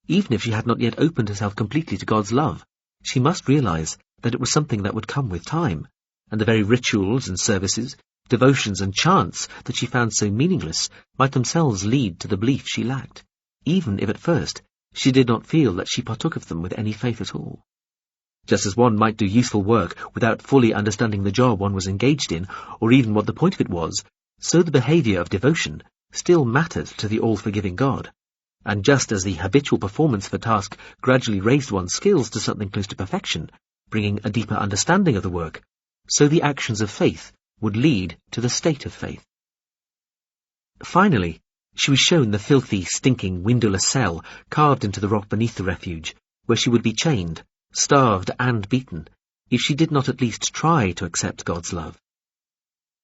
Even if she had not yet opened herself completely to God's love, she must realize that it was something that would come with time, and the very rituals and services, devotions and chants that she found so meaningless might themselves lead to the belief she lacked, even if at first she did not feel that she partook of them with any faith at all. Just as one might do useful work without fully understanding the job one was engaged in, or even what the point of it was, so the behavior of devotion still mattered to the all-forgiving God. And just as the habitual performance of a task gradually raised one's skills to something close to perfection, bringing a deeper understanding of the work, so the actions of faith would lead to the state of faith. Finally, she was shown the filthy, stinking, windowless cell carved into the rock beneath the refuge, where she would be chained, starved and beaten, if she did not at least try to accept God's love.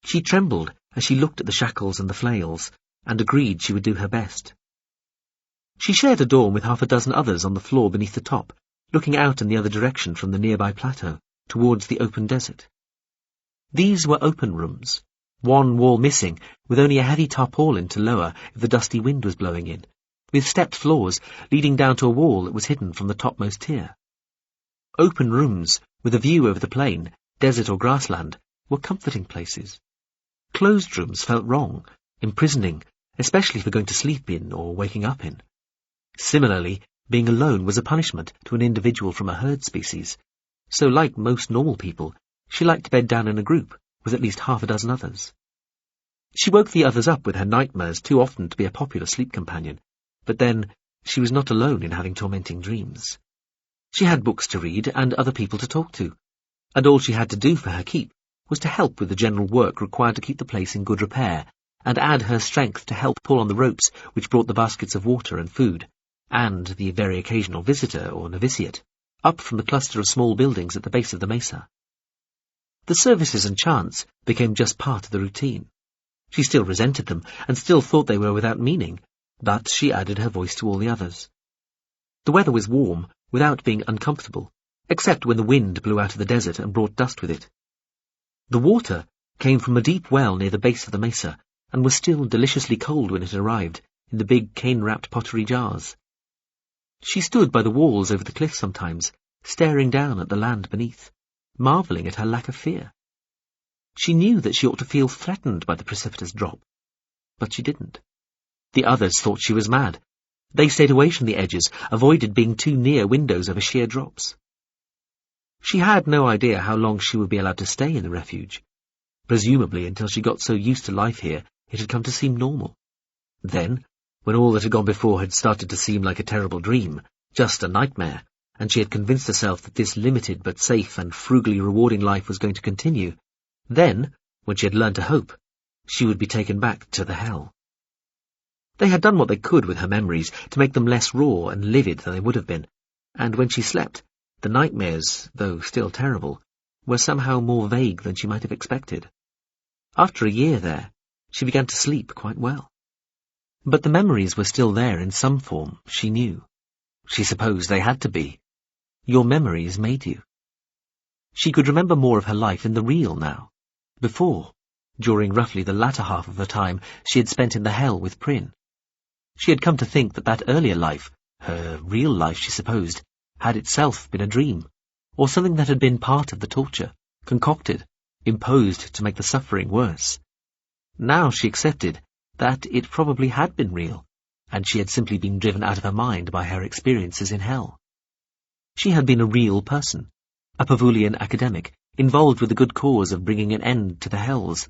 She trembled as she looked at the shackles and the flails, and agreed she would do her best. She shared a dorm with 6 others on the floor beneath the top, looking out in the other direction from the nearby plateau, towards the open desert. These were open rooms, one wall missing, with only a heavy tarpaulin to lower if the dusty wind was blowing in, with stepped floors leading down to a wall that was hidden from the topmost tier. Open rooms, with a view over the plain, desert or grassland, were comforting places. Closed rooms felt wrong, imprisoning, especially for going to sleep in or waking up in. Similarly, being alone was a punishment to an individual from a herd species, so like most normal people, she liked to bed down in a group with at least 6 others. She woke the others up with her nightmares too often to be a popular sleep companion, but then she was not alone in having tormenting dreams. She had books to read and other people to talk to, and all she had to do for her keep was to help with the general work required to keep the place in good repair, and add her strength to help pull on the ropes which brought the baskets of water and food, and the very occasional visitor or novitiate, up from the cluster of small buildings at the base of the mesa. The services and chants became just part of the routine. She still resented them, and still thought they were without meaning, but she added her voice to all the others. The weather was warm, without being uncomfortable, except when the wind blew out of the desert and brought dust with it. The water came from a deep well near the base of the mesa, and was still deliciously cold when it arrived, in the big cane-wrapped pottery jars. She stood by the walls over the cliff sometimes, staring down at the land beneath, marvelling at her lack of fear. She knew that she ought to feel threatened by the precipitous drop, but she didn't. The others thought she was mad. They stayed away from the edges, avoided being too near windows over sheer drops. She had no idea how long she would be allowed to stay in the refuge. Presumably until she got so used to life here, it had come to seem normal. Then, when all that had gone before had started to seem like a terrible dream, just a nightmare, and she had convinced herself that this limited but safe and frugally rewarding life was going to continue, then, when she had learned to hope, she would be taken back to the hell. They had done what they could with her memories to make them less raw and livid than they would have been, and when she slept, the nightmares, though still terrible, were somehow more vague than she might have expected. After a year there, she began to sleep quite well. But the memories were still there in some form, she knew. She supposed they had to be. Your memories made you. She could remember more of her life in the real now. Before, during roughly the latter half of the time she had spent in the hell with Prynne. She had come to think that that earlier life, her real life she supposed, had itself been a dream, or something that had been part of the torture, concocted, imposed to make the suffering worse. Now she accepted that it probably had been real, and she had simply been driven out of her mind by her experiences in hell. She had been a real person, a Pavulian academic, involved with the good cause of bringing an end to the hells.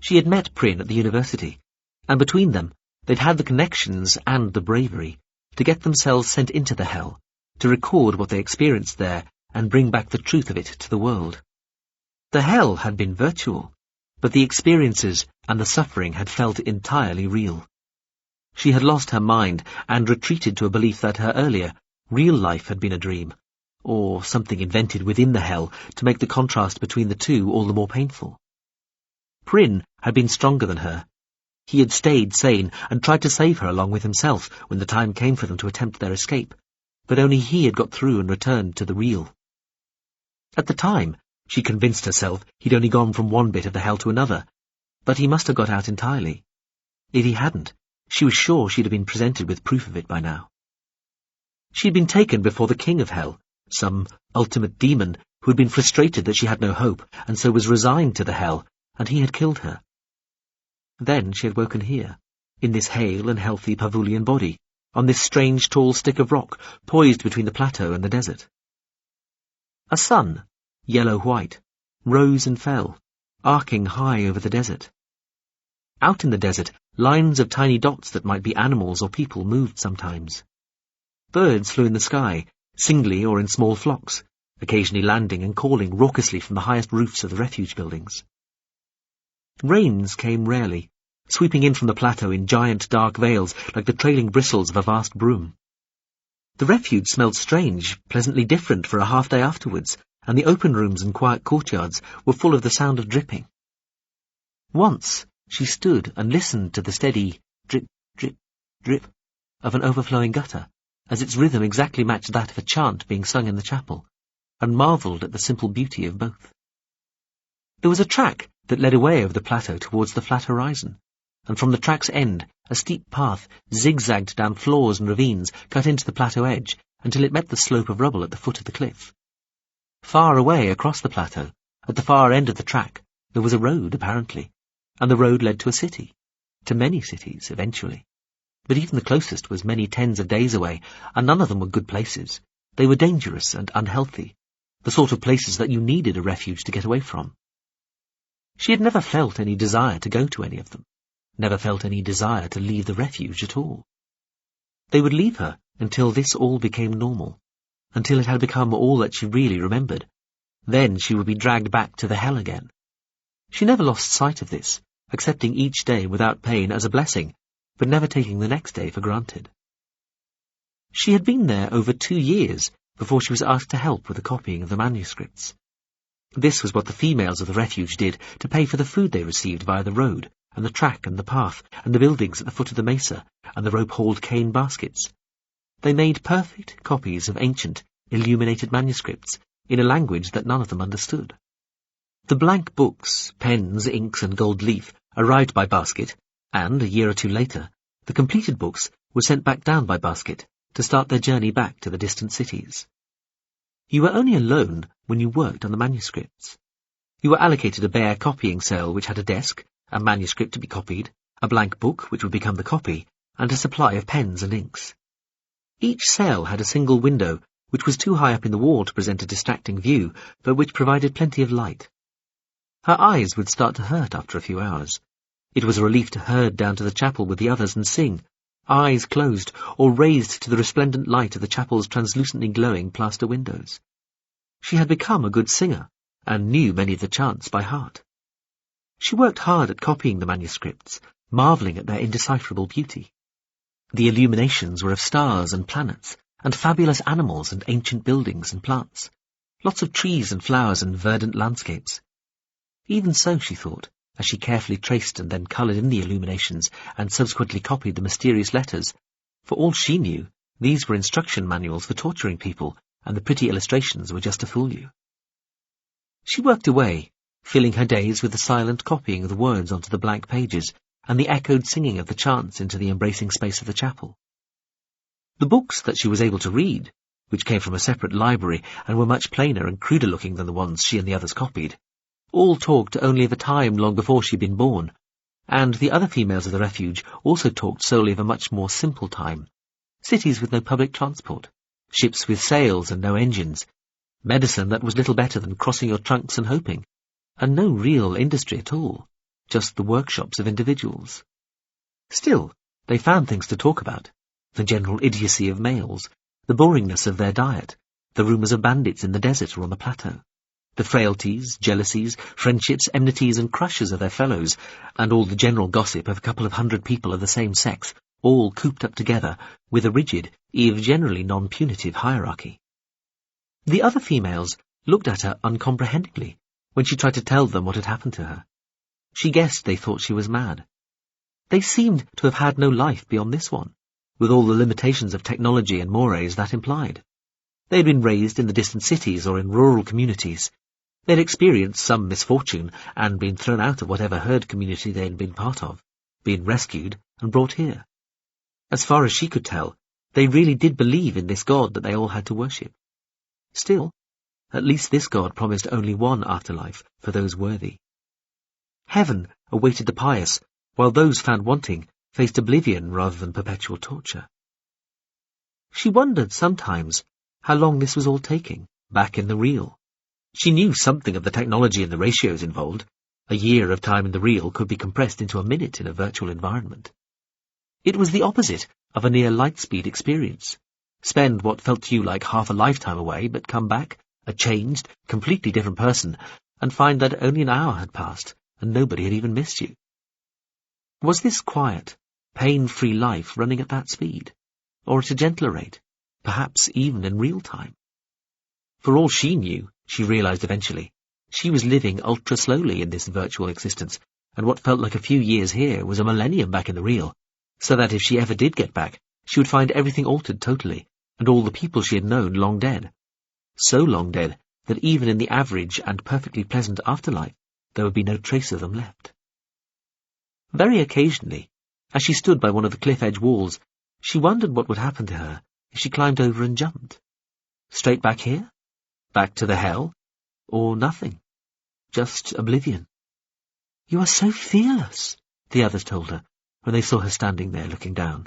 She had met Prynne at the university, and between them they'd had the connections and the bravery to get themselves sent into the hell, to record what they experienced there and bring back the truth of it to the world. The hell had been virtual, but the experiences and the suffering had felt entirely real. She had lost her mind and retreated to a belief that her earlier, real life had been a dream, or something invented within the hell to make the contrast between the two all the more painful. Prynne had been stronger than her. He had stayed sane and tried to save her along with himself when the time came for them to attempt their escape, but only he had got through and returned to the real. At the time, she convinced herself he'd only gone from one bit of the hell to another, but he must have got out entirely. If he hadn't, she was sure she'd have been presented with proof of it by now. She had been taken before the king of hell, some ultimate demon who had been frustrated that she had no hope and so was resigned to the hell, and he had killed her. Then she had woken here, in this hale and healthy Pavulian body, on this strange tall stick of rock poised between the plateau and the desert. A sun, yellow-white, rose and fell, arcing high over the desert. Out in the desert, lines of tiny dots that might be animals or people moved sometimes. Birds flew in the sky, singly or in small flocks, occasionally landing and calling raucously from the highest roofs of the refuge buildings. Rains came rarely, sweeping in from the plateau in giant dark veils like the trailing bristles of a vast broom. The refuge smelled strange, pleasantly different for a half-day afterwards, and the open rooms and quiet courtyards were full of the sound of dripping. Once she stood and listened to the steady drip, drip, drip of an overflowing gutter, as its rhythm exactly matched that of a chant being sung in the chapel, and marvelled at the simple beauty of both. There was a track that led away over the plateau towards the flat horizon, and from the track's end a steep path zigzagged down floors and ravines cut into the plateau edge until it met the slope of rubble at the foot of the cliff. Far away across the plateau, at the far end of the track, there was a road, apparently, and the road led to a city, to many cities, eventually. But even the closest was many tens of days away, and none of them were good places. They were dangerous and unhealthy, the sort of places that you needed a refuge to get away from. She had never felt any desire to go to any of them, never felt any desire to leave the refuge at all. They would leave her until this all became normal, until it had become all that she really remembered. Then she would be dragged back to the hell again. She never lost sight of this, accepting each day without pain as a blessing, but never taking the next day for granted. She had been there over 2 years before she was asked to help with the copying of the manuscripts. This was what the females of the refuge did to pay for the food they received via the road, and the track and the path, and the buildings at the foot of the mesa, and the rope-hauled cane baskets. They made perfect copies of ancient, illuminated manuscripts in a language that none of them understood. The blank books, pens, inks, and gold leaf arrived by basket, and, a year or two later, the completed books were sent back down by basket to start their journey back to the distant cities. You were only alone when you worked on the manuscripts. You were allocated a bare copying cell which had a desk, a manuscript to be copied, a blank book which would become the copy, and a supply of pens and inks. Each cell had a single window which was too high up in the wall to present a distracting view, but which provided plenty of light. Her eyes would start to hurt after a few hours. It was a relief to herd down to the chapel with the others and sing, eyes closed or raised to the resplendent light of the chapel's translucently glowing plaster windows. She had become a good singer, and knew many of the chants by heart. She worked hard at copying the manuscripts, marvelling at their indecipherable beauty. The illuminations were of stars and planets, and fabulous animals and ancient buildings and plants, lots of trees and flowers and verdant landscapes. Even so, she thought, as she carefully traced and then coloured in the illuminations and subsequently copied the mysterious letters, for all she knew, these were instruction manuals for torturing people, and the pretty illustrations were just to fool you. She worked away, filling her days with the silent copying of the words onto the blank pages, and the echoed singing of the chants into the embracing space of the chapel. The books that she was able to read, which came from a separate library and were much plainer and cruder looking than the ones she and the others copied, all talked only of a time long before she'd been born, and the other females of the refuge also talked solely of a much more simple time. Cities with no public transport, ships with sails and no engines, medicine that was little better than crossing your trunks and hoping, and no real industry at all, just the workshops of individuals. Still, they found things to talk about, the general idiocy of males, the boringness of their diet, the rumours of bandits in the desert or on the plateau, the frailties, jealousies, friendships, enmities and crushes of their fellows, and all the general gossip of a couple of 100 people of the same sex, all cooped up together with a rigid, if generally non-punitive hierarchy. The other females looked at her uncomprehendingly when she tried to tell them what had happened to her. She guessed they thought she was mad. They seemed to have had no life beyond this one, with all the limitations of technology and mores that implied. They had been raised in the distant cities or in rural communities. They had experienced some misfortune and been thrown out of whatever herd community they had been part of, been rescued and brought here. As far as she could tell, They really did believe in this God that they all had to worship. Still, at least this God promised only one afterlife for those worthy. Heaven awaited the pious, while those found wanting faced oblivion rather than perpetual torture. She wondered sometimes how long this was all taking, back in the real. She knew something of the technology and the ratios involved. A year of time in the real could be compressed into a minute in a virtual environment. It was the opposite of a near light-speed experience. Spend what felt to you like half a lifetime away, but come back, a changed, completely different person, and find that only an hour had passed, and nobody had even missed you. Was this quiet, pain-free life running at that speed, or at a gentler rate, perhaps even in real time? For all she knew, she realized eventually, she was living ultra-slowly in this virtual existence, and what felt like a few years here was a millennium back in the real, so that if she ever did get back, she would find everything altered totally, and all the people she had known long dead. So long dead that even in the average and perfectly pleasant afterlife, there would be no trace of them left. Very occasionally, as she stood by one of the cliff-edge walls, she wondered what would happen to her if she climbed over and jumped. Straight back here? Back to the hell? Or nothing? Just oblivion? "You are so fearless," the others told her, when they saw her standing there looking down.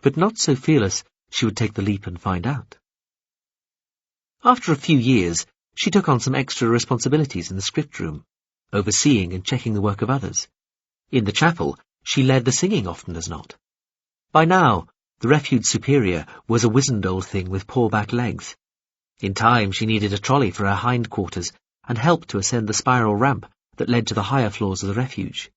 But not so fearless she would take the leap and find out. After a few years, she took on some extra responsibilities in the script room, overseeing and checking the work of others. In the chapel, she led the singing often as not. By now, the refuge superior was a wizened old thing with poor back legs. In time, she needed a trolley for her hindquarters and help to ascend the spiral ramp that led to the higher floors of the refuge.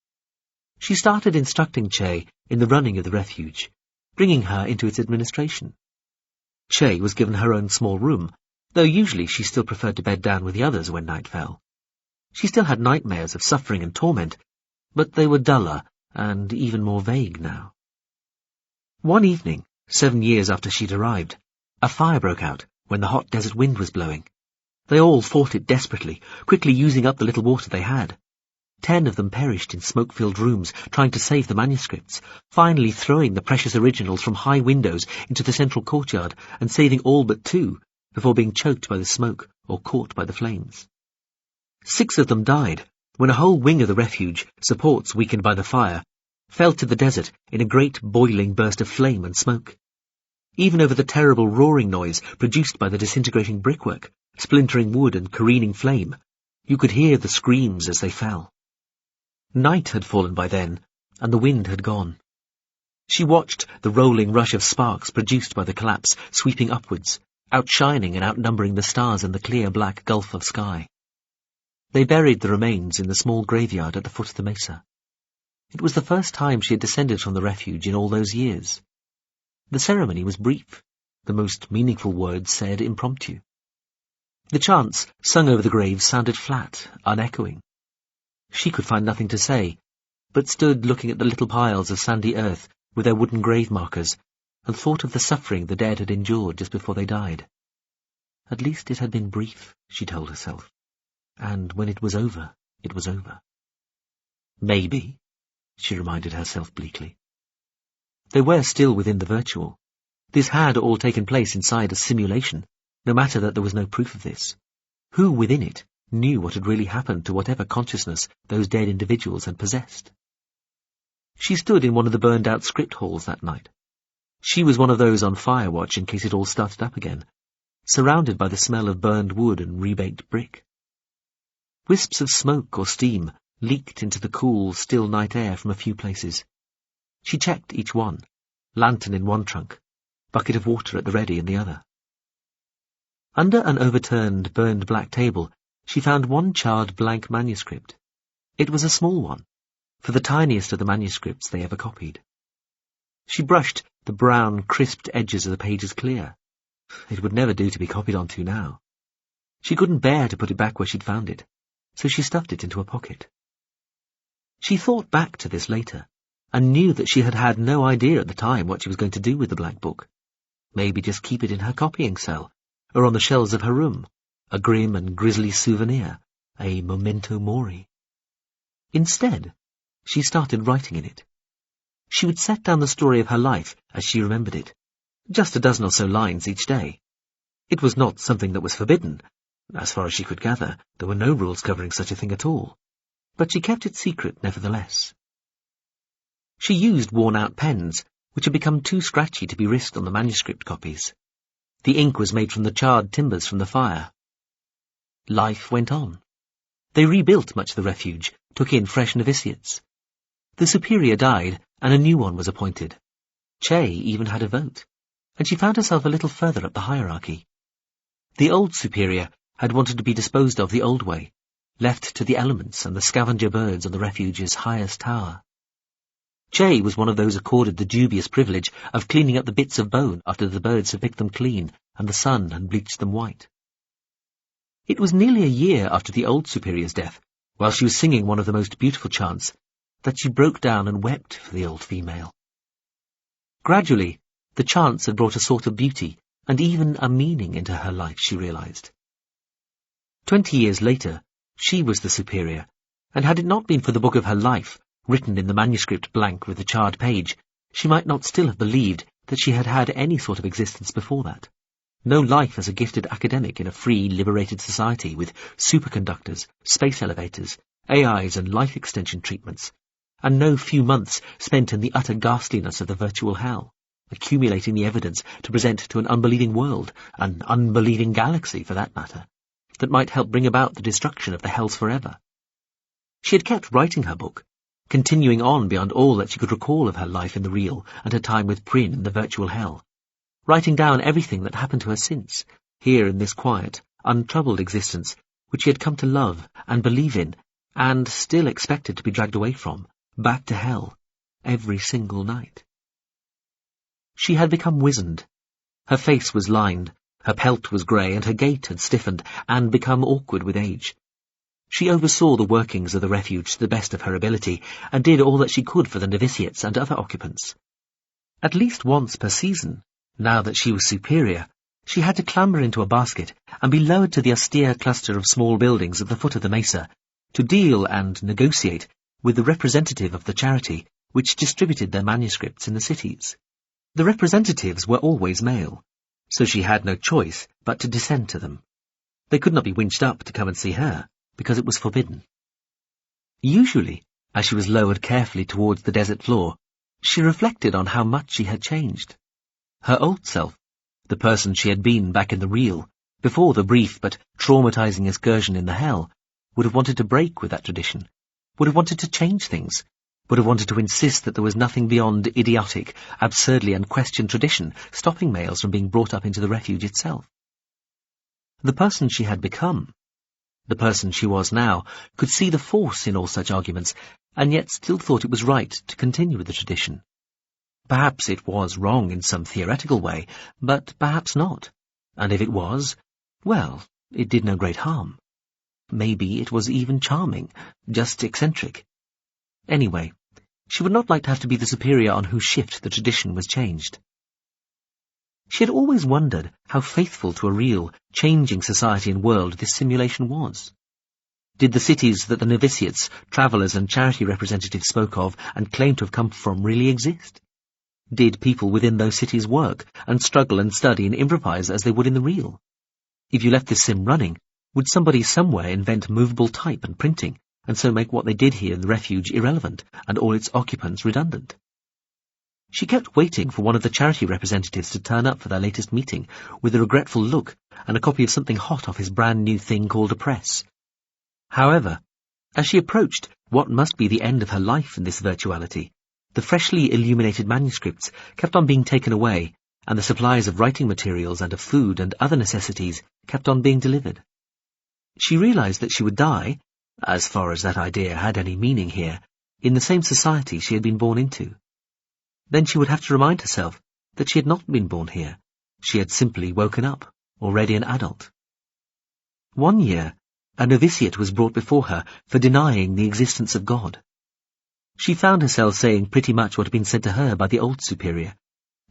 She started instructing Che in the running of the refuge, bringing her into its administration. Che was given her own small room, though usually she still preferred to bed down with the others when night fell. She still had nightmares of suffering and torment, but they were duller and even more vague now. One evening, 7 years after she'd arrived, a fire broke out when the hot desert wind was blowing. They all fought it desperately, quickly using up the little water they had. 10 of them perished in smoke-filled rooms, trying to save the manuscripts, finally throwing the precious originals from high windows into the central courtyard and saving all but 2, before being choked by the smoke or caught by the flames. 6 of them died when a whole wing of the refuge, supports weakened by the fire, fell to the desert in a great boiling burst of flame and smoke. Even over the terrible roaring noise produced by the disintegrating brickwork, splintering wood and careening flame, you could hear the screams as they fell. Night had fallen by then, and the wind had gone. She watched the rolling rush of sparks produced by the collapse sweeping upwards, outshining and outnumbering the stars in the clear black gulf of sky. They buried the remains in the small graveyard at the foot of the mesa. It was the first time she had descended from the refuge in all those years. The ceremony was brief, the most meaningful words said impromptu. The chants sung over the graves sounded flat, unechoing. She could find nothing to say, but stood looking at the little piles of sandy earth with their wooden grave markers, and thought of the suffering the dead had endured just before they died. At least it had been brief, she told herself, and when it was over, it was over. Maybe, she reminded herself bleakly. They were still within the virtual. This had all taken place inside a simulation, no matter that there was no proof of this. Who within it knew what had really happened to whatever consciousness those dead individuals had possessed? She stood in one of the burned-out script halls that night. She was one of those on fire watch in case it all started up again, surrounded by the smell of burned wood and rebaked brick. Wisps of smoke or steam leaked into the cool, still night air from a few places. She checked each one, lantern in one trunk, bucket of water at the ready in the other. Under an overturned, burned black table, she found one charred blank manuscript. It was a small one, for the tiniest of the manuscripts they ever copied. She brushed the brown, crisped edges of the pages clear. It would never do to be copied onto now. She couldn't bear to put it back where she'd found it, so she stuffed it into a pocket. She thought back to this later, and knew that she had had no idea at the time what she was going to do with the black book. Maybe just keep it in her copying cell, or on the shelves of her room, a grim and grisly souvenir, a memento mori. Instead, she started writing in it. She would set down the story of her life as she remembered it, just a dozen or so lines each day. It was not something that was forbidden. As far as she could gather, there were no rules covering such a thing at all. But she kept it secret nevertheless. She used worn-out pens, which had become too scratchy to be risked on the manuscript copies. The ink was made from the charred timbers from the fire. Life went on. They rebuilt much of the refuge, took in fresh novitiates. The superior died, and a new one was appointed. Che even had a vote, and she found herself a little further up the hierarchy. The old superior had wanted to be disposed of the old way, left to the elements and the scavenger birds on the refuge's highest tower. Che was one of those accorded the dubious privilege of cleaning up the bits of bone after the birds had picked them clean and the sun had bleached them white. It was nearly a year after the old superior's death, while she was singing one of the most beautiful chants, that she broke down and wept for the old female. Gradually, the chants had brought a sort of beauty and even a meaning into her life, she realized. 20 years later, she was the superior, and had it not been for the book of her life, written in the manuscript blank with the charred page, she might not still have believed that she had had any sort of existence before that. No life as a gifted academic in a free, liberated society with superconductors, space elevators, AIs and life extension treatments, and no few months spent in the utter ghastliness of the virtual hell, accumulating the evidence to present to an unbelieving world, an unbelieving galaxy for that matter, that might help bring about the destruction of the hells forever. She had kept writing her book, continuing on beyond all that she could recall of her life in the real and her time with Prin in the virtual hell, writing down everything that happened to her since, here in this quiet, untroubled existence which she had come to love and believe in, and still expected to be dragged away from, back to hell, every single night. She had become wizened. Her face was lined, her pelt was grey, and her gait had stiffened and become awkward with age. She oversaw the workings of the refuge to the best of her ability, and did all that she could for the novitiates and other occupants. At least once per season, now that she was superior, she had to clamber into a basket and be lowered to the austere cluster of small buildings at the foot of the mesa, to deal and negotiate with the representative of the charity which distributed their manuscripts in the cities. The representatives were always male, so she had no choice but to descend to them. They could not be winched up to come and see her, because it was forbidden. Usually, as she was lowered carefully towards the desert floor, she reflected on how much she had changed. Her old self, the person she had been back in the real, before the brief but traumatizing excursion in the hell, would have wanted to break with that tradition, would have wanted to change things, would have wanted to insist that there was nothing beyond idiotic, absurdly unquestioned tradition stopping males from being brought up into the refuge itself. The person she had become, the person she was now, could see the force in all such arguments, and yet still thought it was right to continue with the tradition. Perhaps it was wrong in some theoretical way, but perhaps not. And if it was, well, it did no great harm. Maybe it was even charming, just eccentric. Anyway, she would not like to have to be the superior on whose shift the tradition was changed. She had always wondered how faithful to a real, changing society and world this simulation was. Did the cities that the novitiates, travellers and charity representatives spoke of and claimed to have come from really exist? Did people within those cities work and struggle and study and improvise as they would in the real? If you left this sim running, would somebody somewhere invent movable type and printing, and so make what they did here in the refuge irrelevant and all its occupants redundant? She kept waiting for one of the charity representatives to turn up for their latest meeting with a regretful look and a copy of something hot off his brand new thing called a press. However, as she approached what must be the end of her life in this virtuality, the freshly illuminated manuscripts kept on being taken away, and the supplies of writing materials and of food and other necessities kept on being delivered. She realized that she would die, as far as that idea had any meaning here, in the same society she had been born into. Then she would have to remind herself that she had not been born here. She had simply woken up, already an adult. One year, a novitiate was brought before her for denying the existence of God. She found herself saying pretty much what had been said to her by the old superior.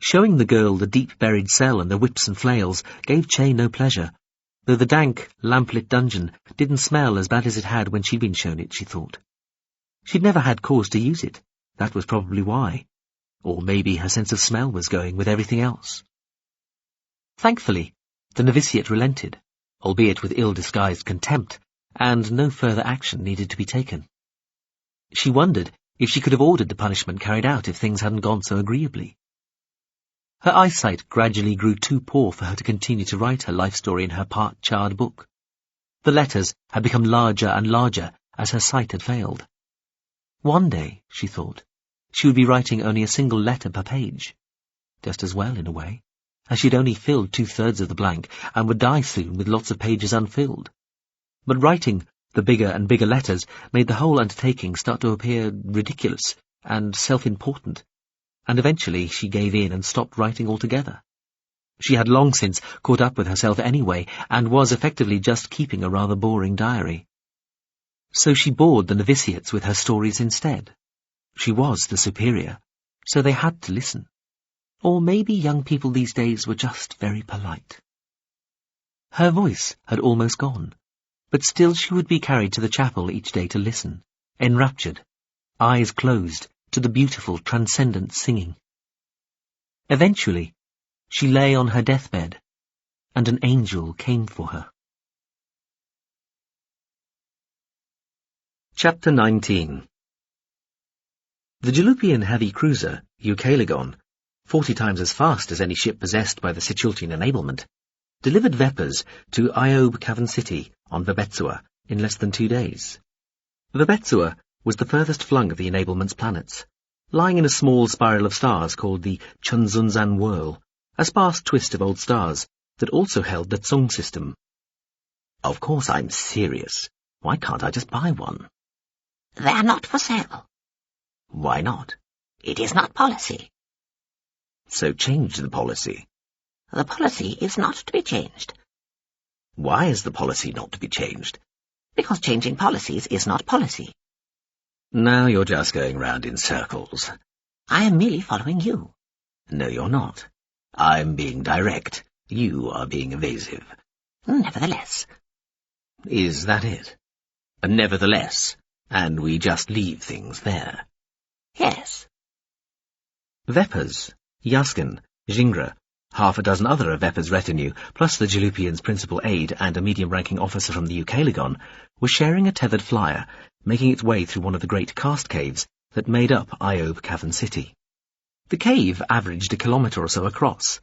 Showing the girl the deep-buried cell and the whips and flails gave Che no pleasure, though the dank, lamp-lit dungeon didn't smell as bad as it had when she'd been shown it, she thought. She'd never had cause to use it. That was probably why. Or maybe her sense of smell was going with everything else. Thankfully, the novitiate relented, albeit with ill-disguised contempt, and no further action needed to be taken. She wondered if she could have ordered the punishment carried out if things hadn't gone so agreeably. Her eyesight gradually grew too poor for her to continue to write her life story in her part-charred book. The letters had become larger and larger as her sight had failed. One day, she thought, she would be writing only a single letter per page. Just as well, in a way, as she'd only filled 2/3 of the blank and would die soon with lots of pages unfilled. But writing the bigger and bigger letters made the whole undertaking start to appear ridiculous and self-important, and eventually she gave in and stopped writing altogether. She had long since caught up with herself anyway, and was effectively just keeping a rather boring diary. So she bored the novitiates with her stories instead. She was the superior, so they had to listen. Or maybe young people these days were just very polite. Her voice had almost gone, but still she would be carried to the chapel each day to listen, enraptured, eyes closed, to the beautiful, transcendent singing. Eventually, she lay on her deathbed, and an angel came for her. Chapter 19. The Jalupian heavy cruiser, Ucalegon, 40 times as fast as any ship possessed by the Siciltian enablement, delivered Vepers to Iob Cavern City on Verbetsua in less than 2 days. Verbetsua was the furthest flung of the enablement's planets, lying in a small spiral of stars called the Chunzunzan Whirl, a sparse twist of old stars that also held the Tsung system. Of course I'm serious. Why can't I just buy one? They're not for sale. Why not? It is not policy. So change the policy. The policy is not to be changed. Why is the policy not to be changed? Because changing policies is not policy. Now you're just going round in circles. I am merely following you. No, you're not. I'm being direct. You are being evasive. Nevertheless. Is that it? Nevertheless, and we just leave things there. Yes. Vepers, Yaskin, Jingra, half a dozen other of Vepers' retinue, plus the Jalupian's principal aide and a medium-ranking officer from the Ucalegon, were sharing a tethered flyer, making its way through one of the great cast caves that made up Iob Cavern City. The cave averaged 1 kilometre or so across,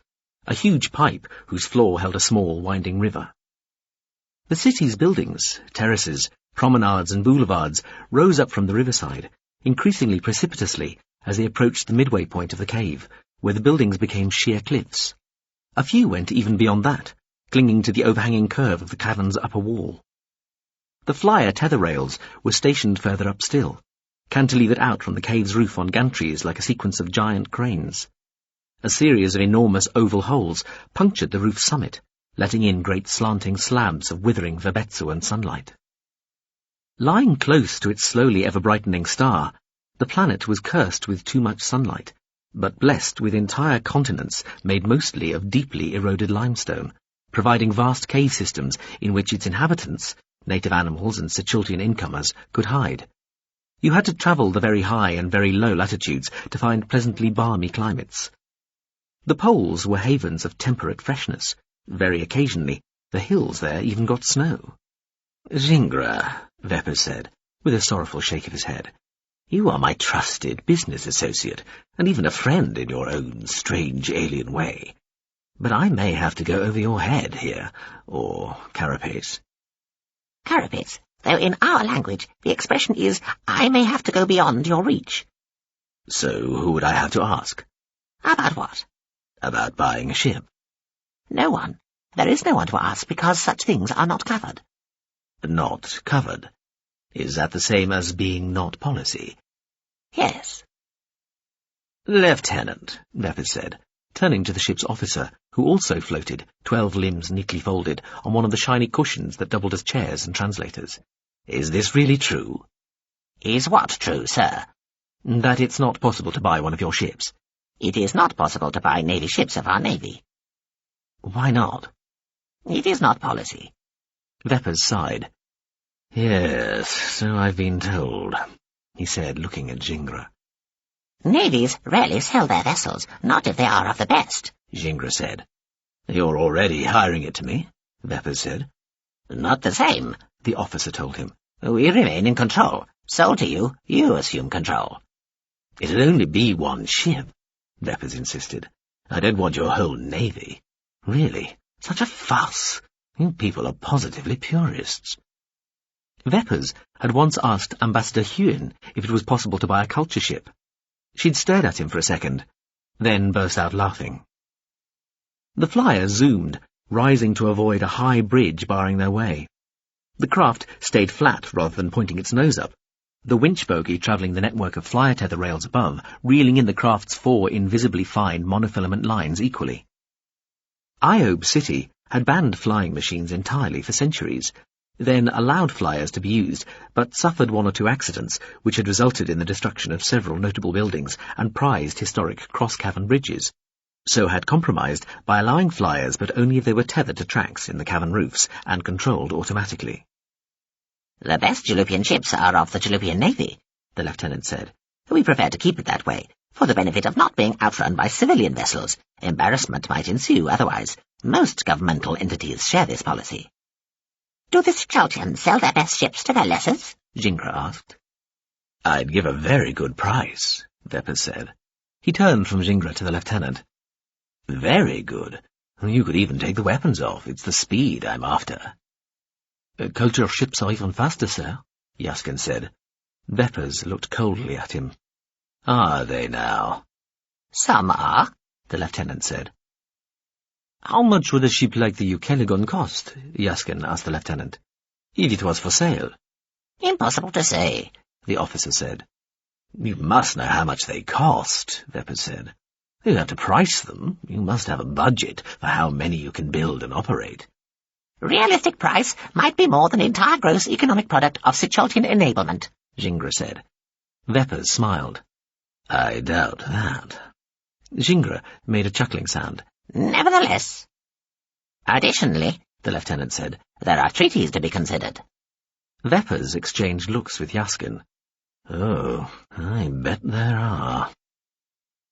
a huge pipe whose floor held a small, winding river. The city's buildings, terraces, promenades and boulevards rose up from the riverside, increasingly precipitously as they approached the midway point of the cave, where the buildings became sheer cliffs. A few went even beyond that, clinging to the overhanging curve of the cavern's upper wall. The flyer tether rails were stationed further up still, cantilevered out from the cave's roof on gantries like a sequence of giant cranes. A series of enormous oval holes punctured the roof's summit, letting in great slanting slabs of withering Verbetsuan sunlight. Lying close to its slowly ever-brightening star, the planet was cursed with too much sunlight, but blessed with entire continents made mostly of deeply eroded limestone, providing vast cave systems in which its inhabitants, native animals and Siciltian incomers, could hide. You had to travel the very high and very low latitudes to find pleasantly balmy climates. The poles were havens of temperate freshness. Very occasionally, the hills there even got snow. "Jingra," Vepers said, with a sorrowful shake of his head, "you are my trusted business associate, and even a friend in your own strange alien way. But I may have to go over your head here, or carapace." Carapace, though in our language the expression is, I may have to go beyond your reach. So who would I have to ask? About what? About buying a ship. No one. There is no one to ask because such things are not covered. Not covered? Is that the same as being not policy? Yes. Lieutenant, Vepers said, turning to the ship's officer, who also floated, 12 limbs neatly folded, on one of the shiny cushions that doubled as chairs and translators. Is this really true? Is what true, sir? That it's not possible to buy one of your ships. It is not possible to buy navy ships of our navy. Why not? It is not policy. Vepers sighed. Yes, so I've been told, he said, looking at Jingra. Navies rarely sell their vessels, not if they are of the best, Jingra said. You're already hiring it to me, Veppers said. Not the same, the officer told him. We remain in control. Sold to you, you assume control. It'll only be one ship, Veppers insisted. I don't want your whole navy. Really, such a fuss. You people are positively purists. Veppers had once asked Ambassador Iain if it was possible to buy a culture ship. She'd stared at him for a second, then burst out laughing. The flyer zoomed, rising to avoid a high bridge barring their way. The craft stayed flat rather than pointing its nose up, the winch bogie travelling the network of flyer tether rails above, reeling in the craft's 4 invisibly fine monofilament lines equally. Iob City had banned flying machines entirely for centuries, then allowed flyers to be used, but suffered 1 or 2 accidents which had resulted in the destruction of several notable buildings and prized historic cross-cavern bridges, so had compromised by allowing flyers but only if they were tethered to tracks in the cavern roofs and controlled automatically. The best Jalupian ships are of the Jalupian Navy, the lieutenant said. We prefer to keep it that way, for the benefit of not being outrun by civilian vessels. Embarrassment might ensue otherwise. Most governmental entities share this policy. Do the Chaltians sell their best ships to their lessers? Gingra asked. I'd give a very good price, Veppers said. He turned from Gingra to the lieutenant. Very good. You could even take the weapons off. It's the speed I'm after. Culture ships are even faster, sir, Yaskin said. Veppers looked coldly at him. Are they now? Some are, the lieutenant said. How much would a ship like the Ukeligon cost? Yaskin asked the lieutenant. If it was for sale. Impossible to say, the officer said. You must know how much they cost, Veppers said. You have to price them. You must have a budget for how many you can build and operate. Realistic price might be more than the entire gross economic product of Sicholtian enablement, Gingra said. Veppers smiled. I doubt that. Gingra made a chuckling sound. Nevertheless. Additionally, the lieutenant said, there are treaties to be considered. Veppers exchanged looks with Yaskin. Oh, I bet there are.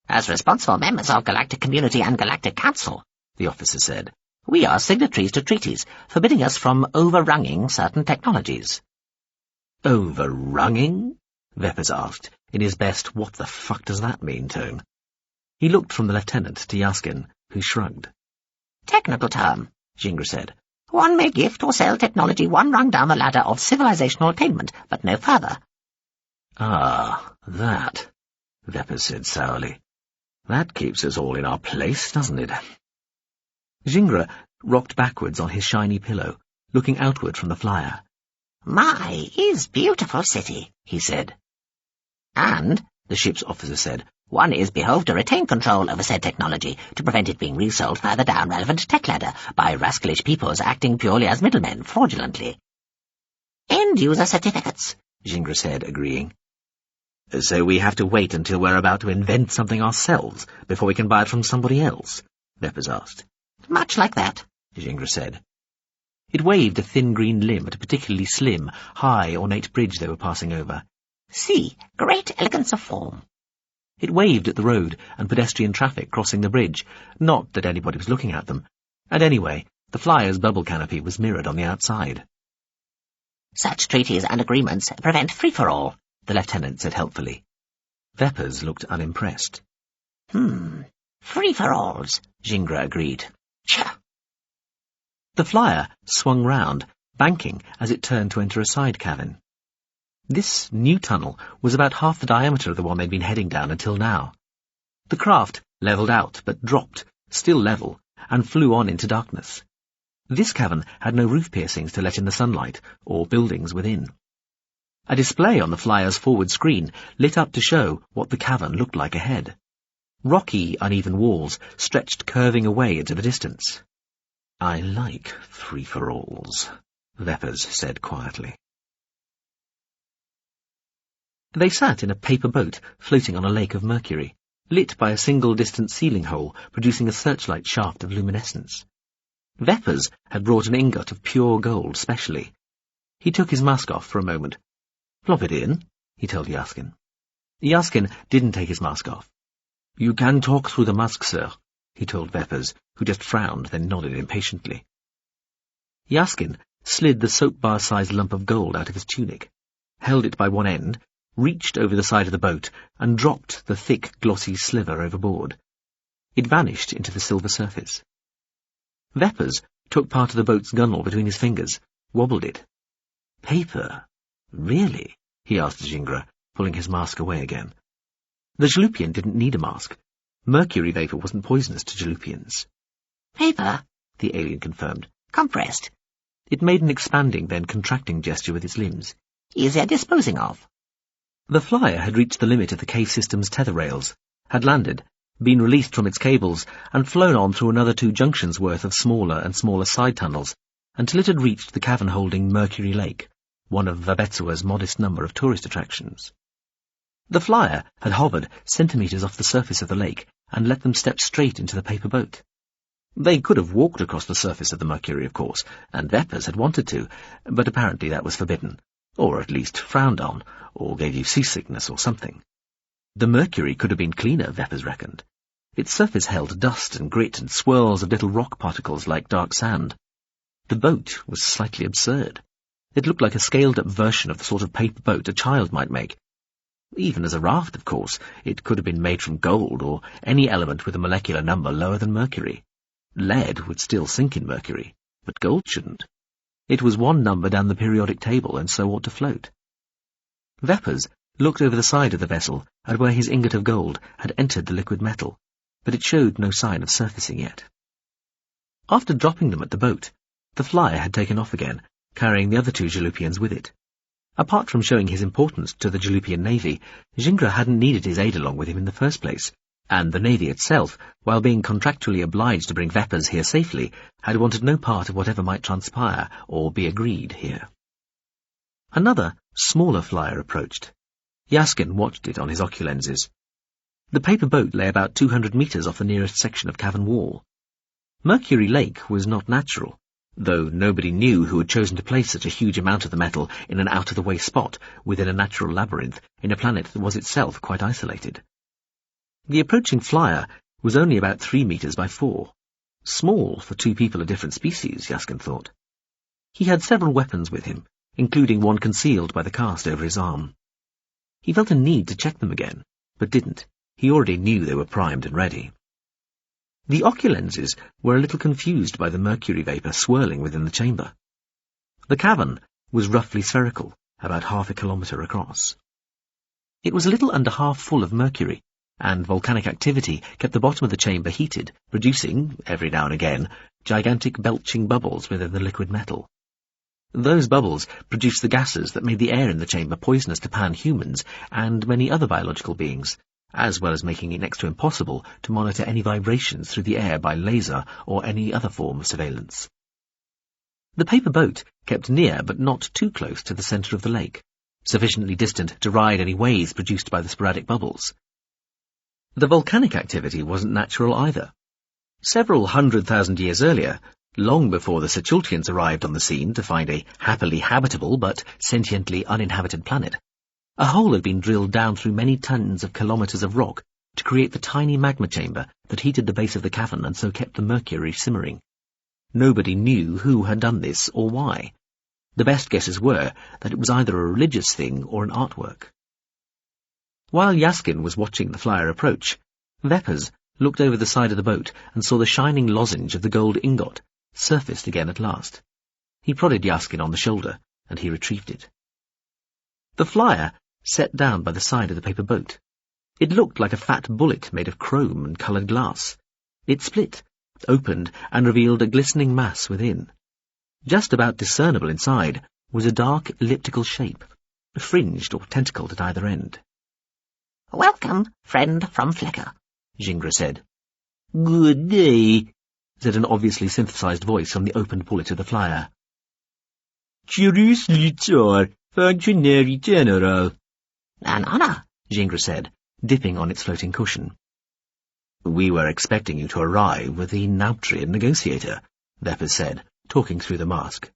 As responsible members of Galactic Community and Galactic Council, the officer said, we are signatories to treaties forbidding us from overrunning certain technologies. Overrunning? Veppers asked, in his best what-the-fuck-does-that-mean tone. He looked from the lieutenant to Yaskin, who shrugged. Technical term, Gingra said. One may gift or sell technology 1 rung down the ladder of civilizational attainment, but no further. Ah, that, Veppers said sourly. That keeps us all in our place, doesn't it? Gingra rocked backwards on his shiny pillow, looking outward from the flyer. My, is beautiful city, he said. And, the ship's officer said, one is behoved to retain control over said technology to prevent it being resold further down relevant tech ladder by rascalish peoples acting purely as middlemen fraudulently. End-user certificates, Gingra said, agreeing. So we have to wait until we're about to invent something ourselves before we can buy it from somebody else? Veppers asked. Much like that, Gingra said. It waved a thin green limb at a particularly slim, high, ornate bridge they were passing over. See, great elegance of form. It waved at the road and pedestrian traffic crossing the bridge, not that anybody was looking at them, and anyway, the flyer's bubble canopy was mirrored on the outside. Such treaties and agreements prevent free-for-all, the lieutenant said helpfully. Veppers looked unimpressed. Free-for-alls, Gingra agreed. Tch. The flyer swung round, banking as it turned to enter a side cavern. This new tunnel was about half the diameter of the one they'd been heading down until now. The craft levelled out, but dropped, still level, and flew on into darkness. This cavern had no roof piercings to let in the sunlight, or buildings within. A display on the flyer's forward screen lit up to show what the cavern looked like ahead. Rocky, uneven walls stretched curving away into the distance. I like free-for-alls, Veppers said quietly. They sat in a paper boat floating on a lake of mercury, lit by a single distant ceiling hole producing a searchlight shaft of luminescence. Veppers had brought an ingot of pure gold specially. He took his mask off for a moment. "Plop it in," he told Yaskin. Yaskin didn't take his mask off. "You can talk through the mask, sir," he told Veppers, who just frowned, then nodded impatiently. Yaskin slid the soap-bar-sized lump of gold out of his tunic, held it by one end, reached over the side of the boat, and dropped the thick, glossy sliver overboard. It vanished into the silver surface. Veppers took part of the boat's gunwale between his fingers, wobbled it. "Paper? Really?" he asked Gingra, pulling his mask away again. The Jalupian didn't need a mask. Mercury vapour wasn't poisonous to Jalupians. "Paper," the alien confirmed. "Compressed. It made an expanding, then contracting gesture with its limbs. Easier disposing of." The flyer had reached the limit of the cave system's tether rails, had landed, been released from its cables, and flown on through another 2 junctions worth of smaller and smaller side tunnels, until it had reached the cavern holding Mercury Lake, one of Vabetsua's modest number of tourist attractions. The flyer had hovered centimetres off the surface of the lake and let them step straight into the paper boat. They could have walked across the surface of the Mercury, of course, and Veppers had wanted to, but apparently that was forbidden, or at least frowned on, or gave you seasickness or something. The Mercury could have been cleaner, Veppers reckoned. Its surface held dust and grit and swirls of little rock particles like dark sand. The boat was slightly absurd. It looked like a scaled-up version of the sort of paper boat a child might make. Even as a raft, of course, it could have been made from gold or any element with a molecular number lower than mercury. Lead would still sink in Mercury, but gold shouldn't. It was 1 number down the periodic table and so ought to float. Veppers looked over the side of the vessel at where his ingot of gold had entered the liquid metal, but it showed no sign of surfacing yet. After dropping them at the boat, the flyer had taken off again, carrying the other 2 Jalupians with it. Apart from showing his importance to the Jalupian Navy, Gingra hadn't needed his aid along with him in the first place, and the Navy itself, while being contractually obliged to bring Veppers here safely, had wanted no part of whatever might transpire or be agreed here. Another, smaller flyer approached. Yaskin watched it on his oculenses. The paper boat lay about 200 metres off the nearest section of cavern wall. Mercury Lake was not natural, though nobody knew who had chosen to place such a huge amount of the metal in an out-of-the-way spot within a natural labyrinth in a planet that was itself quite isolated. The approaching flyer was only about 3 metres by 4. Small for 2 people of different species, Yaskin thought. He had several weapons with him, including one concealed by the cast over his arm. He felt a need to check them again, but didn't. He already knew they were primed and ready. The oculenses were a little confused by the mercury vapour swirling within the chamber. The cavern was roughly spherical, about half a kilometre across. It was a little under half full of mercury, and volcanic activity kept the bottom of the chamber heated, producing, every now and again, gigantic belching bubbles within the liquid metal. Those bubbles produced the gases that made the air in the chamber poisonous to pan-humans and many other biological beings, as well as making it next to impossible to monitor any vibrations through the air by laser or any other form of surveillance. The paper boat kept near but not too close to the centre of the lake, sufficiently distant to ride any waves produced by the sporadic bubbles. The volcanic activity wasn't natural either. Several 100,000 years earlier, long before the Sechultians arrived on the scene to find a happily habitable but sentiently uninhabited planet, a hole had been drilled down through many tons of kilometres of rock to create the tiny magma chamber that heated the base of the cavern and so kept the mercury simmering. Nobody knew who had done this or why. The best guesses were that it was either a religious thing or an artwork. While Yaskin was watching the flyer approach, Veppers looked over the side of the boat and saw the shining lozenge of the gold ingot surfaced again at last. He prodded Yaskin on the shoulder, and he retrieved it. The flyer set down by the side of the paper boat. It looked like a fat bullet made of chrome and coloured glass. It split, opened, and revealed a glistening mass within. Just about discernible inside was a dark elliptical shape, fringed or tentacled at either end. "Welcome, friend from Flicker," Gingra said. "Good day," said an obviously synthesized voice from the opened bullet of the flyer. "Curious Litor, Functionary General." "An honour," Gingra said, dipping on its floating cushion. "We were expecting you to arrive with the Nautrian negotiator," Veppers said, talking through the mask.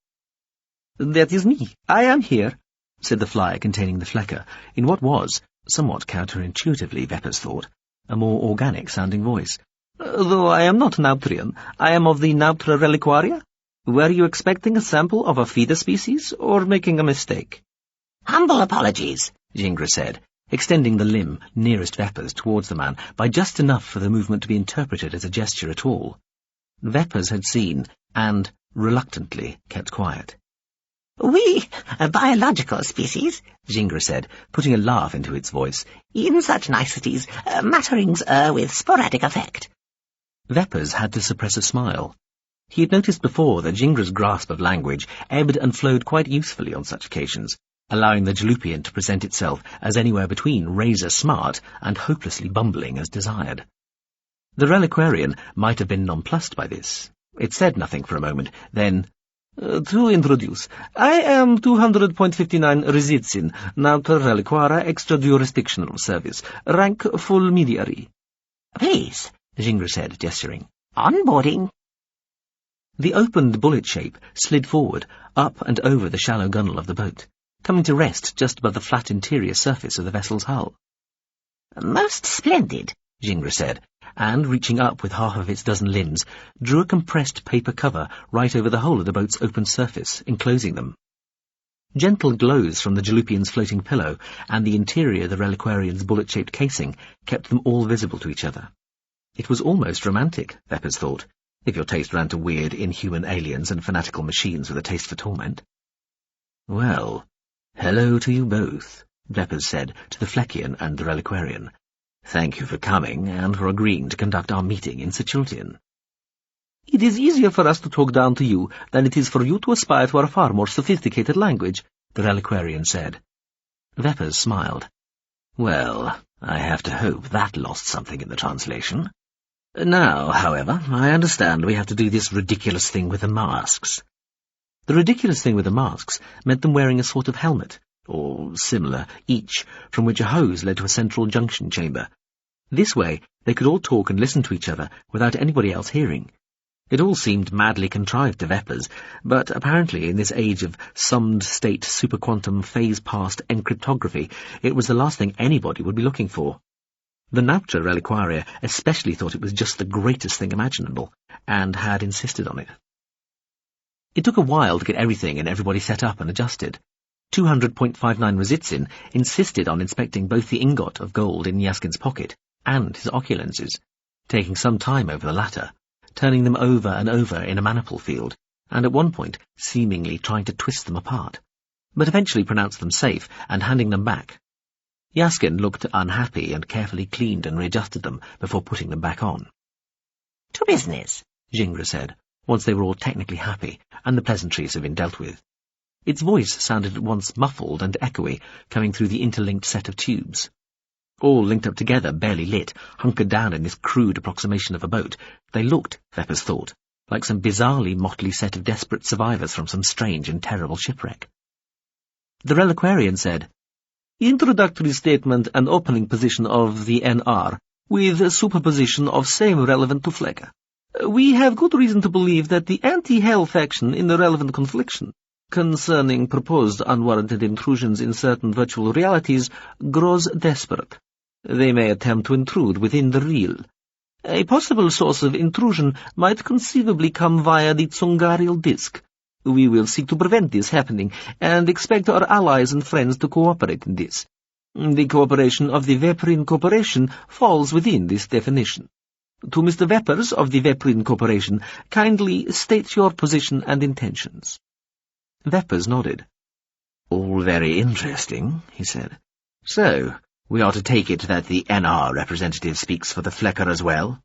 "That is me. I am here," said the flyer containing the Flecker, in what was, somewhat counterintuitively, Veppers thought, a more organic-sounding voice. Though I am not Nautrian, I am of the Nautra Reliquaria. Were you expecting a sample of a feeder species, or making a mistake? Humble apologies, Gingra said, extending the limb nearest Veppers towards the man by just enough for the movement to be interpreted as a gesture at all. Veppers had seen, and, reluctantly, kept quiet. We, a biological species, Gingra said, putting a laugh into its voice. In such niceties, matterings with sporadic effect. Veppers had to suppress a smile. He had noticed before that Jingra's grasp of language ebbed and flowed quite usefully on such occasions, allowing the Jalupian to present itself as anywhere between razor-smart and hopelessly bumbling as desired. The Reliquarian might have been nonplussed by this. It said nothing for a moment, then, to introduce, I am 200.59 Rizitsin, Nauta Reliquara Extra-Jurisdictional Service, rank full mediary. Please, Gingra said, gesturing. Onboarding. The opened bullet shape slid forward, up and over the shallow gunwale of the boat, coming to rest just above the flat interior surface of the vessel's hull. Most splendid, Gingra said, and, reaching up with half of its dozen limbs, drew a compressed paper cover right over the whole of the boat's open surface, enclosing them. Gentle glows from the Jalupian's floating pillow and the interior of the Reliquarian's bullet-shaped casing kept them all visible to each other. It was almost romantic, Veppers thought, if your taste ran to weird, inhuman aliens and fanatical machines with a taste for torment. Well, hello to you both, Veppers said to the Fleckian and the Reliquarian. Thank you for coming and for agreeing to conduct our meeting in Siciltian. It is easier for us to talk down to you than it is for you to aspire to a far more sophisticated language, the Reliquarian said. Veppers smiled. Well, I have to hope that lost something in the translation. Now, however, I understand we have to do this ridiculous thing with the masks. The ridiculous thing with the masks meant them wearing a sort of helmet, or similar, each, from which a hose led to a central junction chamber. This way, they could all talk and listen to each other without anybody else hearing. It all seemed madly contrived to Veppers, but apparently in this age of summed-state superquantum phase-past encryptography, it was the last thing anybody would be looking for. The Nauta Reliquaria especially thought it was just the greatest thing imaginable, and had insisted on it. It took a while to get everything and everybody set up and adjusted. 200.59 Rizitsin insisted on inspecting both the ingot of gold in Yaskin's pocket and his oculenses, taking some time over the latter, turning them over and over in a maniple field, and at one point seemingly trying to twist them apart, but eventually pronounced them safe and handing them back. Yaskin looked unhappy and carefully cleaned and readjusted them before putting them back on. To business, Gingra said, once they were all technically happy and the pleasantries had been dealt with. Its voice sounded at once muffled and echoey, coming through the interlinked set of tubes. All linked up together, barely lit, hunkered down in this crude approximation of a boat, they looked, Veppers thought, like some bizarrely motley set of desperate survivors from some strange and terrible shipwreck. The Reliquarian said, Introductory statement and opening position of the NR, with superposition of same relevant to Flecker. We have good reason to believe that the anti-Hell faction in the relevant confliction concerning proposed unwarranted intrusions in certain virtual realities grows desperate. They may attempt to intrude within the real. A possible source of intrusion might conceivably come via the Tsungarial disk. We will seek to prevent this happening, and expect our allies and friends to cooperate in this. The cooperation of the Veprin Corporation falls within this definition. To Mr. Veppers of the Veprin Corporation, kindly state your position and intentions. Veppers nodded. All very interesting, he said. So, we are to take it that the NR representative speaks for the Flecker as well?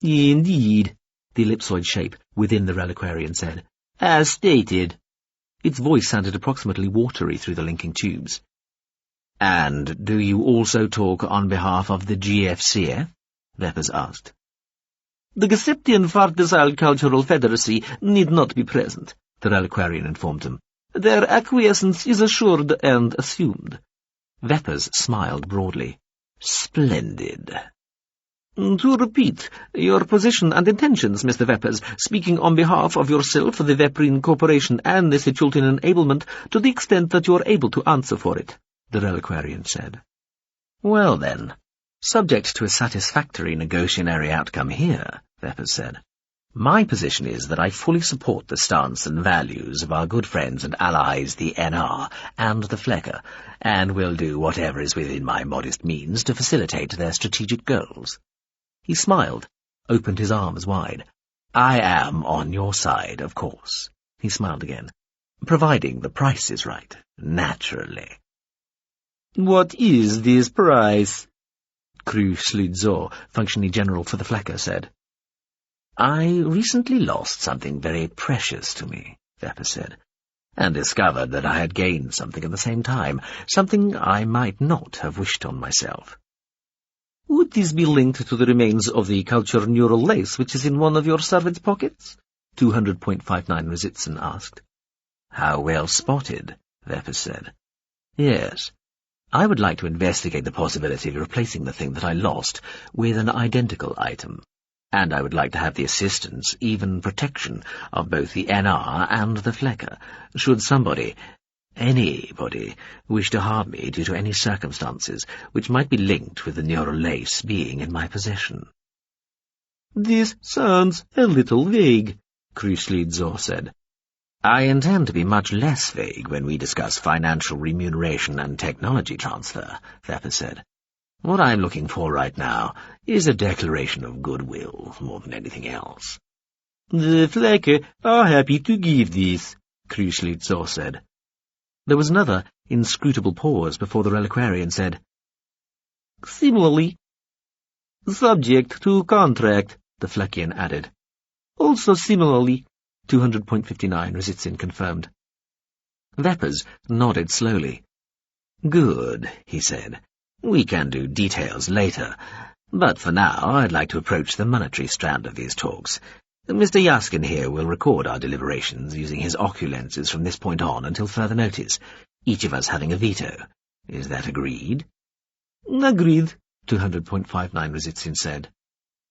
Indeed, the ellipsoid shape within the Reliquarian said. As stated. Its voice sounded approximately watery through the linking tubes. And do you also talk on behalf of the GFC? Veppers asked. The Geseptian Fartesile Cultural Federacy need not be present, the Reliquarian informed him. Their acquiescence is assured and assumed. Veppers smiled broadly. Splendid. To repeat, your position and intentions, Mr. Veppers, speaking on behalf of yourself, the Veprin Corporation, and the Siciltian Enablement, to the extent that you are able to answer for it, the Reliquarian said. Well then, Subject to a satisfactory negotiatory outcome here, Veppers said. My position is that I fully support the stance and values of our good friends and allies, the NR and the Flecker, and will do whatever is within my modest means to facilitate their strategic goals. He smiled, opened his arms wide. I am on your side, of course. He smiled again. Providing the price is right, naturally. What is this price? Kru-Slid-Zor, functionary general for the Flecker, said. I recently lost something very precious to me, Veppers said, and discovered that I had gained something at the same time, something I might not have wished on myself. Would this be linked to the remains of the culture neural lace which is in one of your servant's pockets? 200.59 Resitson asked. How well spotted, Veppers said. Yes. I would like to investigate the possibility of replacing the thing that I lost with an identical item, and I would like to have the assistance, even protection, of both the NR and the Flecker, should somebody, anybody, wish to harm me due to any circumstances which might be linked with the neural lace being in my possession. This sounds a little vague, Kru-Slid-Zor said. I intend to be much less vague when we discuss financial remuneration and technology transfer, Veppers said. What I'm looking for right now is a declaration of goodwill more than anything else. The Flecker are happy to give this, Kru-Slid-Zor said. There was another inscrutable pause before the reliquarian said, Similarly, subject to contract, the Fleckian added. Also similarly, 200.59 Resitson confirmed. Veppers nodded slowly. Good, he said. We can do details later, but for now I'd like to approach the monetary strand of these talks. Mr. Yaskin here will record our deliberations using his oculenses from this point on until further notice, each of us having a veto. Is that agreed? Agreed, 200.59 Resitson said.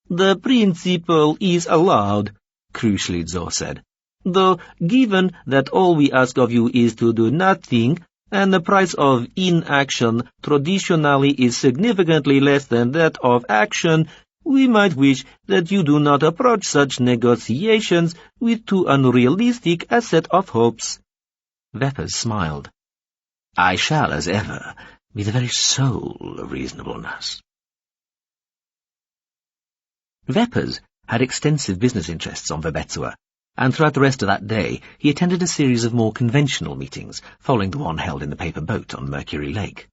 The principle is allowed, Kru-Slid-Zor said, though given that all we ask of you is to do nothing, and the price of inaction traditionally is significantly less than that of action, we might wish that you do not approach such negotiations with too unrealistic a set of hopes. Veppers smiled. I shall, as ever, be the very soul of reasonableness. Veppers had extensive business interests on Verbetsua, and throughout the rest of that day he attended a series of more conventional meetings, following the one held in the paper boat on Mercury Lake.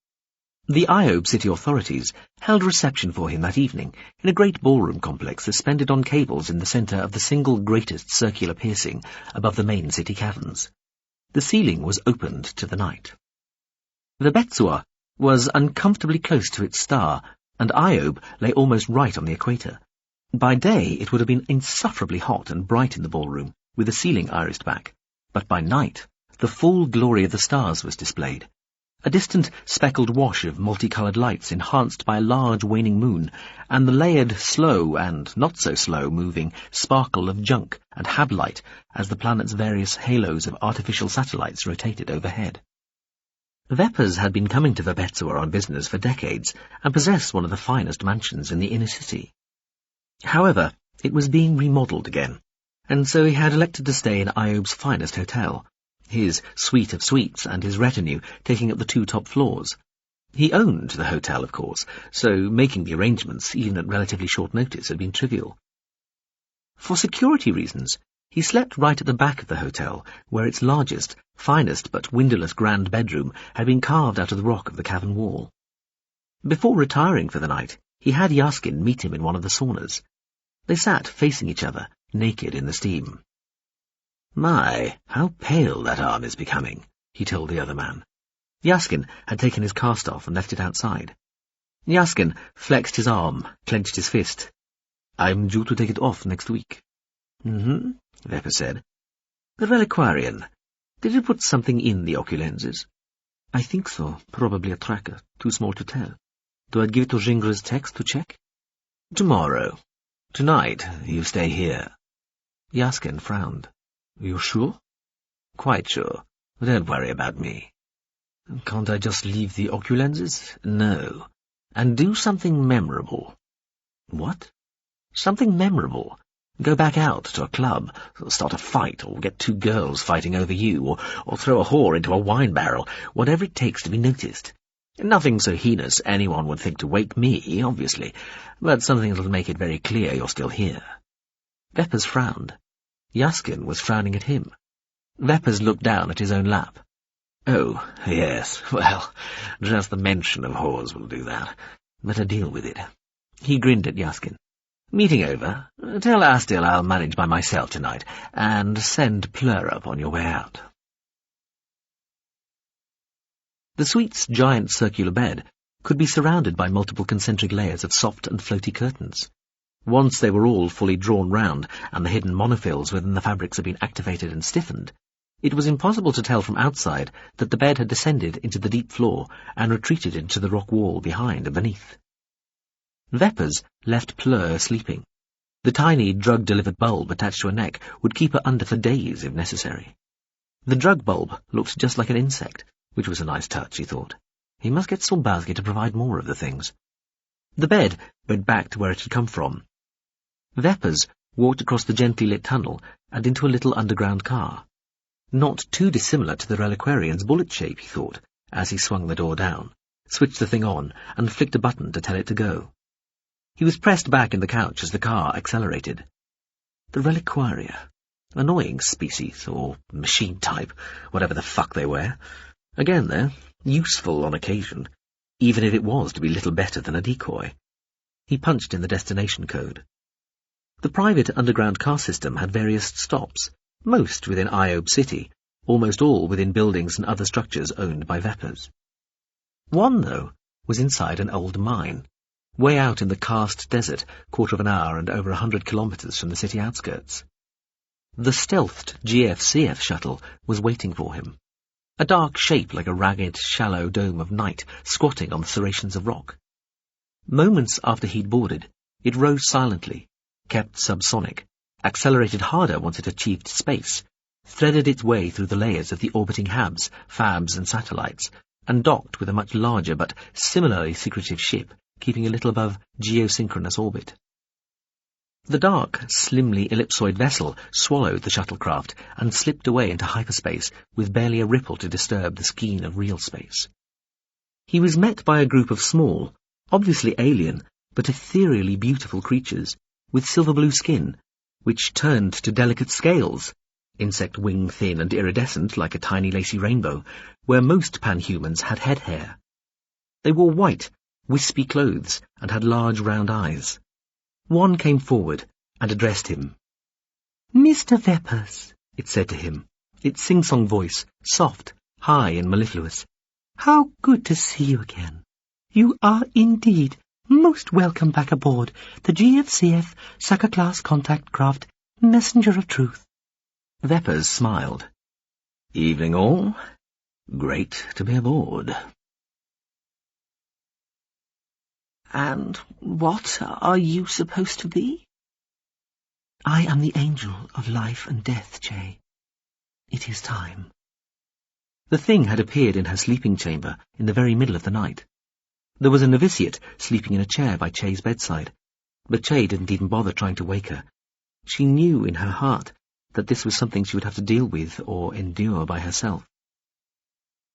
The Iob city authorities held a reception for him that evening in a great ballroom complex suspended on cables in the centre of the single greatest circular piercing above the main city caverns. The ceiling was opened to the night. Verbetsua was uncomfortably close to its star, and Iob lay almost right on the equator. By day it would have been insufferably hot and bright in the ballroom, with the ceiling irised back, but by night the full glory of the stars was displayed. A distant speckled wash of multicoloured lights enhanced by a large waning moon, and the layered, slow and not-so-slow moving sparkle of junk and hab-light as the planet's various halos of artificial satellites rotated overhead. Veppers had been coming to Verbetsua on business for decades, and possessed one of the finest mansions in the inner city. However, it was being remodelled again, and so he had elected to stay in Iob's finest hotel, his suite of suites and his retinue taking up the 2 top floors. He owned the hotel, of course, so making the arrangements, even at relatively short notice, had been trivial. For security reasons, he slept right at the back of the hotel, where its largest, finest but windowless grand bedroom had been carved out of the rock of the cavern wall. Before retiring for the night, he had Yaskin meet him in one of the saunas. They sat facing each other, naked in the steam. "My, how pale that arm is becoming," he told the other man. Yaskin had taken his cast off and left it outside. Yaskin flexed his arm, clenched his fist. "I'm due to take it off next week." Veppers said. "The reliquarian, did you put something in the oculenses?" "I think so, probably a tracker, too small to tell. Do I give it to Gingra's text to check?" "Tomorrow. Tonight, you stay here." Yaskin frowned. "You're sure?" "Quite sure. Don't worry about me." "Can't I just leave the oculenses?" "No. and do something memorable. What? Something memorable. Go back out to a club, start a fight, or get two girls fighting over you, or throw a whore into a wine barrel, whatever it takes to be noticed. Nothing so heinous anyone would think to wake me, obviously, but something that'll make it very clear you're still here. Veppers frowned. Yaskin was frowning at him. Veppers looked down at his own lap. Oh, yes, well, just the mention of whores will do that. Better deal with it. He grinned at Yaskin. Meeting over. Tell Astil I'll manage by myself tonight, and send Plur up on your way out. The suite's giant circular bed could be surrounded by multiple concentric layers of soft and floaty curtains. Once they were all fully drawn round, and the hidden monofills within the fabrics had been activated and stiffened, it was impossible to tell from outside that the bed had descended into the deep floor and retreated into the rock wall behind and beneath. Veppers left Plur sleeping. The tiny drug-delivered bulb attached to her neck would keep her under for days if necessary. The drug bulb looked just like an insect, which was a nice touch, he thought. He must get Solbazgi to provide more of the things. The bed went back to where it had come from. Veppers walked across the gently lit tunnel and into a little underground car. Not too dissimilar to the reliquarian's bullet shape, he thought, as he swung the door down, switched the thing on, and flicked a button to tell it to go. He was pressed back in the couch as the car accelerated. The reliquaria. Annoying species, or machine type, whatever the fuck they were. Again, though, useful on occasion, even if it was to be little better than a decoy. He punched in the destination code. The private underground car system had various stops, most within Iob City, almost all within buildings and other structures owned by Veppers. One, though, was inside an old mine, way out in the karst desert, 1/4 of an hour and over 100 kilometres from the city outskirts. The stealthed GFCF shuttle was waiting for him, a dark shape like a ragged, shallow dome of night squatting on the serrations of rock. Moments after he'd boarded, it rose silently, kept subsonic, accelerated harder once it achieved space, threaded its way through the layers of the orbiting habs, fabs and satellites, and docked with a much larger but similarly secretive ship, keeping a little above geosynchronous orbit. The dark, slimly ellipsoid vessel swallowed the shuttlecraft and slipped away into hyperspace with barely a ripple to disturb the skein of real space. He was met by a group of small, obviously alien, but ethereally beautiful creatures, with silver-blue skin, which turned to delicate scales, insect wing thin and iridescent like a tiny lacy rainbow, where most panhumans had head hair. They wore white, wispy clothes and had large round eyes. One came forward and addressed him. "Mr. Veppers," it said to him, its sing-song voice, soft, high and mellifluous. "How good to see you again. You are indeed most welcome back aboard the GFCF Sucker-class contact craft Messenger of Truth." Veppers smiled. "Evening all. Great to be aboard." "And what are you supposed to be?" "I am the angel of life and death, Che. It is time." The thing had appeared in her sleeping chamber in the very middle of the night. There was a novitiate sleeping in a chair by Che's bedside, but Che didn't even bother trying to wake her. She knew in her heart that this was something she would have to deal with or endure by herself.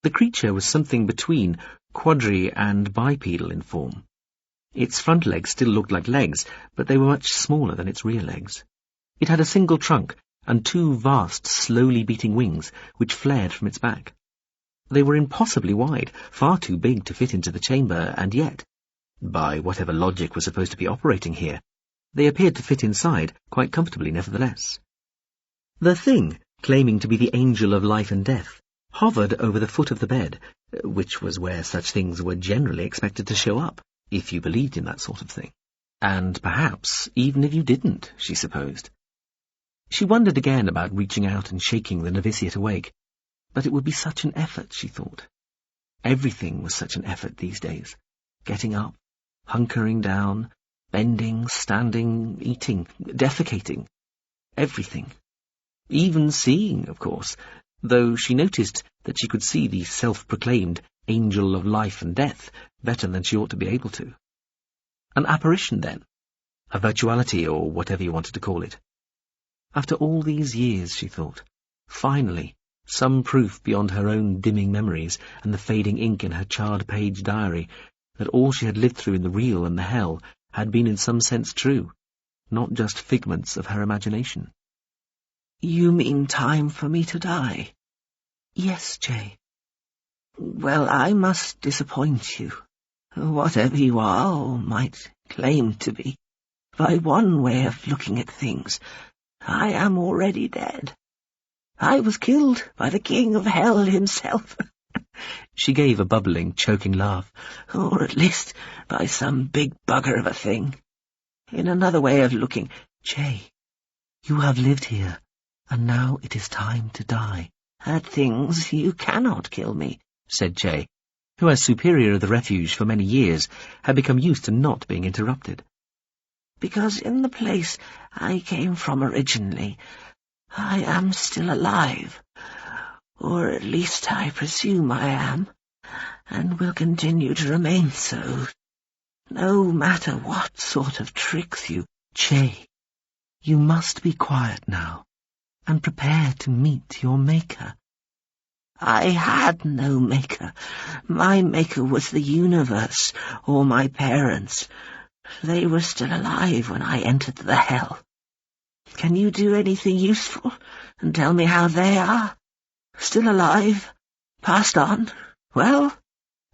The creature was something between quadri and bipedal in form. Its front legs still looked like legs, but they were much smaller than its rear legs. It had a single trunk and 2 vast, slowly beating wings, which flared from its back. They were impossibly wide, far too big to fit into the chamber, and yet, by whatever logic was supposed to be operating here, they appeared to fit inside quite comfortably nevertheless. The thing, claiming to be the angel of life and death, hovered over the foot of the bed, which was where such things were generally expected to show up, if you believed in that sort of thing. And perhaps even if you didn't, she supposed. She wondered again about reaching out and shaking the novitiate awake, but it would be such an effort, she thought. Everything was such an effort these days. Getting up, hunkering down, bending, standing, eating, defecating. Everything. Even seeing, of course, though she noticed that she could see the self-proclaimed angel of life and death better than she ought to be able to. An apparition, then. A virtuality, or whatever you wanted to call it. After all these years, she thought, finally, some proof beyond her own dimming memories and the fading ink in her charred-page diary that all she had lived through in the real and the hell had been in some sense true, not just figments of her imagination. "You mean time for me to die?" "Yes, Jay." "Well, I must disappoint you. Whatever you are, or might claim to be, by one way of looking at things, I am already dead. I was killed by the king of hell himself." She gave a bubbling, choking laugh. "Or at least by some big bugger of a thing. In another way of looking, Jay, you have lived here, and now it is time to die." "At things you cannot kill me," said Jay, who, as superior of the refuge for many years, had become used to not being interrupted. "Because in the place I came from originally, I am still alive, or at least I presume I am, and will continue to remain so, no matter what sort of tricks you—" "Jay, you must be quiet now, and prepare to meet your Maker." "I had no Maker. My Maker was the universe, or my parents. They were still alive when I entered the hell. Can you do anything useful and tell me how they are? Still alive? Passed on? Well?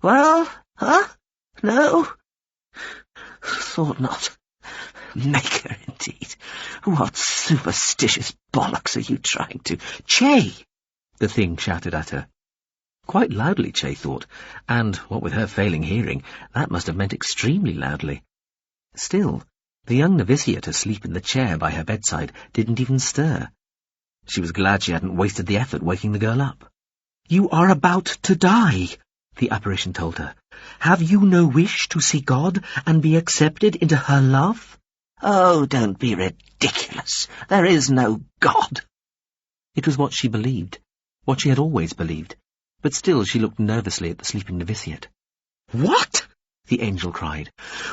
Huh? No? Thought not. Maker, indeed. What superstitious bollocks are you trying to—" "Che!" the thing shouted at her. Quite loudly, Che thought, and, what with her failing hearing, that must have meant extremely loudly. Still, the young novitiate asleep in the chair by her bedside didn't even stir. She was glad she hadn't wasted the effort waking the girl up. "You are about to die," the apparition told her. "Have you no wish to see God and be accepted into her love?" "Oh, don't be ridiculous. There is no God." It was what she believed, what she had always believed, but still she looked nervously at the sleeping novitiate. "What?" the angel cried.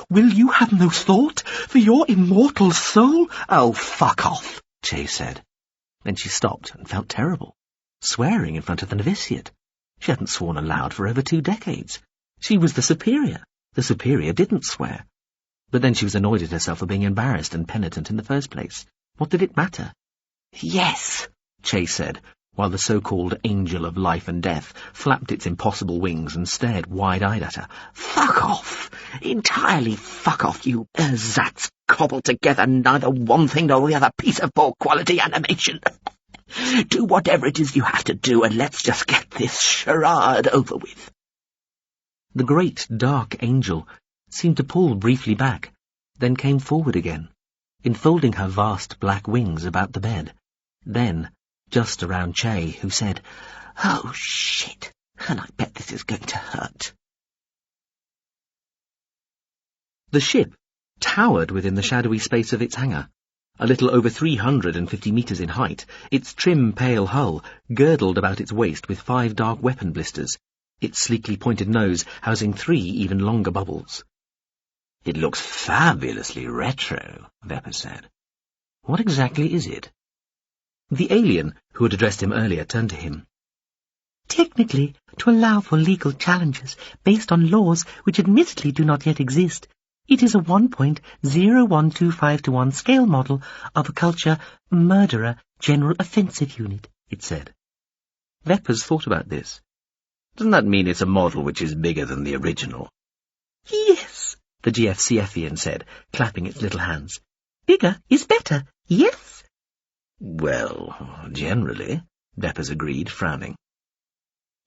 "Will you have no thought for your immortal soul?" "Oh, fuck off," Che said. Then she stopped and felt terrible, swearing in front of the novitiate. She hadn't sworn aloud for over 2 decades. She was the superior. The superior didn't swear. But then she was annoyed at herself for being embarrassed and penitent in the first place. What did it matter? "Yes," Che said, while the so-called angel of life and death flapped its impossible wings and stared wide-eyed at her. "Fuck off. Entirely fuck off, you ersatz cobbled together neither one thing nor the other piece of poor-quality animation. Do whatever it is you have to do, and let's just get this charade over with." The great, dark angel seemed to pull briefly back, then came forward again, enfolding her vast black wings about the bed. Then, just around Che, who said, "Oh, shit, and I bet this is going to hurt." The ship towered within the shadowy space of its hangar, a little over 350 metres in height, its trim, pale hull girdled about its waist with 5 dark weapon blisters, its sleekly pointed nose housing 3 even longer bubbles. "It looks fabulously retro," Vepper said. "What exactly is it?" The alien, who had addressed him earlier, turned to him. "Technically, to allow for legal challenges based on laws which admittedly do not yet exist, it is a 1.0125:1 scale model of a culture murderer general offensive unit," it said. Veppers thought about this. "Doesn't that mean it's a model which is bigger than the original?" "Yes," the GFCFian said, clapping its little hands. "Bigger is better, yes?" "Well, generally," Veppers agreed, frowning.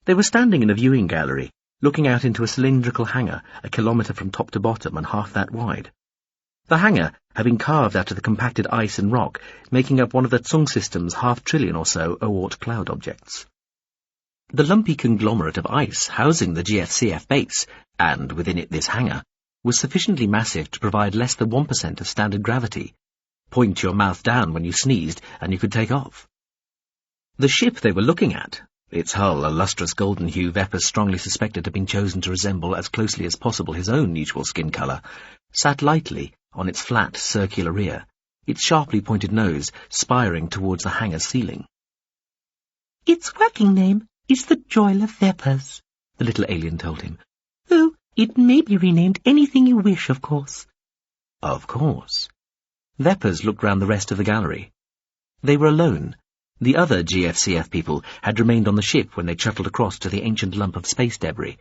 They were standing in a viewing gallery, looking out into a cylindrical hangar 1 kilometre from top to bottom and half that wide. The hangar had been carved out of the compacted ice and rock, making up one of the Tsung system's 500 billion or so Oort cloud objects. The lumpy conglomerate of ice housing the GFCF base, and within it this hangar, was sufficiently massive to provide less than 1% of standard gravity. Point your mouth down when you sneezed, and you could take off. The ship they were looking at, Its hull, a lustrous golden hue Veppers strongly suspected had been chosen to resemble as closely as possible his own usual skin colour, sat lightly on its flat, circular rear, its sharply pointed nose spiring towards the hangar's ceiling. "Its working name is the Joiler Veppers," the little alien told him. "Though it may be renamed anything you wish, of course." Of course. Veppers looked round the rest of the gallery. They were alone. The other GFCF people had remained on the ship when they shuttled across to the ancient lump of space debris,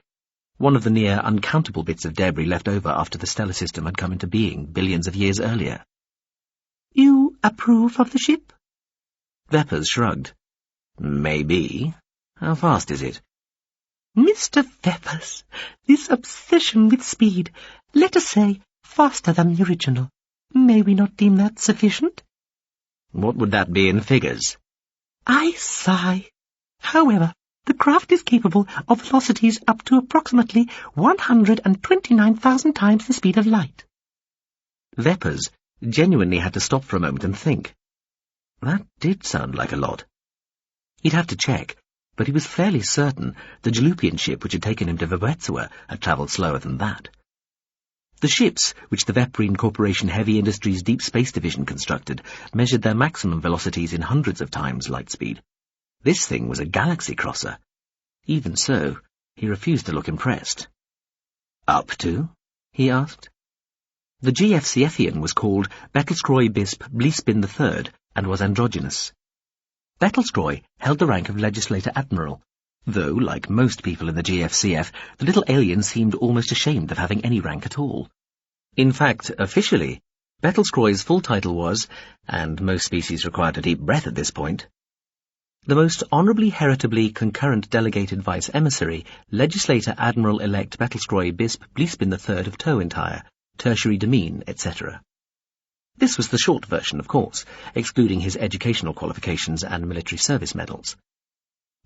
one of the near uncountable bits of debris left over after the stellar system had come into being billions of years earlier. "You approve of the ship?" Veppers shrugged. Maybe. How fast is it? "Mr. Veppers, this obsession with speed, let us say, faster than the original. May we not deem that sufficient?" What would that be in figures? I sigh. However, the craft is capable of velocities up to approximately 129,000 times the speed of light. Veppers genuinely had to stop for a moment and think. That did sound like a lot. He'd have to check, but he was fairly certain the Jalupian ship which had taken him to Verbetsua had travelled slower than that. The ships, which the Vepprine Corporation Heavy Industries Deep Space Division constructed, measured their maximum velocities in hundreds of times light speed. This thing was a galaxy crosser. Even so, he refused to look impressed. "Up to?" he asked. The GFCFian was called Bettelskroy Bisp Bliespin III and was androgynous. Bettelskroy held the rank of Legislator Admiral, though, like most people in the GFCF, the little alien seemed almost ashamed of having any rank at all. In fact, officially, Bettelskroy's full title was, and most species required a deep breath at this point, the Most Honourably Heritably Concurrent Delegated Vice Emissary, Legislator Admiral-elect Bettelskroy Bisp Bliespin III of Tow-Entire, Tertiary Demesne, etc. This was the short version, of course, excluding his educational qualifications and military service medals.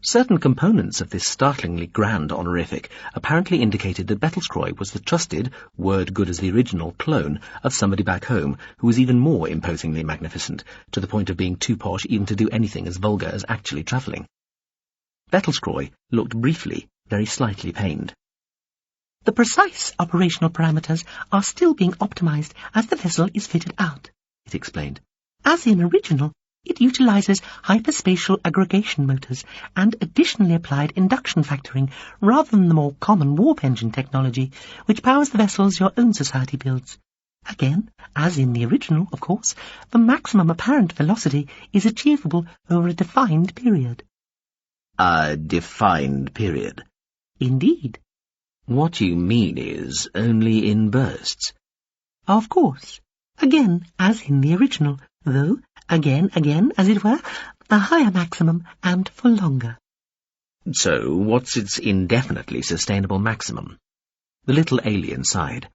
Certain components of this startlingly grand honorific apparently indicated that Bettelskroy was the trusted, word good as the original, clone of somebody back home who was even more imposingly magnificent, to the point of being too posh even to do anything as vulgar as actually travelling. Bettelskroy looked briefly, very slightly pained. "The precise operational parameters are still being optimized as the vessel is fitted out," it explained. "As in original, it utilizes hyperspatial aggregation motors and additionally applied induction factoring rather than the more common warp engine technology, which powers the vessels your own society builds. Again, as in the original, of course, the maximum apparent velocity is achievable over a defined period." A defined period? Indeed. What you mean is only in bursts? Of course. Again, as in the original, though, again, as it were, a higher maximum and for longer. So, what's its indefinitely sustainable maximum? The little alien sighed.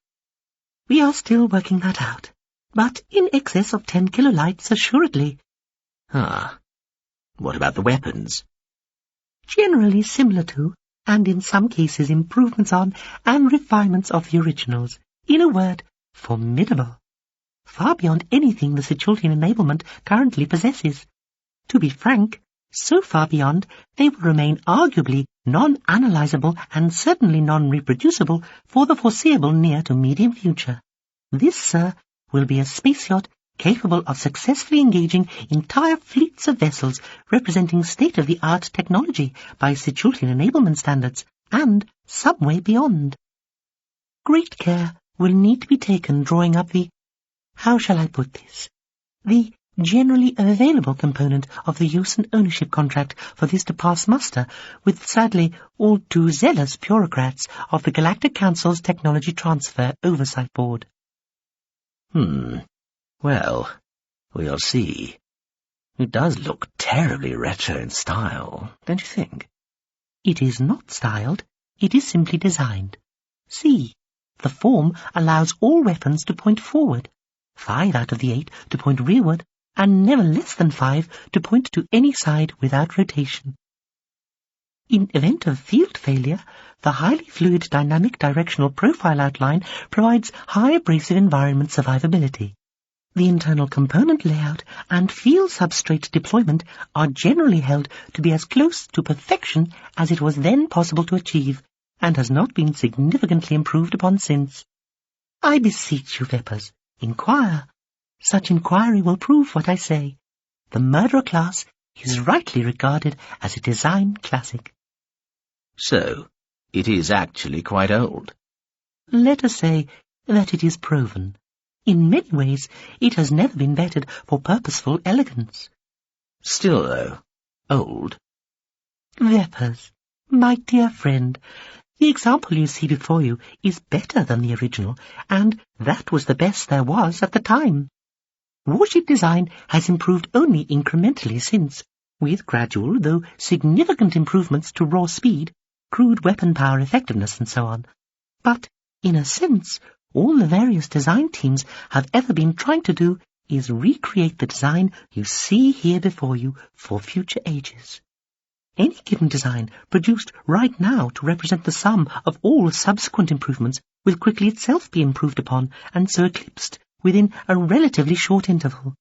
"We are still working that out, but in excess of 10 kilolights assuredly." Ah. What about the weapons? "Generally similar to, and in some cases improvements on, and refinements of the originals. In a word, formidable. Far beyond anything the Sitchultian enablement currently possesses. To be frank, so far beyond, they will remain arguably non-analyzable and certainly non-reproducible for the foreseeable near to medium future. This, sir, will be a space yacht capable of successfully engaging entire fleets of vessels representing state-of-the-art technology by Sitchultian enablement standards, and some way beyond. Great care will need to be taken drawing up the, how shall I put this, the generally available component of the use and ownership contract for this to pass muster with, sadly, all too zealous bureaucrats of the Galactic Council's Technology Transfer Oversight Board." Well, we'll see. It does look terribly retro in style, don't you think? "It is not styled, it is simply designed. See, the form allows all weapons to point forward, 5 out of the 8 to point rearward, and never less than 5 to point to any side without rotation. In event of field failure, the highly fluid dynamic directional profile outline provides high abrasive environment survivability. The internal component layout and field substrate deployment are generally held to be as close to perfection as it was then possible to achieve, and has not been significantly improved upon since. I beseech you, Veppers, inquire. Such inquiry will prove what I say. The murderer class is rightly regarded as a design classic. So, it is actually quite old. Let us say that it is proven. In many ways, it has never been vetted for purposeful elegance. Still, though, old. Veppers, my dear friend, the example you see before you is better than the original, and that was the best there was at the time. Warship design has improved only incrementally since, with gradual, though significant improvements to raw speed, crude weapon power effectiveness, and so on. But, in a sense, all the various design teams have ever been trying to do is recreate the design you see here before you for future ages. Any given design produced right now to represent the sum of all subsequent improvements will quickly itself be improved upon and so eclipsed within a relatively short interval.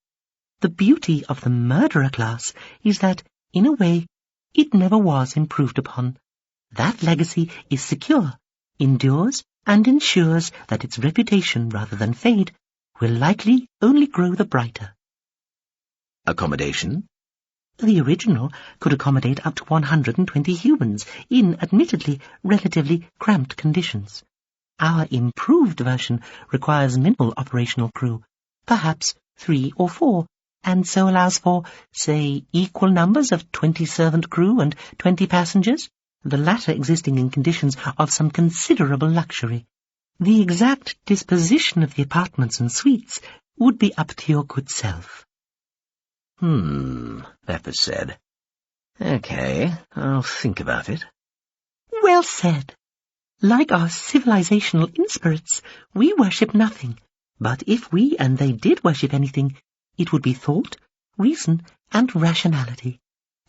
The beauty of the murderer class is that, in a way, it never was improved upon. That legacy is secure, endures, and ensures that its reputation, rather than fade, will likely only grow the brighter. Accommodation? The original could accommodate up to 120 humans in, admittedly, relatively cramped conditions. Our improved version requires minimal operational crew, perhaps 3 or 4, and so allows for, say, equal numbers of 20 servant crew and 20 passengers, the latter existing in conditions of some considerable luxury. The exact disposition of the apartments and suites would be up to your good self. Pepper said. Okay, I'll think about it. Well said. Like our civilizational inspirates, we worship nothing, but if we and they did worship anything, it would be thought, reason, and rationality.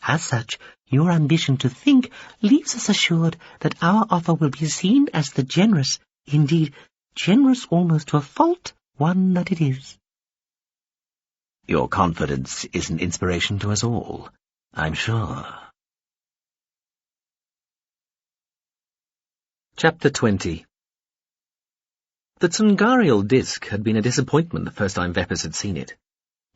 As such, your ambition to think leaves us assured that our offer will be seen as the generous, indeed, generous almost to a fault, one that it is. Your confidence is an inspiration to us all, I'm sure. Chapter 20. The Tungarial disk had been a disappointment the first time Veppers had seen it.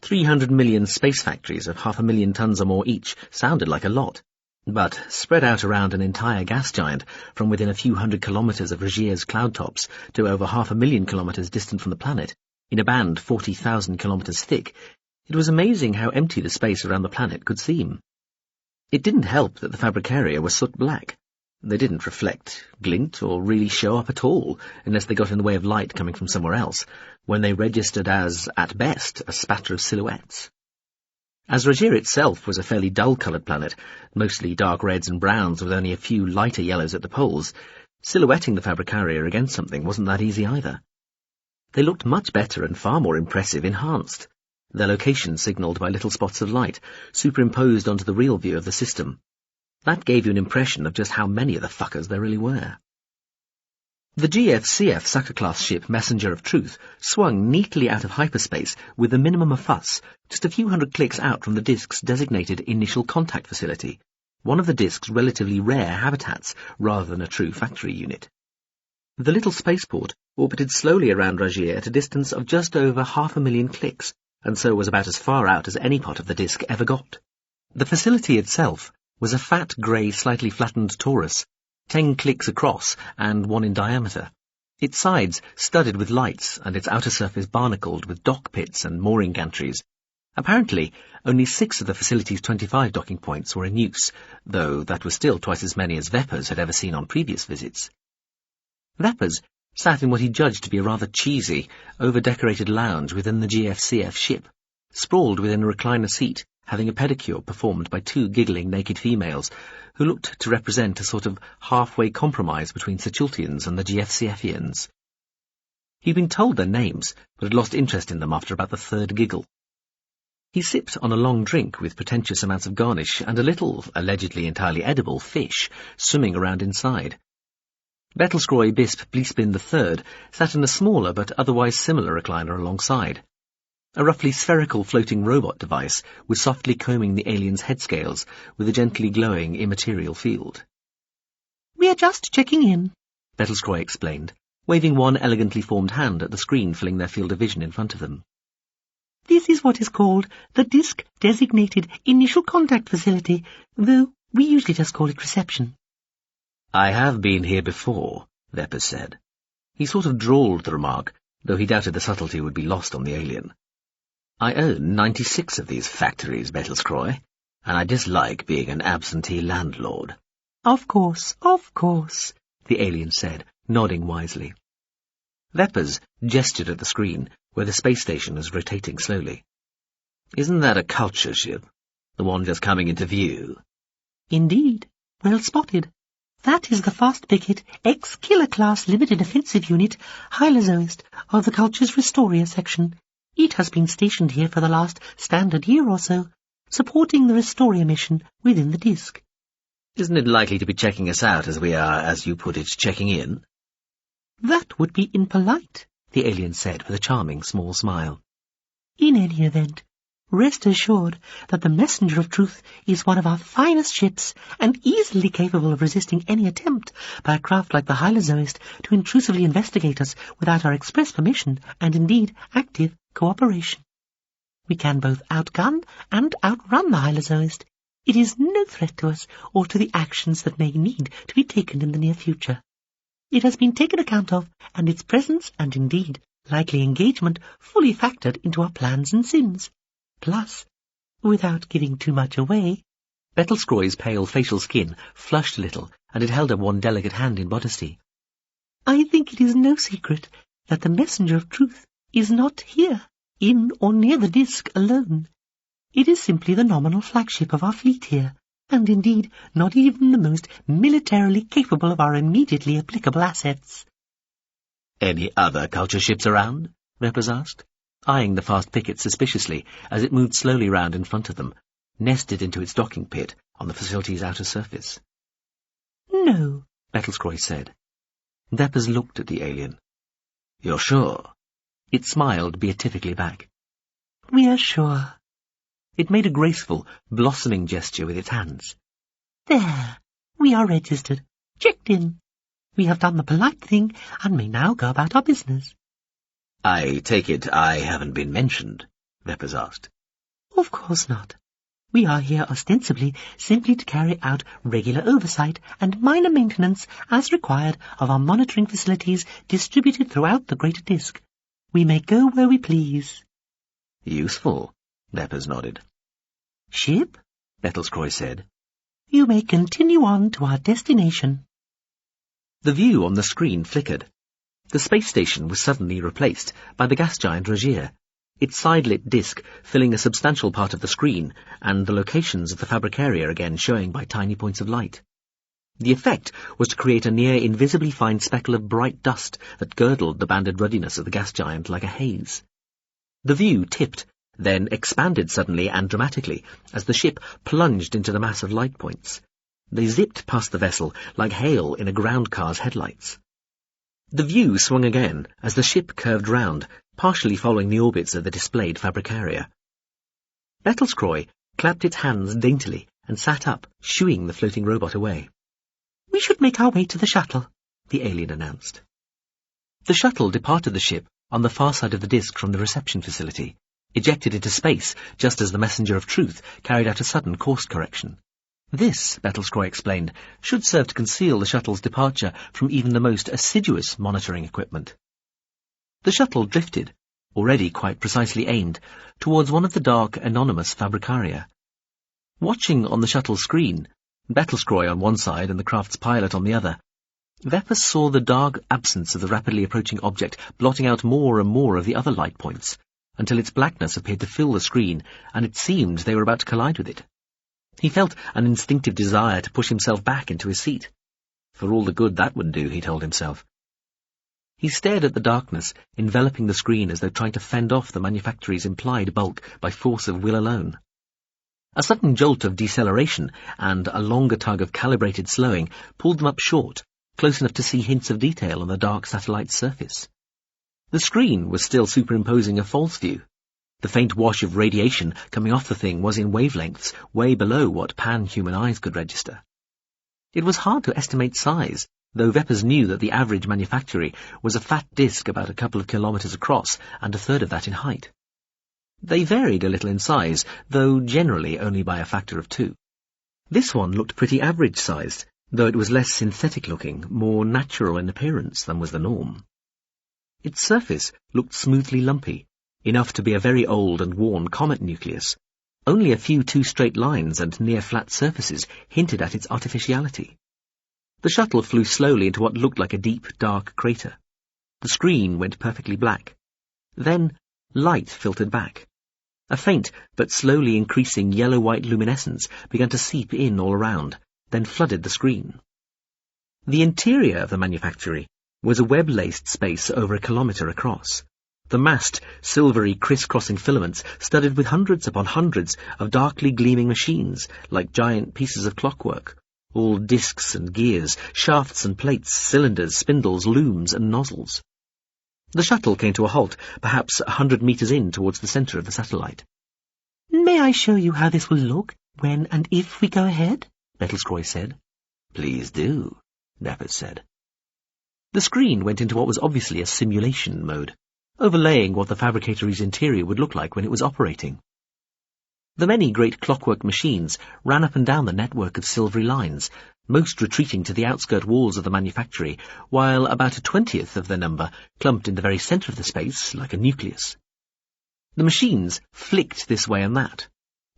300 million space factories of 500,000 tons or more each sounded like a lot, but spread out around an entire gas giant from within a few hundred kilometres of Rogier's cloud tops to over 500,000 kilometres distant from the planet, in a band 40,000 kilometres thick, it was amazing how empty the space around the planet could seem. It didn't help that the Fabricaria were soot black. They didn't reflect, glint, or really show up at all, unless they got in the way of light coming from somewhere else, when they registered as, at best, a spatter of silhouettes. As Rogier itself was a fairly dull-coloured planet, mostly dark reds and browns with only a few lighter yellows at the poles, silhouetting the Fabricaria against something wasn't that easy either. They looked much better and far more impressive enhanced, their location signalled by little spots of light, superimposed onto the real view of the system. That gave you an impression of just how many of the fuckers there really were. The GFCF Sucker-class ship Messenger of Truth swung neatly out of hyperspace with the minimum of fuss, just a few hundred clicks out from the disk's designated initial contact facility, one of the disk's relatively rare habitats rather than a true factory unit. The little spaceport orbited slowly around Rogier at a distance of just over 500,000 clicks, and so was about as far out as any part of the disk ever got. The facility itself was a fat, grey, slightly flattened torus, 10 clicks across and 1 in diameter, its sides studded with lights and its outer surface barnacled with dock pits and mooring gantries. Apparently, only 6 of the facility's 25 docking points were in use, though that was still twice as many as Veppers had ever seen on previous visits. Veppers sat in what he judged to be a rather cheesy, over-decorated lounge within the GFCF ship, sprawled within a recliner seat, having a pedicure performed by 2 giggling naked females, who looked to represent a sort of halfway compromise between Sechultians and the GFCFians. He'd been told their names, but had lost interest in them after about the 3rd giggle. He sipped on a long drink with pretentious amounts of garnish and a little, allegedly entirely edible, fish swimming around inside. Bettelskroy Bisp Bliespin III sat in a smaller but otherwise similar recliner alongside. A roughly spherical floating robot device was softly combing the alien's head scales with a gently glowing immaterial field. "We are just checking in," Bettelskroy explained, waving one elegantly formed hand at the screen filling their field of vision in front of them. "This is what is called the Disk-Designated Initial Contact Facility, though we usually just call it reception." "I have been here before," Veppers said. He sort of drawled the remark, though he doubted the subtlety would be lost on the alien. "I own 96 of these factories, Bettelskroy, and I dislike being an absentee landlord." Of course, the alien said, nodding wisely. Veppers gestured at the screen, where the space station was rotating slowly. "Isn't that a culture ship? The one just coming into view?" "Indeed. Well spotted. That is the Fast Picket X-Killer Class Limited Offensive Unit, Hylozoist, of the Culture's Restoria section. It has been stationed here for the last standard year or so, supporting the Restoria mission within the disk." "Isn't it likely to be checking us out as we are, as you put it, checking in?" "That would be impolite," the alien said with a charming small smile. "In any event, rest assured that the Messenger of Truth is one of our finest ships and easily capable of resisting any attempt by a craft like the Hylozoist to intrusively investigate us without our express permission and indeed active cooperation. We can both outgun and outrun the Hylozoist. It is no threat to us or to the actions that may need to be taken in the near future. It has been taken account of, and its presence and indeed likely engagement fully factored into our plans and sims. Plus, without giving too much away—" Bettelskroy's pale facial skin flushed a little, and it held up one delicate hand in modesty. "I think it is no secret that the Messenger of Truth is not here, in or near the disk alone. It is simply the nominal flagship of our fleet here, and indeed not even the most militarily capable of our immediately applicable assets." "Any other culture ships around?" Veppers asked, eyeing the Fast Picket suspiciously as it moved slowly round in front of them, nested into its docking pit on the facility's outer surface. "No," Bettelskroy said. Veppers looked at the alien. "You're sure?" It smiled beatifically back. "We are sure." It made a graceful, blossoming gesture with its hands. "There, we are registered, checked in. We have done the polite thing and may now go about our business." "I take it I haven't been mentioned?" Veppers asked. "Of course not. We are here ostensibly simply to carry out regular oversight and minor maintenance as required of our monitoring facilities distributed throughout the greater disk. We may go where we please." "Useful," Veppers nodded. "Ship," Bettelskroy said, "you may continue on to our destination." The view on the screen flickered. The space station was suddenly replaced by the gas giant Rogier, its side-lit disk filling a substantial part of the screen, and the locations of the Fabricaria again showing by tiny points of light. The effect was to create a near-invisibly fine speckle of bright dust that girdled the banded ruddiness of the gas giant like a haze. The view tipped, then expanded suddenly and dramatically as the ship plunged into the mass of light points. They zipped past the vessel like hail in a ground car's headlights. The view swung again as the ship curved round, partially following the orbits of the displayed Fabricaria. Bettelskroy clapped its hands daintily and sat up, shooing the floating robot away. "We should make our way to the shuttle," the alien announced. The shuttle departed the ship on the far side of the disk from the reception facility, ejected into space just as the Messenger of Truth carried out a sudden course correction. This, Bettelskroy explained, should serve to conceal the shuttle's departure from even the most assiduous monitoring equipment. The shuttle drifted, already quite precisely aimed, towards one of the dark, anonymous Fabricaria. Watching on the shuttle screen, Bettelskroy on one side and the craft's pilot on the other, Veppers saw the dark absence of the rapidly approaching object blotting out more and more of the other light points, until its blackness appeared to fill the screen, and it seemed they were about to collide with it. He felt an instinctive desire to push himself back into his seat. For all the good that would do, he told himself. He stared at the darkness, enveloping the screen as though trying to fend off the manufactory's implied bulk by force of will alone. A sudden jolt of deceleration and a longer tug of calibrated slowing pulled them up short, close enough to see hints of detail on the dark satellite's surface. The screen was still superimposing a false view. The faint wash of radiation coming off the thing was in wavelengths way below what pan-human eyes could register. It was hard to estimate size, though Veppers knew that the average manufactory was a fat disk about a couple of kilometres across and a third of that in height. They varied a little in size, though generally only by a factor of 2. This one looked pretty average-sized, though it was less synthetic-looking, more natural in appearance than was the norm. Its surface looked smoothly lumpy, enough to be a very old and worn comet nucleus. Only a few 2 straight lines and near-flat surfaces hinted at its artificiality. The shuttle flew slowly into what looked like a deep, dark crater. The screen went perfectly black. Then light filtered back. A faint but slowly increasing yellow-white luminescence began to seep in all around, then flooded the screen. The interior of the manufactory was a web-laced space over a kilometre across. The massed, silvery, criss-crossing filaments studded with hundreds upon hundreds of darkly gleaming machines, like giant pieces of clockwork, all discs and gears, shafts and plates, cylinders, spindles, looms and nozzles. The shuttle came to a halt, perhaps 100 metres in towards the centre of the satellite. "May I show you how this will look when and if we go ahead?" Pt.3 said. "Please do," Veppers said. The screen went into what was obviously a simulation mode, overlaying what the fabricatory's interior would look like when it was operating. The many great clockwork machines ran up and down the network of silvery lines, most retreating to the outskirt walls of the manufactory, while about a 20th of their number clumped in the very centre of the space like a nucleus. The machines flicked this way and that.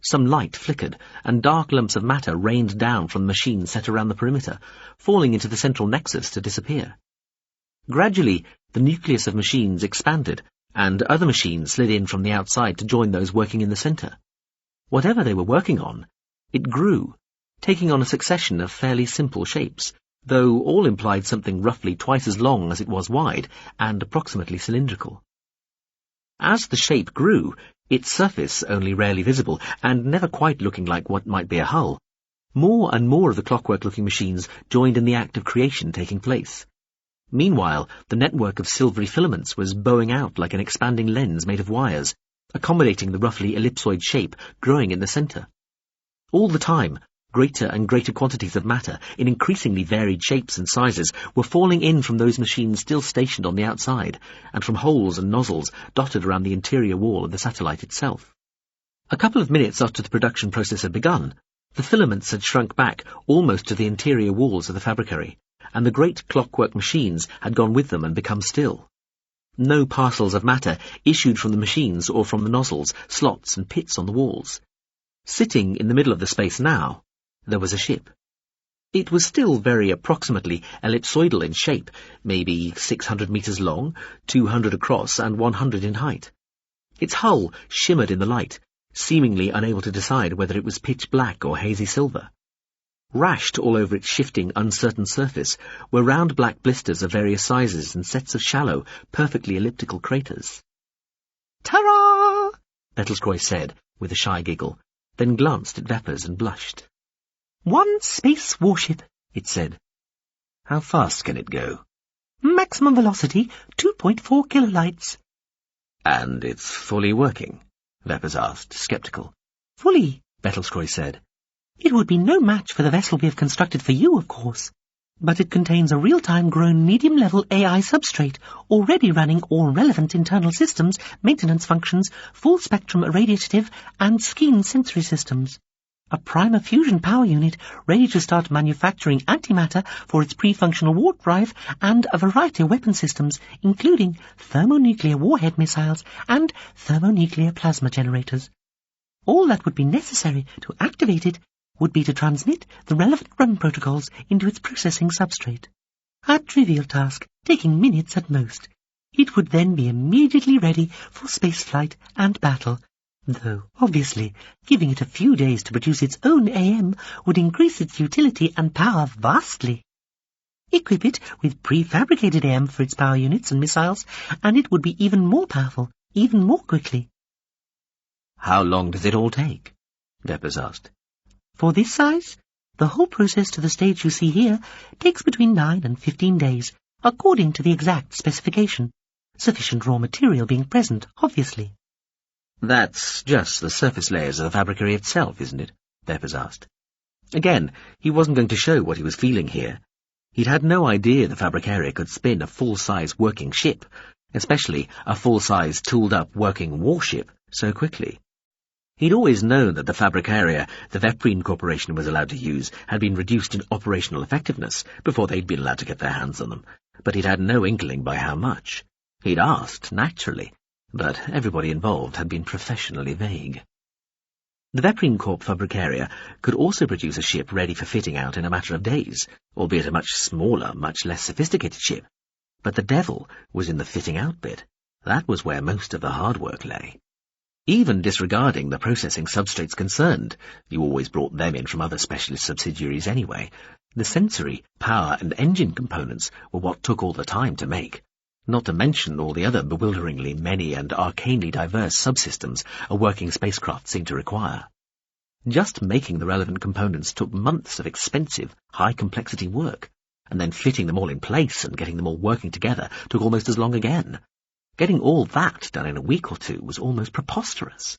Some light flickered, and dark lumps of matter rained down from the machines set around the perimeter, falling into the central nexus to disappear. Gradually, the nucleus of machines expanded, and other machines slid in from the outside to join those working in the centre. Whatever they were working on, it grew, taking on a succession of fairly simple shapes, though all implied something roughly twice as long as it was wide and approximately cylindrical. As the shape grew, its surface only rarely visible and never quite looking like what might be a hull, more and more of the clockwork-looking machines joined in the act of creation taking place. Meanwhile, the network of silvery filaments was bowing out like an expanding lens made of wires, accommodating the roughly ellipsoid shape growing in the centre. All the time, greater and greater quantities of matter, in increasingly varied shapes and sizes, were falling in from those machines still stationed on the outside, and from holes and nozzles dotted around the interior wall of the satellite itself. A couple of minutes after the production process had begun, the filaments had shrunk back almost to the interior walls of the fabricatory, and the great clockwork machines had gone with them and become still. No parcels of matter issued from the machines or from the nozzles, slots and pits on the walls. Sitting in the middle of the space now, there was a ship. It was still very approximately ellipsoidal in shape, maybe 600 metres long, 200 across and 100 in height. Its hull shimmered in the light, seemingly unable to decide whether it was pitch black or hazy silver. Rashed all over its shifting, uncertain surface were round black blisters of various sizes and sets of shallow, perfectly elliptical craters. "Ta-ra!" Pt.3 said, with a shy giggle, then glanced at Veppers and blushed. "One space warship," it said. "How fast can it go?" "Maximum velocity, 2.4 kilolights." "And it's fully working?" Veppers asked, sceptical. "Fully," Pt.3 said. "It would be no match for the vessel we have constructed for you, of course. But it contains a real-time grown medium-level AI substrate, already running all relevant internal systems, maintenance functions, full-spectrum radiative and scheme sensory systems. A primer fusion power unit ready to start manufacturing antimatter for its pre-functional warp drive, and a variety of weapon systems, including thermonuclear warhead missiles and thermonuclear plasma generators. All that would be necessary to activate it would be to transmit the relevant run protocols into its processing substrate. A trivial task, taking minutes at most. It would then be immediately ready for spaceflight and battle, though, obviously, giving it a few days to produce its own AM would increase its utility and power vastly. Equip it with prefabricated AM for its power units and missiles, and it would be even more powerful, even more quickly." "How long does it all take?" Veppers asked. "For this size, the whole process to the stage you see here takes between 9 and 15 days, according to the exact specification, sufficient raw material being present, obviously." That's just the surface layers of the fabric area itself, isn't it? Peppers asked. Again, he wasn't going to show what he was feeling here. He'd had no idea the fabric area could spin a full-size working ship, especially a full-size tooled-up working warship, so quickly. He'd always known that the fabric area the Pt.3 Corporation was allowed to use had been reduced in operational effectiveness before they'd been allowed to get their hands on them, but he'd had no inkling by how much. He'd asked, naturally, but everybody involved had been professionally vague. The Pt.3 Corp fabric area could also produce a ship ready for fitting out in a matter of days, albeit a much smaller, much less sophisticated ship. But the devil was in the fitting out bit. That was where most of the hard work lay. Even disregarding the processing substrates concerned, you always brought them in from other specialist subsidiaries anyway, the sensory, power and engine components were what took all the time to make, not to mention all the other bewilderingly many and arcanely diverse subsystems a working spacecraft seemed to require. Just making the relevant components took months of expensive, high-complexity work, and then fitting them all in place and getting them all working together took almost as long again. Getting all that done in a week or two was almost preposterous.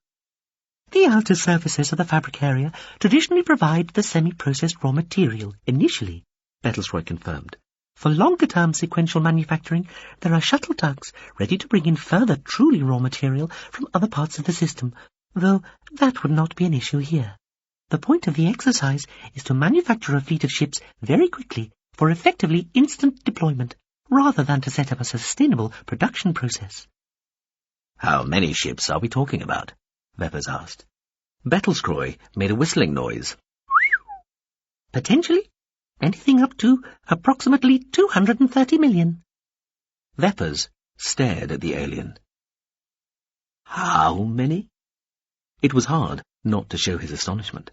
The outer surfaces of the fabric area traditionally provide the semi-processed raw material initially, Bettlesroy confirmed. For longer-term sequential manufacturing, there are shuttle tugs ready to bring in further truly raw material from other parts of the system, though that would not be an issue here. The point of the exercise is to manufacture a fleet of ships very quickly for effectively instant deployment, rather than to set up a sustainable production process. How many ships are we talking about? Veppers asked. Bettlesroy made a whistling noise. Potentially anything up to approximately 230 million. Veppers stared at the alien. How many? It was hard not to show his astonishment.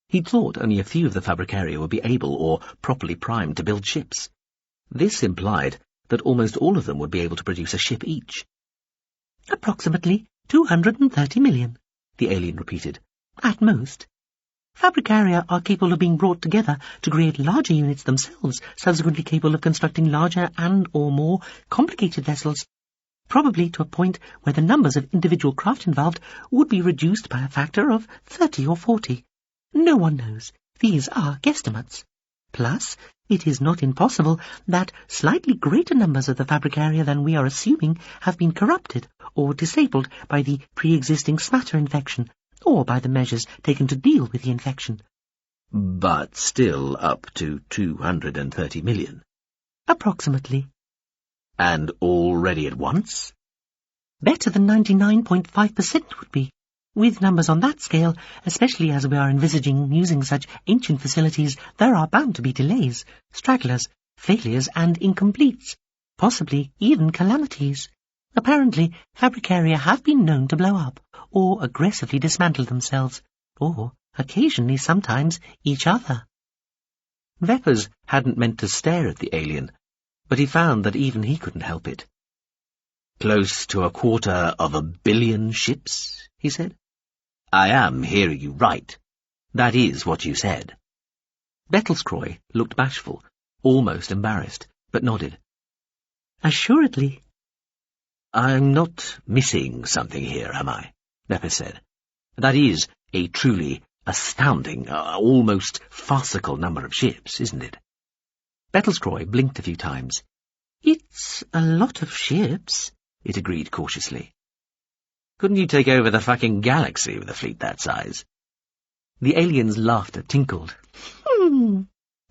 He'd thought only a few of the fabric area would be able or properly primed to build ships. This implied that almost all of them would be able to produce a ship each. Approximately 230 million, the alien repeated. At most. Fabric area are capable of being brought together to create larger units themselves, subsequently capable of constructing larger and or more complicated vessels, probably to a point where the numbers of individual craft involved would be reduced by a factor of 30 or 40. No one knows. These are guesstimates. Plus, it is not impossible that slightly greater numbers of the fabric area than we are assuming have been corrupted or disabled by the pre-existing smatter infection, or by the measures taken to deal with the infection. But still up to 230 million. Approximately. And already at once? Better than 99.5% would be. With numbers on that scale, especially as we are envisaging using such ancient facilities, there are bound to be delays, stragglers, failures and incompletes, possibly even calamities. Apparently, fabric area have been known to blow up, or aggressively dismantle themselves, or, occasionally sometimes, each other. Veppers hadn't meant to stare at the alien, but he found that even he couldn't help it. Close to 250 million ships, he said. I am hearing you right. That is what you said. Bettlesroy looked bashful, almost embarrassed, but nodded. Assuredly. I'm not missing something here, am I? Veppers said. That is a truly astounding, almost farcical number of ships, isn't it? Bettlesroy blinked a few times. It's a lot of ships, it agreed cautiously. Couldn't you take over the fucking galaxy with a fleet that size? The alien's laughter tinkled.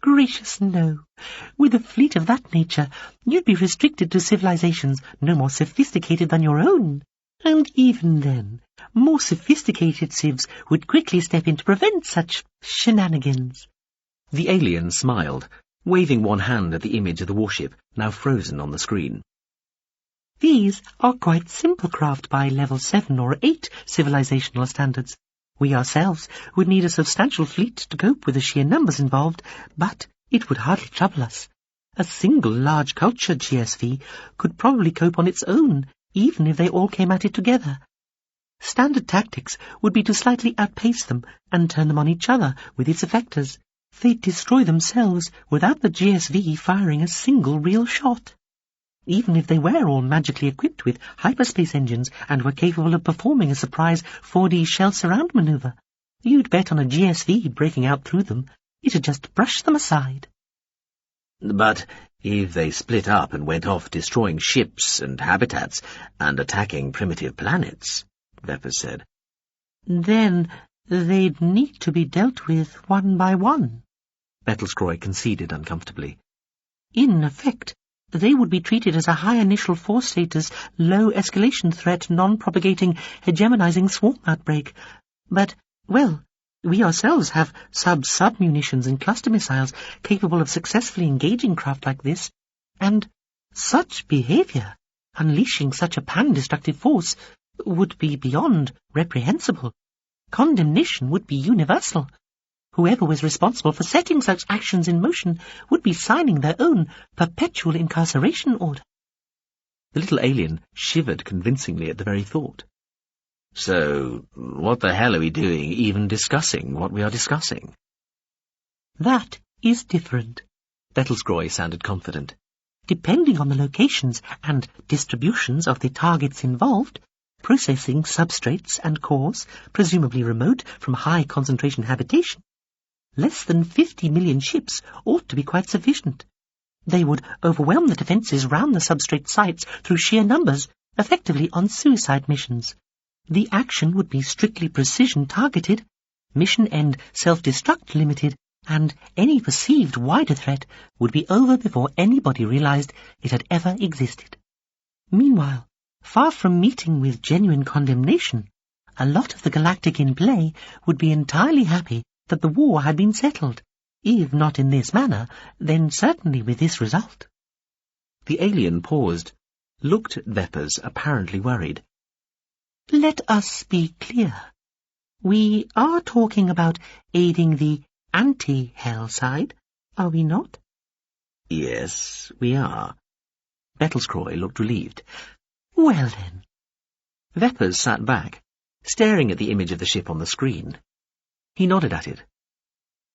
Gracious no. With a fleet of that nature, you'd be restricted to civilizations no more sophisticated than your own. And even then, more sophisticated civs would quickly step in to prevent such shenanigans. The alien smiled, waving one hand at the image of the warship, now frozen on the screen. These are quite simple craft by level 7 or 8 civilizational standards. We ourselves would need a substantial fleet to cope with the sheer numbers involved, but it would hardly trouble us. A single large culture GSV could probably cope on its own, even if they all came at it together. Standard tactics would be to slightly outpace them and turn them on each other with its effectors. They'd destroy themselves without the GSV firing a single real shot. Even if they were all magically equipped with hyperspace engines and were capable of performing a surprise 4D shell surround maneuver, you'd bet on a GSV breaking out through them. It'd just brush them aside. But if they split up and went off destroying ships and habitats and attacking primitive planets, Veppers said. Then they'd need to be dealt with one by one, Bettelskroy conceded uncomfortably. In effect, they would be treated as a high initial force status, low escalation threat, non-propagating, hegemonizing swarm outbreak. But, well, we ourselves have sub-sub munitions and cluster missiles capable of successfully engaging craft like this, and such behavior, unleashing such a pan-destructive force, would be beyond reprehensible. Condemnation would be universal. Whoever was responsible for setting such actions in motion would be signing their own perpetual incarceration order. The little alien shivered convincingly at the very thought. So, what the hell are we doing even discussing what we are discussing? That is different. Bettelskroy sounded confident. Depending on the locations and distributions of the targets involved, processing substrates and cores, presumably remote from high-concentration habitation, less than 50 million ships ought to be quite sufficient. They would overwhelm the defences round the substrate sites through sheer numbers, effectively on suicide missions. The action would be strictly precision-targeted, mission-end self-destruct limited, and any perceived wider threat would be over before anybody realised it had ever existed. Meanwhile, far from meeting with genuine condemnation, a lot of the galactic in play would be entirely happy that the war had been settled, if not in this manner, then certainly with this result. The alien paused, looked at Veppers, apparently worried. Let us be clear. We are talking about aiding the anti-hell side, are we not? Yes, we are. Bettelskroy looked relieved. Well then. Veppers sat back, staring at the image of the ship on the screen. He nodded at it.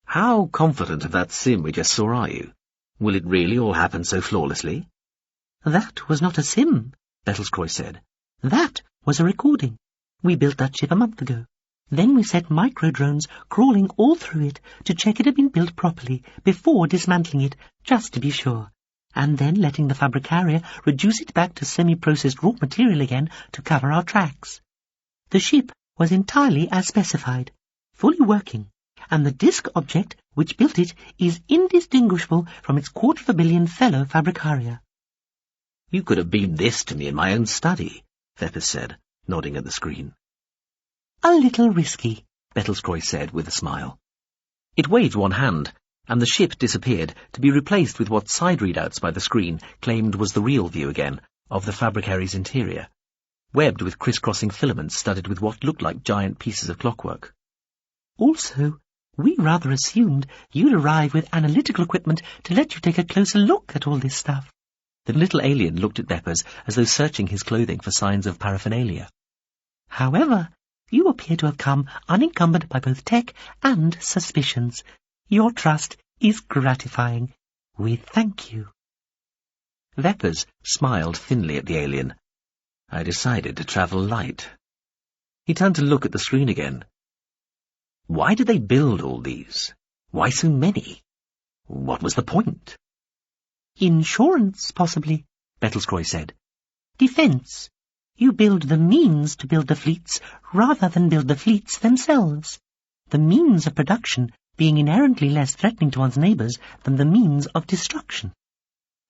How confident of that sim we just saw are you? Will it really all happen so flawlessly? That was not a sim, Bettelskroy said. That was a recording. We built that ship a month ago. Then we set micro-drones crawling all through it to check it had been built properly before dismantling it, just to be sure, and then letting the Fabricaria reduce it back to semi-processed raw material again to cover our tracks. The ship was entirely as specified, fully working, and the disk object which built it is indistinguishable from its 250 million fellow Fabricaria. You could have beamed this to me in my own study, Veppers said, nodding at the screen. A little risky, Bettelskroy said with a smile. It waved one hand, and the ship disappeared, to be replaced with what side readouts by the screen claimed was the real view again of the Fabricaria's interior, webbed with criss-crossing filaments studded with what looked like giant pieces of clockwork. Also, we rather assumed you'd arrive with analytical equipment to let you take a closer look at all this stuff. The little alien looked at Veppers as though searching his clothing for signs of paraphernalia. However, you appear to have come unencumbered by both tech and suspicions. Your trust is gratifying. We thank you. Veppers smiled thinly at the alien. I decided to travel light. He turned to look at the screen again. Why did they build all these? Why so many? What was the point? Insurance, possibly, Bettelskroy said. Defence. You build the means to build the fleets rather than build the fleets themselves. The means of production being inherently less threatening to one's neighbours than the means of destruction.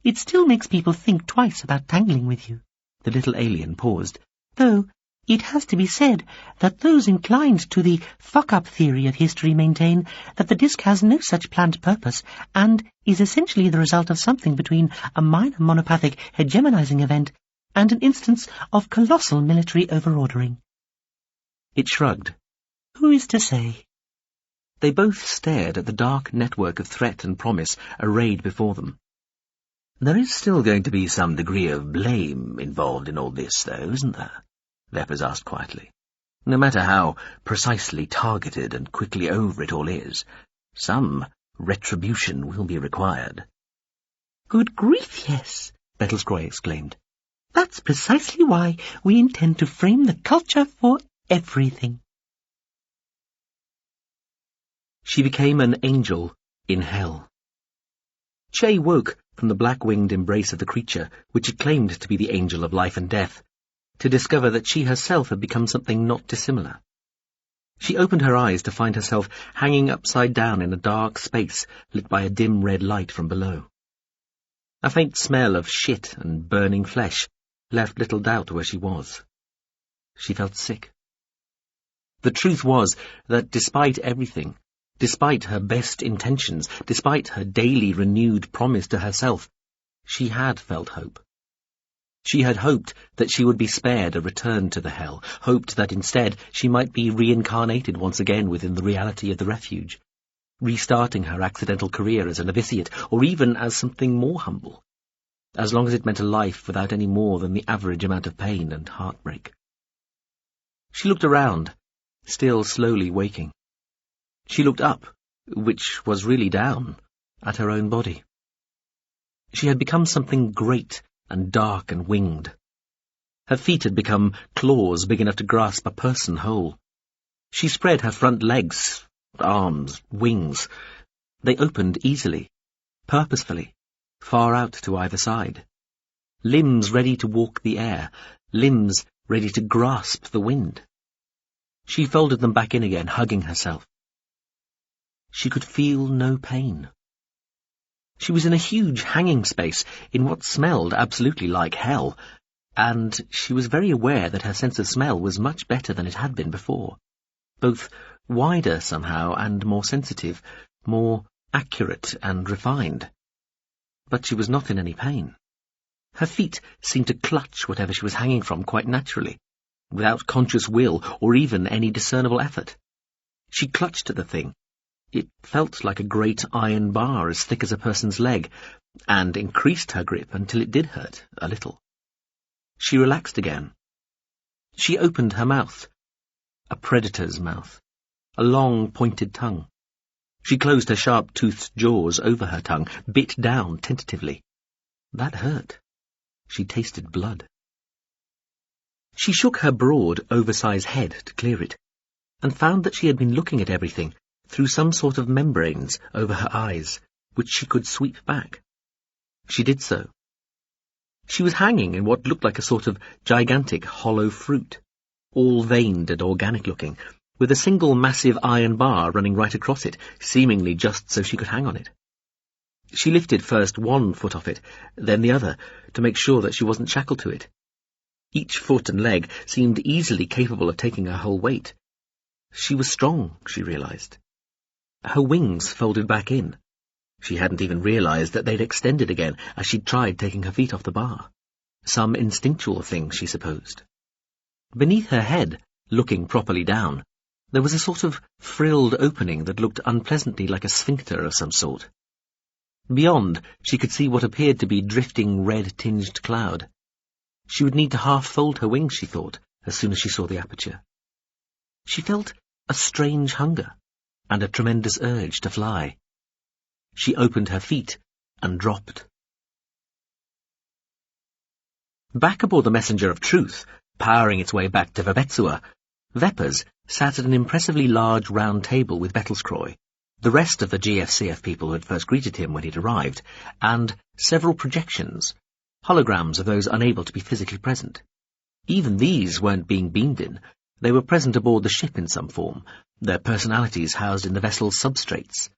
It still makes people think twice about tangling with you. The little alien paused. Though, it has to be said that those inclined to the fuck-up theory of history maintain that the disk has no such planned purpose and is essentially the result of something between a minor monopathic hegemonizing event and an instance of colossal military overordering. It shrugged. Who is to say? They both stared at the dark network of threat and promise arrayed before them. There is still going to be some degree of blame involved in all this, though, isn't there? Veppers asked quietly. No matter how precisely targeted and quickly over it all is, some retribution will be required. Good grief, yes, Bettlescroy exclaimed. That's precisely why we intend to frame the culture for everything. She became an angel in hell. Che woke from the black-winged embrace of the creature, which had claimed to be the angel of life and death, to discover that she herself had become something not dissimilar. She opened her eyes to find herself hanging upside down in a dark space lit by a dim red light from below. A faint smell of shit and burning flesh left little doubt where she was. She felt sick. The truth was that despite everything, despite her best intentions, despite her daily renewed promise to herself, she had felt hope. She had hoped that she would be spared a return to the hell, hoped that instead she might be reincarnated once again within the reality of the refuge, restarting her accidental career as a novitiate, or even as something more humble, as long as it meant a life without any more than the average amount of pain and heartbreak. She looked around, still slowly waking. She looked up, which was really down, at her own body. She had become something great and dark and winged. Her feet had become claws big enough to grasp a person whole. She spread her front legs, arms, wings. They opened easily, purposefully, far out to either side. Limbs ready to walk the air, limbs ready to grasp the wind. She folded them back in again, hugging herself. She could feel no pain. She was in a huge hanging space in what smelled absolutely like hell, and she was very aware that her sense of smell was much better than it had been before, both wider somehow and more sensitive, more accurate and refined. But she was not in any pain. Her feet seemed to clutch whatever she was hanging from quite naturally, without conscious will or even any discernible effort. She clutched at the thing. It felt like a great iron bar as thick as a person's leg, and increased her grip until it did hurt a little. She relaxed again. She opened her mouth, a predator's mouth, a long pointed tongue. She closed her sharp-toothed jaws over her tongue, bit down tentatively. That hurt. She tasted blood. She shook her broad, oversized head to clear it, and found that she had been looking at everything through some sort of membranes over her eyes, which she could sweep back. She did so. She was hanging in what looked like a sort of gigantic hollow fruit, all veined and organic-looking, with a single massive iron bar running right across it, seemingly just so she could hang on it. She lifted first one foot off it, then the other, to make sure that she wasn't shackled to it. Each foot and leg seemed easily capable of taking her whole weight. She was strong, she realized. Her wings folded back in. She hadn't even realized that they'd extended again as she'd tried taking her feet off the bar. Some instinctual thing, she supposed. Beneath her head, looking properly down, there was a sort of frilled opening that looked unpleasantly like a sphincter of some sort. Beyond, she could see what appeared to be drifting red-tinged cloud. She would need to half-fold her wings, she thought, as soon as she saw the aperture. She felt a strange hunger and a tremendous urge to fly. She opened her feet and dropped. Back aboard the Messenger of Truth, powering its way back to Verbetsua, Veppers sat at an impressively large round table with Bettlescroy, the rest of the GFCF people who had first greeted him when he'd arrived, and several projections, holograms of those unable to be physically present. Even these weren't being beamed in. They were present aboard the ship in some form, their personalities housed in the vessel's substrates.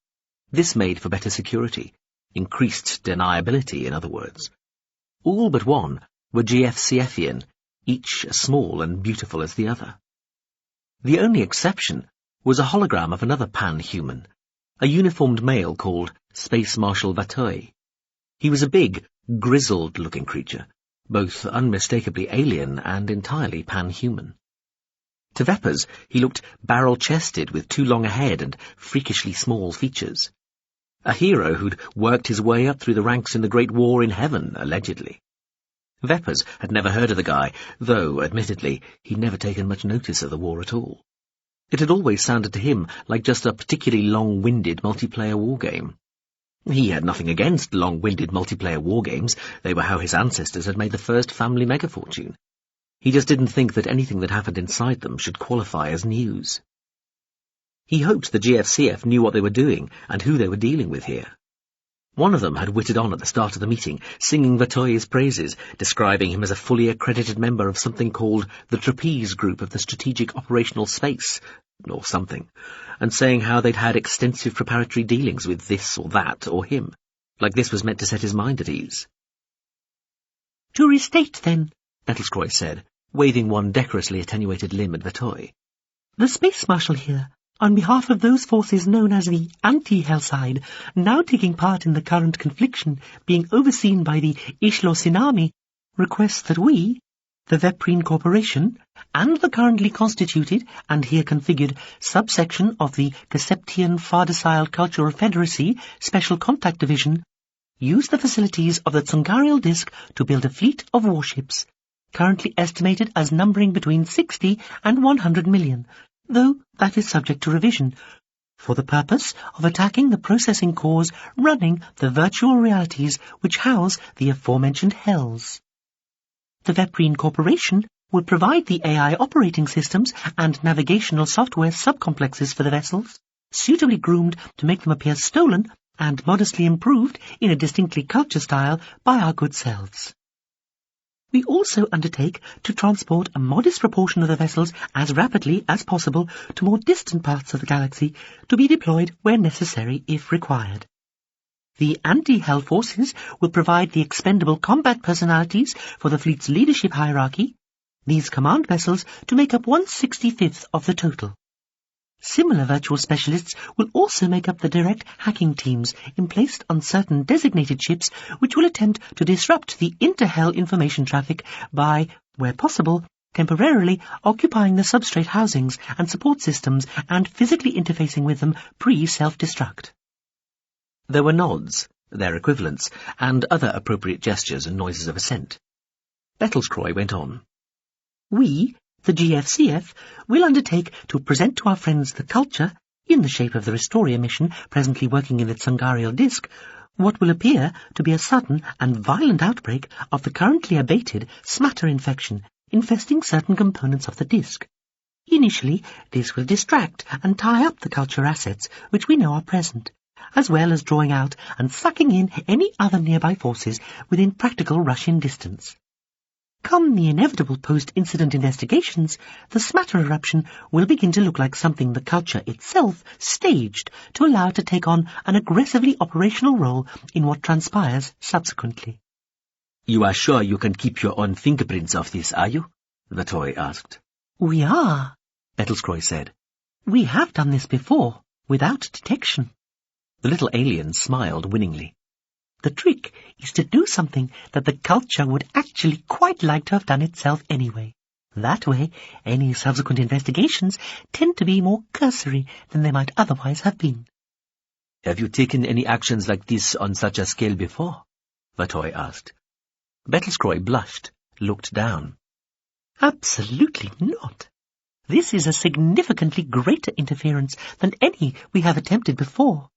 This made for better security, increased deniability, in other words. All but one were GFCFian, each as small and beautiful as the other. The only exception was a hologram of another pan-human, a uniformed male called Space Marshal Vatoi. He was a big, grizzled-looking creature, both unmistakably alien and entirely pan-human. To Veppers, he looked barrel-chested with too long a head and freakishly small features. A hero who'd worked his way up through the ranks in the Great War in Heaven, allegedly. Veppers had never heard of the guy, though, admittedly, he'd never taken much notice of the war at all. It had always sounded to him like just a particularly long-winded multiplayer wargame. He had nothing against long-winded multiplayer wargames. They were how his ancestors had made the first family megafortune. He just didn't think that anything that happened inside them should qualify as news. He hoped the GFCF knew what they were doing and who they were dealing with here. One of them had witted on at the start of the meeting, singing Vatoi's praises, describing him as a fully accredited member of something called the Trapeze Group of the Strategic Operational Space, or something, and saying how they'd had extensive preparatory dealings with this or that or him, like this was meant to set his mind at ease. To restate, then, Bettlescroy said, waving one decorously attenuated limb at Vatoi. The Space Marshal here, on behalf of those forces known as the anti-Hell side, now taking part in the current confliction being overseen by the Ishlo-Sinami, requests that we, the Veprine Corporation, and the currently constituted and here configured subsection of the Caseptian Fardicile Cultural Federacy Special Contact Division, use the facilities of the Tsungarial Disk to build a fleet of warships, currently estimated as numbering between 60 and 100 million, though that is subject to revision, for the purpose of attacking the processing cores running the virtual realities which house the aforementioned hells. The Veprine Corporation will provide the AI operating systems and navigational software subcomplexes for the vessels, suitably groomed to make them appear stolen and modestly improved in a distinctly culture style by our good selves. We also undertake to transport a modest proportion of the vessels as rapidly as possible to more distant parts of the galaxy to be deployed where necessary if required. The anti-Hell forces will provide the expendable combat personalities for the fleet's leadership hierarchy, these command vessels to make up 1/65th of the total. Similar virtual specialists will also make up the direct hacking teams emplaced on certain designated ships which will attempt to disrupt the inter-Hell information traffic by, where possible, temporarily occupying the substrate housings and support systems and physically interfacing with them pre-self-destruct. There were nods, their equivalents, and other appropriate gestures and noises of assent. Bettlescroy went on. We, the GFCF, will undertake to present to our friends the culture, in the shape of the Restoria mission presently working in the Tsungarial Disk, what will appear to be a sudden and violent outbreak of the currently abated smatter infection infesting certain components of the disk. Initially, this will distract and tie up the culture assets which we know are present, as well as drawing out and sucking in any other nearby forces within practical rush-in distance. Come the inevitable post-incident investigations, the smatter eruption will begin to look like something the culture itself staged to allow it to take on an aggressively operational role in what transpires subsequently. You are sure you can keep your own fingerprints off this, are you? Vatoi asked. We are, Bettlescroy said. We have done this before, without detection. The little alien smiled winningly. The trick is to do something that the culture would actually quite like to have done itself anyway. That way, any subsequent investigations tend to be more cursory than they might otherwise have been. Have you taken any actions like this on such a scale before? Vatoi asked. Bettlescroy blushed, looked down. Absolutely not. This is a significantly greater interference than any we have attempted before.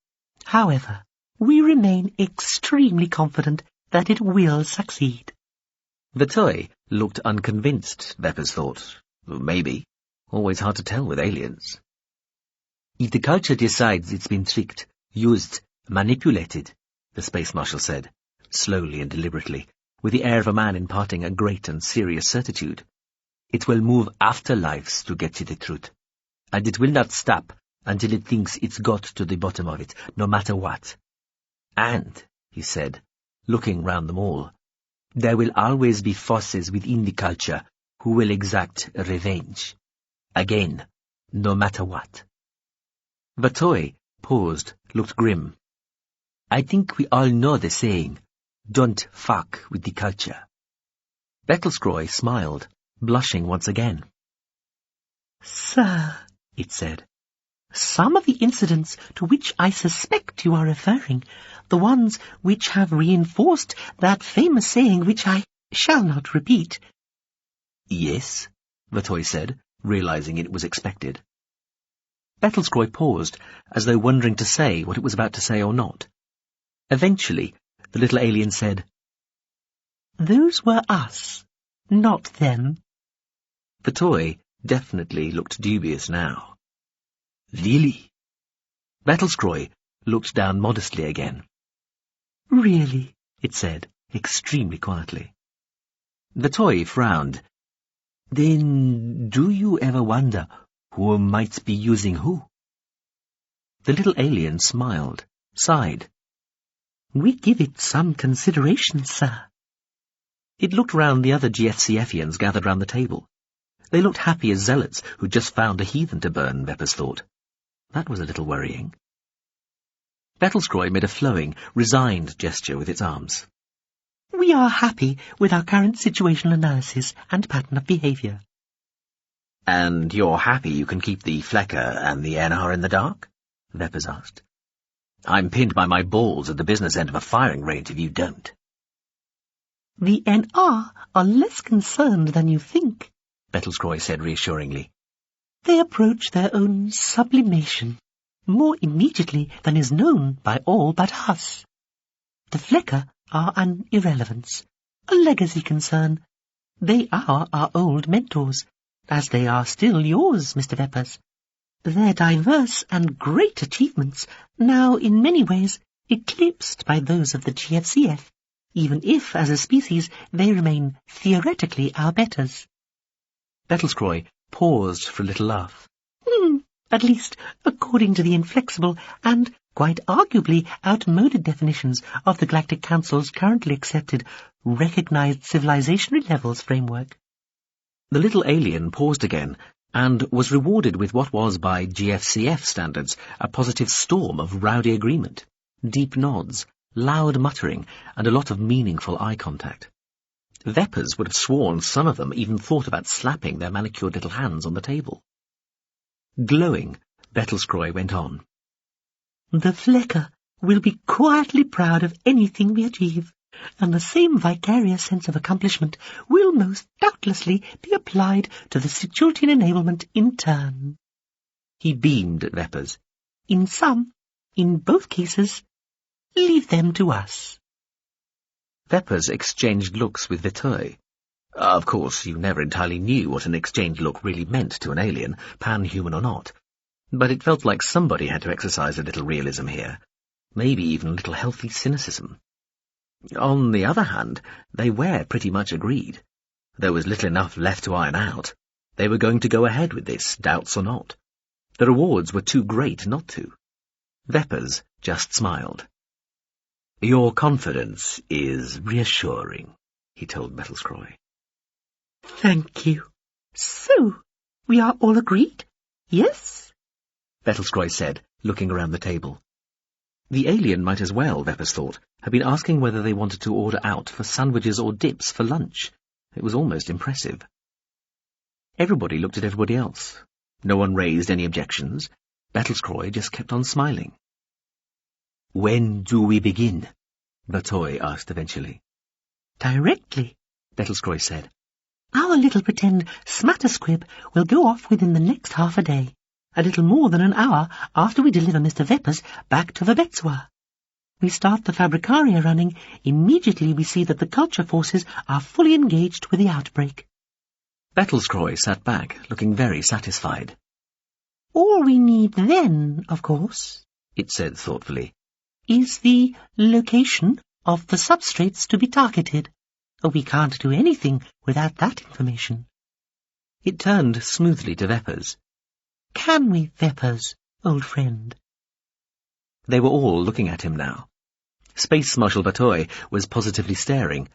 However, we remain extremely confident that it will succeed. Vatoi looked unconvinced, Veppers thought. Maybe. Always hard to tell with aliens. If the culture decides it's been tricked, used, manipulated, the Space Marshal said, slowly and deliberately, with the air of a man imparting a great and serious certitude, it will move afterlives to get to the truth. And it will not stop until it thinks it's got to the bottom of it, no matter what. And, he said, looking round them all, there will always be forces within the culture who will exact revenge. Again, no matter what. Vatoi paused, looked grim. I think we all know the saying, don't fuck with the culture. Bettlescroy smiled, blushing once again. Sir, it said, some of the incidents to which I suspect you are referring, the ones which have reinforced that famous saying which I shall not repeat. Yes, Vatoi said, realizing it was expected. Bettlescroy paused, as though wondering to say what it was about to say or not. Eventually, the little alien said, "Those were us, not them." The toy definitely looked dubious now. "Really?" Battlescroy looked down modestly again. "Really," it said, extremely quietly. The toy frowned. "Then do you ever wonder who might be using who?" The little alien smiled, sighed. "We give it some consideration, sir." It looked round the other GFCFians gathered round the table. They looked happy as zealots who'd just found a heathen to burn, Veppers thought. That was a little worrying. Battlescroy made a flowing, resigned gesture with its arms. "We are happy with our current situational analysis and pattern of behaviour." "And you're happy you can keep the Flecker and the NR in the dark?" Veppers asked. "I'm pinned by my balls at the business end of a firing range if you don't." "The NR are less concerned than you think," Battlescroy said reassuringly. "They approach their own sublimation more immediately than is known by all but us. The Flecker are an irrelevance, a legacy concern. They are our old mentors, as they are still yours, Mr. Veppers. Their diverse and great achievements, now in many ways eclipsed by those of the GFCF, even if, as a species, they remain theoretically our betters." Battlescroy paused for a little laugh. At least, according to the inflexible and, quite arguably, outmoded definitions of the Galactic Council's currently accepted, recognized civilizationary levels framework. The little alien paused again, and was rewarded with what was, by GFCF standards, a positive storm of rowdy agreement, deep nods, loud muttering, and a lot of meaningful eye contact. Veppers would have sworn some of them even thought about slapping their manicured little hands on the table. Glowing, Battlescroy went on. "The Flecker will be quietly proud of anything we achieve, and the same vicarious sense of accomplishment will most doubtlessly be applied to the Situltian enablement in turn." He beamed at Veppers. In both cases, leave them to us." Veppers exchanged looks with Vitoy. Of course, you never entirely knew what an exchange look really meant to an alien, pan-human or not. But it felt like somebody had to exercise a little realism here, maybe even a little healthy cynicism. On the other hand, they were pretty much agreed. There was little enough left to iron out. They were going to go ahead with this, doubts or not. The rewards were too great not to. Veppers just smiled. "Your confidence is reassuring," he told Battlescroy. "Thank you. So, we are all agreed, yes?" Battlescroy said, looking around the table. The alien might as well, Veppers thought, have been asking whether they wanted to order out for sandwiches or dips for lunch. It was almost impressive. Everybody looked at everybody else. No one raised any objections. Battlescroy just kept on smiling. "When do we begin?" Vitoy asked eventually. "Directly," Battlescroy said. "Our little pretend smatter squib will go off within the next half a day, a little more than an hour after we deliver Mr. Veppers back to Verbetsua. We start the Fabricaria running immediately we see that the culture forces are fully engaged with the outbreak." Battlescroy sat back, looking very satisfied. "All we need then, of course," it said thoughtfully, "is the location of the substrates to be targeted. We can't do anything without that information." It turned smoothly to Veppers. "Can we, Veppers, old friend?" They were all looking at him now. Space Marshal Vitoy was positively staring.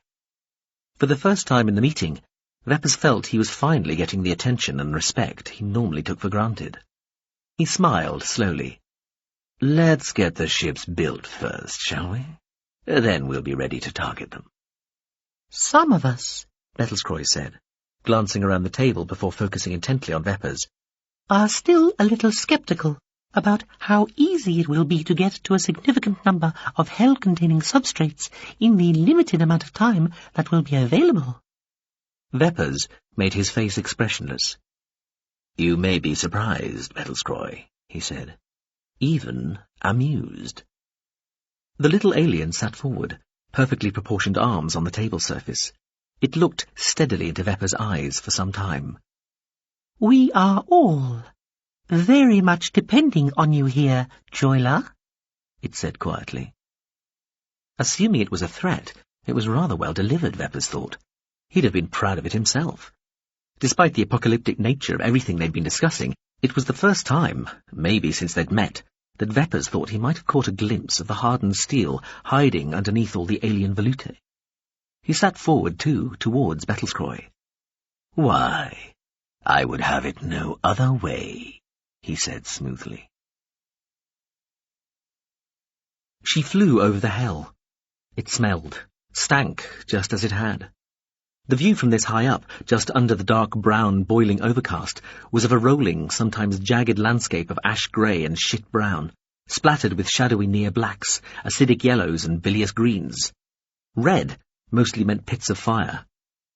For the first time in the meeting, Veppers felt he was finally getting the attention and respect he normally took for granted. He smiled slowly. "Let's get the ships built first, shall we? Then we'll be ready to target them." "Some of us," Battlescroy said, glancing around the table before focusing intently on Veppers, "are still a little sceptical about how easy it will be to get to a significant number of hell-containing substrates in the limited amount of time that will be available." Veppers made his face expressionless. "You may be surprised, Battlescroy," he said, "even amused." The little alien sat forward, perfectly proportioned arms on the table surface. It looked steadily into Veppa's eyes for some time. "We are all very much depending on you here, Joyla," it said quietly. Assuming it was a threat, it was rather well delivered, Veppa's thought. He'd have been proud of it himself. Despite the apocalyptic nature of everything they'd been discussing, it was the first time, maybe since they'd met, that Veppa's thought he might have caught a glimpse of the hardened steel hiding underneath all the alien volute. He sat forward, too, towards Bettelskroy. "Why, I would have it no other way," he said smoothly. She flew over the hell. It smelled, stank, just as it had. The view from this high up, just under the dark brown boiling overcast, was of a rolling, sometimes jagged landscape of ash-grey and shit-brown, splattered with shadowy near blacks, acidic yellows and bilious greens. Red mostly meant pits of fire.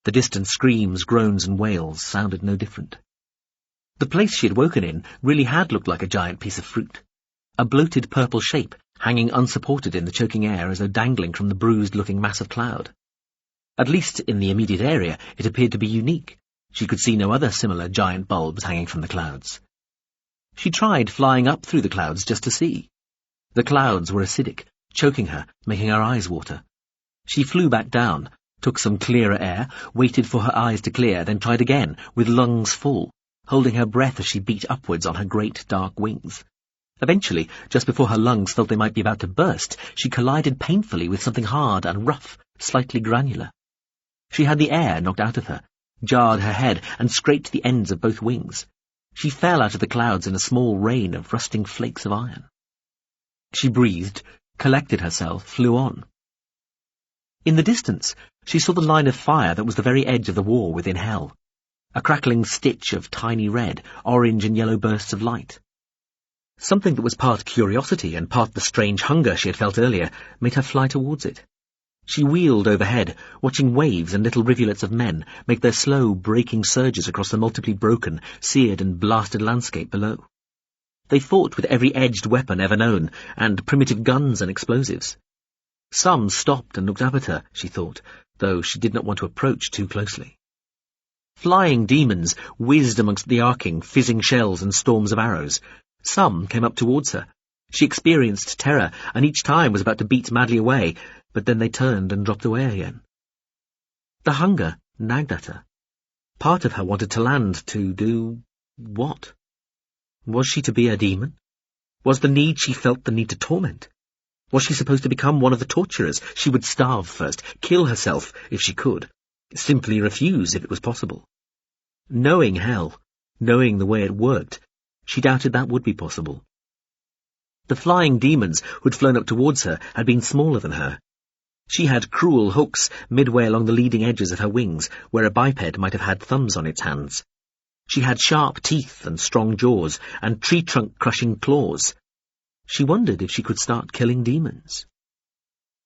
The distant screams, groans and wails sounded no different. The place she had woken in really had looked like a giant piece of fruit. A bloated purple shape, hanging unsupported in the choking air as though dangling from the bruised-looking mass of cloud. At least in the immediate area it appeared to be unique. She could see no other similar giant bulbs hanging from the clouds. She tried flying up through the clouds just to see. The clouds were acidic, choking her, making her eyes water. She flew back down, took some clearer air, waited for her eyes to clear, then tried again, with lungs full, holding her breath as she beat upwards on her great dark wings. Eventually, just before her lungs felt they might be about to burst, she collided painfully with something hard and rough, slightly granular. She had the air knocked out of her, jarred her head, and scraped the ends of both wings. She fell out of the clouds in a small rain of rusting flakes of iron. She breathed, collected herself, flew on. In the distance, she saw the line of fire that was the very edge of the war within hell, a crackling stitch of tiny red, orange and yellow bursts of light. Something that was part curiosity and part the strange hunger she had felt earlier made her fly towards it. She wheeled overhead, watching waves and little rivulets of men make their slow, breaking surges across the multiply broken, seared and blasted landscape below. They fought with every edged weapon ever known, and primitive guns and explosives. Some stopped and looked up at her, she thought, though she did not want to approach too closely. Flying demons whizzed amongst the arcing, fizzing shells and storms of arrows. Some came up towards her. She experienced terror, and each time was about to beat madly away, but then they turned and dropped away again. The hunger nagged at her. Part of her wanted to land to do what? Was she to be a demon? Was the need she felt the need to torment? Was she supposed to become one of the torturers? She would starve first, kill herself if she could, simply refuse if it was possible. Knowing hell, knowing the way it worked, she doubted that would be possible. The flying demons who had flown up towards her had been smaller than her. She had cruel hooks midway along the leading edges of her wings, where a biped might have had thumbs on its hands. She had sharp teeth and strong jaws, and tree-trunk-crushing claws. She wondered if she could start killing demons.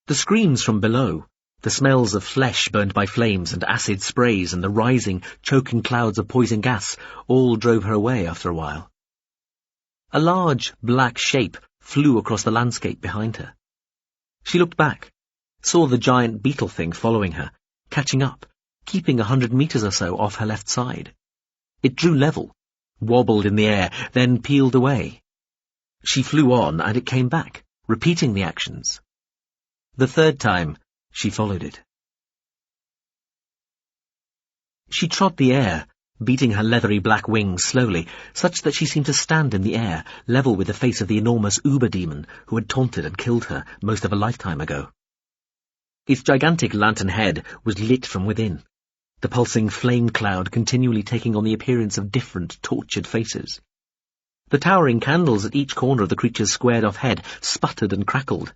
The screams from below, the smells of flesh burned by flames and acid sprays and the rising, choking clouds of poison gas all drove her away after a while. A large, black shape flew across the landscape behind her. She looked back, saw the giant beetle thing following her, catching up, keeping 100 meters or so off her left side. It drew level, wobbled in the air, then peeled away. She flew on, and it came back, repeating the actions. The third time, she followed it. She trod the air, beating her leathery black wings slowly, such that she seemed to stand in the air, level with the face of the enormous uber-demon who had taunted and killed her most of a lifetime ago. Its gigantic lantern head was lit from within, the pulsing flame cloud continually taking on the appearance of different tortured faces. The towering candles at each corner of the creature's squared-off head sputtered and crackled,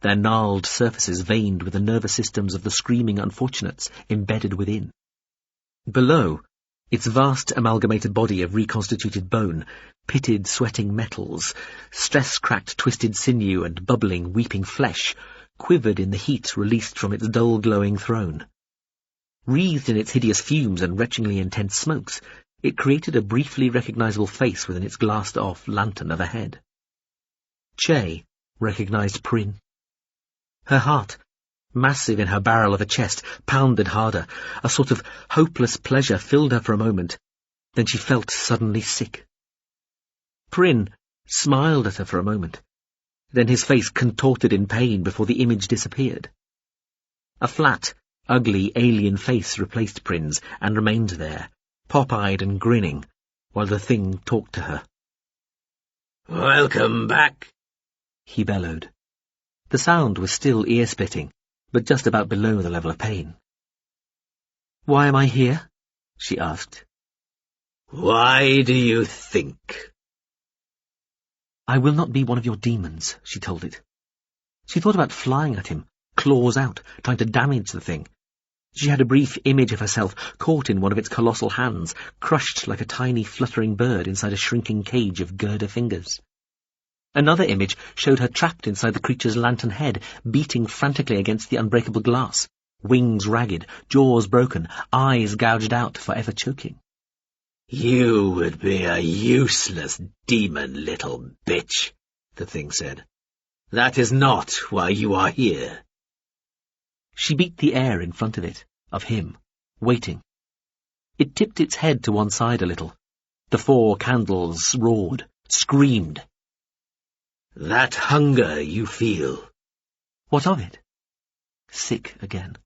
their gnarled surfaces veined with the nervous systems of the screaming unfortunates embedded within. Below, its vast amalgamated body of reconstituted bone, pitted, sweating metals, stress-cracked twisted sinew and bubbling, weeping flesh, quivered in the heat released from its dull-glowing throne. Wreathed in its hideous fumes and retchingly intense smokes, it created a briefly recognizable face within its glassed-off lantern of a head. Che recognized Prin. Her heart, massive in her barrel of a chest, pounded harder. A sort of hopeless pleasure filled her for a moment. Then she felt suddenly sick. Prynne smiled at her for a moment. Then his face contorted in pain before the image disappeared. A flat, ugly alien face replaced Prynne's and remained there, pop-eyed and grinning, while the thing talked to her. "Welcome back," he bellowed. The sound was still ear-splitting, but just about below the level of pain. "Why am I here?" she asked. "Why do you think?" "I will not be one of your demons," she told it. She thought about flying at him, claws out, trying to damage the thing. She had a brief image of herself caught in one of its colossal hands, crushed like a tiny fluttering bird inside a shrinking cage of girder fingers. Another image showed her trapped inside the creature's lantern head, beating frantically against the unbreakable glass, wings ragged, jaws broken, eyes gouged out, forever choking. "You would be a useless demon, little bitch," the thing said. "That is not why you are here." She beat the air in front of it, of him, waiting. It tipped its head to one side a little. The 4 candles roared, screamed. "That hunger you feel." What of it? Sick again.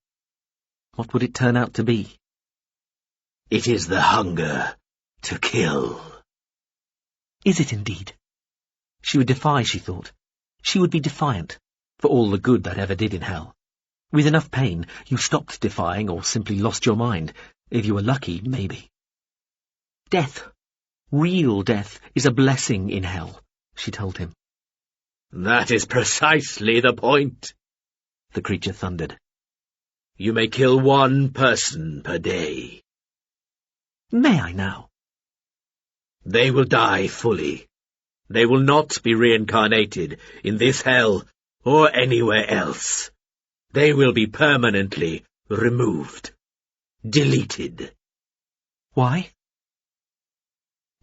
What would it turn out to be? "It is the hunger to kill." Is it indeed? She would defy, she thought. She would be defiant, for all the good that ever did in hell. With enough pain, you stopped defying or simply lost your mind. If you were lucky, maybe. Death, real death, is a blessing in hell, she told him. "That is precisely the point," the creature thundered. "You may kill 1 person per day." May I now? "They will die fully. They will not be reincarnated in this hell or anywhere else. They will be permanently removed. Deleted." Why?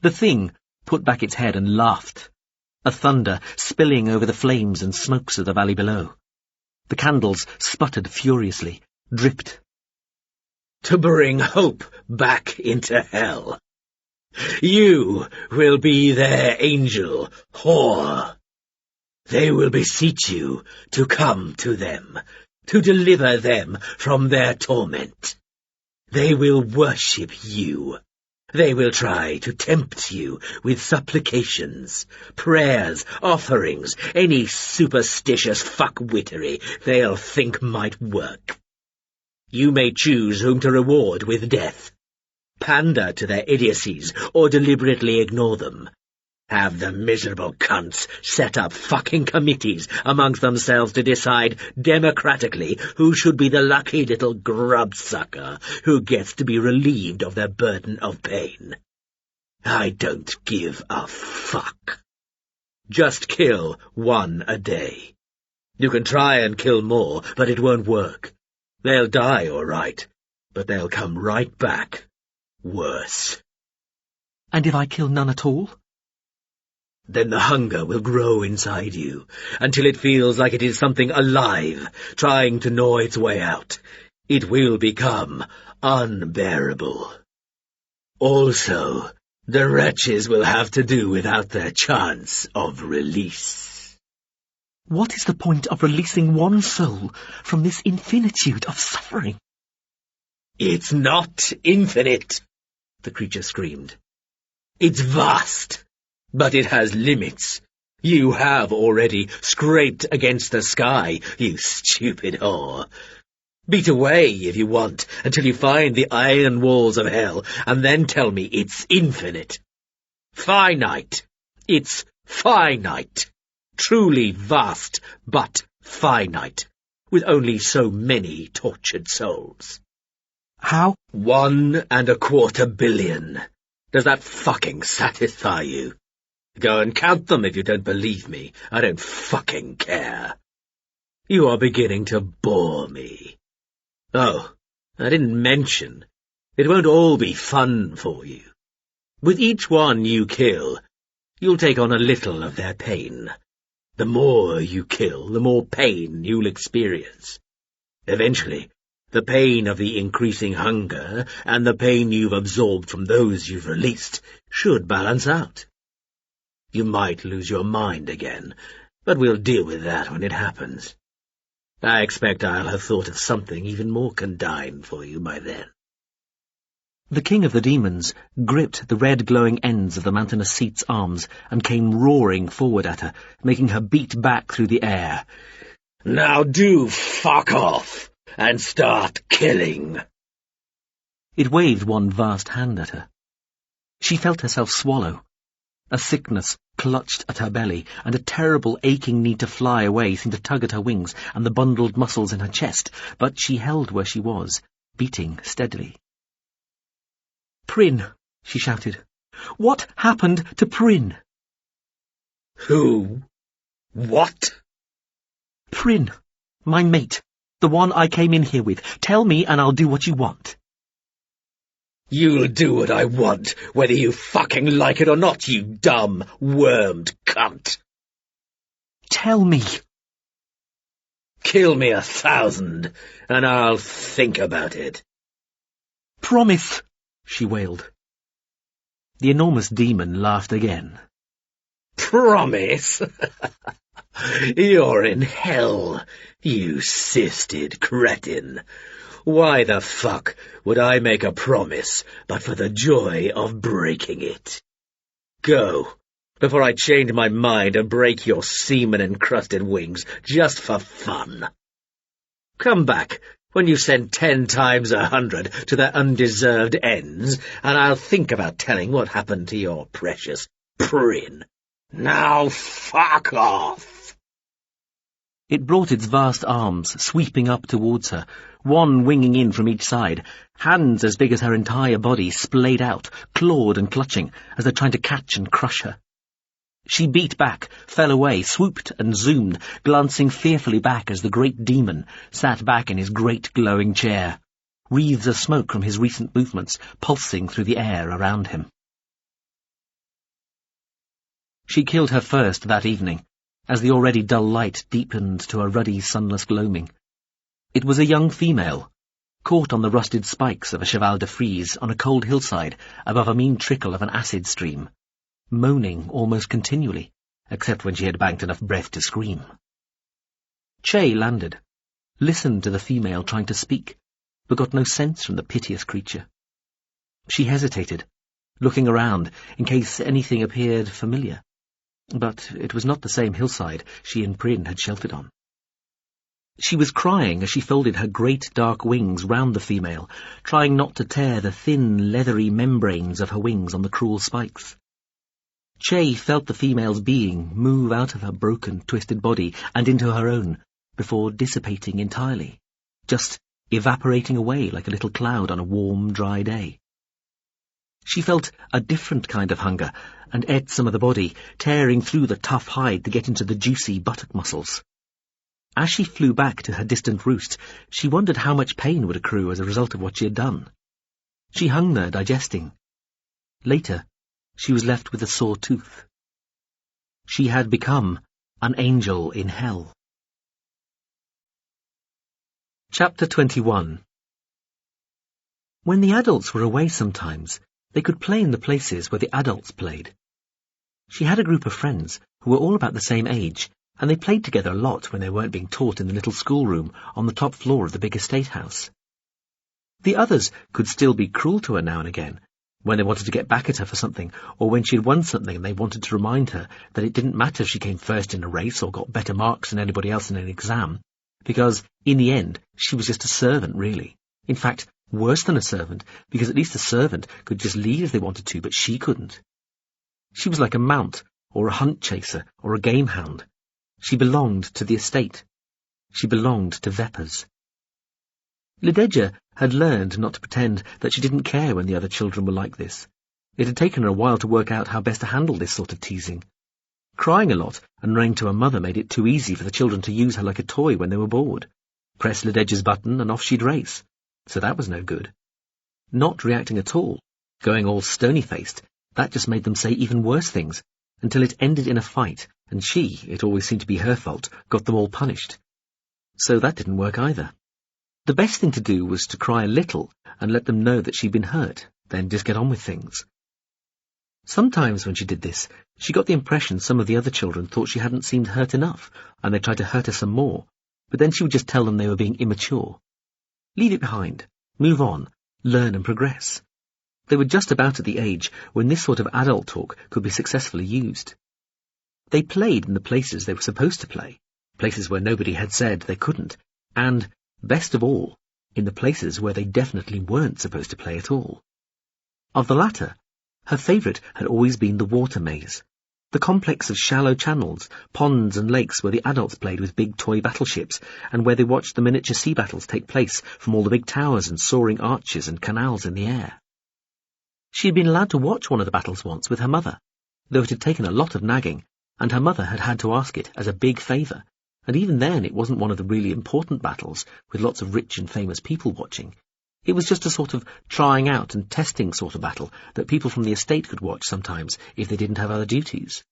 The thing put back its head and laughed. A thunder spilling over the flames and smokes of the valley below. The candles sputtered furiously, dripped. "To bring hope back into hell. You will be their angel, whore. They will beseech you to come to them, to deliver them from their torment. They will worship you. They will try to tempt you with supplications, prayers, offerings, any superstitious fuckwittery they'll think might work. You may choose whom to reward with death. Pander to their idiocies or deliberately ignore them. Have the miserable cunts set up fucking committees amongst themselves to decide democratically who should be the lucky little grubsucker who gets to be relieved of their burden of pain. I don't give a fuck. Just kill 1 a day. You can try and kill more, but it won't work. They'll die all right, but they'll come right back. Worse. And if I kill none at all? Then the hunger will grow inside you, until it feels like it is something alive, trying to gnaw its way out. It will become unbearable. Also, the wretches will have to do without their chance of release." What is the point of releasing one soul from this infinitude of suffering? "It's not infinite," the creature screamed. "It's vast. But it has limits. You have already scraped against the sky, you stupid whore. Beat away, if you want, until you find the iron walls of hell, and then tell me it's infinite. Finite. It's finite. Truly vast, but finite, with only so many tortured souls." How? 1.25 billion. Does that fucking satisfy you? Go and count them if you don't believe me. I don't fucking care. You are beginning to bore me. Oh, I didn't mention, it won't all be fun for you. With each one you kill, you'll take on a little of their pain. The more you kill, the more pain you'll experience. Eventually, the pain of the increasing hunger and the pain you've absorbed from those you've released should balance out. You might lose your mind again, but we'll deal with that when it happens. I expect I'll have thought of something even more condign for you by then. The king of the demons gripped the red glowing ends of the mountainous seat's arms and came roaring forward at her, making her beat back through the air. Now do fuck off and start killing. It waved one vast hand at her. She felt herself swallow. A sickness clutched at her belly, and a terrible aching need to fly away seemed to tug at her wings and the bundled muscles in her chest, but she held where she was, beating steadily. "Prynne," she shouted. "What happened to Prynne?" Who? What? "Prynne, my mate, the one I came in here with. Tell me and I'll do what you want." You'll do what I want, whether you fucking like it or not, you dumb, wormed cunt. "Tell me." Kill me 1,000, and I'll think about it. "Promise," she wailed. The enormous demon laughed again. Promise? You're in hell, you cysted cretin. Why the fuck would I make a promise but for the joy of breaking it? Go, before I change my mind and break your semen-encrusted wings just for fun. Come back when you send 10 times 100 to their undeserved ends, and I'll think about telling what happened to your precious Prynne. Now fuck off! It brought its vast arms sweeping up towards her, one winging in from each side, hands as big as her entire body splayed out, clawed and clutching, as though trying to catch and crush her. She beat back, fell away, swooped and zoomed, glancing fearfully back as the great demon sat back in his great glowing chair, wreaths of smoke from his recent movements pulsing through the air around him. She killed her first that evening, as the already dull light deepened to a ruddy, sunless gloaming. It was a young female, caught on the rusted spikes of a cheval de frise on a cold hillside above a mean trickle of an acid stream, moaning almost continually, except when she had banked enough breath to scream. Che landed, listened to the female trying to speak, but got no sense from the piteous creature. She hesitated, looking around in case anything appeared familiar. But it was not the same hillside she and Prynne had sheltered on. She was crying as she folded her great dark wings round the female, trying not to tear the thin, leathery membranes of her wings on the cruel spikes. Che felt the female's being move out of her broken, twisted body and into her own, before dissipating entirely, just evaporating away like a little cloud on a warm, dry day. She felt a different kind of hunger, and ate some of the body, tearing through the tough hide to get into the juicy buttock muscles. As she flew back to her distant roost, she wondered how much pain would accrue as a result of what she had done. She hung there, digesting. Later, she was left with a sore tooth. She had become an angel in hell. Chapter 21. When the adults were away sometimes, they could play in the places where the adults played. She had a group of friends who were all about the same age, and they played together a lot when they weren't being taught in the little schoolroom on the top floor of the big estate house. The others could still be cruel to her now and again, when they wanted to get back at her for something, or when she had won something and they wanted to remind her that it didn't matter if she came first in a race or got better marks than anybody else in an exam, because, in the end, she was just a servant, really. In fact, worse than a servant, because at least a servant could just leave if they wanted to, but she couldn't. She was like a mount, or a hunt chaser, or a game hound. She belonged to the estate. She belonged to Veppers. Lideja had learned not to pretend that she didn't care when the other children were like this. It had taken her a while to work out how best to handle this sort of teasing. Crying a lot and running to her mother made it too easy for the children to use her like a toy when they were bored. Press Lideja's button and off she'd race. So that was no good. Not reacting at all, going all stony-faced, that just made them say even worse things, until it ended in a fight, and she, it always seemed to be her fault, got them all punished. So that didn't work either. The best thing to do was to cry a little and let them know that she'd been hurt, then just get on with things. Sometimes when she did this, she got the impression some of the other children thought she hadn't seemed hurt enough, and they tried to hurt her some more, but then she would just tell them they were being immature. Leave it behind, move on, learn and progress. They were just about at the age when this sort of adult talk could be successfully used. They played in the places they were supposed to play, places where nobody had said they couldn't, and, best of all, in the places where they definitely weren't supposed to play at all. Of the latter, her favourite had always been the water maze, the complex of shallow channels, ponds and lakes where the adults played with big toy battleships, and where they watched the miniature sea battles take place from all the big towers and soaring arches and canals in the air. She had been allowed to watch one of the battles once with her mother, though it had taken a lot of nagging, and her mother had had to ask it as a big favour, and even then it wasn't one of the really important battles with lots of rich and famous people watching. It was just a sort of trying out and testing sort of battle that people from the estate could watch sometimes if they didn't have other duties.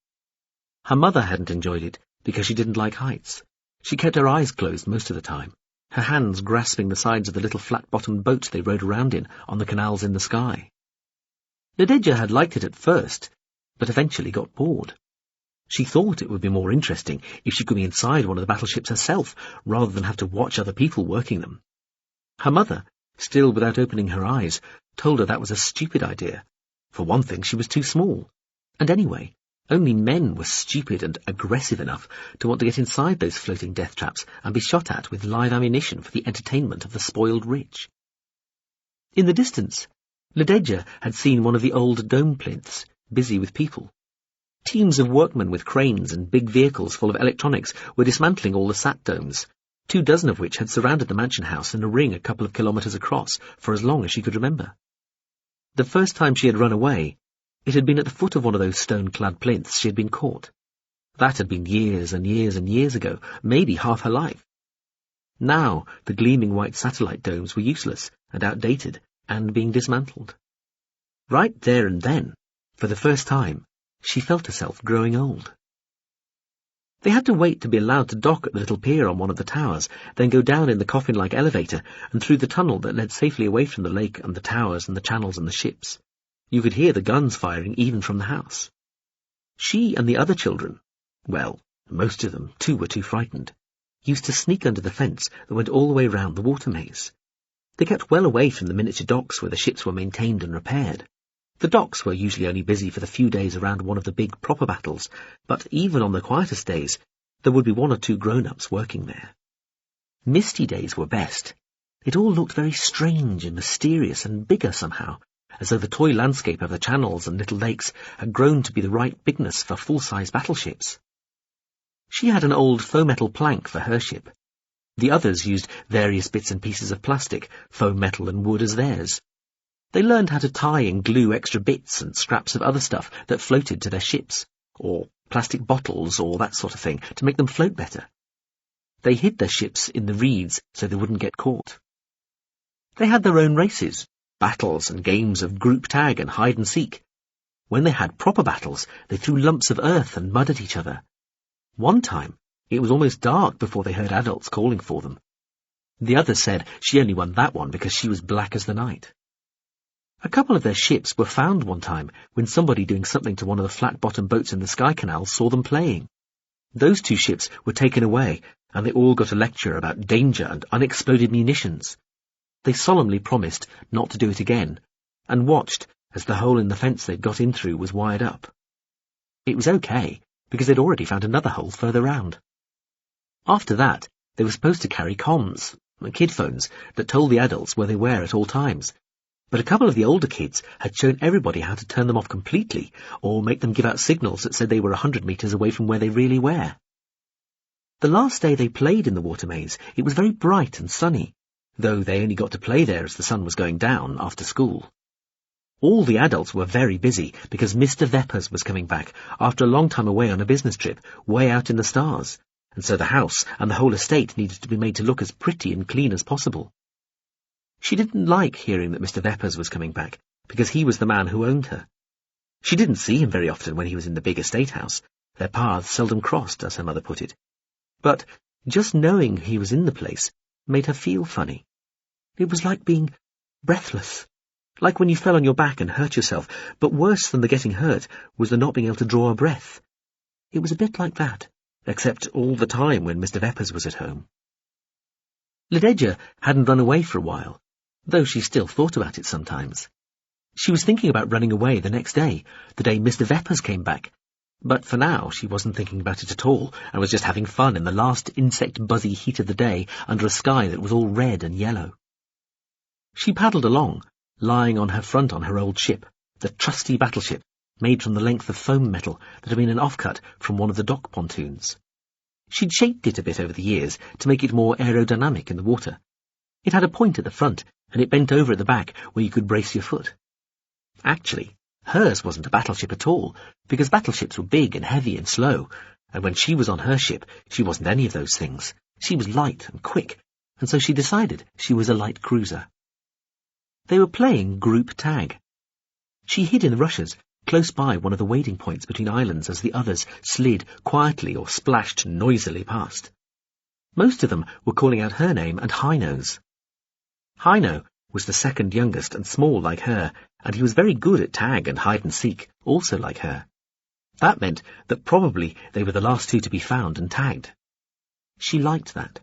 Her mother hadn't enjoyed it because she didn't like heights. She kept her eyes closed most of the time, her hands grasping the sides of the little flat-bottomed boats they rode around in on the canals in the sky. Nadejda had liked it at first, but eventually got bored. She thought it would be more interesting if she could be inside one of the battleships herself, rather than have to watch other people working them. Her mother, still without opening her eyes, told her that was a stupid idea. For one thing, she was too small. And anyway, only men were stupid and aggressive enough to want to get inside those floating death traps and be shot at with live ammunition for the entertainment of the spoiled rich. In the distance, Nadejda had seen one of the old dome plinths, busy with people. Teams of workmen with cranes and big vehicles full of electronics were dismantling all the sat domes, 24 of which had surrounded the mansion house in a ring a couple of kilometres across for as long as she could remember. The first time she had run away, it had been at the foot of one of those stone-clad plinths she had been caught. That had been years and years and years ago, maybe half her life. Now the gleaming white satellite domes were useless and outdated and being dismantled. Right there and then, for the first time, she felt herself growing old. They had to wait to be allowed to dock at the little pier on one of the towers, then go down in the coffin-like elevator and through the tunnel that led safely away from the lake and the towers and the channels and the ships. You could hear the guns firing even from the house. She and the other children, well, most of them, too, were too frightened, used to sneak under the fence that went all the way round the water maze. They kept well away from the miniature docks where the ships were maintained and repaired. The docks were usually only busy for the few days around one of the big proper battles, but even on the quietest days, there would be 1 or 2 grown-ups working there. Misty days were best. It all looked very strange and mysterious and bigger somehow, as though the toy landscape of the channels and little lakes had grown to be the right bigness for full-size battleships. She had an old faux metal plank for her ship. The others used various bits and pieces of plastic, faux metal and wood as theirs. They learned how to tie and glue extra bits and scraps of other stuff that floated to their ships, or plastic bottles or that sort of thing, to make them float better. They hid their ships in the reeds so they wouldn't get caught. They had their own races, battles and games of group tag and hide and seek. When they had proper battles, they threw lumps of earth and mud at each other. One time, it was almost dark before they heard adults calling for them. The others said she only won that one because she was black as the night. A couple of their ships were found one time when somebody doing something to one of the flat-bottomed boats in the Sky Canal saw them playing. Those 2 ships were taken away, and they all got a lecture about danger and unexploded munitions. They solemnly promised not to do it again, and watched as the hole in the fence they'd got in through was wired up. It was okay, because they'd already found another hole further round. After that, they were supposed to carry comms, kid phones, that told the adults where they were at all times. But a couple of the older kids had shown everybody how to turn them off completely, or make them give out signals that said they were 100 metres away from where they really were. The last day they played in the water maze, it was very bright and sunny, though they only got to play there as the sun was going down after school. All the adults were very busy because Mr. Veppers was coming back after a long time away on a business trip, way out in the stars, and so the house and the whole estate needed to be made to look as pretty and clean as possible. She didn't like hearing that Mr. Veppers was coming back, because he was the man who owned her. She didn't see him very often when he was in the big estate house. Their paths seldom crossed, as her mother put it. But just knowing he was in the place made her feel funny. It was like being breathless, like when you fell on your back and hurt yourself, but worse than the getting hurt was the not being able to draw a breath. It was a bit like that, except all the time when Mr. Veppers was at home. Lededja hadn't run away for a while, though she still thought about it sometimes. She was thinking about running away the next day, the day Mr. Veppers came back, but for now she wasn't thinking about it at all, and was just having fun in the last insect-buzzy heat of the day under a sky that was all red and yellow. She paddled along, lying on her front on her old ship, the trusty battleship, made from the length of foam metal that had been an offcut from one of the dock pontoons. She'd shaped it a bit over the years to make it more aerodynamic in the water. It had a point at the front, and it bent over at the back where you could brace your foot. Actually, hers wasn't a battleship at all, because battleships were big and heavy and slow, and when she was on her ship, she wasn't any of those things. She was light and quick, and so she decided she was a light cruiser. They were playing group tag. She hid in the rushes, close by one of the wading points between islands as the others slid quietly or splashed noisily past. Most of them were calling out her name and Hino's. Hino was the second youngest and small like her, and he was very good at tag and hide-and-seek, also like her. That meant that probably they were the last two to be found and tagged. She liked that.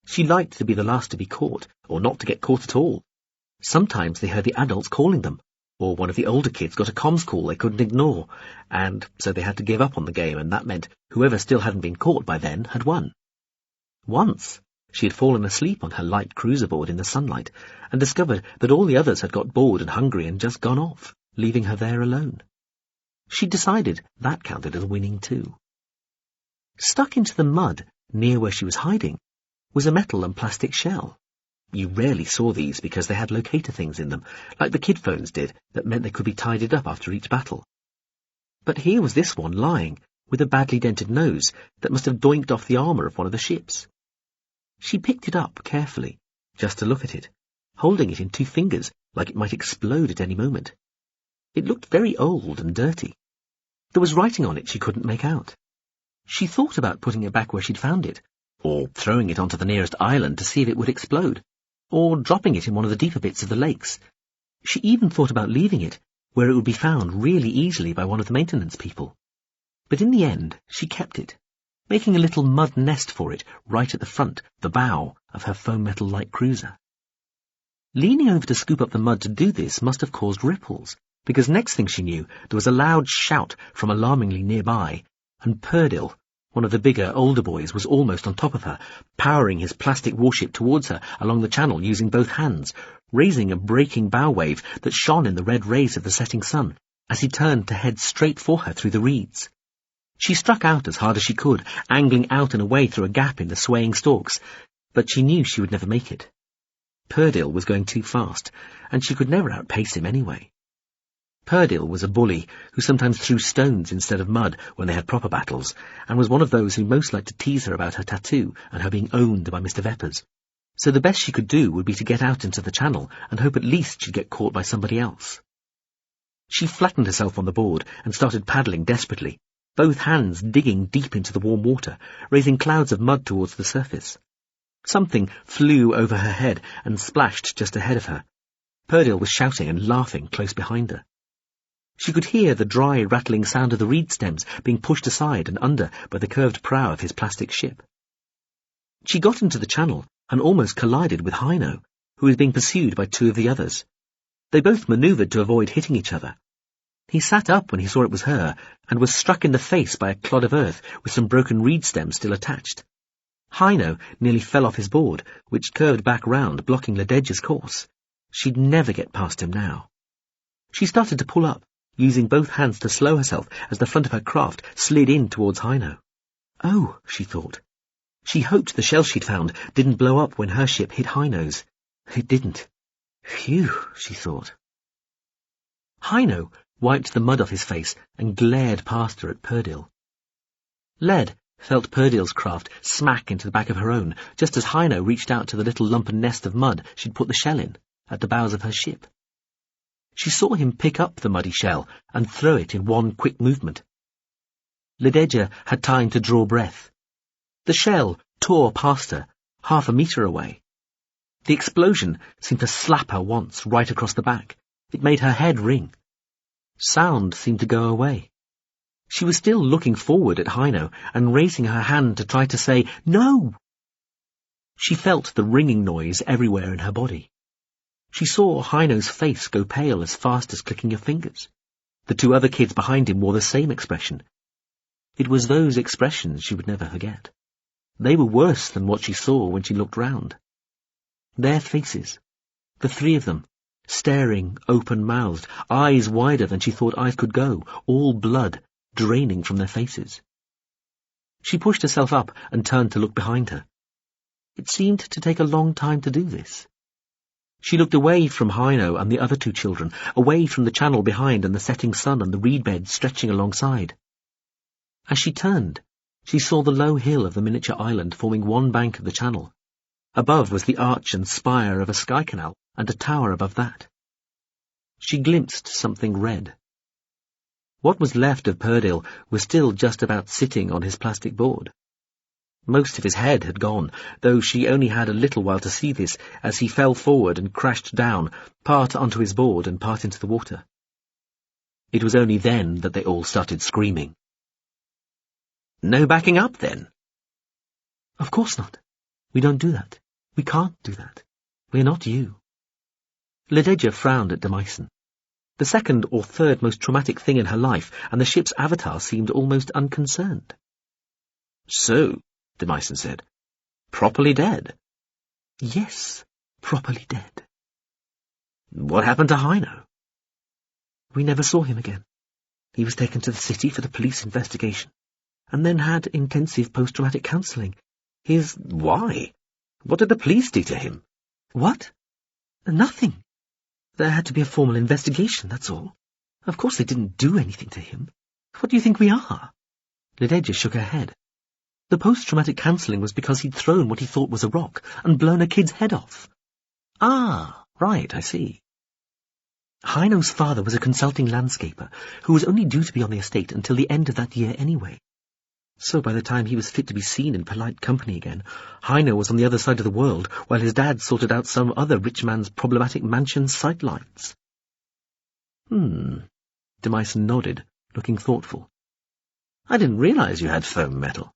She liked to be the last to be caught, or not to get caught at all. Sometimes they heard the adults calling them, or one of the older kids got a comms call they couldn't ignore, and so they had to give up on the game, and that meant whoever still hadn't been caught by then had won. Once, she had fallen asleep on her light cruiser board in the sunlight, and discovered that all the others had got bored and hungry and just gone off, leaving her there alone. She decided that counted as winning too. Stuck into the mud, near where she was hiding, was a metal and plastic shell. You rarely saw these because they had locator things in them, like the kid phones did, that meant they could be tidied up after each battle. But here was this one lying, with a badly dented nose that must have doinked off the armour of one of the ships. She picked it up carefully, just to look at it, holding it in 2 fingers like it might explode at any moment. It looked very old and dirty. There was writing on it she couldn't make out. She thought about putting it back where she'd found it, or throwing it onto the nearest island to see if it would explode, or dropping it in one of the deeper bits of the lakes. She even thought about leaving it where it would be found really easily by one of the maintenance people. But in the end, she kept it, making a little mud nest for it right at the front, the bow, of her foam metal light cruiser. Leaning over to scoop up the mud to do this must have caused ripples, because next thing she knew, there was a loud shout from alarmingly nearby, and Perdil, one of the bigger, older boys, was almost on top of her, powering his plastic warship towards her along the channel using both hands, raising a breaking bow wave that shone in the red rays of the setting sun, as he turned to head straight for her through the reeds. She struck out as hard as she could, angling out and away through a gap in the swaying stalks, but she knew she would never make it. Perdil was going too fast, and she could never outpace him anyway. Perdil was a bully who sometimes threw stones instead of mud when they had proper battles, and was one of those who most liked to tease her about her tattoo and her being owned by Mr. Veppers. So the best she could do would be to get out into the channel and hope at least she'd get caught by somebody else. She flattened herself on the board and started paddling desperately, both hands digging deep into the warm water, raising clouds of mud towards the surface. Something flew over her head and splashed just ahead of her. Perdil was shouting and laughing close behind her. She could hear the dry, rattling sound of the reed stems being pushed aside and under by the curved prow of his plastic ship. She got into the channel and almost collided with Hino, who was being pursued by 2 of the others. They both manoeuvred to avoid hitting each other. He sat up when he saw it was her, and was struck in the face by a clod of earth with some broken reed stems still attached. Hino nearly fell off his board, which curved back round, blocking Lededja's course. She'd never get past him now. She started to pull up, using both hands to slow herself as the front of her craft slid in towards Hino. Oh, she thought. She hoped the shell she'd found didn't blow up when her ship hit Hino's. It didn't. Phew, she thought. Hino wiped the mud off his face and glared past her at Perdil. Led felt Perdil's craft smack into the back of her own, just as Hino reached out to the little lumpen nest of mud she'd put the shell in, at the bows of her ship. She saw him pick up the muddy shell and throw it in one quick movement. Lededja had time to draw breath. The shell tore past her, 1/2 a metre away. The explosion seemed to slap her once right across the back. It made her head ring. Sound seemed to go away. She was still looking forward at Heino and raising her hand to try to say, "No!" She felt the ringing noise everywhere in her body. She saw Heino's face go pale as fast as clicking your fingers. The 2 other kids behind him wore the same expression. It was those expressions she would never forget. They were worse than what she saw when she looked round. Their faces, the 3 of them, staring open-mouthed, eyes wider than she thought eyes could go, all blood draining from their faces. She pushed herself up and turned to look behind her. It seemed to take a long time to do this. She looked away from Heino and the other 2 children, away from the channel behind and the setting sun and the reed beds stretching alongside. As she turned, she saw the low hill of the miniature island forming one bank of the channel. Above was the arch and spire of a sky canal, and a tower above that. She glimpsed something red. What was left of Perdil was still just about sitting on his plastic board. Most of his head had gone, though she only had a little while to see this as he fell forward and crashed down, part onto his board and part into the water. It was only then that they all started screaming. "No backing up, then?" "Of course not. We don't do that. We can't do that. We're not you." Lededja frowned at Demyson. The 2nd or 3rd most traumatic thing in her life, and the ship's avatar seemed almost unconcerned. "So," Demyson said, "properly dead?" "Yes, properly dead." "What happened to Heino?" "We never saw him again. He was taken to the city for the police investigation, and then had intensive post-traumatic counselling. Why? What did the police do to him?" "What? Nothing. There had to be a formal investigation, that's all. Of course they didn't do anything to him. What do you think we are?" Lededja shook her head. "The post-traumatic counselling was because he'd thrown what he thought was a rock and blown a kid's head off." "Ah, right, I see." Heino's father was a consulting landscaper who was only due to be on the estate until the end of that year anyway. So by the time he was fit to be seen in polite company again, Heino was on the other side of the world while his dad sorted out some other rich man's problematic mansion sightlines. Demyson nodded, looking thoughtful. "I didn't realize you had foam metal."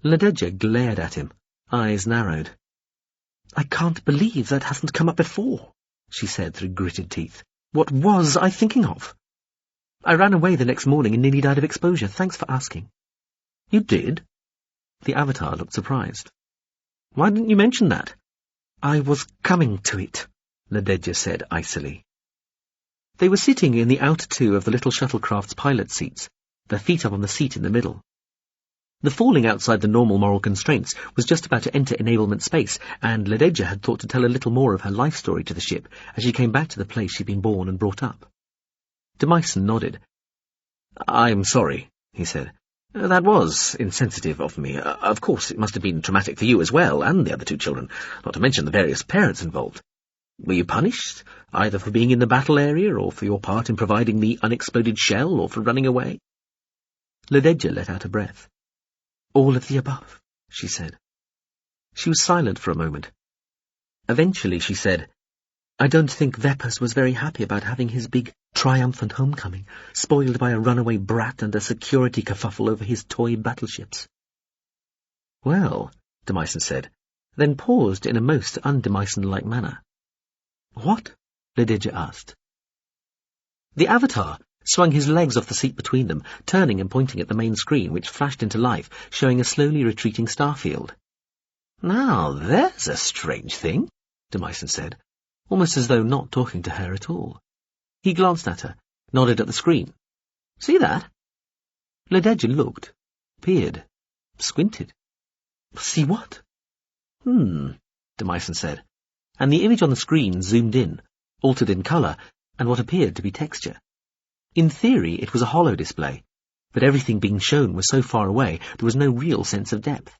Lededja glared at him, eyes narrowed. "I can't believe that hasn't come up before," she said through gritted teeth. "What was I thinking of? I ran away the next morning and nearly died of exposure. Thanks for asking." "You did?" The avatar looked surprised. "Why didn't you mention that?" "I was coming to it," Lededja said icily. They were sitting in the outer 2 of the little shuttlecraft's pilot seats, their feet up on the seat in the middle. The falling outside the normal moral constraints was just about to enter enablement space, and Lededja had thought to tell a little more of her life story to the ship as she came back to the place she'd been born and brought up. Demyson nodded. "I'm sorry," he said. "That was insensitive of me. Of course, it must have been traumatic for you as well, and the other 2 children, not to mention the various parents involved. Were you punished, either for being in the battle area, or for your part in providing the unexploded shell, or for running away?" Lededja let out a breath. "All of the above," she said. She was silent for a moment. Eventually she said, "I don't think Veppers was very happy about having his big, triumphant homecoming spoiled by a runaway brat and a security kerfuffle over his toy battleships." "Well," Demyson said, then paused in a most un-Demyson-like manner. "What?" Lededja asked. The avatar swung his legs off the seat between them, turning and pointing at the main screen, which flashed into life, showing a slowly retreating starfield. "Now there's a strange thing," Demyson said, almost as though not talking to her at all. He glanced at her, nodded at the screen. "See that?" Lededja looked, peered, squinted. "See what?" Demyson said, and the image on the screen zoomed in, altered in colour, and what appeared to be texture. In theory, it was a hollow display, but everything being shown was so far away there was no real sense of depth.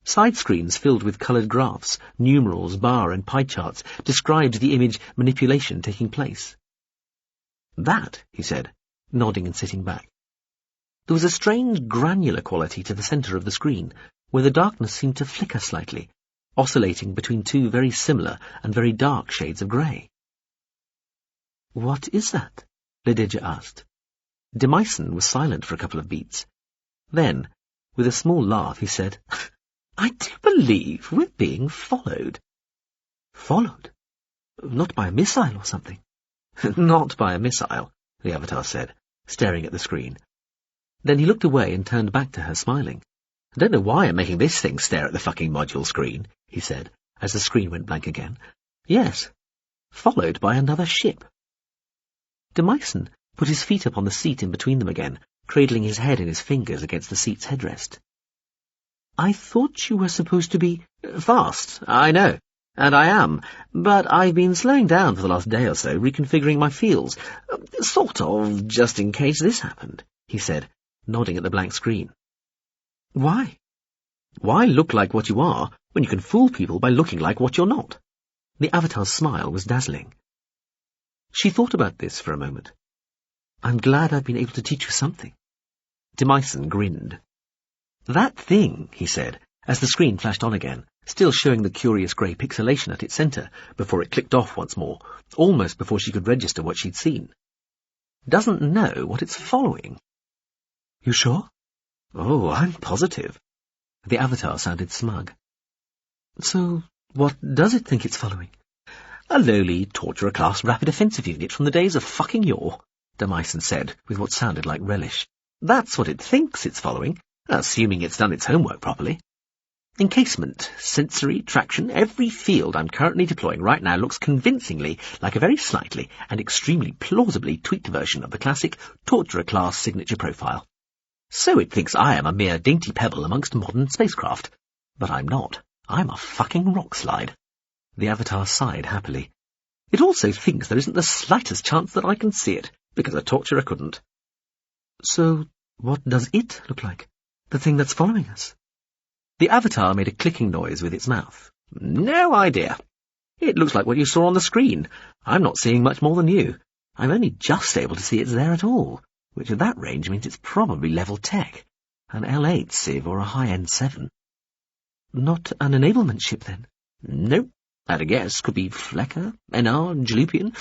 Side screens filled with coloured graphs, numerals, bar and pie charts described the image manipulation taking place, That, he said, nodding and sitting back. There was a strange granular quality to the centre of the screen, where the darkness seemed to flicker slightly, oscillating between two very similar and very dark shades of grey. "What is that?" Lededja asked. Demyson was silent for a couple of beats. Then, with a small laugh, he said, "I do believe we're being followed." "Followed? Not by a missile or something?" "Not by a missile," the Avatar said, staring at the screen. Then he looked away and turned back to her, smiling. "I don't know why I'm making this thing stare at the fucking module screen," he said, as the screen went blank again. "Yes, followed by another ship." Demyson put his feet up on the seat in between them again, cradling his head in his fingers against the seat's headrest. "I thought you were supposed to be—" "Fast, I know, and I am, but I've been slowing down for the last day or so, reconfiguring my fields, sort of, just in case this happened," he said, nodding at the blank screen. "Why?" "Why look like what you are when you can fool people by looking like what you're not?" The Avatar's smile was dazzling. She thought about this for a moment. "I'm glad I've been able to teach you something." Demyson grinned. "That thing," he said, as the screen flashed on again, still showing the curious grey pixelation at its centre, before it clicked off once more, almost before she could register what she'd seen, "doesn't know what it's following." "You sure?" "Oh, I'm positive." The Avatar sounded smug. "So, what does it think it's following?" "A lowly torturer-class rapid offensive unit from the days of fucking yore," Demyson said, with what sounded like relish. "That's what it thinks it's following, assuming it's done its homework properly. Encasement, sensory, traction, every field I'm currently deploying right now looks convincingly like a very slightly and extremely plausibly tweaked version of the classic torturer-class signature profile. So it thinks I am a mere dainty pebble amongst modern spacecraft. But I'm not. I'm a fucking rock slide." The Avatar sighed happily. "It also thinks there isn't the slightest chance that I can see it, because a torturer couldn't." "So, what does it look like? The thing that's following us?" The Avatar made a clicking noise with its mouth. "No idea. It looks like what you saw on the screen. I'm not seeing much more than you. I'm only just able to see it's there at all, which at that range means it's probably level tech, an L8 Civ or a high-end 7. "Not an enablement ship, then?" "Nope. At a guess, could be Flecker, NR, Jalupian,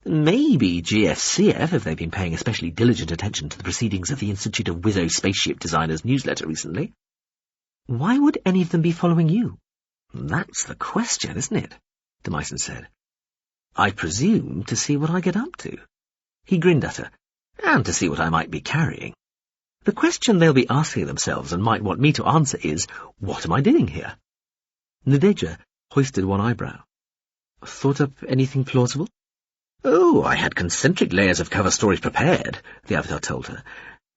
maybe GFCF if they've been paying especially diligent attention to the proceedings of the Institute of Wizzo Spaceship Designers newsletter recently." "Why would any of them be following you?" "That's the question, isn't it?" Demyson said. "I presume to see what I get up to." He grinned at her, "and to see what I might be carrying. The question they'll be asking themselves and might want me to answer is, what am I doing here?" Lededja hoisted one eyebrow. "Thought up anything plausible?" "Oh, I had concentric layers of cover stories prepared," the Avatar told her.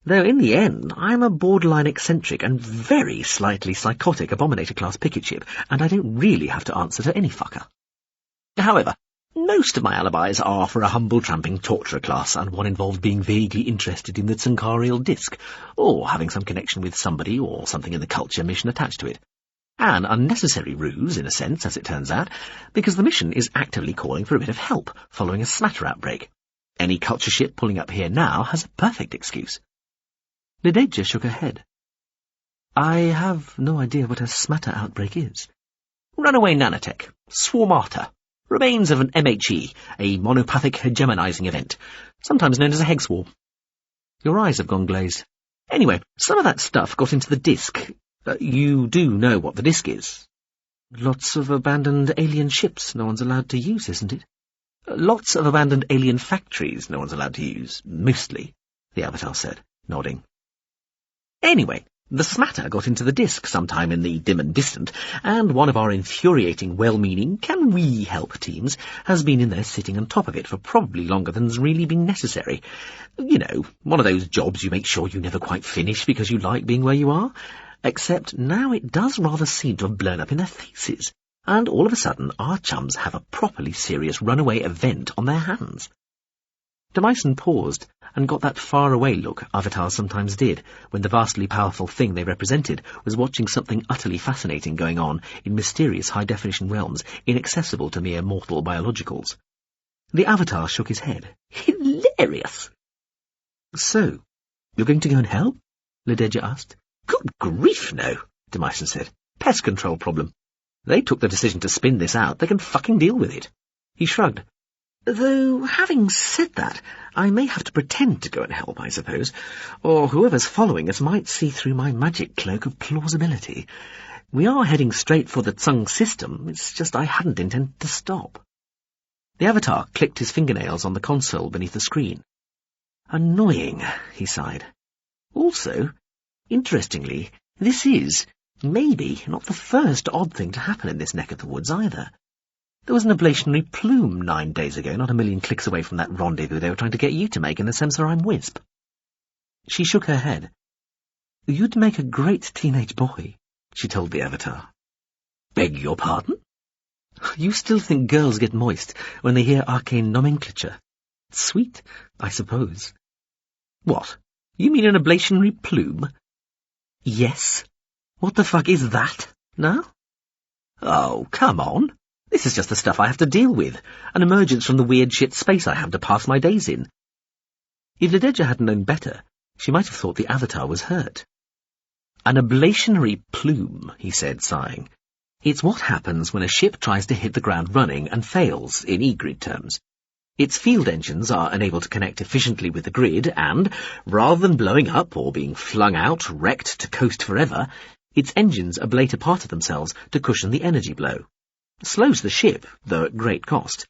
"Though in the end, I'm a borderline eccentric and very slightly psychotic Abominator-class picket ship, and I don't really have to answer to any fucker. However, most of my alibis are for a humble tramping torturer class, and one involved being vaguely interested in the Tsankarial disk, or having some connection with somebody or something in the culture mission attached to it. An unnecessary ruse, in a sense, as it turns out, because the mission is actively calling for a bit of help following a smatter outbreak. Any culture ship pulling up here now has a perfect excuse." Lededja shook her head. "I have no idea what a smatter outbreak is." "Runaway nanotech, swarmata, remains of an MHE, a monopathic hegemonizing event, sometimes known as a heg swarm." Your eyes have gone glazed. "Anyway, some of that stuff got into the disk. You do know what the disk is?" "Lots of abandoned alien ships no one's allowed to use, isn't it?" "Lots of abandoned alien factories no one's allowed to use, mostly," the Avatar said, nodding. "Anyway, the smatter got into the disk sometime in the dim and distant, and one of our infuriating, well-meaning, can-we-help teams has been in there sitting on top of it for probably longer than's really been necessary. You know, one of those jobs you make sure you never quite finish because you like being where you are. Except now it does rather seem to have blown up in their faces, and all of a sudden our chums have a properly serious runaway event on their hands." Demyson paused and got that far-away look Avatars sometimes did when the vastly powerful thing they represented was watching something utterly fascinating going on in mysterious high-definition realms inaccessible to mere mortal biologicals. The Avatar shook his head. Hilarious! So, you're going to go and help? Ladeja asked. Good grief, no, Demyson said. Pest control problem. They took the decision to spin this out. They can fucking deal with it. He shrugged. Though, having said that, I may have to pretend to go and help, I suppose, or whoever's following us might see through my magic cloak of plausibility. We are heading straight for the Tsung system. It's just I hadn't intended to stop. The Avatar clicked his fingernails on the console beneath the screen. Annoying, he sighed. Also, interestingly, this is, maybe, not the first odd thing to happen in this neck of the woods either. There was an ablationary plume 9 days ago, not a million clicks away from that rendezvous they were trying to get you to make in the Semserime Wisp. She shook her head. You'd make a great teenage boy, she told the Avatar. Beg your pardon? You still think girls get moist when they hear arcane nomenclature? Sweet, I suppose. What? You mean an ablationary plume? Yes. What the fuck is that, now? Oh, come on. This is just the stuff I have to deal with, an emergence from the weird shit space I have to pass my days in. If Ladeja had known better, she might have thought the Avatar was hurt. An ablationary plume, he said, sighing. It's what happens when a ship tries to hit the ground running and fails, in E-grid terms. Its field engines are unable to connect efficiently with the grid and, rather than blowing up or being flung out, wrecked to coast forever, its engines ablate a part of themselves to cushion the energy blow. Slows the ship, though at great cost.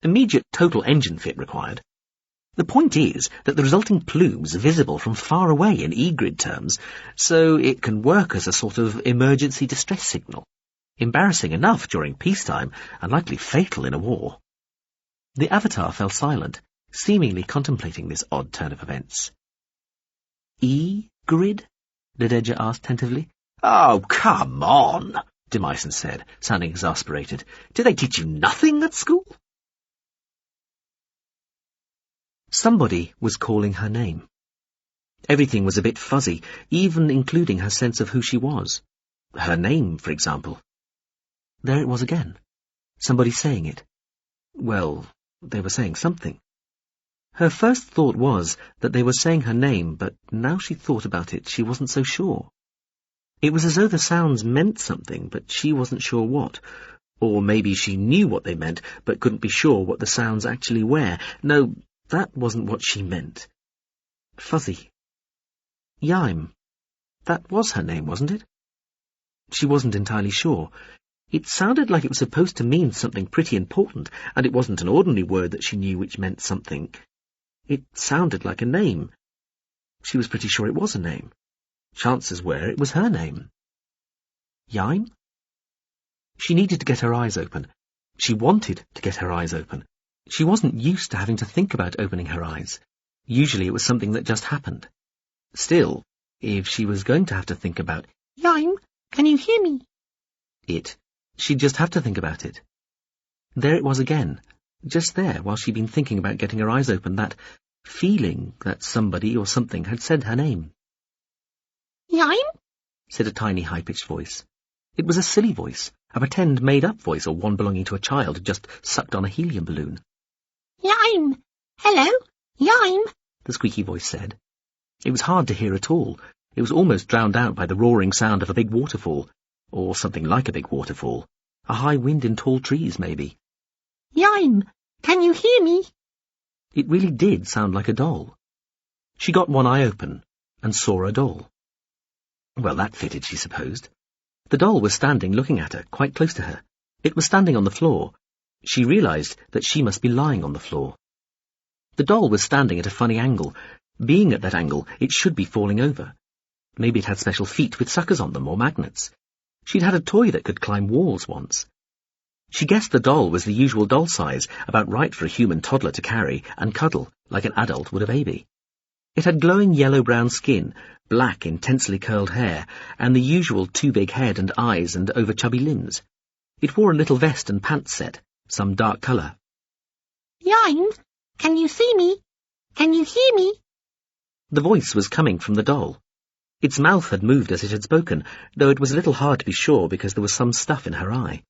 Immediate total engine fit required. The point is that the resulting plume's visible from far away in E-grid terms, so it can work as a sort of emergency distress signal. Embarrassing enough during peacetime and likely fatal in a war. The Avatar fell silent, seemingly contemplating this odd turn of events. E-grid? Ladeja asked tentatively. Oh, come on, Demyson said, sounding exasperated. Do they teach you nothing at school? Somebody was calling her name. Everything was a bit fuzzy, even including her sense of who she was. Her name, for example. There it was again. Somebody saying it. Well, they were saying something. Her first thought was that they were saying her name, but now she thought about it, she wasn't so sure. It was as though the sounds meant something, but she wasn't sure what. Or maybe she knew what they meant, but couldn't be sure what the sounds actually were. No, that wasn't what she meant. Fuzzy. Iain. That was her name, wasn't it? She wasn't entirely sure. It sounded like it was supposed to mean something pretty important, and it wasn't an ordinary word that she knew which meant something. It sounded like a name. She was pretty sure it was a name. Chances were it was her name. Iain? She needed to get her eyes open. She wanted to get her eyes open. She wasn't used to having to think about opening her eyes. Usually it was something that just happened. Still, if she was going to have to think about Iain, can you hear me? She'd just have to think about it. There it was again, just there while she'd been thinking about getting her eyes open, that feeling that somebody or something had said her name. Iain? Said a tiny high-pitched voice. It was a silly voice, a pretend made-up voice or one belonging to a child who just sucked on a helium balloon. Iain! Hello? Iain! The squeaky voice said. It was hard to hear at all. It was almost drowned out by the roaring sound of a big waterfall, or something like a big waterfall. A high wind in tall trees, maybe. Iain, can you hear me? It really did sound like a doll. She got one eye open and saw a doll. Well, that fitted, she supposed. The doll was standing looking at her, quite close to her. It was standing on the floor. She realized that she must be lying on the floor. The doll was standing at a funny angle. Being at that angle, it should be falling over. Maybe it had special feet with suckers on them or magnets. She'd had a toy that could climb walls once. She guessed the doll was the usual doll size, about right for a human toddler to carry and cuddle, like an adult would a baby. It had glowing yellow-brown skin, black, intensely curled hair, and the usual too big head and eyes and over-chubby limbs. It wore a little vest and pants set, some dark colour. Iain, can you see me? Can you hear me? The voice was coming from the doll. Its mouth had moved as it had spoken, though it was a little hard to be sure because there was some stuff in her eye.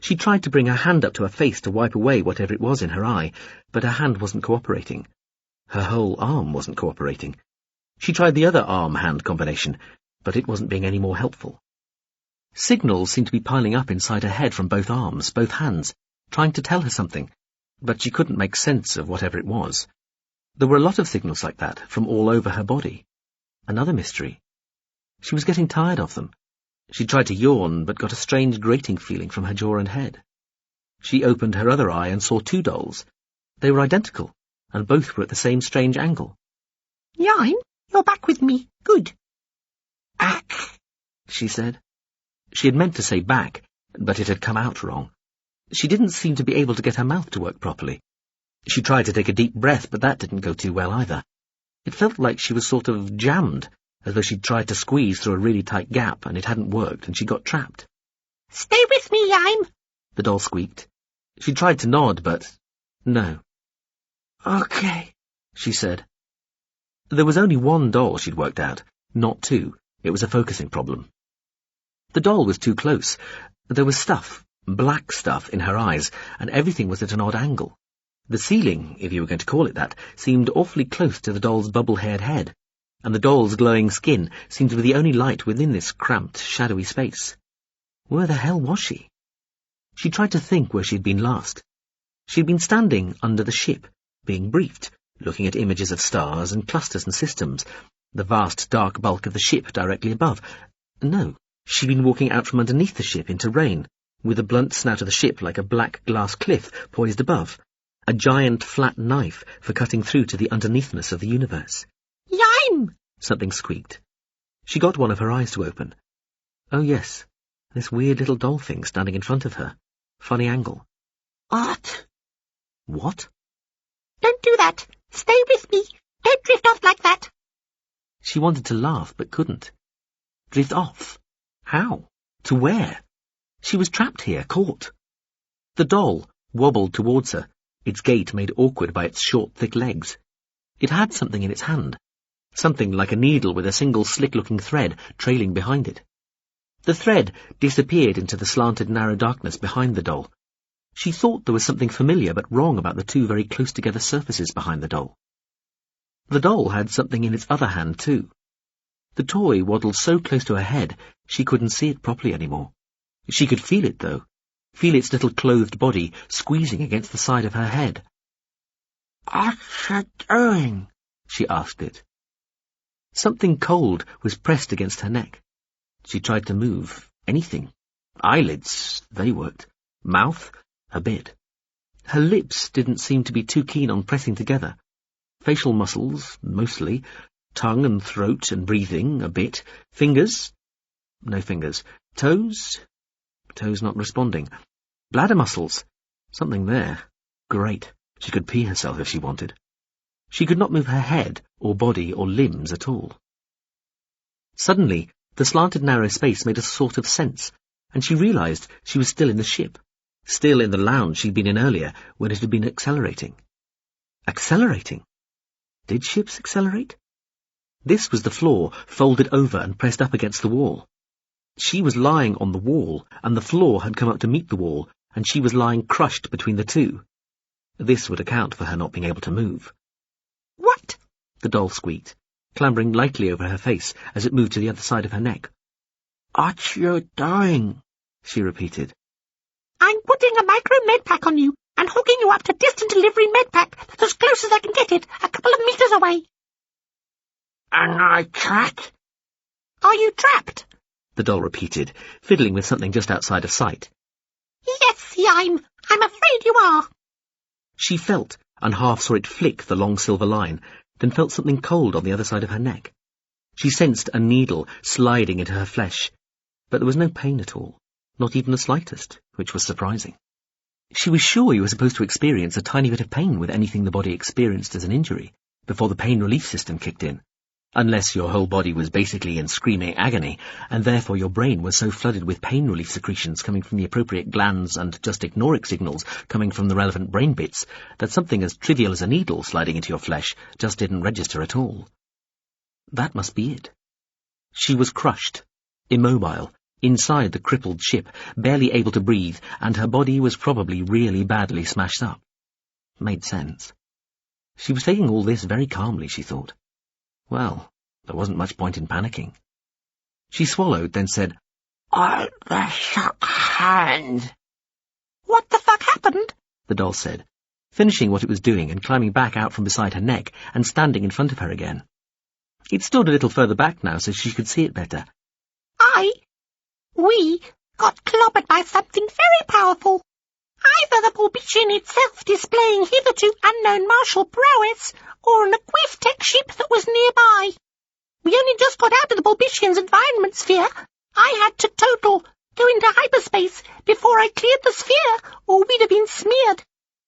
She tried to bring her hand up to her face to wipe away whatever it was in her eye, but her hand wasn't cooperating. Her whole arm wasn't cooperating. She tried the other arm-hand combination, but it wasn't being any more helpful. Signals seemed to be piling up inside her head from both arms, both hands, trying to tell her something, but she couldn't make sense of whatever it was. There were a lot of signals like that from all over her body. Another mystery. She was getting tired of them. She tried to yawn, but got a strange grating feeling from her jaw and head. She opened her other eye and saw two dolls. They were identical, and both were at the same strange angle. Iain, you're back with me. Good. Back, she said. She had meant to say back, but it had come out wrong. She didn't seem to be able to get her mouth to work properly. She tried to take a deep breath, but that didn't go too well either. It felt like she was sort of jammed, as though she'd tried to squeeze through a really tight gap, and it hadn't worked, and she got trapped. Stay with me, Iain, the doll squeaked. She tried to nod, but no. Okay, she said. There was only one doll she'd worked out, not two. It was a focusing problem. The doll was too close. There was stuff, black stuff, in her eyes, and everything was at an odd angle. The ceiling, if you were going to call it that, seemed awfully close to the doll's bubble-haired head, and the doll's glowing skin seemed to be the only light within this cramped, shadowy space. Where the hell was she? She tried to think where she'd been last. She'd been standing under the ship, being briefed, looking at images of stars and clusters and systems, the vast dark bulk of the ship directly above. No, she'd been walking out from underneath the ship into rain, with the blunt snout of the ship like a black glass cliff poised above, a giant flat knife for cutting through to the underneathness of the universe. Iain! Something squeaked. She got one of her eyes to open. Oh yes, this weird little doll thing standing in front of her. Funny angle. What? What? Don't do that. Stay with me. Don't drift off like that. She wanted to laugh, but couldn't. Drift off? How? To where? She was trapped here, caught. The doll wobbled towards her, its gait made awkward by its short, thick legs. It had something in its hand, something like a needle with a single slick-looking thread trailing behind it. The thread disappeared into the slanted, narrow darkness behind the doll. She thought there was something familiar but wrong about the two very close-together surfaces behind the doll. The doll had something in its other hand, too. The toy waddled so close to her head she couldn't see it properly anymore. She could feel it, though, feel its little clothed body squeezing against the side of her head. "What's it doing?" she asked it. Something cold was pressed against her neck. She tried to move. Anything. Eyelids, they worked. Mouth, a bit. Her lips didn't seem to be too keen on pressing together. Facial muscles, mostly. Tongue and throat and breathing, a bit. Fingers? No fingers. Toes? Toes not responding. Bladder muscles? Something there. Great. She could pee herself if she wanted. She could not move her head, or body, or limbs at all. Suddenly, the slanted narrow space made a sort of sense, and she realized she was still in the ship, still in the lounge she'd been in earlier, when it had been accelerating. Accelerating? Did ships accelerate? This was the floor, folded over and pressed up against the wall. She was lying on the wall, and the floor had come up to meet the wall, and she was lying crushed between the two. This would account for her not being able to move. What? The doll squeaked, clambering lightly over her face as it moved to the other side of her neck. "What you doing?" she repeated. I'm putting a micro medpack on you and hooking you up to distant delivery medpack that's as close as I can get it, a couple of meters away. "And I trapped?" Are you trapped? The doll repeated, fiddling with something just outside of sight. Yes, Iain, I'm afraid you are. She felt, and half saw it flick the long silver line, then felt something cold on the other side of her neck. She sensed a needle sliding into her flesh, but there was no pain at all, not even the slightest, which was surprising. She was sure you were supposed to experience a tiny bit of pain with anything the body experienced as an injury, before the pain relief system kicked in, unless your whole body was basically in screaming agony, and therefore your brain was so flooded with pain relief secretions coming from the appropriate glands and just ignore it signals coming from the relevant brain bits, that something as trivial as a needle sliding into your flesh just didn't register at all. That must be it. She was crushed, immobile, Inside the crippled ship, barely able to breathe, and her body was probably really badly smashed up. Made sense. She was taking all this very calmly, she thought. Well, there wasn't much point in panicking. She swallowed, then said, "Oh, the shock hand." What the fuck happened? The doll said, finishing what it was doing and climbing back out from beside her neck and standing in front of her again. It stood a little further back now so she could see it better. We got clobbered by something very powerful. Either the Bulbician itself displaying hitherto unknown martial prowess, or an Equiv-Tech ship that was nearby. We only just got out of the Bulbician's environment sphere. I had to go into hyperspace before I cleared the sphere, or we'd have been smeared.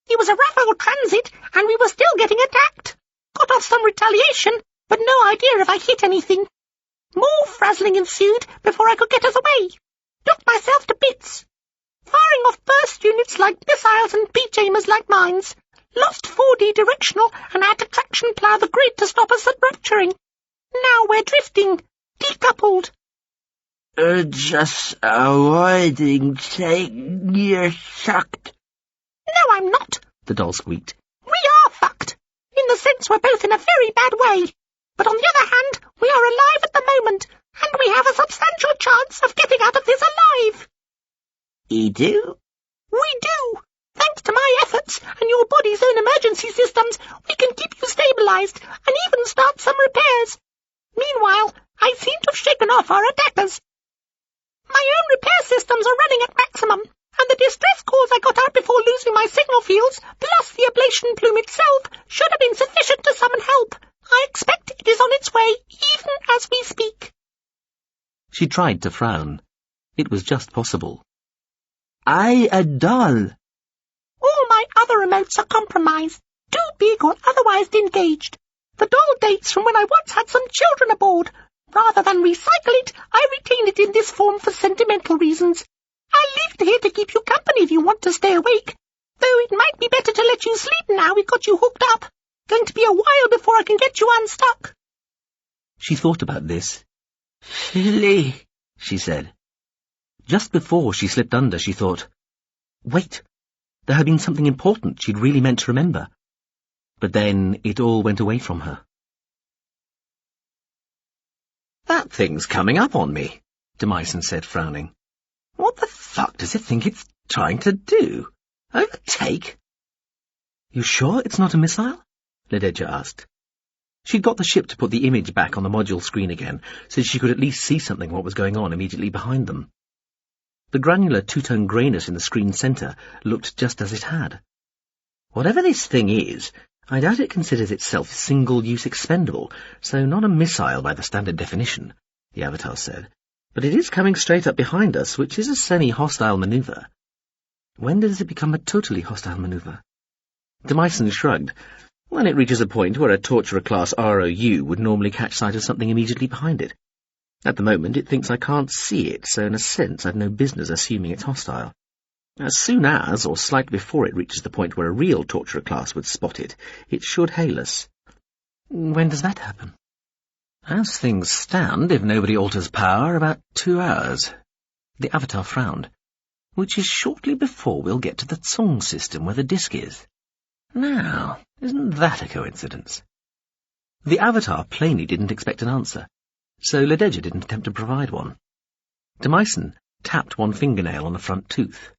It was a rough old transit, and we were still getting attacked. Got off some retaliation, but no idea if I hit anything. More frazzling ensued before I could get us away. Knocked myself to bits. Firing off burst units like missiles and beat-jammers like mines. Lost 4D directional and had to traction plough the grid to stop us at rupturing. Now we're drifting, decoupled. Just avoiding saying you're sucked. No, I'm not, the doll squeaked. We are fucked. In the sense we're both in a very bad way. But on the other hand, we are alive at the moment, and we have a substantial chance of getting out of this alive. You do? We do. Thanks to my efforts and your body's own emergency systems, we can keep you stabilized and even start some repairs. Meanwhile, I seem to have shaken off our attackers. My own repair systems are running at maximum, and the distress calls I got out before losing my signal fields, plus the ablation plume itself, should have been sufficient to summon help. I expect it is on its way, even as we speak. She tried to frown. It was just possible. A doll. All my other remotes are compromised, too big or otherwise engaged. The doll dates from when I once had some children aboard. Rather than recycle it, I retain it in this form for sentimental reasons. I'll leave it here to keep you company if you want to stay awake. Though it might be better to let you sleep now we've got you hooked up. Going to be a while before I can get you unstuck. She thought about this. Silly, she said. Just before she slipped under, she thought, wait, there had been something important she'd really meant to remember. But then it all went away from her. That thing's coming up on me, Demyson said, frowning. What the fuck does it think it's trying to do? Overtake? You sure it's not a missile? Lededja asked. She'd got the ship to put the image back on the module screen again, so she could at least see something what was going on immediately behind them. The granular two-tone greyness in the screen centre looked just as it had. Whatever this thing is, I doubt it considers itself single-use expendable, so not a missile by the standard definition, the Avatar said. But it is coming straight up behind us, which is a semi-hostile manoeuvre. When does it become a totally hostile manoeuvre? Demyson shrugged. When it reaches a point where a Torturer-class ROU would normally catch sight of something immediately behind it. At the moment, it thinks I can't see it, so in a sense I've no business assuming it's hostile. As soon as, or slightly before it reaches the point where a real Torturer-class would spot it, it should hail us. When does that happen? As things stand, if nobody alters power, about 2 hours. The Avatar frowned. Which is shortly before we'll get to the Tsung system where the disk is. Now, isn't that a coincidence? The Avatar plainly didn't expect an answer, so Lededja didn't attempt to provide one. Demyson tapped one fingernail on the front tooth.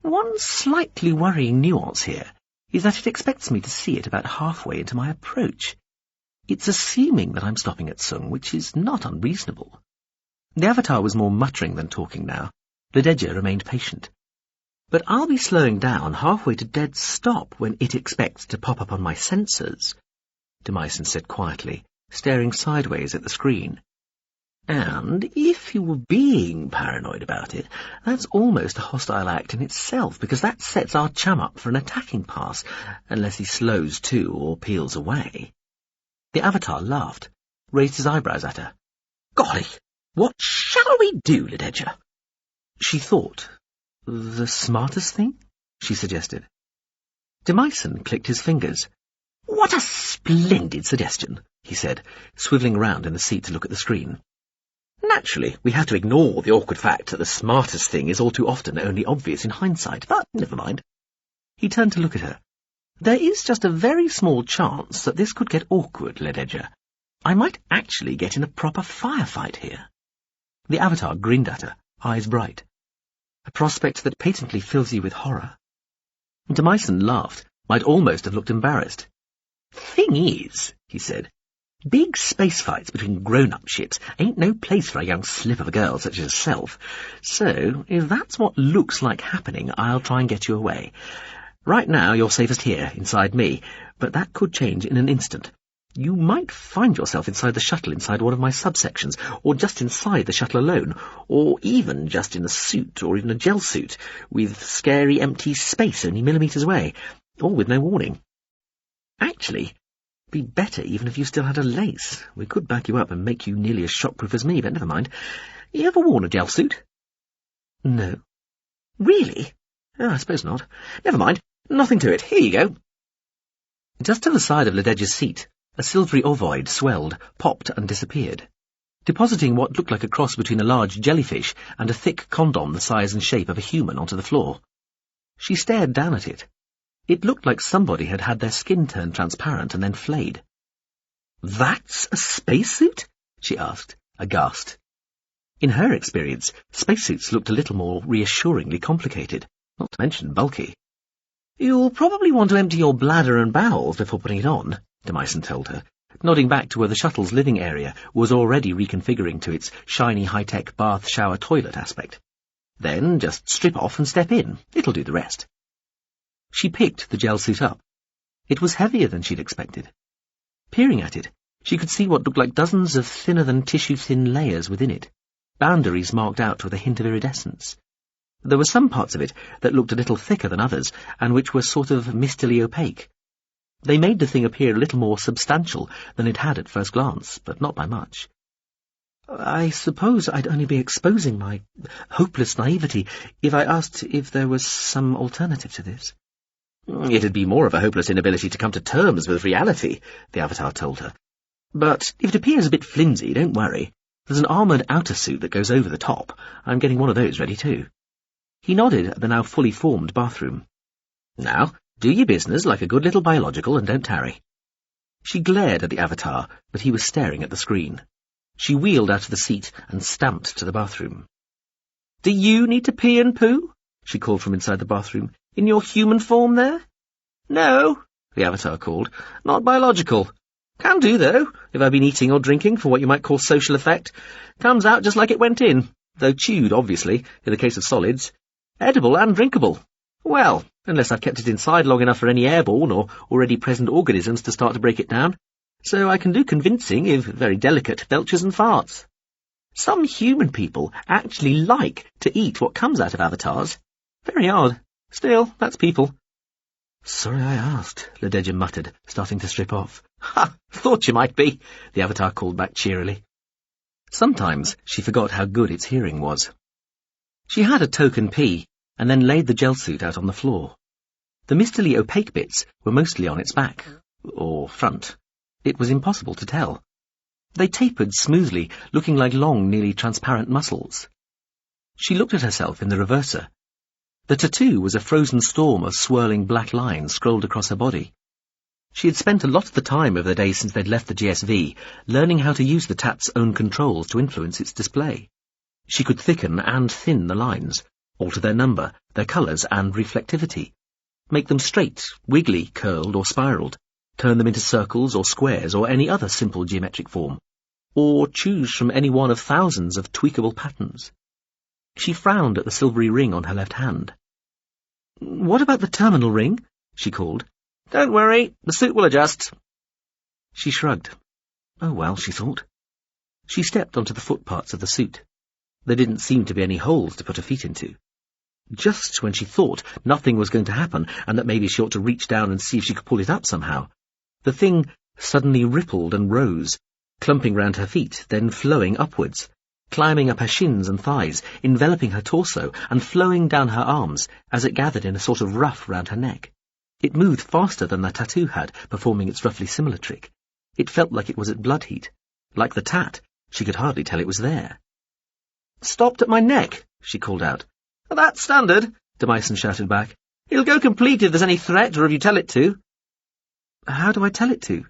One slightly worrying nuance here is that it expects me to see it about halfway into my approach. It's assuming that I'm stopping at Tsung, which is not unreasonable. The Avatar was more muttering than talking now. Lededja remained patient. But I'll be slowing down halfway to dead stop when it expects to pop up on my sensors, Demyson said quietly, staring sideways at the screen. And if you were being paranoid about it, that's almost a hostile act in itself, because that sets our chum up for an attacking pass, unless he slows too or peels away. The Avatar laughed, raised his eyebrows at her. Golly, what shall we do, Lededja? She thought. The smartest thing? She suggested. Demyson clicked his fingers. What a splendid suggestion, he said, swivelling round in the seat to look at the screen. Naturally, we have to ignore the awkward fact that the smartest thing is all too often only obvious in hindsight, but never mind. He turned to look at her. There is just a very small chance that this could get awkward, Lededger. I might actually get in a proper firefight here. The Avatar grinned at her, eyes bright. A prospect that patently fills you with horror. Demyson laughed, might almost have looked embarrassed. Thing is, he said, big space fights between grown-up ships ain't no place for a young slip of a girl such as yourself. So, if that's what looks like happening, I'll try and get you away. Right now, you're safest here, inside me, but that could change in an instant. You might find yourself inside the shuttle inside one of my subsections, or just inside the shuttle alone, or even just in a suit, or even a gel suit, with scary empty space only millimetres away, or with no warning. Actually, it'd be better even if you still had a lace. We could back you up and make you nearly as shockproof as me, but never mind. You ever worn a gel suit? No. Really? Oh, I suppose not. Never mind. Nothing to it. Here you go. Just to the side of Lededger's seat, a silvery ovoid swelled, popped and disappeared, depositing what looked like a cross between a large jellyfish and a thick condom the size and shape of a human onto the floor. She stared down at it. It looked like somebody had had their skin turned transparent and then flayed. "That's a spacesuit?" she asked, aghast. In her experience, spacesuits looked a little more reassuringly complicated, not to mention bulky. "You'll probably want to empty your bladder and bowels before putting it on," Demyson told her, nodding back to where the shuttle's living area was already reconfiguring to its shiny high-tech bath shower toilet aspect. "Then just strip off and step in. It'll do the rest." She picked the gel suit up. It was heavier than she'd expected. Peering at it, she could see what looked like dozens of thinner-than-tissue-thin layers within it, boundaries marked out with a hint of iridescence. There were some parts of it that looked a little thicker than others, and which were sort of mistily opaque. They made the thing appear a little more substantial than it had at first glance, but not by much. "I suppose I'd only be exposing my hopeless naivety if I asked if there was some alternative to this." "It'd be more of a hopeless inability to come to terms with reality," the Avatar told her. "But if it appears a bit flimsy, don't worry. There's an armoured outer suit that goes over the top. I'm getting one of those ready too." He nodded at the now fully formed bathroom. "Now, do your business like a good little biological and don't tarry." She glared at the Avatar, but he was staring at the screen. She wheeled out of the seat and stamped to the bathroom. "Do you need to pee and poo?" she called from inside the bathroom. "In your human form there?" "No," the Avatar called. "Not biological. Can do, though, if I've been eating or drinking for what you might call social effect. Comes out just like it went in, though chewed, obviously, in the case of solids. Edible and drinkable. Well, unless I've kept it inside long enough for any airborne or already present organisms to start to break it down. So I can do convincing, if very delicate, belches and farts. Some human people actually like to eat what comes out of avatars. Very odd. Still, that's people." "Sorry I asked," Lededger muttered, starting to strip off. "Ha! Thought you might be," the Avatar called back cheerily. Sometimes she forgot how good its hearing was. She had a token pee, and then laid the gel suit out on the floor. The mistily opaque bits were mostly on its back, or front. It was impossible to tell. They tapered smoothly, looking like long, nearly transparent muscles. She looked at herself in the reverser. The tattoo was a frozen storm of swirling black lines scrolled across her body. She had spent a lot of the time over the days since they'd left the GSV learning how to use the tat's own controls to influence its display. She could thicken and thin the lines, alter their number, their colours and reflectivity, make them straight, wiggly, curled or spiraled, turn them into circles or squares or any other simple geometric form, or choose from any one of thousands of tweakable patterns. She frowned at the silvery ring on her left hand. "What about the terminal ring?" she called. "Don't worry, the suit will adjust." She shrugged. Oh well, she thought. She stepped onto the footparts of the suit. There didn't seem to be any holes to put her feet into. Just when she thought nothing was going to happen and that maybe she ought to reach down and see if she could pull it up somehow, the thing suddenly rippled and rose, clumping round her feet, then flowing upwards, climbing up her shins and thighs, enveloping her torso and flowing down her arms as it gathered in a sort of ruff round her neck. It moved faster than the tattoo had, performing its roughly similar trick. It felt like it was at blood heat. Like the tat, she could hardly tell it was there. Stopped at my neck, she called out. That's standard, de Meissen shouted back. It'll go complete if there's any threat or if you tell it to. How do I tell it to?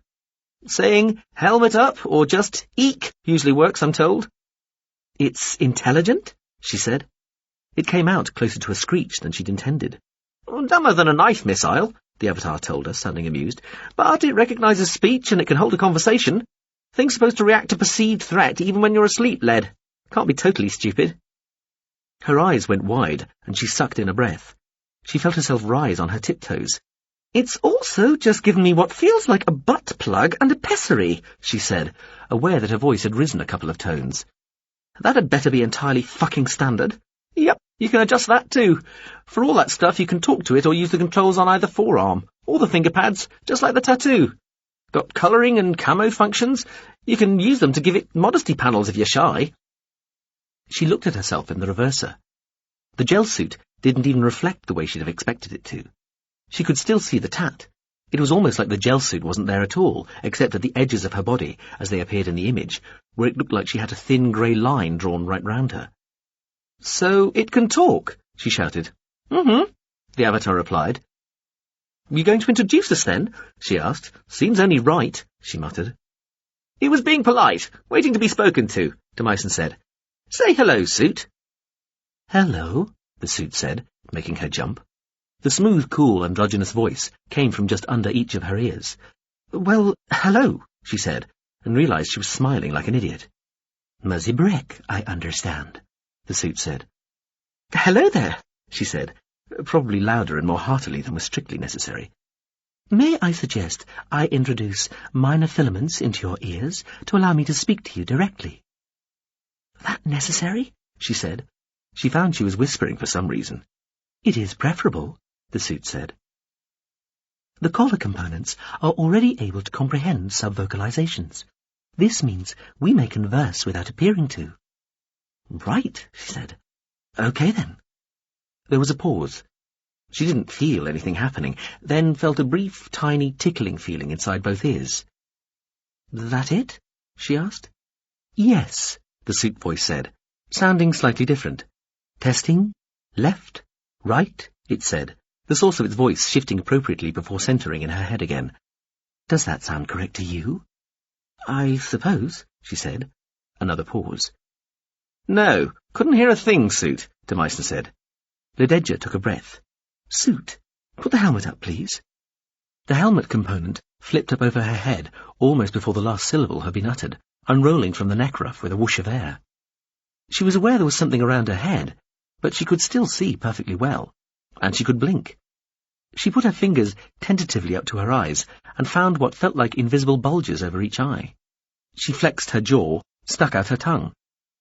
Saying helmet up or just eek usually works, I'm told. It's intelligent, she said. It came out closer to a screech than she'd intended. Dumber than a knife missile, the Avatar told her, sounding amused. But it recognises speech and it can hold a conversation. Things supposed to react to perceived threat even when you're asleep, lad. Can't be totally stupid. Her eyes went wide and she sucked in a breath. She felt herself rise on her tiptoes. It's also just given me what feels like a butt plug and a pessary, she said, aware that her voice had risen a couple of tones. That had better be entirely fucking standard. Yep, you can adjust that too. For all that stuff, you can talk to it or use the controls on either forearm, or the finger pads, just like the tattoo. Got colouring and camo functions. You can use them to give it modesty panels if you're shy. She looked at herself in the reverser. The gel suit didn't even reflect the way she'd have expected it to. She could still see the tat. It was almost like the gel suit wasn't there at all, except at the edges of her body, as they appeared in the image, where it looked like she had a thin grey line drawn right round her. So it can talk, she shouted. Mm-hmm, the Avatar replied. You going to introduce us then? She asked. Seems only right, she muttered. It was being polite, waiting to be spoken to, de Meissen said. Say hello, suit. Hello, the suit said, making her jump. The smooth, cool, androgynous voice came from just under each of her ears. Well, hello, she said, and realised she was smiling like an idiot. Muzzy Breck, I understand, the suit said. Hello there, she said, probably louder and more heartily than was strictly necessary. May I suggest I introduce minor filaments into your ears to allow me to speak to you directly? That necessary? She said. She found she was whispering for some reason. It is preferable, the suit said. The collar components are already able to comprehend subvocalizations. This means we may converse without appearing to. Right, she said. Okay then. There was a pause. She didn't feel anything happening, then felt a brief, tiny tickling feeling inside both ears. That it? She asked. Yes, the suit voice said, sounding slightly different. Testing? Left? Right? It said, the source of its voice shifting appropriately before centering in her head again. Does that sound correct to you? I suppose, she said. Another pause. No, couldn't hear a thing, suit, de Meissen said. Lededja took a breath. Suit, put the helmet up, please. The helmet component flipped up over her head almost before the last syllable had been uttered, unrolling from the neck ruff with a whoosh of air. She was aware there was something around her head, but she could still see perfectly well, and she could blink. She put her fingers tentatively up to her eyes and found what felt like invisible bulges over each eye. She flexed her jaw, stuck out her tongue.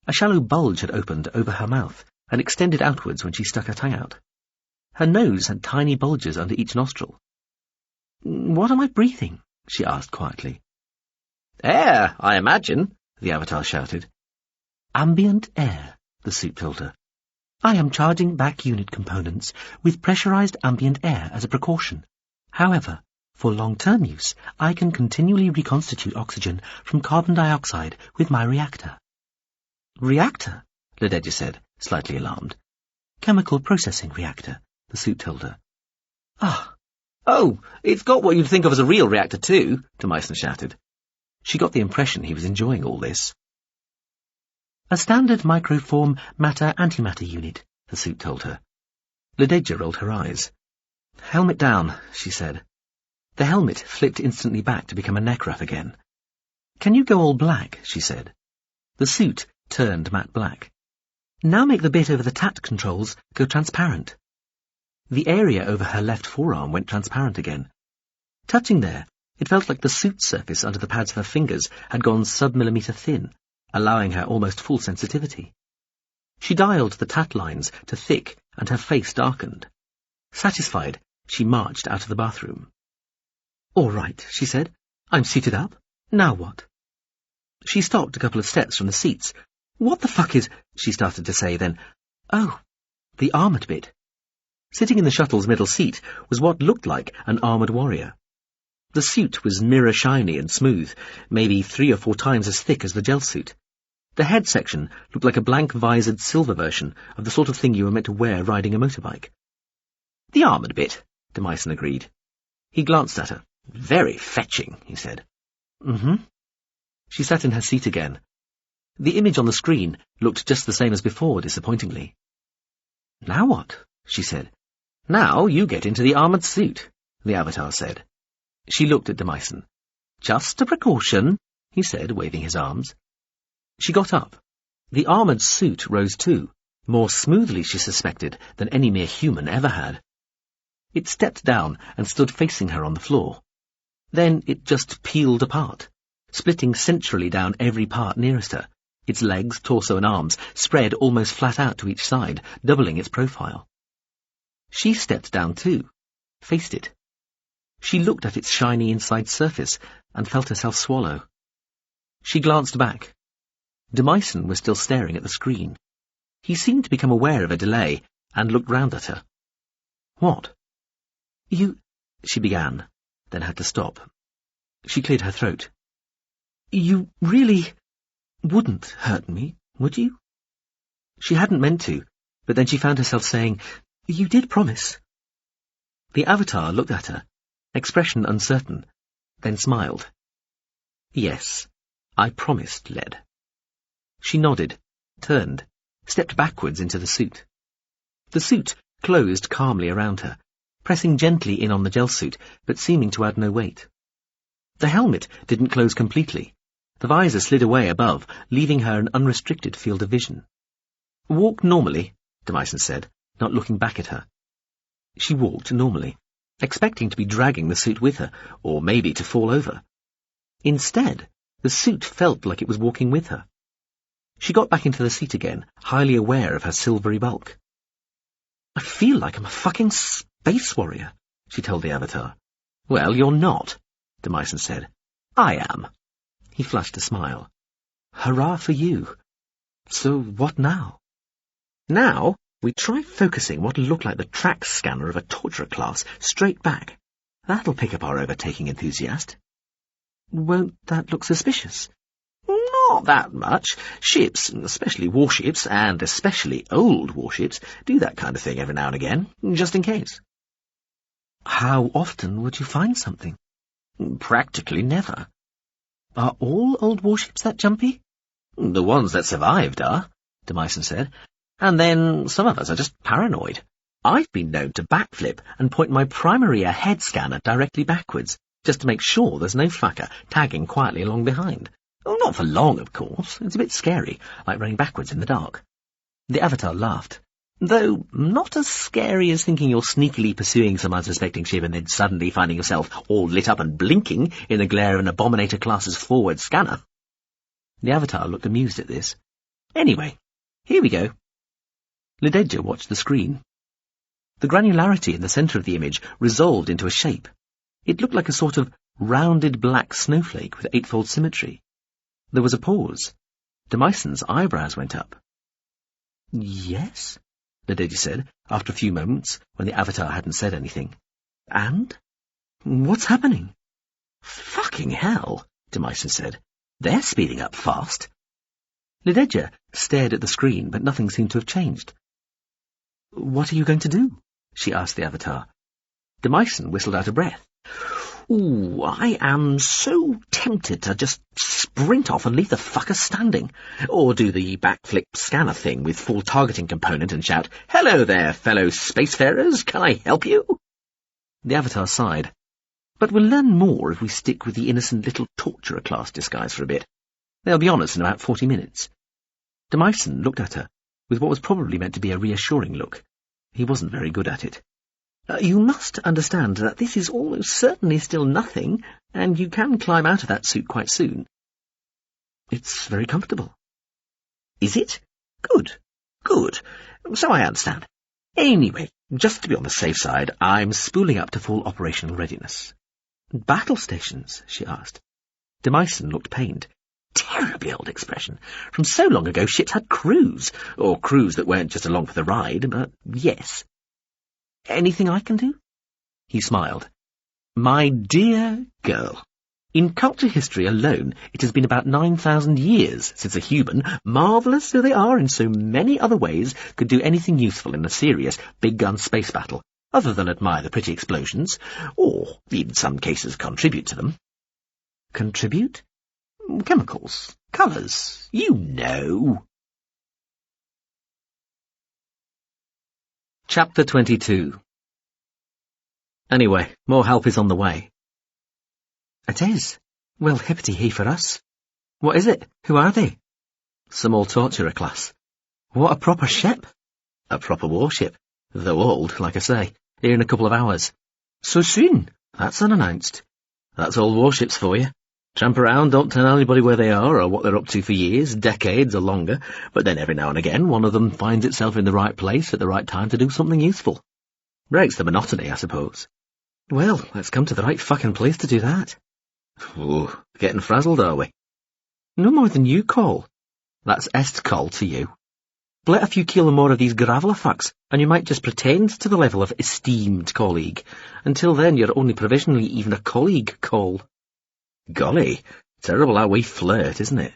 A shallow bulge had opened over her mouth and extended outwards when she stuck her tongue out. Her nose had tiny bulges under each nostril. What am I breathing? She asked quietly. Air, I imagine, the Avatar shouted. Ambient air, the suit told her. I am charging back unit components with pressurized ambient air as a precaution. However, for long-term use, I can continually reconstitute oxygen from carbon dioxide with my reactor. Reactor? Lededja said, slightly alarmed. Chemical processing reactor, the suit told her. Ah. Oh, it's got what you'd think of as a real reactor too, de Meissen shouted. She got the impression he was enjoying all this. A standard microform matter-antimatter unit, the suit told her. Lededja rolled her eyes. Helmet down, she said. The helmet flipped instantly back to become a neck ruff again. Can you go all black, she said. The suit turned matte black. Now make the bit over the tat controls go transparent. The area over her left forearm went transparent again. Touching there, it felt like the suit surface under the pads of her fingers had gone sub-millimetre thin, allowing her almost full sensitivity. She dialed the tat lines to thick and her face darkened. Satisfied, she marched out of the bathroom. All right, she said. I'm seated up. Now what? She stopped a couple of steps from the seats. What the fuck is... she started to say, then... Oh, the armoured bit. Sitting in the shuttle's middle seat was what looked like an armoured warrior. The suit was mirror-shiny and smooth, maybe 3 or 4 times as thick as the gel suit. The head section looked like a blank-visored silver version of the sort of thing you were meant to wear riding a motorbike. "The armoured bit," de Meissen agreed. He glanced at her. "Very fetching," he said. "Mm-hmm." She sat in her seat again. The image on the screen looked just the same as before, disappointingly. "Now what?" she said. "Now you get into the armoured suit," the avatar said. She looked at de Meissen. "Just a precaution," he said, waving his arms. She got up. The armoured suit rose too, more smoothly, she suspected, than any mere human ever had. It stepped down and stood facing her on the floor. Then it just peeled apart, splitting centrally down every part nearest her. Its legs, torso and arms spread almost flat out to each side, doubling its profile. She stepped down too, faced it. She looked at its shiny inside surface and felt herself swallow. She glanced back. De Meissen was still staring at the screen. He seemed to become aware of a delay and looked round at her. "What?" "You—" she began, then had to stop. She cleared her throat. "You really wouldn't hurt me, would you?" She hadn't meant to, but then she found herself saying, "You did promise." The avatar looked at her, expression uncertain, then smiled. "Yes, I promised, Led." She nodded, turned, stepped backwards into the suit. The suit closed calmly around her, pressing gently in on the gel suit, but seeming to add no weight. The helmet didn't close completely. The visor slid away above, leaving her an unrestricted field of vision. "Walk normally," de Meissen said, not looking back at her. She walked normally, expecting to be dragging the suit with her, or maybe to fall over. Instead, the suit felt like it was walking with her. She got back into the seat again, highly aware of her silvery bulk. "I feel like I'm a fucking space warrior," she told the avatar. "Well, you're not," de Meissen said. "I am." He flashed a smile. "Hurrah for you. So what now?" "Now we try focusing what'll look like the track scanner of a torturer class straight back. That'll pick up our overtaking enthusiast." "Won't that look suspicious?" "Not that much. Ships, especially warships, and especially old warships, do that kind of thing every now and again, just in case." "How often would you find something?" "Practically never." "Are all old warships that jumpy?" "The ones that survived are," de Meissen said. "And then some of us are just paranoid. I've been known to backflip and point my primary ahead scanner directly backwards, just to make sure there's no fucker tagging quietly along behind. Well, not for long, of course. It's a bit scary, like running backwards in the dark." The avatar laughed. "Though not as scary as thinking you're sneakily pursuing some unsuspecting ship and then suddenly finding yourself all lit up and blinking in the glare of an Abominator class's forward scanner." The avatar looked amused at this. "Anyway, here we go." Lededja watched the screen. The granularity in the centre of the image resolved into a shape. It looked like a sort of rounded black snowflake with eightfold symmetry. There was a pause. De Meissen's eyebrows went up. "Yes?" Lededja said, after a few moments, when the avatar hadn't said anything. "And? What's happening?" "Fucking hell," de Meissen said. "They're speeding up fast." Lededja stared at the screen, but nothing seemed to have changed. "What are you going to do?" she asked the avatar. De Meissen whistled out a breath. "Ooh, I am so tempted to just sprint off and leave the fucker standing, or do the backflip scanner thing with full targeting component and shout, 'Hello there, fellow spacefarers, can I help you?'" The avatar sighed. "But we'll learn more if we stick with the innocent little torturer class disguise for a bit. They'll be on us in about 40 minutes. De Meissen looked at her, with what was probably meant to be a reassuring look. He wasn't very good at it. "You must understand that this is almost certainly still nothing, and you can climb out of that suit quite soon." "It's very comfortable." "Is it? Good. Good. So I understand. Anyway, just to be on the safe side, I'm spooling up to full operational readiness." "Battle stations?" she asked. De Meissen looked pained. Terribly old expression. From so long ago ships had crews, or crews that weren't just along for the ride, but yes. "Anything I can do?" He smiled. "My dear girl, In culture history alone, it has been about 9,000 years since a human, marvellous though they are in so many other ways, could do anything useful in a serious, big-gun space battle, other than admire the pretty explosions, or, in some cases, contribute to them. Contribute? Chemicals, colours, you know. Chapter 22. Anyway, more help is on the way. It is. Well, hippity-hee for us. What is it? Who are they? Some old torturer class. What a proper ship. A proper warship. Though old, like I say. Here in a couple of hours. So soon? That's unannounced. That's old warships for you. Tramp around, don't tell anybody where they are or what they're up to for years, decades or longer, but then every now and again one of them finds itself in the right place at the right time to do something useful. Breaks the monotony, I suppose. Well, let's come to the right fucking place to do that. Ooh, getting frazzled, are we? No more than you call. That's est call to you. Let a few kilo more of these graveler fucks, and you might just pretend to the level of esteemed colleague. Until then, you're only provisionally even a colleague call. Golly, terrible how we flirt, isn't it?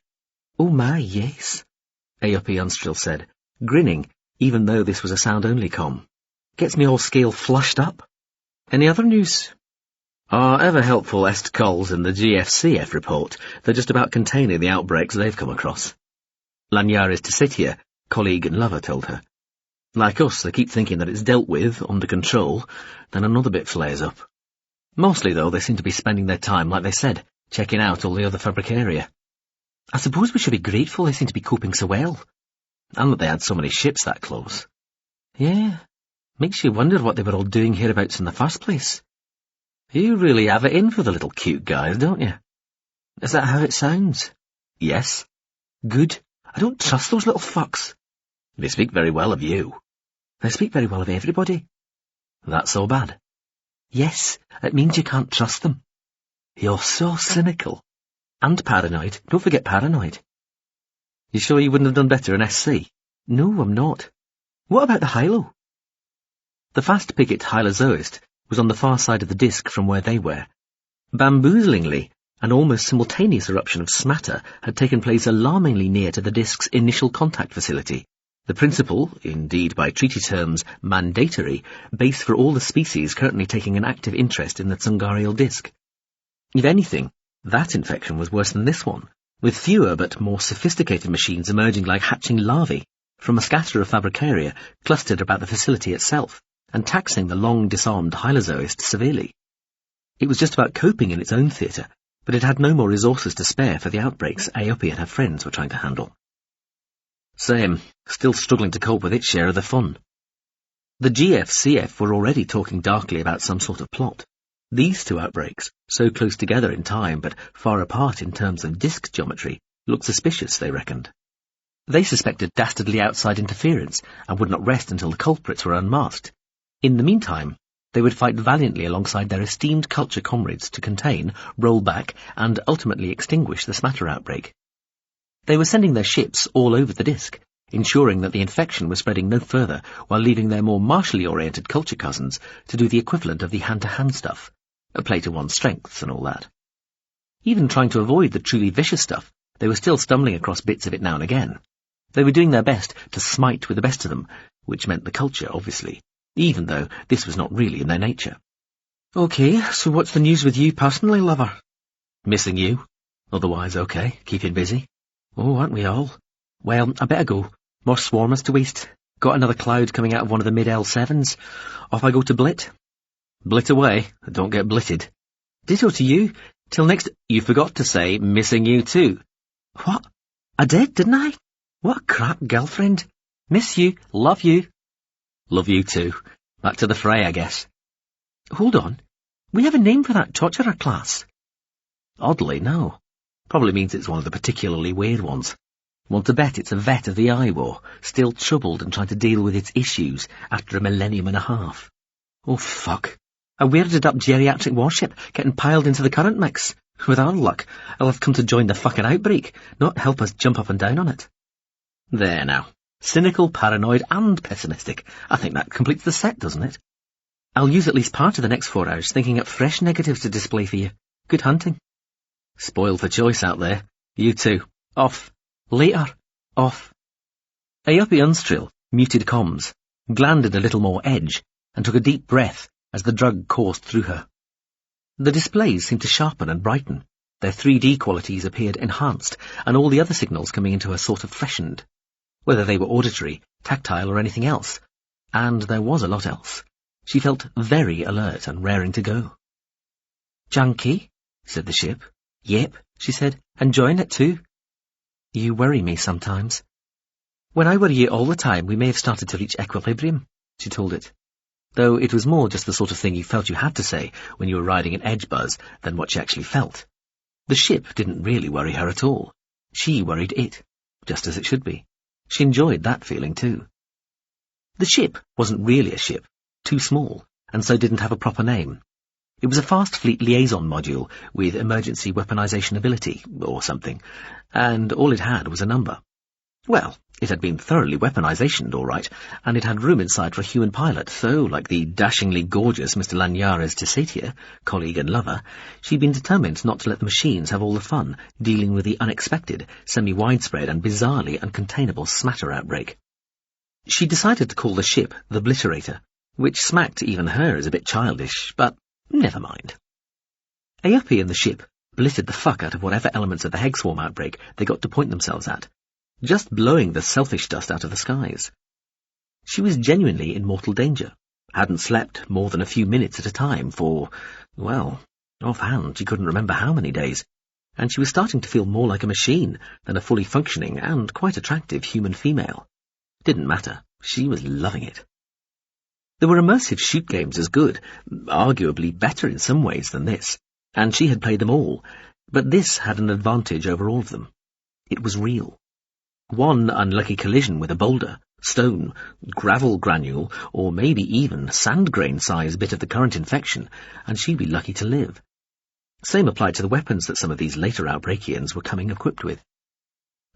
Oh my, yes, Aopi Unstrill said, grinning, even though this was a sound-only comm. Gets me all scale flushed up. Any other news? Our ever-helpful est calls in the GFCF report, they're just about containing the outbreaks they've come across. Lanyara's Tessitia, colleague and lover, told her. Like us, they keep thinking that it's dealt with, under control, then another bit flares up. Mostly, though, they seem to be spending their time, like they said, checking out all the other fabricaria. I suppose we should be grateful they seem to be coping so well. And that they had so many ships that close. Yeah, makes you wonder what they were all doing hereabouts in the first place. You really have it in for the little cute guys, don't you? Is that how it sounds? Yes. Good. I don't trust those little fucks. They speak very well of you. They speak very well of everybody. That's so bad? Yes, it means you can't trust them. You're so cynical. And paranoid. Don't forget paranoid. You sure you wouldn't have done better in SC? No, I'm not. What about the Hylo? The fast picket Hylozoist was on the far side of the disk from where they were. Bamboozlingly, an almost simultaneous eruption of smatter had taken place alarmingly near to the disk's initial contact facility, the principal, indeed by treaty terms mandatory, base for all the species currently taking an active interest in the Tsungarial disk. If anything, that infection was worse than this one, with fewer but more sophisticated machines emerging like hatching larvae from a scatter of fabricaria clustered about the facility itself, and taxing the long-disarmed Hylozoist severely. It was just about coping in its own theatre, but it had no more resources to spare for the outbreaks Aopi and her friends were trying to handle. Same, still struggling to cope with its share of the fun. The GFCF were already talking darkly about some sort of plot. These two outbreaks, so close together in time but far apart in terms of disk geometry, looked suspicious, they reckoned. They suspected dastardly outside interference and would not rest until the culprits were unmasked. In the meantime, they would fight valiantly alongside their esteemed culture comrades to contain, roll back, and ultimately extinguish the smatter outbreak. They were sending their ships all over the disk, ensuring that the infection was spreading no further while leaving their more martially oriented culture cousins to do the equivalent of the hand-to-hand stuff, a play to one's strengths and all that. Even trying to avoid the truly vicious stuff, they were still stumbling across bits of it now and again. They were doing their best to smite with the best of them, which meant the culture, obviously, even though this was not really in their nature. Okay, so what's the news with you personally, lover? Missing you. Otherwise okay, keeping busy. Oh, aren't we all? Well, I better go. More swarmers to waste. Got another cloud coming out of one of the mid-L7s. Off I go to Blit. Blit away, don't get blitted. Ditto to you. Till next... You forgot to say missing you too. What? I did, didn't I? What a crap girlfriend. Miss you, love you. Love you too. Back to the fray, I guess. Hold on. We have a name for that torturer class. Oddly, no. Probably means it's one of the particularly weird ones. Want to bet it's a vet of the eye war, still troubled and trying to deal with its issues after a millennium and a half. Oh, fuck. A weirded-up geriatric warship getting piled into the current mix. With our luck, I'll have come to join the fucking outbreak, not help us jump up and down on it. There now. Cynical, paranoid, and pessimistic. I think that completes the set, doesn't it? I'll use at least part of the next 4 hours thinking up fresh negatives to display for you. Good hunting. Spoiled for choice out there. You two. Off. Later. Off. Aoife Unstrill muted comms, glanded a little more edge, and took a deep breath as the drug coursed through her. The displays seemed to sharpen and brighten. Their 3D qualities appeared enhanced, and all the other signals coming into her sort of freshened, whether they were auditory, tactile, or anything else. And there was a lot else. She felt very alert and raring to go. "Junkie?" said the ship. "Yep," she said, "enjoying it too." "You worry me sometimes." "When I worry you all the time, we may have started to reach equilibrium," she told it, though it was more just the sort of thing you felt you had to say when you were riding an edge buzz than what she actually felt. The ship didn't really worry her at all. She worried it, just as it should be. She enjoyed that feeling too. The ship wasn't really a ship, too small, and so didn't have a proper name. It was a fast fleet liaison module with emergency weaponization ability, or something, and all it had was a number. Well, it had been thoroughly weaponizationed, all right, and it had room inside for a human pilot, so, like the dashingly gorgeous Mr. Lanyara's Tessatia, colleague and lover, she'd been determined not to let the machines have all the fun, dealing with the unexpected, semi-widespread and bizarrely uncontainable smatter outbreak. She decided to call the ship the Obliterator, which smacked even her as a bit childish, but never mind. Aoife and the ship blittered the fuck out of whatever elements of the Heg Swarm outbreak they got to point themselves at, just blowing the selfish dust out of the skies. She was genuinely in mortal danger, hadn't slept more than a few minutes at a time for, well, offhand she couldn't remember how many days, and she was starting to feel more like a machine than a fully functioning and quite attractive human female. Didn't matter, she was loving it. There were immersive shoot games as good, arguably better in some ways than this, and she had played them all, but this had an advantage over all of them. It was real. One unlucky collision with a boulder, stone, gravel granule, or maybe even sand grain-size bit of the current infection, and she'd be lucky to live. Same applied to the weapons that some of these later Outbreakians were coming equipped with.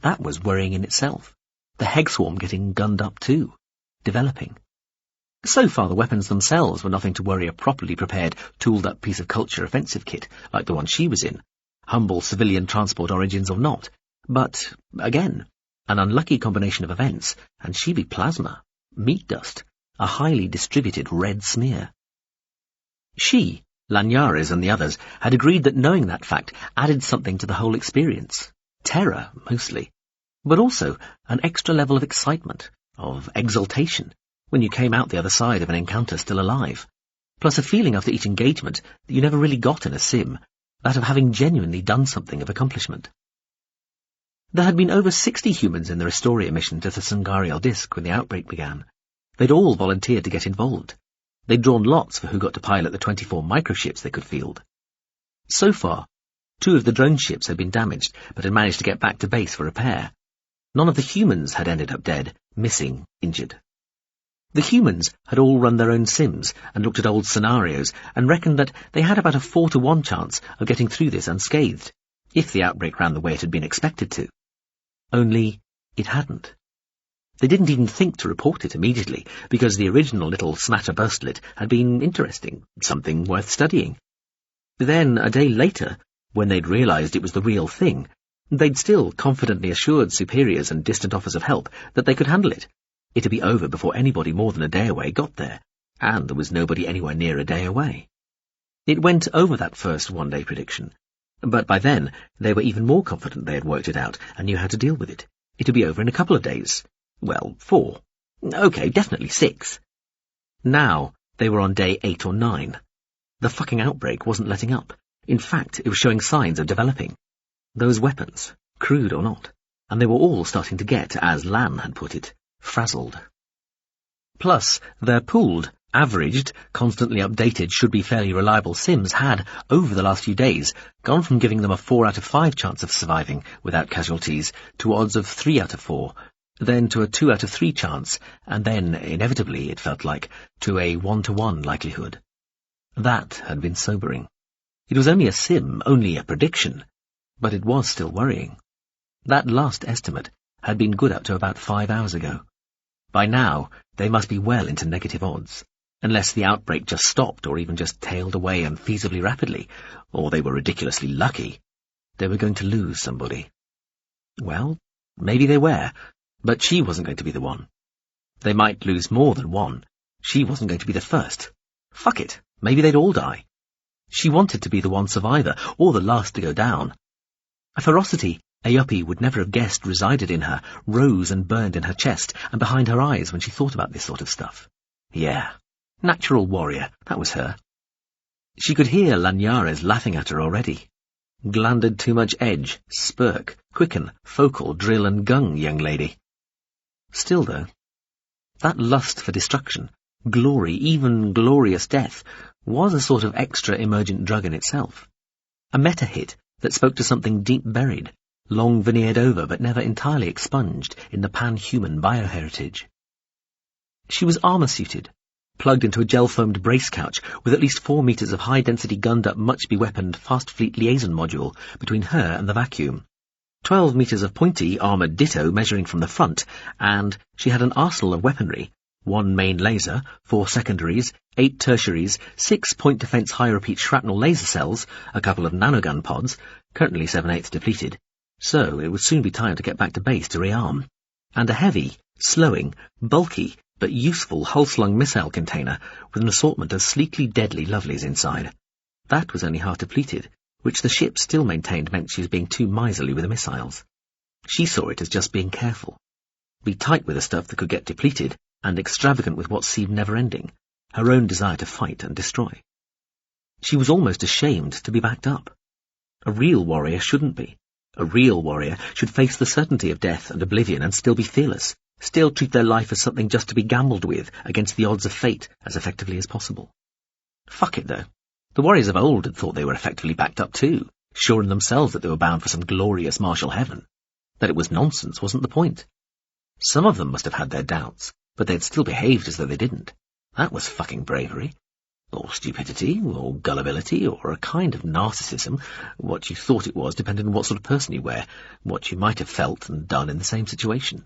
That was worrying in itself. The Heg Swarm getting gunned up too, developing. So far the weapons themselves were nothing to worry a properly prepared, tooled-up piece of culture offensive kit like the one she was in, humble civilian transport origins or not, but, again, an unlucky combination of events, and she'd be plasma, meat dust, a highly distributed red smear. She, Lanyara's and the others, had agreed that knowing that fact added something to the whole experience. Terror, mostly, but also an extra level of excitement, of exultation, when you came out the other side of an encounter still alive, plus a feeling after each engagement that you never really got in a sim, that of having genuinely done something of accomplishment. There had been over 60 humans in the Restoria mission to the Sungarial Disk when the outbreak began. They'd all volunteered to get involved. They'd drawn lots for who got to pilot the 24 microships they could field. So far, 2 of the drone ships had been damaged, but had managed to get back to base for repair. None of the humans had ended up dead, missing, injured. The humans had all run their own sims and looked at old scenarios and reckoned that they had about a 4-to-1 chance of getting through this unscathed, if the outbreak ran the way it had been expected to. Only it hadn't. They didn't even think to report it immediately, because the original little smatter burstlet had been interesting, something worth studying. Then, a day later, when they'd realized it was the real thing, they'd still confidently assured superiors and distant offers of help that they could handle it. It'd be over before anybody more than a day away got there, and there was nobody anywhere near a day away. It went over that first one-day prediction, but by then they were even more confident they had worked it out and knew how to deal with it. It'd be over in a couple of days. Well, 4. Okay, definitely 6. Now they were on day 8 or 9. The fucking outbreak wasn't letting up. In fact, it was showing signs of developing. Those weapons, crude or not, and they were all starting to get, as Lan had put it, frazzled. Plus, their pooled, averaged, constantly updated, should-be fairly reliable sims had, over the last few days, gone from giving them a 4 out of 5 chance of surviving without casualties to odds of 3 out of 4, then to a 2 out of 3 chance, and then, inevitably, it felt like, to a 1-to-1 likelihood. That had been sobering. It was only a sim, only a prediction, but it was still worrying. That last estimate had been good up to about 5 hours ago. By now, they must be well into negative odds, unless the outbreak just stopped or even just tailed away unfeasibly rapidly, or they were ridiculously lucky. They were going to lose somebody. Well, maybe they were, but she wasn't going to be the one. They might lose more than one. She wasn't going to be the first. Fuck it, maybe they'd all die. She wanted to be the one survivor, or the last to go down. A ferocity Aopi would never have guessed resided in her, rose and burned in her chest and behind her eyes when she thought about this sort of stuff. Yeah, natural warrior, that was her. She could hear Lanyarez laughing at her already. Glanded too much edge, spurk, quicken, focal, drill and gung, young lady. Still, though, that lust for destruction, glory, even glorious death, was a sort of extra emergent drug in itself. A meta-hit that spoke to something deep buried, long veneered over but never entirely expunged in the pan-human bioheritage. She was armour-suited, plugged into a gel-foamed brace couch with at least 4 meters of high-density gunned-up much-beweaponed fast fleet liaison module between her and the vacuum, 12 meters of pointy armoured ditto measuring from the front, and she had an arsenal of weaponry, 1 main laser, 4 secondaries, 8 tertiaries, 6 point defence high-repeat shrapnel laser cells, a couple of nanogun pods, currently 7/8 depleted, so it would soon be time to get back to base to rearm, and a heavy, slowing, bulky, but useful hull-slung missile container with an assortment of sleekly deadly lovelies inside. That was only half depleted, which the ship still maintained meant she was being too miserly with the missiles. She saw it as just being careful. Be tight with the stuff that could get depleted, and extravagant with what seemed never-ending, her own desire to fight and destroy. She was almost ashamed to be backed up. A real warrior shouldn't be. A real warrior should face the certainty of death and oblivion and still be fearless, still treat their life as something just to be gambled with against the odds of fate as effectively as possible. Fuck it, though. The warriors of old had thought they were effectively backed up too, sure in themselves that they were bound for some glorious martial heaven. That it was nonsense wasn't the point. Some of them must have had their doubts, but they'd still behaved as though they didn't. That was fucking bravery. Or stupidity, or gullibility, or a kind of narcissism. What you thought it was depended on what sort of person you were, what you might have felt and done in the same situation.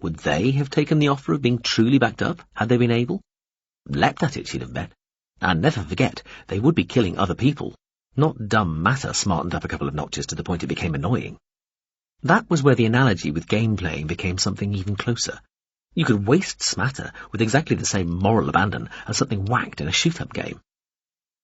Would they have taken the offer of being truly backed up, had they been able? Leapt at it, she'd have bet. And never forget, they would be killing other people, not dumb matter smartened up a couple of notches to the point it became annoying. That was where the analogy with game playing became something even closer. You could waste smatter with exactly the same moral abandon as something whacked in a shoot-up game.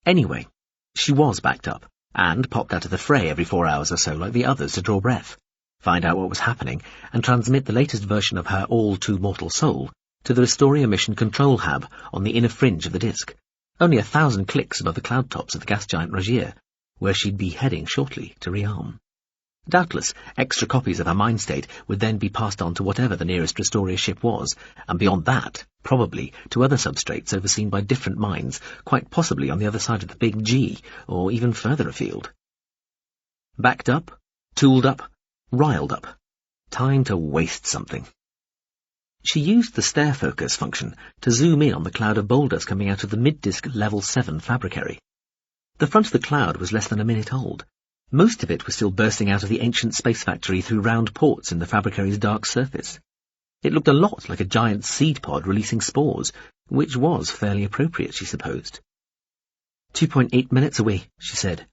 Anyway, she was backed up, and popped out of the fray every 4 hours or so like the others to draw breath, find out what was happening, and transmit the latest version of her all-too-mortal soul to the Restoria Mission Control Hab on the inner fringe of the disk, only 1,000 clicks above the cloud tops of the gas giant Rogier, where she'd be heading shortly to rearm. Doubtless, extra copies of her mind state would then be passed on to whatever the nearest Restoria ship was, and beyond that, probably, to other substrates overseen by different minds, quite possibly on the other side of the big G, or even further afield. Backed up, tooled up, riled up. Time to waste something. She used the stare focus function to zoom in on the cloud of boulders coming out of the mid-disk Level 7 fabricary. The front of the cloud was less than a minute old. Most of it was still bursting out of the ancient space factory through round ports in the fabricary's dark surface. It looked a lot like a giant seed pod releasing spores, which was fairly appropriate, she supposed. 2.8 minutes away, she said.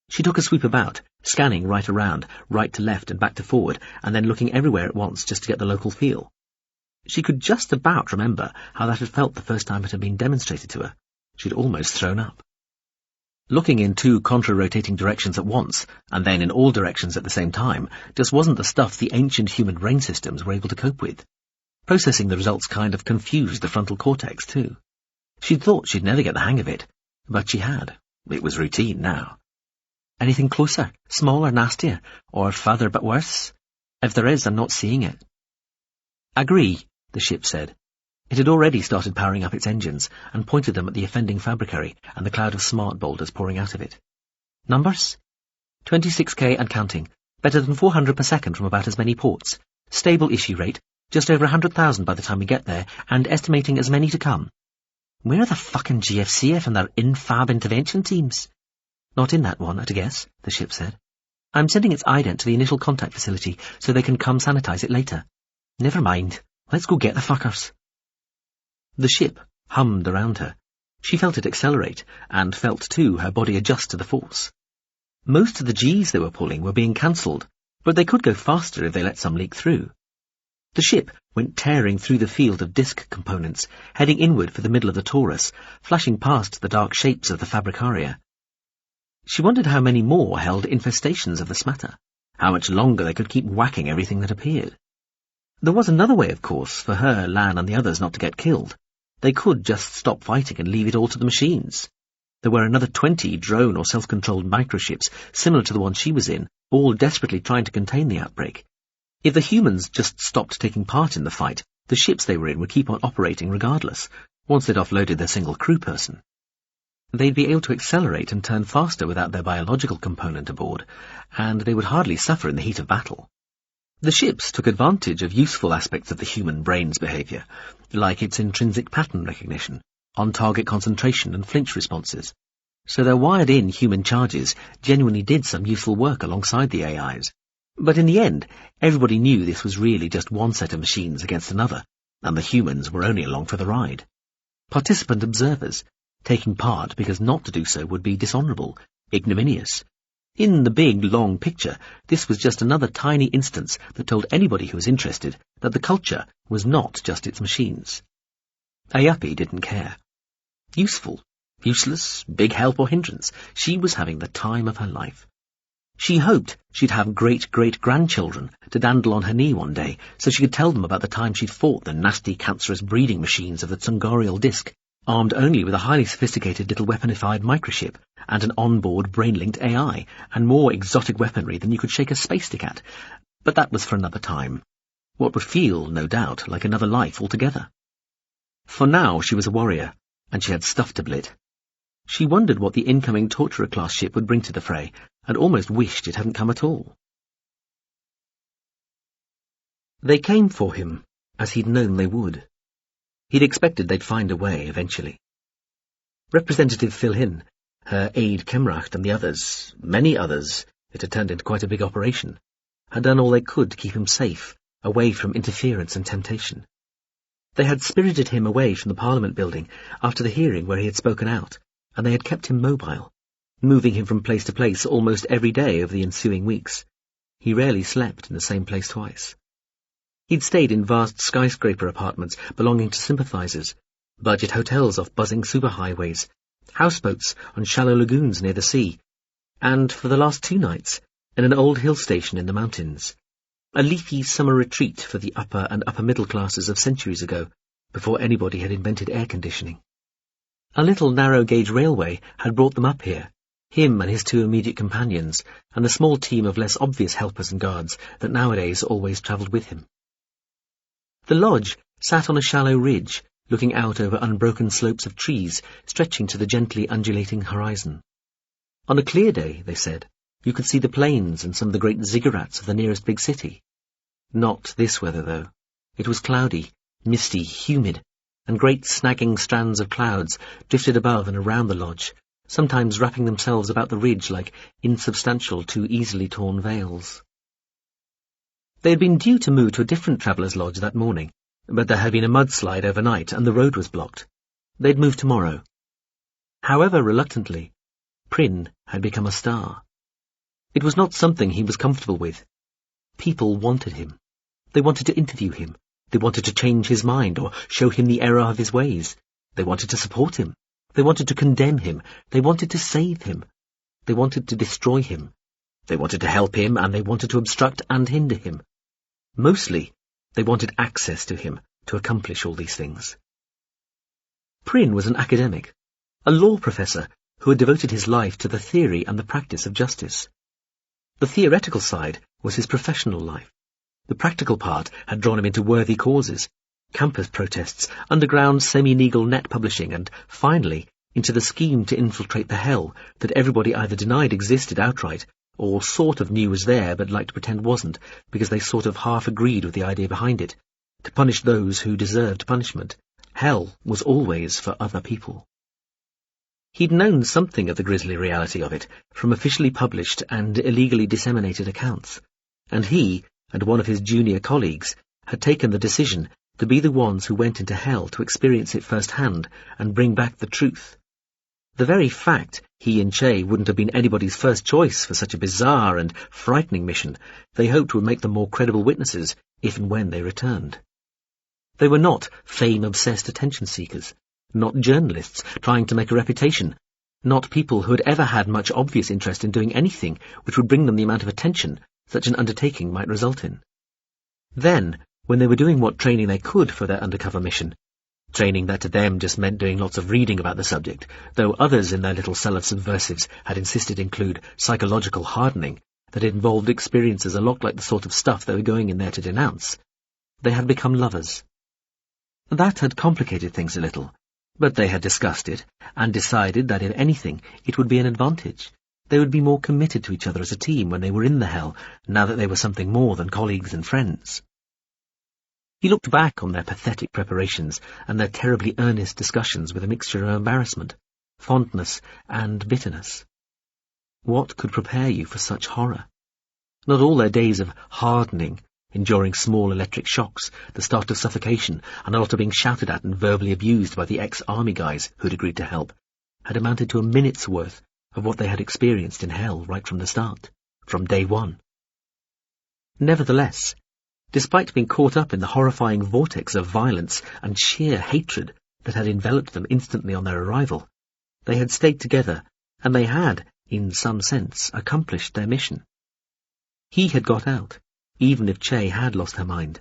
She took a sweep about, scanning right around, right to left and back to forward, and then looking everywhere at once just to get the local feel. She could just about remember how that had felt the first time it had been demonstrated to her. She'd almost thrown up. Looking in 2 contra-rotating directions at once, and then in all directions at the same time, just wasn't the stuff the ancient human brain systems were able to cope with. Processing the results kind of confused the frontal cortex, too. She'd thought she'd never get the hang of it, but she had. It was routine now. Anything closer, smaller, nastier, or further but worse? If there is, I'm not seeing it. Agree, the ship said. It had already started powering up its engines, and pointed them at the offending fabricary and the cloud of smart boulders pouring out of it. Numbers? 26K and counting. Better than 400 per second from about as many ports. Stable issue rate. Just over 100,000 by the time we get there, and estimating as many to come. Where are the fucking GFCF and their infab intervention teams? Not in that one, at a guess, the ship said. I'm sending its ident to the initial contact facility so they can come sanitize it later. Never mind. Let's go get the fuckers. The ship hummed around her. She felt it accelerate, and felt, too, her body adjust to the force. Most of the Gs they were pulling were being cancelled, but they could go faster if they let some leak through. The ship went tearing through the field of disk components, heading inward for the middle of the torus, flashing past the dark shapes of the Fabricaria. She wondered how many more held infestations of the smatter, how much longer they could keep whacking everything that appeared. There was another way, of course, for her, Lan, and the others not to get killed. They could just stop fighting and leave it all to the machines. There were another 20 drone or self-controlled microships, similar to the one she was in, all desperately trying to contain the outbreak. If the humans just stopped taking part in the fight, the ships they were in would keep on operating regardless, once they'd offloaded their single crew person. They'd be able to accelerate and turn faster without their biological component aboard, and they would hardly suffer in the heat of battle. The ships took advantage of useful aspects of the human brain's behaviour, like its intrinsic pattern recognition, on-target concentration and flinch responses. So their wired-in human charges genuinely did some useful work alongside the AIs. But in the end, everybody knew this was really just one set of machines against another, and the humans were only along for the ride. Participant observers, taking part because not to do so would be dishonourable, ignominious. In the big, long picture, this was just another tiny instance that told anybody who was interested that the culture was not just its machines. Ayapi didn't care. Useful, useless, big help or hindrance, she was having the time of her life. She hoped she'd have great-great-grandchildren to dandle on her knee one day, so she could tell them about the time she'd fought the nasty, cancerous breeding machines of the Tsungarial disk, armed only with a highly sophisticated little weaponified microchip and an onboard brain-linked AI, and more exotic weaponry than you could shake a space stick at. But that was for another time. What would feel, no doubt, like another life altogether. For now she was a warrior, and she had stuff to blit. She wondered what the incoming Torturer-class ship would bring to the fray, and almost wished it hadn't come at all. They came for him, as he'd known they would. He'd expected they'd find a way eventually. Representative Philhin, her aide Kemracht and the others, many others, it had turned into quite a big operation, had done all they could to keep him safe, away from interference and temptation. They had spirited him away from the Parliament building after the hearing where he had spoken out, and they had kept him mobile, moving him from place to place almost every day over the ensuing weeks. He rarely slept in the same place twice. He'd stayed in vast skyscraper apartments belonging to sympathizers, budget hotels off buzzing superhighways, houseboats on shallow lagoons near the sea, and, for the last 2 nights, in an old hill station in the mountains, a leafy summer retreat for the upper and upper-middle classes of centuries ago, before anybody had invented air conditioning. A little narrow-gauge railway had brought them up here, him and his 2 immediate companions, and the small team of less obvious helpers and guards that nowadays always travelled with him. The lodge sat on a shallow ridge, looking out over unbroken slopes of trees stretching to the gently undulating horizon. On a clear day, they said, you could see the plains and some of the great ziggurats of the nearest big city. Not this weather, though. It was cloudy, misty, humid, and great snagging strands of clouds drifted above and around the lodge, sometimes wrapping themselves about the ridge like insubstantial, too easily torn veils. They had been due to move to a different travellers' lodge that morning, but there had been a mudslide overnight and the road was blocked. They'd move tomorrow. However reluctantly, Prin had become a star. It was not something he was comfortable with. People wanted him. They wanted to interview him. They wanted to change his mind or show him the error of his ways. They wanted to support him. They wanted to condemn him. They wanted to save him. They wanted to destroy him. They wanted to help him, and they wanted to obstruct and hinder him. Mostly, they wanted access to him to accomplish all these things. Prin was an academic, a law professor who had devoted his life to the theory and the practice of justice. The theoretical side was his professional life. The practical part had drawn him into worthy causes, campus protests, underground semi-legal net publishing, and, finally, into the scheme to infiltrate the hell that everybody either denied existed outright or sort of knew was there but liked to pretend wasn't because they sort of half agreed with the idea behind it, to punish those who deserved punishment. Hell was always for other people. He'd known something of the grisly reality of it from officially published and illegally disseminated accounts, and he and one of his junior colleagues had taken the decision to be the ones who went into hell to experience it firsthand and bring back the truth. The very fact he and Che wouldn't have been anybody's first choice for such a bizarre and frightening mission they hoped would make them more credible witnesses if and when they returned. They were not fame-obsessed attention-seekers, not journalists trying to make a reputation, not people who had ever had much obvious interest in doing anything which would bring them the amount of attention such an undertaking might result in. Then, when they were doing what training they could for their undercover mission, training that to them just meant doing lots of reading about the subject, though others in their little cell of subversives had insisted include psychological hardening that involved experiences a lot like the sort of stuff they were going in there to denounce, they had become lovers. That had complicated things a little, but they had discussed it and decided that if anything it would be an advantage. They would be more committed to each other as a team when they were in the hell, now that they were something more than colleagues and friends. He looked back on their pathetic preparations and their terribly earnest discussions with a mixture of embarrassment, fondness, and bitterness. What could prepare you for such horror? Not all their days of hardening, enduring small electric shocks, the start of suffocation, and a lot of being shouted at and verbally abused by the ex-army guys who'd agreed to help, had amounted to a minute's worth of what they had experienced in hell right from the start, from day one. Nevertheless, despite being caught up in the horrifying vortex of violence and sheer hatred that had enveloped them instantly on their arrival, they had stayed together, and they had, in some sense, accomplished their mission. He had got out, even if Che had lost her mind.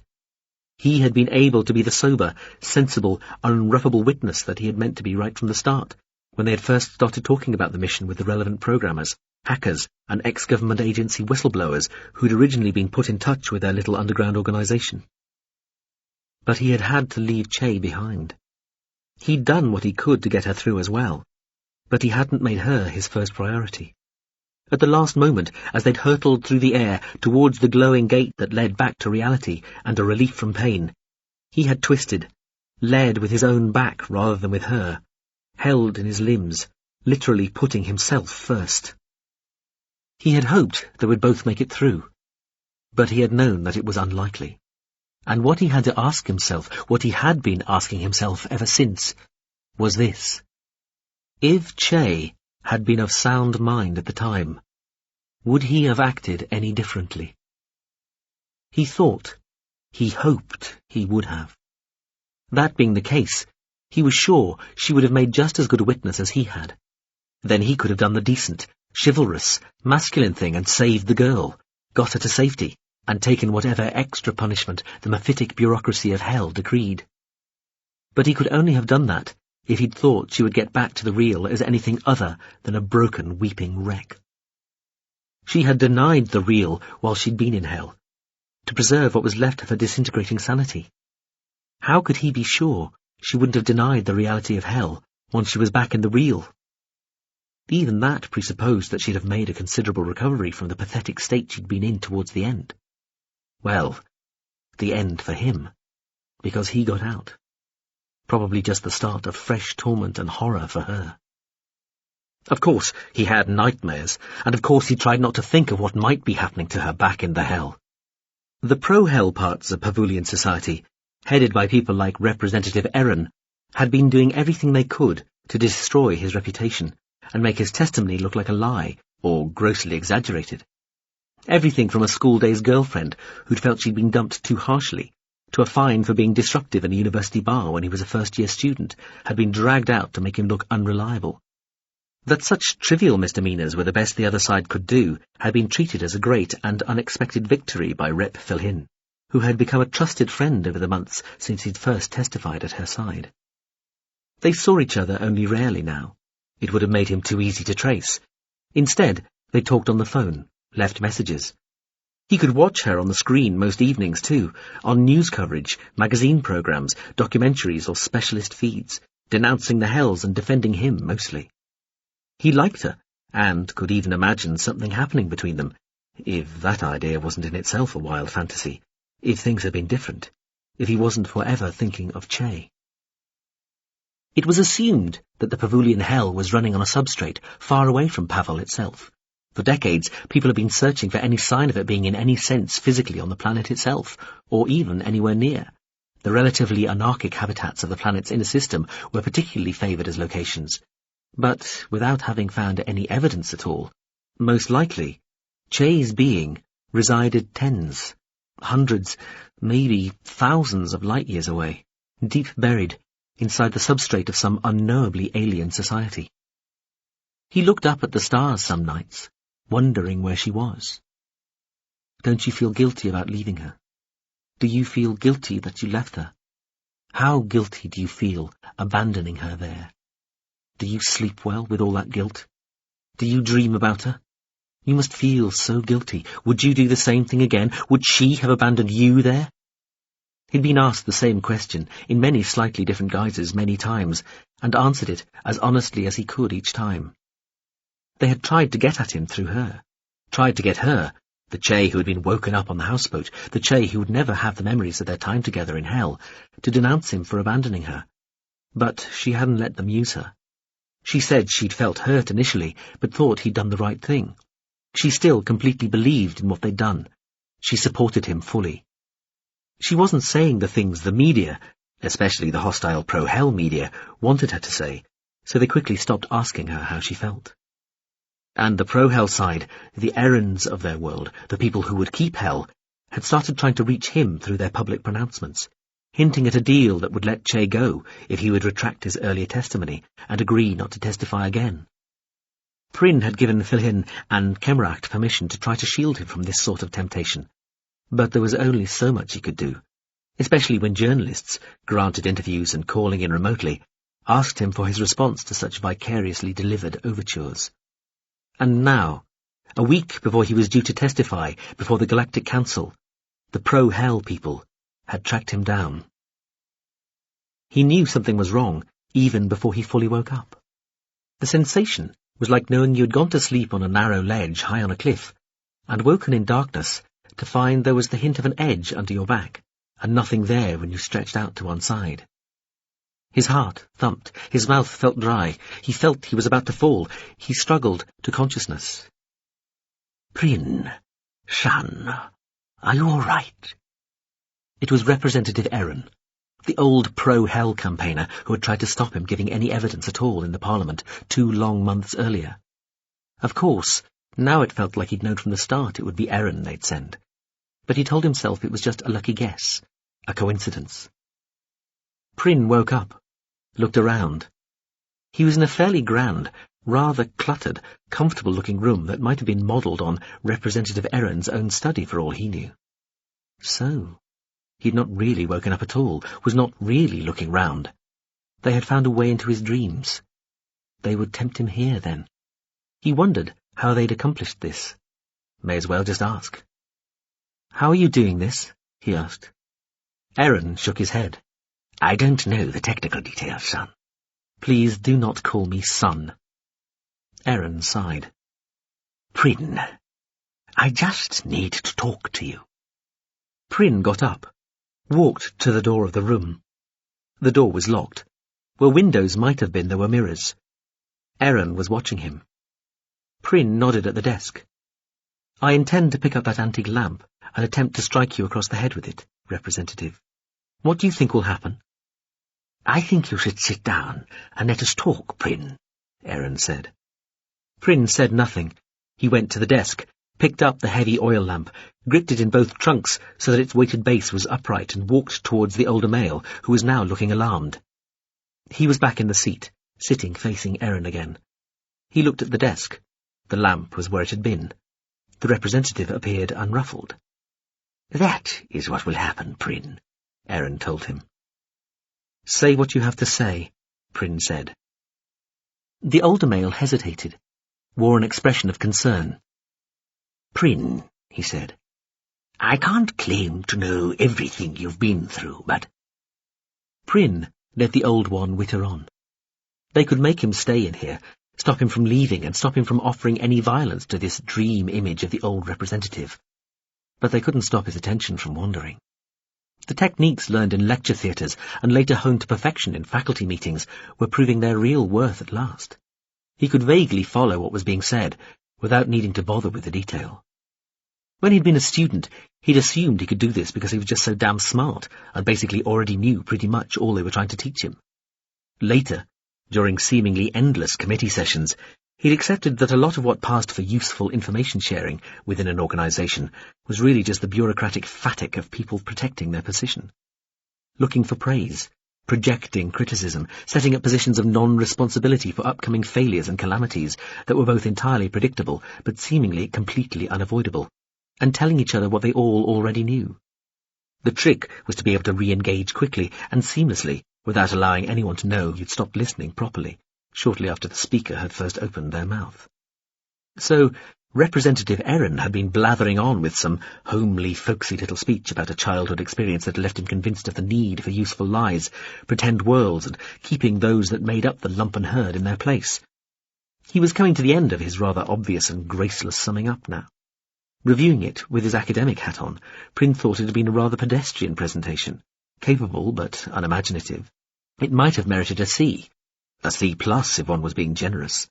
He had been able to be the sober, sensible, unruffable witness that he had meant to be right from the start, when they had first started talking about the mission with the relevant programmers, hackers, and ex-government agency whistleblowers who'd originally been put in touch with their little underground organization. But he had had to leave Che behind. He'd done what he could to get her through as well, but he hadn't made her his first priority. At the last moment, as they'd hurtled through the air towards the glowing gate that led back to reality and a relief from pain, he had twisted, led with his own back rather than with her, held in his limbs, literally putting himself first. He had hoped they would both make it through, but he had known that it was unlikely. And what he had to ask himself, what he had been asking himself ever since, was this. If Che had been of sound mind at the time, would he have acted any differently? He thought, he hoped he would have. That being the case, he was sure she would have made just as good a witness as he had. Then he could have done the decent, chivalrous, masculine thing and saved the girl, got her to safety, and taken whatever extra punishment the mephitic bureaucracy of hell decreed. But he could only have done that if he'd thought she would get back to the real as anything other than a broken, weeping wreck. She had denied the real while she'd been in hell, to preserve what was left of her disintegrating sanity. How could he be sure she wouldn't have denied the reality of hell once she was back in the real? Even that presupposed that she'd have made a considerable recovery from the pathetic state she'd been in towards the end. Well, the end for him, because he got out. Probably just the start of fresh torment and horror for her. Of course, he had nightmares, and of course he tried not to think of what might be happening to her back in the hell. The pro-hell parts of Pavulian society, headed by people like Representative Erin, had been doing everything they could to destroy his reputation and make his testimony look like a lie or grossly exaggerated. Everything from a school-days girlfriend who'd felt she'd been dumped too harshly, to a fine for being disruptive in a university bar when he was a first-year student, had been dragged out to make him look unreliable. That such trivial misdemeanors were the best the other side could do had been treated as a great and unexpected victory by Rep. Philhin, who had become a trusted friend over the months since he'd first testified at her side. They saw each other only rarely now. It would have made him too easy to trace. Instead, they talked on the phone, left messages. He could watch her on the screen most evenings too, on news coverage, magazine programs, documentaries or specialist feeds, denouncing the hells and defending him mostly. He liked her, and could even imagine something happening between them, if that idea wasn't in itself a wild fantasy, if things had been different, if he wasn't forever thinking of Che. It was assumed that the Pavulian hell was running on a substrate far away from Pavel itself. For decades, people have been searching for any sign of it being in any sense physically on the planet itself, or even anywhere near. The relatively anarchic habitats of the planet's inner system were particularly favoured as locations. But without having found any evidence at all, most likely, Che's being resided tens, hundreds, maybe thousands of light years away, deep buried inside the substrate of some unknowably alien society. He looked up at the stars some nights, wondering where she was. Don't you feel guilty about leaving her? Do you feel guilty that you left her? How guilty do you feel abandoning her there? Do you sleep well with all that guilt? Do you dream about her? You must feel so guilty. Would you do the same thing again? Would she have abandoned you there? He'd been asked the same question, in many slightly different guises, many times, and answered it as honestly as he could each time. They had tried to get at him through her, tried to get her, the Che who had been woken up on the houseboat, the Che who would never have the memories of their time together in hell, to denounce him for abandoning her. But she hadn't let them use her. She said she'd felt hurt initially, but thought he'd done the right thing. She still completely believed in what they'd done. She supported him fully. She wasn't saying the things the media, especially the hostile pro-hell media, wanted her to say, so they quickly stopped asking her how she felt. And the pro-hell side, the errands of their world, the people who would keep hell, had started trying to reach him through their public pronouncements, hinting at a deal that would let Che go if he would retract his earlier testimony and agree not to testify again. Prynne had given Philhin and Kemracht permission to try to shield him from this sort of temptation, but there was only so much he could do, especially when journalists, granted interviews and calling in remotely, asked him for his response to such vicariously delivered overtures. And now, a week before he was due to testify before the Galactic Council, the pro-hell people had tracked him down. He knew something was wrong even before he fully woke up. The sensation was like knowing you had gone to sleep on a narrow ledge high on a cliff, and woken in darkness to find there was the hint of an edge under your back, and nothing there when you stretched out to one side. His heart thumped, his mouth felt dry, he felt he was about to fall, he struggled to consciousness. Prynne, son, are you all right? It was Representative Erin, the old pro-hell campaigner who had tried to stop him giving any evidence at all in the Parliament 2 long months earlier. Of course, now it felt like he'd known from the start it would be Erin they'd send, but he told himself it was just a lucky guess, a coincidence. Prynne woke up, looked around. He was in a fairly grand, rather cluttered, comfortable-looking room that might have been modelled on Representative Erin's own study for all he knew. So, he'd not really woken up at all, was not really looking round. They had found a way into his dreams. They would tempt him here, then. He wondered how they'd accomplished this. May as well just ask. "How are you doing this?" he asked. Erin shook his head. I don't know the technical details, son. Please do not call me son. Erin sighed. Prynne, I just need to talk to you. Prynne got up, walked to the door of the room. The door was locked. Where windows might have been, there were mirrors. Erin was watching him. Prynne nodded at the desk. "I intend to pick up that antique lamp and attempt to strike you across the head with it, Representative. What do you think will happen?" I think you should sit down and let us talk, Prynne, Erin said. Prynne said nothing. He went to the desk, picked up the heavy oil lamp, gripped it in both trunks so that its weighted base was upright, and walked towards the older male, who was now looking alarmed. He was back in the seat, sitting facing Erin again. He looked at the desk. The lamp was where it had been. The representative appeared unruffled. That is what will happen, Prynne, Erin told him. "Say what you have to say," Prynne said. The older male hesitated, wore an expression of concern. Prynne, he said, I can't claim to know everything you've been through, but... Prynne let the old one witter on. They could make him stay in here, stop him from leaving, and stop him from offering any violence to this dream image of the old representative. But they couldn't stop his attention from wandering. The techniques learned in lecture theatres and later honed to perfection in faculty meetings were proving their real worth at last. He could vaguely follow what was being said, without needing to bother with the detail. When he'd been a student, he'd assumed he could do this because he was just so damn smart and basically already knew pretty much all they were trying to teach him. Later, During seemingly endless committee sessions, he'd accepted that a lot of what passed for useful information sharing within an organisation was really just the bureaucratic fatigue of people protecting their position. Looking for praise, projecting criticism, setting up positions of non-responsibility for upcoming failures and calamities that were both entirely predictable but seemingly completely unavoidable, and telling each other what they all already knew. The trick was to be able to re-engage quickly and seamlessly without allowing anyone to know you'd stopped listening properly, shortly after the speaker had first opened their mouth. So, Representative Erin had been blathering on with some homely, folksy little speech about a childhood experience that left him convinced of the need for useful lies, pretend worlds, and keeping those that made up the lumpen herd in their place. He was coming to the end of his rather obvious and graceless summing up now. Reviewing it with his academic hat on, Prynne thought it had been a rather pedestrian presentation, capable but unimaginative. It might have merited a C if one was being generous.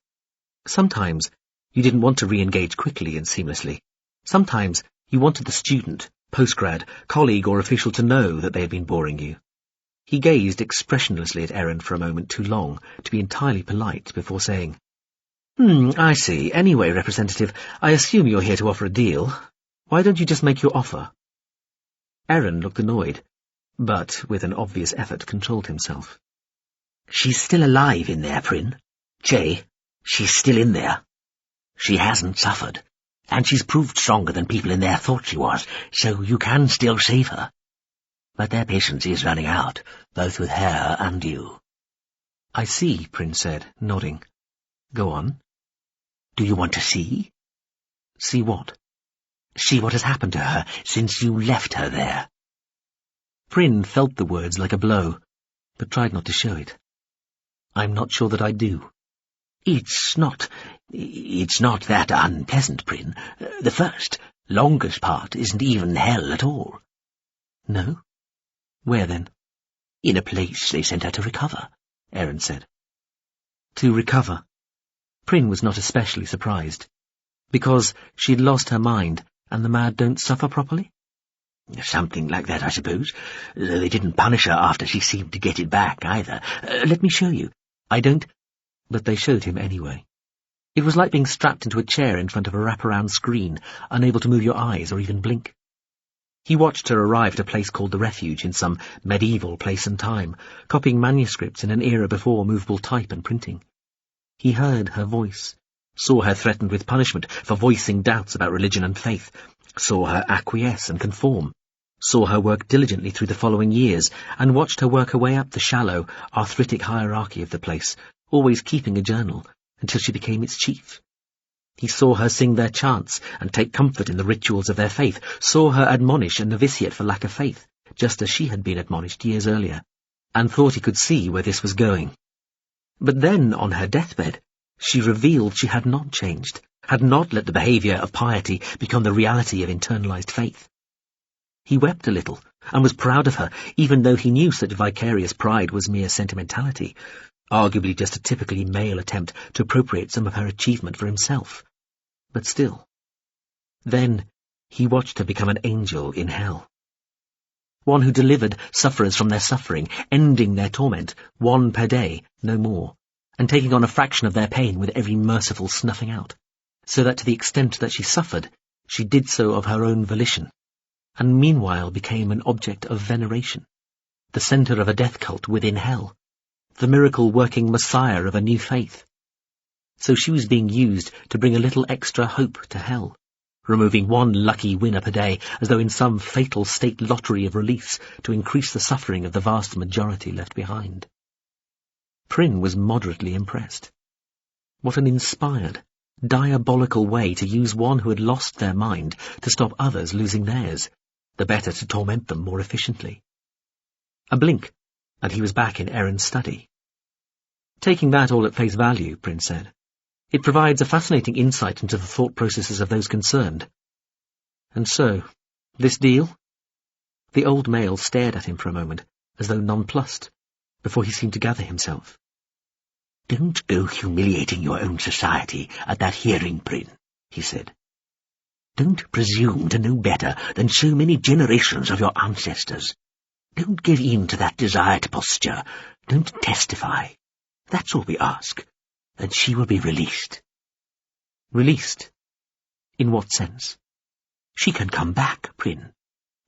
Sometimes you didn't want to re-engage quickly and seamlessly. Sometimes you wanted the student, postgrad, colleague or official to know that they had been boring you. He gazed expressionlessly at Erin for a moment too long to be entirely polite before saying, I see. Anyway, Representative, I assume you're here to offer a deal. Why don't you just make your offer? Erin looked annoyed, but with an obvious effort controlled himself. She's still alive in there, Prynne. Jay, she's still in there. She hasn't suffered, and she's proved stronger than people in there thought she was, so you can still save her. But their patience is running out, both with her and you. I see, Prynne said, nodding. Go on. Do you want to see? See what? See what has happened to her since you left her there. Prynne felt the words like a blow, but tried not to show it. I'm not sure that I do. It's not that unpleasant, Prynne. The first, longest part isn't even hell at all. No? Where then? In a place they sent her to recover, Erin said. To recover? Prynne was not especially surprised. Because she'd lost her mind, and the mad don't suffer properly? Something like that, I suppose. Though they didn't punish her after she seemed to get it back, either. Let me show you. I don't... But they showed him anyway. It was like being strapped into a chair in front of a wraparound screen, unable to move your eyes or even blink. He watched her arrive at a place called the Refuge in some medieval place and time, copying manuscripts in an era before movable type and printing. He heard her voice, saw her threatened with punishment for voicing doubts about religion and faith, saw her acquiesce and conform, saw her work diligently through the following years, and watched her work her way up the shallow, arthritic hierarchy of the place, always keeping a journal, until she became its chief. He saw her sing their chants and take comfort in the rituals of their faith, saw her admonish a novitiate for lack of faith, just as she had been admonished years earlier, and thought he could see where this was going. But then, on her deathbed, she revealed she had not changed, had not let the behaviour of piety become the reality of internalized faith. He wept a little, and was proud of her, even though he knew such vicarious pride was mere sentimentality, arguably just a typically male attempt to appropriate some of her achievement for himself. But still. Then he watched her become an angel in hell. One who delivered sufferers from their suffering, ending their torment, one per day, no more, and taking on a fraction of their pain with every merciful snuffing out, so that to the extent that she suffered, she did so of her own volition, and meanwhile became an object of veneration, the centre of a death cult within hell, the miracle-working messiah of a new faith. So she was being used to bring a little extra hope to hell, removing one lucky winner per day as though in some fatal state lottery of release to increase the suffering of the vast majority left behind. Prynne was moderately impressed. What an inspired, diabolical way to use one who had lost their mind to stop others losing theirs, the better to torment them more efficiently. A blink, and he was back in Erin's study. Taking that all at face value, Prynne said, it provides a fascinating insight into the thought processes of those concerned. And so, this deal? The old male stared at him for a moment, as though nonplussed, before he seemed to gather himself. Don't go humiliating your own society at that hearing, Prynne, he said. Don't presume to know better than so many generations of your ancestors. Don't give in to that desire to posture. Don't testify. That's all we ask, and she will be released. Released? In what sense? She can come back, Prynne.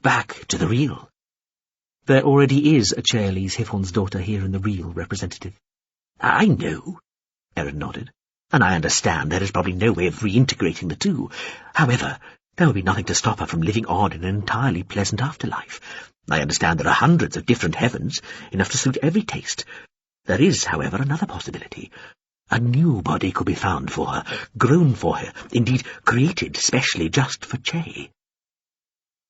Back to the real. There already is a Chairlees Hifhorn's daughter here in the real, representative. I know, Erin nodded, and I understand there is probably no way of reintegrating the two. However, there will be nothing to stop her from living on in an entirely pleasant afterlife. I understand there are hundreds of different heavens, enough to suit every taste. There is, however, another possibility. A new body could be found for her, grown for her, indeed created specially just for Che.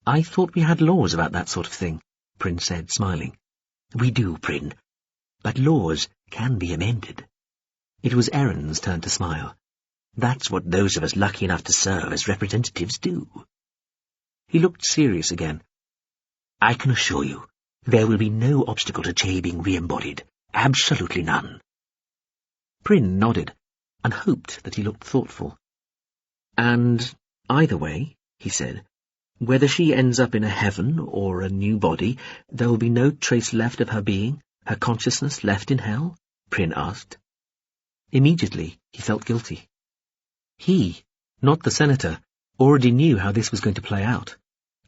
I thought we had laws about that sort of thing, Prynne said, smiling. We do, Prynne, but laws can be amended. It was Erin's turn to smile. That's what those of us lucky enough to serve as representatives do. He looked serious again. I can assure you, there will be no obstacle to Che being re-embodied. Absolutely none. Prynne nodded, and hoped that he looked thoughtful. And either way, he said, whether she ends up in a heaven or a new body, there will be no trace left of her being, her consciousness left in hell? Prynne asked. Immediately, he felt guilty. He, not the senator, already knew how this was going to play out,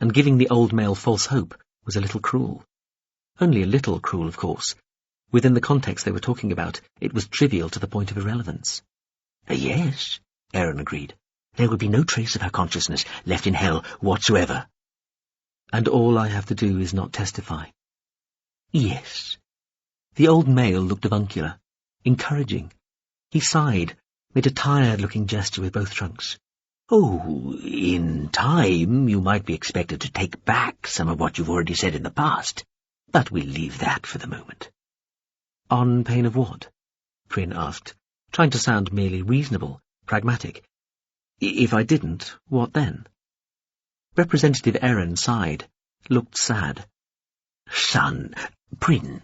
and giving the old male false hope was a little cruel. Only a little cruel, of course. Within the context they were talking about, it was trivial to the point of irrelevance. Yes, Erin agreed. There will be no trace of her consciousness left in hell whatsoever. And all I have to do is not testify. Yes. The old male looked avuncular, encouraging. He sighed, made a tired-looking gesture with both trunks. Oh, in time you might be expected to take back some of what you've already said in the past, but we'll leave that for the moment. On pain of what? Prynne asked, trying to sound merely reasonable, pragmatic. If I didn't, what then? Representative Erin sighed, looked sad. Son, Prynne,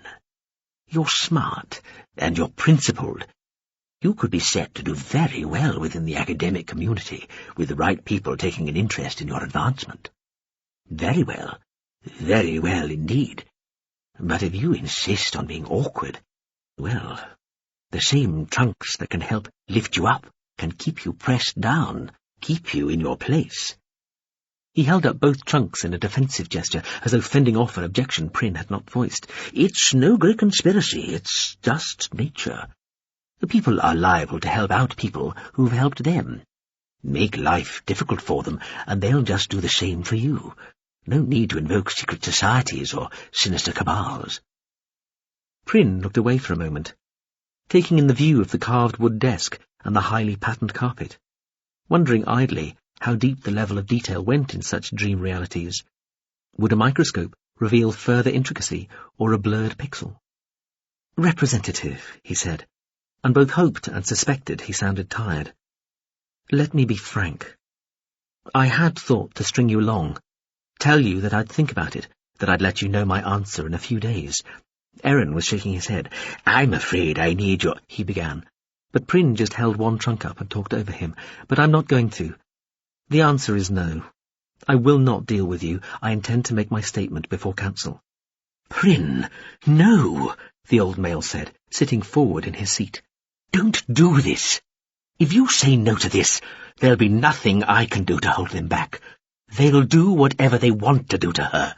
you're smart, and you're principled. You could be set to do very well within the academic community, with the right people taking an interest in your advancement. Very well indeed. But if you insist on being awkward, well, the same trunks that can help lift you up can keep you pressed down, keep you in your place. He held up both trunks in a defensive gesture, as though fending off an objection Prynne had not voiced. It's no great conspiracy, it's just nature. The people are liable to help out people who've helped them. Make life difficult for them, and they'll just do the same for you. No need to invoke secret societies or sinister cabals. Prynne looked away for a moment, taking in the view of the carved wood desk and the highly patterned carpet, wondering idly how deep the level of detail went in such dream realities. Would a microscope reveal further intricacy or a blurred pixel? Representative, he said, and both hoped and suspected he sounded tired. Let me be frank. I had thought to string you along, tell you that I'd think about it, that I'd let you know my answer in a few days. Erin was shaking his head. I'm afraid I need your... he began. But Prynne just held one trunk up and talked over him. But I'm not going to. The answer is no. I will not deal with you. I intend to make my statement before council. Prynne, no, the old male said, sitting forward in his seat. Don't do this. If you say no to this, there'll be nothing I can do to hold them back. They'll do whatever they want to do to her.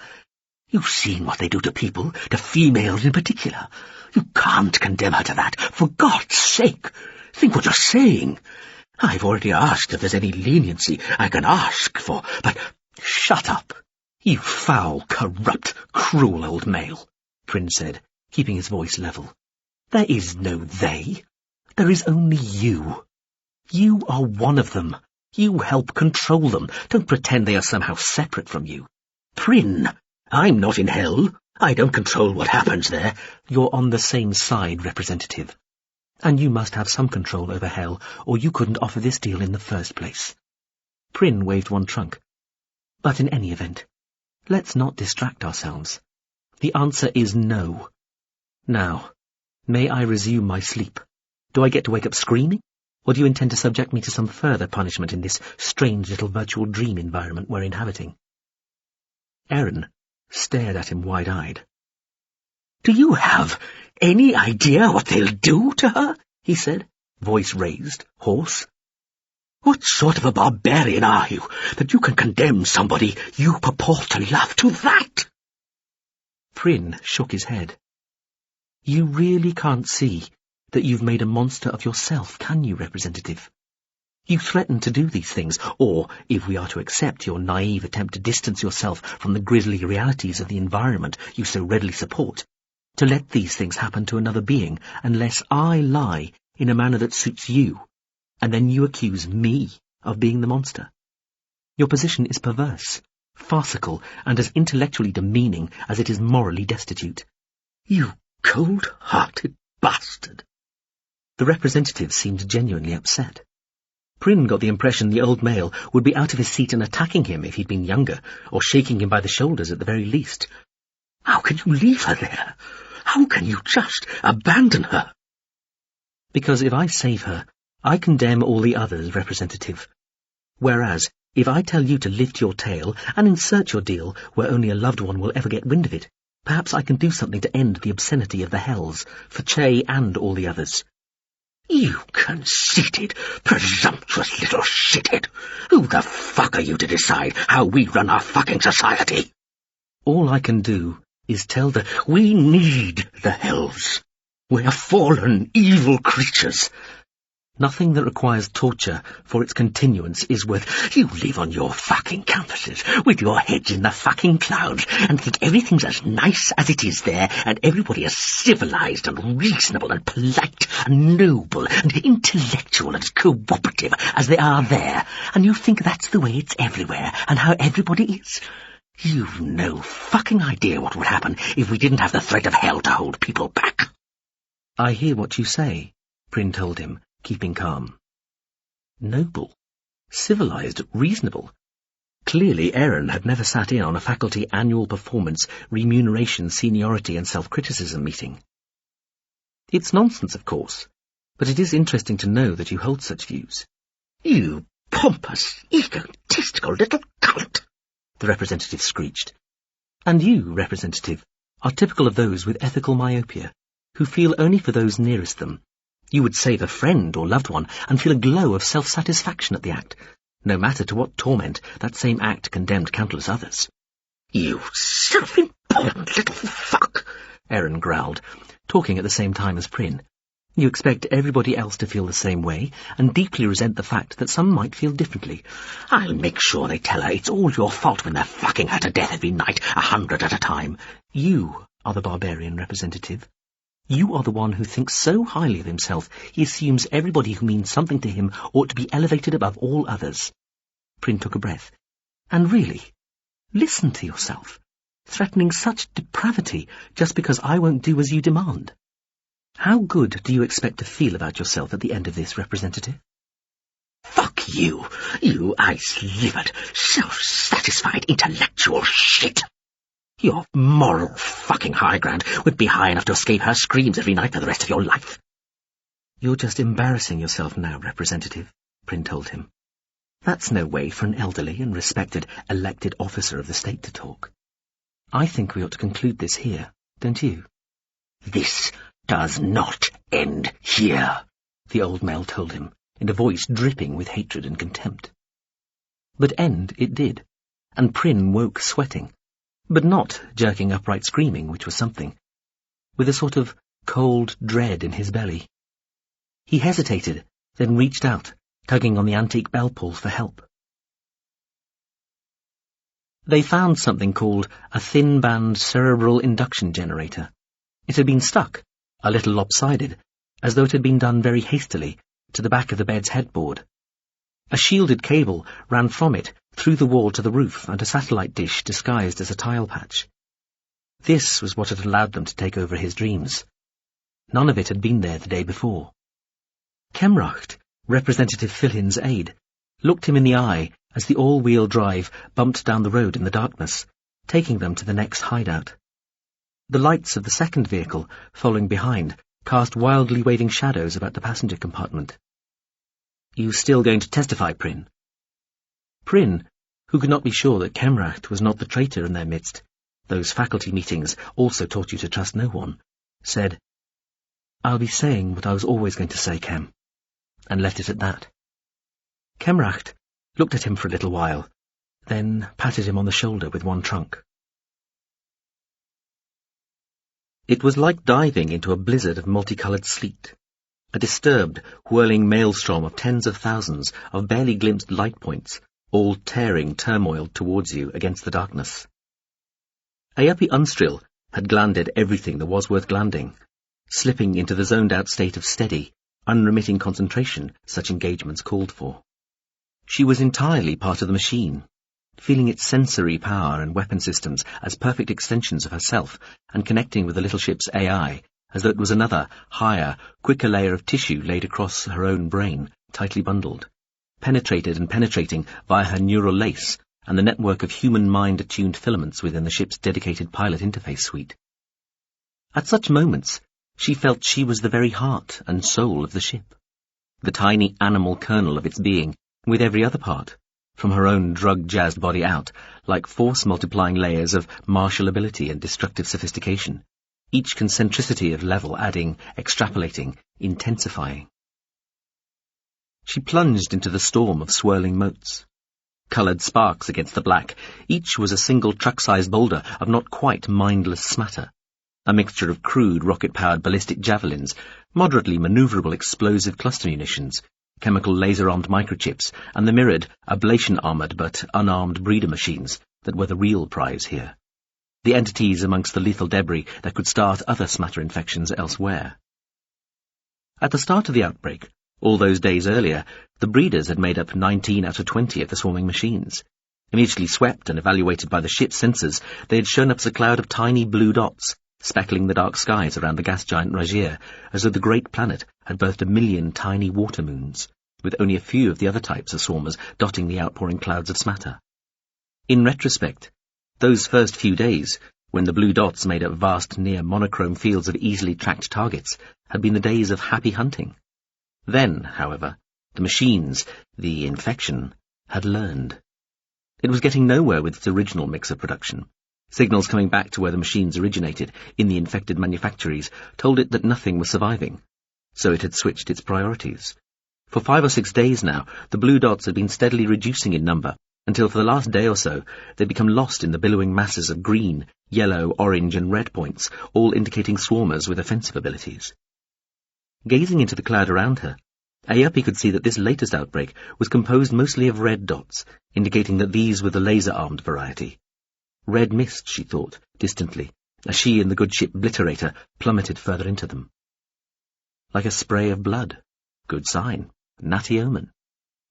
You've seen what they do to people, to females in particular. You can't condemn her to that. For God's sake, think what you're saying. I've already asked if there's any leniency I can ask for, but... Shut up, you foul, corrupt, cruel old male, Prynne said, keeping his voice level. There is no they. There is only you. You are one of them. You help control them. Don't pretend they are somehow separate from you. Prynne, I'm not in hell. I don't control what happens there. You're on the same side, Representative. And you must have some control over hell, or you couldn't offer this deal in the first place. Prynne waved one trunk. But in any event, let's not distract ourselves. The answer is no. Now, may I resume my sleep? Do I get to wake up screaming? Or do you intend to subject me to some further punishment in this strange little virtual dream environment we're inhabiting? Erin stared at him wide-eyed. Do you have any idea what they'll do to her? He said, voice raised, hoarse. What sort of a barbarian are you, that you can condemn somebody you purport to love to that? Prynne shook his head. You really can't see that you've made a monster of yourself, can you, Representative? You threaten to do these things, or, if we are to accept your naive attempt to distance yourself from the grisly realities of the environment you so readily support, to let these things happen to another being unless I lie in a manner that suits you, and then you accuse me of being the monster. Your position is perverse, farcical, and as intellectually demeaning as it is morally destitute. You cold-hearted bastard! The representative seemed genuinely upset. Prynne got the impression the old male would be out of his seat and attacking him if he'd been younger, or shaking him by the shoulders at the very least. How can you leave her there? How can you just abandon her? Because if I save her, I condemn all the others, Representative. Whereas, if I tell you to lift your tail and insert your deal where only a loved one will ever get wind of it, perhaps I can do something to end the obscenity of the hells, for Che and all the others. You conceited, presumptuous little shithead! Who the fuck are you to decide how we run our fucking society? All I can do is tell we need the hells. We're fallen, evil creatures. Nothing that requires torture for its continuance is worth... You live on your fucking campuses with your heads in the fucking clouds and think everything's as nice as it is there and everybody is civilized and reasonable and polite and noble and intellectual and cooperative as they are there, and you think that's the way it's everywhere and how everybody is. You've no fucking idea what would happen if we didn't have the threat of hell to hold people back. I hear what you say, Prynne told him, keeping calm. Noble, civilized, reasonable. Clearly Aaron had never sat in on a faculty annual performance, remuneration, seniority and self-criticism meeting. It's nonsense, of course, but it is interesting to know that you hold such views. You pompous, egotistical little cunt! The representative screeched. And you, Representative, are typical of those with ethical myopia, who feel only for those nearest them. You would save a friend or loved one and feel a glow of self-satisfaction at the act, no matter to what torment that same act condemned countless others. You self-important little fuck, Aaron growled, talking at the same time as Prynne. You expect everybody else to feel the same way, and deeply resent the fact that some might feel differently. I'll make sure they tell her it's all your fault when they're fucking her to death every night, 100 at a time. You are the barbarian, Representative. You are the one who thinks so highly of himself he assumes everybody who means something to him ought to be elevated above all others. Prynne took a breath. And really, listen to yourself, threatening such depravity just because I won't do as you demand. How good do you expect to feel about yourself at the end of this, Representative? Fuck you, you ice-livered, self-satisfied intellectual shit! Your moral fucking high ground would be high enough to escape her screams every night for the rest of your life. You're just embarrassing yourself now, Representative, Prynne told him. That's no way for an elderly and respected elected officer of the state to talk. I think we ought to conclude this here, don't you? This does not end here, the old male told him, in a voice dripping with hatred and contempt. But end it did, and Prynne woke sweating, but not jerking upright screaming, which was something, with a sort of cold dread in his belly. He hesitated, then reached out, tugging on the antique bell pull for help. They found something called a thin-band cerebral induction generator. It had been stuck, a little lopsided, as though it had been done very hastily, to the back of the bed's headboard. A shielded cable ran from it through the wall to the roof and a satellite dish disguised as a tile patch. This was what had allowed them to take over his dreams. None of it had been there the day before. Kemracht, Representative Filhin's aide, looked him in the eye as the all-wheel drive bumped down the road in the darkness, taking them to the next hideout. The lights of the second vehicle, following behind, cast wildly waving shadows about the passenger compartment. You still going to testify, Prynne? Prynne, who could not be sure that Kemracht was not the traitor in their midst, those faculty meetings also taught you to trust no one, said, "I'll be saying what I was always going to say, Kem," and left it at that. Kemracht looked at him for a little while, then patted him on the shoulder with one trunk. It was like diving into a blizzard of multicoloured sleet, a disturbed, whirling maelstrom of tens of thousands of barely glimpsed light points, all tearing turmoil towards you against the darkness. Ayapi Unstril had glanded everything that was worth glanding, slipping into the zoned-out state of steady, unremitting concentration such engagements called for. She was entirely part of the machine, feeling its sensory power and weapon systems as perfect extensions of herself and connecting with the little ship's AI as though it was another, higher, quicker layer of tissue laid across her own brain, tightly bundled, penetrated and penetrating via her neural lace and the network of human mind-attuned filaments within the ship's dedicated pilot interface suite. At such moments, she felt she was the very heart and soul of the ship, the tiny animal kernel of its being, with every other part, from her own drug-jazzed body out, like force-multiplying layers of martial ability and destructive sophistication, each concentricity of level adding, extrapolating, intensifying. She plunged into the storm of swirling motes. Coloured sparks against the black, each was a single truck-sized boulder of not quite mindless smatter, a mixture of crude rocket-powered ballistic javelins, moderately manoeuvrable explosive cluster munitions, chemical laser-armed microchips, and the mirrored, ablation-armoured but unarmed breeder machines that were the real prize here, the entities amongst the lethal debris that could start other smatter infections elsewhere. At the start of the outbreak, all those days earlier, the breeders had made up 19 out of 20 of the swarming machines. Immediately swept and evaluated by the ship's sensors, they had shown up as a cloud of tiny blue dots, speckling the dark skies around the gas giant Rajier, as though the great planet had birthed 1 million tiny water moons, with only a few of the other types of swarmers dotting the outpouring clouds of smatter. In retrospect, those first few days, when the blue dots made up vast near monochrome fields of easily tracked targets, had been the days of happy hunting. Then, however, the machines, the infection, had learned. It was getting nowhere with its original mixer production. Signals coming back to where the machines originated, in the infected manufactories, told it that nothing was surviving. So it had switched its priorities. For 5 or 6 days now, the blue dots had been steadily reducing in number, until for the last day or so, they'd become lost in the billowing masses of green, yellow, orange and red points, all indicating swarmers with offensive abilities. Gazing into the cloud around her, Ayapi could see that this latest outbreak was composed mostly of red dots, indicating that these were the laser-armed variety. Red mist, she thought, distantly, as she and the good ship Blitterator plummeted further into them. Like a spray of blood. Good sign. Natty omen.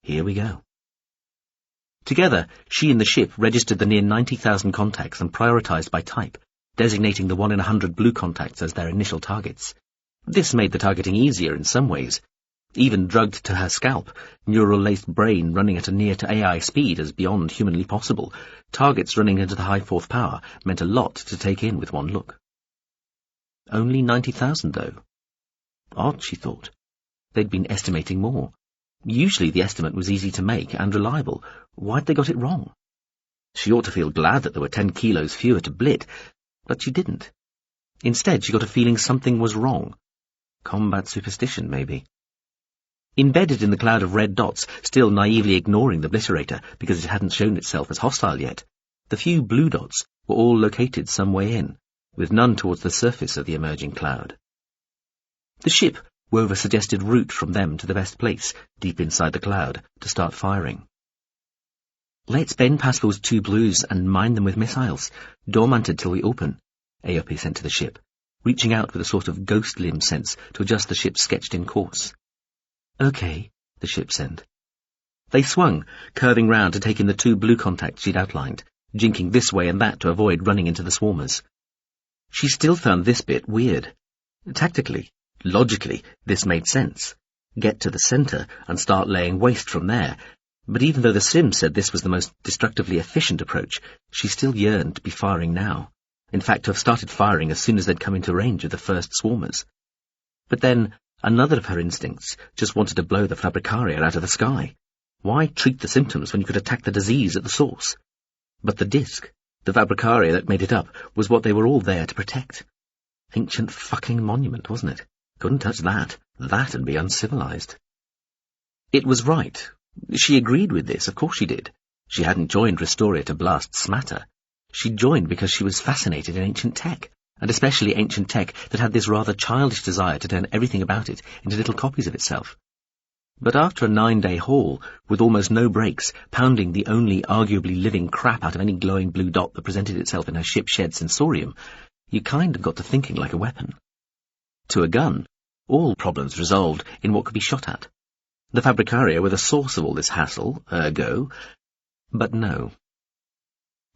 Here we go. Together, she and the ship registered the near 90,000 contacts and prioritized by type, designating the 1 in 100 blue contacts as their initial targets. This made the targeting easier in some ways. Even drugged to her scalp, neural-laced brain running at a near-to-AI speed as beyond humanly possible, targets running into the high fourth power meant a lot to take in with one look. Only 90,000, though. Odd, she thought. They'd been estimating more. Usually the estimate was easy to make and reliable. Why'd they got it wrong? She ought to feel glad that there were 10 kilos fewer to blit, but she didn't. Instead, she got a feeling something was wrong. Combat superstition, maybe. Embedded in the cloud of red dots, still naively ignoring the Blitterator because it hadn't shown itself as hostile yet, the few blue dots were all located some way in, with none towards the surface of the emerging cloud. The ship wove a suggested route from them to the best place, deep inside the cloud, to start firing. "Let's bend past those 2 blues and mine them with missiles, dormanted till we open," Aope sent to the ship, reaching out with a sort of ghost limb sense to adjust the ship's sketched-in course. "Okay," the ship sent. They swung, curving round to take in the 2 blue contacts she'd outlined, jinking this way and that to avoid running into the swarmers. She still found this bit weird. Tactically, logically, this made sense. Get to the centre and start laying waste from there. But even though the sim said this was the most destructively efficient approach, she still yearned to be firing now. In fact, to have started firing as soon as they'd come into range of the first swarmers. But then, another of her instincts just wanted to blow the Fabricaria out of the sky. Why treat the symptoms when you could attack the disease at the source? But the disc, The Fabricaria that made it up was what they were all there to protect. Ancient fucking monument, wasn't it? Couldn't touch that. That'd be uncivilized. It was right. She agreed with this, of course she did. She hadn't joined Restoria to blast Smatter. She'd joined because she was fascinated in ancient tech, and especially ancient tech that had this rather childish desire to turn everything about it into little copies of itself. But after a 9-day haul, with almost no breaks, pounding the only arguably living crap out of any glowing blue dot that presented itself in her ship-shed sensorium, you kind of got to thinking like a weapon. To a gun, all problems resolved in what could be shot at. The Fabricaria were the source of all this hassle, ergo. But no.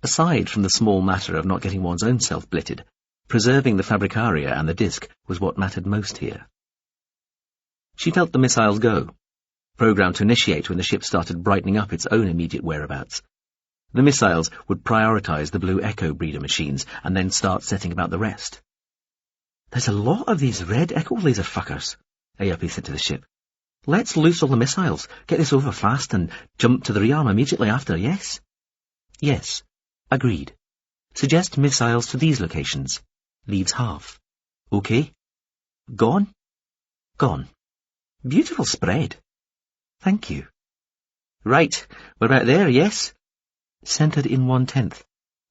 Aside from the small matter of not getting one's own self blitted, preserving the Fabricaria and the disk was what mattered most here. She felt the missiles go, programmed to initiate when the ship started brightening up its own immediate whereabouts. The missiles would prioritize the Blue Echo breeder machines and then start setting about the rest. "There's a lot of these red Echo laser fuckers," Ayapi said to the ship. "Let's loose all the missiles, get this over fast, and jump to the rearm immediately after, yes?" "Yes. Agreed. Suggest missiles to these locations. Leaves half. Okay. Gone?" "Gone. Beautiful spread." "Thank you." "Right. We're about there, yes?" "Centered in 1/10.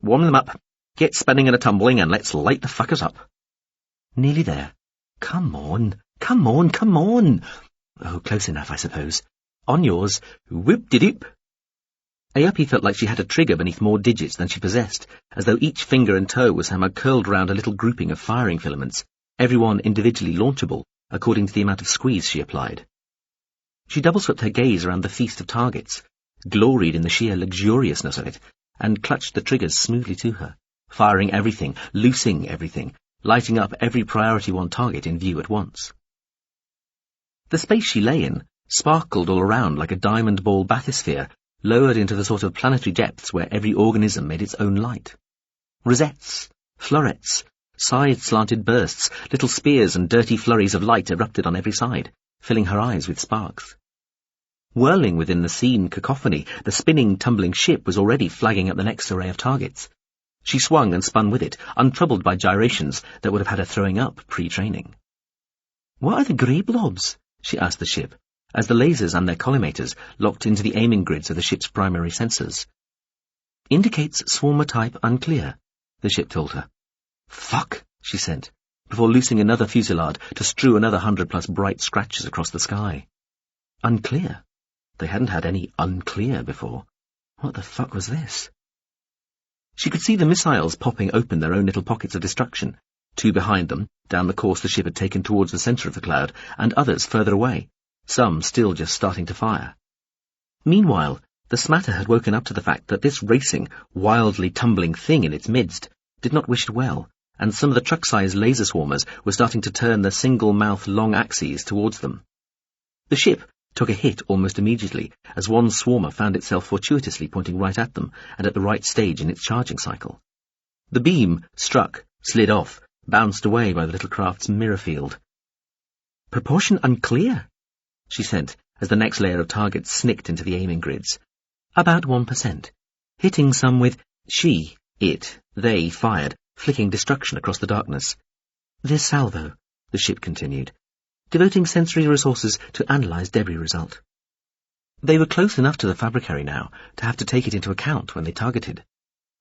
"Warm them up. Get spinning and a-tumbling, and let's light the fuckers up." "Nearly there. Come on, come on, come on." "Oh, close enough, I suppose. On yours. Whoop-de-doop." Ayapi felt like she had a trigger beneath more digits than she possessed, as though each finger and toe was somehow curled round a little grouping of firing filaments, every one individually launchable, according to the amount of squeeze she applied. She double-swept her gaze around the feast of targets, gloried in the sheer luxuriousness of it, and clutched the triggers smoothly to her, firing everything, loosing everything, lighting up every priority one target in view at once. The space she lay in sparkled all around like a diamond ball bathysphere, lowered into the sort of planetary depths where every organism made its own light. Rosettes, florets, side-slanted bursts, little spears and dirty flurries of light erupted on every side, filling her eyes with sparks. Whirling within the scene cacophony, the spinning, tumbling ship was already flagging up the next array of targets. She swung and spun with it, untroubled by gyrations that would have had her throwing up pre-training. "What are the grey blobs?" she asked the ship, as the lasers and their collimators locked into the aiming grids of the ship's primary sensors. "Indicates swarmer type unclear," the ship told her. "Fuck," she sent, before loosing another fusillade to strew another 100+ bright scratches across the sky. Unclear? They hadn't had any unclear before. What the fuck was this? She could see the missiles popping open their own little pockets of destruction, two behind them, down the course the ship had taken towards the centre of the cloud, and others further away, some still just starting to fire. Meanwhile, the Smatter had woken up to the fact that this racing, wildly tumbling thing in its midst did not wish it well, and some of the truck-sized laser swarmers were starting to turn their single-mouth long axes towards them. The ship took a hit almost immediately, as one swarmer found itself fortuitously pointing right at them and at the right stage in its charging cycle. The beam struck, slid off, bounced away by the little craft's mirror field. "Proportion unclear," she sent, as the next layer of targets snicked into the aiming grids. "About 1%. Hitting some with they fired, flicking destruction across the darkness. This salvo," the ship continued, devoting sensory resources to analyze debris result. They were close enough to the Fabricary now to have to take it into account when they targeted.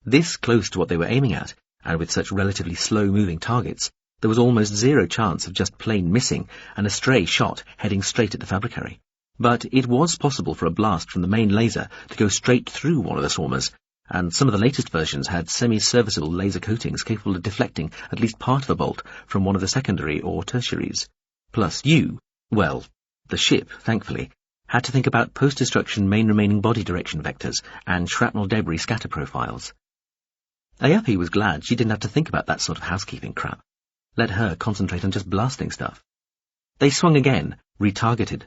This close to what they were aiming at, and with such relatively slow-moving targets, there was almost zero chance of just plain missing and a stray shot heading straight at the Fabricary. But it was possible for a blast from the main laser to go straight through one of the swarmers, and some of the latest versions had semi-serviceable laser coatings capable of deflecting at least part of a bolt from one of the secondary or tertiaries. Plus the ship, thankfully, had to think about post-destruction main remaining body direction vectors and shrapnel debris scatter profiles. Ayapi was glad she didn't have to think about that sort of housekeeping crap. Let her concentrate on just blasting stuff. They swung again, retargeted.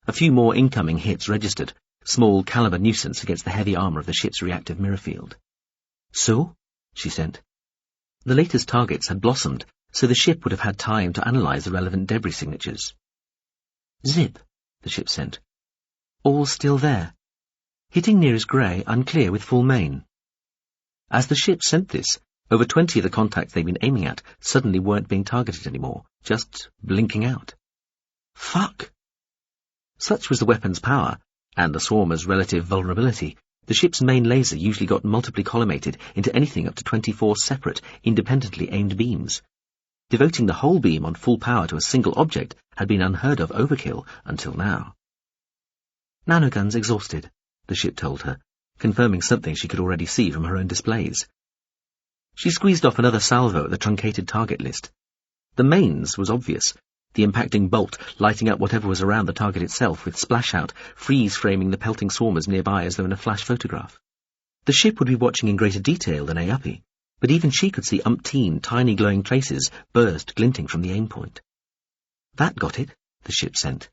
A few more incoming hits registered, small caliber nuisance against the heavy armor of the ship's reactive mirror field. "So?" she sent. The latest targets had blossomed, so the ship would have had time to analyze the relevant debris signatures. "Zip," the ship sent. "All still there. Hitting nearest grey, unclear with full main." As the ship sent this, over 20 of the contacts they'd been aiming at suddenly weren't being targeted anymore, just blinking out. Fuck! Such was the weapon's power, and the swarmer's relative vulnerability. The ship's main laser usually got multiply collimated into anything up to 24 separate, independently aimed beams. Devoting the whole beam on full power to a single object had been unheard of overkill until now. Nanoguns exhausted, the ship told her, confirming something she could already see from her own displays. She squeezed off another salvo at the truncated target list. The mains was obvious, the impacting bolt lighting up whatever was around the target itself with splash-out, freeze-framing the pelting swarmers nearby as though in a flash photograph. The ship would be watching in greater detail than Ayapi, but even she could see umpteen tiny glowing traces burst glinting from the aim point. That got it, the ship sent.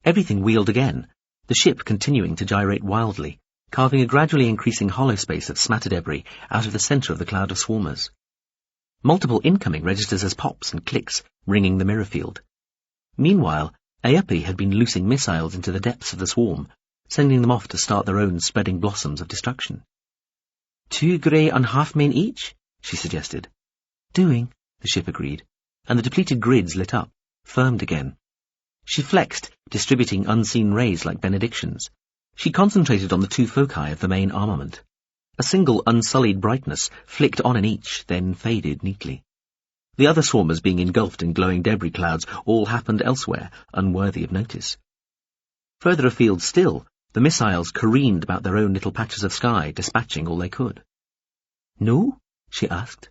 Everything wheeled again, the ship continuing to gyrate wildly, carving a gradually increasing hollow space of smattered debris out of the centre of the cloud of swarmers. Multiple incoming registers as pops and clicks, ringing the mirror field. Meanwhile, Ayapi had been loosing missiles into the depths of the swarm, sending them off to start their own spreading blossoms of destruction. 2 grey on half main each, she suggested. Doing, the ship agreed, and the depleted grids lit up, firmed again. She flexed, distributing unseen rays like benedictions. She concentrated on the 2 foci of the main armament. A single unsullied brightness flicked on in each, then faded neatly. The other swarmers being engulfed in glowing debris clouds all happened elsewhere, unworthy of notice. Further afield still, the missiles careened about their own little patches of sky, dispatching all they could. No? She asked.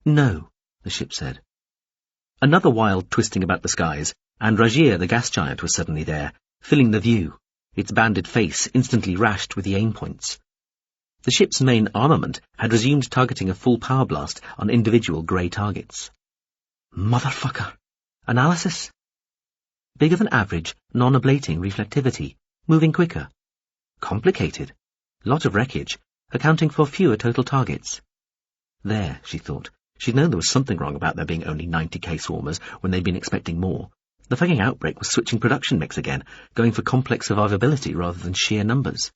No, the ship said. Another wild twisting about the skies, and Rajir the gas giant was suddenly there, filling the view, its banded face instantly rashed with the aim points. The ship's main armament had resumed targeting a full power blast on individual grey targets. Motherfucker! Analysis? Bigger than average, non-ablating reflectivity, moving quicker. Complicated. Lot of wreckage, accounting for fewer total targets. There, she thought. She'd known there was something wrong about there being only 90k swarmers when they'd been expecting more. The fucking outbreak was switching production mix again, going for complex survivability rather than sheer numbers.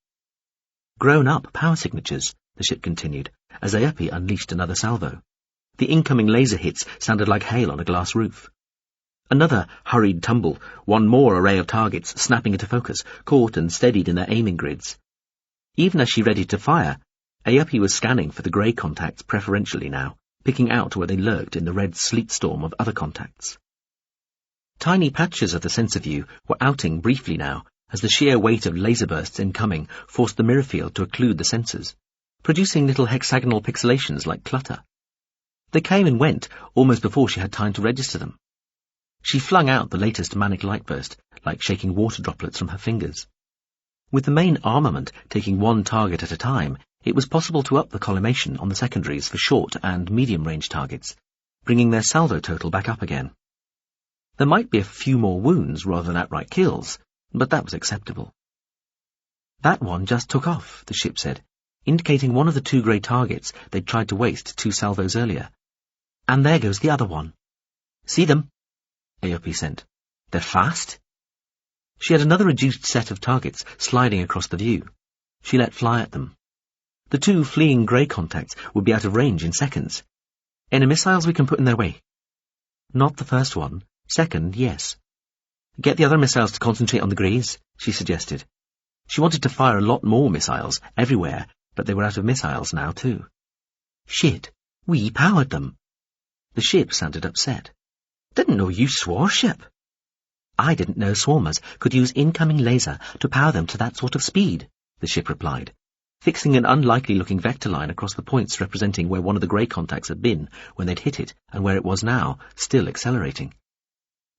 Grown-up power signatures, the ship continued, as Ayapi unleashed another salvo. The incoming laser hits sounded like hail on a glass roof. Another hurried tumble, one more array of targets snapping into focus, caught and steadied in their aiming grids. Even as she readied to fire, Ayapi was scanning for the grey contacts preferentially now, picking out where they lurked in the red sleet storm of other contacts. Tiny patches of the sensor view were outing briefly now, as the sheer weight of laser bursts incoming forced the mirror field to occlude the sensors, producing little hexagonal pixelations like clutter. They came and went almost before she had time to register them. She flung out the latest manic light burst, like shaking water droplets from her fingers. With the main armament taking one target at a time, it was possible to up the collimation on the secondaries for short and medium-range targets, bringing their salvo total back up again. There might be a few more wounds rather than outright kills, but that was acceptable. That one just took off, the ship said, indicating one of the 2 grey targets they'd tried to waste 2 salvos earlier. And there goes the other one. See them? Ayapi sent. They're fast? She had another reduced set of targets sliding across the view. She let fly at them. The 2 fleeing grey contacts would be out of range in seconds. Any missiles we can put in their way? Not the first one. Second, yes. Get the other missiles to concentrate on the greys, she suggested. She wanted to fire a lot more missiles, everywhere, but they were out of missiles now too. Shit, we powered them. The ship sounded upset. Didn't know you swore ship. I didn't know swarmers could use incoming laser to power them to that sort of speed, the ship replied, fixing an unlikely-looking vector line across the points representing where one of the grey contacts had been when they'd hit it and where it was now, still accelerating.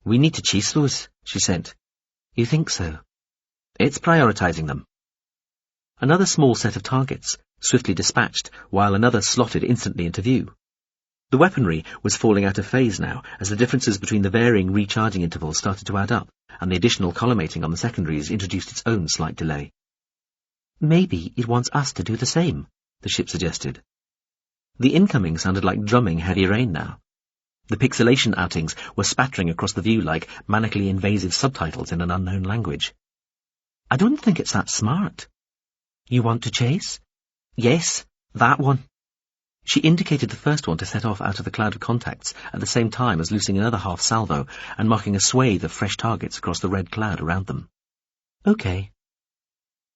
We need to chase those, she sent. You think so? It's prioritizing them. Another small set of targets, swiftly dispatched, while another slotted instantly into view. The weaponry was falling out of phase now, as the differences between the varying recharging intervals started to add up, and the additional collimating on the secondaries introduced its own slight delay. Maybe it wants us to do the same, the ship suggested. The incoming sounded like drumming heavy rain now. The pixelation outings were spattering across the view like manically invasive subtitles in an unknown language. I don't think it's that smart. You want to chase? Yes, That one. She indicated the first one to set off out of the cloud of contacts at the same time as loosing another half salvo and marking a swathe of fresh targets across the red cloud around them. Okay.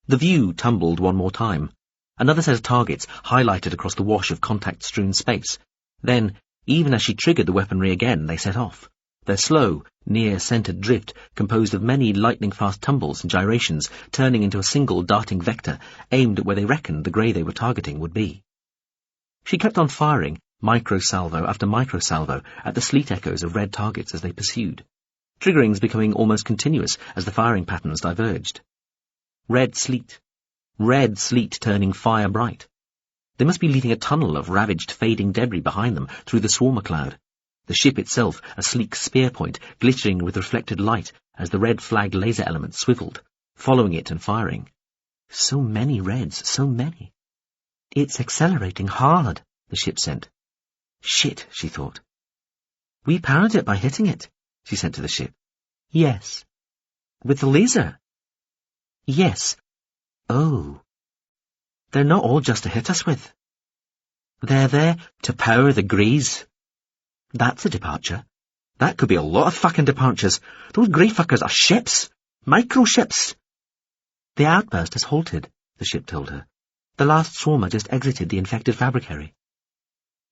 The view tumbled one more time. Another set of targets highlighted across the wash of contact-strewn space. Then, even as she triggered the weaponry again, they set off. Their slow, near-centered drift composed of many lightning-fast tumbles and gyrations, turning into a single darting vector aimed at where they reckoned the grey they were targeting would be. She kept on firing, micro-salvo after micro-salvo, at the sleet echoes of red targets as they pursued, triggerings becoming almost continuous as the firing patterns diverged. Red sleet turning fire bright. They must be leaving a tunnel of ravaged, fading debris behind them through the swarmer cloud. The ship itself a sleek spear point, glittering with reflected light as the red flagged laser element swiveled, following it and firing. So many reds, so many. It's accelerating hard, the ship sent. Shit, she thought. We powered it by hitting it, she sent to the ship. Yes. With the laser? Yes. Oh. They're not all just to hit us with. They're there to power the greys. That's a departure. That could be a lot of fucking departures. Those grey fuckers are ships. Micro-ships. The outburst has halted, the ship told her. The last swarmer just exited the infected fabricary.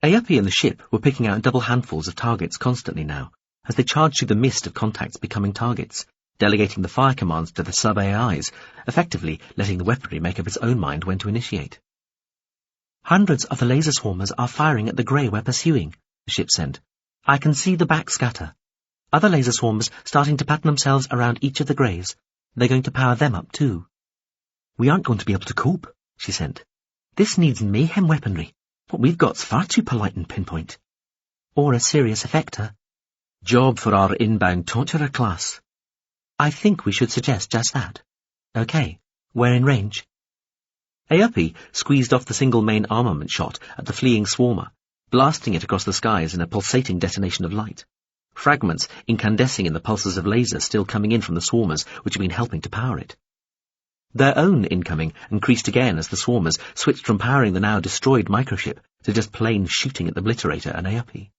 Ayapi and the ship were picking out double handfuls of targets constantly now, as they charged through the mist of contacts becoming targets, delegating the fire commands to the sub-AIs, effectively letting the weaponry make up its own mind when to initiate. Hundreds of the laser swarmers are firing at the grey we're pursuing, the ship sent. I can see the backscatter. Other laser swarmers starting to pattern themselves around each of the greys. They're going to power them up too. We aren't going to be able to cope, she sent. This needs mayhem weaponry. What we've got's far too polite and pinpoint. Or a serious effector. Job for our inbound torturer class. I think we should suggest just that. Okay, we're in range. Ayapi squeezed off the single main armament shot at the fleeing swarmer, blasting it across the skies in a pulsating detonation of light. Fragments incandescing in the pulses of lasers still coming in from the swarmers which had been helping to power it. Their own incoming increased again as the swarmers switched from powering the now destroyed microship to just plain shooting at the obliterator and Ayapi.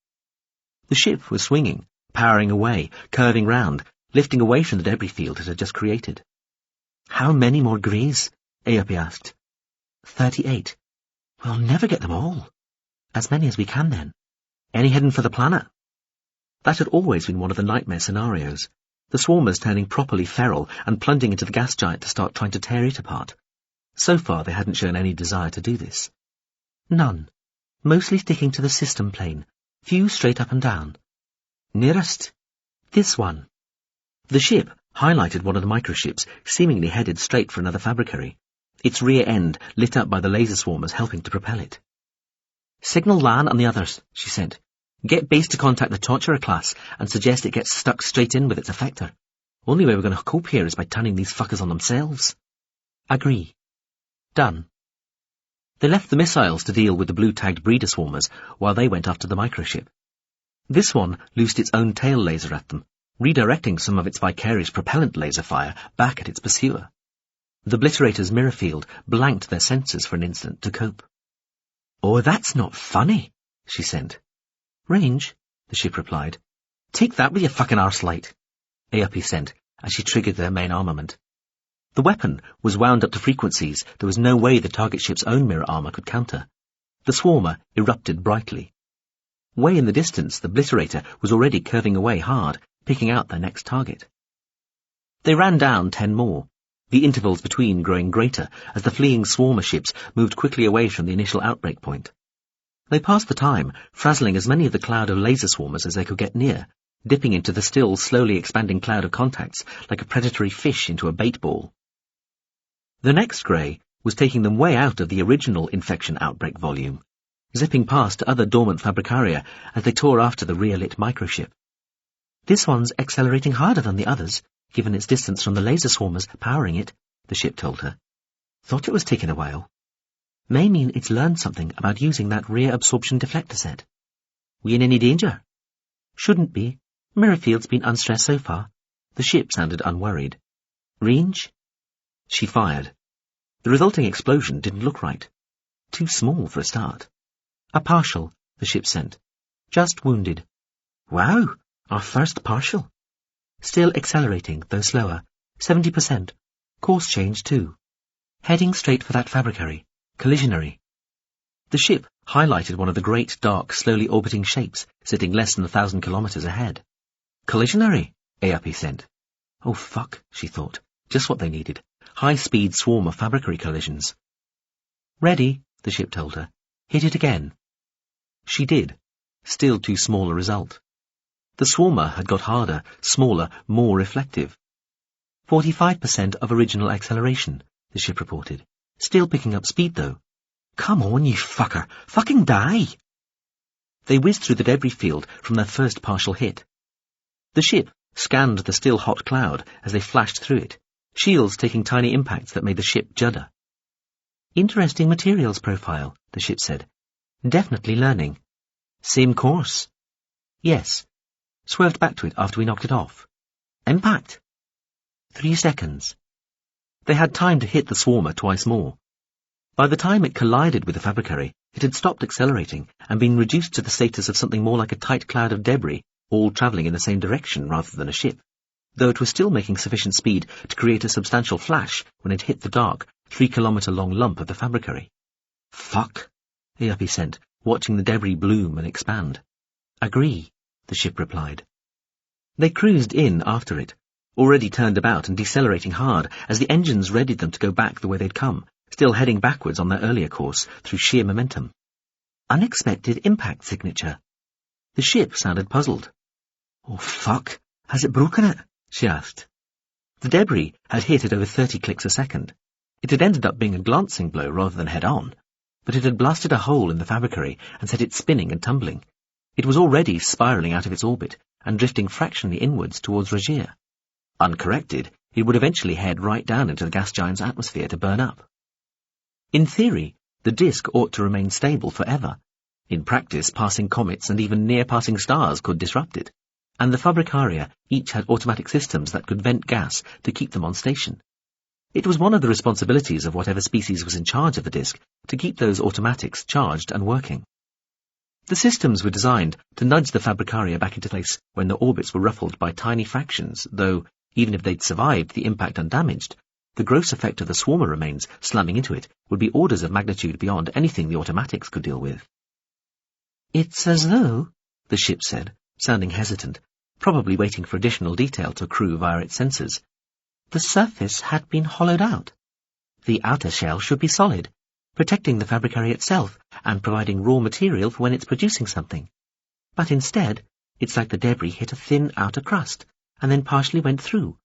The ship was swinging, powering away, curving round, lifting away from the debris field it had just created. How many more greys? Ayapi asked. 38. We'll never get them all. As many as we can then. Any heading for the planet? That had always been one of the nightmare scenarios. The swarmers turning properly feral and plunging into the gas giant to start trying to tear it apart. So far they hadn't shown any desire to do this. None. Mostly sticking to the system plane. Few straight up and down. Nearest? This one. The ship highlighted one of the microships, seemingly headed straight for another fabricary, its rear end lit up by the laser swarmers helping to propel it. Signal Lan and the others, she said. Get base to contact the torturer class and suggest it gets stuck straight in with its effector. Only way we're going to cope here is by turning these fuckers on themselves. Agree. Done. They left the missiles to deal with the blue-tagged breeder swarmers while they went after the microship. This one loosed its own tail laser at them, redirecting some of its vicarious propellant laser fire back at its pursuer. The obliterator's mirror field blanked their sensors for an instant to cope. Oh, that's not funny, she sent. Range, the ship replied. Take that with your fucking arselight, Ayapi sent as she triggered their main armament. The weapon was wound up to frequencies there was no way the target ship's own mirror armor could counter. The swarmer erupted brightly. Way in the distance, the obliterator was already curving away hard, picking out their next target. They ran down 10 more, the intervals between growing greater as the fleeing swarmer ships moved quickly away from the initial outbreak point. They passed the time, frazzling as many of the cloud of laser swarmers as they could get near, dipping into the still slowly expanding cloud of contacts like a predatory fish into a bait ball. The next grey was taking them way out of the original infection outbreak volume, zipping past other dormant fabricaria as they tore after the rear-lit microship. This one's accelerating harder than the others, given its distance from the laser swarmers powering it, the ship told her. Thought it was taking a while. May mean it's learned something about using that rear absorption deflector set. We in any danger? Shouldn't be. Mirror field's been unstressed so far. The ship sounded unworried. Range? She fired. The resulting explosion didn't look right. Too small for a start. A partial, the ship sent. Just wounded. Wow, our first partial. Still accelerating, though slower. 70%. Course change too. Heading straight for that fabricary. Collisionary. The ship highlighted one of the great, dark, slowly orbiting shapes, sitting less than 1,000 kilometers ahead. Collisionary, ARP sent. Oh fuck, she thought. Just what they needed. High-speed swarm of fabricary collisions. Ready, the ship told her. Hit it again. She did. Still too small a result. The swarmer had got harder, smaller, more reflective. 45% of original acceleration, the ship reported. Still picking up speed, though. Come on, you fucker. Fucking die! They whizzed through the debris field from their first partial hit. The ship scanned the still hot cloud as they flashed through it, shields taking tiny impacts that made the ship judder. Interesting materials profile, the ship said. Definitely learning. Same course. Yes. Swerved back to it after we knocked it off. Impact. 3 seconds. They had time to hit the swarmer twice more. By the time it collided with the fabricary, it had stopped accelerating and been reduced to the status of something more like a tight cloud of debris, all travelling in the same direction rather than a ship, though it was still making sufficient speed to create a substantial flash when it hit the dark, 3-kilometre-long lump of the fabricary. Fuck, ARP sent, watching the debris bloom and expand. Agree, the ship replied. They cruised in after it, already turned about and decelerating hard as the engines readied them to go back the way they'd come, still heading backwards on their earlier course through sheer momentum. Unexpected impact signature. The ship sounded puzzled. Oh, fuck. Has it broken it? She asked. The debris had hit at over 30 clicks a second. It had ended up being a glancing blow rather than head-on, but it had blasted a hole in the fabricary and set it spinning and tumbling. It was already spiralling out of its orbit and drifting fractionally inwards towards Regier. Uncorrected, it would eventually head right down into the gas giant's atmosphere to burn up. In theory, the disk ought to remain stable forever. In practice, passing comets and even near-passing stars could disrupt it, and the Fabricaria each had automatic systems that could vent gas to keep them on station. It was one of the responsibilities of whatever species was in charge of the disk to keep those automatics charged and working. The systems were designed to nudge the Fabricaria back into place when their orbits were ruffled by tiny fractions, though, even if they'd survived the impact undamaged, the gross effect of the swarmer remains slamming into it would be orders of magnitude beyond anything the automatics could deal with. It's as though, the ship said, sounding hesitant, probably waiting for additional detail to accrue via its sensors. The surface had been hollowed out. The outer shell should be solid, protecting the Fabricaria itself and providing raw material for when it's producing something. But instead, it's like the debris hit a thin outer crust and then partially went through,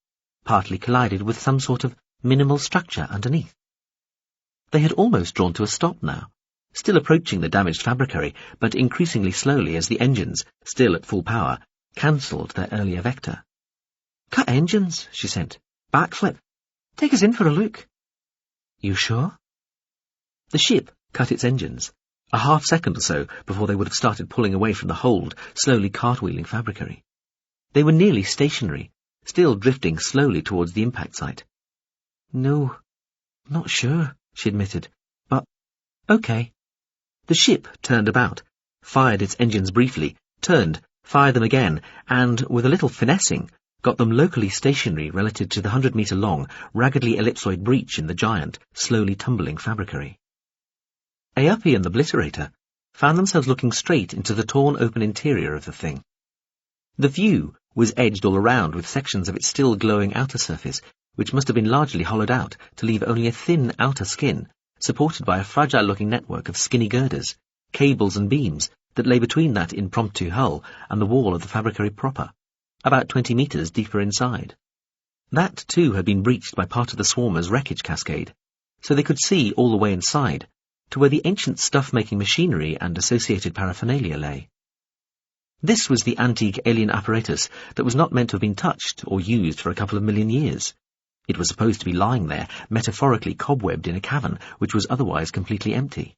partly collided with some sort of minimal structure underneath. They had almost drawn to a stop now, still approaching the damaged fabricary, but increasingly slowly as the engines, still at full power, cancelled their earlier vector. Cut engines, she sent. Backflip. Take us in for a look. You sure? The ship cut its engines, a half-second or so before they would have started pulling away from the hold, slowly cartwheeling fabricary. They were nearly stationary, still drifting slowly towards the impact site. No, not sure, she admitted, but okay. The ship turned about, fired its engines briefly, turned, fired them again, and, with a little finessing, got them locally stationary relative to the 100-metre-long, raggedly ellipsoid breach in the giant, slowly tumbling fabricary. Aopi and the Obliterator found themselves looking straight into the torn open interior of the thing. The view was edged all around with sections of its still glowing outer surface, which must have been largely hollowed out to leave only a thin outer skin, supported by a fragile-looking network of skinny girders, cables and beams that lay between that impromptu hull and the wall of the fabricary proper, about 20 metres deeper inside. That, too, had been breached by part of the swarmer's wreckage cascade, so they could see all the way inside, to where the ancient stuff-making machinery and associated paraphernalia lay. This was the antique alien apparatus that was not meant to have been touched or used for a couple of million years. It was supposed to be lying there, metaphorically cobwebbed in a cavern which was otherwise completely empty.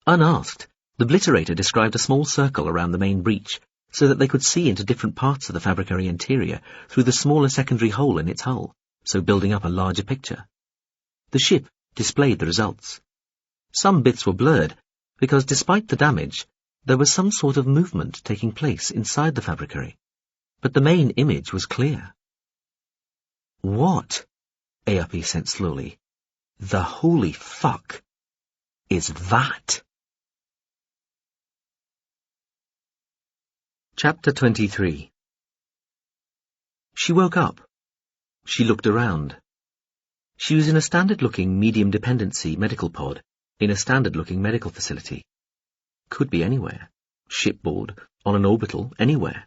Unasked, the Obliterator described a small circle around the main breach, so that they could see into different parts of the fabricary interior through the smaller secondary hole in its hull, so building up a larger picture. The ship displayed the results. Some bits were blurred, because despite the damage, there was some sort of movement taking place inside the fabricary. But the main image was clear. What, ARP said slowly, the holy fuck is that? Chapter 23. She woke up. She looked around. She was in a standard-looking medium dependency medical pod in a standard-looking medical facility. Could be anywhere. Shipboard, on an orbital, anywhere.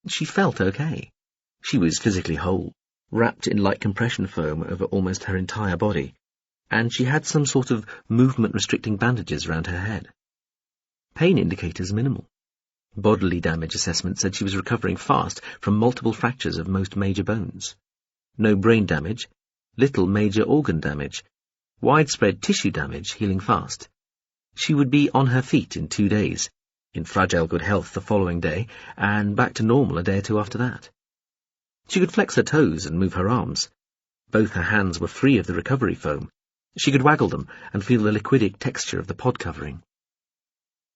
She felt okay. She was physically whole, wrapped in light compression foam over almost her entire body, and she had some sort of movement-restricting bandages around her head. Pain indicators minimal. Bodily damage assessment said she was recovering fast from multiple fractures of most major bones. No brain damage, little major organ damage, widespread tissue damage healing fast. She would be on her feet in 2 days, in fragile good health the following day, and back to normal a day or two after that. She could flex her toes and move her arms. Both her hands were free of the recovery foam. She could waggle them and feel the liquidic texture of the pod covering.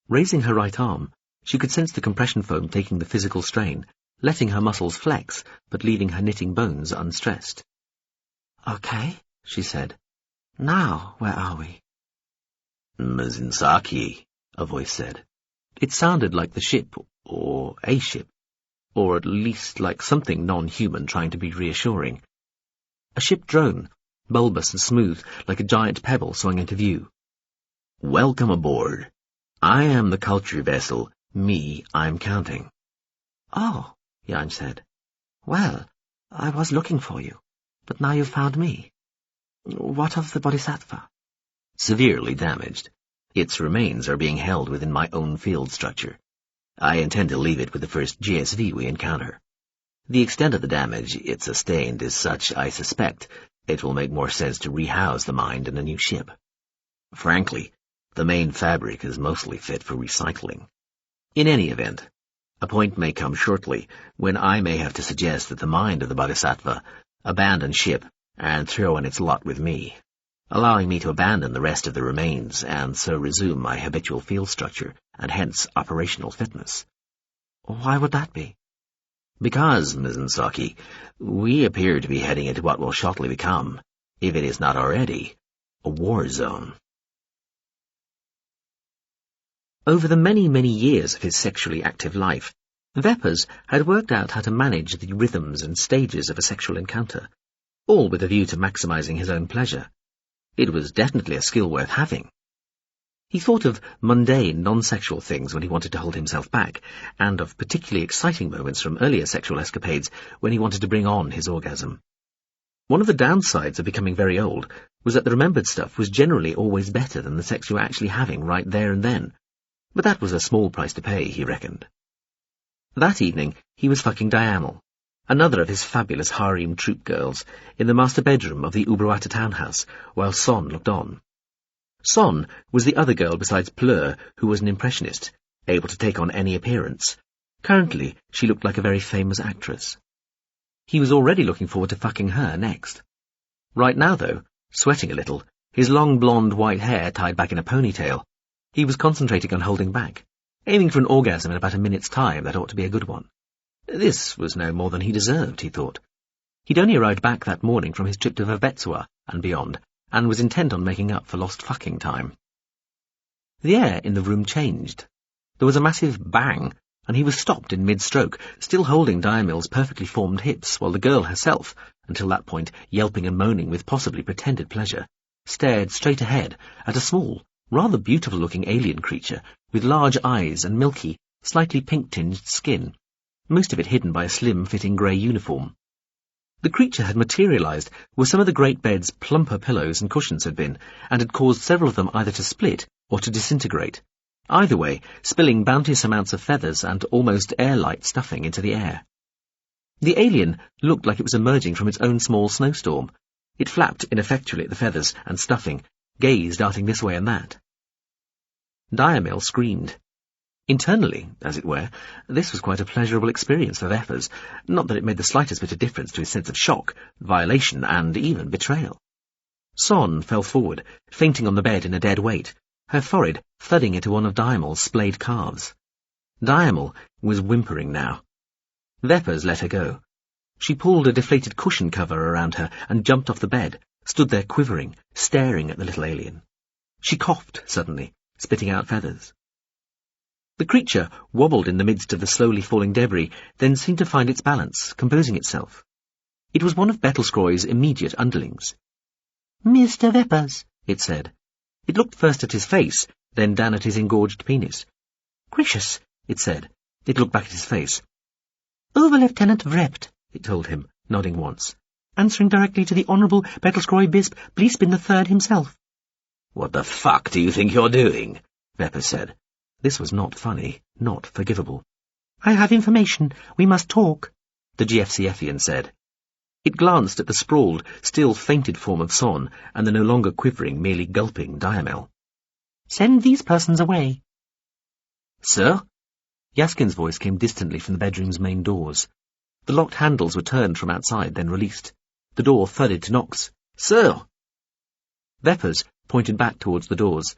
Raising her right arm, she could sense the compression foam taking the physical strain, letting her muscles flex, but leaving her knitting bones unstressed. "Okay," she said. "Now, where are we?" "Mizensaki," a voice said. It sounded like the ship, or a ship, or at least like something non-human trying to be reassuring. A ship drone, bulbous and smooth, like a giant pebble swung into view. "Welcome aboard. I am the culture vessel. Me, I'm counting." "Oh," Iain said. "Well, I was looking for you, but now you've found me. What of the Bodhisattva?" "Severely damaged. Its remains are being held within my own field structure. I intend to leave it with the first GSV we encounter. The extent of the damage it sustained is such, I suspect, it will make more sense to rehouse the mind in a new ship. Frankly, the main fabric is mostly fit for recycling. In any event, a point may come shortly when I may have to suggest that the mind of the Bodhisattva abandon ship and throw in its lot with me, allowing me to abandon the rest of the remains and so resume my habitual field structure and hence operational fitness." "Why would that be?" "Because, Mizensaki, we appear to be heading into what will shortly become, if it is not already, a war zone." Over the many, many years of his sexually active life, Veppers had worked out how to manage the rhythms and stages of a sexual encounter, all with a view to maximizing his own pleasure. It was definitely a skill worth having. He thought of mundane, non-sexual things when he wanted to hold himself back, and of particularly exciting moments from earlier sexual escapades when he wanted to bring on his orgasm. One of the downsides of becoming very old was that the remembered stuff was generally always better than the sex you were actually having right there and then, but that was a small price to pay, he reckoned. That evening he was fucking Diamal, another of his fabulous harem troop girls, in the master bedroom of the Ubruata townhouse, while Son looked on. Son was the other girl besides Pleur who was an impressionist, able to take on any appearance. Currently, she looked like a very famous actress. He was already looking forward to fucking her next. Right now, though, sweating a little, his long blonde white hair tied back in a ponytail, he was concentrating on holding back, aiming for an orgasm in about a minute's time that ought to be a good one. This was no more than he deserved, he thought. He'd only arrived back that morning from his trip to Verbetsua and beyond, and was intent on making up for lost fucking time. The air in the room changed. There was a massive bang, and he was stopped in mid-stroke, still holding Diamil's perfectly formed hips, while the girl herself, until that point yelping and moaning with possibly pretended pleasure, stared straight ahead at a small, rather beautiful-looking alien creature with large eyes and milky, slightly pink-tinged skin, most of it hidden by a slim-fitting grey uniform. The creature had materialized where some of the great bed's plumper pillows and cushions had been, and had caused several of them either to split or to disintegrate, either way spilling bounteous amounts of feathers and almost air-light stuffing into the air. The alien looked like it was emerging from its own small snowstorm. It flapped ineffectually at the feathers and stuffing, gaze darting this way and that. Diamil screamed. Internally, as it were, this was quite a pleasurable experience for Veppers, not that it made the slightest bit of difference to his sense of shock, violation, and even betrayal. Son fell forward, fainting on the bed in a dead weight, her forehead thudding into one of Diamel's splayed calves. Diamel was whimpering now. Veppers let her go. She pulled a deflated cushion cover around her and jumped off the bed, stood there quivering, staring at the little alien. She coughed suddenly, spitting out feathers. The creature wobbled in the midst of the slowly falling debris, then seemed to find its balance, composing itself. It was one of Bettlescroy's immediate underlings. "Mr. Veppers," it said. It looked first at his face, then down at his engorged penis. "Gracious," it said. It looked back at his face. "Over-Lieutenant Vrept," it told him, nodding once. "Answering directly to the Honourable Bettlescroy Bisp Bleespin III himself." "What the fuck do you think you're doing?" Veppers said. This was not funny, not forgivable. "I have information. We must talk," the GFCFian said. It glanced at the sprawled, still fainted form of Son and the no longer quivering, merely gulping Diamel. "Send these persons away." "Sir?" Yaskin's voice came distantly from the bedroom's main doors. The locked handles were turned from outside, then released. The door thudded to knocks. "Sir!" Veppers pointed back towards the doors.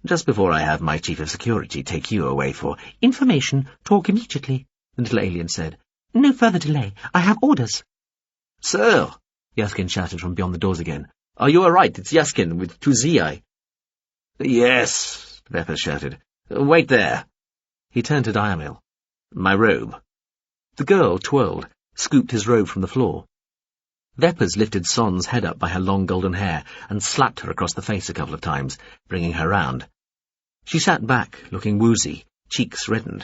"Just before I have my chief of security take you away for—" "Information. Talk immediately," the little alien said. "No further delay. I have orders." "Sir!" Yaskin shouted from beyond the doors again. "Are you all right? It's Yaskin with 2 Zi." "Yes," Veppers shouted. "Wait there." He turned to Diamel. "My robe." The girl twirled, scooped his robe from the floor. Veppers lifted Son's head up by her long golden hair and slapped her across the face a couple of times, bringing her round. She sat back, looking woozy, cheeks reddened.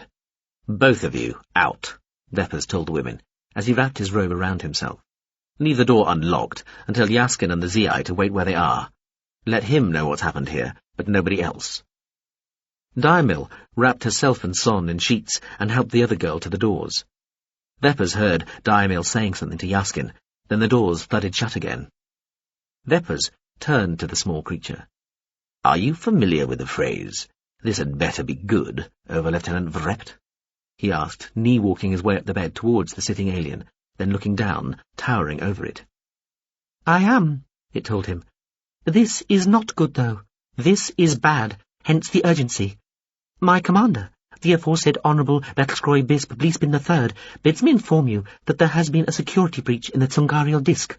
"Both of you, out," Veppers told the women, as he wrapped his robe around himself. "Leave the door unlocked and tell Yaskin and the Zi to wait where they are. Let him know what's happened here, but nobody else." Diamel wrapped herself and Son in sheets and helped the other girl to the doors. Veppers heard Diamel saying something to Yaskin, then the doors thudded shut again. Veppers turned to the small creature. "Are you familiar with the phrase, 'This had better be good,' Over-Lieutenant Vrept?" he asked, knee-walking his way up the bed towards the sitting alien, then looking down, towering over it. "I am," it told him. "This is not good, though. This is bad, hence the urgency. My commander, the aforesaid Honourable Bettlescroy Bisp Bleespin III, bids me inform you that there has been a security breach in the Tsungarial disk.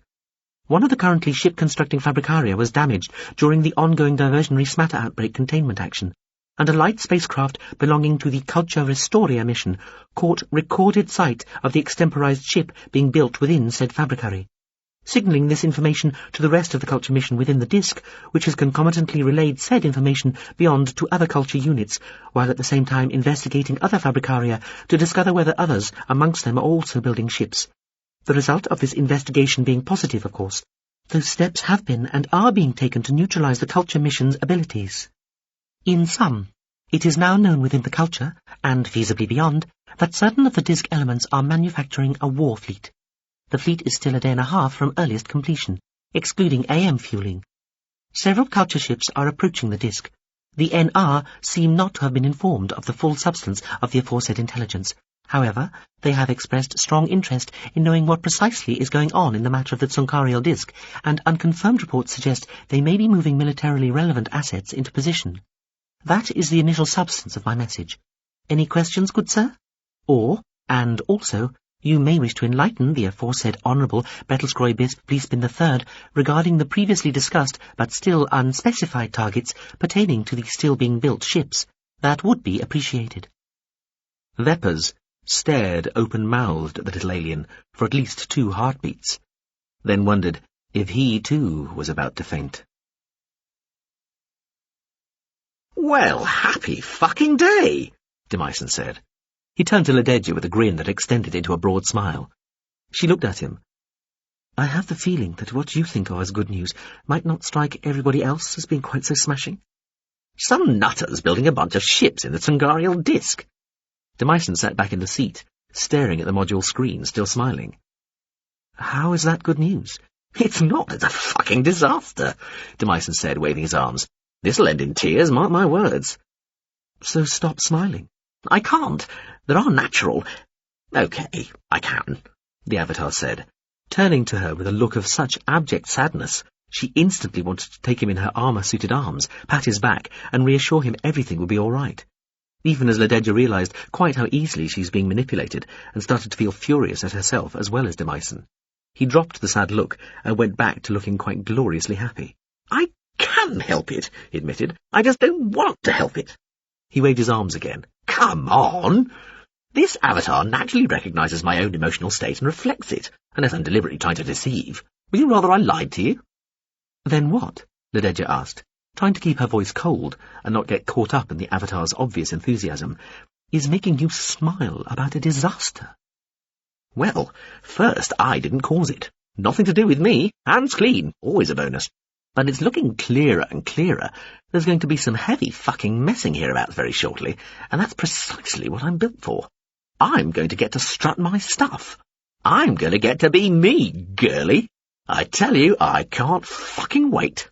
One of the currently ship-constructing fabricaria was damaged during the ongoing diversionary smatter outbreak containment action, and a light spacecraft belonging to the Culture Restoria mission caught recorded sight of the extemporized ship being built within said fabricary. Signalling this information to the rest of the Culture mission within the disk, which has concomitantly relayed said information beyond to other Culture units, while at the same time investigating other fabricaria to discover whether others amongst them are also building ships. The result of this investigation being positive, of course. Those steps have been and are being taken to neutralize the Culture mission's abilities. In sum, it is now known within the Culture, and feasibly beyond, that certain of the disk elements are manufacturing a war fleet. The fleet is still a day and a half from earliest completion, excluding AM fueling. Several Culture ships are approaching the disk. The NR seem not to have been informed of the full substance of the aforesaid intelligence. However, they have expressed strong interest in knowing what precisely is going on in the matter of the Tsungarial disk, and unconfirmed reports suggest they may be moving militarily relevant assets into position. That is the initial substance of my message. Any questions, good sir? Or, and also, you may wish to enlighten the aforesaid Honourable Bettlescroy Bisp Bleespin III regarding the previously discussed but still unspecified targets pertaining to the still being built ships. That would be appreciated." Veppers stared open-mouthed at the little alien for at least 2 heartbeats, then wondered if he too was about to faint. "Well, happy fucking day," Demyson said. He turned to Lededja with a grin that extended into a broad smile. She looked at him. "I have the feeling that what you think of as good news might not strike everybody else as being quite so smashing." "Some nutter's building a bunch of ships in the Tsungarial disk." Demyson sat back in the seat, staring at the module screen, still smiling. "How is that good news?" "It's not. It's a fucking disaster," Demyson said, waving his arms. "This'll end in tears, mark my words." "So stop smiling." "I can't. There are natural—" "Okay, I can," the Avatar said, turning to her with a look of such abject sadness She instantly wanted to take him in her armour-suited arms, pat his back, and reassure him everything would be all right. Even as Lededja realised quite how easily she was being manipulated and started to feel furious at herself as well as Demyson. He dropped the sad look and went back to looking quite gloriously happy. I can help it, he admitted. I just don't want to help it. He waved his arms again. Come on! This avatar naturally recognises my own emotional state and reflects it, unless I'm deliberately trying to deceive. Would you rather I lied to you? Then what? Lededja asked, trying to keep her voice cold and not get caught up in the avatar's obvious enthusiasm. Is making you smile about a disaster? Well, first, I didn't cause it. Nothing to do with me. Hands clean. Always a bonus. But it's looking clearer and clearer. There's going to be some heavy fucking messing hereabouts very shortly, and that's precisely what I'm built for. I'm going to get to strut my stuff. I'm going to get to be me, girlie. I tell you, I can't fucking wait.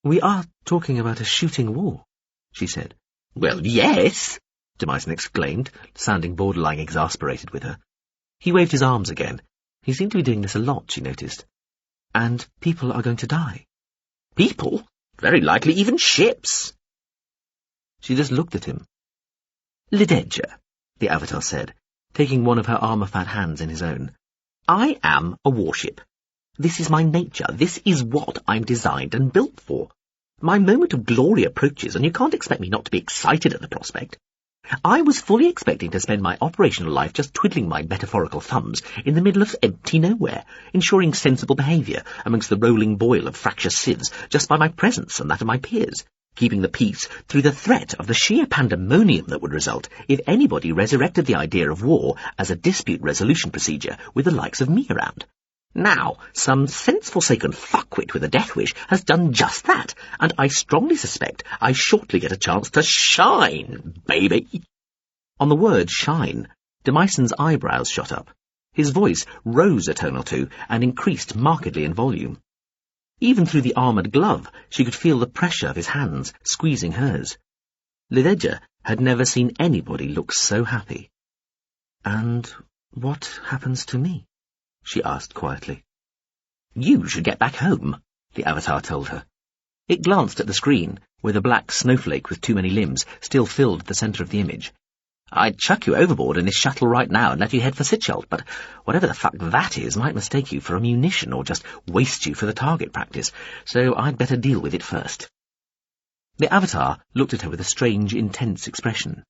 We are talking about a shooting war, she said. Well, yes, Demyson exclaimed, sounding borderline exasperated with her. He waved his arms again. He seemed to be doing this a lot, she noticed. And people are going to die. People? Very likely even ships. She just looked at him. Lededja, the avatar said, taking one of her armour-fat hands in his own. I am a warship. This is my nature. This is what I'm designed and built for. My moment of glory approaches, and you can't expect me not to be excited at the prospect. I was fully expecting to spend my operational life just twiddling my metaphorical thumbs in the middle of empty nowhere, ensuring sensible behaviour amongst the rolling boil of fractious sieves just by my presence and that of my peers, keeping the peace through the threat of the sheer pandemonium that would result if anybody resurrected the idea of war as a dispute resolution procedure with the likes of me around. Now, some sense-forsaken fuckwit with a death wish has done just that, and I strongly suspect I shortly get a chance to shine, baby. On the word shine, Demyson's eyebrows shot up. His voice rose a tone or two and increased markedly in volume. Even through the armoured glove, she could feel the pressure of his hands squeezing hers. Lededja had never seen anybody look so happy. And what happens to me? She asked quietly. You should get back home, the avatar told her. It glanced at the screen, where the black snowflake with too many limbs still filled the centre of the image. I'd chuck you overboard in this shuttle right now and let you head for Sitchelt, but whatever the fuck that is might mistake you for a munition or just waste you for the target practice, so I'd better deal with it first. The avatar looked at her with a strange, intense expression.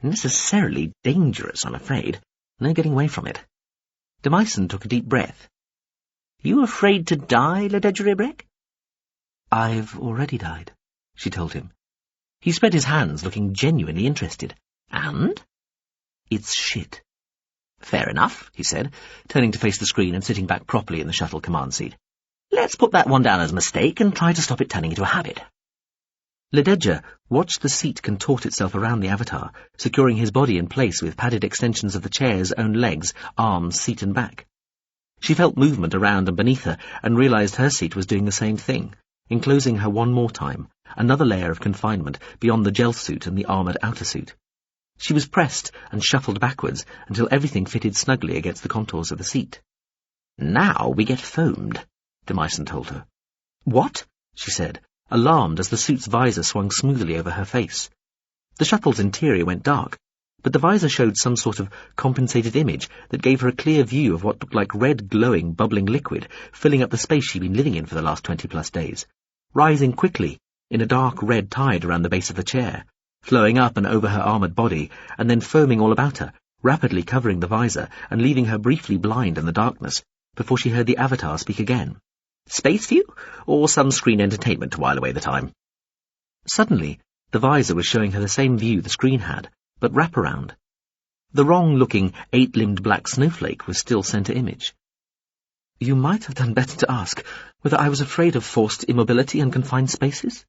Necessarily dangerous, I'm afraid. No getting away from it. Demyson took a deep breath. You afraid to die, Lededja Ibrek? I've already died, she told him. He spread his hands, looking genuinely interested. And? It's shit. Fair enough, he said, turning to face the screen and sitting back properly in the shuttle command seat. Let's put that one down as a mistake and try to stop it turning into a habit. Lededja watched the seat contort itself around the avatar, securing his body in place with padded extensions of the chair's own legs, arms, seat and back. She felt movement around and beneath her and realised her seat was doing the same thing, enclosing her one more time, another layer of confinement beyond the gel suit and the armoured outer suit. She was pressed and shuffled backwards until everything fitted snugly against the contours of the seat. Now we get foamed, Demyson told her. What? She said, alarmed as the suit's visor swung smoothly over her face. The shuttle's interior went dark, but the visor showed some sort of compensated image that gave her a clear view of what looked like red, glowing, bubbling liquid filling up the space she'd been living in for the last 20-plus days, rising quickly in a dark red tide around the base of the chair, flowing up and over her armoured body, and then foaming all about her, rapidly covering the visor and leaving her briefly blind in the darkness, before she heard the avatar speak again. Space view, or some screen entertainment to while away the time? Suddenly, the visor was showing her the same view the screen had, but wraparound. The wrong-looking, 8-limbed black snowflake was still centre image. You might have done better to ask whether I was afraid of forced immobility and confined spaces,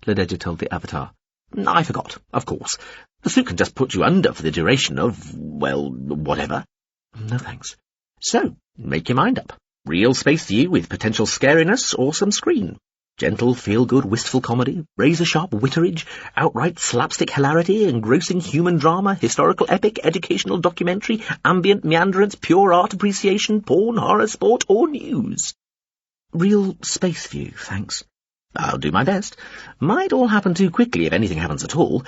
Lededja told the avatar. I forgot, of course. The suit can just put you under for the duration of, well, whatever. No thanks. So, make your mind up. Real space view with potential scariness or some screen. Gentle, feel-good, wistful comedy, razor-sharp witterage, outright slapstick hilarity, engrossing human drama, historical epic, educational documentary, ambient meanderance, pure art appreciation, porn, horror, sport, or news. Real space view, thanks. I'll do my best. Might all happen too quickly if anything happens at all,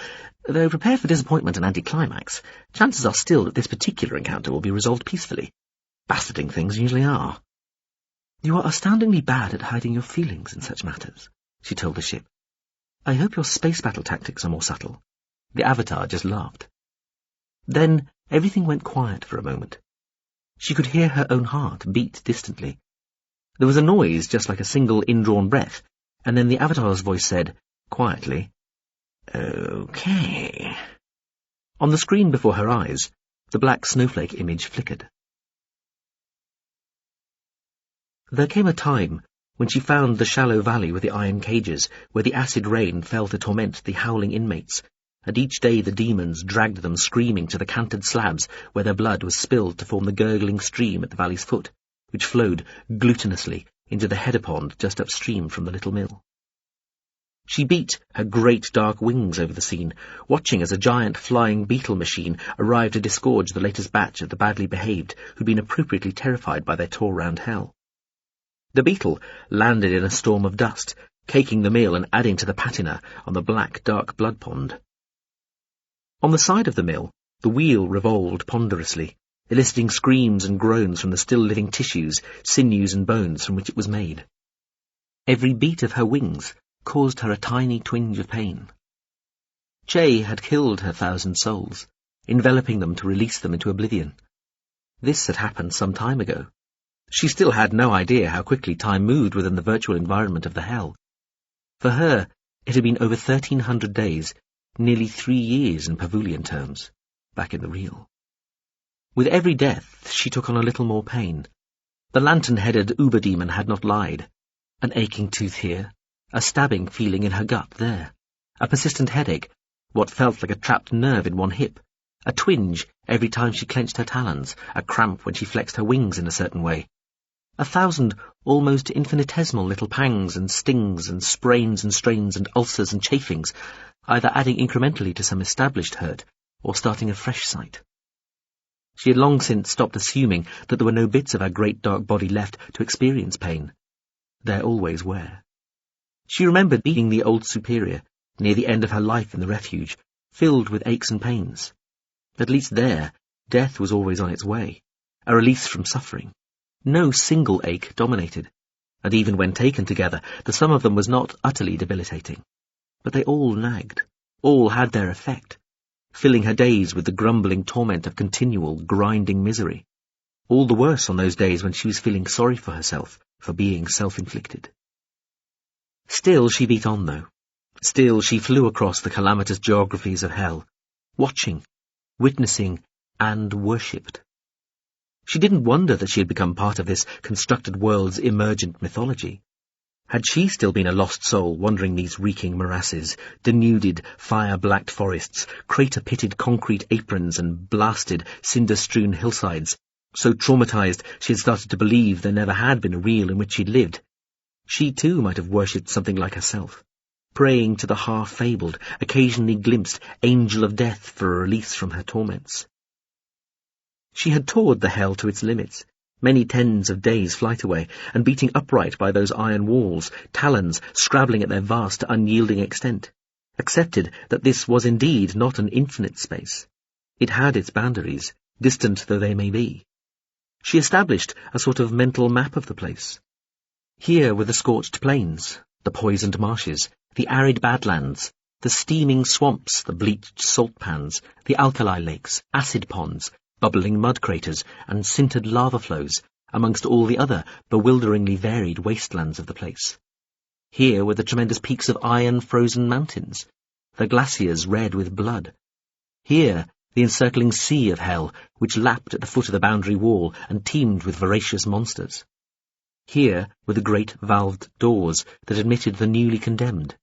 though prepare for disappointment and anticlimax. Chances are still that this particular encounter will be resolved peacefully. Bastarding things usually are. You are astoundingly bad at hiding your feelings in such matters, she told the ship. I hope your space battle tactics are more subtle. The Avatar just laughed. Then everything went quiet for a moment. She could hear her own heart beat distantly. There was a noise just like a single indrawn breath, and then the Avatar's voice said, quietly, "Okay." On the screen before her eyes, the black snowflake image flickered. There came a time when she found the shallow valley with the iron cages, where the acid rain fell to torment the howling inmates, and each day the demons dragged them screaming to the canted slabs where their blood was spilled to form the gurgling stream at the valley's foot, which flowed glutinously into the header pond just upstream from the little mill. She beat her great dark wings over the scene, watching as a giant flying beetle machine arrived to disgorge the latest batch of the badly behaved who'd been appropriately terrified by their tour round hell. The beetle landed in a storm of dust, caking the mill and adding to the patina on the black, dark blood pond. On the side of the mill, the wheel revolved ponderously, eliciting screams and groans from the still-living tissues, sinews and bones from which it was made. Every beat of her wings caused her a tiny twinge of pain. Che had killed her 1,000 souls, enveloping them to release them into oblivion. This had happened some time ago. She still had no idea how quickly time moved within the virtual environment of the hell. For her, it had been over 1,300 days, nearly 3 years in Pavulian terms, back in the real. With every death, she took on a little more pain. The lantern-headed uber-demon had not lied. An aching tooth here, a stabbing feeling in her gut there, a persistent headache, what felt like a trapped nerve in one hip, a twinge every time she clenched her talons, a cramp when she flexed her wings in a certain way. 1,000 almost infinitesimal little pangs and stings and sprains and strains and ulcers and chafings, either adding incrementally to some established hurt or starting a fresh sight. She had long since stopped assuming that there were no bits of her great dark body left to experience pain. There always were. She remembered being the old superior, near the end of her life in the refuge, filled with aches and pains. At least there, death was always on its way, a release from suffering. No single ache dominated, and even when taken together, the sum of them was not utterly debilitating. But they all nagged, all had their effect, filling her days with the grumbling torment of continual, grinding misery. All the worse on those days when she was feeling sorry for herself, for being self-inflicted. Still she beat on, though. Still she flew across the calamitous geographies of hell, watching, witnessing, and worshipped. She didn't wonder that she had become part of this constructed world's emergent mythology. Had she still been a lost soul wandering these reeking morasses, denuded, fire-blacked forests, crater-pitted concrete aprons and blasted, cinder-strewn hillsides, so traumatized she had started to believe there never had been a real in which she'd lived, she too might have worshipped something like herself, praying to the half-fabled, occasionally glimpsed angel of death for a release from her torments. She had toured the hell to its limits, many tens of days' flight away, and beating upright by those iron walls, talons scrabbling at their vast, unyielding extent, accepted that this was indeed not an infinite space. It had its boundaries, distant though they may be. She established a sort of mental map of the place. Here were the scorched plains, the poisoned marshes, the arid badlands, the steaming swamps, the bleached salt pans, the alkali lakes, acid ponds, bubbling mud craters, and sintered lava flows, amongst all the other bewilderingly varied wastelands of the place. Here were the tremendous peaks of iron-frozen mountains, the glaciers red with blood. Here the encircling sea of hell, which lapped at the foot of the boundary wall and teemed with voracious monsters. Here were the great valved doors that admitted the newly condemned.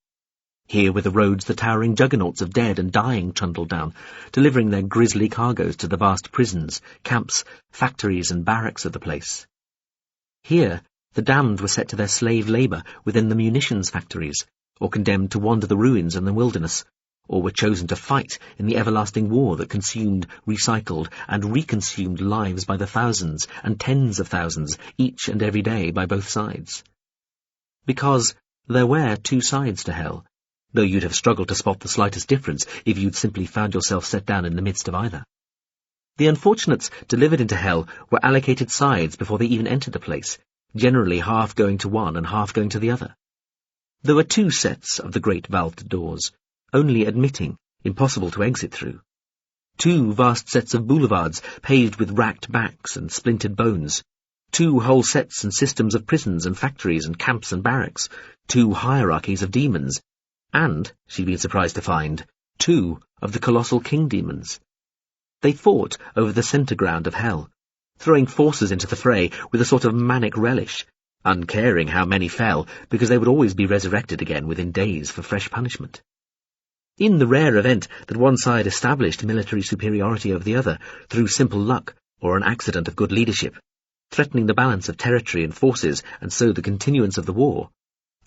Here were the roads the towering juggernauts of dead and dying trundled down, delivering their grisly cargoes to the vast prisons, camps, factories and barracks of the place. Here the damned were set to their slave labour within the munitions factories, or condemned to wander the ruins in the wilderness, or were chosen to fight in the everlasting war that consumed, recycled, and reconsumed lives by the thousands and tens of thousands, each and every day by both sides. Because there were two sides to hell, though you'd have struggled to spot the slightest difference if you'd simply found yourself set down in the midst of either. The unfortunates delivered into hell were allocated sides before they even entered the place, generally half going to one and half going to the other. There were two sets of the great valved doors, only admitting, impossible to exit through. Two vast sets of boulevards paved with racked backs and splintered bones. Two whole sets and systems of prisons and factories and camps and barracks. Two hierarchies of demons. And, she'd been surprised to find, two of the colossal king demons. They fought over the centre ground of hell, throwing forces into the fray with a sort of manic relish, uncaring how many fell, because they would always be resurrected again within days for fresh punishment. In the rare event that one side established military superiority over the other through simple luck or an accident of good leadership, threatening the balance of territory and forces and so the continuance of the war,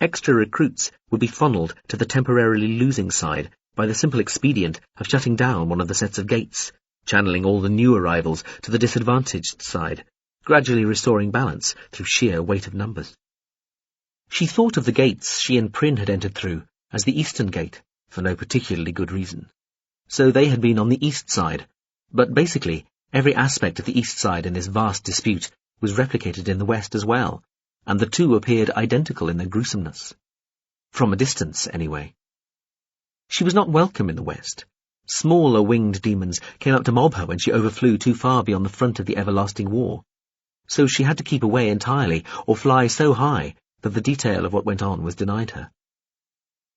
extra recruits would be funneled to the temporarily losing side by the simple expedient of shutting down one of the sets of gates, channeling all the new arrivals to the disadvantaged side, gradually restoring balance through sheer weight of numbers. She thought of the gates she and Prynne had entered through as the eastern gate, for no particularly good reason. So they had been on the east side, but basically every aspect of the east side in this vast dispute was replicated in the west as well, and the two appeared identical in their gruesomeness. From a distance, anyway. She was not welcome in the west. Smaller winged demons came up to mob her when she overflew too far beyond the front of the everlasting war. So she had to keep away entirely, or fly so high that the detail of what went on was denied her.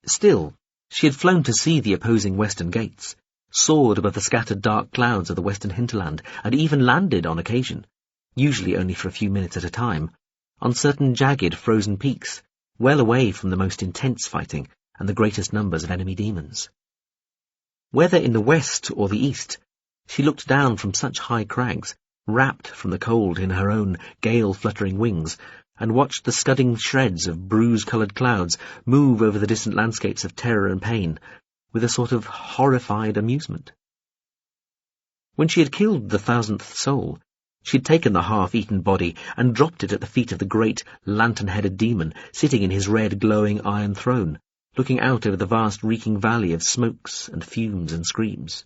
Still, she had flown to see the opposing western gates, soared above the scattered dark clouds of the western hinterland, and even landed on occasion, usually only for a few minutes at a time, on certain jagged frozen peaks, well away from the most intense fighting and the greatest numbers of enemy demons. Whether in the west or the east, she looked down from such high crags, wrapped from the cold in her own gale-fluttering wings, and watched the scudding shreds of bruise-coloured clouds move over the distant landscapes of terror and pain, with a sort of horrified amusement. When she had killed the 1000th soul, she had taken the half-eaten body and dropped it at the feet of the great lantern-headed demon sitting in his red glowing iron throne, looking out over the vast reeking valley of smokes and fumes and screams.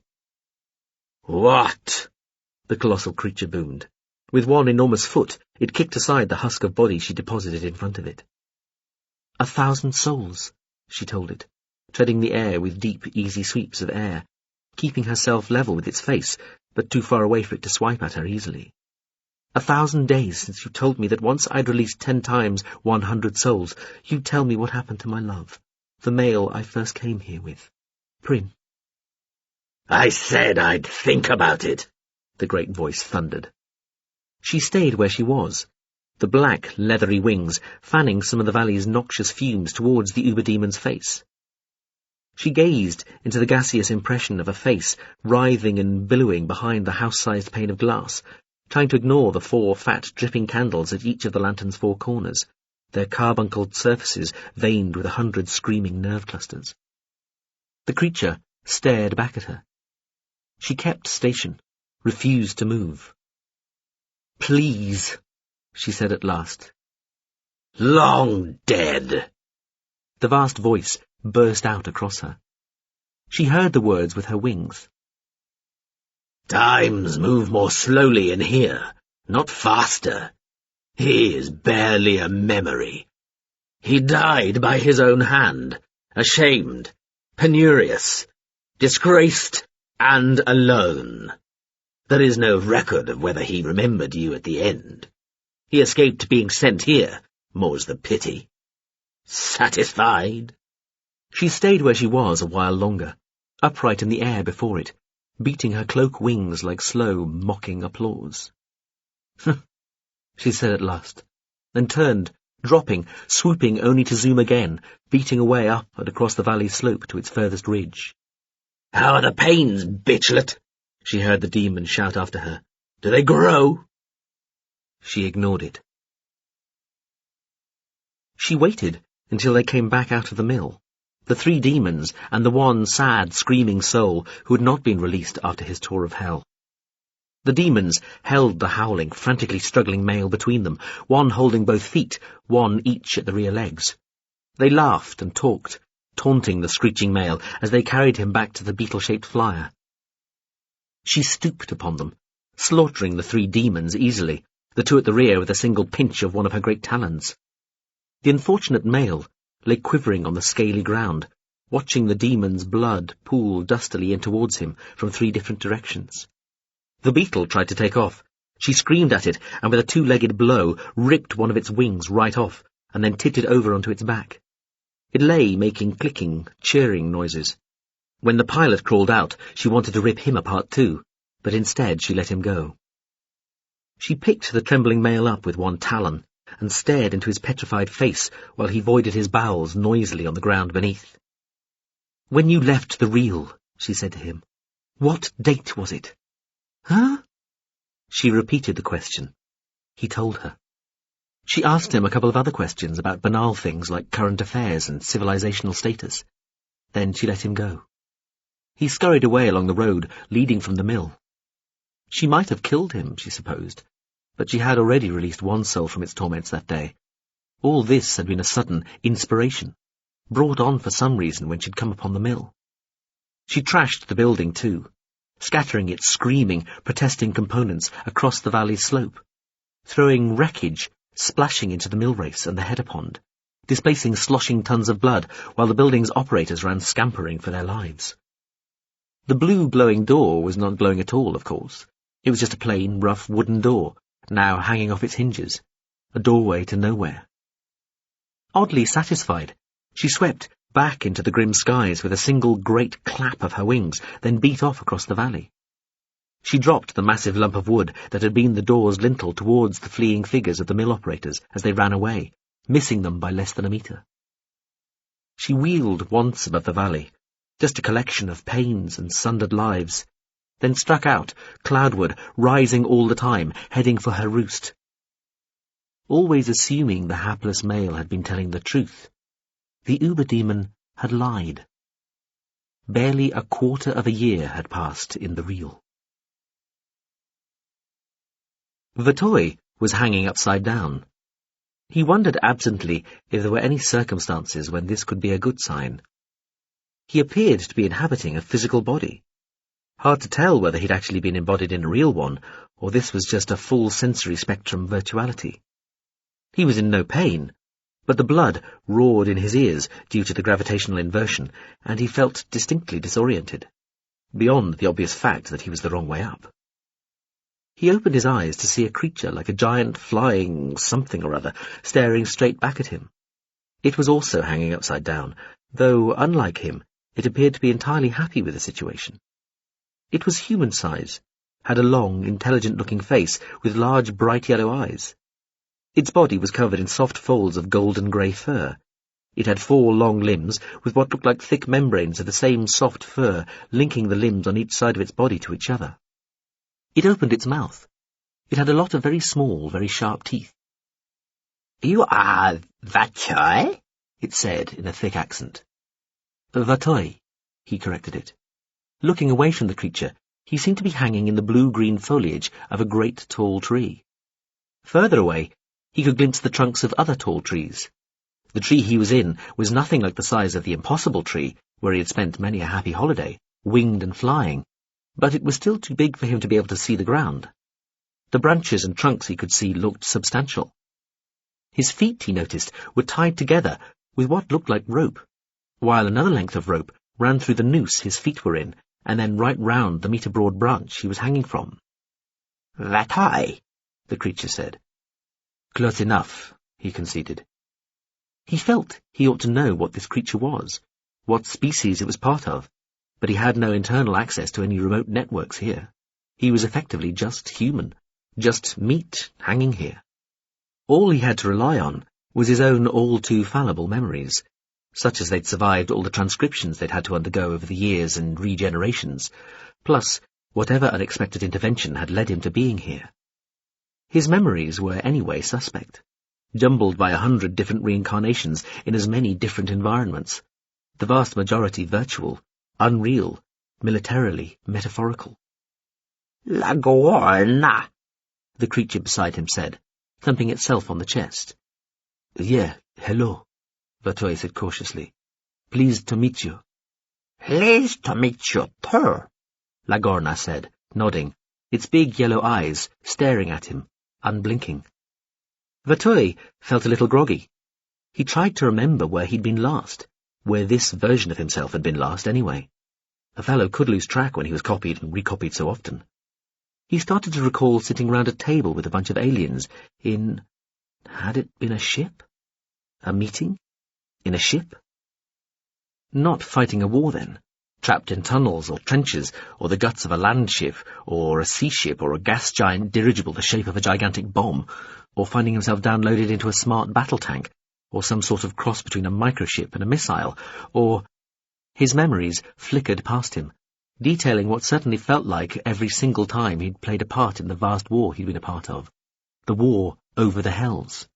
"What?" the colossal creature boomed. With one enormous foot, it kicked aside the husk of body she deposited in front of it. 1,000 souls, she told it, treading the air with deep, easy sweeps of air, keeping herself level with its face, but too far away for it to swipe at her easily. 1,000 days since you told me that once I'd released 10 times 100 souls, you'd tell me what happened to my love, the male I first came here with, Prynne. "I said I'd think about it," the great voice thundered. She stayed where she was, the black, leathery wings fanning some of the valley's noxious fumes towards the uber-demon's face. She gazed into the gaseous impression of a face writhing and billowing behind the house-sized pane of glass, trying to ignore the 4 fat, dripping candles at each of the lantern's 4 corners, their carbuncled surfaces veined with 100 screaming nerve clusters. The creature stared back at her. She kept station, refused to move. "Please," she said at last. "Long dead," the vast voice burst out across her. She heard the words with her wings. "Times move more slowly in here, not faster. He is barely a memory. He died by his own hand, ashamed, penurious, disgraced, and alone. There is no record of whether he remembered you at the end. He escaped being sent here, more's the pity. Satisfied?" She stayed where she was a while longer, upright in the air before it, beating her cloak wings like slow, mocking applause. She said at last, then turned, dropping, swooping only to zoom again, beating away up and across the valley slope to its furthest ridge. "How are the pains, bitchlet?" she heard the demon shout after her. "Do they grow?" She ignored it. She waited until they came back out of the mill, the 3 demons and the one sad, screaming soul who had not been released after his tour of hell. The demons held the howling, frantically struggling male between them, one holding both feet, one each at the rear legs. They laughed and talked, taunting the screeching male as they carried him back to the beetle-shaped flyer. She stooped upon them, slaughtering the 3 demons easily, the 2 at the rear with a single pinch of one of her great talons. The unfortunate male lay quivering on the scaly ground, watching the demon's blood pool dustily in towards him from 3 different directions. The beetle tried to take off. She screamed at it, and with a 2-legged blow ripped one of its wings right off, and then tipped it over onto its back. It lay making clicking, cheering noises. When the pilot crawled out, she wanted to rip him apart too, but instead she let him go. She picked the trembling male up with one talon, and stared into his petrified face while he voided his bowels noisily on the ground beneath. "When you left the reel," she said to him, "what date was it?" "Huh?" She repeated the question. He told her. She asked him a couple of other questions about banal things like current affairs and civilizational status. Then she let him go. He scurried away along the road leading from the mill. She might have killed him, she supposed, but she had already released one soul from its torments that day. All this had been a sudden inspiration, brought on for some reason when she'd come upon the mill. She trashed the building too, scattering its screaming, protesting components across the valley's slope, throwing wreckage splashing into the mill race and the header pond, displacing sloshing tons of blood while the building's operators ran scampering for their lives. The blue glowing door was not glowing at all, of course. It was just a plain, rough wooden door, now hanging off its hinges, a doorway to nowhere. Oddly satisfied, she swept back into the grim skies with a single great clap of her wings, then beat off across the valley. She dropped the massive lump of wood that had been the door's lintel towards the fleeing figures of the mill operators as they ran away, missing them by less than a metre. She wheeled once above the valley, just a collection of pains and sundered lives, then struck out, cloudward, rising all the time, heading for her roost. Always assuming the hapless male had been telling the truth, the uber-demon had lied. Barely a quarter of a year had passed in the reel. The toy was hanging upside down. He wondered absently if there were any circumstances when this could be a good sign. He appeared to be inhabiting a physical body. Hard to tell whether he'd actually been embodied in a real one, or this was just a full sensory spectrum virtuality. He was in no pain, but the blood roared in his ears due to the gravitational inversion, and he felt distinctly disoriented, beyond the obvious fact that he was the wrong way up. He opened his eyes to see a creature like a giant flying something or other staring straight back at him. It was also hanging upside down, though, unlike him, it appeared to be entirely happy with the situation. It was human size, had a long, intelligent-looking face with large, bright yellow eyes. Its body was covered in soft folds of golden-grey fur. It had 4 long limbs with what looked like thick membranes of the same soft fur linking the limbs on each side of its body to each other. It opened its mouth. It had a lot of very small, very sharp teeth. "You are Vatoi?" it said in a thick accent. "Vatoi," he corrected it. Looking away from the creature, he seemed to be hanging in the blue-green foliage of a great tall tree. Further away, he could glimpse the trunks of other tall trees. The tree he was in was nothing like the size of the impossible tree, where he had spent many a happy holiday, winged and flying, but it was still too big for him to be able to see the ground. The branches and trunks he could see looked substantial. His feet, he noticed, were tied together with what looked like rope, while another length of rope ran through the noose his feet were in, and then right round the metre-broad branch he was hanging from. "Vatoi," the creature said. "Close enough," he conceded. He felt he ought to know what this creature was, what species it was part of, but he had no internal access to any remote networks here. He was effectively just human, just meat hanging here. All he had to rely on was his own all-too-fallible memories, such as they'd survived all the transcriptions they'd had to undergo over the years and regenerations, plus whatever unexpected intervention had led him to being here. His memories were anyway suspect, jumbled by 100 different reincarnations in as many different environments, the vast majority virtual, unreal, militarily metaphorical. Lagorna, the creature beside him said, thumping itself on the chest. Yeah, hello, Vatoy said cautiously. Pleased to meet you. Pleased to meet you too, Lagorna said, nodding, its big yellow eyes staring at him, unblinking. Vatoy felt a little groggy. He tried to remember where he'd been last, where this version of himself had been last anyway. A fellow could lose track when he was copied and recopied so often. He started to recall sitting round a table with a bunch of aliens in... Had it been a ship? A meeting? In a ship? Not fighting a war, then. Trapped in tunnels or trenches, or the guts of a land ship, or a sea ship, or a gas giant dirigible the shape of a gigantic bomb, or finding himself downloaded into a smart battle tank, or some sort of cross between a microship and a missile, or... His memories flickered past him, detailing what certainly felt like every single time he'd played a part in the vast war he'd been a part of. The war over the Hells.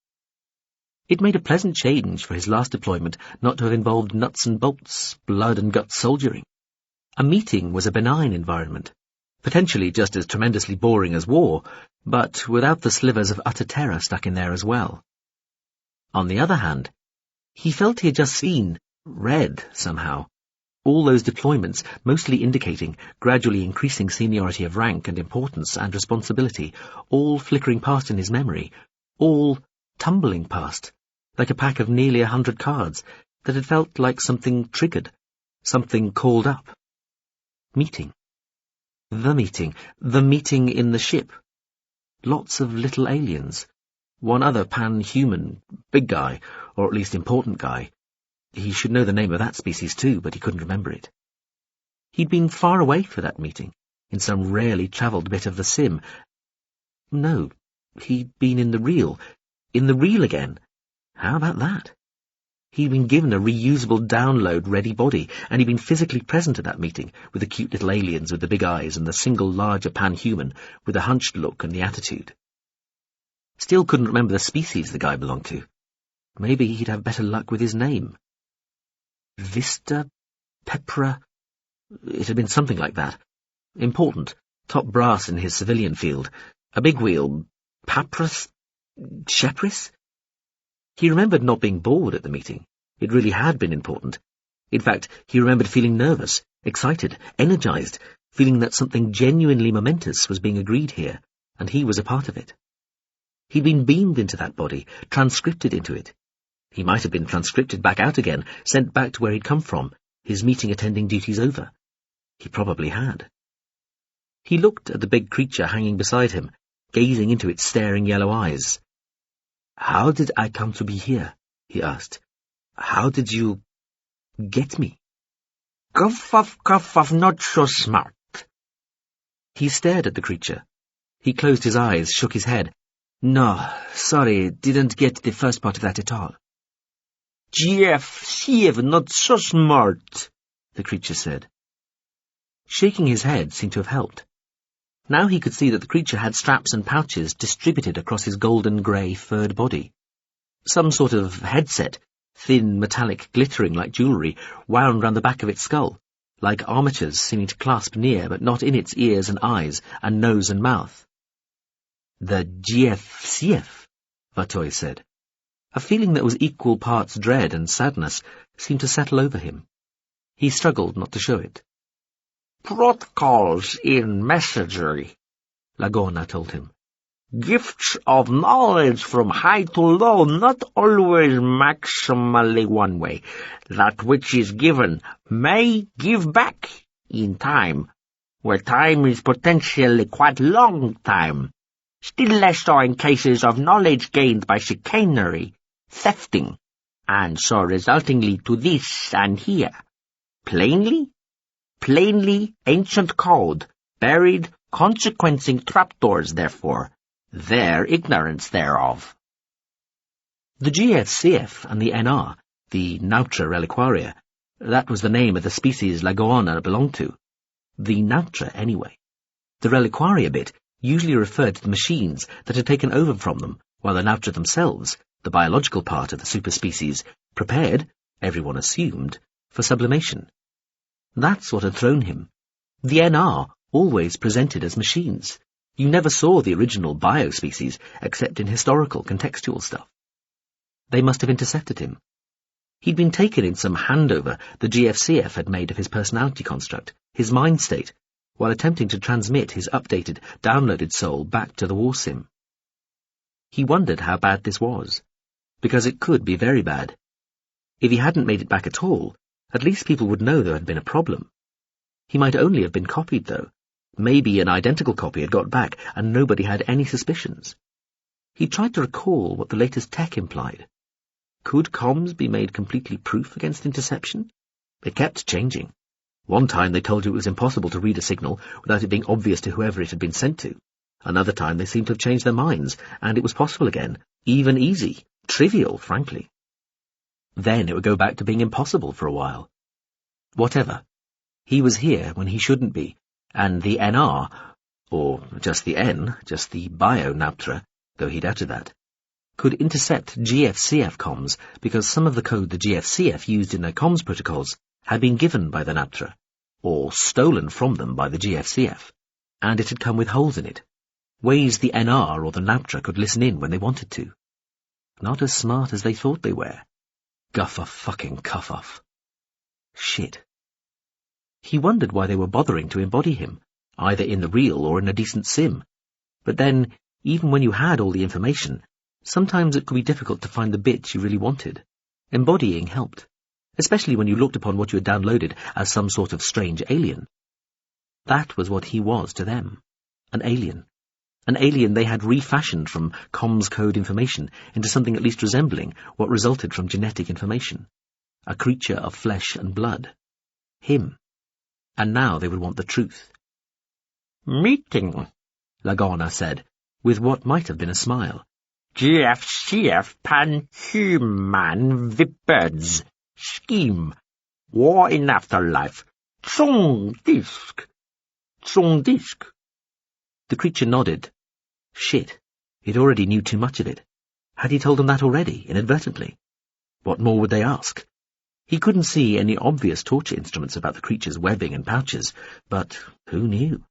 It made a pleasant change for his last deployment not to have involved nuts and bolts, blood and guts soldiering. A meeting was a benign environment, potentially just as tremendously boring as war, but without the slivers of utter terror stuck in there as well. On the other hand, he felt he had just read somehow, all those deployments mostly indicating gradually increasing seniority of rank and importance and responsibility, all flickering past in his memory, all tumbling past, like a pack of nearly 100 cards that had felt like something triggered, something called up. Meeting. The meeting in the ship. Lots of little aliens. One other pan-human, big guy, or at least important guy. He should know the name of that species too, but he couldn't remember it. He'd been far away for that meeting, in some rarely travelled bit of the sim. No, he'd been in the real again. How about that? He'd been given a reusable download-ready body, and he'd been physically present at that meeting, with the cute little aliens with the big eyes and the single larger pan-human with the hunched look and the attitude. Still couldn't remember the species the guy belonged to. Maybe he'd have better luck with his name. Vista, Pepra, it had been something like that. Important, top brass in his civilian field, a big wheel, Papras, Shepris? He remembered not being bored at the meeting. It really had been important. In fact, he remembered feeling nervous, excited, energized, feeling that something genuinely momentous was being agreed here, and he was a part of it. He'd been beamed into that body, transcripted into it. He might have been transcripted back out again, sent back to where he'd come from, his meeting-attending duties over. He probably had. He looked at the big creature hanging beside him, gazing into its staring yellow eyes. "How did I come to be here?" he asked. "How did you get me?" Guff, not so smart. He stared at the creature. He closed his eyes, shook his head. "No, sorry, didn't get the first part of that at all." Jeff, not so smart, the creature said. Shaking his head seemed to have helped. Now he could see that the creature had straps and pouches distributed across his golden-grey furred body. Some sort of headset, thin, metallic, glittering like jewellery, wound round the back of its skull, like armatures seeming to clasp near but not in its ears and eyes and nose and mouth. "The GFCF," Vatoy said. A feeling that was equal parts dread and sadness seemed to settle over him. He struggled not to show it. "Protocols in messagery," Lagorna told him. "Gifts of knowledge from high to low, not always maximally one way. That which is given may give back in time, where time is potentially quite long time. Still less so in cases of knowledge gained by chicanery, thefting, and so resultingly to this and here. Plainly, ancient code, buried, consequencing trapdoors, therefore, their ignorance thereof." The GFCF and the NR, the Nautra Reliquaria, that was the name of the species Lagorna belonged to. The Nautra, anyway. The Reliquaria bit usually referred to the machines that had taken over from them, while the Nautra themselves, the biological part of the superspecies, prepared, everyone assumed, for sublimation. That's what had thrown him. The NR always presented as machines. You never saw the original biospecies except in historical, contextual stuff. They must have intercepted him. He'd been taken in some handover the GFCF had made of his personality construct, his mind state, while attempting to transmit his updated, downloaded soul back to the war sim. He wondered how bad this was, because it could be very bad. If he hadn't made it back at all, at least people would know there had been a problem. He might only have been copied, though. Maybe an identical copy had got back and nobody had any suspicions. He tried to recall what the latest tech implied. Could comms be made completely proof against interception? It kept changing. One time they told you it was impossible to read a signal without it being obvious to whoever it had been sent to. Another time they seemed to have changed their minds, and it was possible again. Even easy. Trivial, frankly. Then it would go back to being impossible for a while. Whatever. He was here when he shouldn't be, and the NR, or just the N, just the bio-Naptra, though he doubted that, could intercept GFCF comms because some of the code the GFCF used in their comms protocols had been given by the Naptra, or stolen from them by the GFCF, and it had come with holes in it, ways the NR or the Naptra could listen in when they wanted to. Not as smart as they thought they were. Guffa-fucking-cuff-off. Shit. He wondered why they were bothering to embody him, either in the real or in a decent sim. But then, even when you had all the information, sometimes it could be difficult to find the bits you really wanted. Embodying helped, especially when you looked upon what you had downloaded as some sort of strange alien. That was what he was to them, an alien. An alien they had refashioned from comms code information into something at least resembling what resulted from genetic information. A creature of flesh and blood. Him. And now they would want the truth. Meeting, Lagorna said, with what might have been a smile. GFCF pan-human vipids. Scheme. War in afterlife. Zong-disk. Zong-disk. The creature nodded. Shit. It already knew too much of it. Had he told them that already, inadvertently? What more would they ask? He couldn't see any obvious torture instruments about the creature's webbing and pouches, but who knew?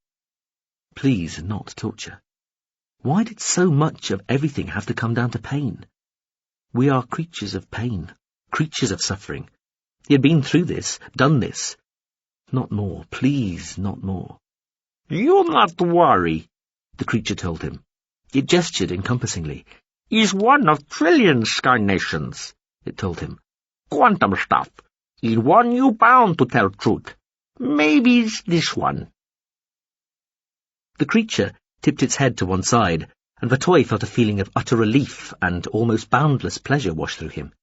Please, not torture. Why did so much of everything have to come down to pain? We are creatures of pain, creatures of suffering. He had been through this, done this. Not more, please, not more. You not worry, the creature told him. It gestured encompassingly. Is one of trillion sky-nations, it told him. Quantum stuff. Is one you bound to tell truth. Maybe it's this one. The creature tipped its head to one side, and Vatoy felt a feeling of utter relief and almost boundless pleasure wash through him.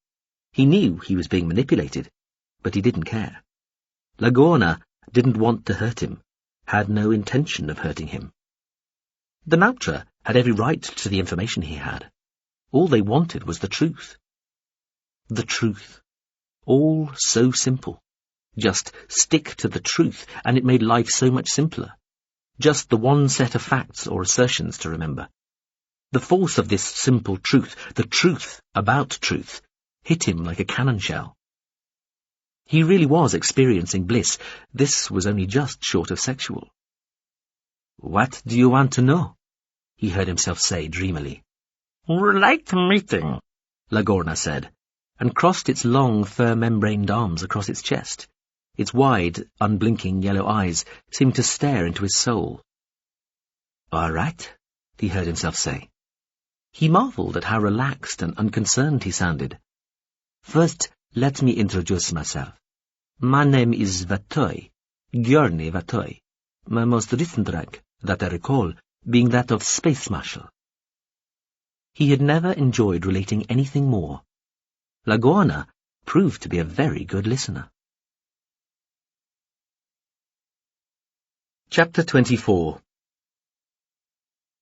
He knew he was being manipulated, but he didn't care. Lagorna didn't want to hurt him, had no intention of hurting him. The Naptra had every right to the information he had. All they wanted was the truth. The truth. All so simple. Just stick to the truth, and it made life so much simpler. Just the one set of facts or assertions to remember. The force of this simple truth, the truth about truth, hit him like a cannon shell. He really was experiencing bliss. This was only just short of sexual. What do you want to know? He heard himself say dreamily. Like meeting, Lagorna said, and crossed its long, fur-membraned arms across its chest. Its wide, unblinking yellow eyes seemed to stare into his soul. All right, he heard himself say. He marvelled at how relaxed and unconcerned he sounded. First, let me introduce myself. My name is Vatoy, Gjörny Vatoy, my most recent rank, that I recall, being that of Space Marshal. He had never enjoyed relating anything more. Lagorna proved to be a very good listener. Chapter 24.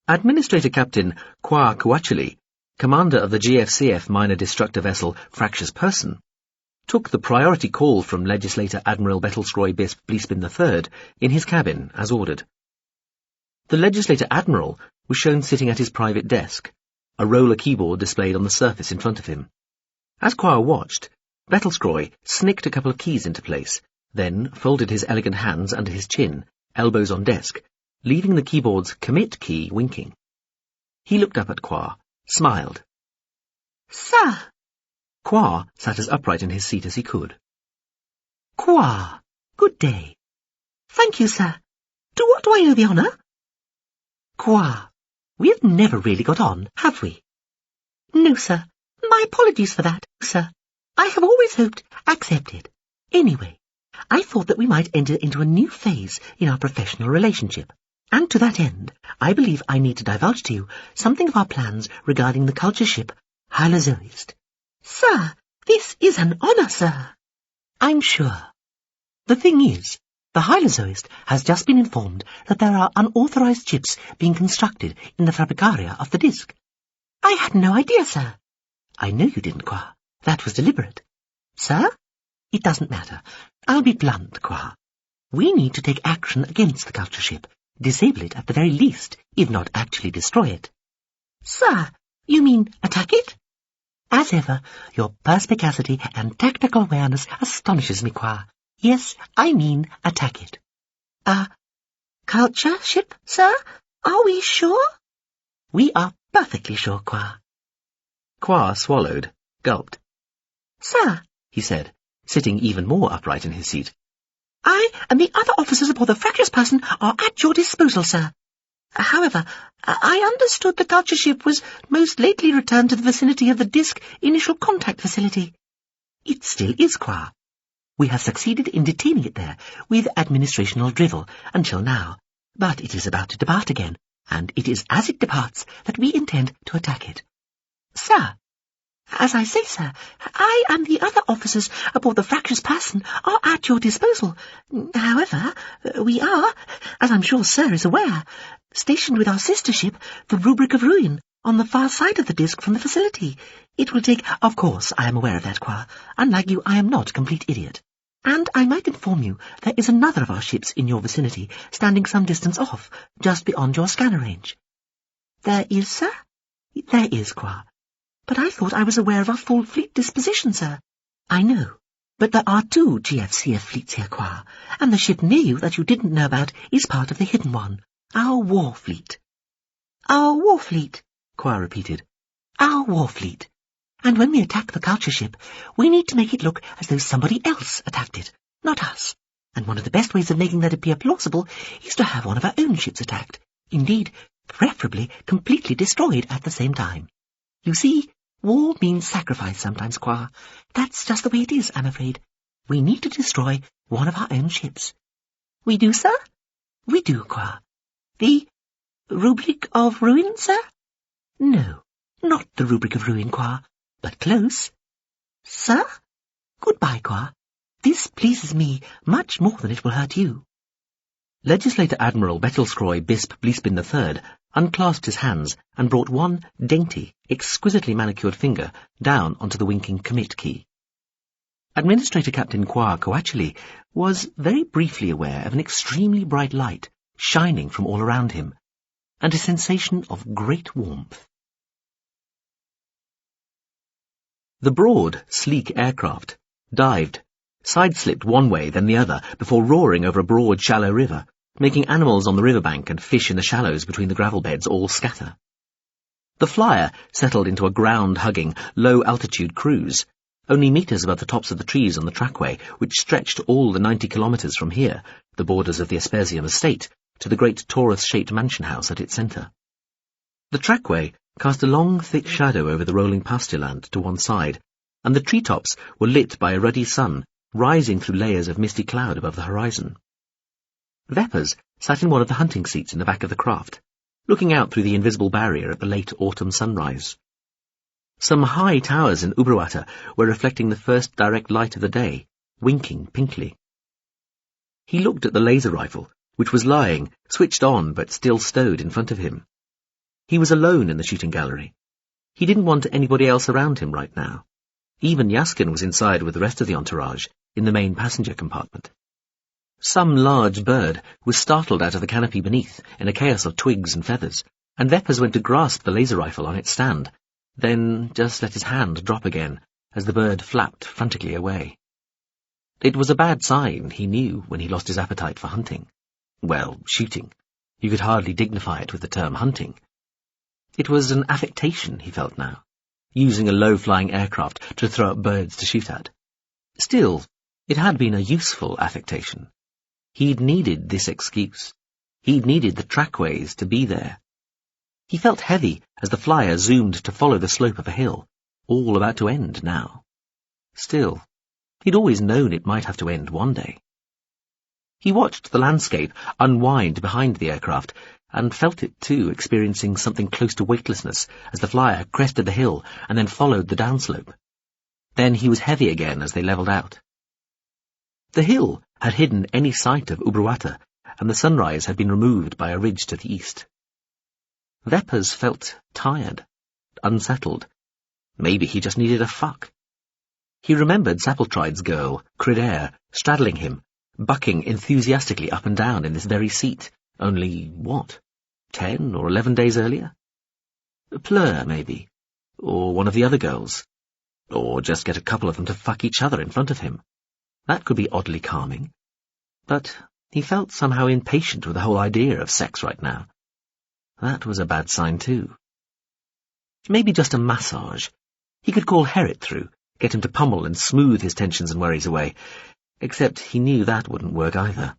Administrator Captain Kwa Kuachili, commander of the GFCF minor destructor vessel Fractious Person, took the priority call from Legislator Admiral Pt.3 Bleespin III in his cabin, as ordered. The Legislator Admiral was shown sitting at his private desk, a roller keyboard displayed on the surface in front of him. As Quire watched, Pt.3 snicked a couple of keys into place, then folded his elegant hands under his chin elbows on desk, leaving the keyboard's commit key winking. He looked up at Qua, smiled. Sir. Qua sat as upright in his seat as he could. Qua, good day. Thank you, sir. To what do I owe the honour? Qua, we've never really got on, have we? No, sir. My apologies for that, sir. I have always hoped, accepted. Anyway, I thought that we might enter into a new phase in our professional relationship. And to that end, I believe I need to divulge to you something of our plans regarding the culture ship Hylozoist. Sir, this is an honour, sir. I'm sure. The thing is, the Hylozoist has just been informed that there are unauthorised ships being constructed in the Fabricaria of the disk. I had no idea, sir. I know you didn't, Qua. That was deliberate. Sir? It doesn't matter. I'll be blunt, Qua. We need to take action against the culture ship, disable it at the very least, if not actually destroy it. Sir, you mean attack it? As ever, your perspicacity and tactical awareness astonishes me, Qua. Yes, I mean attack it. Culture ship, sir? Are we sure? We are perfectly sure, Qua. Qua swallowed, gulped. Sir, he said, sitting even more upright in his seat. I and the other officers aboard the fractious person are at your disposal, sir. However, I understood the culture ship was most lately returned to the vicinity of the disk initial contact facility. It still is, Qua. We have succeeded in detaining it there with administrational drivel until now, but it is about to depart again, and it is as it departs that we intend to attack it. Sir, as I say, sir, I and the other officers aboard the fractious person are at your disposal. However, we are, as I'm sure sir is aware, stationed with our sister ship, the Rubric of Ruin, on the far side of the disk from the facility. It will take... Of course, I am aware of that, Qua. Unlike you, I am not a complete idiot. And I might inform you there is another of our ships in your vicinity, standing some distance off, just beyond your scanner range. There is, sir? There is, Qua. But I thought I was aware of our full fleet disposition, sir. I know, but there are 2 GFCF fleets here, Qua, and the ship near you that you didn't know about is part of the hidden one, our war fleet. Our war fleet, Qua repeated. Our war fleet. And when we attack the culture ship, we need to make it look as though somebody else attacked it, not us. And one of the best ways of making that appear plausible is to have one of our own ships attacked. Indeed, preferably completely destroyed at the same time. You see, war means sacrifice sometimes, Qua. That's just the way it is, I'm afraid. We need to destroy one of our own ships. We do, sir? We do, Qua. The Rubric of Ruin, sir? No, not the Rubric of Ruin, Qua, but close. Sir? Goodbye, Qua. This pleases me much more than it will hurt you. Legislator Admiral Bettelskroy Bisp Bliespin III unclasped his hands and brought one dainty, exquisitely manicured finger down onto the winking commit key. Administrator Captain Qua Coachuli was very briefly aware of an extremely bright light shining from all around him, and a sensation of great warmth. The broad, sleek aircraft dived, side-slipped one way then the other before roaring over a broad, shallow river, making animals on the riverbank and fish in the shallows between the gravel beds all scatter. The flyer settled into a ground-hugging, low-altitude cruise, only metres above the tops of the trees on the trackway, which stretched all the 90 kilometres from here, the borders of the Aspersium estate, to the great torus-shaped mansion house at its centre. The trackway cast a long, thick shadow over the rolling pasture land to one side, and the treetops were lit by a ruddy sun rising through layers of misty cloud above the horizon. Veppers sat in one of the hunting seats in the back of the craft, looking out through the invisible barrier at the late autumn sunrise. Some high towers in Ubruata were reflecting the first direct light of the day, winking pinkly. He looked at the laser rifle, which was lying, switched on but still stowed in front of him. He was alone in the shooting gallery. He didn't want anybody else around him right now. Even Yaskin was inside with the rest of the entourage, in the main passenger compartment. Some large bird was startled out of the canopy beneath in a chaos of twigs and feathers, and Veppers went to grasp the laser rifle on its stand, then just let his hand drop again as the bird flapped frantically away. It was a bad sign, he knew, when he lost his appetite for hunting. Well, shooting. You could hardly dignify it with the term hunting. It was an affectation, he felt now, using a low-flying aircraft to throw up birds to shoot at. Still, it had been a useful affectation. He'd needed this excuse. He'd needed the trackways to be there. He felt heavy as the flyer zoomed to follow the slope of a hill, all about to end now. Still, he'd always known it might have to end one day. He watched the landscape unwind behind the aircraft, and felt it too, experiencing something close to weightlessness as the flyer crested the hill and then followed the downslope. Then he was heavy again as they levelled out. The hill had hidden any sight of Ubruata, and the sunrise had been removed by a ridge to the east. Veppers felt tired, unsettled. Maybe he just needed a fuck. He remembered Sappletride's girl, Cridaire, straddling him, bucking enthusiastically up and down in this very seat, only, what, 10 or 11 days earlier? Pleur, maybe, or one of the other girls, or just get a couple of them to fuck each other in front of him. That could be oddly calming. But he felt somehow impatient with the whole idea of sex right now. That was a bad sign too. Maybe just a massage. He could call Herritt through, get him to pummel and smooth his tensions and worries away, except he knew that wouldn't work either.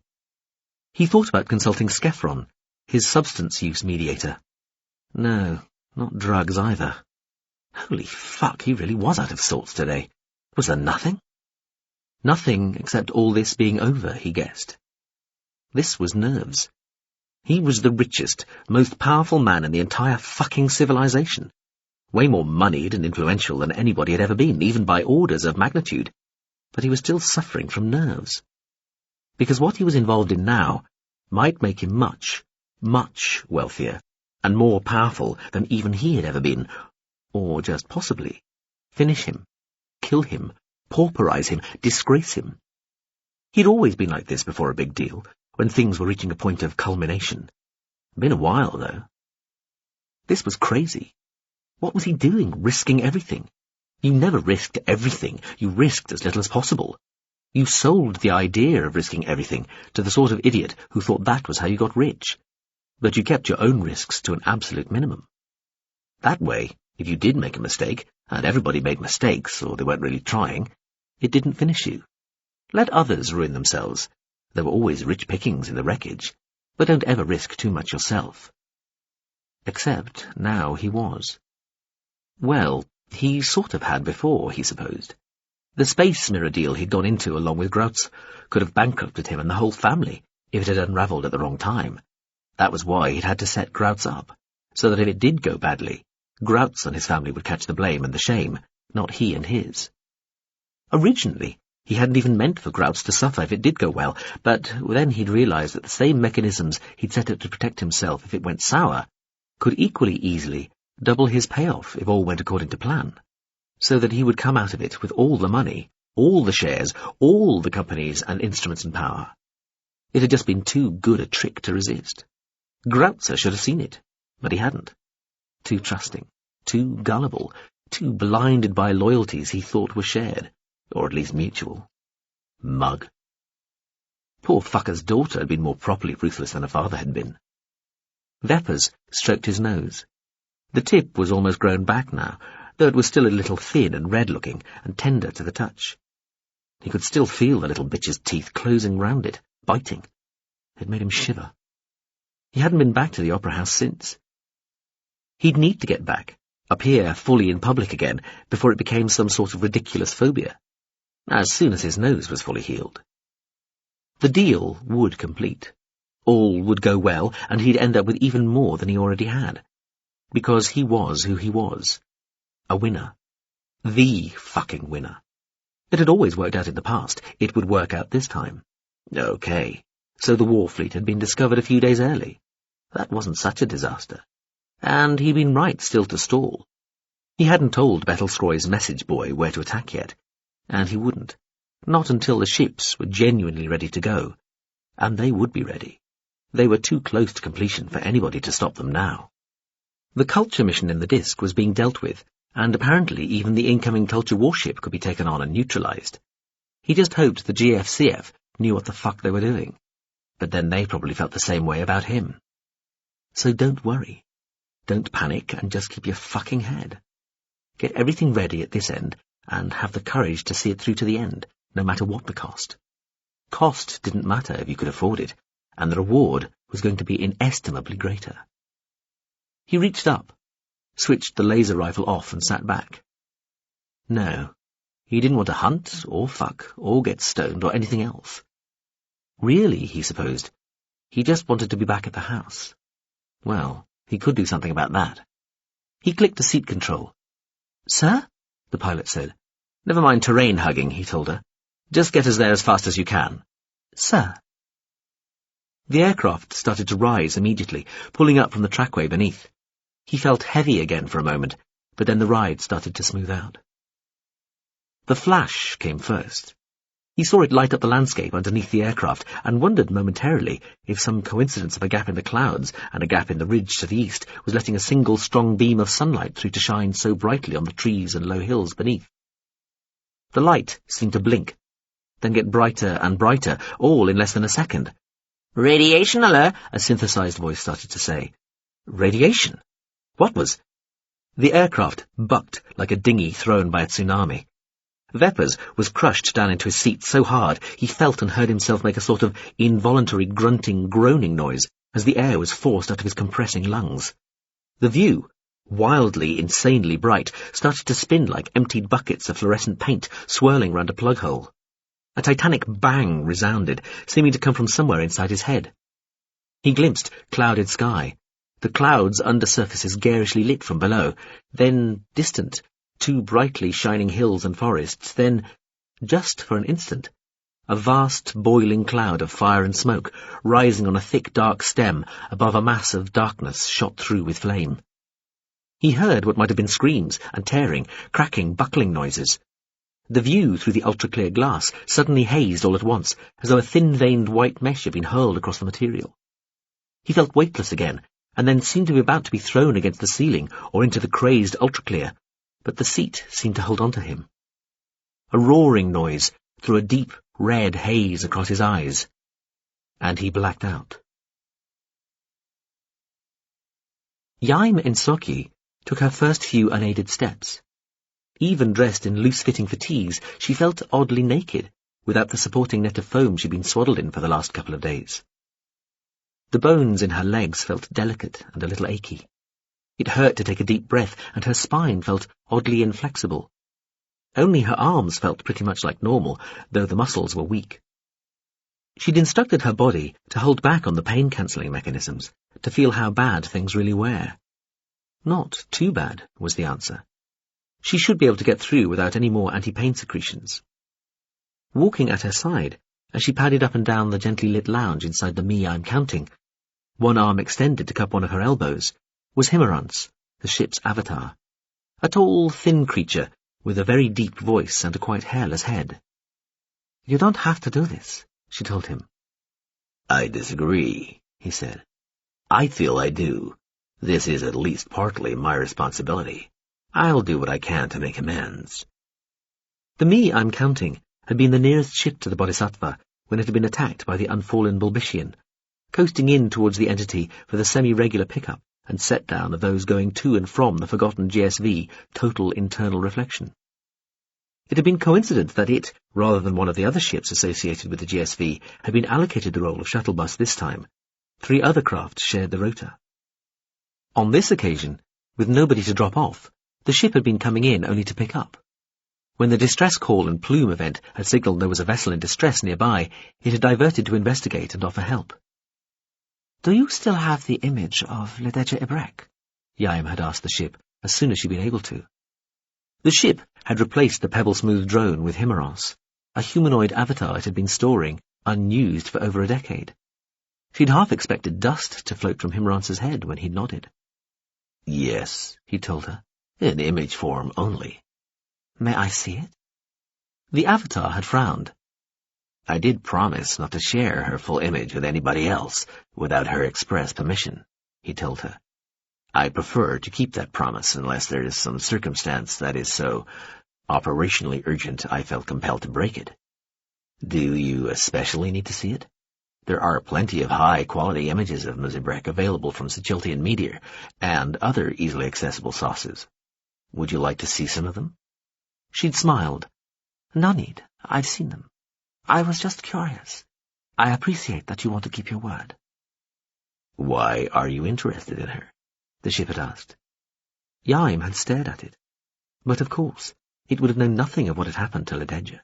He thought about consulting Skeffron, his substance use mediator. No, not drugs either. Holy fuck, he really was out of sorts today. Was there nothing? Nothing except all this being over, he guessed. This was nerves. He was the richest, most powerful man in the entire fucking civilization. Way more moneyed and influential than anybody had ever been, even by orders of magnitude. But he was still suffering from nerves. Because what he was involved in now might make him much, much wealthier and more powerful than even he had ever been, or just possibly finish him, kill him, pauperize him, disgrace him. He'd always been like this before a big deal, when things were reaching a point of culmination. Been a while, though. This was crazy. What was he doing, risking everything? You never risked everything. You risked as little as possible. You sold the idea of risking everything to the sort of idiot who thought that was how you got rich. But you kept your own risks to an absolute minimum. That way, if you did make a mistake, and everybody made mistakes, or they weren't really trying, it didn't finish you. Let others ruin themselves. There were always rich pickings in the wreckage, but don't ever risk too much yourself. Except now he was. Well, he sort of had before, he supposed. The space mirror deal he'd gone into along with Grautz could have bankrupted him and the whole family if it had unravelled at the wrong time. That was why he'd had to set Grautz up, so that if it did go badly, Grautz and his family would catch the blame and the shame, not he and his. Originally, he hadn't even meant for Grautz to suffer if it did go well, but then he'd realised that the same mechanisms he'd set up to protect himself if it went sour could equally easily double his payoff if all went according to plan, so that he would come out of it with all the money, all the shares, all the companies and instruments and power. It had just been too good a trick to resist. Grautz should have seen it, but he hadn't. Too trusting, too gullible, too blinded by loyalties he thought were shared, or at least mutual. Mug. Poor fucker's daughter had been more properly ruthless than her father had been. Veppers stroked his nose. The tip was almost grown back now, though it was still a little thin and red-looking and tender to the touch. He could still feel the little bitch's teeth closing round it, biting. It made him shiver. He hadn't been back to the opera house since. He'd need to get back, appear fully in public again, before it became some sort of ridiculous phobia, as soon as his nose was fully healed. The deal would complete. All would go well, and he'd end up with even more than he already had. Because he was who he was. A winner. The fucking winner. It had always worked out in the past. It would work out this time. Okay. So the war fleet had been discovered a few days early. That wasn't such a disaster. And he'd been right still to stall. He hadn't told Bettelskroy's message boy where to attack yet. And he wouldn't. Not until the ships were genuinely ready to go. And they would be ready. They were too close to completion for anybody to stop them now. The culture mission in the disk was being dealt with, and apparently even the incoming culture warship could be taken on and neutralized. He just hoped the GFCF knew what the fuck they were doing. but then they probably felt the same way about him. So don't worry. Don't panic and just keep your fucking head. Get everything ready at this end and have the courage to see it through to the end, no matter what the cost. Cost didn't matter if you could afford it, and the reward was going to be inestimably greater. He reached up, switched the laser rifle off and sat back. No, he didn't want to hunt, or fuck, or get stoned, or anything else. Really, he supposed, he just wanted to be back at the house. Well, he could do something about that. He clicked the seat control. "Sir?" the pilot said. "Never mind terrain hugging," he told her. "Just get us there as fast as you can." "Sir." The aircraft started to rise immediately, pulling up from the trackway beneath. He felt heavy again for a moment, but then the ride started to smooth out. The flash came first. He saw it light up the landscape underneath the aircraft and wondered momentarily if some coincidence of a gap in the clouds and a gap in the ridge to the east was letting a single strong beam of sunlight through to shine so brightly on the trees and low hills beneath. The light seemed to blink, then get brighter and brighter, all in less than a second. "Radiation alert," a synthesized voice started to say. Radiation? What was? The aircraft bucked like a dinghy thrown by a tsunami. Veppers was crushed down into his seat so hard he felt and heard himself make a sort of involuntary grunting, groaning noise as the air was forced out of his compressing lungs. The view, wildly, insanely bright, started to spin like emptied buckets of fluorescent paint swirling round a plug hole. A titanic bang resounded, seeming to come from somewhere inside his head. He glimpsed clouded sky, the clouds under surfaces garishly lit from below, then distant, two brightly shining hills and forests, then, just for an instant, a vast boiling cloud of fire and smoke rising on a thick dark stem above a mass of darkness shot through with flame. He heard what might have been screams and tearing, cracking, buckling noises. The view through the ultra-clear glass suddenly hazed all at once, as though a thin-veined white mesh had been hurled across the material. He felt weightless again, and then seemed to be about to be thrown against the ceiling or into the crazed ultra-clear, but the seat seemed to hold on to him. A roaring noise threw a deep red haze across his eyes, and he blacked out. Iain Insoki took her first few unaided steps. Even dressed in loose-fitting fatigues, she felt oddly naked, without the supporting net of foam she'd been swaddled in for the last couple of days. The bones in her legs felt delicate and a little achy. It hurt to take a deep breath, and her spine felt oddly inflexible. Only her arms felt pretty much like normal, though the muscles were weak. She'd instructed her body to hold back on the pain-cancelling mechanisms, to feel how bad things really were. Not too bad, was the answer. She should be able to get through without any more anti-pain secretions. Walking at her side, as she padded up and down the gently lit lounge inside the Me I'm Counting, one arm extended to cup one of her elbows, was Himmerance, the ship's avatar, a tall, thin creature with a very deep voice and a quite hairless head. "You don't have to do this," she told him. "I disagree," he said. "I feel I do. This is at least partly my responsibility. I'll do what I can to make amends." The Me I'm Counting had been the nearest ship to the Bodhisattva when it had been attacked by the unfallen Bulbishian, coasting in towards the entity for the semi-regular pickup and set-down of those going to and from the forgotten GSV, Total Internal Reflection. It had been coincident that it, rather than one of the other ships associated with the GSV, had been allocated the role of shuttle bus this time. 3 other craft shared the rota. On this occasion, with nobody to drop off, the ship had been coming in only to pick up. When the distress call and plume event had signalled there was a vessel in distress nearby, it had diverted to investigate and offer help. "Do you still have the image of Ledeja Ibrek?" Iain had asked the ship as soon as she'd been able to. The ship had replaced the pebble-smooth drone with Himmerance, a humanoid avatar it had been storing, unused for over a decade. She'd half expected dust to float from Himmerance's head when he'd nodded. "Yes," he told her, "in image form only." "May I see it?" The avatar had frowned. "I did promise not to share her full image with anybody else without her express permission," he told her. "I prefer to keep that promise unless there is some circumstance that is so operationally urgent I felt compelled to break it. Do you especially need to see it?" There are plenty of high-quality images of Mzibrek available from Siciltian media and other easily accessible sources. Would you like to see some of them? She'd smiled. No need. I've seen them. I was just curious. I appreciate that you want to keep your word. Why are you interested in her? The ship had asked. Iain had stared at it. But of course, it would have known nothing of what had happened to Lededja.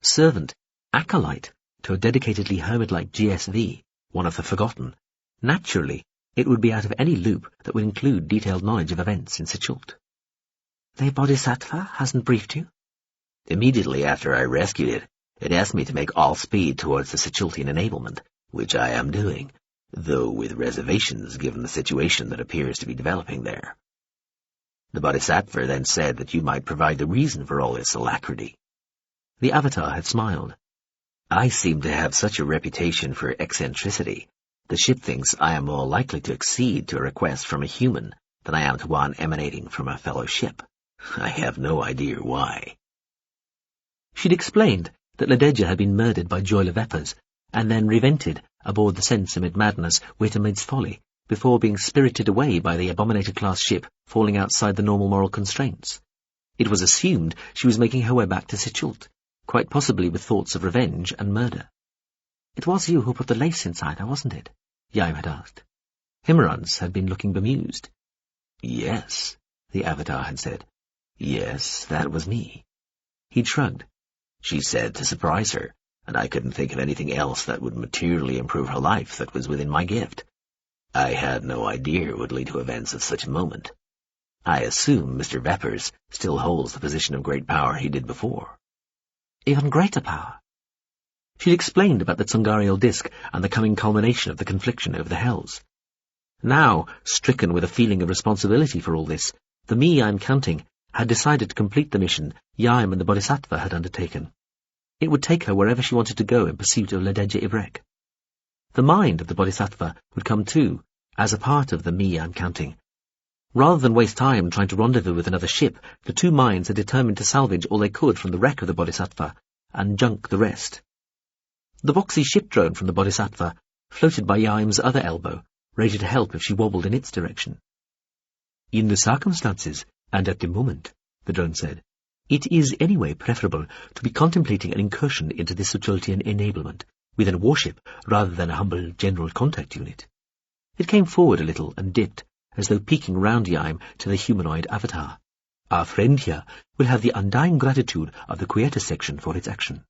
Servant, acolyte, to a dedicatedly hermit-like GSV, one of the forgotten. Naturally, it would be out of any loop that would include detailed knowledge of events in Sichult. The Bodhisattva hasn't briefed you? Immediately after I rescued it, it asked me to make all speed towards the Sichultian enablement, which I am doing, though with reservations given the situation that appears to be developing there. The Bodhisattva then said that you might provide the reason for all this alacrity. The Avatar had smiled. I seem to have such a reputation for eccentricity. The ship thinks I am more likely to accede to a request from a human than I am to one emanating from a fellow ship. I have no idea why. She'd explained that Lededja had been murdered by Joy Levepers, and then revented aboard the Sense amid madness, wit amidst folly, before being spirited away by the Abominator-class ship falling outside the normal moral constraints. It was assumed she was making her way back to Sichult, quite possibly with thoughts of revenge and murder. It was you who put the lace inside her, wasn't it? Iain had asked. Himmerans had been looking bemused. Yes, the Avatar had said. Yes, that was me. He'd shrugged. She said to surprise her, and I couldn't think of anything else that would materially improve her life that was within my gift. I had no idea it would lead to events of such a moment. I assume Mr. Vepers still holds the position of great power he did before. Even greater power. She'd explained about the Tsungarial disk and the coming culmination of the confliction over the Hells. Now, stricken with a feeling of responsibility for all this, the me I'm counting had decided to complete the mission Iain and the Bodhisattva had undertaken. It would take her wherever she wanted to go in pursuit of Lededja Ivrek. The mind of the Bodhisattva would come too, as a part of the me I'm counting. Rather than waste time trying to rendezvous with another ship, the two minds had determined to salvage all they could from the wreck of the Bodhisattva, and junk the rest. The boxy ship drone from the Bodhisattva, floated by Iain's other elbow, ready to help if she wobbled in its direction. In the circumstances, and at the moment, the drone said, it is anyway preferable to be contemplating an incursion into the Sichultian enablement, with a warship rather than a humble general contact unit. It came forward a little and dipped, as though peeking round Iain to the humanoid avatar. Our friend here will have the undying gratitude of the Quietus section for its action.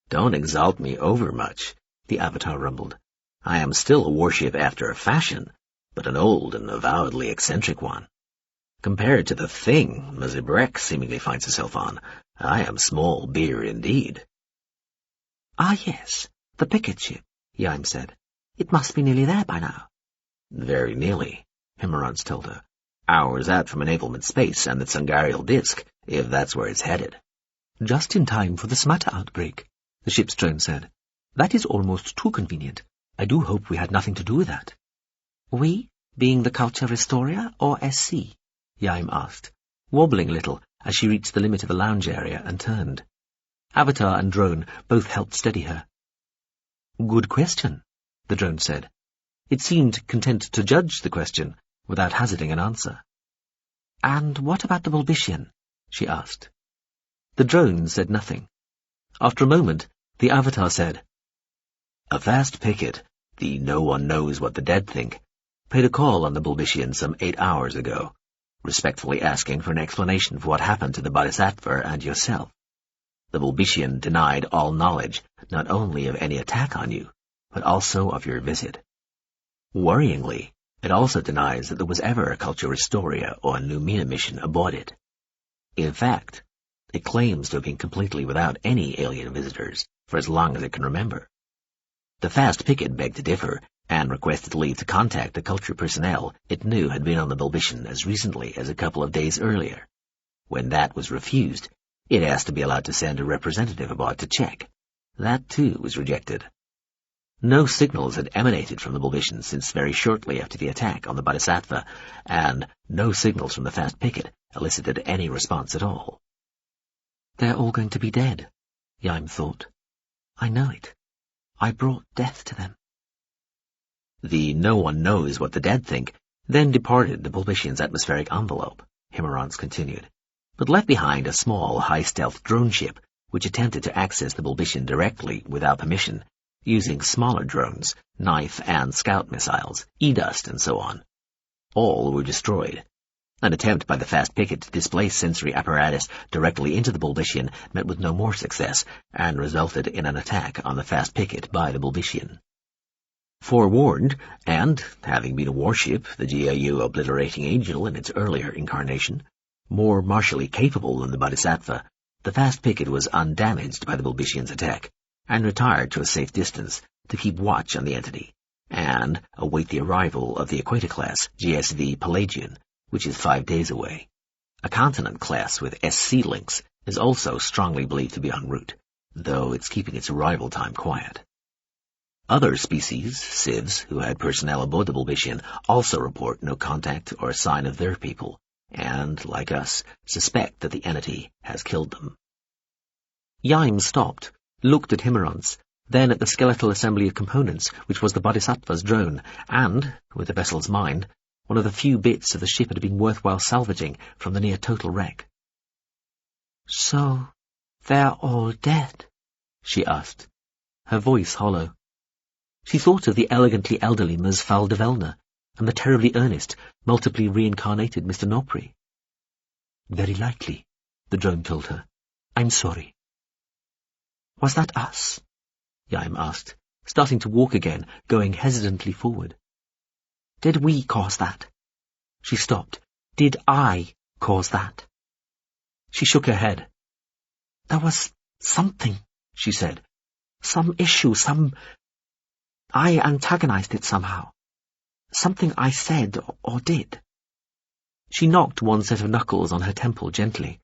Don't exalt me overmuch, the avatar rumbled. I am still a warship after a fashion, but an old and avowedly eccentric one. Compared to the thing Mzibrek seemingly finds herself on, I am small beer indeed. Ah, yes, the picket ship, Iain said. It must be nearly there by now. Very nearly, Himmerans told her. Hours out from enablement space and the Tsungarial disk, if that's where it's headed. Just in time for the smatter outbreak, the ship's drone said. That is almost too convenient. I do hope we had nothing to do with that. We, being the Culture Restoria or SC? Iain asked, wobbling a little as she reached the limit of the lounge area and turned. Avatar and drone both helped steady her. Good question, the drone said. It seemed content to judge the question without hazarding an answer. And what about the Bulbishian? She asked. The drone said nothing. After a moment, the Avatar said, A fast picket, the no one knows what the dead think, paid a call on the Bulbishian some 8 hours ago, respectfully asking for an explanation for what happened to the Bodhisattva and yourself. The Bulbishian denied all knowledge, not only of any attack on you, but also of your visit. Worryingly, it also denies that there was ever a Culture Restoria or a Numina mission aboard it. In fact, it claims to have been completely without any alien visitors for as long as it can remember. The fast picket begged to differ and requested leave to contact the culture personnel it knew had been on the Bulbishian as recently as a couple of days earlier. When that was refused, it asked to be allowed to send a representative aboard to check. That too was rejected. No signals had emanated from the Bulbishian since very shortly after the attack on the Bodhisattva, and no signals from the fast picket elicited any response at all. They're all going to be dead, Iain thought. I know it. I brought death to them. The no one knows what the dead think then departed the Bulbishian's atmospheric envelope, Himmerance continued, but left behind a small, high-stealth drone ship which attempted to access the Bulbishian directly without permission, using smaller drones, knife and scout missiles, E-dust, and so on. All were destroyed. An attempt by the fast picket to displace sensory apparatus directly into the Bulbishian met with no more success, and resulted in an attack on the fast picket by the Bulbishian. Forewarned, and, having been a warship, the GIU Obliterating Angel in its earlier incarnation, more martially capable than the Bodhisattva, the fast picket was undamaged by the Bulbishian's attack, and retired to a safe distance to keep watch on the entity, and await the arrival of the Equator-class GSV Pelagian, which is 5 days away. A continent class with SC links is also strongly believed to be en route, though it's keeping its arrival time quiet. Other species, civs, who had personnel aboard the Bulbishian, also report no contact or sign of their people, and, like us, suspect that the entity has killed them. Iain stopped, looked at Himmerance, then at the skeletal assembly of components, which was the Bodhisattva's drone, and, with the vessel's mind, one of the few bits of the ship had been worthwhile salvaging from the near-total wreck. "So, they're all dead?" she asked, her voice hollow. She thought of the elegantly elderly Ms. Faldevelna and the terribly earnest, multiply reincarnated Mr. Nopri. "Very likely," the drone told her. "I'm sorry." "Was that us?" Iain asked, starting to walk again, going hesitantly forward. "Did we cause that?" She stopped. "Did I cause that?" She shook her head. "There was something," she said. "Some issue, I antagonized it somehow. Something I said or did." She knocked one set of knuckles on her temple gently.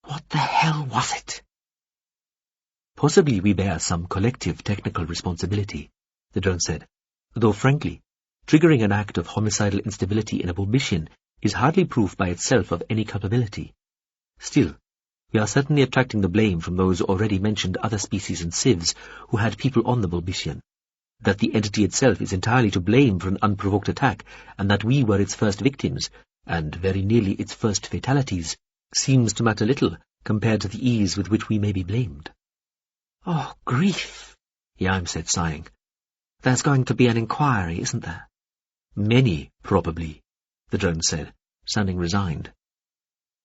"What the hell was it?" "Possibly we bear some collective technical responsibility," the drone said, "though frankly, triggering an act of homicidal instability in a Bulbishian is hardly proof by itself of any culpability. Still, we are certainly attracting the blame from those already mentioned other species and civs who had people on the Bulbishian. That the entity itself is entirely to blame for an unprovoked attack, and that we were its first victims, and very nearly its first fatalities, seems to matter little compared to the ease with which we may be blamed." "Oh, grief," Iain said, sighing. "There's going to be an inquiry, isn't there?" "Many, probably," the drone said, sounding resigned.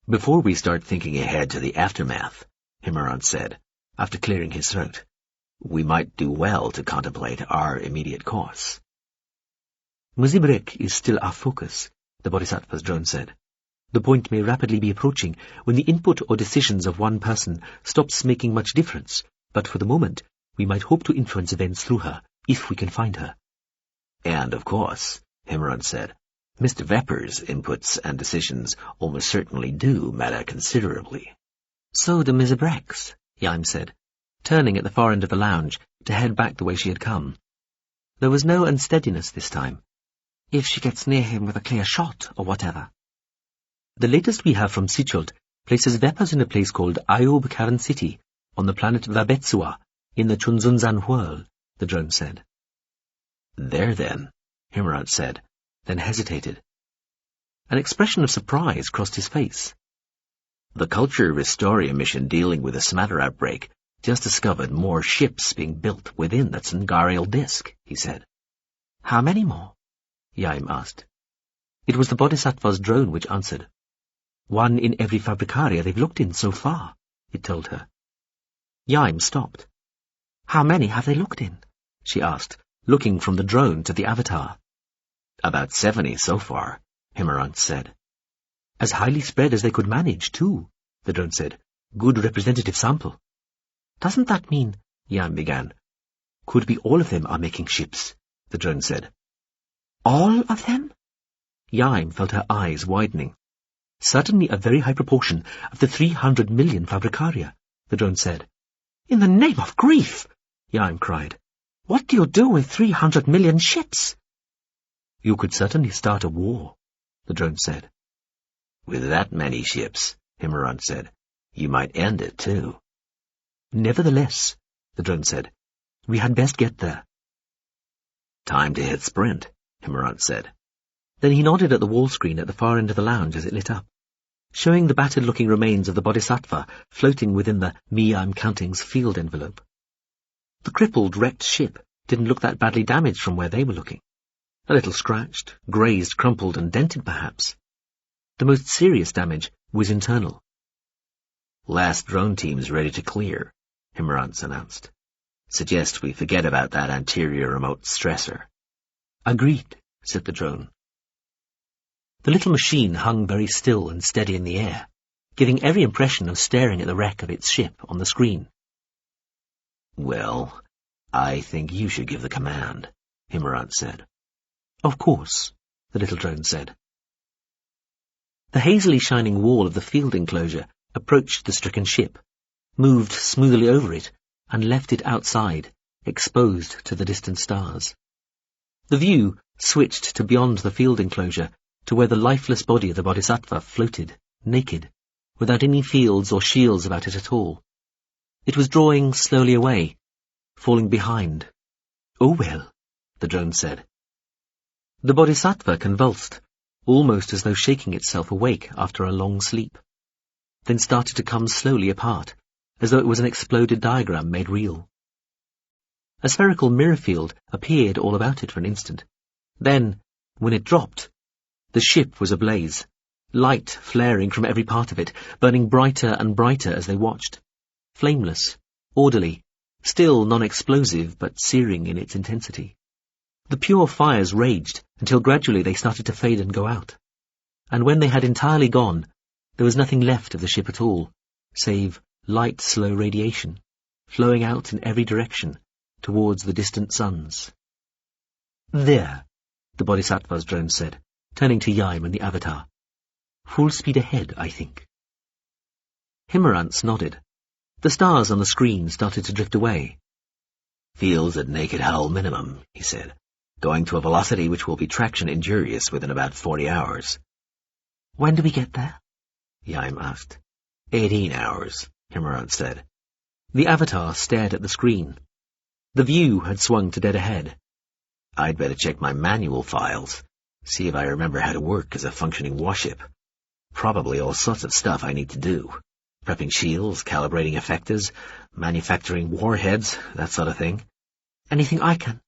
"Before we start thinking ahead to the aftermath," Himmerance said, after clearing his throat, "we might do well to contemplate our immediate course." "Muzibrek is still our focus," the Bodhisattva's drone said. "The point may rapidly be approaching when the input or decisions of one person stops making much difference, but for the moment we might hope to influence events through her, if we can find her." "And, of course," Himmerance said, "Mr. Vepper's inputs and decisions almost certainly do matter considerably." "So do Mizabrek's," Iain said, turning at the far end of the lounge to head back the way she had come. There was no unsteadiness this time. "If she gets near him with a clear shot, or whatever." "The latest we have from Sichult places Veppers in a place called Iob Karan City, on the planet Vabetsua, in the Chunzunzan whirl," the drone said. "There then," Himmerance said, then hesitated. An expression of surprise crossed his face. "The Culture Restoria mission dealing with the Smatter outbreak just discovered more ships being built within the Tsungarial disk," he said. "How many more?" Iain asked. It was the Bodhisattva's drone which answered. "One in every fabricaria they've looked in so far," it told her. Iain stopped. "How many have they looked in?" she asked, looking from the drone to the avatar. "About 70 so far," Himmerance said. "As highly spread as they could manage, too," the drone said. "Good representative sample." "Doesn't that mean—" Iain began. "Could be all of them are making ships," the drone said. "All of them?" Iain felt her eyes widening. "Certainly a very high proportion of the 300 million fabricaria," the drone said. "In the name of grief!" Iain cried. "What do you do with 300 million ships?" "You could certainly start a war," the drone said. "With that many ships," Himmerance said, "you might end it too." "Nevertheless," the drone said, We had best get there. Time to hit sprint, Himmerant said. Then he nodded at the wall screen at the far end of the lounge as it lit up, showing the battered-looking remains of the Bodhisattva floating within the I'm Counting's field envelope. The crippled, wrecked ship didn't look that badly damaged from where they were looking. A little scratched, grazed, crumpled, and dented perhaps. The most serious damage was internal. Last drone team's ready to clear, Himmerant announced. Suggest we forget about that anterior remote stressor. Agreed, said the drone. The little machine hung very still and steady in the air, giving every impression of staring at the wreck of its ship on the screen. Well, I think you should give the command, Himmerant said. Of course, the little drone said. The hazily shining wall of the field enclosure approached the stricken ship, moved smoothly over it, and left it outside, exposed to the distant stars. The view switched to beyond the field enclosure, to where the lifeless body of the Bodhisattva floated, naked, without any fields or shields about it at all. It was drawing slowly away, falling behind. Oh well, the drone said. The Bodhisattva convulsed, almost as though shaking itself awake after a long sleep, then started to come slowly apart, as though it was an exploded diagram made real. A spherical mirror field appeared all about it for an instant. Then, when it dropped, the ship was ablaze, light flaring from every part of it, burning brighter and brighter as they watched. Flameless, orderly, still non-explosive but searing in its intensity. The pure fires raged until gradually they started to fade and go out. And when they had entirely gone, there was nothing left of the ship at all, save light, slow radiation, flowing out in every direction towards the distant suns. There, the Bodhisattva's drone said, turning to Iain and the Avatar. Full speed ahead, I think. Himmerant nodded. The stars on the screen started to drift away. Feels at naked hull minimum, he said, going to a velocity which will be traction injurious within about 40 hours. When do we get there? Iain asked. 18 hours, Himmerant said. The Avatar stared at the screen. The view had swung to dead ahead. I'd better check my manual files, see if I remember how to work as a functioning warship. Probably all sorts of stuff I need to do. Prepping shields, calibrating effectors, manufacturing warheads, that sort of thing. Anything I can?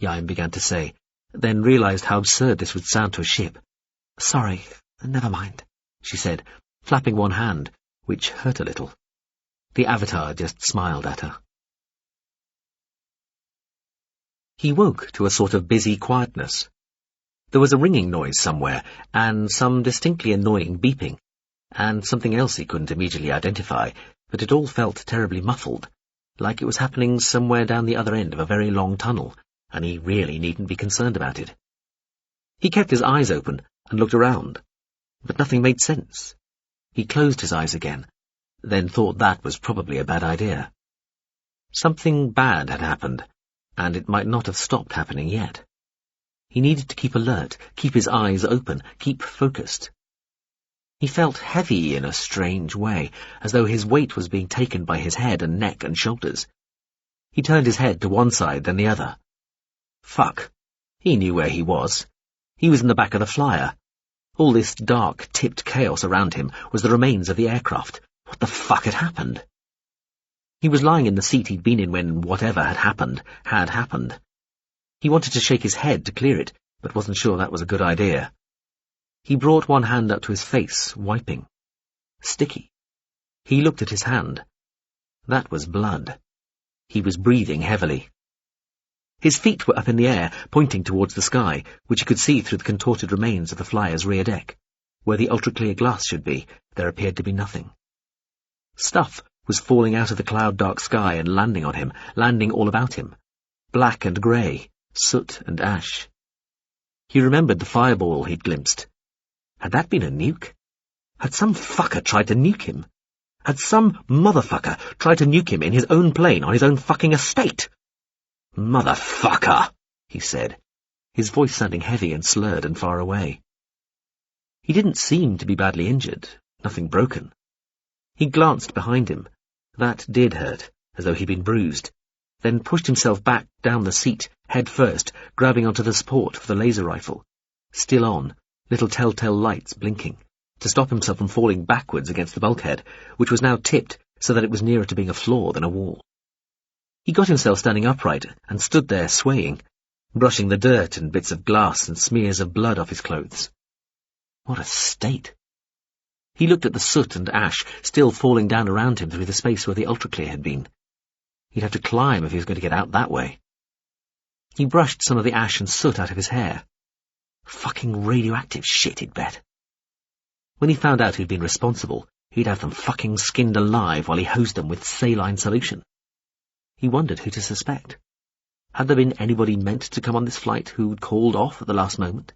Iain began to say, then realized how absurd this would sound to a ship. Sorry, never mind, she said, flapping one hand, which hurt a little. The Avatar just smiled at her. He woke to a sort of busy quietness. There was a ringing noise somewhere, and some distinctly annoying beeping, and something else he couldn't immediately identify, but it all felt terribly muffled, like it was happening somewhere down the other end of a very long tunnel, and he really needn't be concerned about it. He kept his eyes open and looked around, but nothing made sense. He closed his eyes again, then thought that was probably a bad idea. Something bad had happened, and it might not have stopped happening yet. He needed to keep alert, keep his eyes open, keep focused. He felt heavy in a strange way, as though his weight was being taken by his head and neck and shoulders. He turned his head to one side, then the other. Fuck. He knew where he was. He was in the back of the flyer. All this dark, tipped chaos around him was the remains of the aircraft. What the fuck had happened? He was lying in the seat he'd been in when whatever had happened had happened. He wanted to shake his head to clear it, but wasn't sure that was a good idea. He brought one hand up to his face, wiping. Sticky. He looked at his hand. That was blood. He was breathing heavily. His feet were up in the air, pointing towards the sky, which he could see through the contorted remains of the flyer's rear deck. Where the ultra-clear glass should be, there appeared to be nothing. Stuff was falling out of the cloud-dark sky and landing on him, landing all about him. Black and grey, soot and ash. He remembered the fireball he'd glimpsed. Had that been a nuke? Had some fucker tried to nuke him? Had some motherfucker tried to nuke him in his own plane on his own fucking estate? Motherfucker, he said, his voice sounding heavy and slurred and far away. He didn't seem to be badly injured, nothing broken. He glanced behind him. That did hurt, as though he'd been bruised. then pushed himself back down the seat, head first, grabbing onto the support for the laser rifle. Still on, little telltale lights blinking, to stop himself from falling backwards against the bulkhead, which was now tipped so that it was nearer to being a floor than a wall. He got himself standing upright and stood there swaying, brushing the dirt and bits of glass and smears of blood off his clothes. What a state! He looked at the soot and ash still falling down around him through the space where the ultraclear had been. He'd have to climb if he was going to get out that way. He brushed some of the ash and soot out of his hair. Fucking radioactive shit, he'd bet. When he found out who'd been responsible, he'd have them fucking skinned alive while he hosed them with saline solution. He wondered who to suspect. Had there been anybody meant to come on this flight who'd called off at the last moment?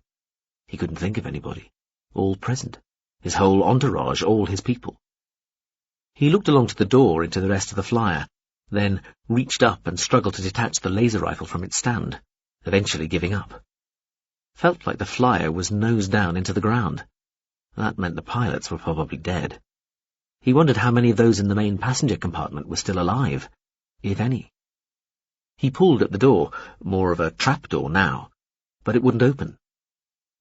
He couldn't think of anybody. All present. His whole entourage, all his people. He looked along to the door into the rest of the flyer, then reached up and struggled to detach the laser rifle from its stand, eventually giving up. Felt like the flyer was nose down into the ground. That meant the pilots were probably dead. He wondered how many of those in the main passenger compartment were still alive, if any. He pulled at the door, more of a trapdoor now, but it wouldn't open.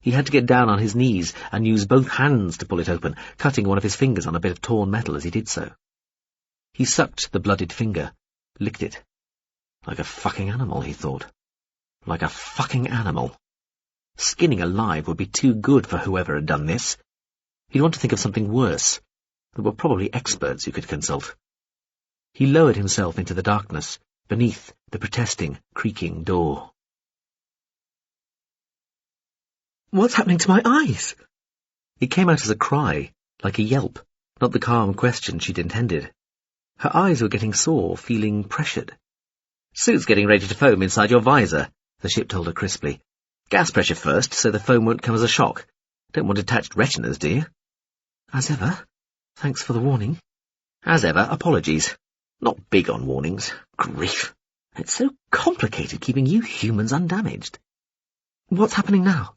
He had to get down on his knees and use both hands to pull it open, cutting one of his fingers on a bit of torn metal as he did so. He sucked the blooded finger, licked it. Like a fucking animal, he thought. Like a fucking animal. Skinning alive would be too good for whoever had done this. He'd want to think of something worse. There were probably experts who could consult. He lowered himself into the darkness, beneath the protesting, creaking door. What's happening to my eyes? It came out as a cry, like a yelp, not the calm question she'd intended. Her eyes were getting sore, feeling pressured. "Suit's getting ready to foam inside your visor," the ship told her crisply. "Gas pressure first, so the foam won't come as a shock. Don't want detached retinas, do you?" "As ever. Thanks for the warning." "As ever, apologies. Not big on warnings. Grief. It's so complicated keeping you humans undamaged." "What's happening now?"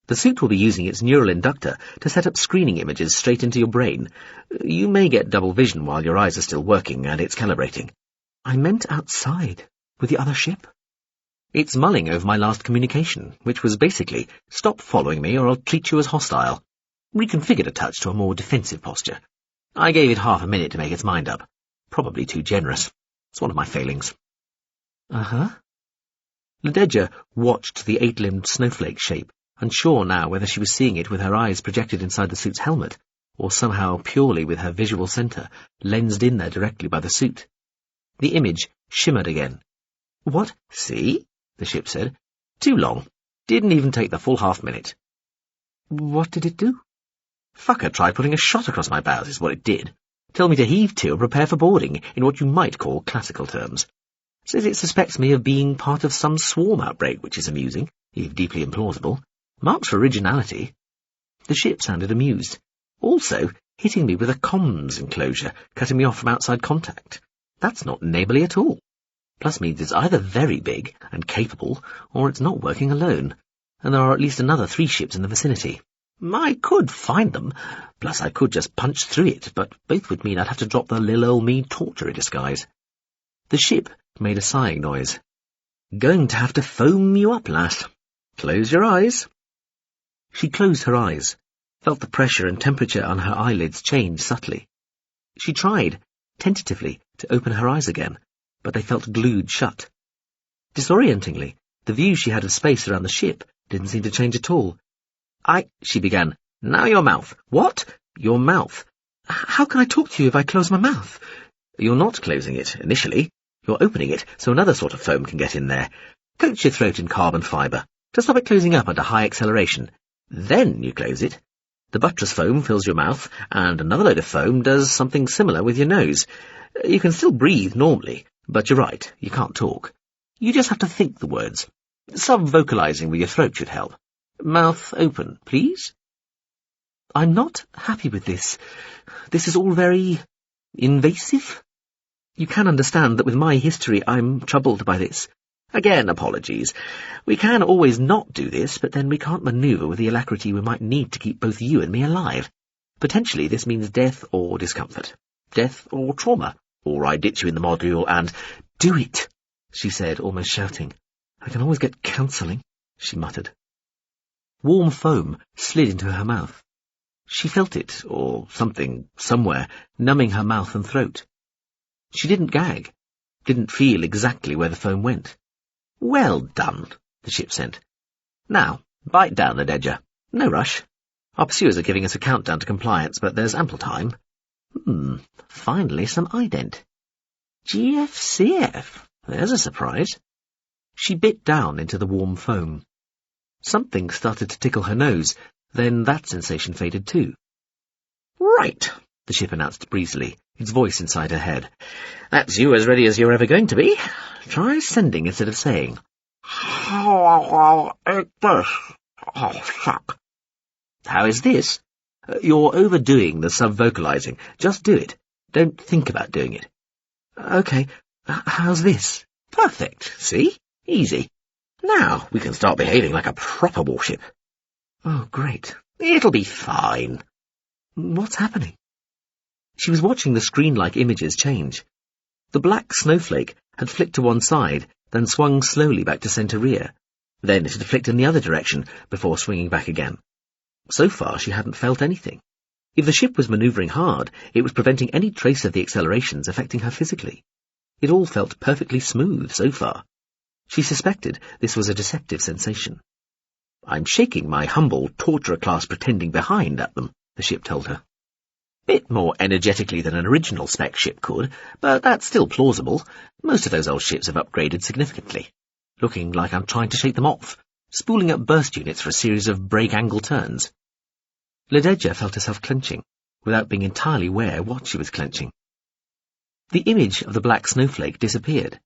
"The suit will be using its neural inductor to set up screening images straight into your brain. You may get double vision while your eyes are still working and it's calibrating." "I meant outside, with the other ship." "It's mulling over my last communication, which was basically, stop following me or I'll treat you as hostile. Reconfigured a touch to a more defensive posture. I gave it half a minute to make its mind up. Probably too generous. It's one of my failings." Uh-huh. Ladeja watched the 8-limbed snowflake shape, unsure now whether she was seeing it with her eyes projected inside the suit's helmet, or somehow purely with her visual center, lensed in there directly by the suit. The image shimmered again. "What?" "See?" the ship said. "Too long. Didn't even take the full half-minute." "What did it do?" "Fucker tried putting a shot across my bows is what it did. Tell me to heave to and prepare for boarding, in what you might call classical terms. Says it suspects me of being part of some swarm outbreak, which is amusing, if deeply implausible. Marks for originality." The ship sounded amused. "Also, hitting me with a comms enclosure, cutting me off from outside contact. That's not neighbourly at all. Plus means it's either very big and capable, or it's not working alone, and there are at least another 3 ships in the vicinity. I could find them, plus I could just punch through it, but both would mean I'd have to drop the lil ol' me torturer disguise." The ship made a sighing noise. "Going to have to foam you up, lass. Close your eyes." She closed her eyes, felt the pressure and temperature on her eyelids change subtly. She tried, tentatively, to open her eyes again, but they felt glued shut. Disorientingly, the view she had of space around the ship didn't seem to change at all. She began. "Now your mouth." "What?" "Your mouth." "How can I talk to you if I close my mouth?" "You're not closing it, initially. You're opening it so another sort of foam can get in there. Coat your throat in carbon fibre, to stop it closing up under high acceleration. Then you close it. The buttress foam fills your mouth, and another load of foam does something similar with your nose. You can still breathe normally, but you're right, you can't talk. You just have to think the words. Some vocalizing with your throat should help. Mouth open, please." "I'm not happy with this. This is all very invasive. You can understand that with my history I'm troubled by this." "Again, apologies. We can always not do this, but then we can't manoeuvre with the alacrity we might need to keep both you and me alive. Potentially this means death or discomfort. Death or trauma. Or I ditch you in the module and—" "Do it," she said, almost shouting. I can always get counselling, she muttered. Warm foam slid into her mouth. She felt it, or something, somewhere, numbing her mouth and throat. She didn't gag, didn't feel exactly where the foam went. Well done, the ship said. Now, bite down, Ledger. No rush. Our pursuers are giving us a countdown to compliance, but there's ample time. Finally some ident. GFCF. There's a surprise. She bit down into the warm foam. Something started to tickle her nose, then that sensation faded too. Right, the ship announced breezily, its voice inside her head. That's you as ready as you're ever going to be. Try sending instead of saying. How is this? Oh, fuck. How is this? You're overdoing the sub-vocalizing. Just do it. Don't think about doing it. Okay, how's this? Perfect, see? Easy. Now we can start behaving like a proper warship. Oh, great. It'll be fine. What's happening? She was watching the screen-like images change. The black snowflake had flicked to one side, then swung slowly back to centre rear. Then it had flicked in the other direction before swinging back again. So far she hadn't felt anything. If the ship was manoeuvring hard, it was preventing any trace of the accelerations affecting her physically. It all felt perfectly smooth so far. She suspected this was a deceptive sensation. I'm shaking my humble torturer class pretending behind at them, the ship told her. Bit more energetically than an original spec ship could, but that's still plausible. Most of those old ships have upgraded significantly. Looking like I'm trying to shake them off, spooling up burst units for a series of break-angle turns. Ledger felt herself clenching, without being entirely aware what she was clenching. The image of the black snowflake disappeared.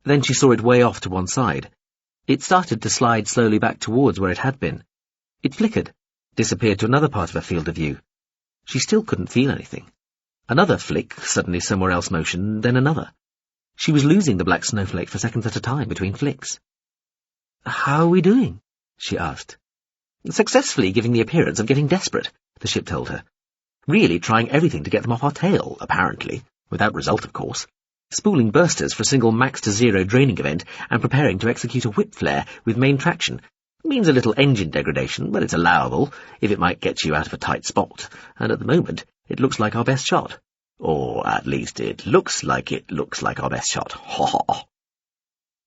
Then she saw it way off to one side. It started to slide slowly back towards where it had been. It flickered, disappeared to another part of her field of view. She still couldn't feel anything. Another flick, suddenly somewhere else motion, then another. She was losing the black snowflake for seconds at a time between flicks. How are we doing? She asked. Successfully giving the appearance of getting desperate, the ship told her. Really trying everything to get them off our tail, apparently, without result, of course. Spooling bursters for a single max-to-zero draining event and preparing to execute a whip flare with main traction. Means a little engine degradation, but it's allowable if it might get you out of a tight spot, and at the moment it looks like our best shot. Or at least it looks like our best shot. Ha ha.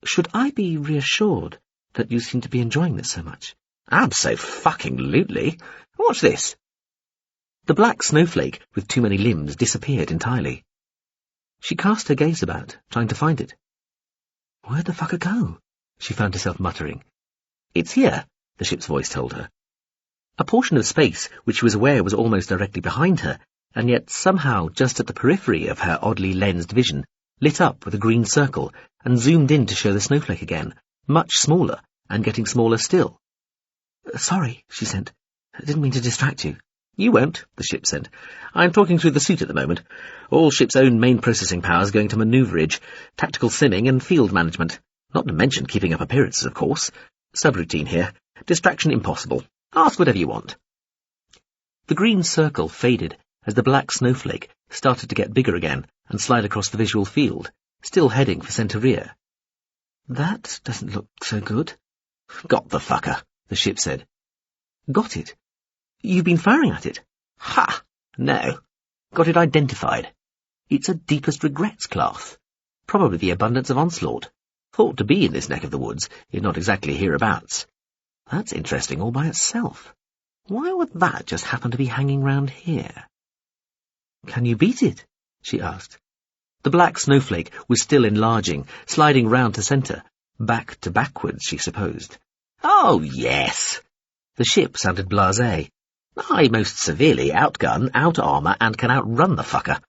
Should I be reassured that you seem to be enjoying this so much? Abso-fucking-lutely. Watch this. The black snowflake with too many limbs disappeared entirely. She cast her gaze about, trying to find it. Where'd the fucker go? She found herself muttering. It's here, the ship's voice told her. A portion of space which she was aware was almost directly behind her, and yet somehow just at the periphery of her oddly lensed vision, lit up with a green circle and zoomed in to show the snowflake again, much smaller and getting smaller still. Sorry, she said. I didn't mean to distract you. You won't, the ship said. I'm talking through the suit at the moment. All ship's own main processing powers going to maneuverage, tactical simming and field management. Not to mention keeping up appearances, of course. Subroutine here. Distraction impossible. Ask whatever you want. The green circle faded as the black snowflake started to get bigger again and slide across the visual field, still heading for centre rear. That doesn't look so good. Got the fucker, the ship said. Got it? You've been firing at it? Ha! No. Got it identified. It's a deepest regrets class. Probably the abundance of onslaught. Thought to be in this neck of the woods, if not exactly hereabouts. That's interesting all by itself. Why would that just happen to be hanging round here? Can you beat it? She asked. The black snowflake was still enlarging, sliding round to centre. Back to backwards, she supposed. Oh, yes. The ship sounded blasé. I most severely outgun, out-armour, and can outrun the fucker.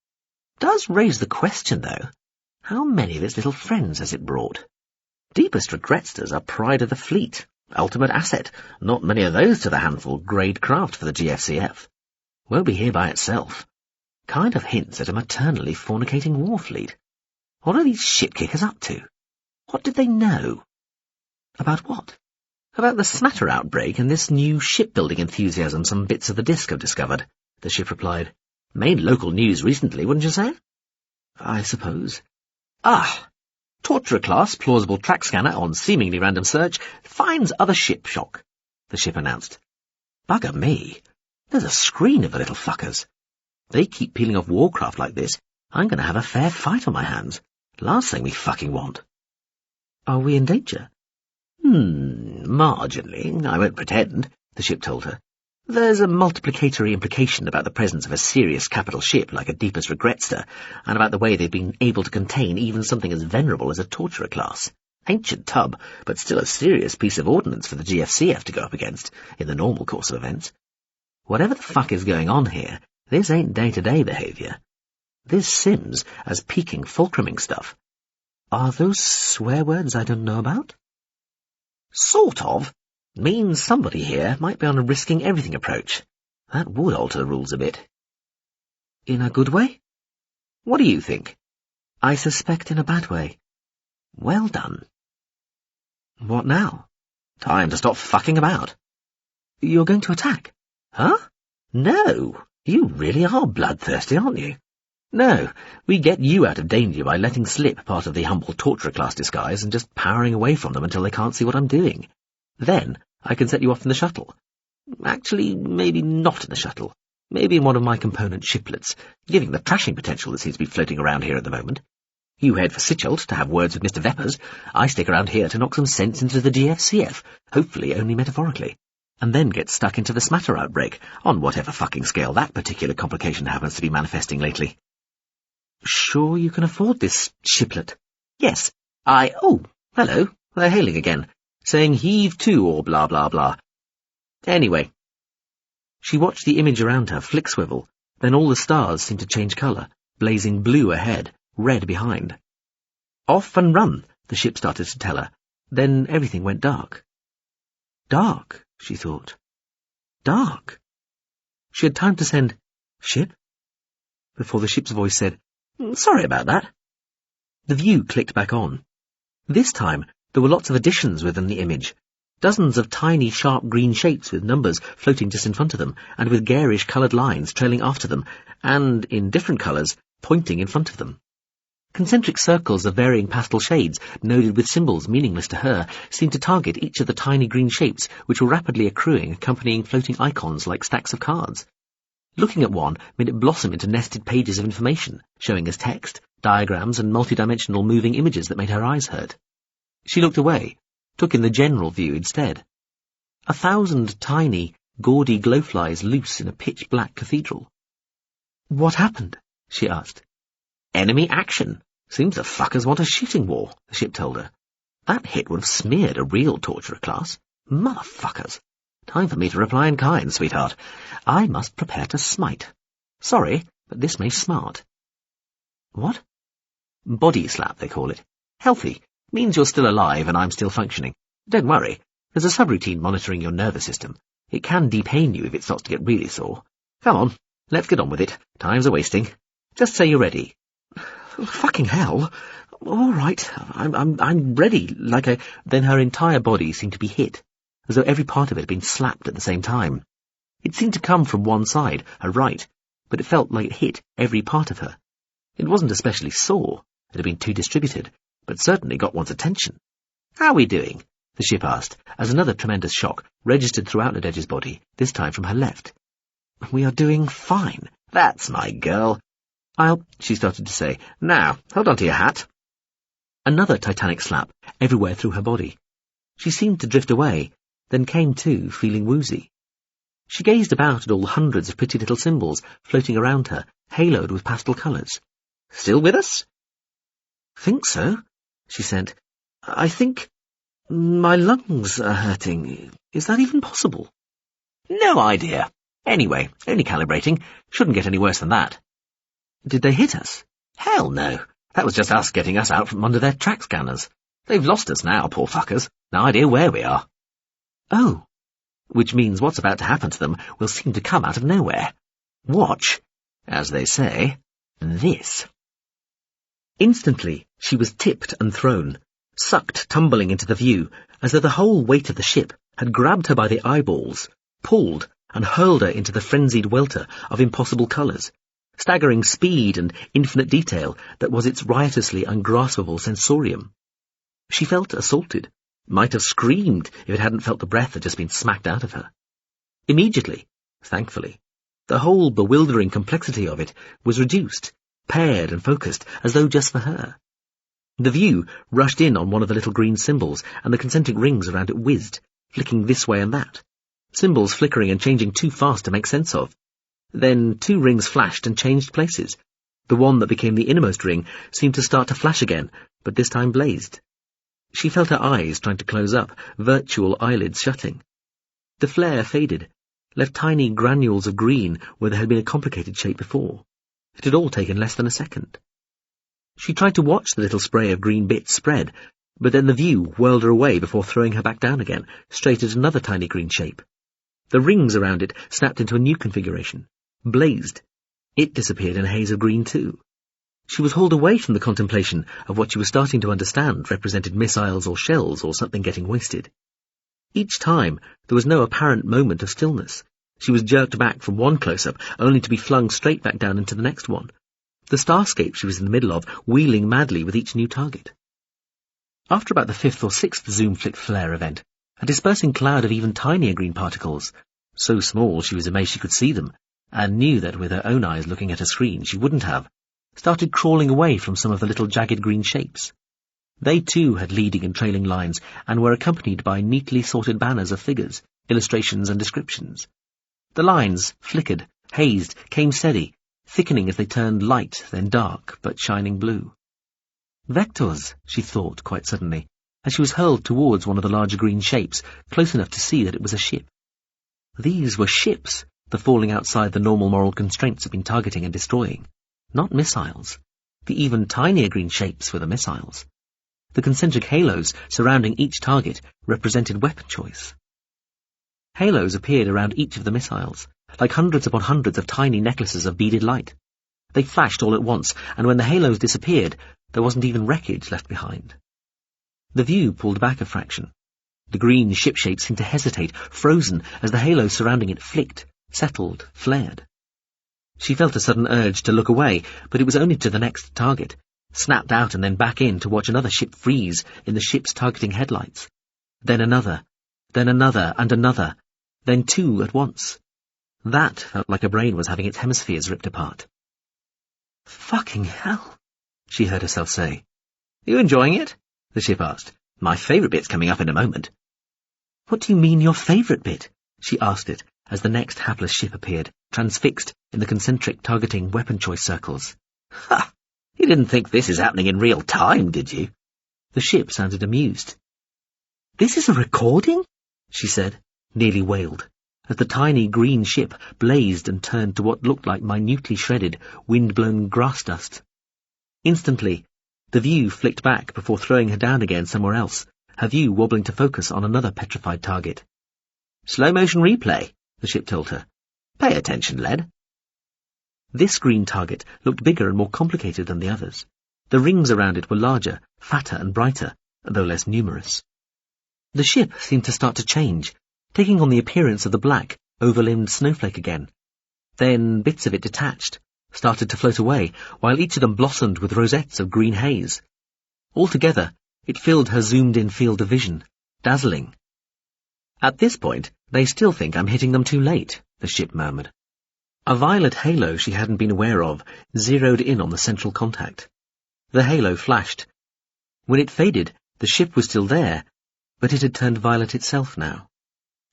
Does raise the question, though. How many of its little friends has it brought? Deepest regretsters are pride of the fleet, ultimate asset. Not many of those to the handful grade craft for the GFCF. Won't be here by itself. Kind of hints at a maternally fornicating war fleet. What are these ship-kickers up to? What did they know? About what? About the smatter outbreak and this new shipbuilding enthusiasm some bits of the disk have discovered, the ship replied. Made local news recently, wouldn't you say? I suppose. Ah, Torturer class, plausible track scanner on seemingly random search, finds other ship shock, the ship announced. Bugger me. There's a screen of the little fuckers. They keep peeling off warcraft like this, I'm going to have a fair fight on my hands. Last thing we fucking want. Are we in danger? Marginally, I won't pretend, the ship told her. There's a multiplicatory implication about the presence of a serious capital ship like a Deepest Regretster, and about the way they've been able to contain even something as venerable as a torturer class. Ancient tub, but still a serious piece of ordnance for the GFCF to go up against, in the normal course of events. Whatever the fuck is going on here, this ain't day-to-day behaviour. This sims as peaking, fulcruming stuff. Are those swear words I don't know about? Sort of. Means somebody here might be on a risking everything approach. That would alter the rules a bit. In a good way? What do you think? I suspect in a bad way. Well done. What now? Time to stop fucking about. You're going to attack? Huh? No. You really are bloodthirsty, aren't you? No, we get you out of danger by letting slip part of the humble torturer class disguise and just powering away from them until they can't see what I'm doing. Then I can set you off in the shuttle. Actually, maybe not in the shuttle. Maybe in one of my component shiplets, giving the trashing potential that seems to be floating around here at the moment. You head for Sitchelt to have words with Mr. Veppers. I stick around here to knock some sense into the GFCF, hopefully only metaphorically, and then get stuck into the smatter outbreak, on whatever fucking scale that particular complication happens to be manifesting lately. Sure you can afford this shiplet? Yes, Oh, hello, they're hailing again, saying heave to or blah blah blah. Anyway. She watched the image around her flick swivel, then all the stars seemed to change colour, blazing blue ahead, red behind. Off and run, the ship started to tell her. Then everything went dark. Dark, she thought. Dark. She had time to send, "Ship?" before the ship's voice said, "Sorry about that." The view clicked back on. This time, there were lots of additions within the image. Dozens of tiny, sharp green shapes with numbers floating just in front of them, and with garish coloured lines trailing after them, and, in different colours, pointing in front of them. Concentric circles of varying pastel shades, noded with symbols meaningless to her, seemed to target each of the tiny green shapes which were rapidly accruing, accompanying floating icons like stacks of cards. Looking at one made it blossom into nested pages of information, showing as text, diagrams, and multidimensional moving images that made her eyes hurt. She looked away, took in the general view instead. 1,000 tiny, gaudy glowflies loose in a pitch-black cathedral. "What happened?" she asked. "Enemy action. Seems the fuckers want a shooting war," the ship told her. "That hit would have smeared a real torturer class. Motherfuckers. Time for me to reply in kind, sweetheart. I must prepare to smite. Sorry, but this may smart." "What?" "Body slap, they call it. Healthy. Means you're still alive and I'm still functioning. Don't worry. There's a subroutine monitoring your nervous system. It can depain you if it starts to get really sore. Come on, let's get on with it. Time's a-wasting. Just say you're ready." "Fucking hell. All right, I'm ready." Then her entire body seemed to be hit, as though every part of it had been slapped at the same time. It seemed to come from one side, her right, but it felt like it hit every part of her. It wasn't especially sore. It had been too distributed, but certainly got one's attention. "How are we doing?" the ship asked, as another tremendous shock registered throughout Nadej's body, this time from her left. "We are doing fine. That's my girl." She started to say, "Now, hold on to your hat." Another titanic slap everywhere through her body. She seemed to drift away, then came to, feeling woozy. She gazed about at all the hundreds of pretty little symbols floating around her, haloed with pastel colours. "Still with us?" "Think so," she said. "I think my lungs are hurting. Is that even possible?" "No idea. Anyway, only calibrating. Shouldn't get any worse than that." "Did they hit us?" "Hell no. That was just us getting us out from under their track scanners. They've lost us now, poor fuckers. No idea where we are." "Oh." "Which means what's about to happen to them will seem to come out of nowhere. Watch, as they say, this." Instantly, she was tipped and thrown, sucked tumbling into the view, as though the whole weight of the ship had grabbed her by the eyeballs, pulled, and hurled her into the frenzied welter of impossible colours, staggering speed and infinite detail that was its riotously ungraspable sensorium. She felt assaulted, might have screamed if it hadn't felt the breath had just been smacked out of her. Immediately, thankfully, the whole bewildering complexity of it was reduced, paired and focused, as though just for her. The view rushed in on one of the little green symbols, and the concentric rings around it whizzed, flicking this way and that, symbols flickering and changing too fast to make sense of. Then 2 rings flashed and changed places. The one that became the innermost ring seemed to start to flash again, but this time blazed. She felt her eyes trying to close up, virtual eyelids shutting. The flare faded, left tiny granules of green where there had been a complicated shape before. It had all taken less than a second. She tried to watch the little spray of green bits spread, but then the view whirled her away before throwing her back down again, straight at another tiny green shape. The rings around it snapped into a new configuration, blazed. It disappeared in a haze of green too. She was hauled away from the contemplation of what she was starting to understand represented missiles or shells or something getting wasted. Each time there was no apparent moment of stillness. She was jerked back from one close-up, only to be flung straight back down into the next one. The starscape she was in the middle of, wheeling madly with each new target. After about the 5th or 6th zoom flick flare event, a dispersing cloud of even tinier green particles, so small she was amazed she could see them, and knew that with her own eyes looking at a screen she wouldn't have, started crawling away from some of the little jagged green shapes. They too had leading and trailing lines, and were accompanied by neatly sorted banners of figures, illustrations and descriptions. The lines flickered, hazed, came steady, thickening as they turned light, then dark, but shining blue. Vectors, she thought quite suddenly, as she was hurled towards one of the larger green shapes, close enough to see that it was a ship. These were ships, the falling outside the normal moral constraints had been targeting and destroying, not missiles. The even tinier green shapes were the missiles. The concentric halos surrounding each target represented weapon choice. Halos appeared around each of the missiles, like hundreds upon hundreds of tiny necklaces of beaded light. They flashed all at once, and when the halos disappeared, there wasn't even wreckage left behind. The view pulled back a fraction. The green ship shape seemed to hesitate, frozen, as the halos surrounding it flicked, settled, flared. She felt a sudden urge to look away, but it was only to the next target, snapped out and then back in to watch another ship freeze in the ship's targeting headlights. Then another, and another, then 2 at once. That felt like her brain was having its hemispheres ripped apart. "Fucking hell," she heard herself say. "You enjoying it?" the ship asked. "My favourite bit's coming up in a moment." "What do you mean, your favourite bit?" she asked it, as the next hapless ship appeared, transfixed in the concentric targeting weapon choice circles. "Ha! You didn't think this is happening in real time, did you?" The ship sounded amused. "This is a recording?" she said, nearly wailed, as the tiny green ship blazed and turned to what looked like minutely shredded, wind-blown grass dust. Instantly, the view flicked back before throwing her down again somewhere else, her view wobbling to focus on another petrified target. "Slow-motion replay," the ship told her. "Pay attention, lad." This green target looked bigger and more complicated than the others. The rings around it were larger, fatter and brighter, though less numerous. The ship seemed to start to change, taking on the appearance of the black, over-limbed snowflake again. Then bits of it detached, started to float away, while each of them blossomed with rosettes of green haze. Altogether, it filled her zoomed-in field of vision, dazzling. "At this point, they still think I'm hitting them too late," the ship murmured. A violet halo she hadn't been aware of zeroed in on the central contact. The halo flashed. When it faded, the ship was still there, but it had turned violet itself now.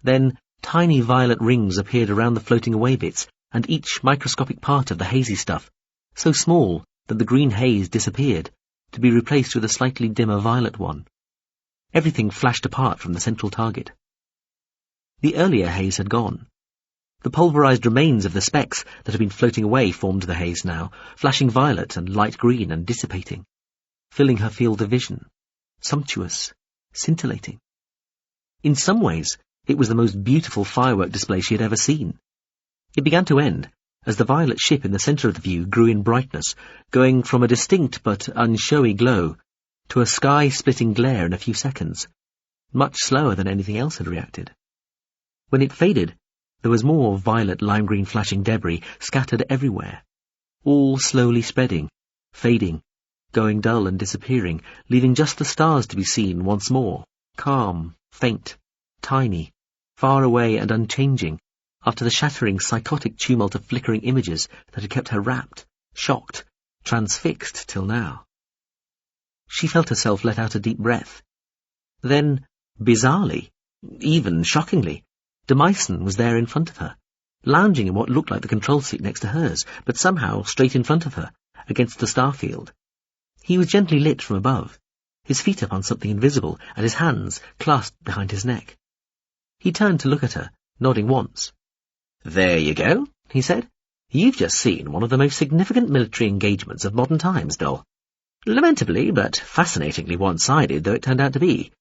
Then tiny violet rings appeared around the floating away bits, and each microscopic part of the hazy stuff, so small that the green haze disappeared, to be replaced with a slightly dimmer violet one. Everything flashed apart from the central target. The earlier haze had gone. The pulverized remains of the specks that had been floating away formed the haze now, flashing violet and light green and dissipating, filling her field of vision, sumptuous, scintillating. In some ways, it was the most beautiful firework display she had ever seen. It began to end as the violet ship in the centre of the view grew in brightness, going from a distinct but unshowy glow to a sky-splitting glare in a few seconds, much slower than anything else had reacted. When it faded, there was more violet lime-green flashing debris scattered everywhere. all slowly spreading, fading, going dull and disappearing, leaving just the stars to be seen once more, calm, faint, tiny, far away and unchanging, after the shattering, psychotic tumult of flickering images that had kept her rapt, shocked, transfixed till now. She felt herself let out a deep breath. Then, bizarrely, even shockingly, Demyson was there in front of her, lounging in what looked like the control seat next to hers, but somehow straight in front of her, against the starfield. He was gently lit from above, his feet upon something invisible, and his hands clasped behind his neck. He turned to look at her, nodding once. "There you go," he said. "You've just seen one of the most significant military engagements of modern times, doll. Lamentably, but fascinatingly one-sided though it turned out to be.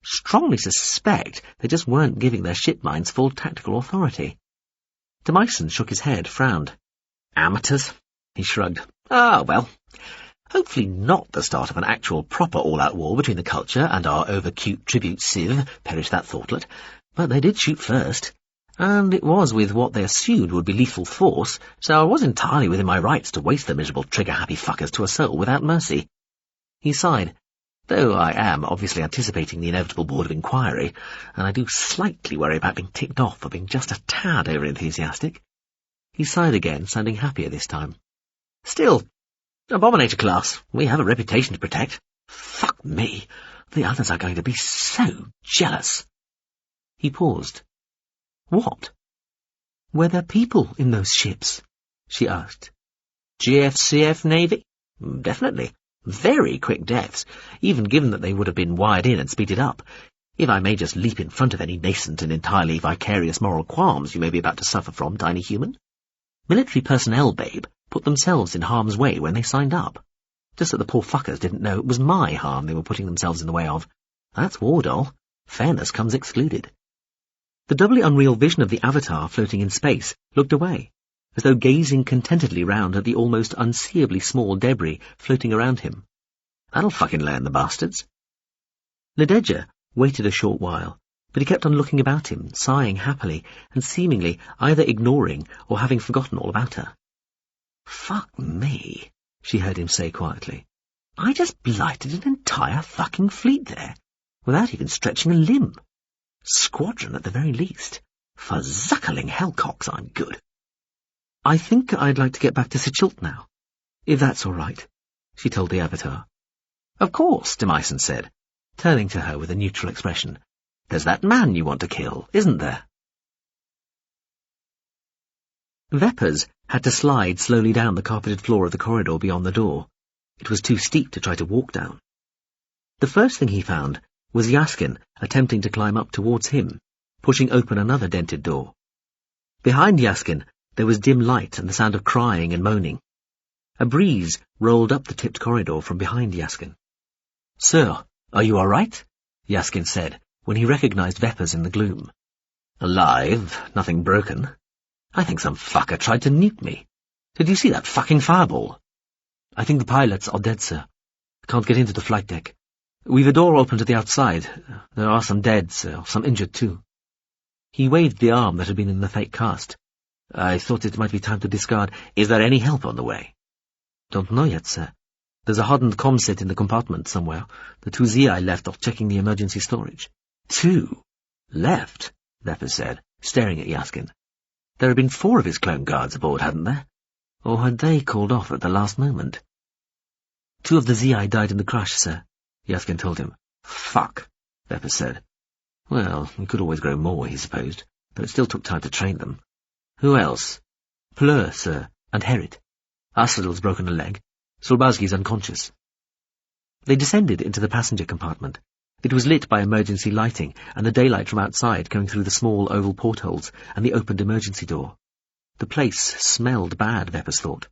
Strongly suspect they just weren't giving their ship minds full tactical authority." Demyson shook his head, frowned. "Amateurs?" he shrugged. "Ah, well, hopefully not the start of an actual proper all-out war between the culture and our over-cute tribute civ, perish that thoughtless. But they did shoot first, and it was with what they assumed would be lethal force, so I was entirely within my rights to waste the miserable trigger-happy fuckers to a soul without mercy." He sighed. "Though I am obviously anticipating the inevitable board of inquiry, and I do slightly worry about being ticked off for being just a tad over-enthusiastic." He sighed again, sounding happier this time. "Still, Abominator class, we have a reputation to protect. Fuck me, the others are going to be so jealous." He paused. "What?" "Were there people in those ships?" she asked. "GFCF Navy? Definitely. Very quick deaths, even given that they would have been wired in and speeded up. If I may just leap in front of any nascent and entirely vicarious moral qualms you may be about to suffer from, tiny human. Military personnel, babe, put themselves in harm's way when they signed up. Just that the poor fuckers didn't know it was my harm they were putting themselves in the way of. That's war, doll. Fairness comes excluded." The doubly unreal vision of the Avatar floating in space looked away, as though gazing contentedly round at the almost unseeably small debris floating around him. "That'll fucking learn, the bastards." Lededja waited a short while, but he kept on looking about him, sighing happily, and seemingly either ignoring or having forgotten all about her. "Fuck me," she heard him say quietly. "I just blighted an entire fucking fleet there, without even stretching a limb. Squadron at the very least. For zuckling hellcocks, I'm good." "I think I'd like to get back to Sechult now, if that's all right," she told the Avatar. "Of course," Demyson said, turning to her with a neutral expression. "There's that man you want to kill, isn't there?" Veppers had to slide slowly down the carpeted floor of the corridor beyond the door. It was too steep to try to walk down. The first thing he found was Yaskin attempting to climb up towards him, pushing open another dented door. Behind Yaskin there was dim light and the sound of crying and moaning. A breeze rolled up the tipped corridor from behind Yaskin. "Sir, are you all right?" Yaskin said, when he recognized Veppers in the gloom. "Alive, nothing broken. I think some fucker tried to nuke me. Did you see that fucking fireball?" "I think the pilots are dead, sir. Can't get into the flight deck. We've a door open to the outside. There are some dead, sir, some injured too." He waved the arm that had been in the fake cast. "I thought it might be time to discard. Is there any help on the way?" "Don't know yet, sir. There's a hardened comm set in the compartment somewhere. The 2 ZI left off checking the emergency storage." "2? Left?" Veppers said, staring at Yaskin. There had been 4 of his clone guards aboard, hadn't there? Or had they called off at the last moment? "2 of the ZI died in the crash, sir," Yaskin told him. "Fuck," Veppers said. Well, we could always grow more, he supposed, but it still took time to train them. "Who else?" "Pleur, sir, and Herit. Asadil's broken a leg. Sulbazgi's unconscious." They descended into the passenger compartment. It was lit by emergency lighting and the daylight from outside coming through the small oval portholes and the opened emergency door. The place smelled bad, Veppers thought.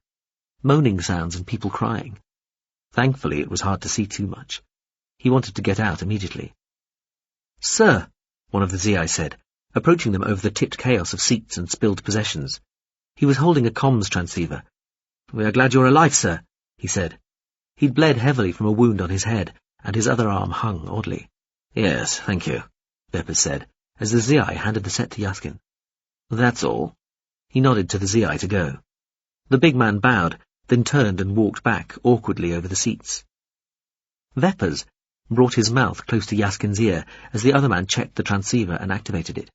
Moaning sounds and people crying. Thankfully, it was hard to see too much. He wanted to get out immediately. "Sir," one of the ZI said, approaching them over the tipped chaos of seats and spilled possessions. He was holding a comms transceiver. "We are glad you're alive, sir," he said. He'd bled heavily from a wound on his head, and his other arm hung oddly. "Yes, thank you," Veppers said, as the ZI handed the set to Yaskin. "That's all." He nodded to the ZI to go. The big man bowed, then turned and walked back awkwardly over the seats. Veppers brought his mouth close to Yaskin's ear as the other man checked the transceiver and activated it.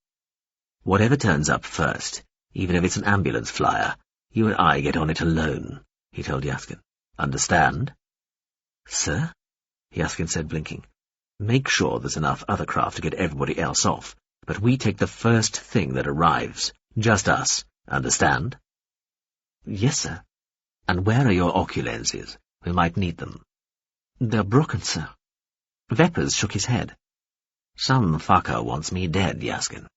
"Whatever turns up first, even if it's an ambulance flyer, you and I get on it alone," he told Yaskin. "Understand?" "Sir?" Yaskin said, blinking. "Make sure there's enough other craft to get everybody else off, but we take the first thing that arrives. Just us. Understand?" "Yes, sir." "And where are your oculenses? We might need them." "They're broken, sir." Veppers shook his head. "Some fucker wants me dead, Yaskin.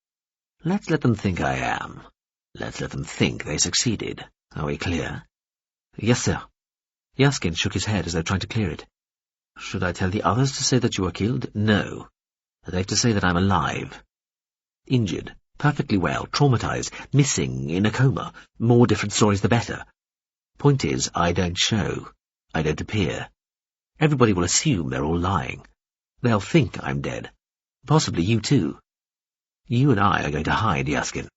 Let's let them think I am. Let's let them think they succeeded. Are we clear?" "Yes, sir." Yaskin shook his head as though trying to clear it. "Should I tell the others to say that you were killed?" "No. They've to say that I'm alive. Injured, perfectly well, traumatized, missing, in a coma. More different stories the better. Point is, I don't show. I don't appear. Everybody will assume they're all lying. They'll think I'm dead. Possibly you too. You and I are going to hide, Yaskin.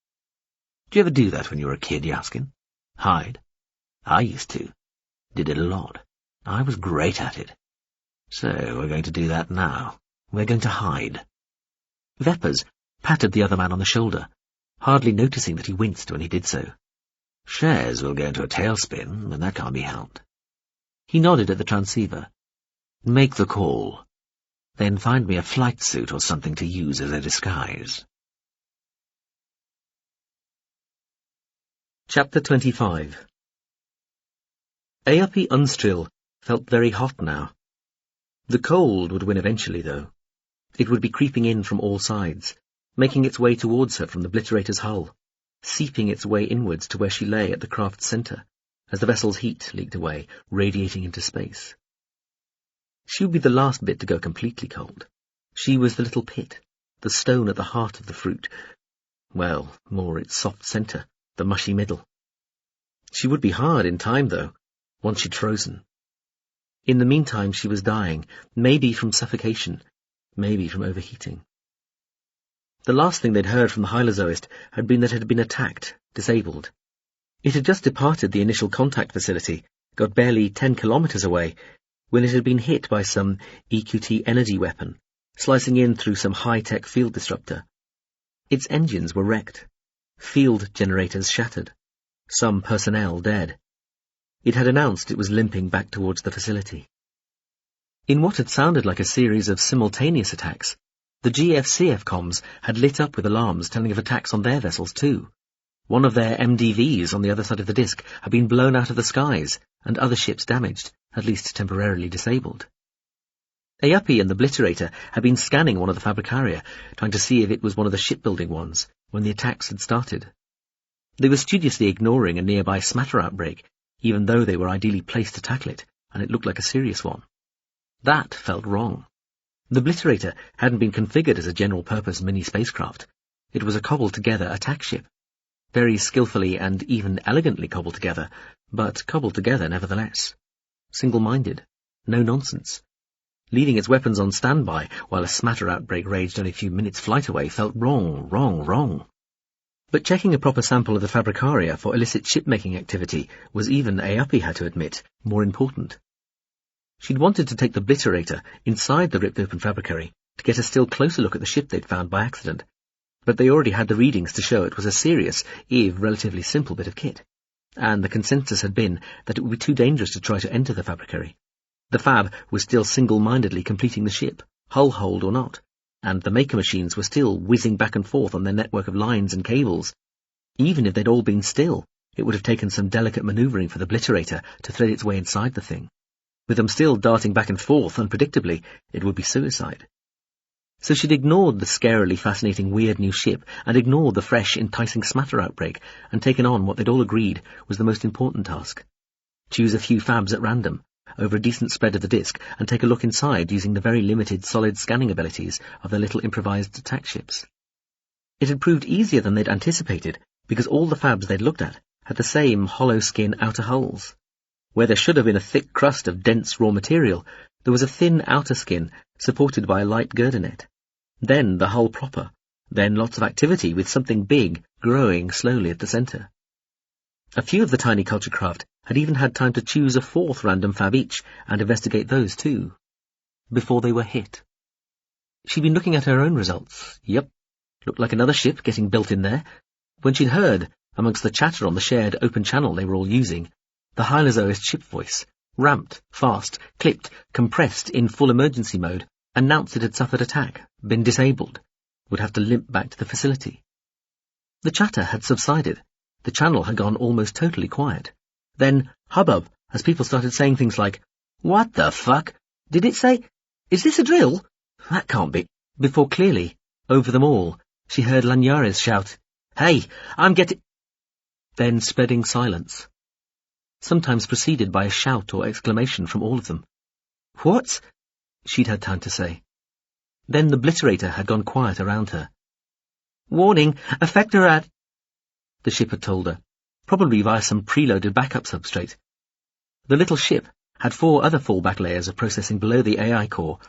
Did you ever do that when you were a kid, Yaskin? Hide? I used to. Did it a lot. I was great at it. So we're going to do that now. We're going to hide." Veppers patted the other man on the shoulder, hardly noticing that he winced when he did so. "Shares will go into a tailspin, but that can't be helped." He nodded at the transceiver. "Make the call. Then find me a flight suit or something to use as a disguise." Chapter 25. Eopi Unstrill felt very hot now. The cold would win eventually, though. It would be creeping in from all sides, making its way towards her from the Obliterator's hull, seeping its way inwards to where she lay at the craft's centre, as the vessel's heat leaked away, radiating into space. She would be the last bit to go completely cold. She was the little pit, the stone at the heart of the fruit. Well, more its soft centre, the mushy middle. She would be hard in time, though, once she'd frozen. In the meantime she was dying, maybe from suffocation, maybe from overheating. The last thing they'd heard from the Hylozoist had been that it had been attacked, disabled. It had just departed the initial contact facility, got barely 10 kilometres away, when it had been hit by some EQT energy weapon, slicing in through some high-tech field disruptor. Its engines were wrecked, field generators shattered, some personnel dead. It had announced it was limping back towards the facility. In what had sounded like a series of simultaneous attacks, the GFCF comms had lit up with alarms telling of attacks on their vessels too. One of their MDVs on the other side of the disk had been blown out of the skies, and other ships damaged, at least temporarily disabled. Eopi and the Obliterator had been scanning one of the Fabricaria, trying to see if it was one of the shipbuilding ones, when the attacks had started. They were studiously ignoring a nearby smatter outbreak, even though they were ideally placed to tackle it, and it looked like a serious one. That felt wrong. The Obliterator hadn't been configured as a general-purpose mini-spacecraft. It was a cobbled-together attack ship. Very skillfully and even elegantly cobbled together, but cobbled together nevertheless. Single-minded. No nonsense. Leaving its weapons on standby while a smatter outbreak raged only a few minutes' flight away felt wrong. But checking a proper sample of the Fabricaria for illicit shipmaking activity was, even Eopi had to admit, more important. She'd wanted to take the Obliterator inside the ripped-open Fabricary to get a still closer look at the ship they'd found by accident, but they already had the readings to show it was a serious, if relatively simple bit of kit, and the consensus had been that it would be too dangerous to try to enter the Fabricary. The Fab was still single-mindedly completing the ship, hull-hold or not, and the maker machines were still whizzing back and forth on their network of lines and cables. Even if they'd all been still, it would have taken some delicate manoeuvring for the Obliterator to thread its way inside the thing. With them still darting back and forth unpredictably, it would be suicide. So she'd ignored the scarily fascinating weird new ship and ignored the fresh, enticing smatter outbreak and taken on what they'd all agreed was the most important task. Choose a few Fabs at random, over a decent spread of the disk, and take a look inside using the very limited solid scanning abilities of their little improvised attack ships. It had proved easier than they'd anticipated, because all the Fabs they'd looked at had the same hollow skin outer hulls. Where there should have been a thick crust of dense raw material, there was a thin outer skin supported by a light girder net. Then the hull proper, then lots of activity with something big growing slowly at the centre. A few of the tiny culture craft had even had time to choose a fourth random fab each and investigate those too, before they were hit. She'd been looking at her own results. Yep, looked like another ship getting built in there, when she'd heard, amongst the chatter on the shared open channel they were all using, the Hylozoist ship voice, ramped, fast, clipped, compressed in full emergency mode, announced it had suffered attack, been disabled, would have to limp back to the facility. The chatter had subsided. The channel had gone almost totally quiet. Then hubbub, as people started saying things like, "What the fuck? Did it say? Is this a drill? That can't be." Before clearly, over them all, she heard Lanyarez shout, "Hey, I'm getting—" Then spreading silence, sometimes preceded by a shout or exclamation from all of them. "What?" she'd had time to say. Then the obliterator had gone quiet around her. "Warning, effector at—" the ship had told her, probably via some preloaded backup substrate. The little ship had 4 other fallback layers of processing below the AI core,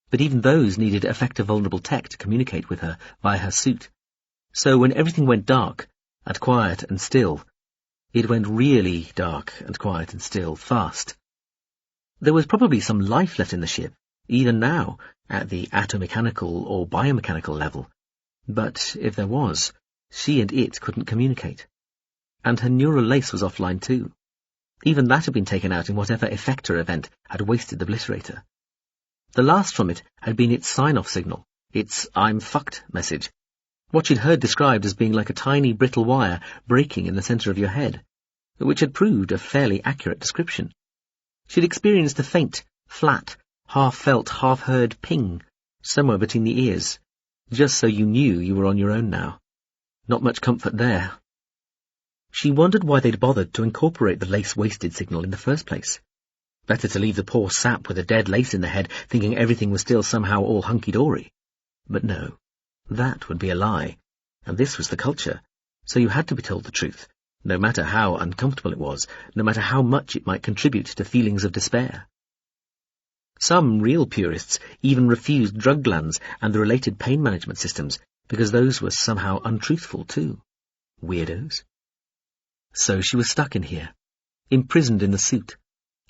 but even those needed effector-vulnerable tech to communicate with her via her suit. So when everything went dark, and quiet and still, it went really dark and quiet and still, fast. There was probably some life left in the ship, even now, at the atomechanical or biomechanical level. But if there was, she and it couldn't communicate. And her neural lace was offline too. Even that had been taken out in whatever effector event had wasted the obliterator. The last from it had been its sign-off signal, its "I'm fucked" message, what she'd heard described as being like a tiny brittle wire breaking in the centre of your head, which had proved a fairly accurate description. She'd experienced a faint, flat, half-felt, half-heard ping somewhere between the ears, just so you knew you were on your own now. Not much comfort there. She wondered why they'd bothered to incorporate the lace-wasted signal in the first place. Better to leave the poor sap with a dead lace in the head, thinking everything was still somehow all hunky-dory. But no, that would be a lie, and this was the culture, so you had to be told the truth, no matter how uncomfortable it was, no matter how much it might contribute to feelings of despair. Some real purists even refused drug glands and the related pain management systems, because those were somehow untruthful too. Weirdos. So she was stuck in here, imprisoned in the suit,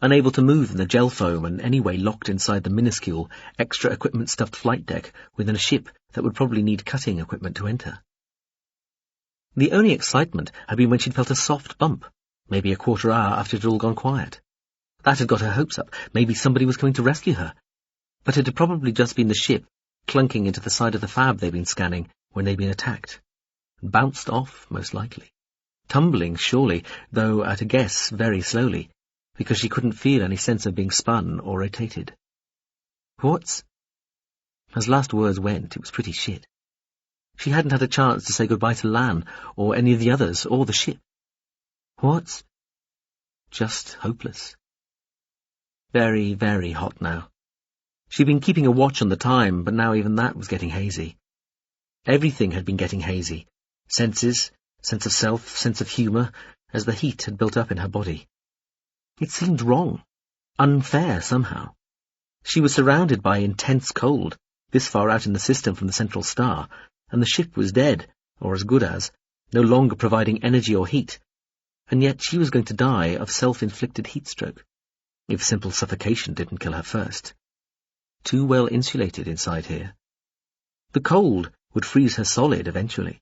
unable to move in the gel foam and anyway locked inside the minuscule, extra equipment-stuffed flight deck within a ship that would probably need cutting equipment to enter. The only excitement had been when she'd felt a soft bump, maybe a quarter hour after it had all gone quiet. That had got her hopes up. Maybe somebody was coming to rescue her. But it had probably just been the ship clunking into the side of the fab they'd been scanning when they'd been attacked. Bounced off, most likely. Tumbling, surely, though at a guess very slowly, because she couldn't feel any sense of being spun or rotated. What's... As last words went, it was pretty shit. She hadn't had a chance to say goodbye to Lan, or any of the others, or the ship. What's... Just hopeless. Very, very hot now. She'd been keeping a watch on the time, but now even that was getting hazy. Everything had been getting hazy. Senses, sense of self, sense of humour, as the heat had built up in her body. It seemed wrong, unfair somehow. She was surrounded by intense cold, this far out in the system from the central star, and the ship was dead, or as good as, no longer providing energy or heat, and yet she was going to die of self-inflicted heatstroke, if simple suffocation didn't kill her first. Too well insulated inside here. The cold would freeze her solid eventually,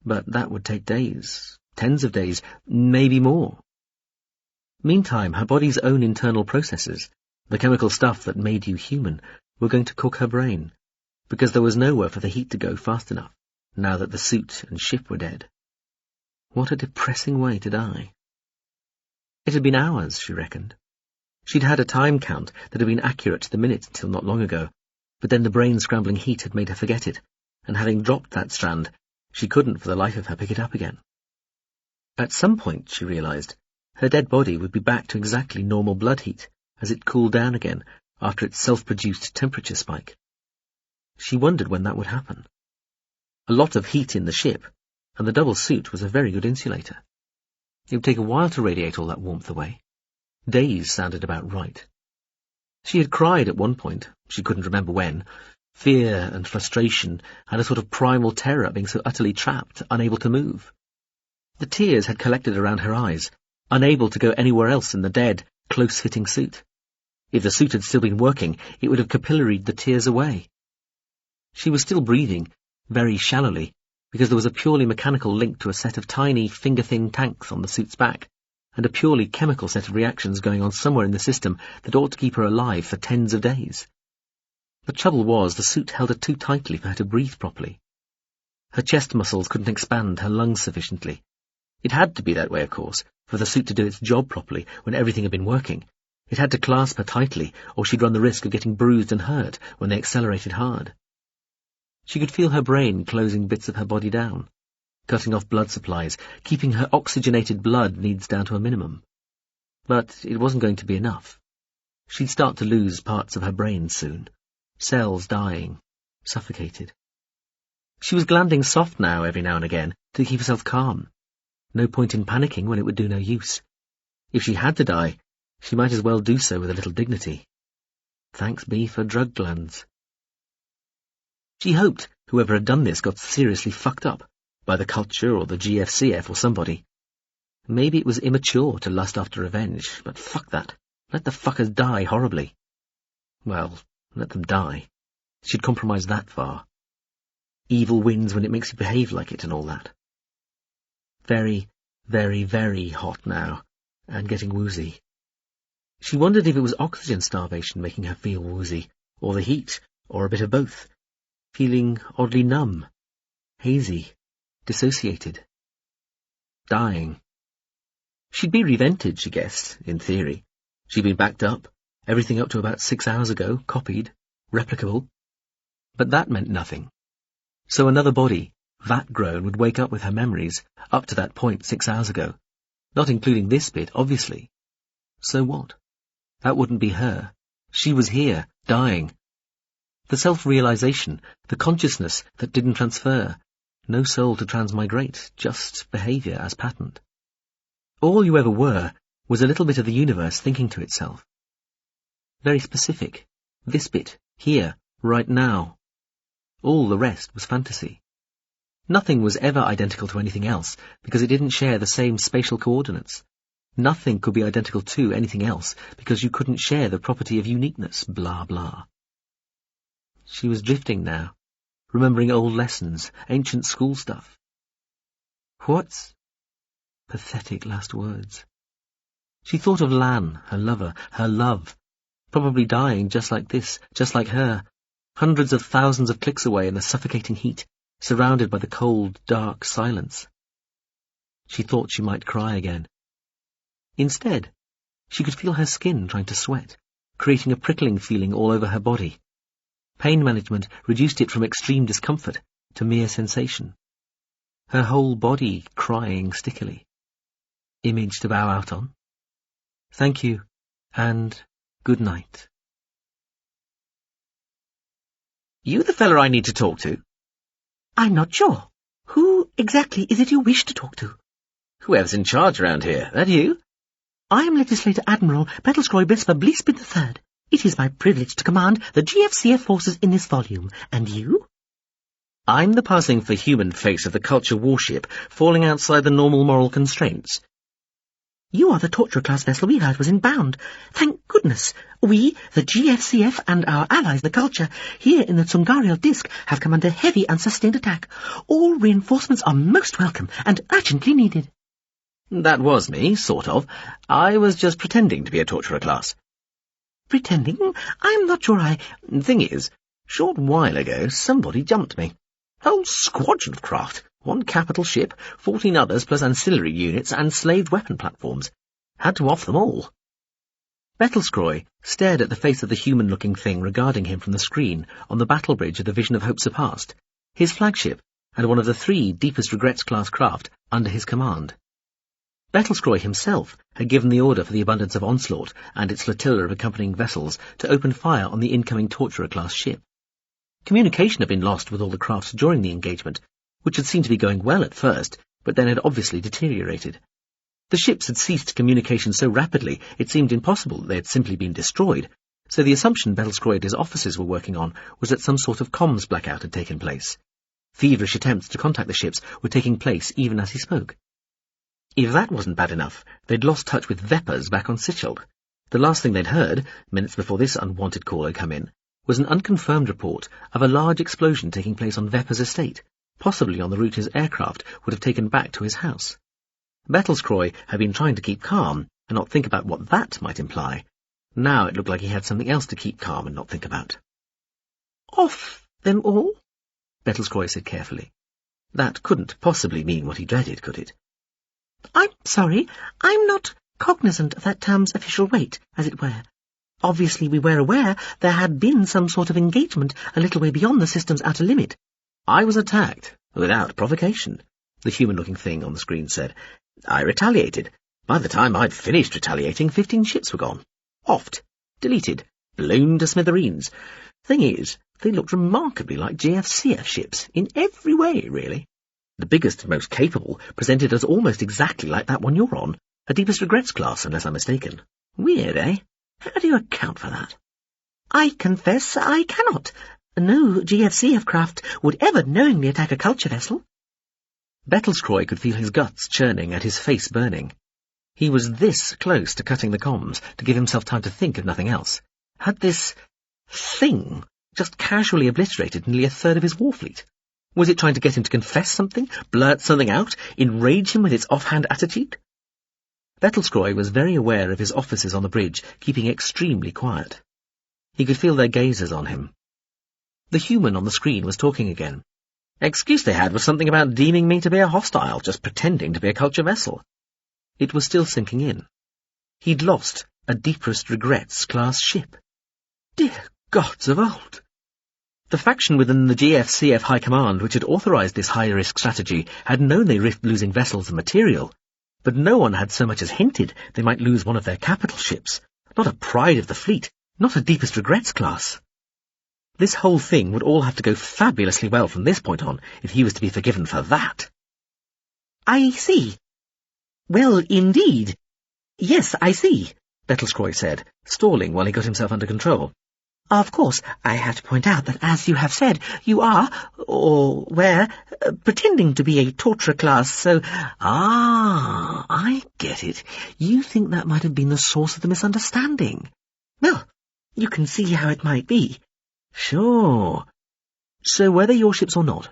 but that would take days, tens of days, maybe more. Meantime, her body's own internal processes, the chemical stuff that made you human, were going to cook her brain, because there was nowhere for the heat to go fast enough, now that the suit and ship were dead. What a depressing way to die. It had been hours, she reckoned. She'd had a time count that had been accurate to the minute until not long ago, but then the brain-scrambling heat had made her forget it, and having dropped that strand, she couldn't for the life of her pick it up again. At some point, she realized, her dead body would be back to exactly normal blood heat as it cooled down again after its self-produced temperature spike. She wondered when that would happen. A lot of heat in the ship, and the double suit was a very good insulator. It would take a while to radiate all that warmth away. Days sounded about right. She had cried at one point, she couldn't remember when, fear and frustration and a sort of primal terror at being so utterly trapped, unable to move. The tears had collected around her eyes, unable to go anywhere else in the dead, close-fitting suit. If the suit had still been working, it would have capillaried the tears away. She was still breathing, very shallowly, because there was a purely mechanical link to a set of tiny, finger-thin tanks on the suit's back, and a purely chemical set of reactions going on somewhere in the system that ought to keep her alive for tens of days. The trouble was, the suit held her too tightly for her to breathe properly. Her chest muscles couldn't expand her lungs sufficiently. It had to be that way, of course, for the suit to do its job properly when everything had been working. It had to clasp her tightly, or she'd run the risk of getting bruised and hurt when they accelerated hard. She could feel her brain closing bits of her body down, cutting off blood supplies, keeping her oxygenated blood needs down to a minimum. But it wasn't going to be enough. She'd start to lose parts of her brain soon. Cells dying, suffocated. She was glanding soft now every now and again to keep herself calm. No point in panicking when it would do no use. If she had to die, she might as well do so with a little dignity. Thanks be for drug glands. She hoped whoever had done this got seriously fucked up, by the culture or the GFCF or somebody. Maybe it was immature to lust after revenge, but fuck that. Let the fuckers die horribly. Well, let them die. She'd compromised that far. Evil wins when it makes you behave like it and all that. Very, very, very hot now, and getting woozy. She wondered if it was oxygen starvation making her feel woozy, or the heat, or a bit of both. Feeling oddly numb, hazy, dissociated. Dying. She'd be revented, she guessed, in theory. She'd been backed up, everything up to about 6 hours ago, copied, replicable. But that meant nothing. So another body, vat-grown, would wake up with her memories, up to that point 6 hours ago. Not including this bit, obviously. So what? That wouldn't be her. She was here, dying. The self-realization, the consciousness that didn't transfer. No soul to transmigrate, just behaviour as patterned. All you ever were was a little bit of the universe thinking to itself. Very specific. This bit, here, right now. All the rest was fantasy. Nothing was ever identical to anything else, because it didn't share the same spatial coordinates. Nothing could be identical to anything else, because you couldn't share the property of uniqueness, blah blah. She was drifting now, remembering old lessons, ancient school stuff. What? Pathetic last words. She thought of Lan, her lover, her love, probably dying just like this, just like her, hundreds of thousands of clicks away in the suffocating heat, surrounded by the cold, dark silence. She thought she might cry again. Instead, she could feel her skin trying to sweat, creating a prickling feeling all over her body. Pain management reduced it from extreme discomfort to mere sensation. Her whole body crying stickily. Image to bow out on. Thank you, and good night. You the fella I need to talk to? I'm not sure. Who exactly is it you wish to talk to? Whoever's in charge around here. That you? I am Legislator Admiral Pt.3 Blispin III. It is my privilege to command the GFCF forces in this volume. And you? I'm the passing for human face of the culture warship, falling outside the normal moral constraints. You are the torture class vessel we heard was inbound. Thank goodness. We, the GFCF and our allies, the culture, here in the Tsungariel disk, have come under heavy and sustained attack. All reinforcements are most welcome and urgently needed. That was me, sort of. I was just pretending to be a torturer class. Pretending? I'm not sure I... Thing is, short while ago, somebody jumped me. Whole squadron of craft. 1 capital ship, 14 others plus ancillary units and slaved weapon platforms. Had to off them all. Pt.3 stared at the face of the human-looking thing regarding him from the screen on the battle bridge of the Vision of Hope Surpassed, his flagship, and one of the 3 Deepest Regrets class craft under his command. Pt.3 himself had given the order for the Abundance of Onslaught and its flotilla of accompanying vessels to open fire on the incoming Torturer-class ship. Communication had been lost with all the crafts during the engagement, which had seemed to be going well at first, but then had obviously deteriorated. The ships had ceased communication so rapidly it seemed impossible that they had simply been destroyed, so the assumption Pt.3 and his officers were working on was that some sort of comms blackout had taken place. Feverish attempts to contact the ships were taking place even as he spoke. If that wasn't bad enough, they'd lost touch with Veppers back on Sitcheld. The last thing they'd heard, minutes before this unwanted call had come in, was an unconfirmed report of a large explosion taking place on Veppers' estate, possibly on the route his aircraft would have taken back to his house. Bettlescroy had been trying to keep calm and not think about what that might imply. Now it looked like he had something else to keep calm and not think about. Off them all? Bettlescroy said carefully. That couldn't possibly mean what he dreaded, could it? I'm sorry, I'm not cognizant of that term's official weight, as it were. Obviously we were aware there had been some sort of engagement a little way beyond the system's outer limit. I was attacked, without provocation, the human-looking thing on the screen said. I retaliated. By the time I'd finished retaliating, 15 ships were gone. Offed, deleted, blown to smithereens. Thing is, they looked remarkably like GFCF ships, in every way, really. The biggest and most capable presented as almost exactly like that one you're on, a Deepest Regrets class, unless I'm mistaken. Weird, eh? How do you account for that? I confess I cannot. No GFCF craft would ever knowingly attack a culture vessel. Bettlescroy could feel his guts churning and his face burning. He was this close to cutting the comms to give himself time to think of nothing else. Had this thing just casually obliterated nearly a third of his war fleet? Was it trying to get him to confess something, blurt something out, enrage him with its offhand attitude? Bettlescroy was very aware of his officers on the bridge, keeping extremely quiet. He could feel their gazes on him. The human on the screen was talking again. Excuse they had was something about deeming me to be a hostile, just pretending to be a culture vessel. It was still sinking in. He'd lost a Deepest Regrets class ship. Dear gods of old! The faction within the GFCF High Command which had authorized this high-risk strategy had known they risked losing vessels and material, but no one had so much as hinted they might lose one of their capital ships, not a pride of the fleet, not a Deepest Regrets class. This whole thing would all have to go fabulously well from this point on if he was to be forgiven for that. I see. Well, indeed. Yes, I see, Bettlescroy said, stalling while he got himself under control. Of course, I have to point out that, as you have said, you are, or were, pretending to be a torturer class, so— Ah, I get it. You think that might have been the source of the misunderstanding. Well, you can see how it might be. Sure. So were they your ships or not?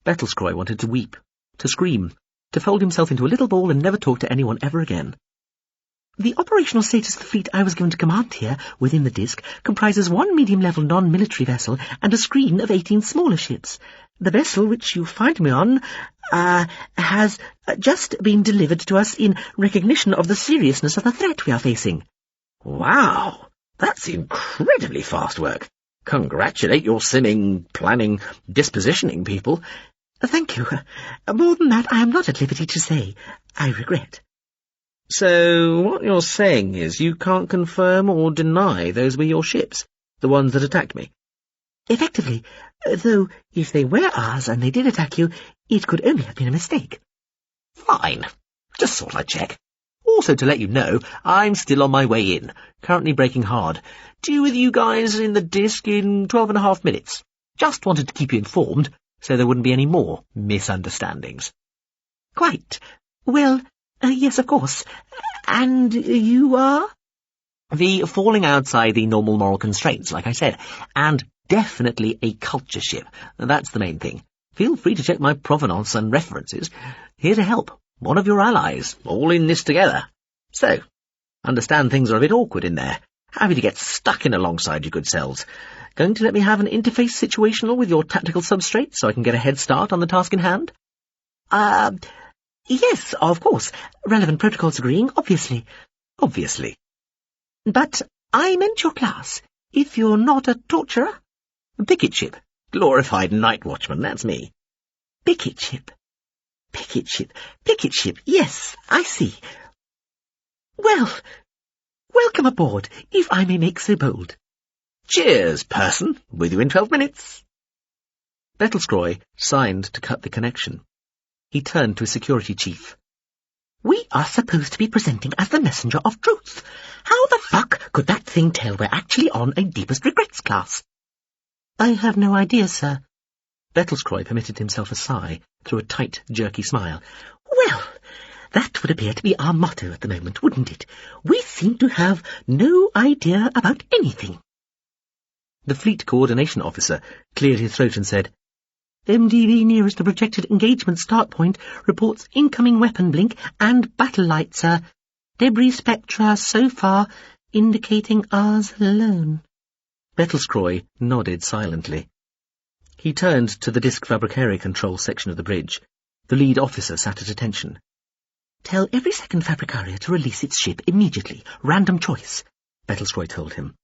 Bettlescroy wanted to weep, to scream, to fold himself into a little ball and never talk to anyone ever again. The operational status of the fleet I was given to command here, within the disk, comprises one medium-level non-military vessel and a screen of 18 smaller ships. The vessel which you find me on has just been delivered to us in recognition of the seriousness of the threat we are facing. Wow, that's incredibly fast work. Congratulate your simming, planning, dispositioning people. Thank you. More than that I am not at liberty to say. I regret. So what you're saying is you can't confirm or deny those were your ships, the ones that attacked me? Effectively, though if they were ours and they did attack you, it could only have been a mistake. Fine. Just thought I'd check. Also to let you know, I'm still on my way in, currently braking hard. Due with you guys in the disk in 12.5 minutes. Just wanted to keep you informed, so there wouldn't be any more misunderstandings. Quite. Well, yes, of course. And you are? The falling outside the normal moral constraints, like I said, and definitely a culture ship. That's the main thing. Feel free to check my provenance and references. Here to help. One of your allies, all in this together. So, understand things are a bit awkward in there. Happy to get stuck in alongside you good selves. Going to let me have an interface situational with your tactical substrate so I can get a head start on the task in hand? Yes, of course. Relevant protocols agreeing, obviously. Obviously. But I meant your class. If you're not a torturer? Picket ship. Glorified night watchman, that's me. Picket ship. Picket ship. Picket ship. Yes, I see. Well, welcome aboard, if I may make so bold. Cheers, person. With you in 12 minutes. Bettlescroy signed to cut the connection. He turned to his security chief. We are supposed to be presenting as the messenger of truth. How the fuck could that thing tell we're actually on a Deepest Regrets class? I have no idea, sir. Bettlescroy permitted himself a sigh through a tight, jerky smile. Well, That would appear to be our motto at the moment, wouldn't it? We seem to have no idea about anything. The Fleet Coordination Officer cleared his throat and said, MDV nearest the projected engagement start point reports incoming weapon blink and battle light, sir. Debris spectra so far indicating ours alone. Bettelskroy nodded silently. He turned to the disc fabricare control section of the bridge. The lead officer sat at attention. Tell every second fabricare to release its ship immediately. Random choice, Bettelskroy told him.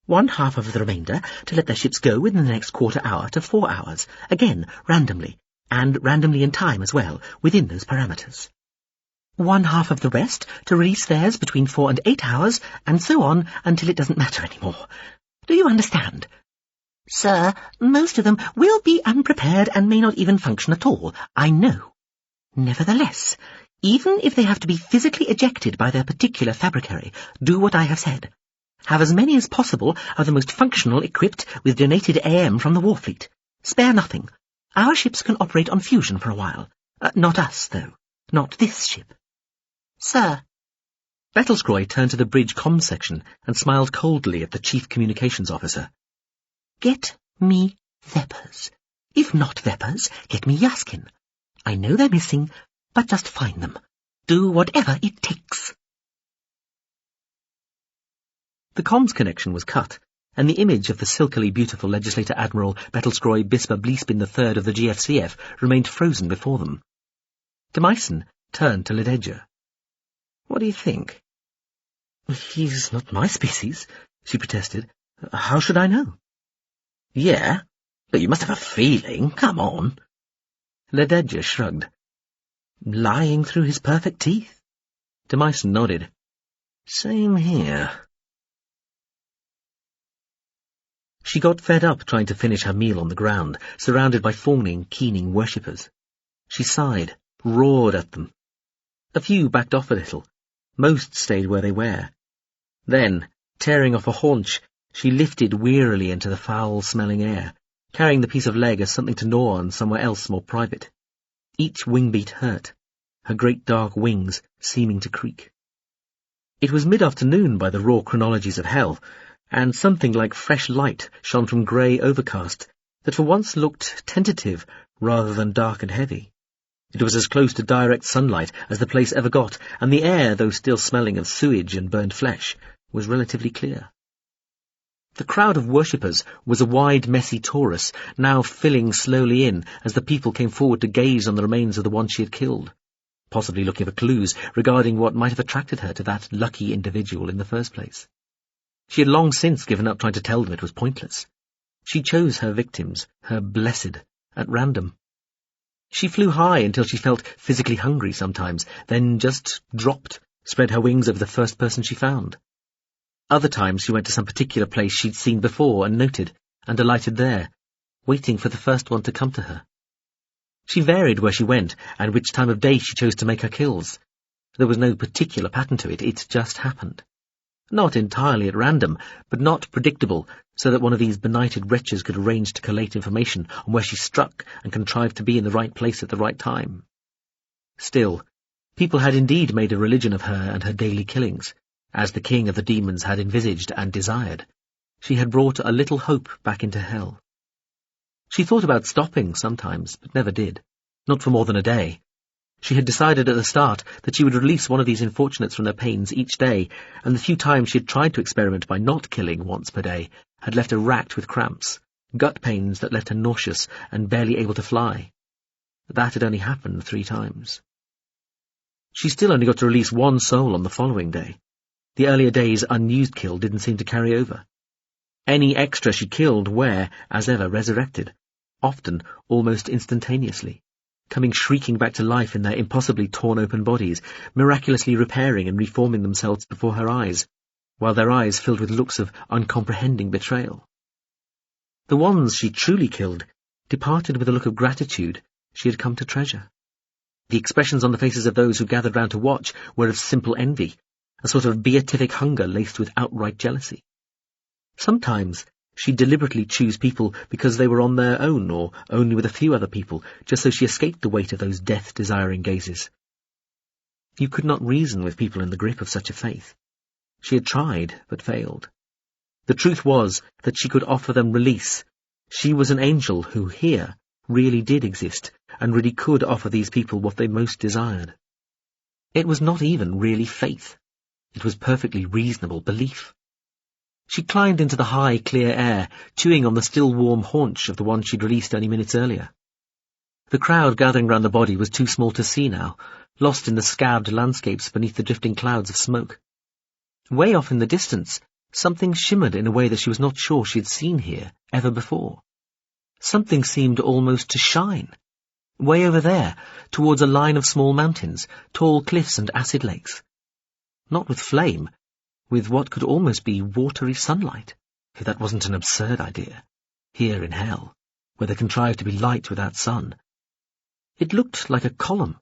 1/2 of the remainder to let their ships go within the next quarter hour to 4 hours, again randomly, and randomly in time as well, within those parameters. 1/2 of the rest to release theirs between 4 and 8 hours, and so on until it doesn't matter anymore. Do you understand? Sir, most of them will be unprepared and may not even function at all, I know. Nevertheless, even if they have to be physically ejected by their particular fabricare, do what I have said. Have as many as possible of the most functional equipped with donated AM from the Warfleet. Spare nothing. Our ships can operate on fusion for a while. Not us, though. Not this ship. Sir. Bettelskroy turned to the bridge comms section and smiled coldly at the Chief Communications Officer. Get me Veppers. If not Veppers, get me Yaskin. I know they're missing, but just find them. Do whatever it takes. The comms connection was cut, and the image of the silkily beautiful Legislator Admiral Bettelskroy Bispa Bleespin III of the GFCF remained frozen before them. De Meissen turned to Lededger. What do you think? He's not my species, she protested. How should I know? Yeah, but you must have a feeling. Come on. Lededger shrugged. Lying through his perfect teeth. De Meissen nodded. Same here. She got fed up trying to finish her meal on the ground, surrounded by fawning, keening worshippers. She sighed, roared at them. A few backed off a little. Most stayed where they were. Then, tearing off a haunch, she lifted wearily into the foul-smelling air, carrying the piece of leg as something to gnaw on somewhere else more private. Each wingbeat hurt, her great dark wings seeming to creak. It was mid-afternoon by the raw chronologies of hell, and something like fresh light shone from grey overcast that for once looked tentative rather than dark and heavy. It was as close to direct sunlight as the place ever got, and the air, though still smelling of sewage and burnt flesh, was relatively clear. The crowd of worshippers was a wide, messy torus, now filling slowly in as the people came forward to gaze on the remains of the one she had killed, possibly looking for clues regarding what might have attracted her to that lucky individual in the first place. She had long since given up trying to tell them it was pointless. She chose her victims, her blessed, at random. She flew high until she felt physically hungry sometimes, then just dropped, spread her wings over the first person she found. Other times she went to some particular place she'd seen before and noted, and alighted there, waiting for the first one to come to her. She varied where she went and which time of day she chose to make her kills. There was no particular pattern to it, it just happened. Not entirely at random, but not predictable, so that one of these benighted wretches could arrange to collate information on where she struck and contrived to be in the right place at the right time. Still, people had indeed made a religion of her and her daily killings, as the king of the demons had envisaged and desired. She had brought a little hope back into hell. She thought about stopping sometimes, but never did, not for more than a day. She had decided at the start that she would release one of these unfortunates from their pains each day, and the few times she had tried to experiment by not killing once per day had left her racked with cramps, gut pains that left her nauseous and barely able to fly. That had only happened 3 times. She still only got to release one soul on the following day. The earlier day's unused kill didn't seem to carry over. Any extra she killed were, as ever, resurrected, often almost instantaneously, coming shrieking back to life in their impossibly torn-open bodies, miraculously repairing and reforming themselves before her eyes, while their eyes filled with looks of uncomprehending betrayal. The ones she truly killed departed with a look of gratitude she had come to treasure. The expressions on the faces of those who gathered round to watch were of simple envy, a sort of beatific hunger laced with outright jealousy. Sometimes she'd deliberately choose people because they were on their own or only with a few other people, just so she escaped the weight of those death-desiring gazes. You could not reason with people in the grip of such a faith. She had tried, but failed. The truth was that she could offer them release. She was an angel who, here, really did exist, and really could offer these people what they most desired. It was not even really faith. It was perfectly reasonable belief. She climbed into the high, clear air, chewing on the still warm haunch of the one she'd released only minutes earlier. The crowd gathering round the body was too small to see now, lost in the scabbed landscapes beneath the drifting clouds of smoke. Way off in the distance, something shimmered in a way that she was not sure she had seen here ever before. Something seemed almost to shine. Way over there, towards a line of small mountains, tall cliffs and acid lakes. Not with flame, with what could almost be watery sunlight, if that wasn't an absurd idea, here in hell, where they contrived to be light without sun. It looked like a column,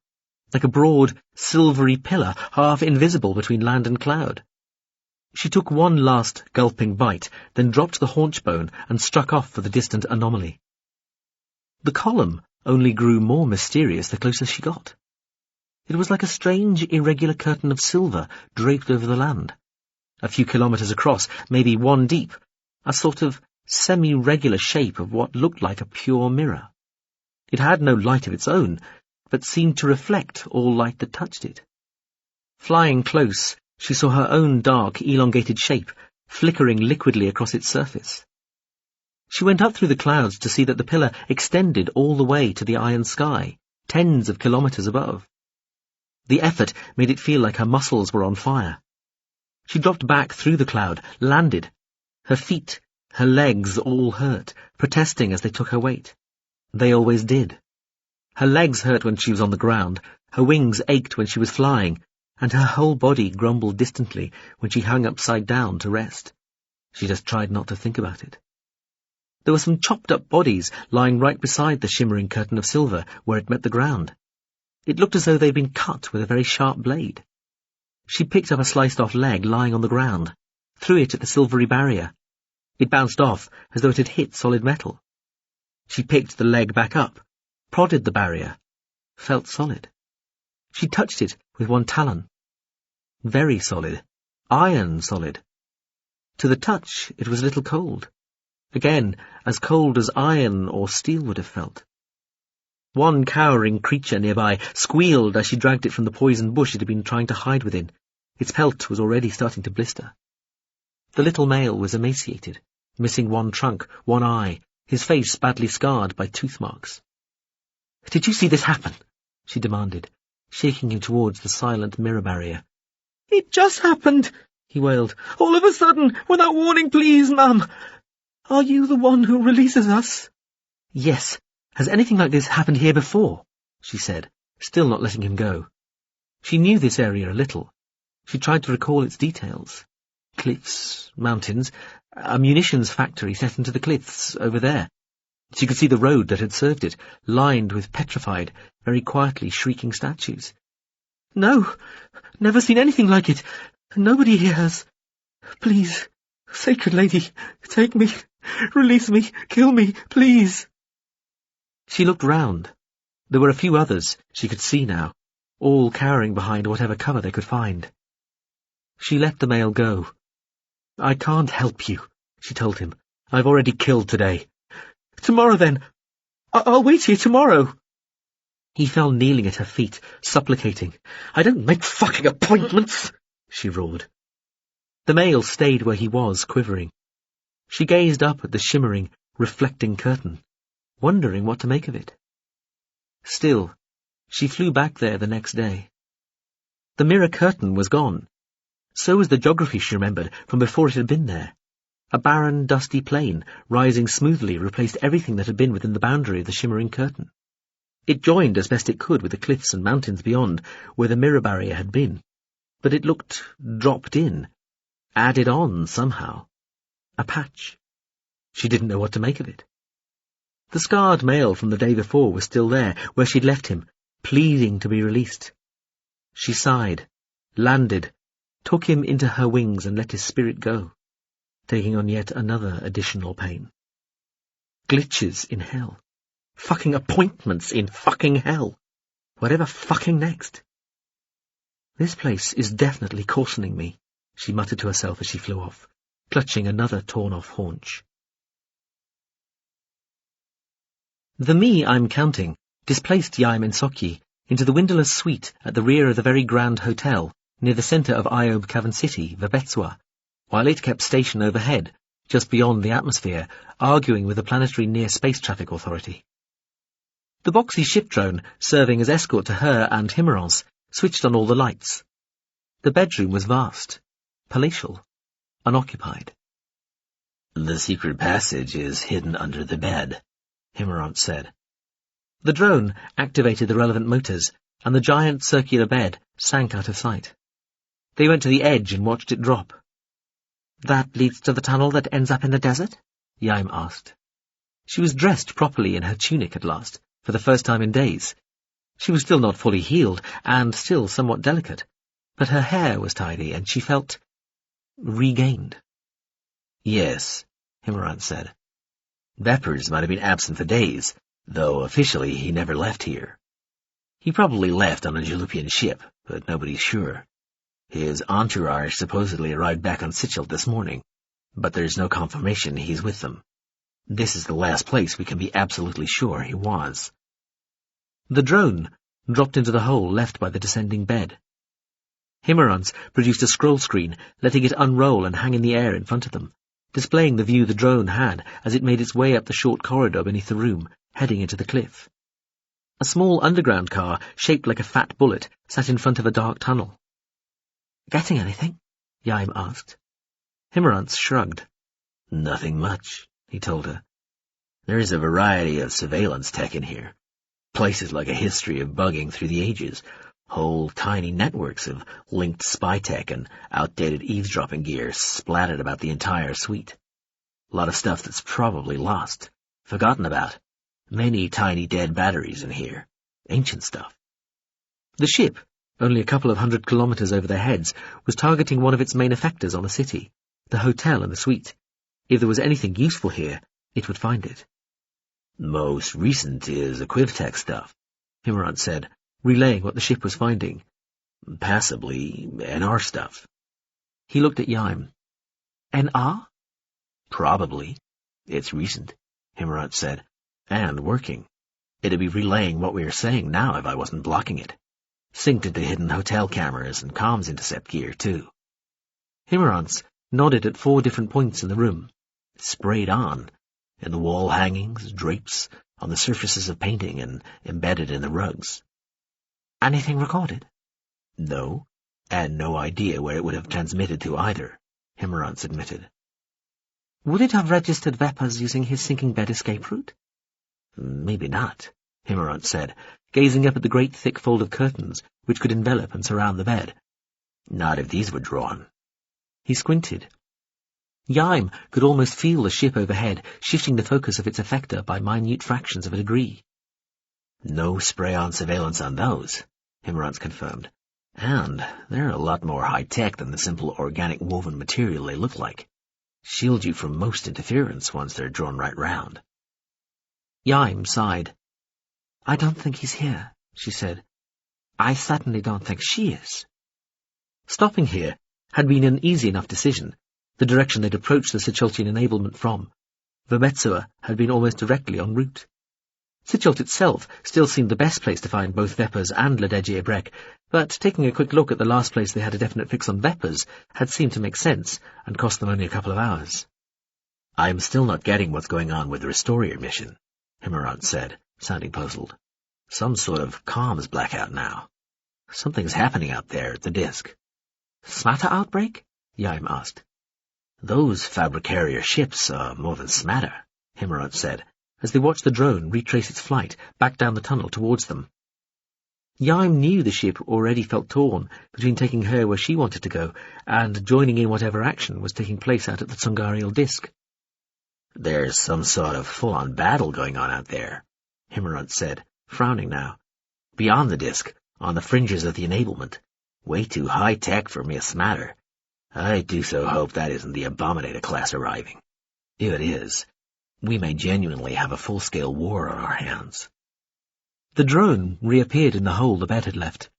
like a broad, silvery pillar, half invisible between land and cloud. She took one last gulping bite, then dropped the haunch bone and struck off for the distant anomaly. The column only grew more mysterious the closer she got. It was like a strange, irregular curtain of silver draped over the land. A few kilometres across, maybe 1 deep, a sort of semi-regular shape of what looked like a pure mirror. It had no light of its own, but seemed to reflect all light that touched it. Flying close, she saw her own dark, elongated shape, flickering liquidly across its surface. She went up through the clouds to see that the pillar extended all the way to the iron sky, tens of kilometres above. The effort made it feel like her muscles were on fire. She dropped back through the cloud, landed. Her feet, her legs all hurt, protesting as they took her weight. They always did. Her legs hurt when she was on the ground, her wings ached when she was flying, and her whole body grumbled distantly when she hung upside down to rest. She just tried not to think about it. There were some chopped-up bodies lying right beside the shimmering curtain of silver where it met the ground. It looked as though they'd been cut with a very sharp blade. She picked up a sliced-off leg lying on the ground, threw it at the silvery barrier. It bounced off as though it had hit solid metal. She picked the leg back up, prodded the barrier, felt solid. She touched it with one talon. Very solid, iron solid. To the touch, it was a little cold. Again, as cold as iron or steel would have felt. One cowering creature nearby squealed as she dragged it from the poison bush it had been trying to hide within. Its pelt was already starting to blister. The little male was emaciated, missing one trunk, one eye, his face badly scarred by tooth marks. "Did you see this happen?" she demanded, shaking him towards the silent mirror barrier. "It just happened," he wailed. "All of a sudden, without warning, please, Mum. Are you the one who releases us?" "Yes. Has anything like this happened here before?" she said, still not letting him go. She knew this area a little. She tried to recall its details. Cliffs, mountains, a munitions factory set into the cliffs over there. She could see the road that had served it, lined with petrified, very quietly shrieking statues. "No, never seen anything like it. Nobody here has. Please, Sacred Lady, take me, release me, kill me, please." She looked round. There were a few others, she could see now, all cowering behind whatever cover they could find. She let the male go. "I can't help you," she told him. "I've already killed today." "Tomorrow, then. I'll wait here tomorrow." He fell kneeling at her feet, supplicating. "I don't make fucking appointments," she roared. The male stayed where he was, quivering. She gazed up at the shimmering, reflecting curtain, wondering what to make of it. Still, she flew back there the next day. The mirror curtain was gone. So was the geography she remembered from before it had been there. A barren, dusty plain, rising smoothly, replaced everything that had been within the boundary of the shimmering curtain. It joined as best it could with the cliffs and mountains beyond, where the mirror barrier had been. But it looked dropped in, added on somehow. A patch. She didn't know what to make of it. The scarred male from the day before was still there, where she'd left him, pleading to be released. She sighed, landed, took him into her wings and let his spirit go, taking on yet another additional pain. Glitches in hell. Fucking appointments in fucking hell. Whatever fucking next? This place is definitely cautioning me, she muttered to herself as she flew off, clutching another torn-off haunch. The me I'm counting displaced Iain and Sokyi into the windowless suite at the rear of the very grand hotel near the centre of Iob Cavan City, Verbetsua, while it kept station overhead, just beyond the atmosphere, arguing with the Planetary Near Space Traffic Authority. The boxy ship drone, serving as escort to her and Himmerance, switched on all the lights. The bedroom was vast, palatial, unoccupied. "The secret passage is hidden under the bed," Himmerance said. The drone activated the relevant motors, and the giant circular bed sank out of sight. They went to the edge and watched it drop. "That leads to the tunnel that ends up in the desert?" Iain asked. She was dressed properly in her tunic at last, for the first time in days. She was still not fully healed, and still somewhat delicate, but her hair was tidy, and she felt regained. "Yes," Himmerance said. "Vepers might have been absent for days, though officially he never left here. He probably left on a Jalupian ship, but nobody's sure. His entourage supposedly arrived back on Sichel this morning, but there's no confirmation he's with them. This is the last place we can be absolutely sure he was." The drone dropped into the hole left by the descending bed. Himmerance produced a scroll screen, letting it unroll and hang in the air in front of them, displaying the view the drone had as it made its way up the short corridor beneath the room, heading into the cliff. A small underground car, shaped like a fat bullet, sat in front of a dark tunnel. "Getting anything?" Iain asked. Himmerance shrugged. "Nothing much," he told her. "There is a variety of surveillance tech in here. Places like a history of bugging through the ages, whole tiny networks of linked spy tech and outdated eavesdropping gear splattered about the entire suite. A lot of stuff that's probably lost, forgotten about. Many tiny dead batteries in here. Ancient stuff." The ship, only a couple of 100 kilometers over their heads, was targeting one of its main effectors on the city, the hotel and the suite. If there was anything useful here, it would find it. "Most recent is Equivtech stuff," Himmerance said, relaying what the ship was finding. "Possibly NR stuff." He looked at Iain. "NR?" "Probably. It's recent," Himmerance said, "and working. It'd be relaying what we are saying now if I wasn't blocking it. Synced into hidden hotel cameras and comms intercept gear, too." Himmerance nodded at 4 different points in the room. "Sprayed on. In the wall hangings, drapes, on the surfaces of painting, and embedded in the rugs." "Anything recorded?" "No, and no idea where it would have transmitted to either," Himmerance admitted. "Would it have registered Vepers using his sinking bed escape route?" "Maybe not," Himmerance said, gazing up at the great thick fold of curtains which could envelop and surround the bed. "Not if these were drawn." He squinted. Iain could almost feel the ship overhead, shifting the focus of its effector by minute fractions of a degree. "No spray-on surveillance on those," Himmerance confirmed. "And they're a lot more high-tech than the simple organic woven material they look like. Shield you from most interference once they're drawn right round." Iain sighed. "I don't think he's here," she said. "I certainly don't think she is." Stopping here had been an easy enough decision, the direction they'd approached the Sicheltian enablement from. Verbetsua had been almost directly en route. Sichelt itself still seemed the best place to find both Vepers and Ledegi Ebrek, but taking a quick look at the last place they had a definite fix on Vepers had seemed to make sense and cost them only a couple of hours. "I'm still not getting what's going on with the Restorer mission," Himmerance said, sounding puzzled. "Some sort of comms blackout now. Something's happening out there at the disk." "Smatter outbreak?" Iain asked. "Those Fabricaria ships are more than smatter," Himmerance said, as they watched the drone retrace its flight back down the tunnel towards them. Iain knew the ship already felt torn between taking her where she wanted to go and joining in whatever action was taking place out at the Tsungarial disk. "There's some sort of full-on battle going on out there," Himmerance said, frowning now. "Beyond the disk, on the fringes of the enablement. Way too high-tech for mere smatter. I do so hope that isn't the Abominator class arriving. If it is, we may genuinely have a full-scale war on our hands." The drone reappeared in the hole the bed had left.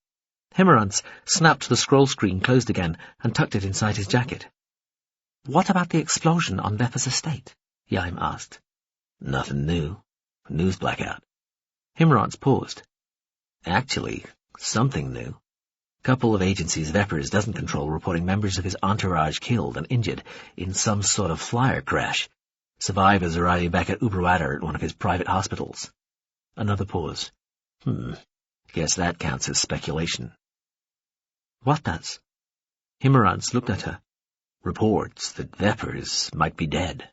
Himmerance snapped the scroll screen closed again and tucked it inside his jacket. "What about the explosion on Vepper's estate?" Iain asked. "Nothing new. News blackout." Himmerance paused. "Actually, something new. Couple of agencies Vepper's doesn't control reporting members of his entourage killed and injured in some sort of flyer crash. Survivors arriving back at Uberwater at one of his private hospitals." Another pause. Guess that counts as speculation." "What does?" Himmerance looked at her. "Reports that Vepper's might be dead."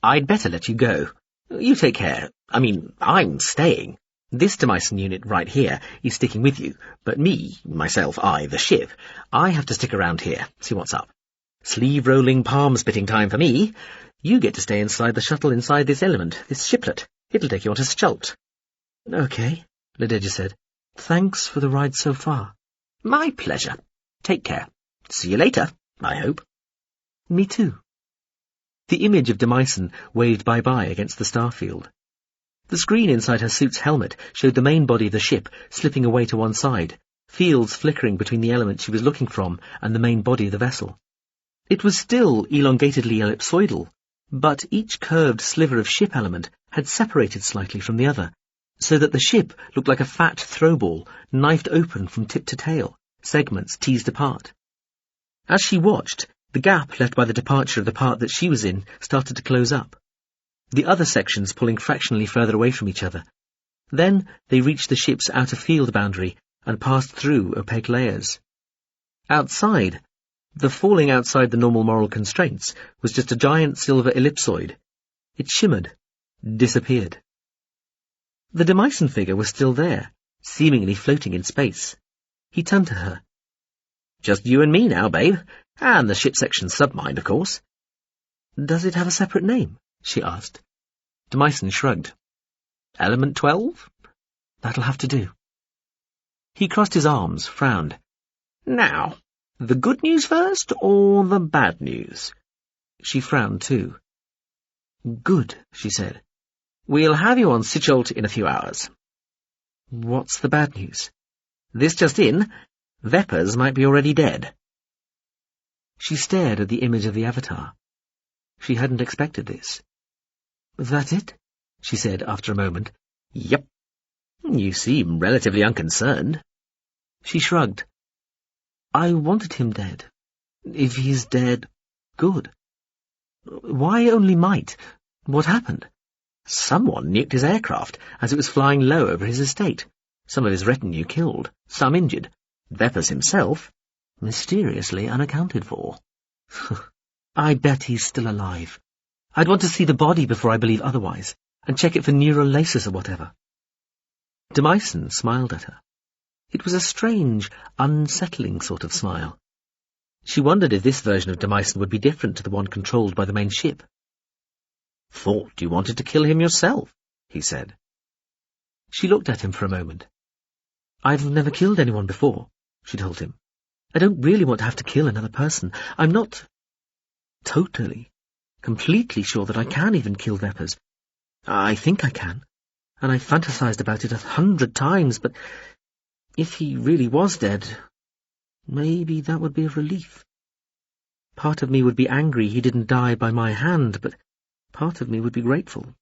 "I'd better let you go. You take care. I'm staying. This Demyson unit right here is sticking with you, but the ship, I have to stick around here, see what's up. Sleeve-rolling, palm-spitting time for me. You get to stay inside the shuttle inside this element, this shiplet. It'll take you on to Schult." "Okay," Ladeja said. "Thanks for the ride so far." "My pleasure. Take care. See you later, I hope." "Me too." The image of Demyson waved bye-bye against the starfield. The screen inside her suit's helmet showed the main body of the ship slipping away to one side, fields flickering between the element she was looking from and the main body of the vessel. It was still elongatedly ellipsoidal, but each curved sliver of ship element had separated slightly from the other, so that the ship looked like a fat throwball, knifed open from tip to tail, segments teased apart. As she watched, the gap left by the departure of the part that she was in started to close up, the other sections pulling fractionally further away from each other. Then they reached the ship's outer field boundary and passed through opaque layers. Outside, the falling outside the normal moral constraints was just a giant silver ellipsoid. It shimmered, disappeared. The Demyson figure was still there, seemingly floating in space. He turned to her. "Just you and me now, babe, and the ship section submind, of course." "Does it have a separate name?" she asked. Demyson shrugged. "Element 12? That'll have to do." He crossed his arms, frowned. "Now, the good news first, or the bad news?" She frowned too. "Good," she said. "We'll have you on Schult in a few hours." "What's the bad news?" "This just in, Vepper's might be already dead." She stared at the image of the avatar. She hadn't expected this. "That it?" she said after a moment. "Yep. You seem relatively unconcerned." She shrugged. "I wanted him dead. If he's dead, good." "Why only might? What happened?" "Someone nuked his aircraft as it was flying low over his estate. Some of his retinue killed, some injured. Vepper's himself, mysteriously unaccounted for." "I bet he's still alive. I'd want to see the body before I believe otherwise, and check it for neural laces or whatever." Demyson smiled at her. It was a strange, unsettling sort of smile. She wondered if this version of Demyson would be different to the one controlled by the main ship. "Thought you wanted to kill him yourself," he said. She looked at him for a moment. "I've never killed anyone before," she told him. "I don't really want to have to kill another person. I'm not completely sure that I can even kill Vepper's. I think I can, and I've fantasized about it 100 times, but if he really was dead, maybe that would be a relief. Part of me would be angry he didn't die by my hand, but part of me would be grateful.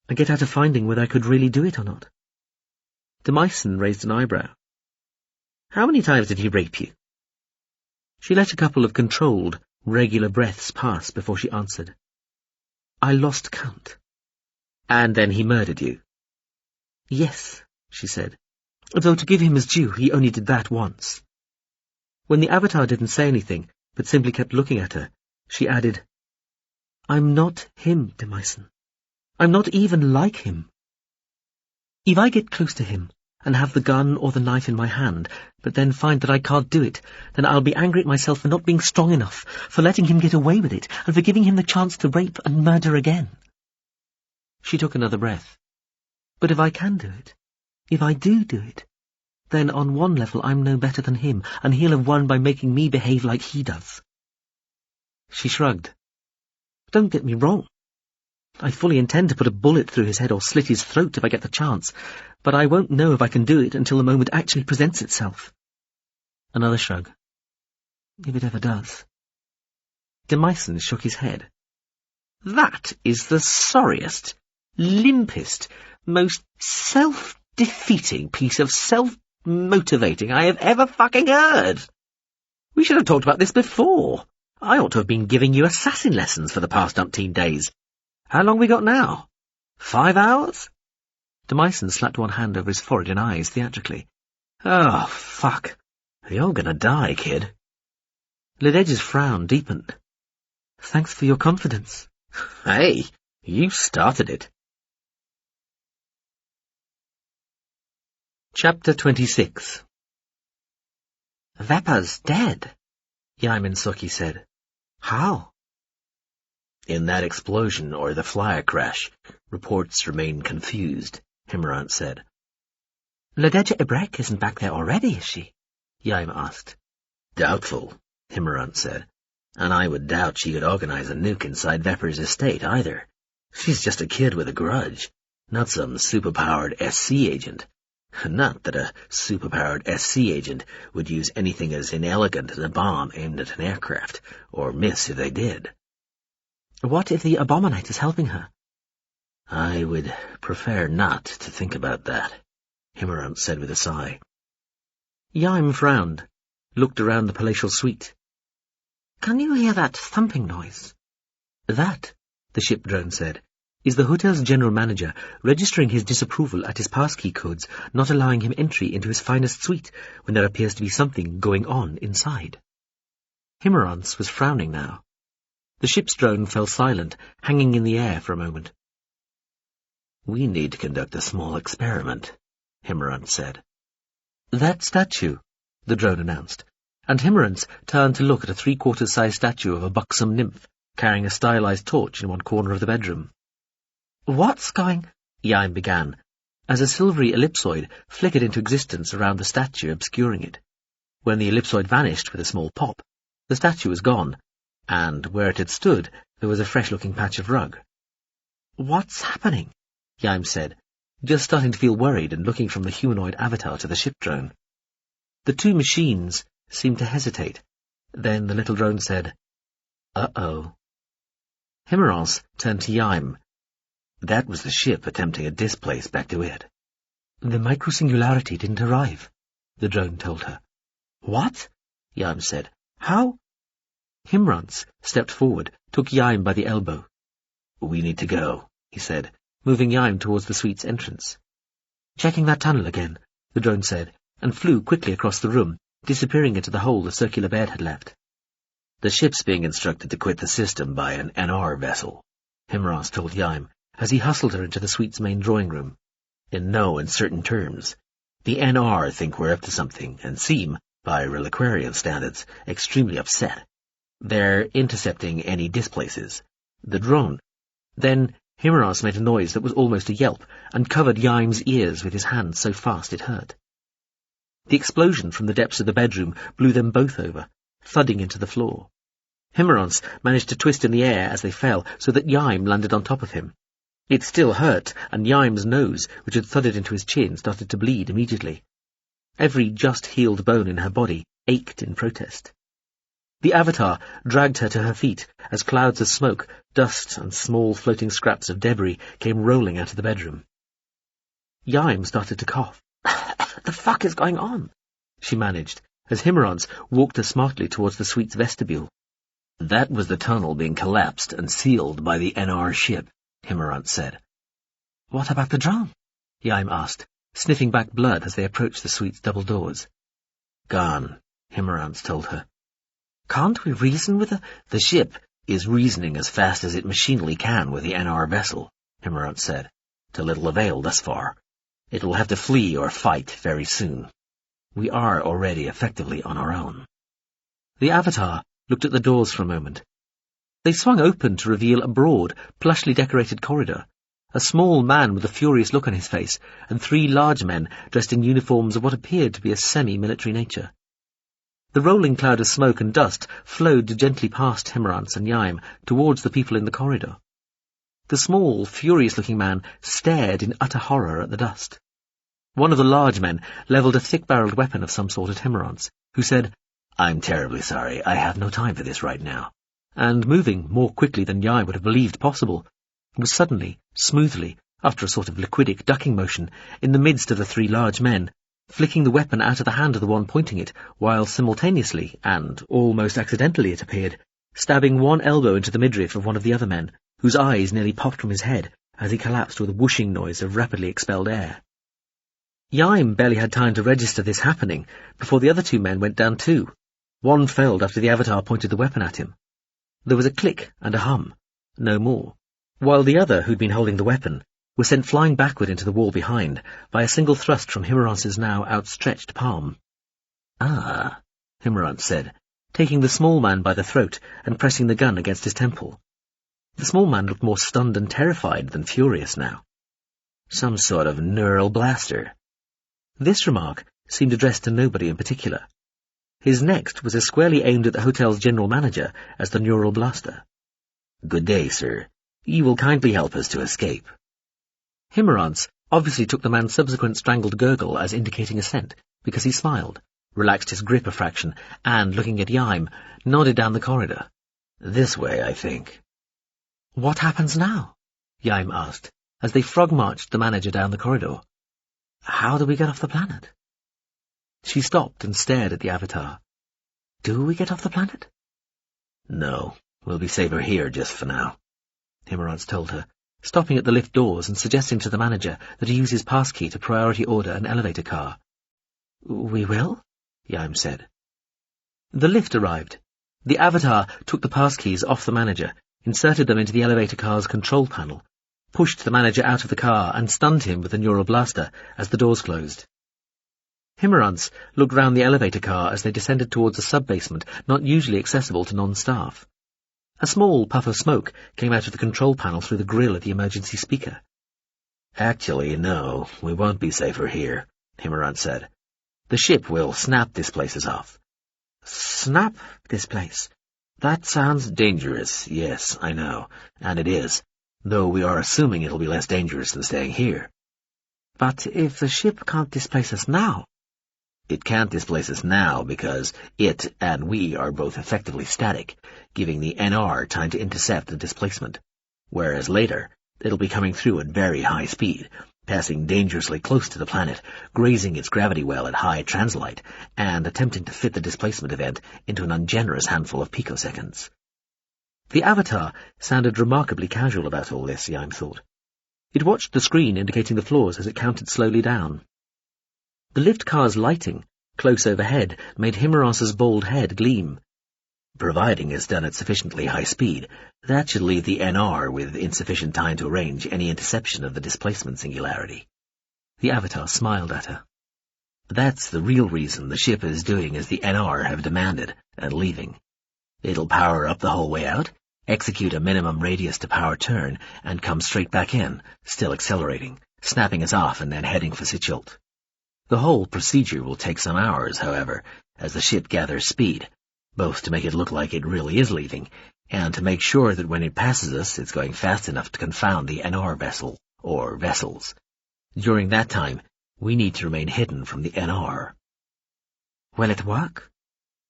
I get out of finding whether I could really do it or not." Demyson raised an eyebrow. "How many times did he rape you?" She let a couple of controlled, regular breaths pass before she answered. "I lost count." "And then he murdered you?" "Yes," she said, though to give him his due, he only did that once. When the avatar didn't say anything, but simply kept looking at her, she added, "I'm not him, Demyson. I'm not even like him. If I get close to him and have the gun or the knife in my hand, but then find that I can't do it, then I'll be angry at myself for not being strong enough, for letting him get away with it, and for giving him the chance to rape and murder again." She took another breath. "But if I can do it, if I do it, then on one level I'm no better than him, and he'll have won by making me behave like he does." She shrugged. "Don't get me wrong. I fully intend to put a bullet through his head or slit his throat if I get the chance, but I won't know if I can do it until the moment actually presents itself. Another shrug. If it ever does. De Meissen shook his head. That is the sorriest, limpest, most self-defeating piece of self-motivating I have ever fucking heard. We should have talked about this before. I ought to have been giving you assassin lessons for the past umpteen days. How long we got now? 5 hours? De Meissen slapped one hand over his forehead and eyes theatrically. Oh, fuck. You're gonna die, kid. Lededge's frown deepened. Thanks for your confidence. Hey, you started it. Chapter 26. Vepper's dead, Iain Sookie said. How? In that explosion or the flyer crash, reports remain confused, Himmerant said. Lededge Ibrek isn't back there already, is she? Iain asked. Doubtful, Himmerant said, and I would doubt she could organize a nuke inside Vepper's estate either. She's just a kid with a grudge, not some superpowered SC agent. Not that a superpowered SC agent would use anything as inelegant as a bomb aimed at an aircraft, or miss if they did. What if the Abominite is helping her? I would prefer not to think about that, Himmerant said with a sigh. Iain frowned, looked around the palatial suite. Can you hear that thumping noise? That, the ship drone said, is the hotel's general manager registering his disapproval at his passkey codes, not allowing him entry into his finest suite when there appears to be something going on inside. Himmerant's was frowning now. The ship's drone fell silent, hanging in the air for a moment. We need to conduct a small experiment, Himmerant said. That statue, the drone announced, and Himmerant turned to look at a three-quarters-size statue of a buxom nymph carrying a stylized torch in one corner of the bedroom. What's going... Iain began, as a silvery ellipsoid flickered into existence around the statue, obscuring it. When the ellipsoid vanished with a small pop, the statue was gone, and where it had stood there was a fresh-looking patch of rug. What's happening? Iain said, just starting to feel worried and looking from the humanoid avatar to the ship drone. The two machines seemed to hesitate. Then the little drone said, Uh-oh. Himmerant turned to Iain. That was the ship attempting a displace back to it. The microsingularity didn't arrive, the drone told her. What? Iain said. How? Himmerant stepped forward, took Iain by the elbow. We need to go, he said, moving Iain towards the suite's entrance. Checking that tunnel again, the drone said, and flew quickly across the room, disappearing into the hole the circular bed had left. The ship's being instructed to quit the system by an NR vessel, Himmerant told Iain, as he hustled her into the suite's main drawing room. In no uncertain terms, the NR think we're up to something and seem, by reliquarian standards, extremely upset. They're intercepting any displaces. The drone. Then Himmerant made a noise that was almost a yelp and covered Iain's ears with his hand so fast it hurt. The explosion from the depths of the bedroom blew them both over, thudding into the floor. Himmerant managed to twist in the air as they fell so that Iain landed on top of him. It still hurt, and Iain's nose, which had thudded into his chin, started to bleed immediately. Every just-healed bone in her body ached in protest. The avatar dragged her to her feet as clouds of smoke, dust, and small floating scraps of debris came rolling out of the bedroom. Iain started to cough. The fuck is going on? She managed, as Himmerant walked her smartly towards the suite's vestibule. That was the tunnel being collapsed and sealed by the NR ship, Himmerant said. What about the drone? Iain asked, sniffing back blood as they approached the suite's double doors. Gone, Himmerant told her. Can't we reason with the ship is reasoning as fast as it machinally can with the NR vessel, Himmerant said, to little avail thus far. It will have to flee or fight very soon. We are already effectively on our own. The avatar looked at the doors for a moment. They swung open to reveal a broad, plushly decorated corridor, a small man with a furious look on his face, and three large men dressed in uniforms of what appeared to be a semi-military nature. The rolling cloud of smoke and dust flowed gently past Himmerant and Iain towards the people in the corridor. The small, furious-looking man stared in utter horror at the dust. One of the large men levelled a thick-barrelled weapon of some sort at Himmerance, who said, "I'm terribly sorry, I have no time for this right now," and moving more quickly than Iain would have believed possible, was suddenly, smoothly, after a sort of liquidic ducking motion, in the midst of the three large men, flicking the weapon out of the hand of the one pointing it, while simultaneously, and almost accidentally it appeared, stabbing one elbow into the midriff of one of the other men, whose eyes nearly popped from his head as he collapsed with a whooshing noise of rapidly expelled air. Iain barely had time to register this happening before the other two men went down too. One felled after the Avatar pointed the weapon at him. There was a click and a hum, no more, while the other, who'd been holding the weapon, was sent flying backward into the wall behind by a single thrust from Himmerance's now outstretched palm. "Ah," Himmerance said, taking the small man by the throat and pressing the gun against his temple. The small man looked more stunned and terrified than furious now. "Some sort of neural blaster." This remark seemed addressed to nobody in particular. His next was as squarely aimed at the hotel's general manager as the neural blaster. "Good day, sir. You will kindly help us to escape." Himmerance obviously took the man's subsequent strangled gurgle as indicating assent, because he smiled, relaxed his grip a fraction, and, looking at Iain, nodded down the corridor. "This way, I think." "What happens now?" Iain asked, as they frog-marched the manager down the corridor. "How do we get off the planet?" She stopped and stared at the Avatar. "Do we get off the planet?" "No, we'll be safer here just for now," Himmerance told her, stopping at the lift doors and suggesting to the manager that he use his passkey to priority order an elevator car. "We will?" Iain said. The lift arrived. The Avatar took the passkeys off the manager, inserted them into the elevator car's control panel, pushed the manager out of the car and stunned him with the neural blaster as the doors closed. Himmerance looked round the elevator car as they descended towards a sub-basement not usually accessible to non-staff. A small puff of smoke came out of the control panel through the grill of the emergency speaker. "Actually, no, we won't be safer here," Himmerance said. "The ship will snap this place off." "Snap this place? That sounds dangerous. Yes, I know, and it is, though we are assuming it'll be less dangerous than staying here." "But if the ship can't displace us now?" "It can't displace us now because it and we are both effectively static, giving the NR time to intercept the displacement, whereas later it'll be coming through at very high speed, passing dangerously close to the planet, grazing its gravity well at high translight, and attempting to fit the displacement event into an ungenerous handful of picoseconds." The Avatar sounded remarkably casual about all this, Iain thought. It watched the screen indicating the floors as it counted slowly down. The lift car's lighting, close overhead, made Himmerance's bald head gleam. "Providing it's done at sufficiently high speed, that should leave the NR with insufficient time to arrange any interception of the displacement singularity." The Avatar smiled at her. "That's the real reason the ship is doing as the NR have demanded, and leaving. It'll power up the whole way out, execute a minimum radius to power turn, and come straight back in, still accelerating, snapping us off and then heading for Sitchult. The whole procedure will take some hours, however, as the ship gathers speed, both to make it look like it really is leaving, and to make sure that when it passes us it's going fast enough to confound the NR vessel, or vessels. During that time, we need to remain hidden from the NR." "Will it work?"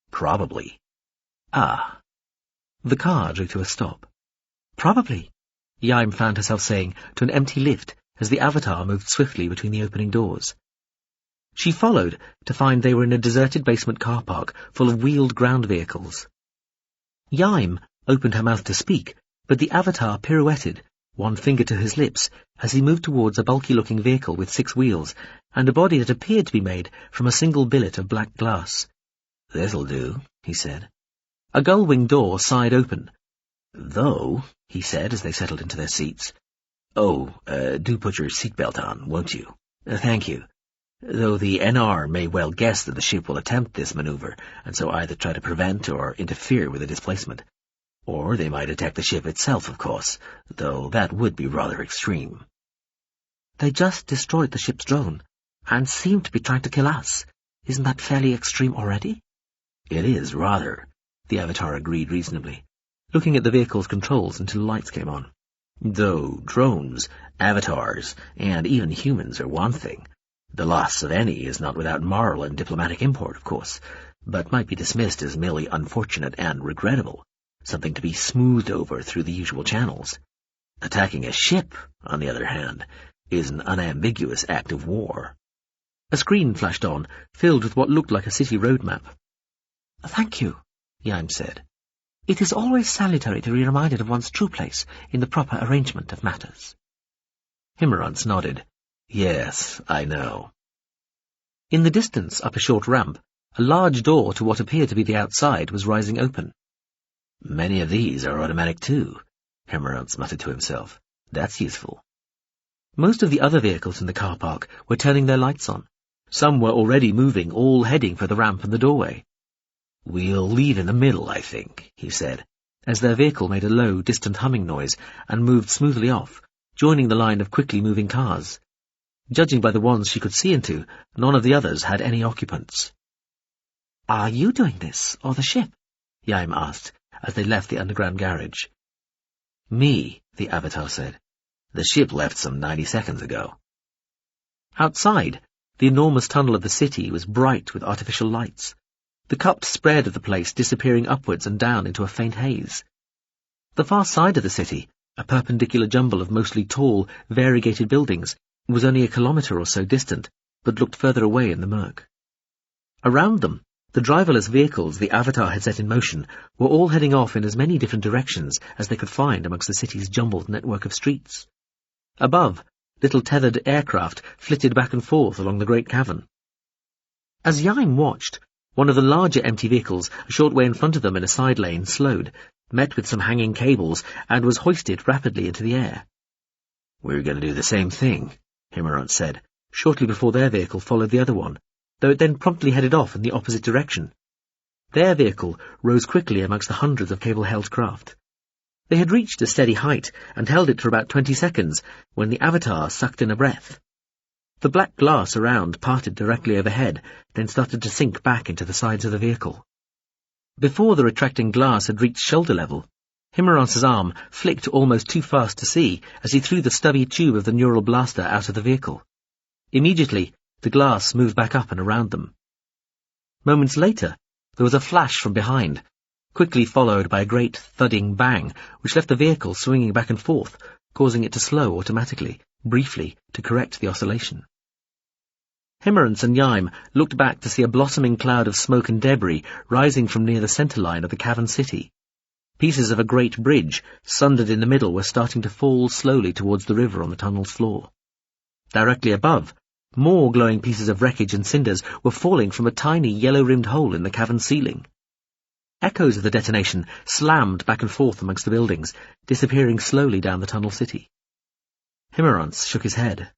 "Probably." "Ah." The car drew to a stop. "Probably," Iain found herself saying to an empty lift as the Avatar moved swiftly between the opening doors. She followed to find they were in a deserted basement car park full of wheeled ground vehicles. Iain opened her mouth to speak, but the Avatar pirouetted, one finger to his lips, as he moved towards a bulky-looking vehicle with 6 wheels and a body that appeared to be made from a single billet of black glass. "This'll do," he said. A gull-wing door sighed open. "Though," he said as they settled into their seats, "Oh, do put your seatbelt on, won't you? Thank you. Though the NR may well guess that the ship will attempt this maneuver, and so either try to prevent or interfere with the displacement. Or they might attack the ship itself, of course, though that would be rather extreme." "They just destroyed the ship's drone, and seem to be trying to kill us. Isn't that fairly extreme already?" "It is, rather," the Avatar agreed reasonably, looking at the vehicle's controls until lights came on. Though drones, avatars, and even humans are one thing. The loss of any is not without moral and diplomatic import, of course, but might be dismissed as merely unfortunate and regrettable, something to be smoothed over through the usual channels. Attacking a ship, on the other hand, is an unambiguous act of war. A screen flashed on, filled with what looked like a city road map. "Thank you," Iain said. "It is always salutary to be reminded of one's true place in the proper arrangement of matters." Himmerance nodded. "Yes, I know." In the distance, up a short ramp, a large door to what appeared to be the outside was rising open. "Many of these are automatic too," Himmerance muttered to himself. "That's useful." Most of the other vehicles in the car park were turning their lights on. Some were already moving, all heading for the ramp and the doorway. "We'll leave in the middle, I think," he said, as their vehicle made a low, distant humming noise and moved smoothly off, joining the line of quickly moving cars. Judging by the ones she could see into, none of the others had any occupants. "Are you doing this, or the ship?" Iain asked, as they left the underground garage. "Me," the Avatar said. "The ship left some 90 seconds ago." Outside, the enormous tunnel of the city was bright with artificial lights. The cupped spread of the place disappearing upwards and down into a faint haze. The far side of the city, a perpendicular jumble of mostly tall, variegated buildings, was only a kilometre or so distant, but looked further away in the murk. Around them, the driverless vehicles the Avatar had set in motion were all heading off in as many different directions as they could find amongst the city's jumbled network of streets. Above, little tethered aircraft flitted back and forth along the great cavern. As Iain watched, one of the larger empty vehicles, a short way in front of them in a side lane, slowed, met with some hanging cables, and was hoisted rapidly into the air. "We're going to do the same thing," Himmerance said, shortly before their vehicle followed the other one, though it then promptly headed off in the opposite direction. Their vehicle rose quickly amongst the hundreds of cable-held craft. They had reached a steady height and held it for about 20 seconds when the Avatar sucked in a breath. The black glass around parted directly overhead, then started to sink back into the sides of the vehicle. Before the retracting glass had reached shoulder level, Himmerance's arm flicked almost too fast to see as he threw the stubby tube of the neural blaster out of the vehicle. Immediately, the glass moved back up and around them. Moments later, there was a flash from behind, quickly followed by a great thudding bang, which left the vehicle swinging back and forth, causing it to slow automatically, briefly, to correct the oscillation. Himmerance and Iain looked back to see a blossoming cloud of smoke and debris rising from near the centre line of the cavern city. Pieces of a great bridge, sundered in the middle, were starting to fall slowly towards the river on the tunnel's floor. Directly above, more glowing pieces of wreckage and cinders were falling from a tiny yellow-rimmed hole in the cavern ceiling. Echoes of the detonation slammed back and forth amongst the buildings, disappearing slowly down the tunnel city. Himmerance shook his head.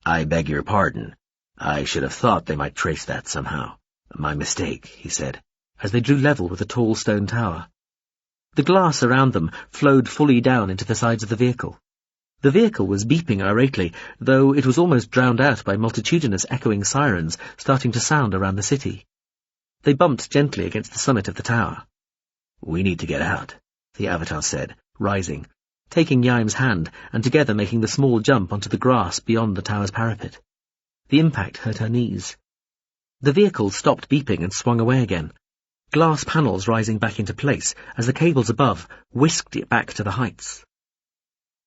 "I beg your pardon. I should have thought they might trace that somehow. My mistake," he said, as they drew level with a tall stone tower. The glass around them flowed fully down into the sides of the vehicle. The vehicle was beeping irately, though it was almost drowned out by multitudinous echoing sirens starting to sound around the city. They bumped gently against the summit of the tower. "We need to get out," the Avatar said, rising, taking Iain's hand and together making the small jump onto the grass beyond the tower's parapet. The impact hurt her knees. The vehicle stopped beeping and swung away again, glass panels rising back into place as the cables above whisked it back to the heights.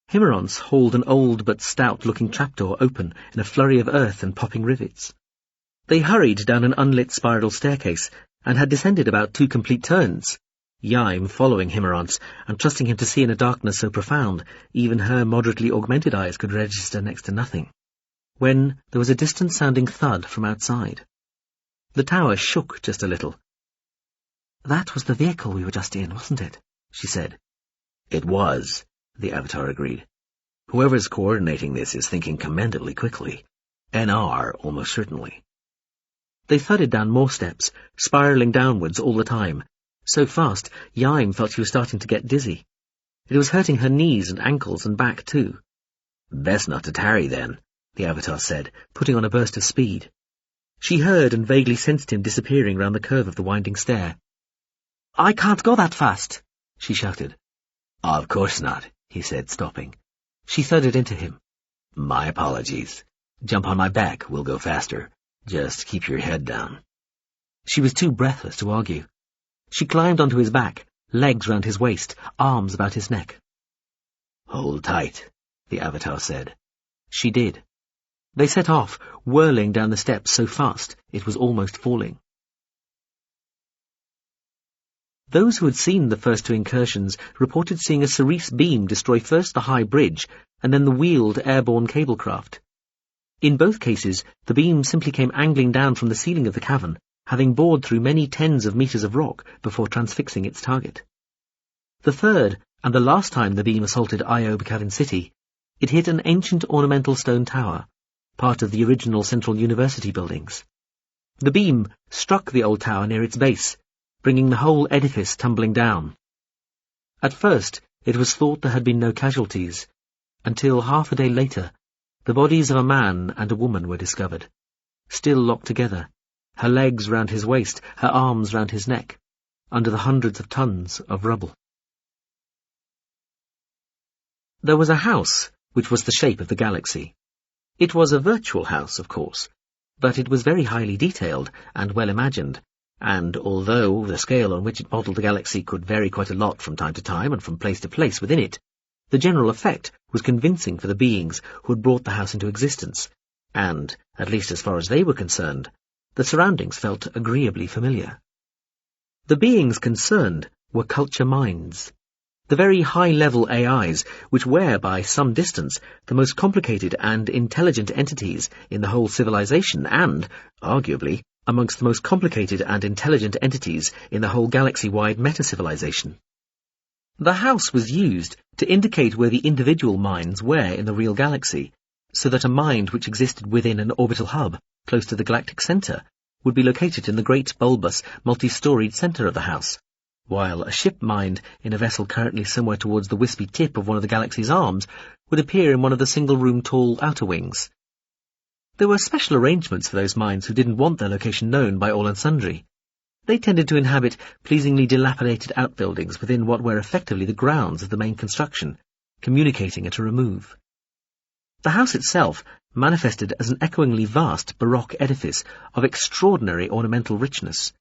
Himmerance hauled an old but stout-looking trapdoor open in a flurry of earth and popping rivets. They hurried down an unlit spiral staircase and had descended about 2 complete turns, Iain following Himmerance and trusting him to see in a darkness so profound even her moderately augmented eyes could register next to nothing, when there was a distant-sounding thud from outside. The tower shook just a little. "That was the vehicle we were just in, wasn't it?" she said. "It was," the Avatar agreed. "Whoever's coordinating this is thinking commendably quickly. NR, almost certainly." They thudded down more steps, spiralling downwards all the time, so fast Iain felt she was starting to get dizzy. It was hurting her knees and ankles and back too. "Best not to tarry, then," the Avatar said, putting on a burst of speed. She heard and vaguely sensed him disappearing round the curve of the winding stair. "I can't go that fast," she shouted. "Of course not," he said, stopping. She thudded into him. My apologies. Jump on my back, we'll go faster. Just keep your head down. She was too breathless to argue. She climbed onto his back, legs round his waist, arms about his neck. Hold tight, the Avatar said. She did. They set off, whirling down the steps so fast it was almost falling. Those who had seen the first two incursions reported seeing a Cerise beam destroy first the high bridge and then the wheeled airborne cablecraft. In both cases, the beam simply came angling down from the ceiling of the cavern, having bored through many tens of meters of rock before transfixing its target. The third, and the last time the beam assaulted Iob City, it hit an ancient ornamental stone tower, part of the original Central University buildings. The beam struck the old tower near its base, bringing the whole edifice tumbling down. At first, it was thought there had been no casualties, until half a day later, the bodies of a man and a woman were discovered, still locked together, her legs round his waist, her arms round his neck, under the hundreds of tons of rubble. There was a house which was the shape of the galaxy. It was a virtual house, of course, but it was very highly detailed and well imagined, and although the scale on which it modelled the galaxy could vary quite a lot from time to time and from place to place within it, the general effect was convincing for the beings who had brought the house into existence, and, at least as far as they were concerned, the surroundings felt agreeably familiar. The beings concerned were culture minds, the very high-level AIs which were, by some distance, the most complicated and intelligent entities in the whole civilization and, arguably, amongst the most complicated and intelligent entities in the whole galaxy-wide meta-civilization. The house was used to indicate where the individual minds were in the real galaxy, so that a mind which existed within an orbital hub, close to the galactic centre, would be located in the great bulbous, multi-storied centre of the house, while a ship mind in a vessel currently somewhere towards the wispy tip of one of the galaxy's arms would appear in one of the single-room tall outer wings. There were special arrangements for those minds who didn't want their location known by all and sundry. They tended to inhabit pleasingly dilapidated outbuildings within what were effectively the grounds of the main construction, communicating at a remove. The house itself manifested as an echoingly vast Baroque edifice of extraordinary ornamental richness,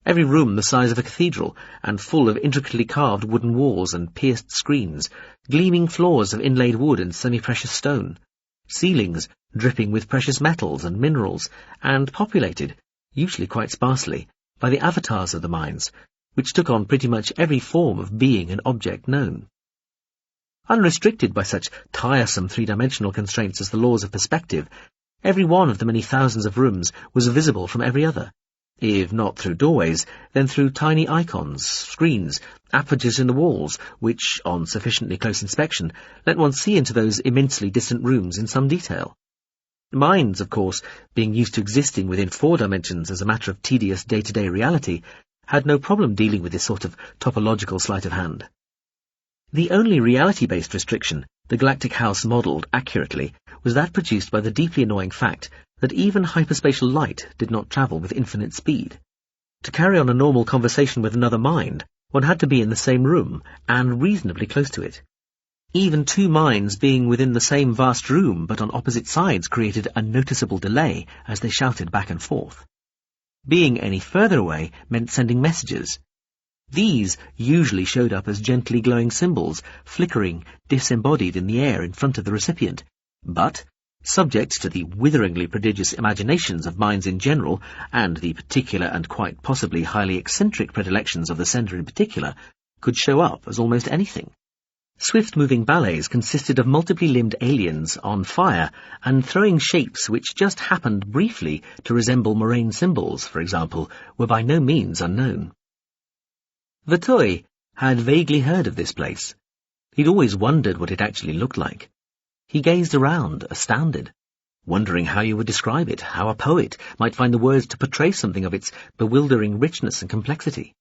every room the size of a cathedral and full of intricately carved wooden walls and pierced screens, gleaming floors of inlaid wood and semi-precious stone, ceilings dripping with precious metals and minerals, and populated, usually quite sparsely, by the avatars of the minds, which took on pretty much every form of being and object known. Unrestricted by such tiresome three-dimensional constraints as the laws of perspective, every one of the many thousands of rooms was visible from every other, if not through doorways, then through tiny icons, screens, apertures in the walls, which, on sufficiently close inspection, let one see into those immensely distant rooms in some detail. Minds, of course, being used to existing within 4 dimensions as a matter of tedious day-to-day reality, had no problem dealing with this sort of topological sleight of hand. The only reality-based restriction the Galactic House modelled accurately was that produced by the deeply annoying fact that even hyperspatial light did not travel with infinite speed. To carry on a normal conversation with another mind, one had to be in the same room and reasonably close to it. Even 2 minds being within the same vast room but on opposite sides created a noticeable delay as they shouted back and forth. Being any further away meant sending messages. These usually showed up as gently glowing symbols, flickering, disembodied in the air in front of the recipient, but, subject to the witheringly prodigious imaginations of minds in general, and the particular and quite possibly highly eccentric predilections of the sender in particular, could show up as almost anything. Swift-moving ballets consisted of multiply-limbed aliens on fire and throwing shapes which just happened briefly to resemble moraine symbols, for example, were by no means unknown. Vatoi had vaguely heard of this place. He'd always wondered what it actually looked like. He gazed around, astounded, wondering how you would describe it, how a poet might find the words to portray something of its bewildering richness and complexity.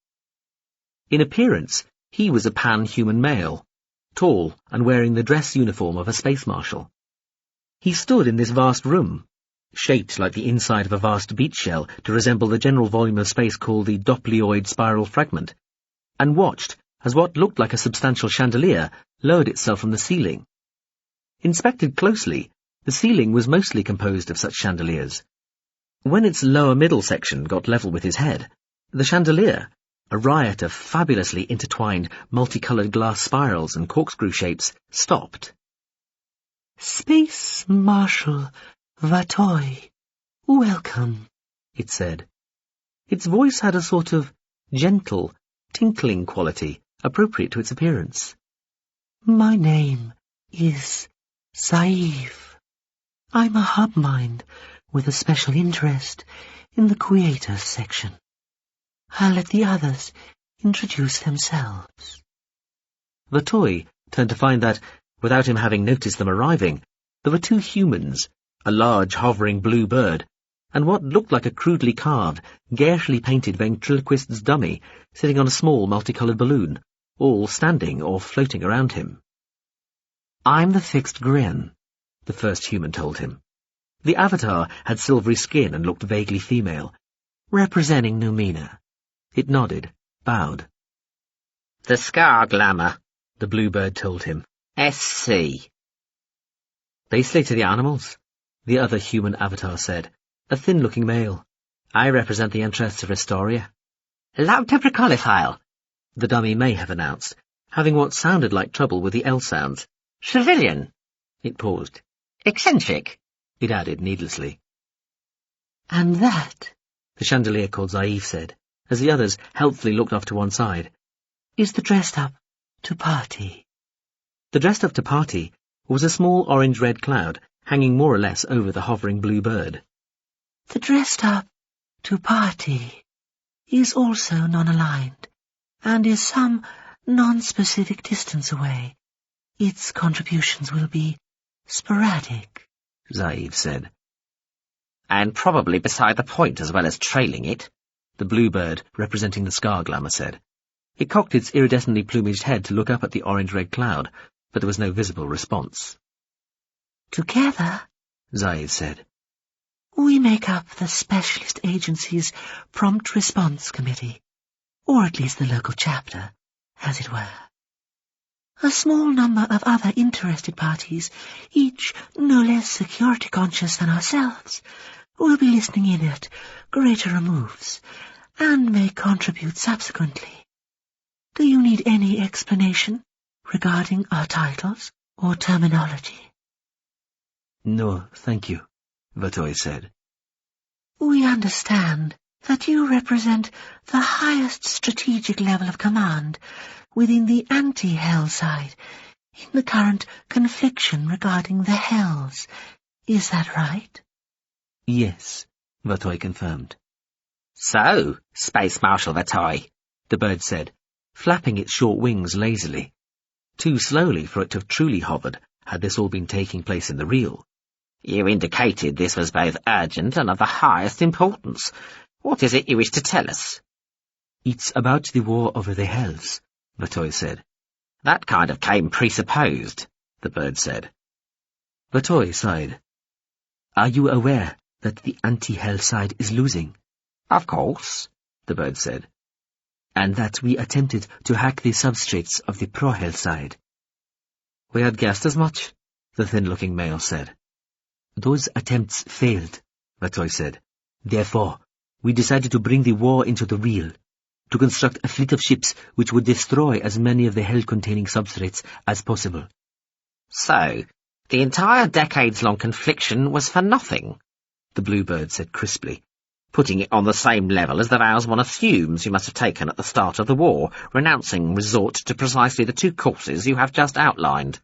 In appearance, he was a pan-human male, tall and wearing the dress uniform of a space marshal. He stood in this vast room, shaped like the inside of a vast beach shell to resemble the general volume of space called the Dopleoid spiral fragment, and watched, as what looked like a substantial chandelier lowered itself from the ceiling. Inspected closely, the ceiling was mostly composed of such chandeliers. When its lower middle section got level with his head, the chandelier, a riot of fabulously intertwined, multicoloured glass spirals and corkscrew shapes, stopped. "Space Marshal Vatoy, welcome," it said. Its voice had a sort of gentle, tinkling quality appropriate to its appearance. "My name is Saif. I'm a hub mind with a special interest in the Creators section. I'll let the others introduce themselves." Vatoy turned to find that, without him having noticed them arriving, there were two humans, a large hovering blue bird, and what looked like a crudely carved, garishly painted ventriloquist's dummy sitting on a small multicoloured balloon, all standing or floating around him. "I'm the fixed Gren," the first human told him. The avatar had silvery skin and looked vaguely female. "Representing Numina." It nodded, bowed. "The Scar Glamour," the bluebird told him. SC. "Basically to the animals," the other human avatar said, a thin-looking male. "I represent the interests of Restoria." "Love to prequalify," the dummy may have announced, having what sounded like trouble with the L sounds. "Civilian." It paused. "Eccentric," it added needlessly. "And that," the chandelier called Zaif said, as the others helpfully looked off to one side, "is the dressed up to party." The dressed up to party was a small orange-red cloud hanging more or less over the hovering blue bird. "The dressed up to party is also non-aligned and is some non-specific distance away. Its contributions will be sporadic," Zaif said. "And probably beside the point as well as trailing it," the bluebird, representing the Scar Glamour, said. It cocked its iridescently plumaged head to look up at the orange-red cloud, but there was no visible response. "Together," Zaif said, "we make up the Specialist Agency's Prompt Response Committee, or at least the local chapter, as it were. A small number of other interested parties, each no less security-conscious than ourselves, will be listening in at greater removes, and may contribute subsequently. Do you need any explanation regarding our titles or terminology?" "No, thank you," Vatoy said. "We understand that you represent the highest strategic level of command within the anti-Hell side in the current confliction regarding the Hells. Is that right?" "Yes," Vatoy confirmed. "So, Space Marshal Vatoy," the bird said, flapping its short wings lazily. Too slowly for it to have truly hovered, had this all been taking place in the real. "you indicated this was both urgent and of the highest importance. What is it you wish to tell us?" "It's about the war over the Hells," Vatoy said. "That kind of came presupposed," the bird said. Vatoy sighed. "Are you aware that the anti-Hell side is losing?" "Of course," the bird said. "And that we attempted to hack the substrates of the pro-Hell side?" "We had guessed as much," the thin-looking male said. "Those attempts failed," Vatoy said. "Therefore, we decided to bring the war into the real, to construct a fleet of ships which would destroy as many of the Hell-containing substrates as possible." "So, the entire decades-long confliction was for nothing," the bluebird said crisply, "putting it on the same level as the vows one assumes you must have taken at the start of the war, renouncing resort to precisely the two courses you have just outlined."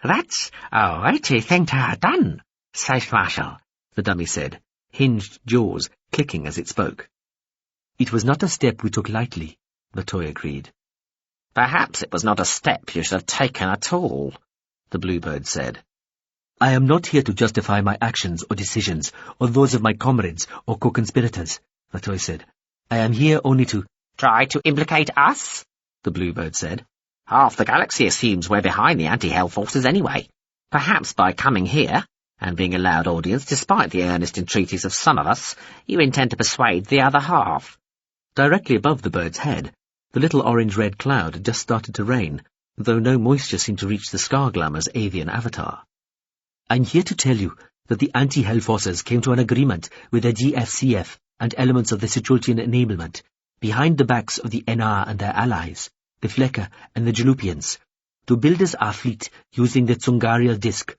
"That's a weighty thing to have done, Space Marshal," the dummy said, hinged jaws clicking as it spoke. "It was not a step we took lightly," Vatoy agreed. "Perhaps it was not a step you should have taken at all," the bluebird said. "I am not here to justify my actions or decisions, or those of my comrades or co-conspirators," Vatoy said. "I am here only to—" "Try to implicate us?" the bluebird said. "Half the galaxy assumes we're behind the anti-Hell forces anyway. Perhaps by coming here, and being a loud audience despite the earnest entreaties of some of us, you intend to persuade the other half." Directly above the bird's head, The little orange-red cloud had just started to rain, though no moisture seemed to reach the Scar-Glamour's avian avatar. "I'm here to tell you that the anti-Hell forces came to an agreement with the GFCF and elements of the Citrultian enablement, behind the backs of the NR and their allies, the Flecker and the Jalupians, to build us our fleet using the Tsungarial disk.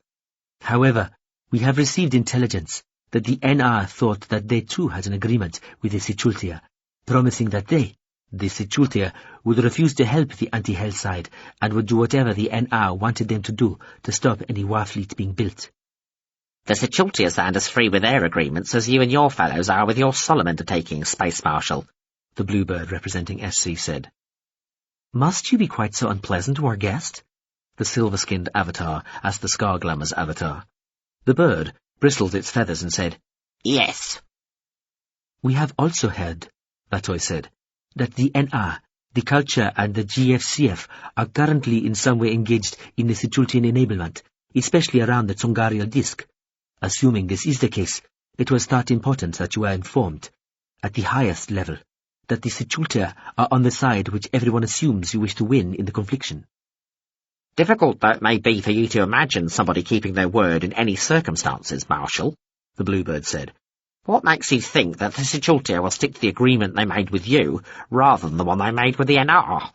However, we have received intelligence that the NR thought that they too had an agreement with the Citrultia, promising that they, the Citrultia, would refuse to help the anti-Hell side and would do whatever the NR wanted them to do to stop any war fleet being built." The Citrultia stand as free with their agreements as you and your fellows are with your solemn undertaking, Space Marshal, the Bluebird representing SC said. "Must you be quite so unpleasant to our guest?" the silver-skinned avatar asked the Scar-Glamour's avatar. The bird bristled its feathers and said, "Yes." "We have also heard," Batoy said, "that the NR, the Culture and the GFCF are currently in some way engaged in the Citrultian enablement, especially around the Tsungarial disk. Assuming this is the case, it was thought important that you are informed, at the highest level, that the Citrultia are on the side which everyone assumes you wish to win in the confliction." "Difficult though it may be for you to imagine somebody keeping their word in any circumstances, Marshal," the Bluebird said. "What makes you think that the Citrultia will stick to the agreement they made with you, rather than the one they made with the NR?"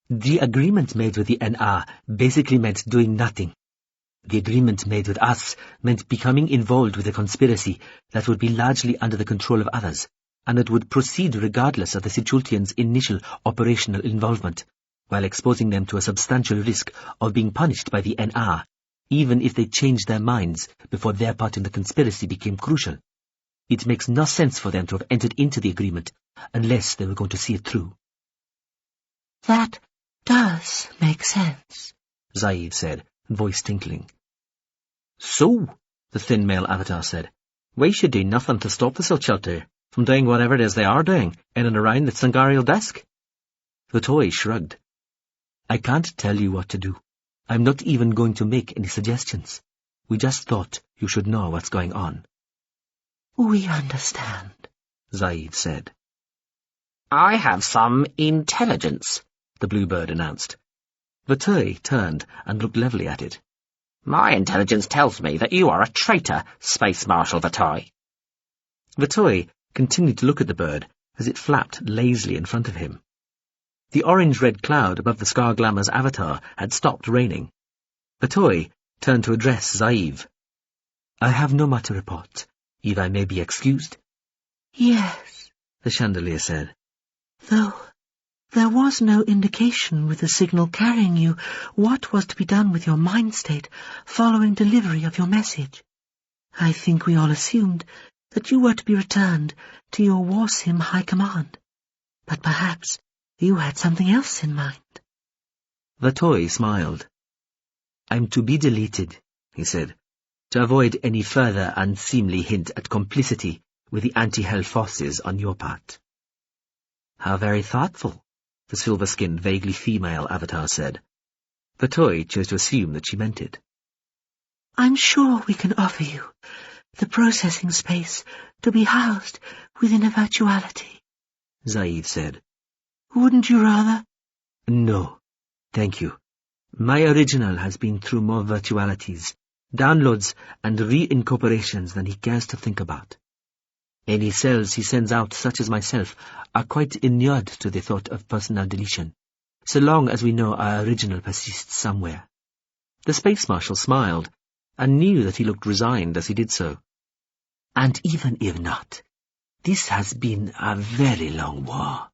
"The agreement made with the NR basically meant doing nothing. The agreement made with us meant becoming involved with a conspiracy that would be largely under the control of others, and that would proceed regardless of the Citrultians' initial operational involvement, while exposing them to a substantial risk of being punished by the NR, even if they changed their minds before their part in the conspiracy became crucial. It makes no sense for them to have entered into the agreement unless they were going to see it through." "That does make sense," Zaid said, voice tinkling. "So," the thin male avatar said, "we should do nothing to stop the Citrultia from doing whatever it is they are doing in and around the Tsungarial disk?" The toy shrugged. "I can't tell you what to do. I'm not even going to make any suggestions. We just thought you should know what's going on." "We understand," Zaid said. "I have some intelligence," the Bluebird announced. The toy turned and looked levelly at it. "My intelligence tells me that you are a traitor, Space Marshal Vatoy." The toy continued to look at the bird as it flapped lazily in front of him. The orange-red cloud above the Scar-Glamour's avatar had stopped raining. The toy turned to address Zaiv. "I have no more to report, if I may be excused." "Yes," the chandelier said. "though there was no indication with the signal carrying you what was to be done with your mind state following delivery of your message. I think we all assumed that you were to be returned to your Warsim High Command, but perhaps you had something else in mind." The toy smiled. "I'm to be deleted," he said, "to avoid any further unseemly hint at complicity with the anti-Hell forces on your part." "How very thoughtful," the silver-skinned, vaguely female avatar said. The toy chose to assume that she meant it. "I'm sure we can offer you the processing space to be housed within a virtuality," Zaid said. "Wouldn't you rather?" "No, thank you. My original has been through more virtualities, downloads and reincorporations than he cares to think about. Any cells he sends out, such as myself, are quite inured to the thought of personal deletion, so long as we know our original persists somewhere." The Space Marshal smiled, and knew that he looked resigned as he did so. "And even if not, this has been a very long war,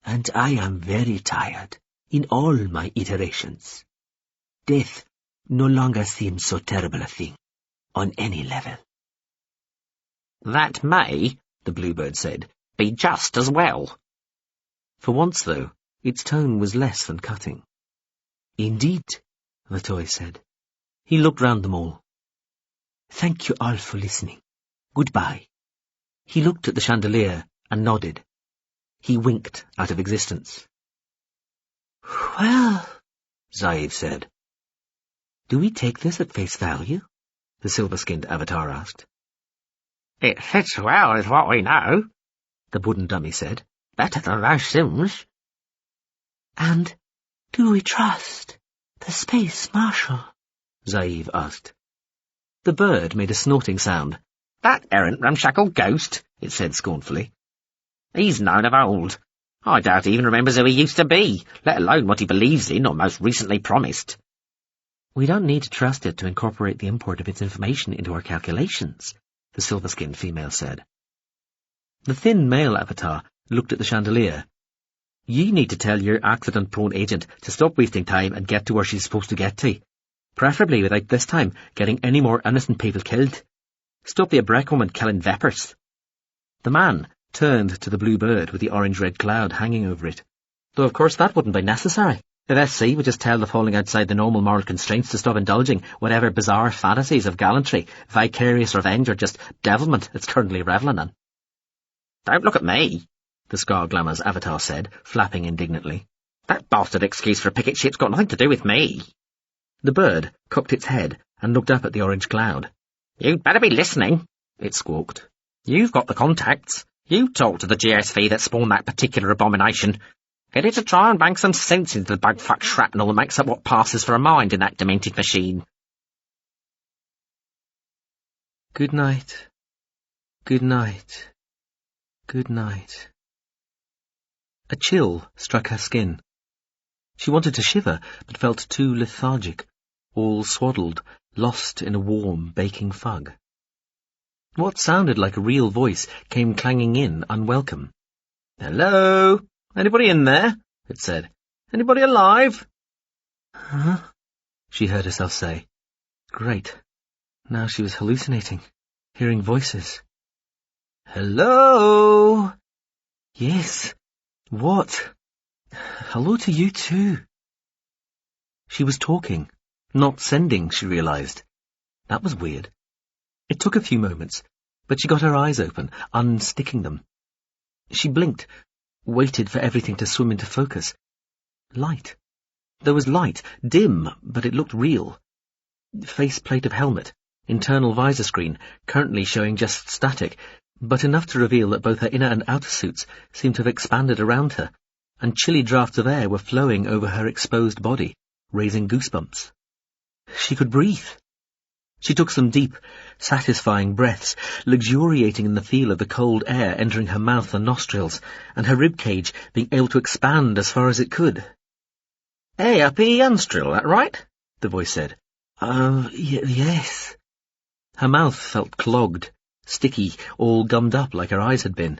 and I am very tired in all my iterations. Death no longer seems so terrible a thing, on any level." "That may," the Bluebird said, "be just as well." For once, though, its tone was less than cutting. "Indeed," the toy said. He looked round them all. "Thank you all for listening. Goodbye." He looked at the chandelier and nodded. He winked out of existence. "Well," Zaid said. "Do we take this at face value?" the silver-skinned avatar asked. "It fits well with what we know," the wooden dummy said. "Better than most Sims." And do we trust the Space Marshal? Zaev asked. The bird made a snorting sound. That errant ramshackle ghost, it said scornfully. He's known of old. I doubt he even remembers who he used to be, let alone what he believes in or most recently promised. We don't need to trust it to incorporate the import of its information into our calculations, the silver-skinned female said. The thin male avatar looked at the chandelier. You need to tell your accident-prone agent to stop wasting time and get to where she's supposed to get to. Preferably without this time getting any more innocent people killed. Stop the Abrek woman killing vipers. The man turned to the blue bird with the orange-red cloud hanging over it. Though of course that wouldn't be necessary. If SC would just tell the falling outside the normal moral constraints to stop indulging whatever bizarre fantasies of gallantry, vicarious revenge, or just devilment it's currently revelling in. Don't look at me, the Scar Glamour's avatar said, flapping indignantly. That bastard excuse for a picket ship's got nothing to do with me. The bird cocked its head and looked up at the orange cloud. You'd better be listening, it squawked. You've got the contacts. You talked to the GSV that spawned that particular abomination. Get it to try and bank some sense into the bug-fuck shrapnel that makes up what passes for a mind in that demented machine. Good night. Good night. Good night. A chill struck her skin. She wanted to shiver, but felt too lethargic, all swaddled, lost in a warm, baking fug. What sounded like a real voice came clanging in, unwelcome. "Hello? Anybody in there?" it said. "Anybody alive?" "Huh?" she heard herself say. Great. Now she was hallucinating, hearing voices. "Hello?" "Yes. What?" "Hello to you too." She was talking, not sending, she realized. That was weird. It took a few moments, but she got her eyes open, unsticking them. She blinked, waited for everything to swim into focus. Light. There was light, dim, but it looked real. Faceplate of helmet, internal visor screen, currently showing just static, but enough to reveal that both her inner and outer suits seemed to have expanded around her, and chilly drafts of air were flowing over her exposed body, raising goosebumps. She could breathe. She took some deep, satisfying breaths, luxuriating in the feel of the cold air entering her mouth and nostrils, and her ribcage being able to expand as far as it could. "Hey, uppy youngstrel, that right?" the voice said. Yes." Her mouth felt clogged, sticky, all gummed up like her eyes had been.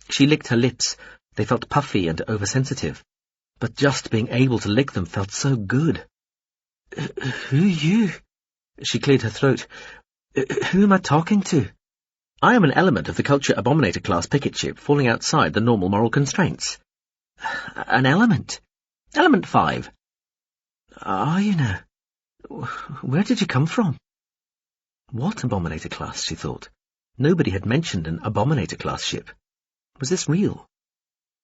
She licked her lips. They felt puffy and oversensitive, but just being able to lick them felt so good. "Who are you?" She cleared her throat. "Who am I talking to?" "I am an element of the Culture Abominator class picket ship falling outside the normal moral constraints." "An element?" "Element 5. "Are you now? Where did you come from?" What Abominator class, she thought. Nobody had mentioned an Abominator class ship. Was this real?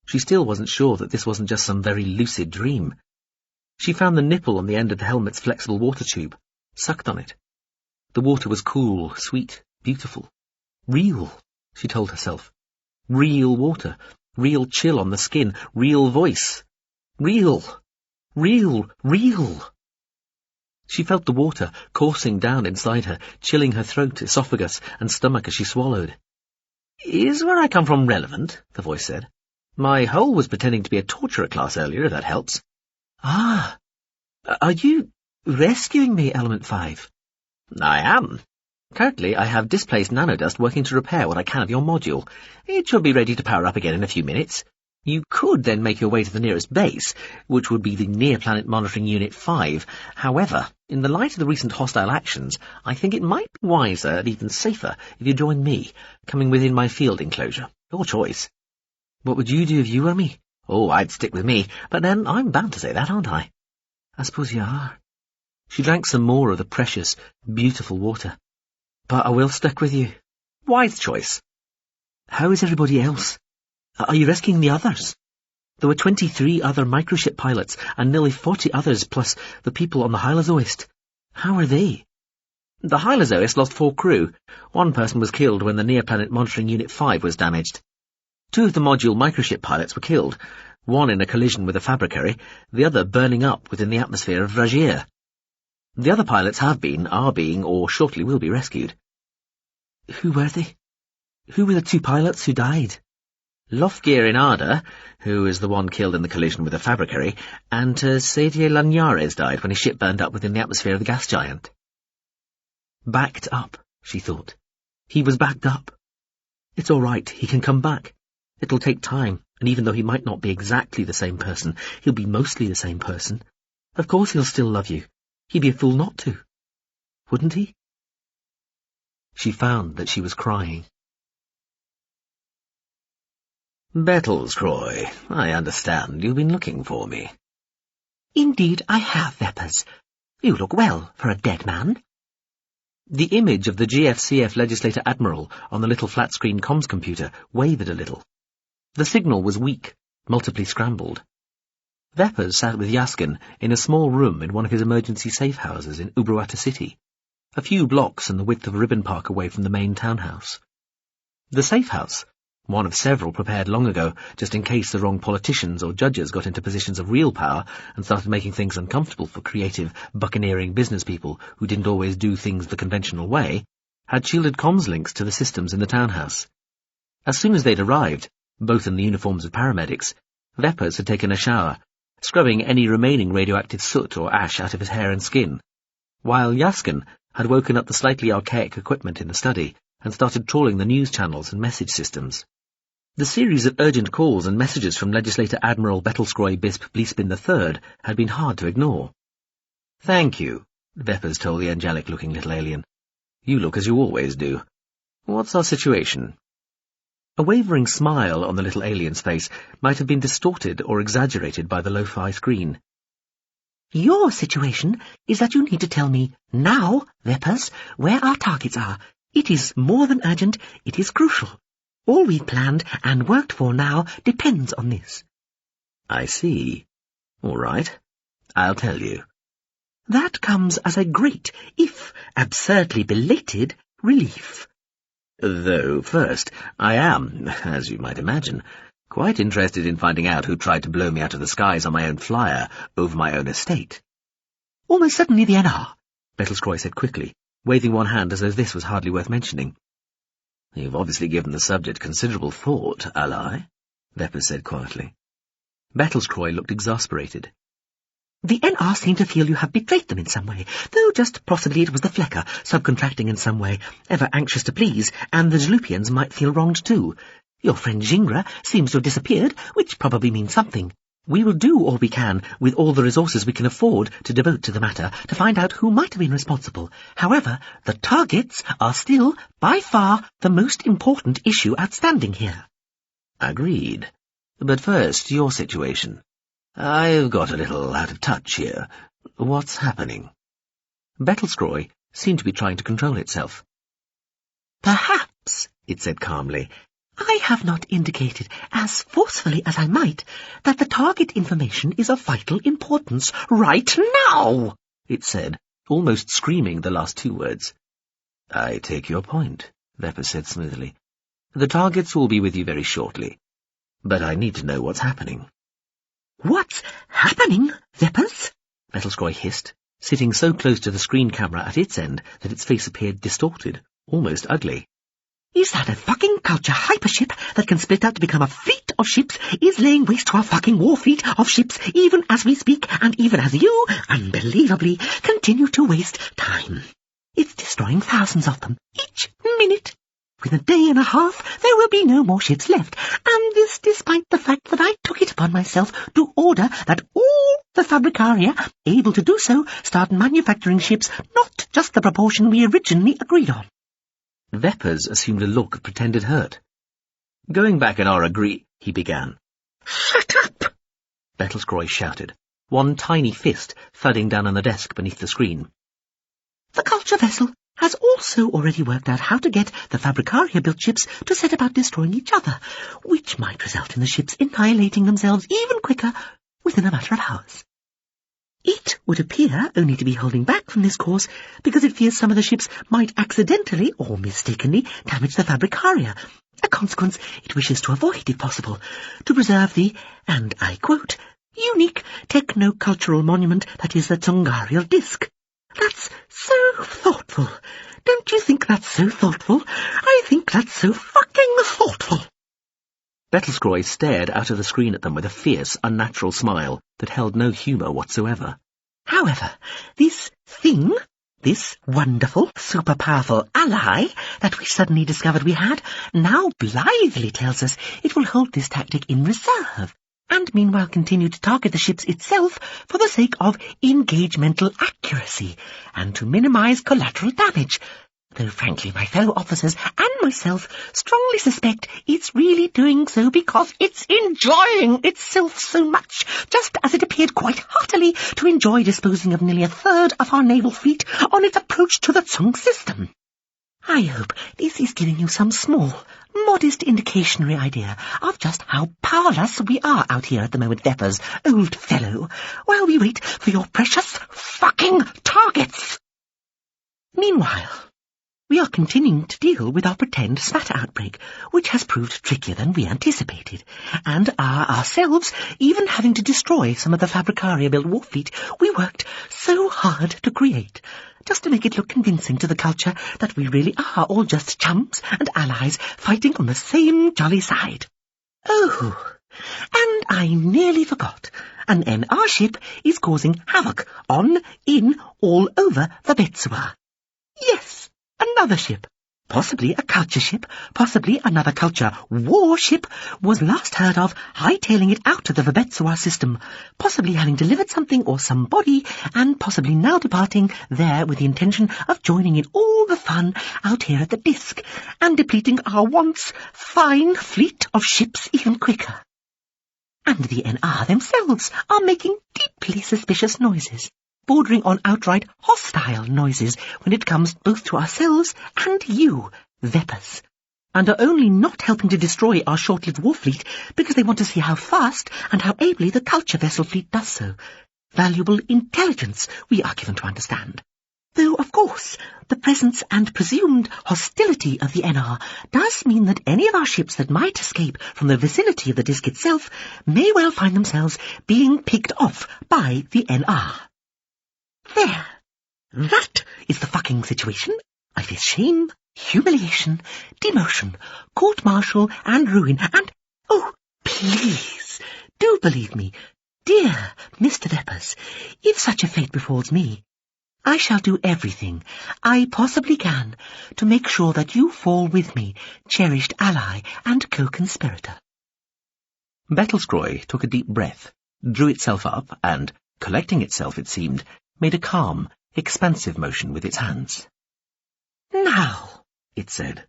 She still wasn't sure that this wasn't just some very lucid dream. She found the nipple on the end of the helmet's flexible water tube, sucked on it. The water was cool, sweet, beautiful. Real, she told herself. Real water, real chill on the skin, real voice. Real, real, real. She felt the water coursing down inside her, chilling her throat, esophagus, and stomach as she swallowed. "Is where I come from relevant?" the voice said. "My hole was pretending to be a torturer class earlier, if that helps." "Ah, are you rescuing me, Element 5? "I am. Currently, I have displaced nanodust working to repair what I can of your module. It should be ready to power up again in a few minutes. You could then make your way to the nearest base, which would be the Near-Planet Monitoring Unit 5. However, in the light of the recent hostile actions, I think it might be wiser and even safer if you join me, coming within my field enclosure. Your choice." "What would you do if you were me?" "Oh, I'd stick with me, but then I'm bound to say that, aren't I?" "I suppose you are." She drank some more of the precious, beautiful water. "But I will stick with you." "Wise choice." "How is everybody else? Are you rescuing the others?" There were 23 other microship pilots and nearly 40 others, plus the people on the Hylozoist. How are they? "The Hylozoist lost 4 crew. 1 person was killed when the Near-Planet Monitoring Unit 5 was damaged. 2 of the module microship pilots were killed. one in a collision with a fabricary, the other burning up within the atmosphere of Vragier. The other pilots have been, are being, or shortly will be rescued. Who were they? Who were the 2 pilots who died? Lofgear in Arda, who is the one killed in the collision with a fabricary, and Sadier Lagnares died when his ship burned up within the atmosphere of the gas giant. Backed up, she thought. He was backed up. It's all right, he can come back. It'll take time, and even though he might not be exactly the same person, he'll be mostly the same person. Of course he'll still love you. He'd be a fool not to. Wouldn't he? She found that she was crying. Pt.3, I understand you've been looking for me. Indeed I have, Veppers. You look well for a dead man. The image of the GFCF Legislator Admiral on the little flat-screen comms computer wavered a little. The signal was weak, multiply scrambled. Veppers sat with Yaskin in a small room in one of his emergency safe houses in Ubruata City, a few blocks and the width of a ribbon park away from the main townhouse. The safe house, one of several prepared long ago just in case the wrong politicians or judges got into positions of real power and started making things uncomfortable for creative, buccaneering business people who didn't always do things the conventional way, had shielded comms links to the systems in the townhouse. As soon as they'd arrived, both in the uniforms of paramedics, Veppers had taken a shower, scrubbing any remaining radioactive soot or ash out of his hair and skin, while Yaskin had woken up the slightly archaic equipment in the study and started trawling the news channels and message systems. The series of urgent calls and messages from Legislator Admiral Pt.3 Bisp Bleespin III had been hard to ignore. "Thank you," Veppers told the angelic-looking little alien. "You look as you always do. What's our situation?" A wavering smile on the little alien's face might have been distorted or exaggerated by the lo-fi screen. Your situation is that you need to tell me now, Veppers, where our targets are. It is more than urgent, it is crucial. All we've planned and worked for now depends on this. I see. All right. I'll tell you. That comes as a great, if absurdly belated, relief. Though, first, I am, as you might imagine, quite interested in finding out who tried to blow me out of the skies on my own flyer over my own estate. Almost certainly the NR, Pt.3 said quickly, waving one hand as though this was hardly worth mentioning. You've obviously given the subject considerable thought, ally, Veppers said quietly. Pt.3 looked exasperated. The NR seem to feel you have betrayed them in some way, though just possibly it was the Flecker, subcontracting in some way, ever anxious to please, and the Jlupians might feel wronged too. Your friend Jingra seems to have disappeared, which probably means something. We will do all we can, with all the resources we can afford to devote to the matter, to find out who might have been responsible. However, the targets are still, by far, the most important issue outstanding here. Agreed. But first, your situation. I've got a little out of touch here. What's happening? Pt.3 seemed to be trying to control itself. Perhaps, it said calmly, I have not indicated, as forcefully as I might, that the target information is of vital importance right now, it said, almost screaming the last 2 words. I take your point, Veppers said smoothly. The targets will be with you very shortly. But I need to know what's happening. What's happening, Veppers? Pt.3 hissed, sitting so close to the screen camera at its end that its face appeared distorted, almost ugly. Is that a fucking culture hypership that can split out to become a fleet of ships is laying waste to our fucking war fleet of ships even as we speak and even as you, unbelievably, continue to waste time. It's destroying thousands of them, each minute. Within a day and a half, there will be no more ships left, and this despite the fact that I took it upon myself to order that all the Fabricaria, able to do so, start manufacturing ships, not just the proportion we originally agreed on. Veppers assumed a look of pretended hurt. Going back in our he began. Shut up! Pt.3 shouted, one tiny fist thudding down on the desk beneath the screen. The culture vessel has also already worked out how to get the Fabricaria-built ships to set about destroying each other, which might result in the ships annihilating themselves even quicker within a matter of hours. It would appear only to be holding back from this course because it fears some of the ships might accidentally or mistakenly damage the Fabricaria, a consequence it wishes to avoid if possible, to preserve the, and I quote, unique techno-cultural monument that is the Tsungarial Disk. That's so thoughtful. Don't you think that's so thoughtful? I think that's so fucking thoughtful. Bettlescroy stared out of the screen at them with a fierce, unnatural smile that held no humour whatsoever. However, this thing, this wonderful, super-powerful ally that we suddenly discovered we had, now blithely tells us it will hold this tactic in reserve, and meanwhile continue to target the ships itself for the sake of engagemental accuracy, and to minimise collateral damage, though frankly my fellow officers and myself strongly suspect it's really doing so because it's enjoying itself so much, just as it appeared quite heartily to enjoy disposing of nearly a third of our naval fleet on its approach to the Tsung system. I hope this is giving you some small, modest indicationary idea of just how powerless we are out here at the moment, Veppers, old fellow, while we wait for your precious fucking targets. Meanwhile, we are continuing to deal with our pretend spatter outbreak, which has proved trickier than we anticipated, and are ourselves even having to destroy some of the Fabricaria-built war fleet we worked so hard to create, just to make it look convincing to the culture that we really are all just chums and allies fighting on the same jolly side. Oh, and I nearly forgot. An NR ship is causing havoc on, in, all over the Betsua. Yes, another ship, possibly a culture ship, possibly another culture warship, was last heard of hightailing it out of the Verbetsua system, possibly having delivered something or somebody, and possibly now departing there with the intention of joining in all the fun out here at the disk, and depleting our once fine fleet of ships even quicker. And the NR themselves are making deeply suspicious noises, bordering on outright hostile noises when it comes both to ourselves and you, Veppers, and are only not helping to destroy our short-lived war fleet because they want to see how fast and how ably the culture vessel fleet does so. Valuable intelligence, we are given to understand. Though, of course, the presence and presumed hostility of the NR does mean that any of our ships that might escape from the vicinity of the disk itself may well find themselves being picked off by the NR. There. That is the fucking situation. I face shame, humiliation, demotion, court-martial and ruin, and, oh, please, do believe me, dear Mr. Veppers, if such a fate befalls me, I shall do everything I possibly can to make sure that you fall with me, cherished ally and co-conspirator. Bettlescroy took a deep breath, drew itself up, and, collecting itself, it seemed, made a calm, expansive motion with its hands. Now, it said,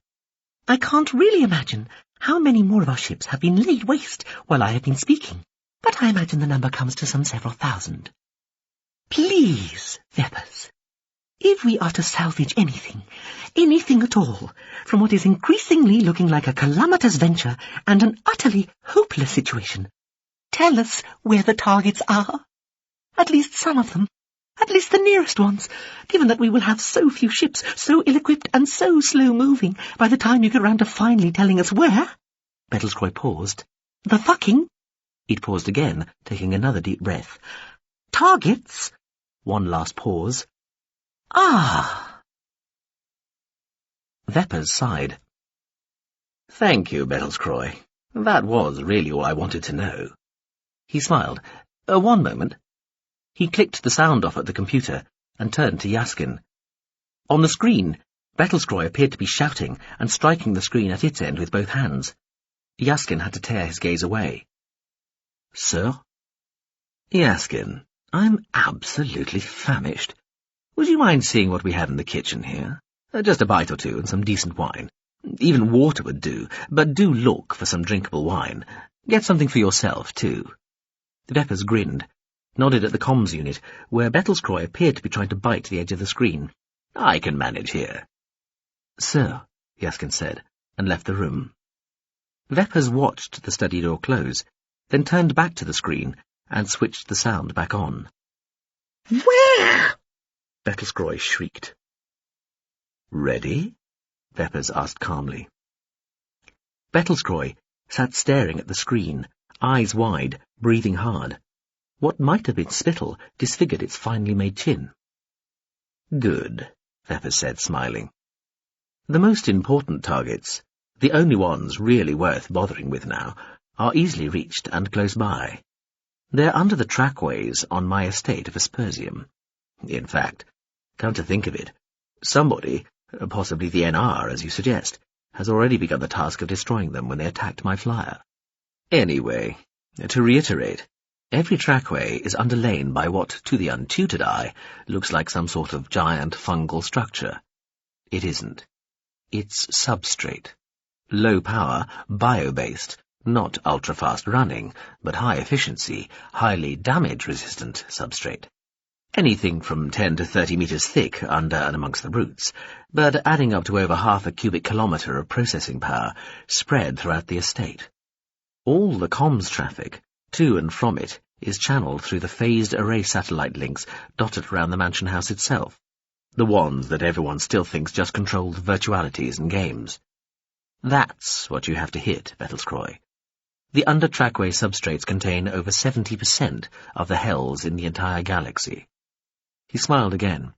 I can't really imagine how many more of our ships have been laid waste while I have been speaking, but I imagine the number comes to some several thousand. Please, Veppers, if we are to salvage anything at all, from what is increasingly looking like a calamitous venture and an utterly hopeless situation, tell us where the targets are. At least some of them. At least the nearest ones, given that we will have so few ships, so ill-equipped and so slow-moving by the time you get round to finally telling us where. Bettlescroy paused. The fucking... He'd paused again, taking another deep breath. Targets. One last pause. Ah. Veppers sighed. Thank you, Bettlescroy. That was really all I wanted to know. He smiled. One moment. He clicked the sound off at the computer and turned to Yaskin. On the screen, Bettlescroy appeared to be shouting and striking the screen at its end with both hands. Yaskin had to tear his gaze away. Sir? Yaskin, I'm absolutely famished. Would you mind seeing what we have in the kitchen here? Just a bite or two and some decent wine. Even water would do, but do look for some drinkable wine. Get something for yourself, too. The Veppers grinned, nodded at the comms unit, where Bettlescroy appeared to be trying to bite the edge of the screen. I can manage here. Sir, Yaskin said, and left the room. Veppers watched the study door close, then turned back to the screen and switched the sound back on. Where? Bettlescroy shrieked. Ready? Veppers asked calmly. Bettlescroy sat staring at the screen, eyes wide, breathing hard. What might have been spittle disfigured its finely made chin. Good, Veppers said, smiling. The most important targets, the only ones really worth bothering with now, are easily reached and close by. They're under the trackways on my estate of Aspersium. In fact, come to think of it, somebody, possibly the NR as you suggest, has already begun the task of destroying them when they attacked my flyer. Anyway, to reiterate, every trackway is underlain by what, to the untutored eye, looks like some sort of giant fungal structure. It isn't. It's substrate. Low power, bio-based, not ultra-fast running, but high-efficiency, highly damage-resistant substrate. Anything from 10 to 30 meters thick under and amongst the roots, but adding up to over half a cubic kilometre of processing power spread throughout the estate. All the comms traffic, to and from it, is channeled through the phased array satellite links dotted around the mansion house itself, the ones that everyone still thinks just control the virtualities and games. That's what you have to hit, Bettlescroy. The under-trackway substrates contain over 70% of the hells in the entire galaxy. He smiled again.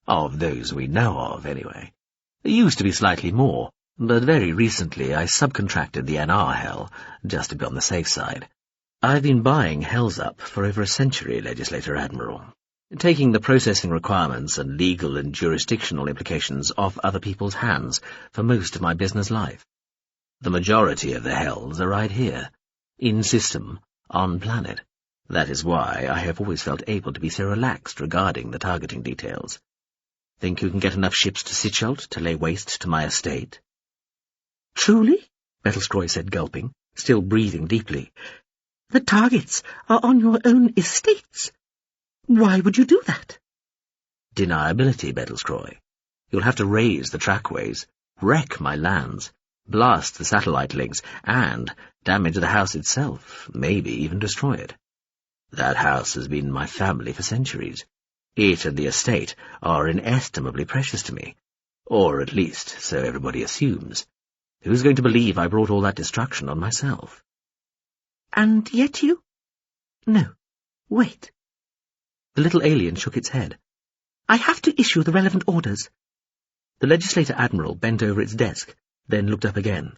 Of those we know of, anyway. There used to be slightly more, but very recently I subcontracted the NR hell, just to be on the safe side. I've been buying hells up for over a century, Legislator Admiral, taking the processing requirements and legal and jurisdictional implications off other people's hands for most of my business life. The majority of the hells are right here, in system, on planet. That is why I have always felt able to be so relaxed regarding the targeting details. Think you can get enough ships to Sitchelt to lay waste to my estate? Truly? Bettlescroy said, gulping, still breathing deeply. The targets are on your own estates. Why would you do that? Deniability, Bettlescroy. You'll have to raise the trackways, wreck my lands, blast the satellite links, and damage the house itself, maybe even destroy it. That house has been my family for centuries. It and the estate are inestimably precious to me, or at least so everybody assumes. Who's going to believe I brought all that destruction on myself? And yet you... No, wait. The little alien shook its head. I have to issue the relevant orders. The Legislator Admiral bent over its desk, then looked up again.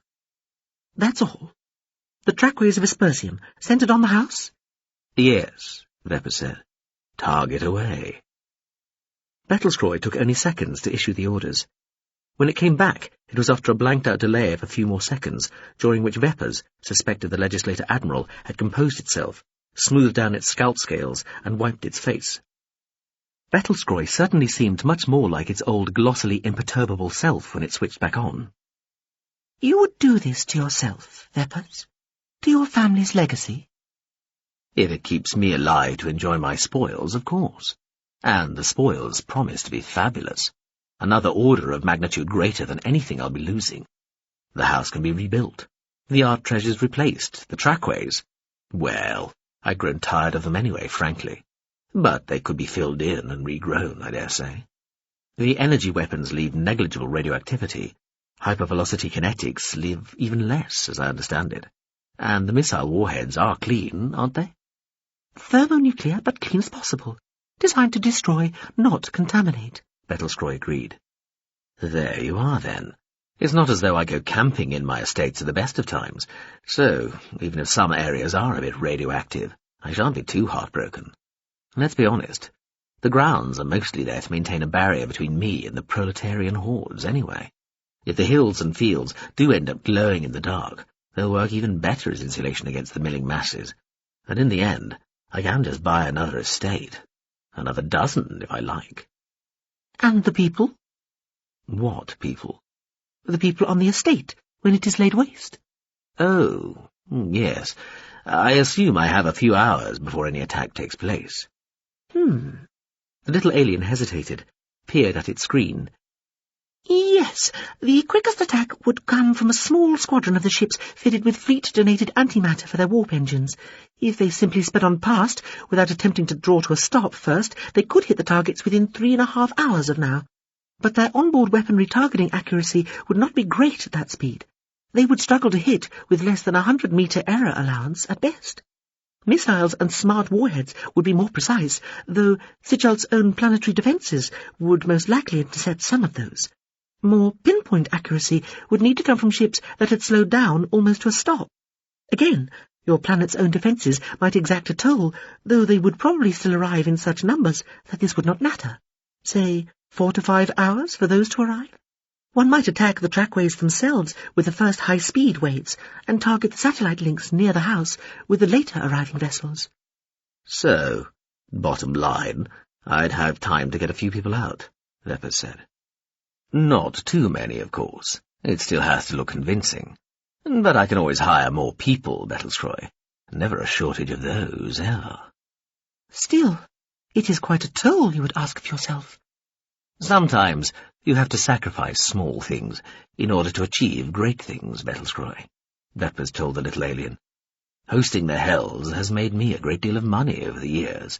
That's all. The trackways of Aspersium, centred on the house? Yes, Veppers said. Target away. Bettlescroy took only seconds to issue the orders. When it came back, it was after a blanked-out delay of a few more seconds, during which Veppers suspected the Legislator Admiral had composed itself, smoothed down its scalp scales, and wiped its face. Bettlescroy certainly seemed much more like its old glossily imperturbable self when it switched back on. You would do this to yourself, Veppers? To your family's legacy? If it keeps me alive to enjoy my spoils, of course. And the spoils promise to be fabulous. Another order of magnitude greater than anything I'll be losing. The house can be rebuilt, the art treasures replaced, the trackways. Well, I'd grown tired of them anyway, frankly. But they could be filled in and regrown, I dare say. The energy weapons leave negligible radioactivity. Hypervelocity kinetics leave even less, as I understand it. And the missile warheads are clean, aren't they? Thermonuclear, but clean as possible. Designed to destroy, not contaminate, Bettlescroy agreed. There you are, then. It's not as though I go camping in my estates at the best of times, so even if some areas are a bit radioactive, I shan't be too heartbroken. Let's be honest, the grounds are mostly there to maintain a barrier between me and the proletarian hordes anyway. If the hills and fields do end up glowing in the dark, they'll work even better as insulation against the milling masses, and in the end, I can just buy another estate. Another dozen, if I like. And the people? What people? The people on the estate, when it is laid waste. Oh, yes. I assume I have a few hours before any attack takes place. The little alien hesitated, peered at its screen. Yes, the quickest attack would come from a small squadron of the ships fitted with fleet-donated antimatter for their warp engines. If they simply sped on past, without attempting to draw to a stop first, they could hit the targets within 3.5 hours of now. But their onboard weaponry targeting accuracy would not be great at that speed. They would struggle to hit with less than 100-metre error allowance at best. Missiles and smart warheads would be more precise, though Sichalt's own planetary defences would most likely intercept some of those. More pinpoint accuracy would need to come from ships that had slowed down almost to a stop. Again, your planet's own defences might exact a toll, though they would probably still arrive in such numbers that this would not matter. Say, 4 to 5 hours for those to arrive? One might attack the trackways themselves with the first high-speed waves, and target the satellite links near the house with the later arriving vessels. So, bottom line, I'd have time to get a few people out, Lepers said. Not too many, of course. It still has to look convincing. But I can always hire more people, Pt.3. Never a shortage of those, ever. Still, it is quite a toll you would ask of yourself. Sometimes you have to sacrifice small things in order to achieve great things, Pt.3. Lepers told the little alien. Hosting the hells has made me a great deal of money over the years,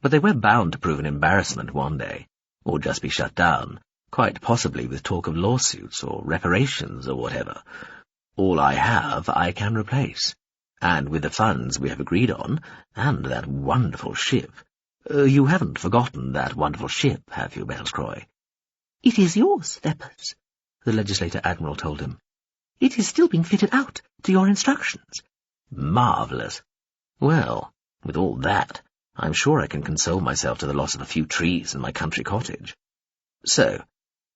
but they were bound to prove an embarrassment one day, or just be shut down, quite possibly with talk of lawsuits or reparations or whatever. All I have I can replace, and with the funds we have agreed on, and that wonderful ship. You haven't forgotten that wonderful ship, have you, Pt.3? It is yours, Lepers, the Legislator Admiral told him. It is still being fitted out to your instructions. Marvellous. Well, with all that, I'm sure I can console myself to the loss of a few trees in my country cottage. So,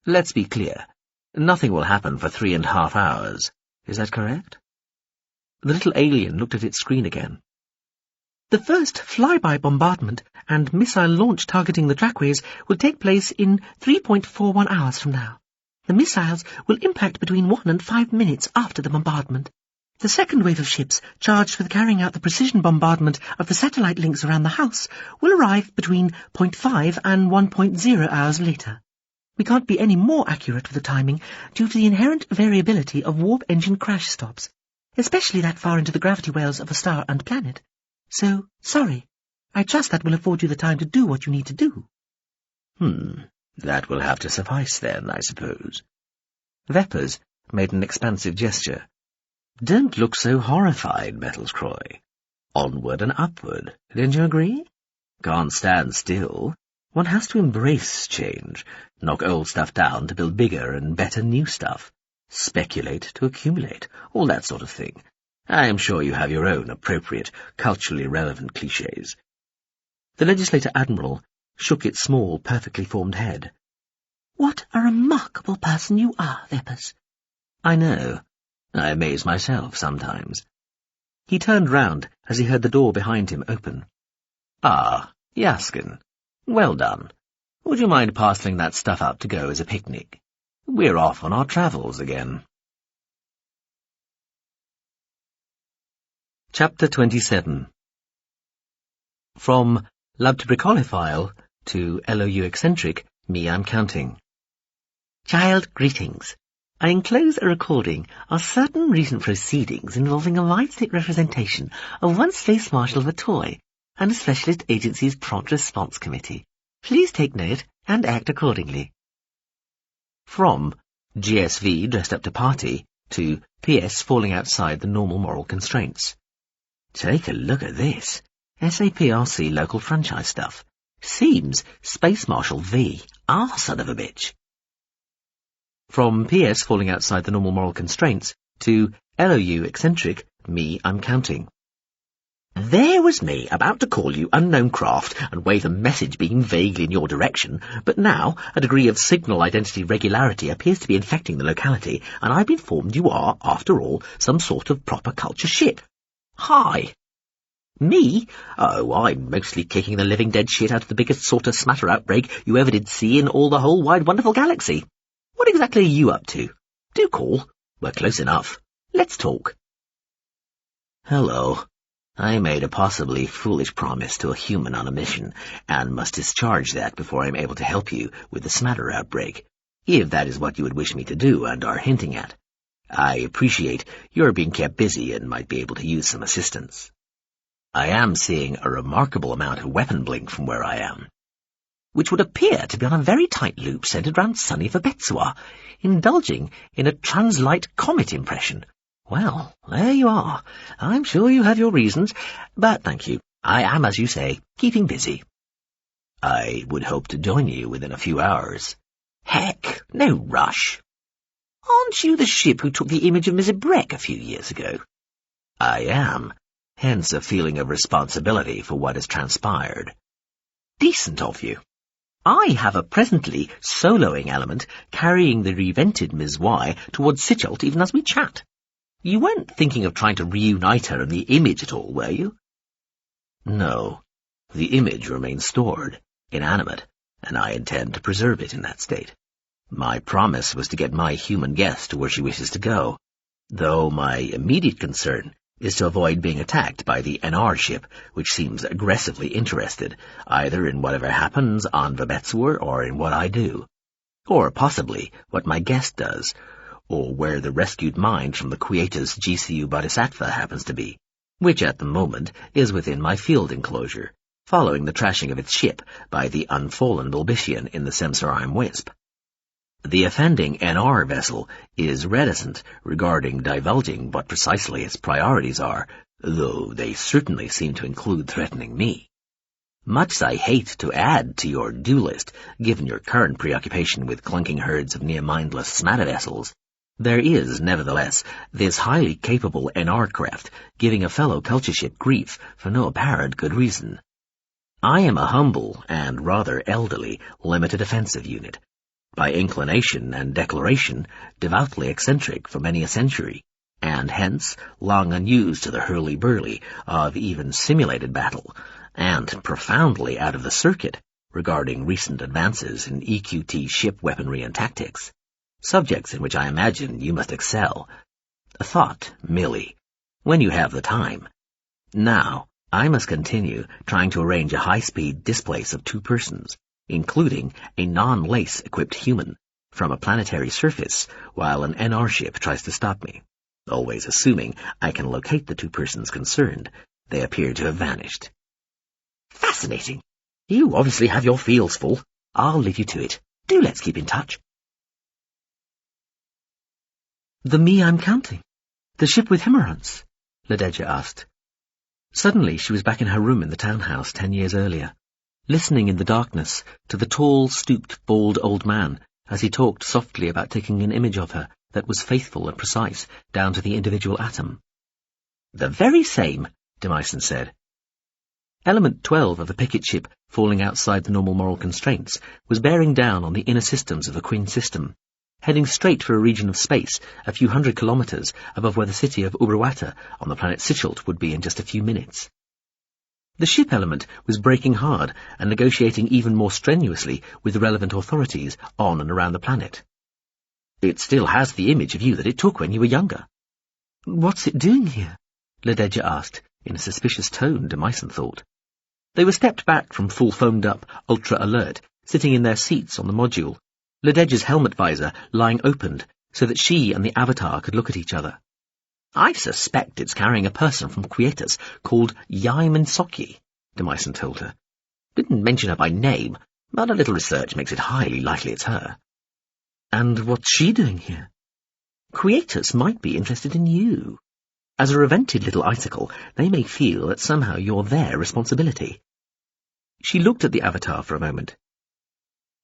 let's be clear. Nothing will happen for 3.5 hours. Is that correct? The little alien looked at its screen again. The first flyby bombardment and missile launch targeting the trackways will take place in 3.41 hours from now. The missiles will impact between 1 and 5 minutes after the bombardment. The second wave of ships, charged with carrying out the precision bombardment of the satellite links around the house, will arrive between 0.5 and 1.0 hours later. We can't be any more accurate with the timing due to the inherent variability of warp engine crash stops, especially that far into the gravity wells of a star and planet. So, sorry. I trust that will afford you the time to do what you need to do. That will have to suffice then, I suppose. Lepers made an expansive gesture. Don't look so horrified, Pt.3. Onward and upward, don't you agree? Can't stand still. One has to embrace change, knock old stuff down to build bigger and better new stuff, speculate to accumulate, all that sort of thing. I am sure you have your own appropriate, culturally relevant clichés. The Legislator Admiral shook its small, perfectly formed head. What a remarkable person you are, Lepers. I know. I amaze myself sometimes. He turned round as he heard the door behind him open. Ah, Yaskin. Well done. Would you mind parcelling that stuff up to go as a picnic? We're off on our travels again. Chapter 27. From Labtibricolophile to LOU eccentric, me I'm counting. Child greetings. I enclose a recording of certain recent proceedings involving a wide-state representation of one Space Marshal of a toy and a Specialist Agency's Prompt Response Committee. Please take note and act accordingly. From GSV dressed up to party to PS falling outside the normal moral constraints. Take a look at this. SAPRC local franchise stuff. Seems Space Marshal V. Son of a bitch. From PS falling outside the normal moral constraints to LOU eccentric, me I'm counting. There was me about to call you unknown craft and wave a message beam vaguely in your direction, but now a degree of signal identity regularity appears to be infecting the locality, and I've been informed you are, after all, some sort of proper culture ship. Hi. Me? Oh, I'm mostly kicking the living dead shit out of the biggest sort of smatter outbreak you ever did see in all the whole wide wonderful galaxy. What exactly are you up to? Do call. We're close enough. Let's talk. Hello. I made a possibly foolish promise to a human on a mission, and must discharge that before I'm able to help you with the smatter outbreak. if that is what you would wish me to do and are hinting at. I appreciate you're being kept busy and might be able to use some assistance. I am seeing a remarkable amount of weapon blink from where I am, which would appear to be on a very tight loop centered round sunny Verbetsua, indulging in a translight comet impression. Well, there you are. I'm sure you have your reasons, but thank you. I am, as you say, keeping busy. I would hope to join you within a few hours. Heck, no rush. Aren't you the ship who took the image of Mrs. Breck a few years ago? I am, hence a feeling of responsibility for what has transpired. Decent of you. I have a presently soloing element carrying the revented Ms. Y towards Sichelt even as we chat. You weren't thinking of trying to reunite her and the image at all, were you? No. The image remains stored, inanimate, and I intend to preserve it in that state. My promise was to get my human guest to where she wishes to go, though my immediate concern is to avoid being attacked by the NR ship, which seems aggressively interested, either in whatever happens on Verbetsua or in what I do, or possibly what my guest does, or where the rescued mind from the Quietus GCU Bodhisattva happens to be, which at the moment is within my field enclosure, following the trashing of its ship by the unfallen Bulbician in the Semsaraim Wisp. The offending NR vessel is reticent regarding divulging what precisely its priorities are, though they certainly seem to include threatening me. Much as I hate to add to your do list, given your current preoccupation with clunking herds of near-mindless smata vessels, there is, nevertheless, this highly capable NR craft giving a fellow culture ship grief for no apparent good reason. I am a humble and rather elderly limited offensive unit, by inclination and declaration devoutly eccentric for many a century, and hence long unused to the hurly-burly of even simulated battle, and profoundly out of the circuit regarding recent advances in EQT ship weaponry and tactics, subjects in which I imagine you must excel. A thought, Millie, when you have the time. Now, I must continue trying to arrange a high-speed displace of 2 persons, including a non-lace-equipped human, from a planetary surface, while an NR ship tries to stop me. Always assuming I can locate the 2 persons concerned, they appear to have vanished. Fascinating. You obviously have your fields full. I'll leave you to it. Do let's keep in touch. The me I'm counting? The ship with Himmerants? Ladeja asked. Suddenly she was back in her room in the townhouse 10 years earlier, listening in the darkness to the tall, stooped, bald old man as he talked softly about taking an image of her that was faithful and precise down to the individual atom. The very same, Demyson said. Element 12 of the picket ship, falling outside the normal moral constraints, was bearing down on the inner systems of the Queen system, heading straight for a region of space a few hundred kilometers above where the city of Ubruata on the planet Sichelt would be in just a few minutes. The ship element was braking hard and negotiating even more strenuously with the relevant authorities on and around the planet. It still has the image of you that it took when you were younger. What's it doing here? Ladeja asked, in a suspicious tone, Demyson thought. They were stepped back from full foamed-up, ultra-alert, sitting in their seats on the module, Ladeja's helmet visor lying opened so that she and the Avatar could look at each other. I suspect it's carrying a person from Quietus called Iain Soki, Demyson told her. Didn't mention her by name, but a little research makes it highly likely it's her. And what's she doing here? Quietus might be interested in you. As a revented little icicle, they may feel that somehow you're their responsibility. She looked at the Avatar for a moment.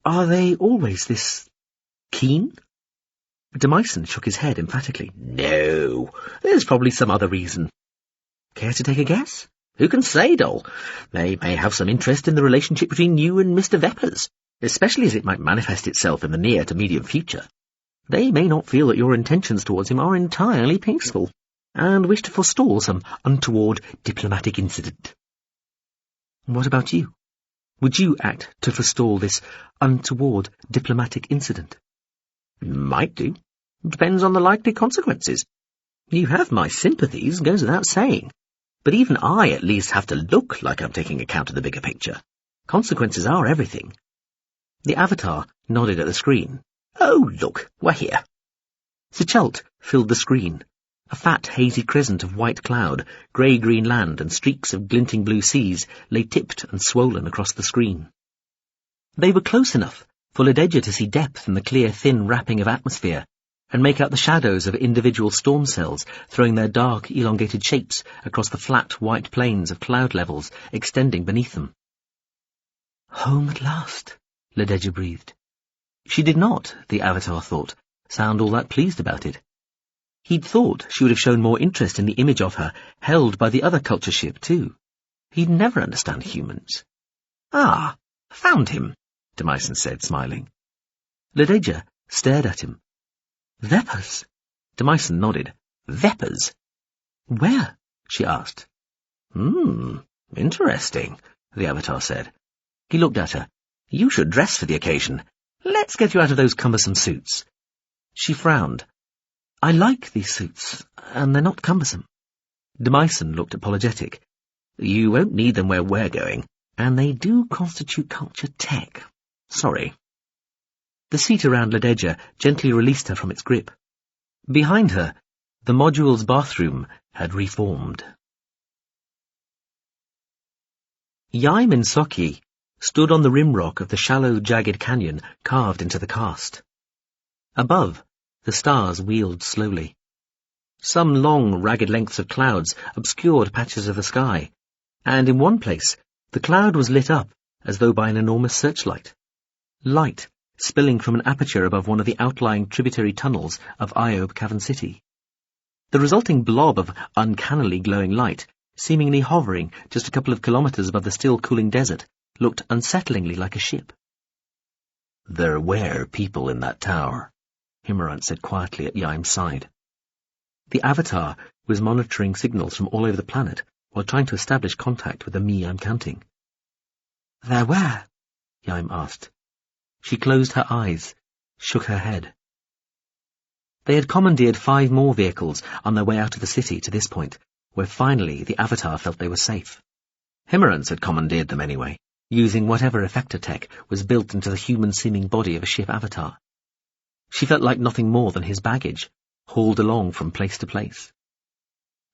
Are they always this keen? Demyson shook his head emphatically. No, there's probably some other reason. Care to take a guess? Who can say, doll? They may have some interest in the relationship between you and Mr. Veppers, especially as it might manifest itself in the near to medium future. They may not feel that your intentions towards him are entirely peaceful, and wish to forestall some untoward diplomatic incident. What about you? Would you act to forestall this untoward diplomatic incident? Might do. Depends on the likely consequences. You have my sympathies, goes without saying. But even I at least have to look like I'm taking account of the bigger picture. Consequences are everything. The Avatar nodded at the screen, Oh, look, we're here. Sechelt filled the screen. A fat, hazy crescent of white cloud, grey-green land and streaks of glinting blue seas lay tipped and swollen across the screen. They were close enough for Lededja to see depth in the clear, thin wrapping of atmosphere, and make out the shadows of individual storm cells throwing their dark, elongated shapes across the flat, white plains of cloud levels extending beneath them. "Home at last," Lededja breathed. She did not, the Avatar thought, sound all that pleased about it. He'd thought she would have shown more interest in the image of her held by the other culture ship, too. He'd never understand humans. Ah, found him, Demyson said, smiling. Lededja stared at him. "Vepers?" Demyson nodded. Vepers? "Where?" she asked. Interesting, the Avatar said. He looked at her. You should dress for the occasion. Let's get you out of those cumbersome suits. She frowned. "I like these suits, and they're not cumbersome." Demyson looked apologetic. You won't need them where we're going, and they do constitute culture tech. Sorry. The seat around Lededja gently released her from its grip. Behind her, the module's bathroom had reformed. Iain and Soki stood on the rim rock of the shallow, jagged canyon carved into the karst. Above, the stars wheeled slowly. Some long, ragged lengths of clouds obscured patches of the sky, and in one place the cloud was lit up as though by an enormous searchlight. Light spilling from an aperture above one of the outlying tributary tunnels of Iob Cavern City. The resulting blob of uncannily glowing light, seemingly hovering just a couple of kilometers above the still cooling desert, looked unsettlingly like a ship. There were people in that tower, Himmerant said quietly at Iain's side. The Avatar was monitoring signals from all over the planet while trying to establish contact with the me I'm counting. "There were?" Iain asked. She closed her eyes, shook her head. They had commandeered 5 more vehicles on their way out of the city to this point, where finally the Avatar felt they were safe. Himmerant had commandeered them anyway, using whatever effector tech was built into the human-seeming body of a ship Avatar. She felt like nothing more than his baggage, hauled along from place to place.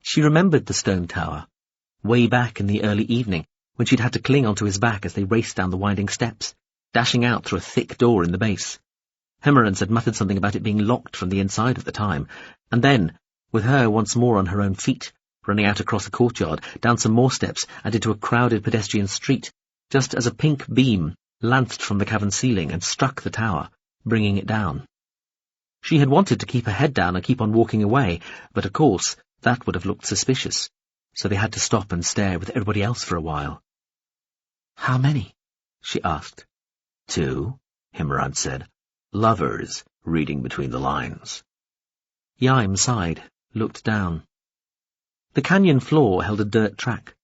She remembered the stone tower, way back in the early evening, when she'd had to cling onto his back as they raced down the winding steps, dashing out through a thick door in the base. Himmerant had muttered something about it being locked from the inside at the time, and then, with her once more on her own feet, running out across the courtyard, down some more steps, and into a crowded pedestrian street, just as a pink beam lanced from the cavern ceiling and struck the tower, bringing it down. She had wanted to keep her head down and keep on walking away, but of course that would have looked suspicious, so they had to stop and stare with everybody else for a while. "How many?" she asked. 2, Himmerant said. Lovers, reading between the lines. Iain sighed, looked down. The canyon floor held a dirt track,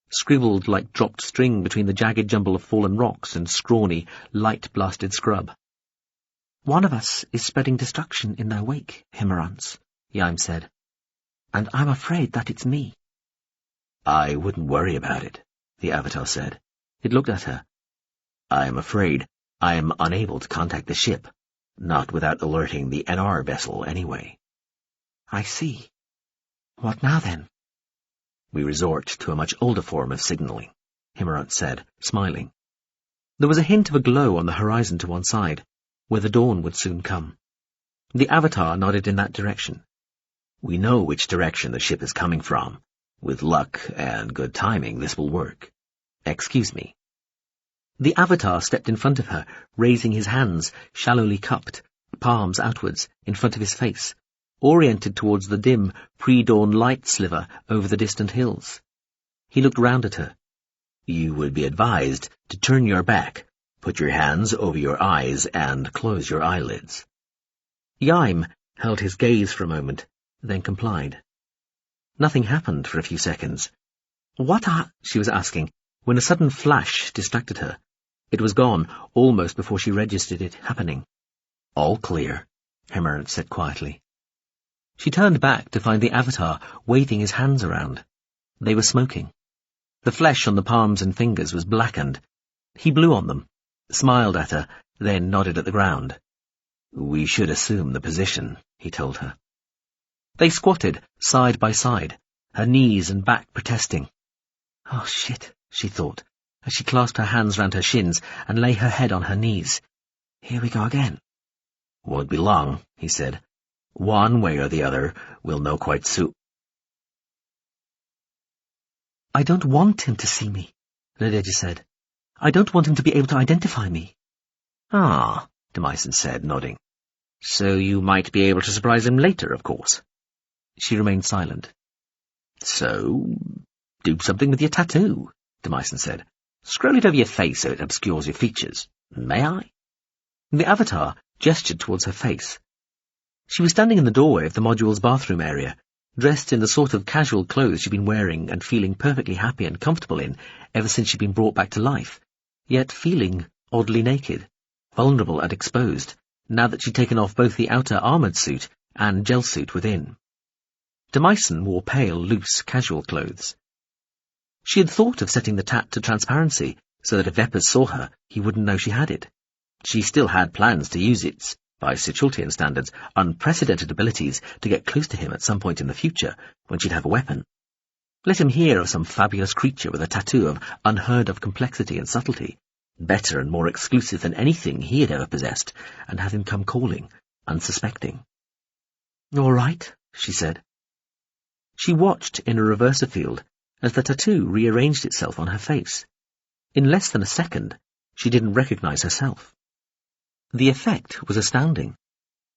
scribbled like dropped string between the jagged jumble of fallen rocks and scrawny, light-blasted scrub. "One of us is spreading destruction in their wake, Himmerants," Iain said. "And I'm afraid that it's me." I wouldn't worry about it, the Avatar said. It looked at her. I'm afraid I am unable to contact the ship, not without alerting the NR vessel anyway. "I see. What now, then?" We resort to a much older form of signaling, Himmerant said, smiling. There was a hint of a glow on the horizon to one side, where the dawn would soon come. The Avatar nodded in that direction. We know which direction the ship is coming from. With luck and good timing, this will work. Excuse me. The Avatar stepped in front of her, raising his hands, shallowly cupped, palms outwards, in front of his face, oriented towards the dim, pre-dawn light sliver over the distant hills. He looked round at her. You would be advised to turn your back, put your hands over your eyes, and close your eyelids. Iain held his gaze for a moment, then complied. Nothing happened for a few seconds. What are... she was asking, when a sudden flash distracted her. It was gone almost before she registered it happening. All clear, Himmerant said quietly. She turned back to find the Avatar waving his hands around. They were smoking. The flesh on the palms and fingers was blackened. He blew on them, smiled at her, then nodded at the ground. We should assume the position, he told her. They squatted, side by side, her knees and back protesting. Oh, shit, she thought, as she clasped her hands round her shins and lay her head on her knees. Here we go again. Won't be long, he said. One way or the other, we'll know quite soon. I don't want him to see me, Nadejda said. I don't want him to be able to identify me. Ah, Demyson said, nodding. So you might be able to surprise him later, of course. She remained silent. So, do something with your tattoo, Demyson said. Scroll it over your face so it obscures your features. May I? The avatar gestured towards her face. She was standing in the doorway of the module's bathroom area, dressed in the sort of casual clothes she'd been wearing and feeling perfectly happy and comfortable in ever since she'd been brought back to life, yet feeling oddly naked, vulnerable and exposed, now that she'd taken off both the outer armoured suit and gel suit within. Demyson wore pale, loose, casual clothes. She had thought of setting the tat to transparency, so that if Veppers saw her, he wouldn't know she had it. She still had plans to use its, by Sitchultian standards, unprecedented abilities to get close to him at some point in the future, when she'd have a weapon. Let him hear of some fabulous creature with a tattoo of unheard-of complexity and subtlety, better and more exclusive than anything he had ever possessed, and have him come calling, unsuspecting. All right, she said. She watched in a reverser field as the tattoo rearranged itself on her face. In less than a second, she didn't recognize herself. The effect was astounding.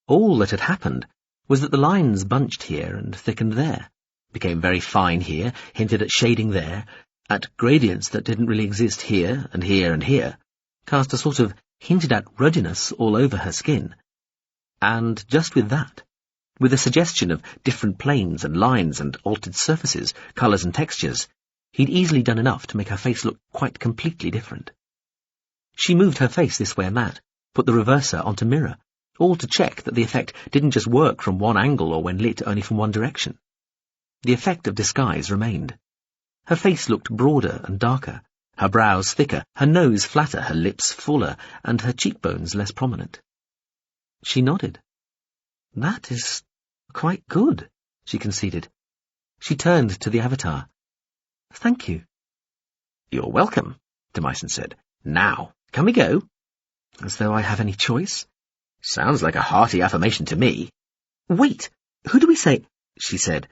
All that had happened was that the lines bunched here and thickened there, became very fine here, hinted at shading there, at gradients that didn't really exist here and here and here, cast a sort of hinted-at ruddiness all over her skin. And just with that, with a suggestion of different planes and lines and altered surfaces, colours and textures, he'd easily done enough to make her face look quite completely different. She moved her face this way and that, put the reverser onto mirror, all to check that the effect didn't just work from one angle or when lit only from one direction. The effect of disguise remained. Her face looked broader and darker, her brows thicker, her nose flatter, her lips fuller, and her cheekbones less prominent. She nodded. That is quite good, she conceded. She turned to the avatar. Thank you. You're welcome, Demyson said. Now, can we go? As though I have any choice? Sounds like a hearty affirmation to me. Wait, who do we say? She said.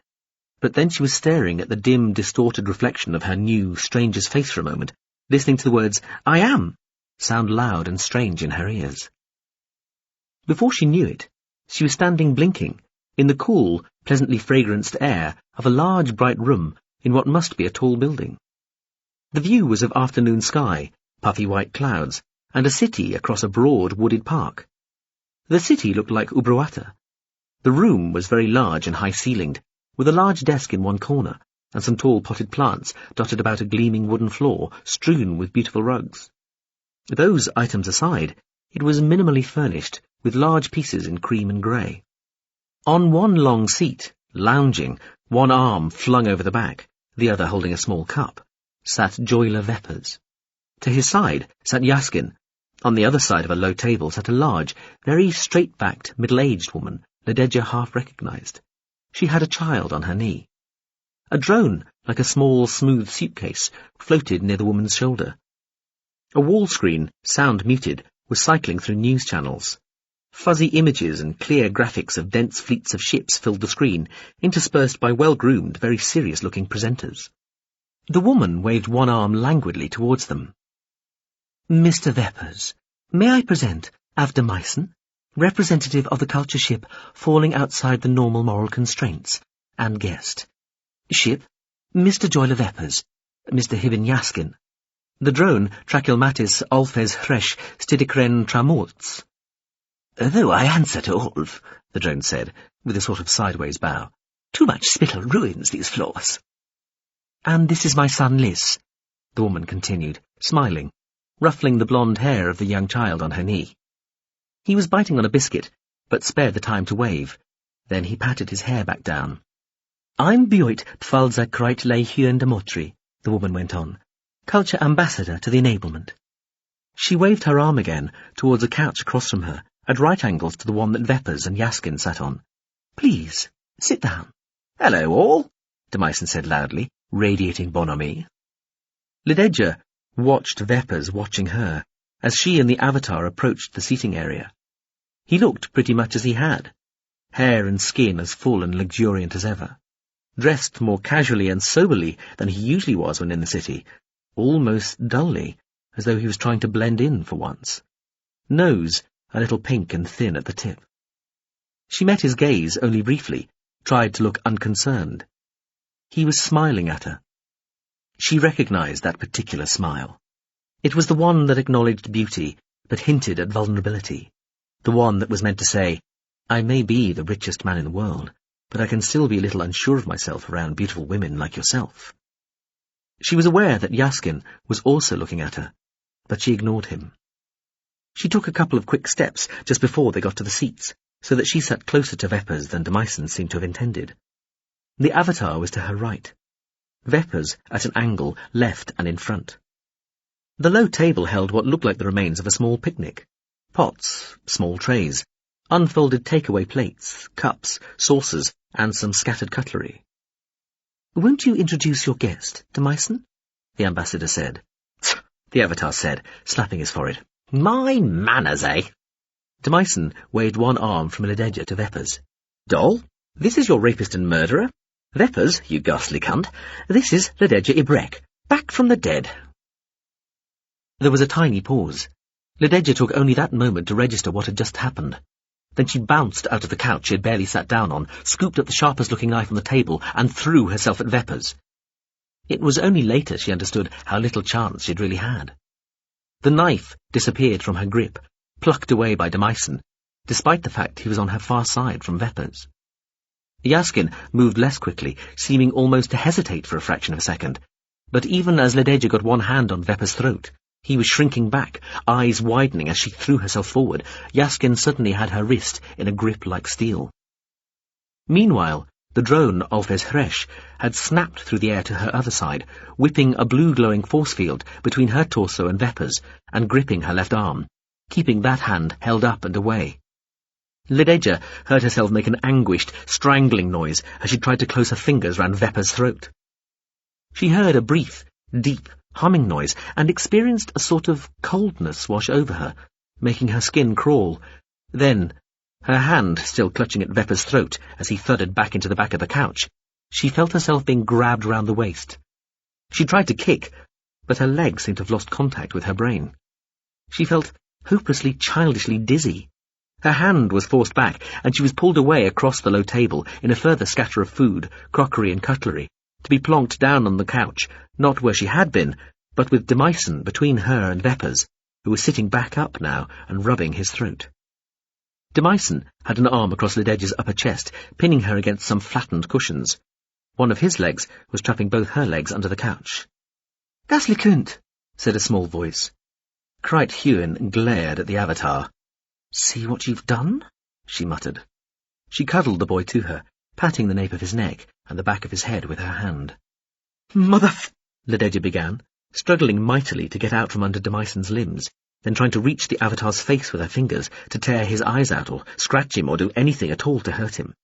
But then she was staring at the dim, distorted reflection of her new, stranger's face for a moment, listening to the words, I am, sound loud and strange in her ears. Before she knew it, she was standing blinking, in the cool, pleasantly fragranced air of a large, bright room in what must be a tall building. The view was of afternoon sky, puffy white clouds, and a city across a broad, wooded park. The city looked like Ubruata. The room was very large and high-ceilinged, with a large desk in one corner, and some tall potted plants dotted about a gleaming wooden floor strewn with beautiful rugs. Those items aside, it was minimally furnished, with large pieces in cream and grey. On one long seat, lounging, one arm flung over the back, the other holding a small cup, sat Joyla Veppers. To his side sat Yaskin. On the other side of a low table sat a large, very straight-backed, middle-aged woman Nadejda half recognised. She had a child on her knee. A drone, like a small, smooth suitcase, floated near the woman's shoulder. A wall screen, sound muted, was cycling through news channels. Fuzzy images and clear graphics of dense fleets of ships filled the screen, interspersed by well-groomed, very serious-looking presenters. The woman waved one arm languidly towards them. Mr. Veppers, may I present Avda Meissen, representative of the culture ship falling outside the normal moral constraints, and guest. Ship, Mr. Joyla Veppers, Mr. Hibin Yaskin. The drone, Trachylmatis Olfes Hresh Stidikren Tramorts. Though I answer to Olf, the drone said, with a sort of sideways bow. Too much spittle ruins these floors. And this is my son Liz, the woman continued, smiling, ruffling the blonde hair of the young child on her knee. He was biting on a biscuit, but spared the time to wave. Then he patted his hair back down. I'm Bioit Pfalza Kreit Lei Hyun Demotri, the woman went on, culture ambassador to the enablement. She waved her arm again towards a couch across from her, at right angles to the one that Veppers and Yaskin sat on. "Please, sit down." "Hello, all," Demyson said loudly, radiating bonhomie. Lededja watched Veppers watching her as she and the Avatar approached the seating area. He looked pretty much as he had, hair and skin as full and luxuriant as ever, dressed more casually and soberly than he usually was when in the city, almost dully, as though he was trying to blend in for once. Nose a little pink and thin at the tip. She met his gaze only briefly, tried to look unconcerned. He was smiling at her. She recognized that particular smile. It was the one that acknowledged beauty, but hinted at vulnerability. The one that was meant to say, "I may be the richest man in the world, but I can still be a little unsure of myself around beautiful women like yourself." She was aware that Yaskin was also looking at her, but she ignored him. She took a couple of quick steps just before they got to the seats, so that she sat closer to Veppers than Demyson seemed to have intended. The Avatar was to her right, Veppers at an angle left and in front. The low table held what looked like the remains of a small picnic. Pots, small trays, unfolded takeaway plates, cups, saucers, and some scattered cutlery. "Won't you introduce your guest, Demyson?" the ambassador said. The Avatar said, slapping his forehead. "My manners, eh?" Demyson waved one arm from Lededja to Veppers. "Doll, this is your rapist and murderer. Veppers, you ghastly cunt, this is Lededja Ibrek, back from the dead." There was a tiny pause. Lededja took only that moment to register what had just happened. Then she bounced out of the couch she had barely sat down on, scooped up the sharpest-looking knife on the table, and threw herself at Veppers. It was only later she understood how little chance she'd really had. The knife disappeared from her grip, plucked away by Demyson, despite the fact he was on her far side from Veppers. Yaskin moved less quickly, seeming almost to hesitate for a fraction of a second, but even as Lededja got one hand on Veppers' throat, he was shrinking back, eyes widening as she threw herself forward. Yaskin suddenly had her wrist in a grip like steel. Meanwhile, the drone of Hresh had snapped through the air to her other side, whipping a blue-glowing force field between her torso and Veppers, and gripping her left arm, keeping that hand held up and away. Lededja heard herself make an anguished, strangling noise as she tried to close her fingers round Veppers' throat. She heard a brief, deep, humming noise and experienced a sort of coldness wash over her, making her skin crawl. Then, her hand still clutching at Veppers' throat as he thudded back into the back of the couch, she felt herself being grabbed round the waist. She tried to kick, but her legs seemed to have lost contact with her brain. She felt hopelessly, childishly dizzy. Her hand was forced back, and she was pulled away across the low table in a further scatter of food, crockery and cutlery, to be plonked down on the couch, not where she had been, but with Demyson between her and Veppers, who was sitting back up now and rubbing his throat. Demyson had an arm across Lededja's upper chest, pinning her against some flattened cushions. One of his legs was trapping both her legs under the couch. "Ghastly cunt," said a small voice. Crite Huin glared at the Avatar. "See what you've done?" she muttered. She cuddled the boy to her, patting the nape of his neck and the back of his head with her hand. Lededja began, struggling mightily to get out from under Demyson's limbs, then trying to reach the Avatar's face with her fingers to tear his eyes out or scratch him or do anything at all to hurt him.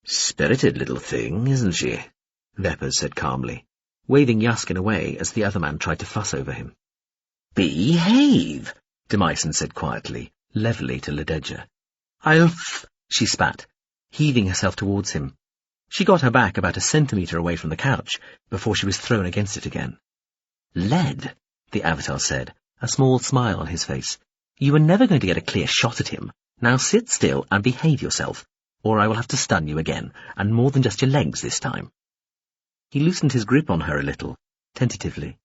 "Spirited little thing, isn't she?" Veppers said calmly, waving Yaskin away as the other man tried to fuss over him. "Behave," Demyson said quietly, levelly to Lededja. "I'll..." she spat, heaving herself towards him. She got her back about a centimetre away from the couch before she was thrown against it again. "Led," the Avatar said, a small smile on his face. "You were never going to get a clear shot at him. Now sit still and behave yourself, or I will have to stun you again, and more than just your legs this time." He loosened his grip on her a little, tentatively.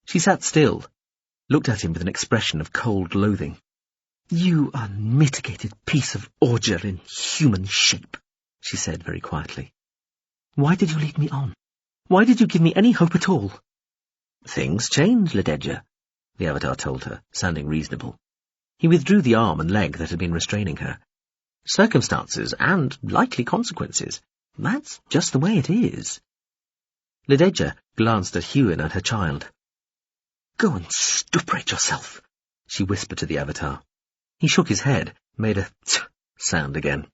She sat still, looked at him with an expression of cold loathing. "You unmitigated piece of ordure in human shape," she said very quietly. "Why did you lead me on? Why did you give me any hope at all?" "Things change, Lededja," the Avatar told her, sounding reasonable. He withdrew the arm and leg that had been restraining her. "Circumstances and likely consequences. That's just the way it is." Lededja glanced at Huin and her child. "Go and stuprate yourself," she whispered to the Avatar. He shook his head, made a tsk sound again.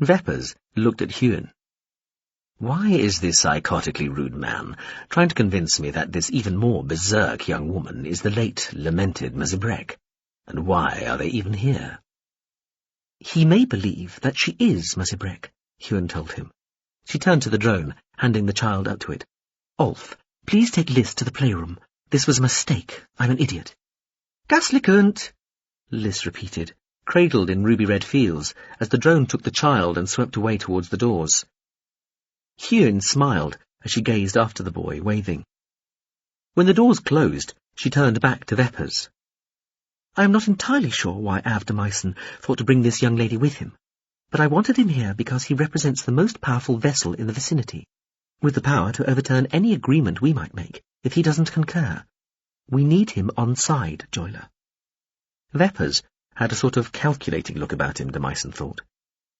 Veppers looked at Iain. Why is this psychotically rude man trying to convince me that this even more berserk young woman is the late, lamented Mazibrek? And why are they even here? He may believe that she is Mazibrek, Iain told him. She turned to the drone, handing the child up to it. Ulf, please take Liz to the playroom. This was a mistake. I'm an idiot. Gaslikant, Liz repeated, cradled in ruby-red fields, as the drone took the child and swept away towards the doors. Iain smiled as she gazed after the boy, waving. When the doors closed, she turned back to Veppers. I am not entirely sure why Av de Meissen thought to bring this young lady with him, but I wanted him here because he represents the most powerful vessel in the vicinity, with the power to overturn any agreement we might make if he doesn't concur. We need him on side, Joyler. Veppers had a sort of calculating look about him, de Meissen thought.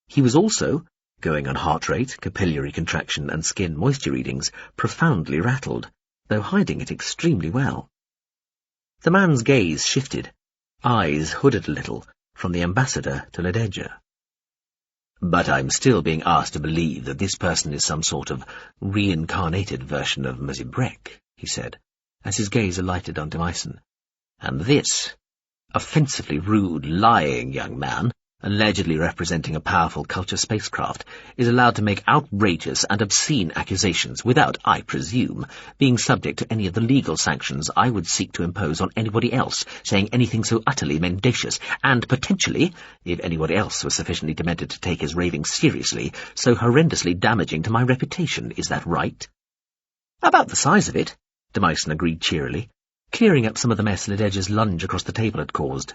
He was also, going on heart rate, capillary contraction and skin moisture readings, profoundly rattled, though hiding it extremely well. The man's gaze shifted, eyes hooded a little, from the ambassador to Lededja. But I'm still being asked to believe that this person is some sort of reincarnated version of Mazibrek, he said, as his gaze alighted on de Meissen. And this offensively rude, lying young man, allegedly representing a powerful culture spacecraft, is allowed to make outrageous and obscene accusations without, I presume, being subject to any of the legal sanctions I would seek to impose on anybody else saying anything so utterly mendacious, and potentially, if anybody else was sufficiently demented to take his ravings seriously, so horrendously damaging to my reputation. Is that right? About the size of it, de Meissen agreed cheerily, clearing up some of the mess Lededja's lunge across the table had caused.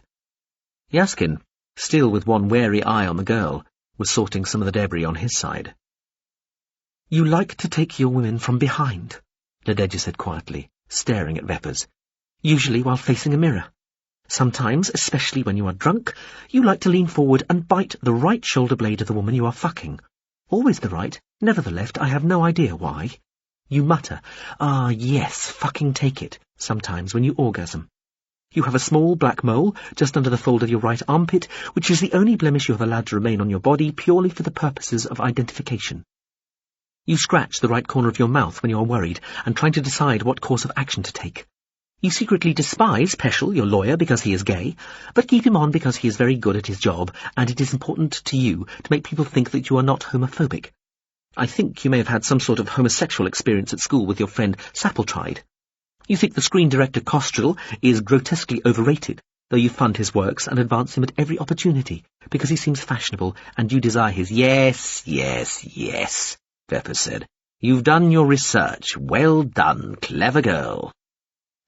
Yaskin, still with one wary eye on the girl, was sorting some of the debris on his side. You like to take your women from behind, Lededja said quietly, staring at Veppers, usually while facing a mirror. Sometimes, especially when you are drunk, you like to lean forward and bite the right shoulder blade of the woman you are fucking. Always the right, never the left. I have no idea why. You mutter, "Ah, yes, fucking take it," sometimes when you orgasm. You have a small black mole just under the fold of your right armpit, which is the only blemish you have allowed to remain on your body purely for the purposes of identification. You scratch the right corner of your mouth when you are worried and trying to decide what course of action to take. You secretly despise Peschel, your lawyer, because he is gay, but keep him on because he is very good at his job, and it is important to you to make people think that you are not homophobic. I think you may have had some sort of homosexual experience at school with your friend Sappletride. You think the screen director Kostrel is grotesquely overrated, though you fund his works and advance him at every opportunity, because he seems fashionable, and you desire his— Yes, Veppers said. You've done your research. Well done, clever girl.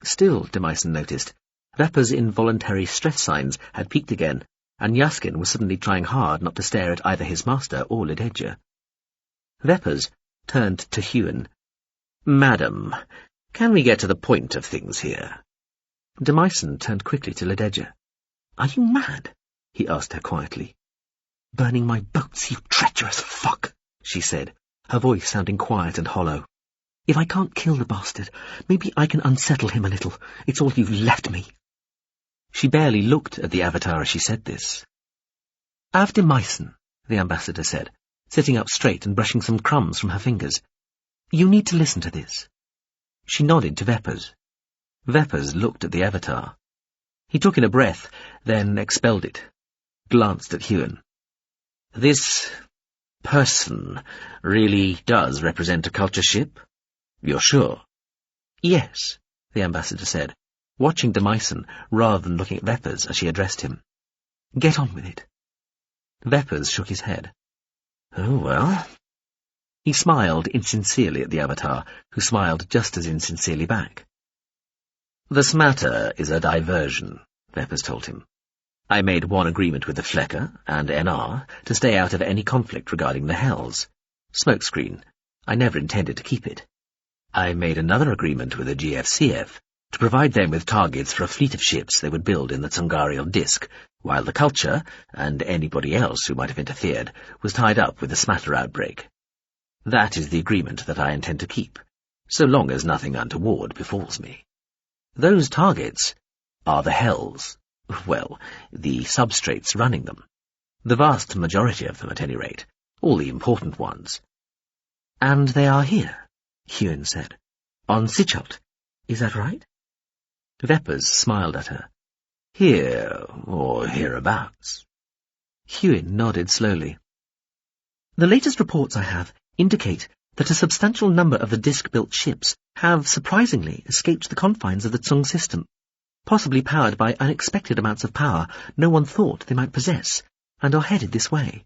Still, de Meissen noticed, Veppers' involuntary stress signs had peaked again, and Yaskin was suddenly trying hard not to stare at either his master or Lededja. Veppers turned to Iain. Madam, can we get to the point of things here? De Meissen turned quickly to Lededja. Are you mad? He asked her quietly. Burning my boats, you treacherous fuck, she said, her voice sounding quiet and hollow. If I can't kill the bastard, maybe I can unsettle him a little. It's all you've left me. She barely looked at the avatar as she said this. Av de Meissen, the ambassador said, sitting up straight and brushing some crumbs from her fingers. You need to listen to this. She nodded to Veppers. Veppers looked at the avatar. He took in a breath, then expelled it, glanced at Iain. This person really does represent a culture ship? You're sure? Yes, the ambassador said, watching de Meissen rather than looking at Veppers as she addressed him. Get on with it. Veppers shook his head. Oh, well. He smiled insincerely at the avatar, who smiled just as insincerely back. This matter is a diversion, Veppers told him. I made one agreement with the Flecker and NR to stay out of any conflict regarding the Hells. Smokescreen. I never intended to keep it. I made another agreement with the GFCF to provide them with targets for a fleet of ships they would build in the Tsungariel disk, while the culture, and anybody else who might have interfered, was tied up with the Smatter outbreak. That is the agreement that I intend to keep, so long as nothing untoward befalls me. Those targets are the Hells, Well, the substrates running them. The vast majority of them, at any rate. All the important ones. And they are here, Iain said. On Sichult. Is that right? Veppers smiled at her. Here, or hereabouts. Iain nodded slowly. The latest reports I have indicate that a substantial number of the disk-built ships have, surprisingly, escaped the confines of the Tsung system, possibly powered by unexpected amounts of power no one thought they might possess, and are headed this way,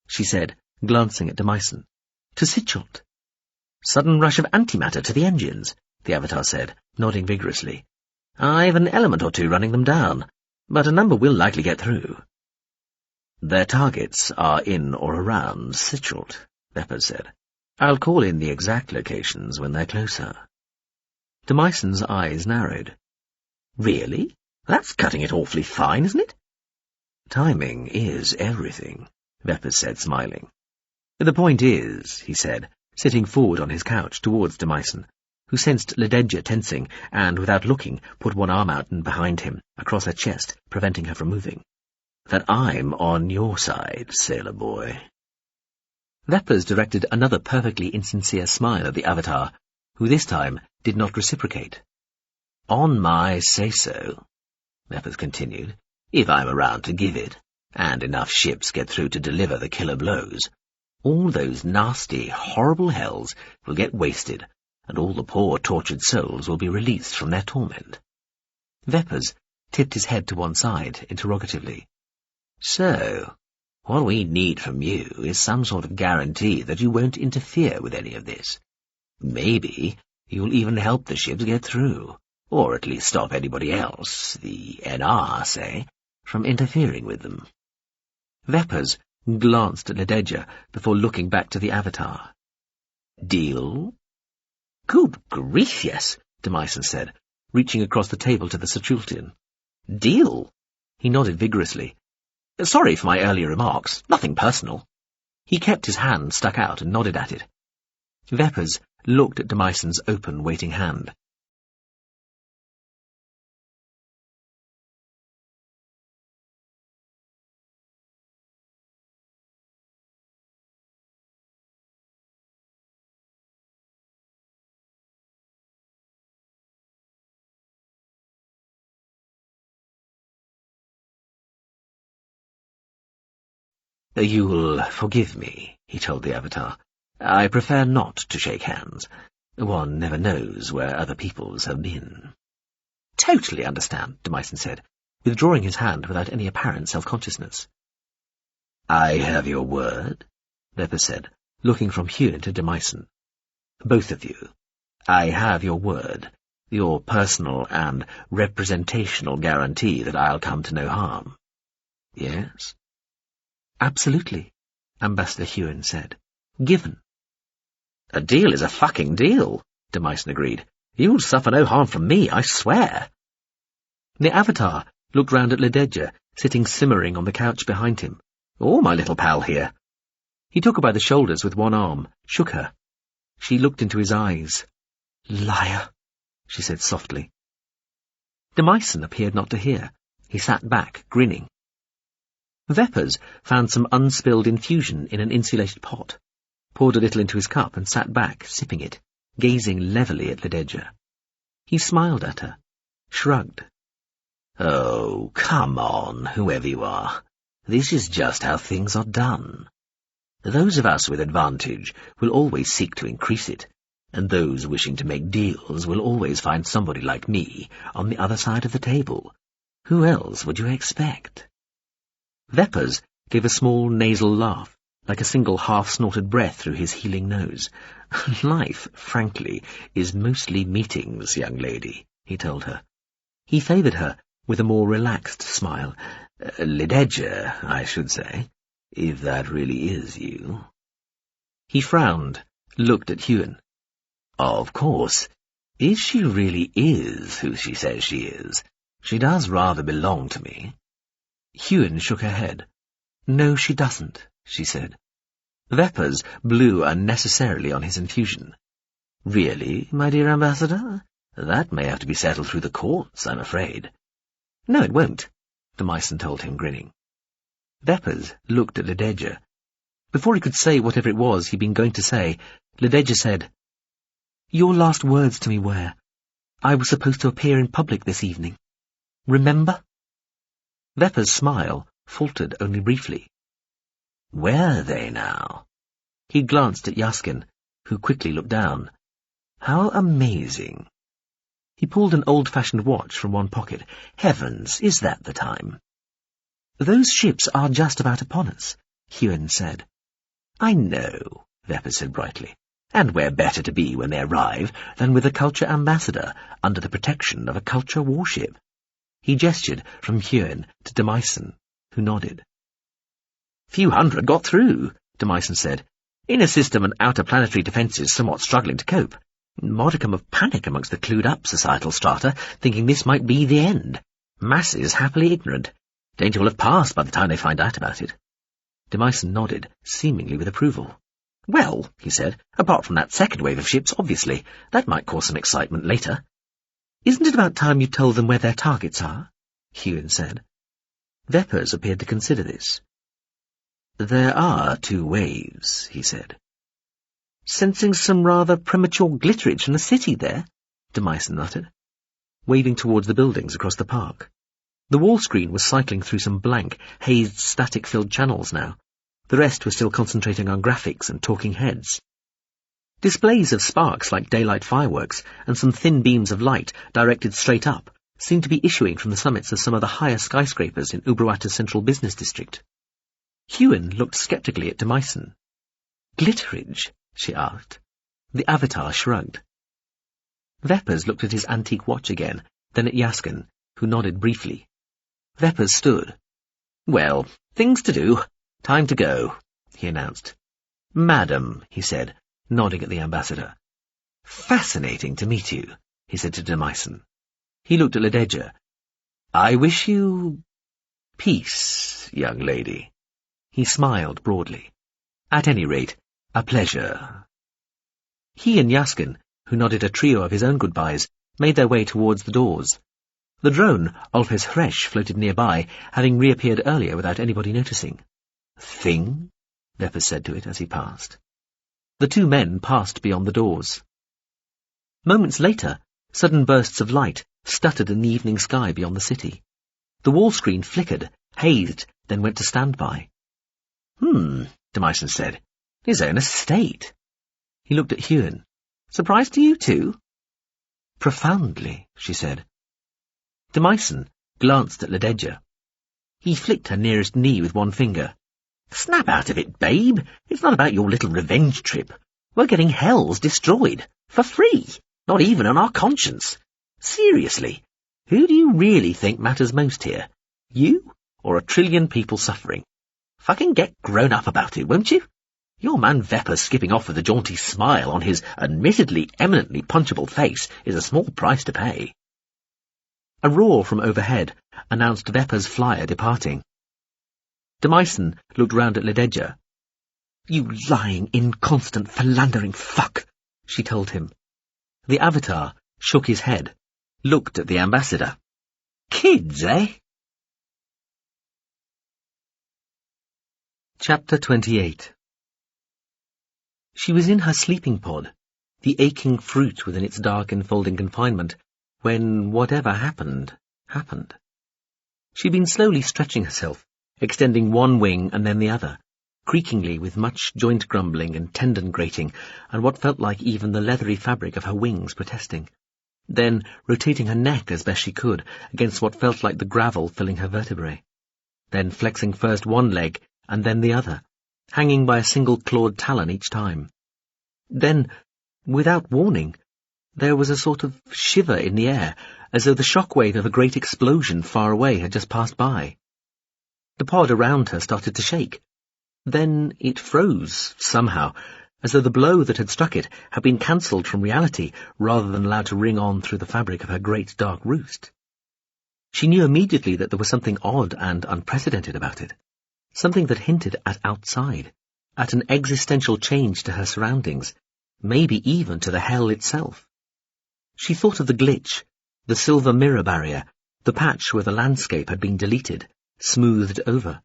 she said, glancing at Demyson. To Sichult. Sudden rush of antimatter to the engines, the Avatar said, nodding vigorously. I've an element or two running them down, but a number will likely get through. Their targets are in or around Sichult, Veppers said. I'll call in the exact locations when they're closer. Demyson's eyes narrowed. Really? That's cutting it awfully fine, isn't it? Timing is everything, Veppers said, smiling. The point is, he said, sitting forward on his couch towards Demyson, who sensed Lededja tensing and, without looking, put one arm out and behind him, across her chest, preventing her from moving, that I'm on your side, sailor boy. Veppers directed another perfectly insincere smile at the Avatar, who this time did not reciprocate. On my say-so, Veppers continued, if I'm around to give it, and enough ships get through to deliver the killer blows, all those nasty, horrible hells will get wasted, and all the poor tortured souls will be released from their torment. Veppers tipped his head to one side, interrogatively. So, what we need from you is some sort of guarantee that you won't interfere with any of this. Maybe you'll even help the ships get through, or at least stop anybody else, the NR, say, from interfering with them. Veppers glanced at Lededja before looking back to the Avatar. Deal? Good grief, yes, Demyson said, reaching across the table to the Sichultian. Deal? He nodded vigorously. Sorry for my earlier remarks. Nothing personal. He kept his hand stuck out and nodded at it. Veppers looked at Demyson's open, waiting hand. You'll forgive me, he told the Avatar. I prefer not to shake hands. One never knows where other people's have been. Totally understand, Demyson said, withdrawing his hand without any apparent self-consciousness. I have your word, Veppers said, looking from Iain to Demyson. Both of you. I have your word, your personal and representational guarantee that I'll come to no harm. Yes? Absolutely, Ambassador Iain said. Given. A deal is a fucking deal, Demyson agreed. You'll suffer no harm from me, I swear. The Avatar looked round at Lededja, sitting simmering on the couch behind him. Oh, my little pal here. He took her by the shoulders with one arm, shook her. She looked into his eyes. Liar, she said softly. Demyson appeared not to hear. He sat back, grinning. Veppers found some unspilled infusion in an insulated pot, poured a little into his cup and sat back, sipping it, gazing levelly at Lededja. He smiled at her, shrugged. Oh, come on, whoever you are. This is just how things are done. Those of us with advantage will always seek to increase it, and those wishing to make deals will always find somebody like me on the other side of the table. Who else would you expect? Veppers gave a small nasal laugh, like a single half-snorted breath through his healing nose. Life, frankly, is mostly meetings, young lady, he told her. He favoured her with a more relaxed smile. Lededja, I should say, if that really is you. He frowned, looked at Iain. Of course, if she really is who she says she is, she does rather belong to me. Iain shook her head. No, she doesn't, she said. Veppers blew unnecessarily on his infusion. Really, my dear Ambassador? That may have to be settled through the courts, I'm afraid. No, it won't. Demyson told him, grinning. Veppers looked at Lededja. Before he could say whatever it was he'd been going to say, Lededja said, "Your last words to me were, I was supposed to appear in public this evening. Remember?" Veppers' smile faltered only briefly. "Were they now?" He glanced at Yaskin, who quickly looked down. "How amazing." He pulled an old-fashioned watch from one pocket. "Heavens, is that the time?" "Those ships are just about upon us," Iain said. "I know," Veppers said brightly. "And where better to be when they arrive than with a culture ambassador under the protection of a culture warship?" He gestured from Iain to Demyson, who nodded. "Few hundred got through," Demyson said, "in a system and outer planetary defences somewhat struggling to cope. Modicum of panic amongst the clued-up societal strata, thinking this might be the end. Masses happily ignorant. Danger will have passed by the time they find out about it." Demyson nodded, seemingly with approval. "Well," he said, "apart from that second wave of ships, obviously, that might cause some excitement later." "Isn't it about time you told them where their targets are?" Iain said. Veppers appeared to consider this. "There are 2 waves," he said. "Sensing some rather premature glitterage from the city there?" Demyson muttered, waving towards the buildings across the park. The wall screen was cycling through some blank, hazed, static-filled channels now. The rest was still concentrating on graphics and talking heads. Displays of sparks like daylight fireworks and some thin beams of light directed straight up seemed to be issuing from the summits of some of the higher skyscrapers in Ubruata's central business district. Iain looked sceptically at Demyson. "Glitterage?" she asked. The Avatar shrugged. Veppers looked at his antique watch again, then at Yaskin, who nodded briefly. Veppers stood. "Well, things to do. Time to go," he announced. "Madam," he said, nodding at the ambassador. "Fascinating to meet you," he said to Demyson. He looked at Lededja. "I wish you peace, young lady." He smiled broadly. "At any rate, a pleasure." He and Yaskin, who nodded a trio of his own goodbyes, made their way towards the doors. The drone, Olfes Hresh, floated nearby, having reappeared earlier without anybody noticing. "Thing?" Veppers said to it as he passed. The 2 men passed beyond the doors. Moments later, sudden bursts of light stuttered in the evening sky beyond the city. The wall screen flickered, hazed, then went to standby. Demyson said. "His own estate." He looked at Iain. "Surprised to you too?" "Profoundly," she said. Demyson glanced at Lededja. He flicked her nearest knee with one finger. "Snap out of it, babe. It's not about your little revenge trip. We're getting hells destroyed. For free. Not even on our conscience. Seriously, who do you really think matters most here? You or a trillion people suffering? Fucking get grown up about it, won't you? Your man Veppers skipping off with a jaunty smile on his admittedly eminently punchable face is a small price to pay." A roar from overhead announced Veppers' flyer departing. Demyson looked round at Lededja. "You lying, inconstant, philandering fuck," she told him. The Avatar shook his head, looked at the ambassador. "Kids, eh?" Chapter 28. She was in her sleeping pod, the aching fruit within its dark enfolding confinement, when whatever happened, happened. She'd been slowly stretching herself, extending one wing and then the other, creakingly with much joint grumbling and tendon grating, and what felt like even the leathery fabric of her wings protesting. Then rotating her neck as best she could, against what felt like the gravel filling her vertebrae. Then flexing first one leg and then the other, hanging by a single clawed talon each time. Then, without warning, there was a sort of shiver in the air, as though the shockwave of a great explosion far away had just passed by. The pod around her started to shake. Then it froze, somehow, as though the blow that had struck it had been cancelled from reality rather than allowed to ring on through the fabric of her great dark roost. She knew immediately that there was something odd and unprecedented about it, something that hinted at outside, at an existential change to her surroundings, maybe even to the hell itself. She thought of the glitch, the silver mirror barrier, The patch where the landscape had been deleted, smoothed over.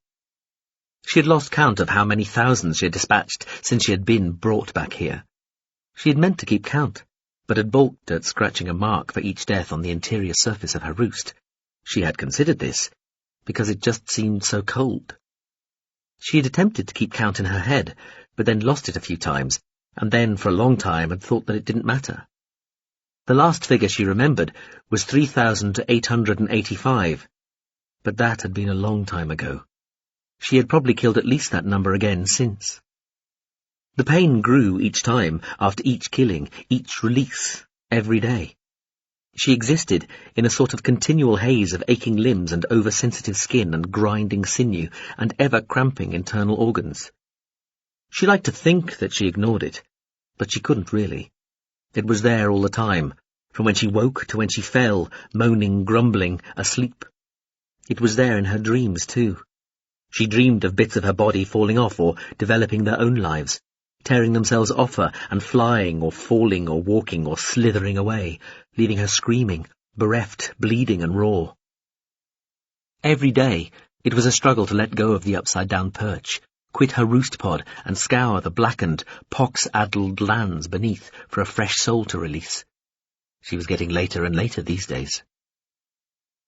She had lost count of how many thousands she had dispatched since she had been brought back here. She had meant to keep count, but had balked at scratching a mark for each death on the interior surface of her roost. She had considered this, because it just seemed so cold. She had attempted to keep count in her head, but then lost it a few times, and then for a long time had thought that it didn't matter. The last figure she remembered was 3,885, but that had been a long time ago. She had probably killed at least that number again since. The pain grew each time, after each killing, each release, every day. She existed in a sort of continual haze of aching limbs and oversensitive skin and grinding sinew and ever-cramping internal organs. She liked to think that she ignored it, but she couldn't really. It was there all the time, from when she woke to when she fell, moaning, grumbling, asleep. It was there in her dreams, too. She dreamed of bits of her body falling off or developing their own lives, tearing themselves off her and flying or falling or walking or slithering away, leaving her screaming, bereft, bleeding and raw. Every day it was a struggle to let go of the upside-down perch, quit her roost pod and scour the blackened, pox-addled lands beneath for a fresh soul to release. She was getting later and later these days.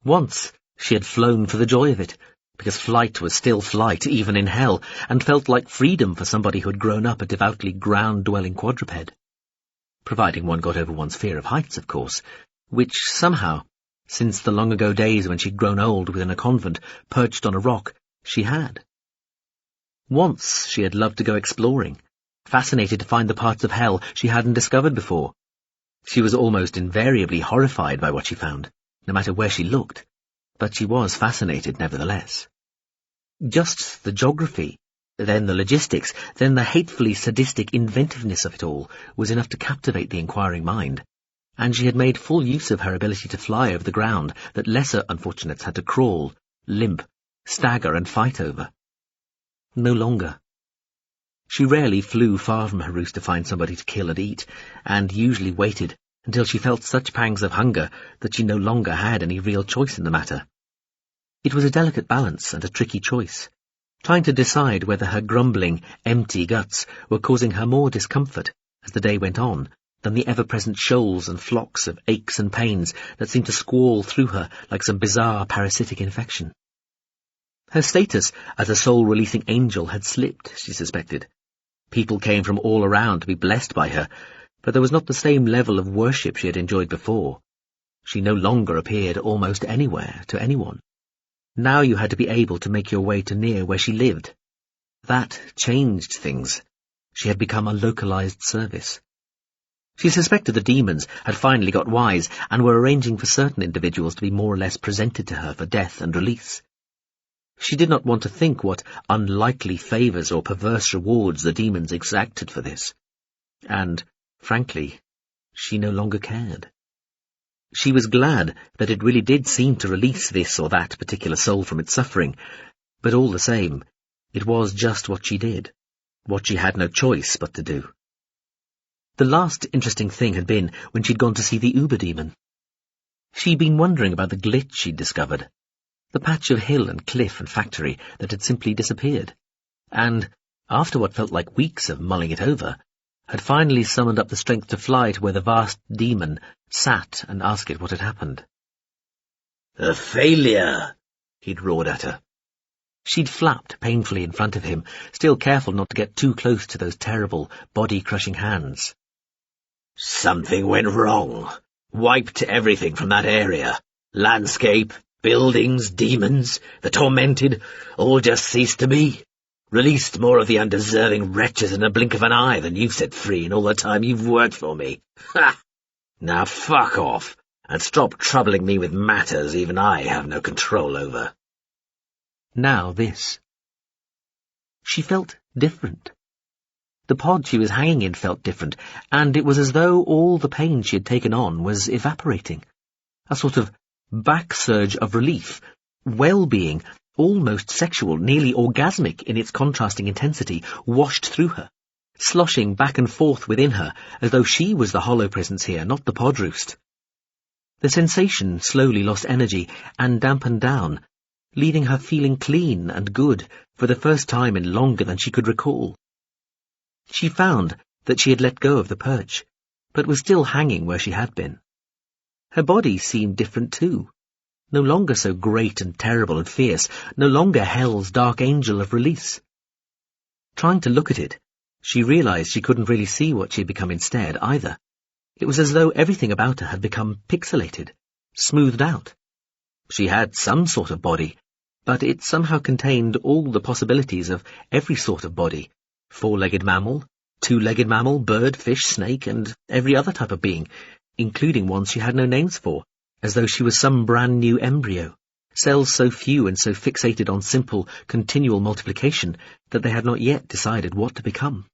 Once she had flown for the joy of it, because flight was still flight, even in hell, and felt like freedom for somebody who had grown up a devoutly ground-dwelling quadruped. Providing one got over one's fear of heights, of course, which somehow, since the long-ago days when she'd grown old within a convent, perched on a rock, she had. Once she had loved to go exploring, fascinated to find the parts of hell she hadn't discovered before. She was almost invariably horrified by what she found, no matter where she looked. But she was fascinated nevertheless. Just the geography, then the logistics, then the hatefully sadistic inventiveness of it all was enough to captivate the inquiring mind, and she had made full use of her ability to fly over the ground that lesser unfortunates had to crawl, limp, stagger and fight over. No longer. She rarely flew far from her roost to find somebody to kill and eat, and usually waited until she felt such pangs of hunger that she no longer had any real choice in the matter. It was a delicate balance and a tricky choice, trying to decide whether her grumbling, empty guts were causing her more discomfort as the day went on than the ever-present shoals and flocks of aches and pains that seemed to squall through her like some bizarre parasitic infection. Her status as a soul-releasing angel had slipped, she suspected. People came from all around to be blessed by her, but there was not the same level of worship she had enjoyed before. She no longer appeared almost anywhere to anyone. Now you had to be able to make your way to near where she lived. That changed things. She had become a localized service. She suspected the demons had finally got wise and were arranging for certain individuals to be more or less presented to her for death and release. She did not want to think what unlikely favours or perverse rewards the demons exacted for this. And, frankly, she no longer cared. She was glad that it really did seem to release this or that particular soul from its suffering, but all the same, it was just what she did, what she had no choice but to do. The last interesting thing had been when she'd gone to see the Uber-demon. She'd been wondering about the glitch she'd discovered, the patch of hill and cliff and factory that had simply disappeared, and, after what felt like weeks of mulling it over, had finally summoned up the strength to fly to where the vast demon sat and ask it what had happened. "A failure," he'd roared at her. She'd flapped painfully in front of him, still careful not to get too close to those terrible, body-crushing hands. "Something went wrong. Wiped everything from that area. Landscape, buildings, demons, the tormented, all just ceased to be. Released more of the undeserving wretches in a blink of an eye than you've set free in all the time you've worked for me. Ha! Now fuck off, and stop troubling me with matters even I have no control over." Now this. She felt different. The pod she was hanging in felt different, and it was as though all the pain she had taken on was evaporating. A sort of back-surge of relief, well-being, almost sexual, nearly orgasmic in its contrasting intensity, washed through her, sloshing back and forth within her, as though she was the hollow presence here, not the pod roost. The sensation slowly lost energy and dampened down, leaving her feeling clean and good for the first time in longer than she could recall. She found that she had let go of the perch, but was still hanging where she had been. Her body seemed different too, no longer so great and terrible and fierce, no longer hell's dark angel of release. Trying to look at it, she realized she couldn't really see what she had become instead either. It was as though everything about her had become pixelated, smoothed out. She had some sort of body, but it somehow contained all the possibilities of every sort of body: four-legged mammal, two-legged mammal, bird, fish, snake, and every other type of being, including ones she had no names for, as though she was some brand new embryo, cells so few and so fixated on simple, continual multiplication that they had not yet decided what to become.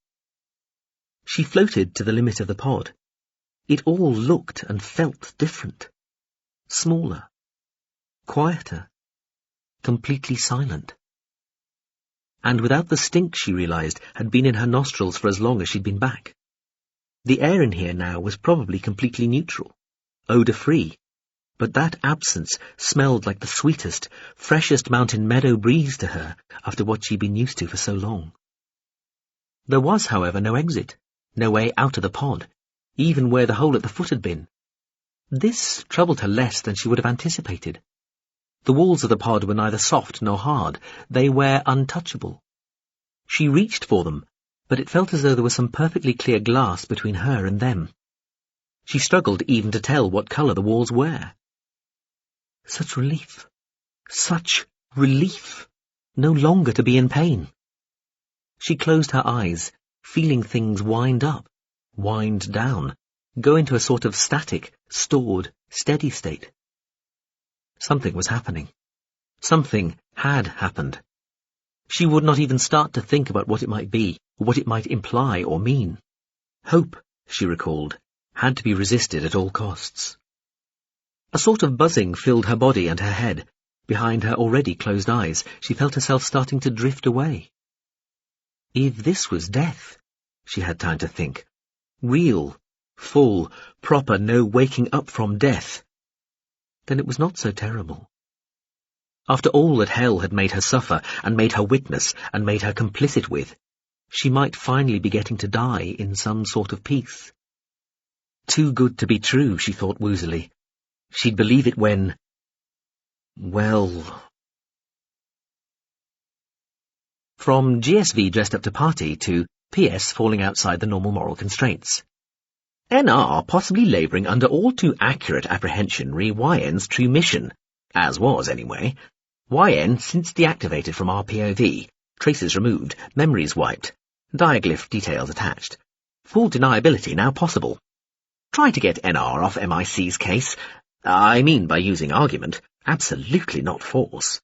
She floated to the limit of the pod. It all looked and felt different. Smaller. Quieter. Completely silent. And without the stink she realized had been in her nostrils for as long as she'd been back. The air in here now was probably completely neutral, odour-free, but that absence smelled like the sweetest, freshest mountain meadow breeze to her after what she'd been used to for so long. There was, however, no exit, no way out of the pod, even where the hole at the foot had been. This troubled her less than she would have anticipated. The walls of the pod were neither soft nor hard. They were untouchable. She reached for them, but it felt as though there was some perfectly clear glass between her and them. She struggled even to tell what colour the walls were. Such relief. Such relief. No longer to be in pain. She closed her eyes, feeling things wind up, wind down, go into a sort of static, stored, steady state. Something was happening. Something had happened. She would not even start to think about what it might be, or what it might imply or mean. Hope, she recalled, had to be resisted at all costs. A sort of buzzing filled her body and her head. Behind her already closed eyes, she felt herself starting to drift away. If this was death, she had time to think, real, full, proper, no waking up from death, then it was not so terrible. After all that hell had made her suffer, and made her witness, and made her complicit with, she might finally be getting to die in some sort of peace. Too good to be true, she thought woozily. She'd believe it when... well... From GSV dressed up to party to PS falling outside the normal moral constraints. NR possibly labouring under all too accurate apprehension re YN's true mission, as was anyway. YN since deactivated from RPOV, traces removed, memories wiped, diaglyph details attached. Full deniability now possible. Try to get NR off MIC's case. I mean by using argument, absolutely not force.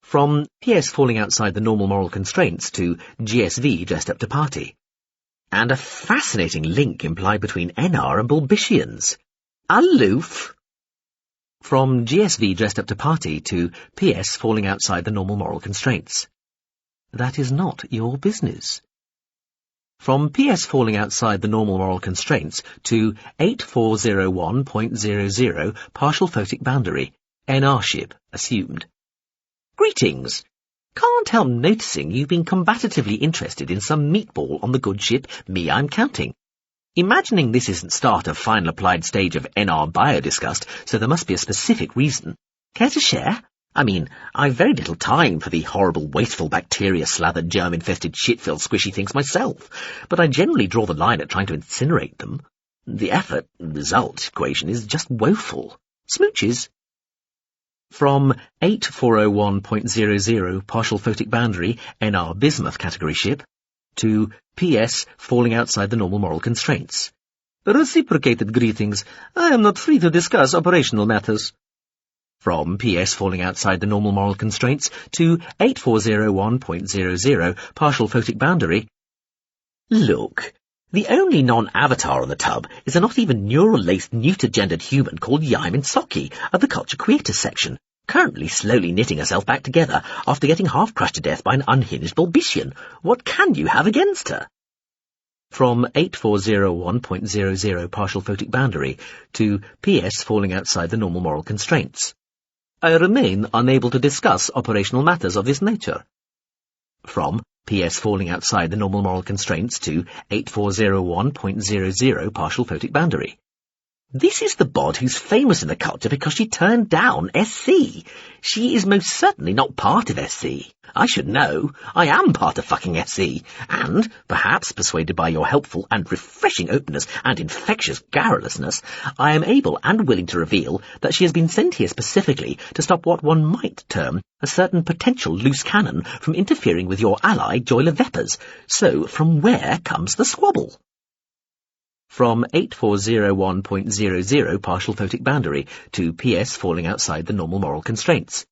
From PS falling outside the normal moral constraints to GSV dressed up to party. And a fascinating link implied between NR and Bulbicians. Aloof. From GSV dressed up to party to PS falling outside the normal moral constraints. That is not your business. From PS falling outside the normal moral constraints to 8401.00 partial photic boundary, NR ship assumed. Greetings. Can't help noticing you've been combatively interested in some meatball on the good ship Me I'm Counting. Imagining this isn't start of final applied stage of NR biodisgust, so there must be a specific reason. Care to share? I mean, I've very little time for the horrible, wasteful, bacteria-slathered, germ-infested, shit-filled squishy things myself, but I generally draw the line at trying to incinerate them. The effort-result equation is just woeful. Smooches. From 8401.00 partial photic boundary, NR bismuth category ship, to PS falling outside the normal moral constraints. Reciprocated greetings. I am not free to discuss operational matters. From PS falling outside the normal moral constraints to 8401.00 partial photic boundary. Look, the only non-avatar on the tub is a not even neural-laced neuter-gendered human called Iain Socky of the Culture Creators section, currently slowly knitting herself back together after getting half crushed to death by an unhinged Bulbician. What can you have against her? From 8401.00 partial photic boundary to PS falling outside the normal moral constraints. I remain unable to discuss operational matters of this nature. From PS falling outside the normal moral constraints to 8401.00 partial photic boundary. This is the bod who's famous in the culture because she turned down SC. She is most certainly not part of SC. I should know. I am part of fucking SC. And, perhaps persuaded by your helpful and refreshing openness and infectious garrulousness, I am able and willing to reveal that she has been sent here specifically to stop what one might term a certain potential loose cannon from interfering with your ally, Joyler Veppers. So, from where comes the squabble? From 8401.00 partial photic boundary to PS falling outside the normal moral constraints.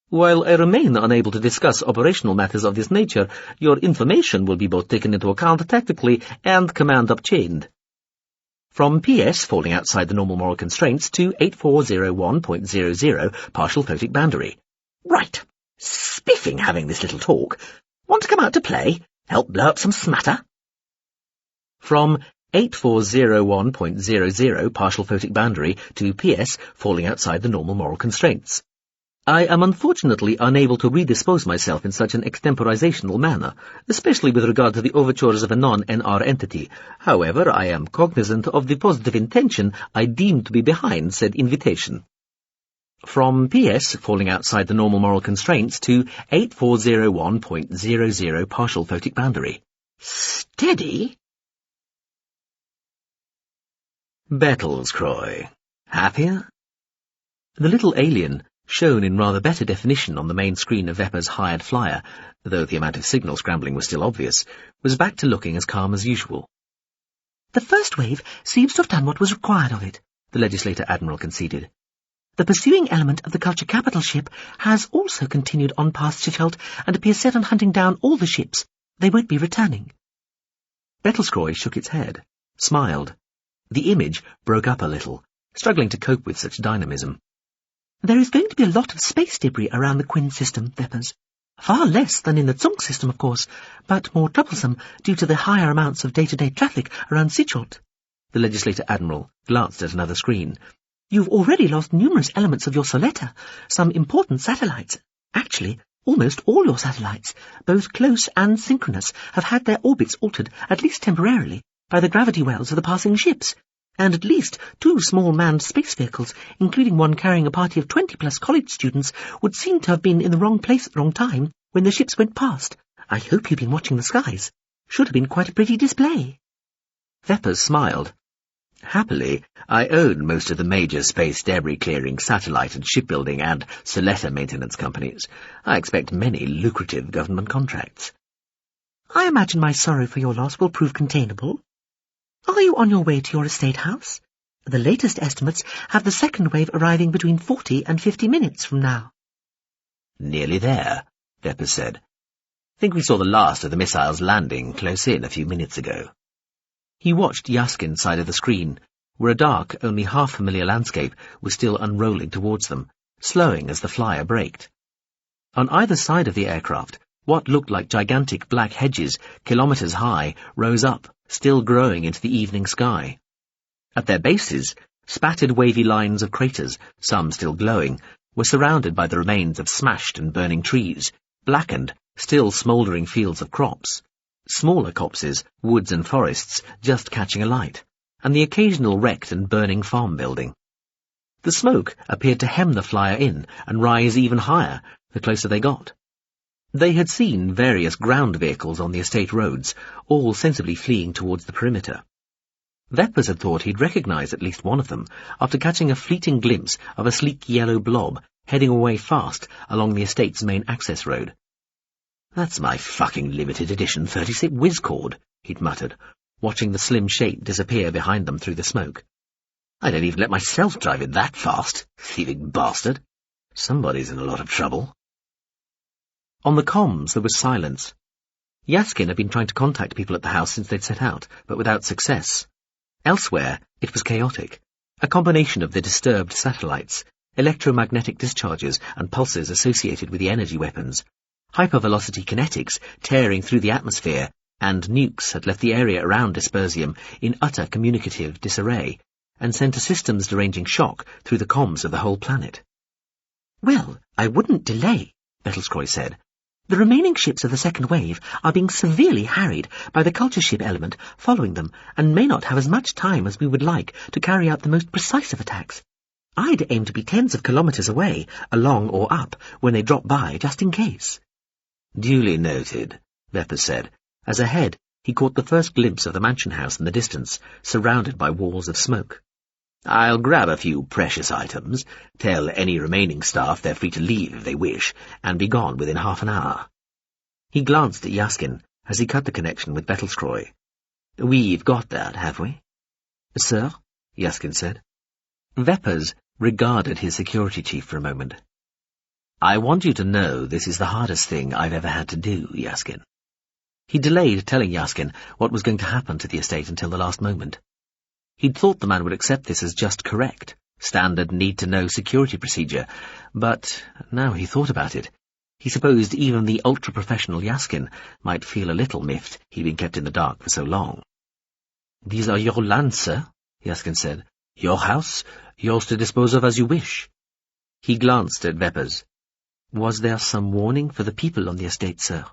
While I remain unable to discuss operational matters of this nature, your information will be both taken into account tactically and command upchained. From PS falling outside the normal moral constraints to 8401.00 partial photic boundary. Right. Spiffing having this little talk. Want to come out to play? Help blow up some smatter? From 8401.00 partial photic boundary to PS falling outside the normal moral constraints. I am unfortunately unable to redispose myself in such an extemporizational manner, especially with regard to the overtures of a non-NR entity. However, I am cognizant of the positive intention I deem to be behind said invitation. From PS falling outside the normal moral constraints to 8401.00 partial photic boundary. Steady? Bettlescroy. Happier? The little alien, shown in rather better definition on the main screen of Vepper's hired flyer, though the amount of signal scrambling was still obvious, was back to looking as calm as usual. The first wave seems to have done what was required of it, the Legislator Admiral conceded. The pursuing element of the Culture Capital ship has also continued on past Sheffield and appears set on hunting down all the ships. They won't be returning. Bettlescroy shook its head, smiled. The image broke up a little, struggling to cope with such dynamism. There is going to be a lot of space debris around the Quinn system, Veppers. Far less than in the Zunk system, of course, but more troublesome due to the higher amounts of day-to-day traffic around Sichot. The Legislator Admiral glanced at another screen. You've already lost numerous elements of your Soletta, some important satellites. Actually, almost all your satellites, both close and synchronous, have had their orbits altered, at least temporarily, by the gravity wells of the passing ships, and at least 2 small manned space vehicles, including one carrying a party of 20-plus college students, would seem to have been in the wrong place at the wrong time when the ships went past. I hope you've been watching the skies. Should have been quite a pretty display. Veppers smiled. Happily, I own most of the major space debris clearing, satellite and shipbuilding and Soletta maintenance companies. I expect many lucrative government contracts. I imagine my sorrow for your loss will prove containable. Are you on your way to your estate house? The latest estimates have the second wave arriving between 40 and 50 minutes from now. Nearly there, Veppers said. Think we saw the last of the missiles landing close in a few minutes ago. He watched Yaskin's side of the screen, where a dark, only half-familiar landscape was still unrolling towards them, slowing as the flyer braked. On either side of the aircraft, what looked like gigantic black hedges, kilometres high, rose up, still growing into the evening sky. At their bases, spattered wavy lines of craters, some still glowing, were surrounded by the remains of smashed and burning trees, blackened, still smouldering fields of crops, smaller copses, woods and forests just catching alight, and the occasional wrecked and burning farm building. The smoke appeared to hem the flyer in and rise even higher the closer they got. They had seen various ground vehicles on the estate roads, all sensibly fleeing towards the perimeter. Veppers had thought he'd recognise at least one of them after catching a fleeting glimpse of a sleek yellow blob heading away fast along the estate's main access road. "That's my fucking limited edition 36 whizcord," he'd muttered, watching the slim shape disappear behind them through the smoke. "I don't even let myself drive it that fast, thieving bastard. Somebody's in a lot of trouble." On the comms there was silence. Yaskin had been trying to contact people at the house since they'd set out, but without success. Elsewhere, it was chaotic, a combination of the disturbed satellites, electromagnetic discharges and pulses associated with the energy weapons, hypervelocity kinetics tearing through the atmosphere, and nukes had left the area around Dispersium in utter communicative disarray, and sent a systems deranging shock through the comms of the whole planet. "Well, I wouldn't delay," Pt.3 said. "The remaining ships of the second wave are being severely harried by the culture ship element following them, and may not have as much time as we would like to carry out the most precise of attacks. I'd aim to be tens of kilometres away, along or up, when they drop by, just in case." "Duly noted," Vepers said, as ahead he caught the first glimpse of the mansion house in the distance, surrounded by walls of smoke. "I'll grab a few precious items, tell any remaining staff they're free to leave if they wish, and be gone within half an hour." He glanced at Yaskin as he cut the connection with Pt.3. "We've got that, have we?" "Sir?" Yaskin said. Vepers regarded his security chief for a moment. "I want you to know this is the hardest thing I've ever had to do, Yaskin." He delayed telling Yaskin what was going to happen to the estate until the last moment. He'd thought the man would accept this as just correct, standard need-to-know security procedure, but now he thought about it, he supposed even the ultra-professional Yaskin might feel a little miffed he'd been kept in the dark for so long. "These are your lands, sir," Yaskin said. "Your house, yours to dispose of as you wish." He glanced at Vepers. "Was there some warning for the people on the estate, sir?"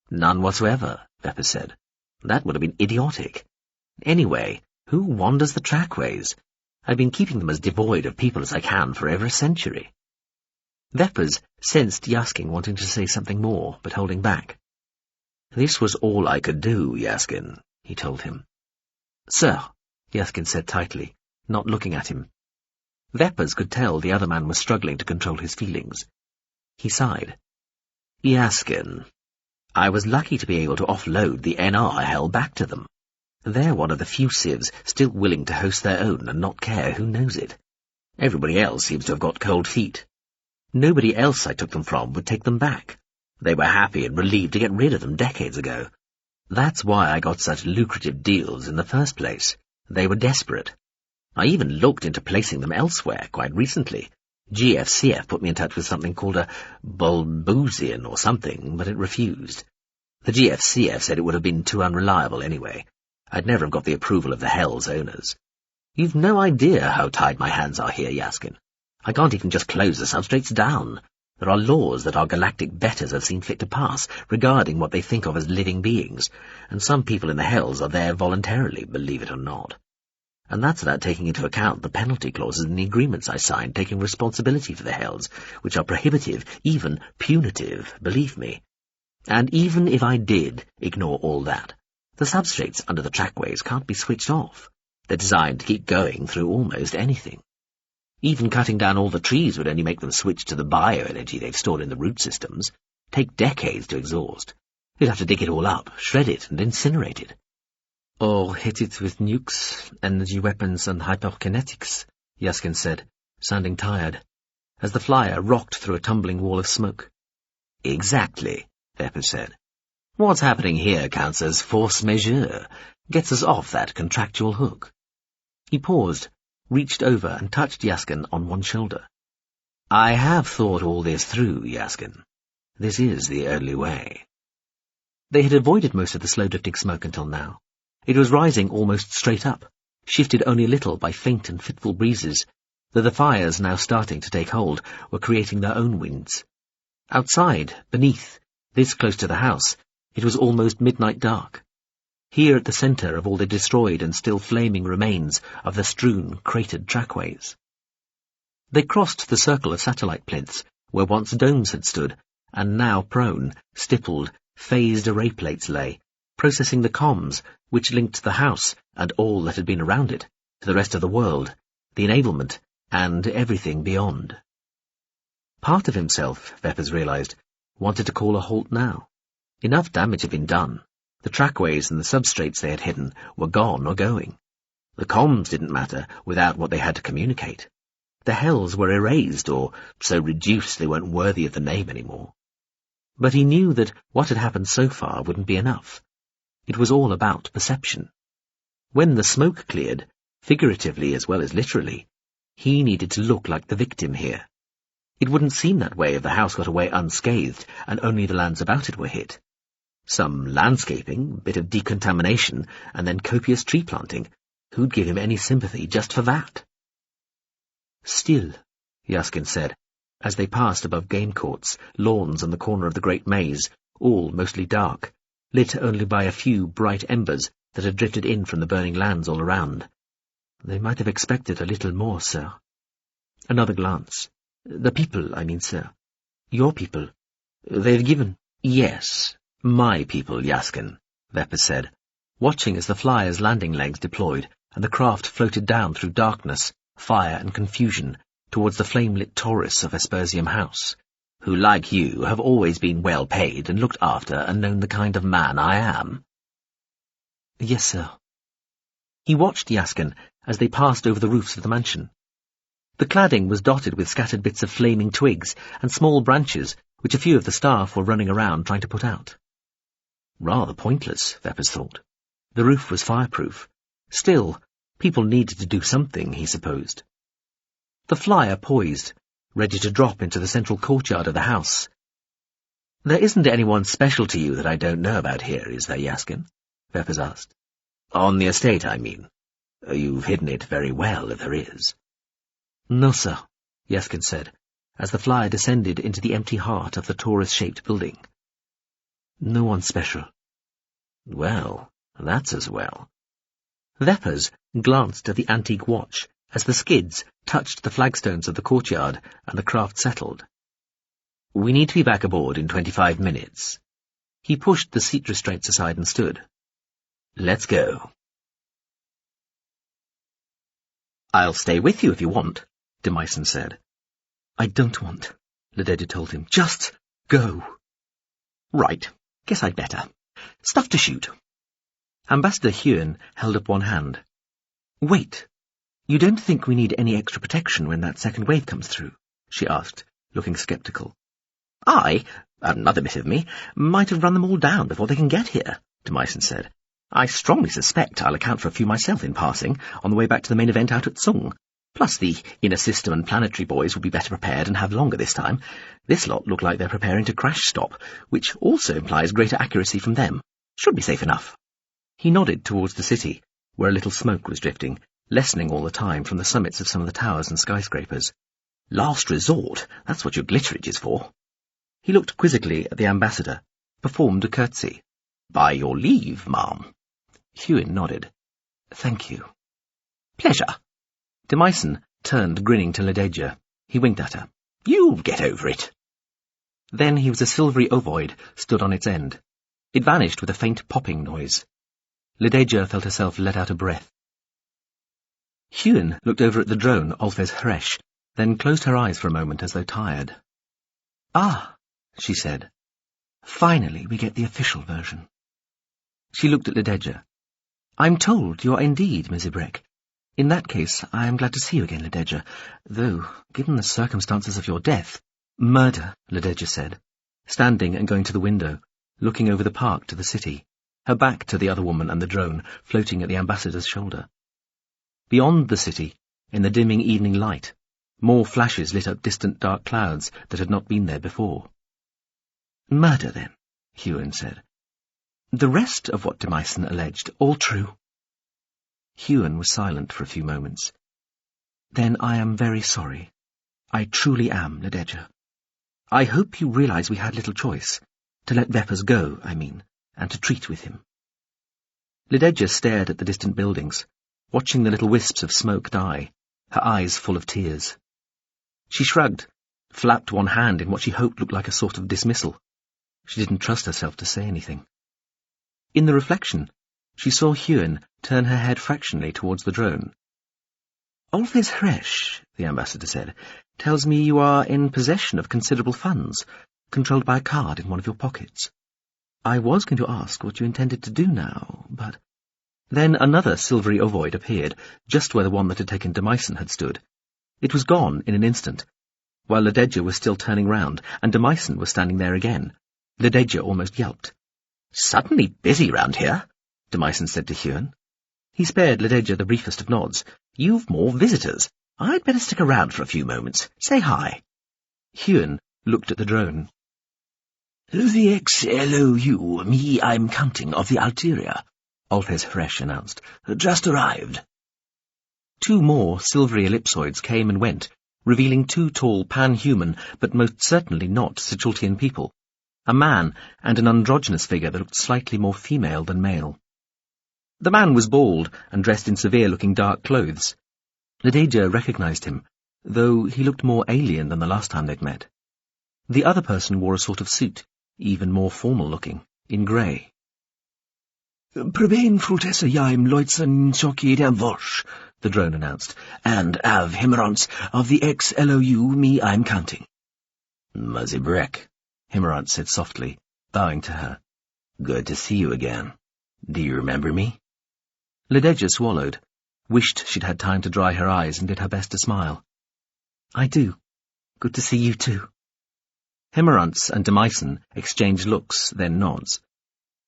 "None whatsoever," Vepers said. "That would have been idiotic. Anyway, who wanders the trackways? I've been keeping them as devoid of people as I can for over a century." Vepers sensed Yaskin wanting to say something more, but holding back. "This was all I could do, Yaskin," he told him. "Sir," Yaskin said tightly, not looking at him. Vepers could tell the other man was struggling to control his feelings. He sighed. "Yaskin, I was lucky to be able to offload the NR hell back to them. They're one of the few civs still willing to host their own and not care who knows it. Everybody else seems to have got cold feet. Nobody else I took them from would take them back. They were happy and relieved to get rid of them decades ago. That's why I got such lucrative deals in the first place. They were desperate. I even looked into placing them elsewhere quite recently. GFCF put me in touch with something called a Bulbusian or something, but it refused. The GFCF said it would have been too unreliable anyway. I'd never have got the approval of the Hell's owners. You've no idea how tied my hands are here, Yaskin. I can't even just close the substrates down. There are laws that our galactic betters have seen fit to pass regarding what they think of as living beings, and some people in the Hells are there voluntarily, believe it or not. And that's without taking into account the penalty clauses in the agreements I signed taking responsibility for the Hells, which are prohibitive, even punitive, believe me. And even if I did ignore all that, the substrates under the trackways can't be switched off. They're designed to keep going through almost anything. Even cutting down all the trees would only make them switch to the bioenergy they've stored in the root systems. Take decades to exhaust. You'd have to dig it all up, shred it, and incinerate it. "Or hit it with nukes, energy weapons, and hyperkinetics," Yaskin said, sounding tired, as the flyer rocked through a tumbling wall of smoke. "Exactly," Vepers said. "What's happening here counts as force majeure, gets us off that contractual hook." He paused, reached over and touched Yaskin on one shoulder. "I have thought all this through, Yaskin. This is the only way." They had avoided most of the slow-drifting smoke until now. It was rising almost straight up, shifted only a little by faint and fitful breezes, though the fires now starting to take hold were creating their own winds. Outside, beneath, this close to the house, it was almost midnight dark. Here at the centre of all the destroyed and still flaming remains of the strewn, cratered trackways. They crossed the circle of satellite plinths, where once domes had stood, and now prone, stippled, phased array plates lay, processing the comms which linked the house and all that had been around it to the rest of the world, the enablement, and everything beyond. Part of himself, Vepers realized, wanted to call a halt now. Enough damage had been done. The trackways and the substrates they had hidden were gone or going. The comms didn't matter without what they had to communicate. The Hells were erased or so reduced they weren't worthy of the name anymore. But he knew that what had happened so far wouldn't be enough. It was all about perception. When the smoke cleared, figuratively as well as literally, he needed to look like the victim here. It wouldn't seem that way if the house got away unscathed and only the lands about it were hit. Some landscaping, bit of decontamination, and then copious tree planting. Who'd give him any sympathy just for that? Still, Yaskin said, as they passed above game courts, lawns and the corner of the great maze, all mostly dark, lit only by a few bright embers that had drifted in from the burning lands all around. They might have expected a little more, sir. Another glance. The people, I mean, sir. Your people. They've given... Yes, my people, Yaskin, Vepper said, watching as the flyer's landing legs deployed and the craft floated down through darkness, fire and confusion towards the flame-lit Taurus of Aspersium House, who, like you, have always been well paid and looked after and known the kind of man I am. Yes, sir. He watched Yaskin as they passed over the roofs of the mansion. The cladding was dotted with scattered bits of flaming twigs and small branches which a few of the staff were running around trying to put out. Rather pointless, Veppers thought. The roof was fireproof. Still, people needed to do something, he supposed. The flyer poised, ready to drop into the central courtyard of the house. There isn't anyone special to you that I don't know about here, is there, Yaskin? Veppers asked. On the estate, I mean. You've hidden it very well, if there is. No, sir, Yaskin said, as the flyer descended into the empty heart of the torus-shaped building. No one special. Well, that's as well. Veppers glanced at the antique watch as the skids touched the flagstones of the courtyard and the craft settled. We need to be back aboard in 25 minutes. He pushed the seat restraints aside and stood. Let's go. I'll stay with you if you want, de Meissen said. I don't want, Lededja told him. Just go. Right. Guess I'd better. Stuff to shoot. Ambassador Iain held up one hand. Wait. You don't think we need any extra protection when that second wave comes through? She asked, looking sceptical. Another bit of me, might have run them all down before they can get here, de Meissen said. I strongly suspect I'll account for a few myself in passing, on the way back to the main event out at Tsung. Plus the inner system and planetary boys will be better prepared and have longer this time. This lot look like they're preparing to crash stop, which also implies greater accuracy from them. Should be safe enough. He nodded towards the city, where a little smoke was drifting, lessening all the time from the summits of some of the towers and skyscrapers. Last resort, that's what your glitterage is for. He looked quizzically at the ambassador, performed a curtsy. By your leave, ma'am. Iain nodded. Thank you. Pleasure. De Meissen turned grinning to Lededja. He winked at her. You'll get over it. Then he was a silvery ovoid stood on its end. It vanished with a faint popping noise. Lededja felt herself let out a breath. Iain looked over at the drone, Alphes Hresh, then closed her eyes for a moment as though tired. Ah, she said. Finally we get the official version. She looked at Lededja. I'm told you are indeed Mizibrek. In that case, I am glad to see you again, Lededja, though, given the circumstances of your death— Murder, Lededja said, standing and going to the window, looking over the park to the city, her back to the other woman and the drone floating at the ambassador's shoulder. Beyond the city, in the dimming evening light, more flashes lit up distant dark clouds that had not been there before. Murder, then, Iain said. The rest of what de Meissen alleged, all true. Iain was silent for a few moments. Then I am very sorry. I truly am, Lededja. I hope you realize we had little choice. To let Veppers go, I mean, and to treat with him. Lededja stared at the distant buildings, watching the little wisps of smoke die, her eyes full of tears. She shrugged, flapped one hand in what she hoped looked like a sort of dismissal. She didn't trust herself to say anything. In the reflection, she saw Iain turn her head fractionally towards the drone. Alphes Hresh, the ambassador said, tells me you are in possession of considerable funds, controlled by a card in one of your pockets. I was going to ask what you intended to do now, but— Then another silvery ovoid appeared, just where the one that had taken de Meissen had stood. It was gone in an instant, while Lededja was still turning round, and de Meissen was standing there again. Lededja almost yelped. Suddenly busy round here, de Meissen said to Iain. He spared Lededja the briefest of nods. You've more visitors. I'd better stick around for a few moments. Say hi. Iain looked at the drone. The XLOU, me I'm counting of the Algeria, Alphes Fresh announced. Just arrived. 2 more silvery ellipsoids came and went, revealing 2 tall pan-human, but most certainly not Siciltian people. A man and an androgynous figure that looked slightly more female than male. The man was bald and dressed in severe-looking dark clothes. Ledeja recognized him, though he looked more alien than the last time they'd met. The other person wore a sort of suit, even more formal-looking, in grey. "Probain frutessa jaim loitsen soki den vosh," the drone announced, "and av Himmerants of the XLOU me I'm counting." "Mazibrek," Himmerant said softly, bowing to her. "Good to see you again. Do you remember me?" Ledeja swallowed, wished she'd had time to dry her eyes, and did her best to smile. "I do. Good to see you too." Himmerants and Demyson exchanged looks, then nods.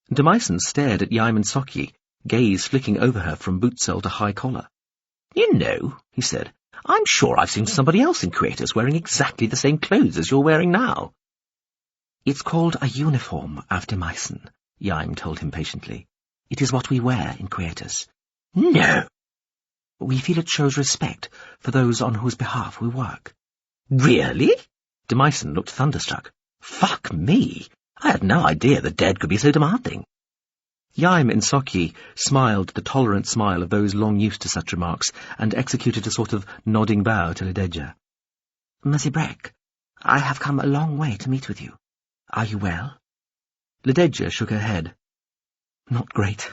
Demyson stared at Iain and Sokyi, gaze flicking over her from bootsole to high collar. "You know," he said, "I'm sure I've seen somebody else in Quietus wearing exactly the same clothes as you're wearing now." "It's called a uniform, Av Demyson," Iain told him patiently. "It is what we wear in Quietus." "No." "We feel it shows respect for those on whose behalf we work." "Really?" Demyson looked thunderstruck. "Fuck me! I had no idea the dead could be so demanding." Iain and Sokyi smiled the tolerant smile of those long used to such remarks, and executed a sort of nodding bow to Ledeja. "Mazibrek, I have come a long way to meet with you. Are you well?" Ledeja shook her head. "Not great."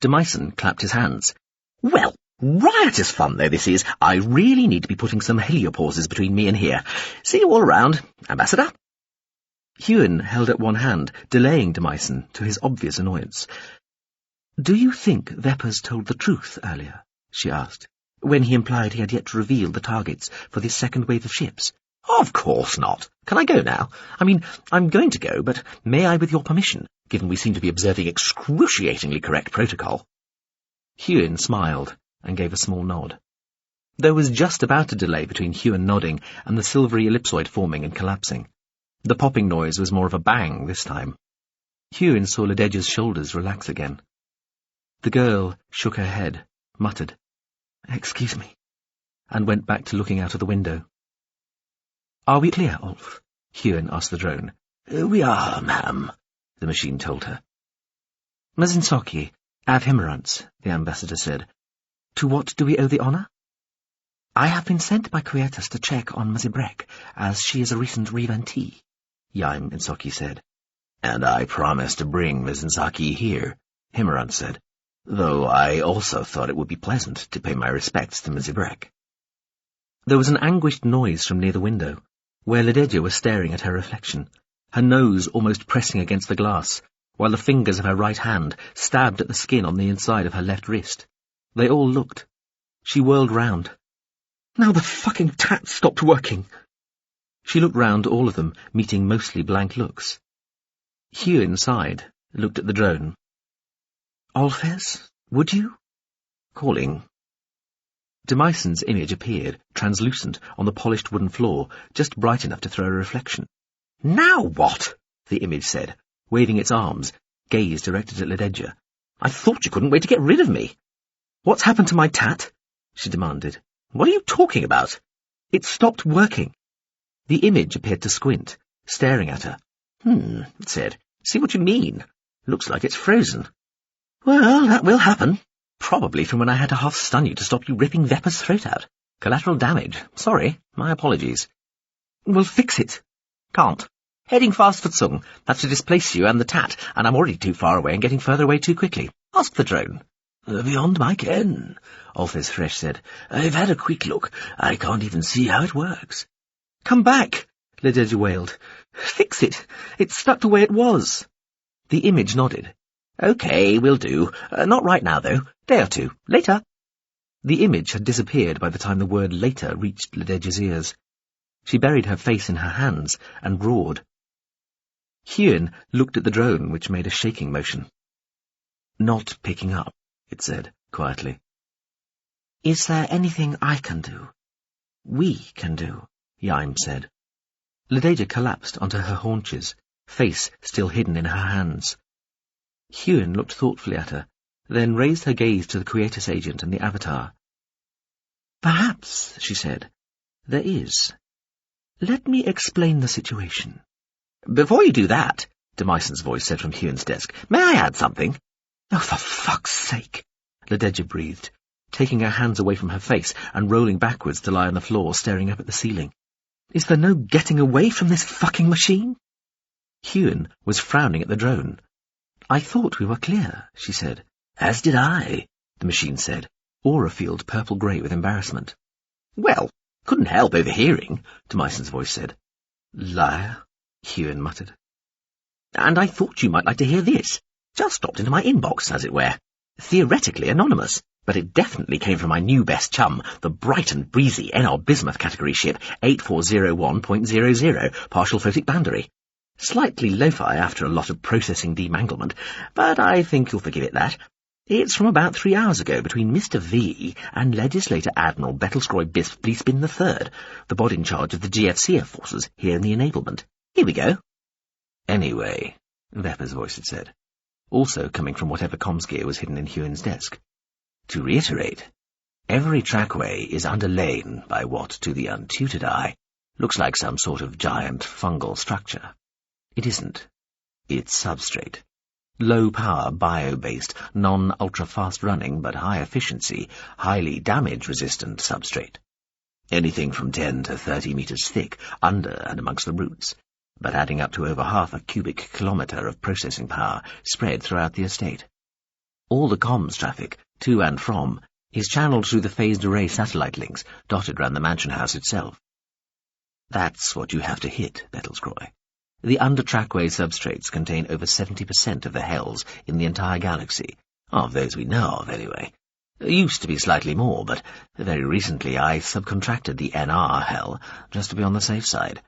Demyson clapped his hands. "Well, riotous fun though this is. I really need to be putting some heliopauses between me and here. See you all around, Ambassador." Iain held up one hand, delaying Demyson to his obvious annoyance. "Do you think Veppers told the truth earlier?" she asked, "when he implied he had yet to reveal the targets for this second wave of ships?" "Of course not. Can I go now? I mean, I'm going to go, but may I with your permission, given we seem to be observing excruciatingly correct protocol?" Iain smiled and gave a small nod. There was just about a delay between Iain nodding and the silvery ellipsoid forming and collapsing. The popping noise was more of a bang this time. Iain saw Ledeja's shoulders relax again. The girl shook her head, muttered, "Excuse me," and went back to looking out of the window. "Are we clear, Ulf?" Iain asked the drone. "We are, ma'am," the machine told her. "Mazinsokyi, Av Himmerants," the ambassador said. "To what do we owe the honour?" "I have been sent by Quietus to check on Mazibrek, as she is a recent reventee," Iain and Sokyi said. "And I promised to bring Mazinsokyi here," Himmerant said, "though I also thought it would be pleasant to pay my respects to Mazibrek." There was an anguished noise from near the window, where Ledeja was staring at her reflection, her nose almost pressing against the glass, while the fingers of her right hand stabbed at the skin on the inside of her left wrist. They all looked. She whirled round. "Now the fucking tat stopped working!" She looked round all of them, meeting mostly blank looks. Iain sighed, looked at the drone. "Alphes, would you?" "Calling." Demyson's image appeared, translucent, on the polished wooden floor, just bright enough to throw a reflection. "Now what?" the image said, waving its arms, gaze directed at Ledeja. "I thought you couldn't wait to get rid of me." "What's happened to my tat?" she demanded. "What are you talking about?" "It stopped working." The image appeared to squint, staring at her. It said. "See what you mean. Looks like it's frozen." "Well, that will happen. Probably from when I had to half-stun you to stop you ripping Vepper's throat out. Collateral damage. Sorry, my apologies." "Well, fix it." "Can't. Heading fast for Tsung. That's to displace you and the tat, and I'm already too far away and getting further away too quickly. Ask the drone." "Beyond my ken," Alphes Fresh said. "I've had a quick look. I can't even see how it works." "Come back," Ledeja wailed. "Fix it. It's stuck the way it was." The image nodded. "Okay, will do. Not right now, though. Day or two. Later." The image had disappeared by the time the word later reached Ledeja's ears. She buried her face in her hands and roared. Iain looked at the drone, which made a shaking motion. "Not picking up," it said, quietly. "Is there anything I can do? We can do," Iain said. Ledeja collapsed onto her haunches, face still hidden in her hands. Iain looked thoughtfully at her, then raised her gaze to the Quietus agent and the Avatar. "Perhaps," she said, "there is. Let me explain the situation." "Before you do that," Demyson's voice said from Iain's desk, "may I add something?" "Oh, for fuck's sake," Lededja breathed, taking her hands away from her face and rolling backwards to lie on the floor staring up at the ceiling. "Is there no getting away from this fucking machine?" Iain was frowning at the drone. "I thought we were clear," she said. "As did I," the machine said, aura field purple-grey with embarrassment. "Well, couldn't help overhearing," Demyson's voice said. "Liar," Iain muttered. "And I thought you might like to hear this. Just dropped into my inbox, as it were. Theoretically anonymous, but it definitely came from my new best chum, the bright and breezy NR Bismuth category ship 8401.00, partial photic boundary. Slightly lo-fi after a lot of processing demanglement, but I think you'll forgive it that. It's from about 3 hours ago between Mr. V and Legislator Admiral Bettelskroy Bliespin III, the bod in charge of the GFCF forces here in the enablement. Here we go." "Anyway," Vepper's voice had said, also coming from whatever comms gear was hidden in Iain's desk. "To reiterate, every trackway is underlain by what, to the untutored eye, looks like some sort of giant fungal structure. It isn't. It's substrate. Low-power, bio-based, non-ultra-fast-running, but high-efficiency, highly damage-resistant substrate. Anything from 10 to 30 meters thick, under and amongst the roots, but adding up to over half a cubic kilometre of processing power spread throughout the estate. All the comms traffic, to and from, is channeled through the phased array satellite links dotted round the mansion house itself. That's what you have to hit, Bettelskroy. The under-trackway substrates contain over 70% of the hells in the entire galaxy, of those we know of, anyway. Used to be slightly more, but very recently I subcontracted the NR hell, just to be on the safe side.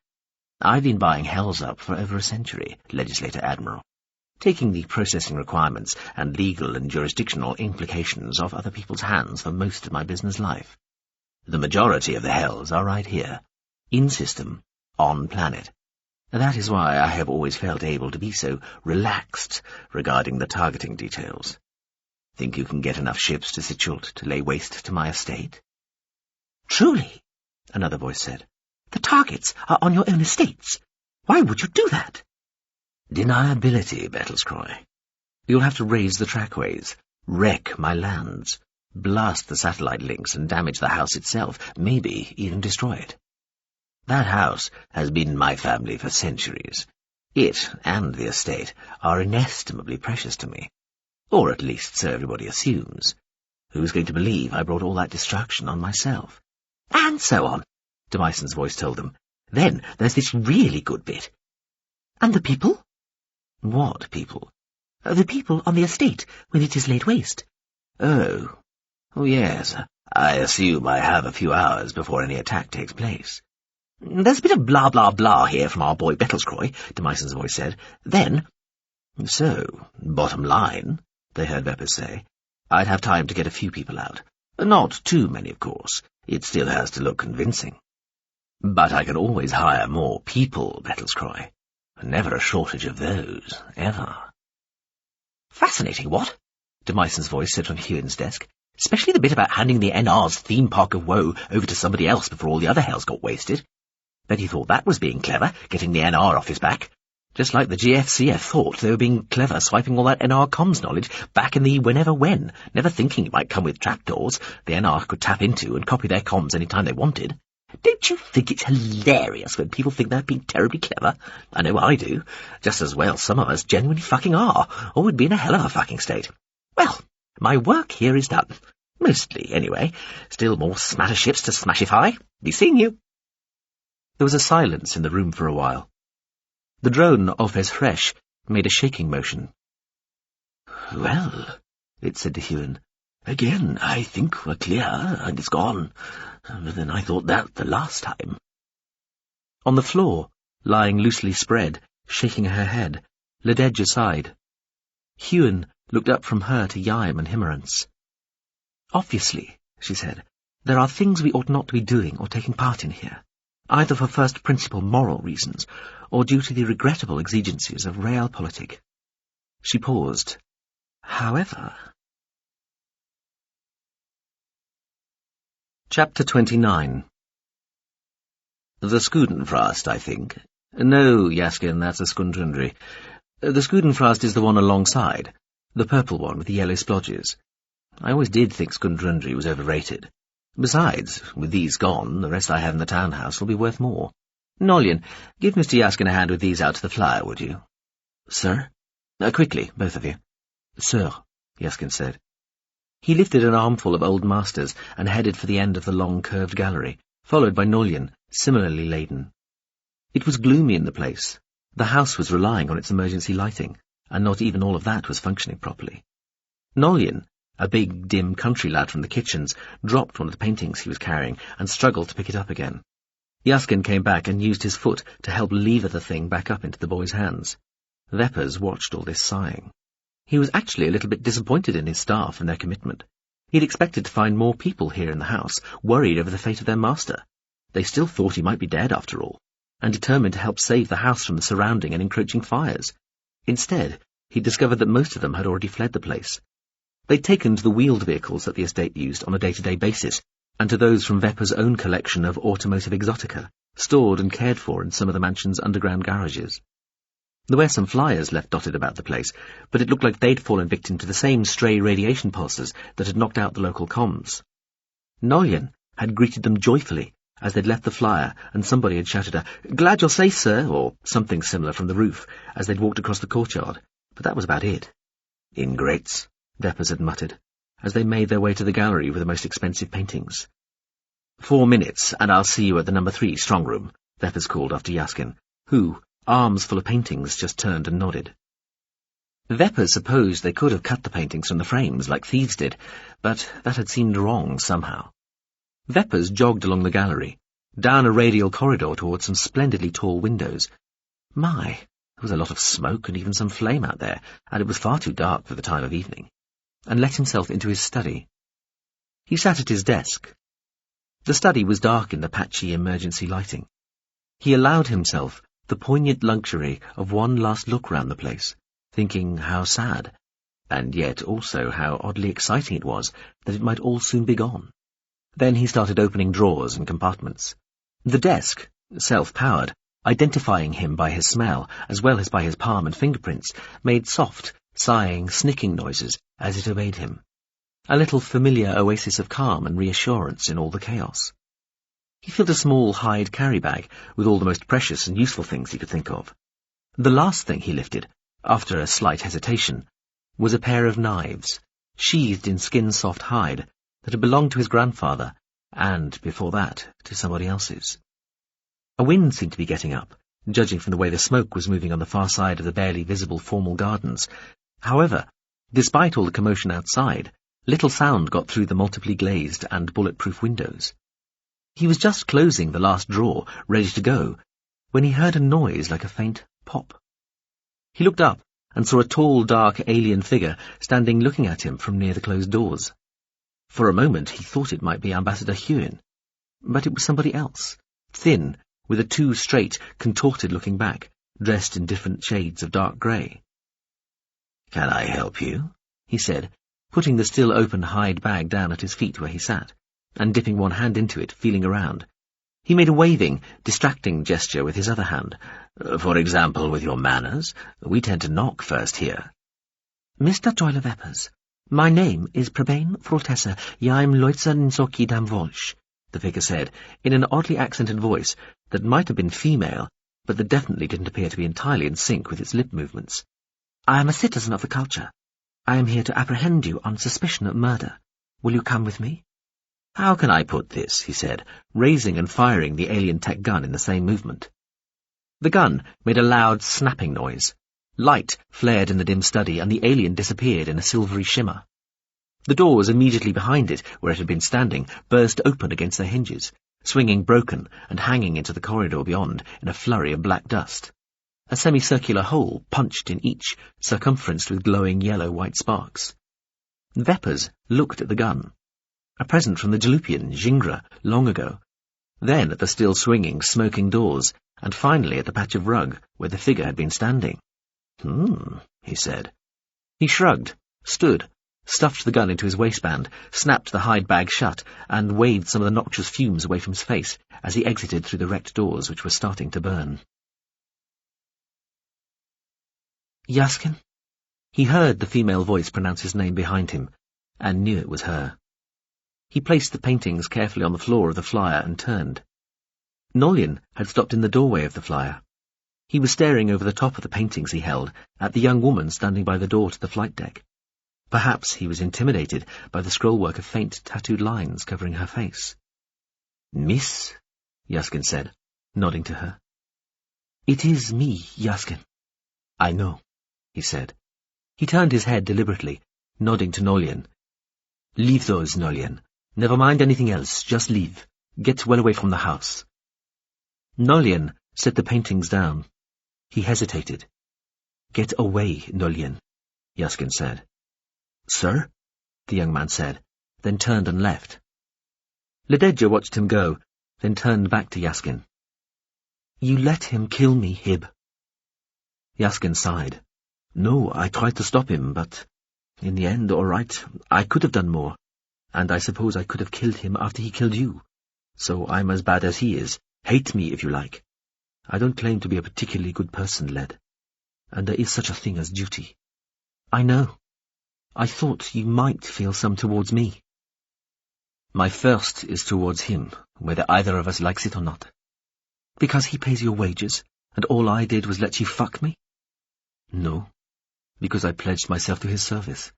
I've been buying hells up for over a century, Legislator Admiral, taking the processing requirements and legal and jurisdictional implications off other people's hands for most of my business life. The majority of the hells are right here, in-system, on planet. That is why I have always felt able to be so relaxed regarding the targeting details. Think you can get enough ships to Sichult to lay waste to my estate?" "Truly," another voice said. "the targets are on your own estates. Why would you do that?" "Deniability, Bettelskroy. You'll have to raise the trackways, wreck my lands, blast the satellite links and damage the house itself, maybe even destroy it. That house has been in my family for centuries. It and the estate are inestimably precious to me. Or at least so everybody assumes. Who's going to believe I brought all that destruction on myself?" "And so on," Demyson's voice told them. "Then there's this really good bit." "And the people?" "What people?" "The people on the estate when it is laid waste." Oh, yes. I assume I have a few hours before any attack takes place." "There's a bit of blah-blah-blah here from our boy Bettelskroy," Demyson's voice said. "Then—" "So, bottom line," they heard Vepper say, "I'd have time to get a few people out. Not too many, of course. It still has to look convincing. But I can always hire more people, Bettelskroy. Never a shortage of those, ever." "Fascinating, what?" Demyson's voice said from Iain's desk. "Especially the bit about handing the NR's theme park of woe over to somebody else before all the other hells got wasted. Bet he thought that was being clever, getting the NR off his back. Just like the GFCF thought they were being clever swiping all that NR comms knowledge back in the whenever-when, never thinking it might come with trapdoors the NR could tap into and copy their comms any time they wanted. Don't you think it's hilarious when people think they're being terribly clever? I know I do. Just as well some of us genuinely fucking are, or we'd be in a hell of a fucking state. Well, my work here is done. Mostly, anyway. Still more smatter ships to smashify. Be seeing you." There was a silence in the room for a while. The drone Ofes Fresh made a shaking motion. "Well," it said to Iain, "again, I think we're clear, and it's gone. But then I thought that the last time." On the floor, lying loosely spread, shaking her head, Lededja sighed. Iain looked up from her to Iain and Himmerance. "Obviously," she said, "there are things we ought not to be doing or taking part in here. either for first principle moral reasons, or due to the regrettable exigencies of realpolitik. She paused. However... Chapter 29. The Skudenfrast, I think. No, Jaskin, that's a Skundrundri. The Skudenfrast is the one alongside, the purple one with the yellow splodges. I always did think Skundrundri was overrated. Besides, with these gone, the rest I have in the townhouse will be worth more. Nollian, give Mr. Jaskin a hand with these out to the flyer, would you? Sir? Quickly, both of you. Sir, Jaskin said. He lifted an armful of old masters and headed for the end of the long curved gallery, followed by Nollian, similarly laden. It was gloomy in the place. The house was relying on its emergency lighting, and not even all of that was functioning properly. Nollian, a big, dim country lad from the kitchens, dropped one of the paintings he was carrying and struggled to pick it up again. Jaskin came back and used his foot to help lever the thing back up into the boy's hands. Veppers watched all this sighing. He was actually a little bit disappointed in his staff and their commitment. He'd expected to find more people here in the house, worried over the fate of their master. They still thought he might be dead after all, and determined to help save the house from the surrounding and encroaching fires. Instead, he discovered that most of them had already fled the place. They'd taken to the wheeled vehicles that the estate used on a day-to-day basis, and to those from Vepper's own collection of automotive exotica, stored and cared for in some of the mansion's underground garages. There were some flyers left dotted about the place, but it looked like they'd fallen victim to the same stray radiation pulses that had knocked out the local comms. Nollian had greeted them joyfully as they'd left the flyer, and somebody had shouted a "Glad you're safe, sir," or something similar from the roof as they'd walked across the courtyard, but that was about it. Ingrates, Veppers had muttered, as they made their way to the gallery with the most expensive paintings. 4 minutes, and I'll see you at the No. 3 strong room, Veppers called after Jaskin, who, arms full of paintings, just turned and nodded. Veppers supposed they could have cut the paintings from the frames like thieves did, but that had seemed wrong somehow. Veppers jogged along the gallery, down a radial corridor towards some splendidly tall windows. My, there was a lot of smoke and even some flame out there, and it was far too dark for the time of evening, and let himself into his study. He sat at his desk. The study was dark in the patchy emergency lighting. He allowed himself the poignant luxury of one last look round the place, thinking how sad, and yet also how oddly exciting it was that it might all soon be gone. Then he started opening drawers and compartments. The desk, self-powered, identifying him by his smell as well as by his palm and fingerprints, made soft, sighing, snicking noises as it obeyed him. A little familiar oasis of calm and reassurance in all the chaos. He filled a small hide carry-bag with all the most precious and useful things he could think of. The last thing he lifted, after a slight hesitation, was a pair of knives, sheathed in skin-soft hide, that had belonged to his grandfather, and, before that, to somebody else's. A wind seemed to be getting up, judging from the way the smoke was moving on the far side of the barely visible formal gardens. However, despite all the commotion outside, little sound got through the multiply glazed and bulletproof windows. He was just closing the last drawer, ready to go, when he heard a noise like a faint pop. He looked up and saw a tall, dark alien figure standing looking at him from near the closed doors. For a moment he thought it might be Ambassador Iain, but it was somebody else, thin, with a too straight, contorted-looking back, dressed in different shades of dark grey. "Can I help you?" he said, putting the still open hide bag down at his feet where he sat, and dipping one hand into it, feeling around. He made a waving, distracting gesture with his other hand. "For example, with your manners, we tend to knock first here." "Mr. Doyle Veppers, my name is Prebane Frotessa Iain Loitza Nsoki Damvolsh," the figure said, in an oddly accented voice that might have been female, but that definitely didn't appear to be entirely in sync with its lip movements. "I am a citizen of the culture. I am here to apprehend you on suspicion of murder. Will you come with me?" "How can I put this?" he said, raising and firing the alien tech gun in the same movement. The gun made a loud snapping noise. Light flared in the dim study, and the alien disappeared in a silvery shimmer. The doors immediately behind it, where it had been standing, burst open against their hinges, swinging broken and hanging into the corridor beyond in a flurry of black dust. A semicircular hole punched in each, circumferenced with glowing yellow-white sparks. Veppers looked at the gun. A present from the Jalupian, Jingra, long ago. then at the still swinging, smoking doors, and finally at the patch of rug where the figure had been standing. He said. He shrugged, stood, stuffed the gun into his waistband, snapped the hide bag shut, and waved some of the noxious fumes away from his face as he exited through the wrecked doors which were starting to burn. Yaskin? He heard the female voice pronounce his name behind him, and knew it was her. He placed the paintings carefully on the floor of the flyer and turned. Nolyan had stopped in the doorway of the flyer. He was staring over the top of the paintings he held at the young woman standing by the door to the flight deck. Perhaps he was intimidated by the scrollwork of faint, tattooed lines covering her face. "Miss?" Yaskin said, nodding to her. "It is me, Yaskin." "I know," he said. He turned his head deliberately, nodding to Nolyan. "Leave those, Nolyan. Never mind anything else, just leave. Get well away from the house." Nolyan set the paintings down. He hesitated. "Get away, Nolyan," Yaskin said. "Sir?" the young man said, then turned and left. Lededja watched him go, then turned back to Yaskin. "You let him kill me, Hib." Yaskin sighed. "No, I tried to stop him, but in the end, all right, I could have done more, and I suppose I could have killed him after he killed you. So I'm as bad as he is. Hate me if you like. I don't claim to be a particularly good person, Led, and there is such a thing as duty." "I know. I thought you might feel some towards me." "My first is towards him, whether either of us likes it or not." "Because he pays your wages, and all I did was let you fuck me?" "No, because I pledged myself to his service.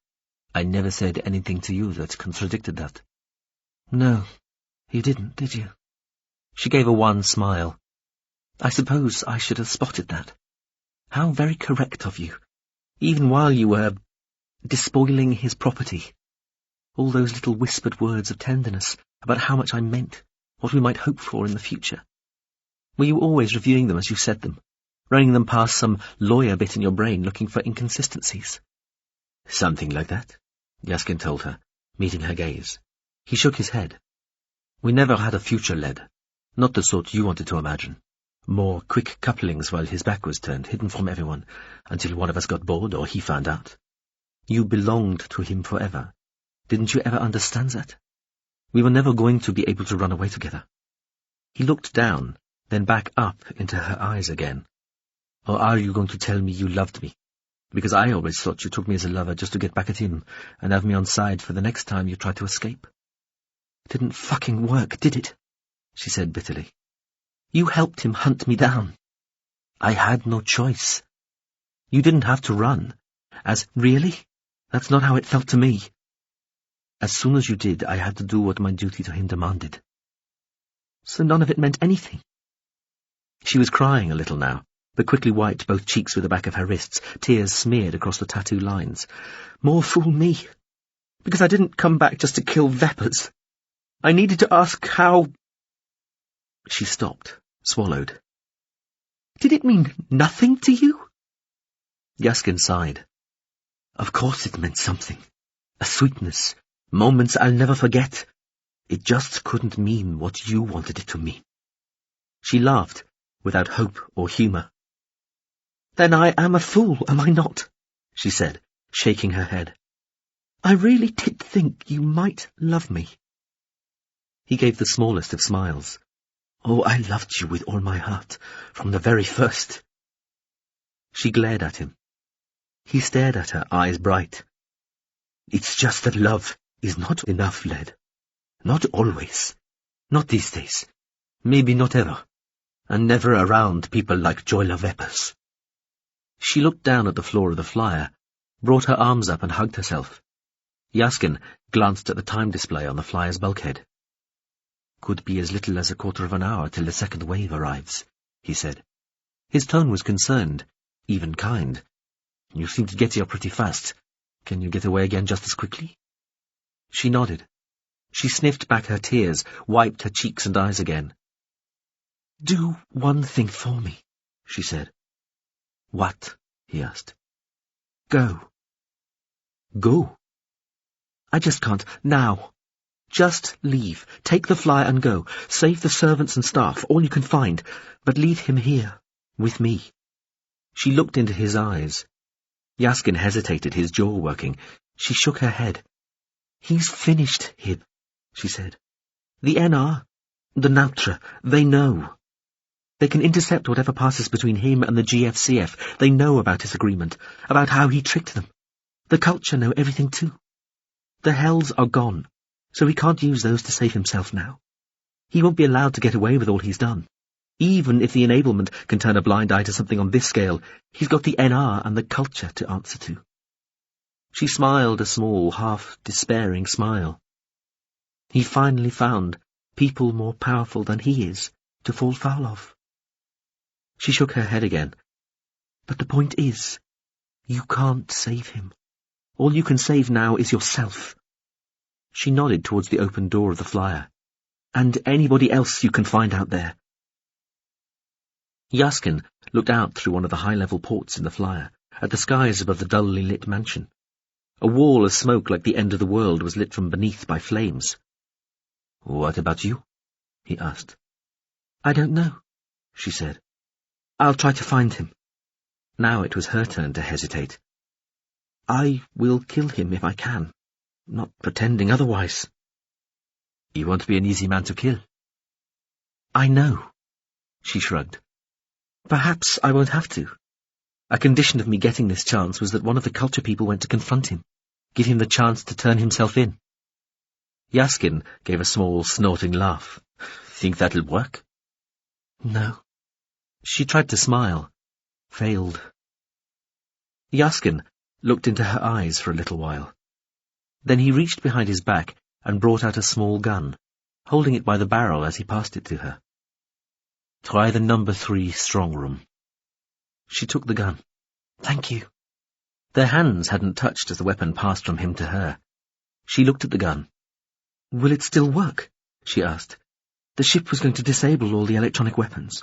I never said anything to you that contradicted that." "No, you didn't, did you?" She gave a wan smile. "I suppose I should have spotted that. How very correct of you, even while you were despoiling his property. All those little whispered words of tenderness about how much I meant, what we might hope for in the future. Were you always reviewing them as you said them, running them past some lawyer bit in your brain looking for inconsistencies?" "Something like that," Yaskin told her, meeting her gaze. He shook his head. "We never had a future, Led. Not the sort you wanted to imagine. More quick couplings while his back was turned, hidden from everyone, until one of us got bored or he found out. You belonged to him forever. Didn't you ever understand that? We were never going to be able to run away together." He looked down, then back up into her eyes again. "Or are you going to tell me you loved me? Because I always thought you took me as a lover just to get back at him and have me on side for the next time you tried to escape." "Didn't fucking work, did it?" she said bitterly. "You helped him hunt me down. I had no choice. You didn't have to run. Really? That's not how it felt to me. As soon as you did, I had to do what my duty to him demanded." "So none of it meant anything?" She was crying a little now, but quickly wiped both cheeks with the back of her wrists, tears smeared across the tattoo lines. "More fool me. Because I didn't come back just to kill vepers. I needed to ask how—" She stopped, swallowed. "Did it mean nothing to you?" Yaskin sighed. "Of course it meant something. A sweetness, moments I'll never forget. It just couldn't mean what you wanted it to mean." She laughed, without hope or humour. "Then I am a fool, am I not?" she said, shaking her head. "I really did think you might love me." He gave the smallest of smiles. "Oh, I loved you with all my heart, from the very first." She glared at him. He stared at her, eyes bright. "It's just that love is not enough, Led. Not always. Not these days. Maybe not ever. And never around people like Joyla Vepers." She looked down at the floor of the flyer, brought her arms up and hugged herself. Yaskin glanced at the time display on the flyer's bulkhead. "Could be as little as a quarter of an hour till the second wave arrives," he said. His tone was concerned, even kind. "You seem to get here pretty fast. Can you get away again just as quickly?" She nodded. She sniffed back her tears, wiped her cheeks and eyes again. "Do one thing for me," she said. "What?" he asked. "Go." "Go?" "I just can't, now. Just leave. Take the flyer and go. Save the servants and staff, all you can find, but leave him here, with me. She looked into his eyes. Yaskin hesitated, his jaw working. She shook her head. He's finished, Hib, she said. The NR, the Nautra, they know. They can intercept whatever passes between him and the GFCF. They know about his agreement, about how he tricked them. The culture know everything too. The hells are gone, so he can't use those to save himself now. He won't be allowed to get away with all he's done. Even if the enablement can turn a blind eye to something on this scale, he's got the NR and the culture to answer to. She smiled a small, half-despairing smile. He finally found people more powerful than he is to fall foul of. She shook her head again. But the point is, you can't save him. All you can save now is yourself. She nodded towards the open door of the flyer. And anybody else you can find out there. Yaskin looked out through one of the high-level ports in the flyer, at the skies above the dully lit mansion. A wall of smoke like the end of the world was lit from beneath by flames. "What about you?" he asked. "I don't know," she said. "I'll try to find him." Now it was her turn to hesitate. "I will kill him if I can, not pretending otherwise." "You won't be an easy man to kill." "I know," she shrugged. "Perhaps I won't have to. A condition of me getting this chance was that one of the culture people went to confront him, give him the chance to turn himself in." Yaskin gave a small, snorting laugh. "Think that'll work?" "No." She tried to smile. Failed. Yaskin looked into her eyes for a little while. Then he reached behind his back and brought out a small gun, holding it by the barrel as he passed it to her. "Try the number 3 strong room." She took the gun. "Thank you." Their hands hadn't touched as the weapon passed from him to her. She looked at the gun. "Will it still work?" she asked. "The ship was going to disable all the electronic weapons."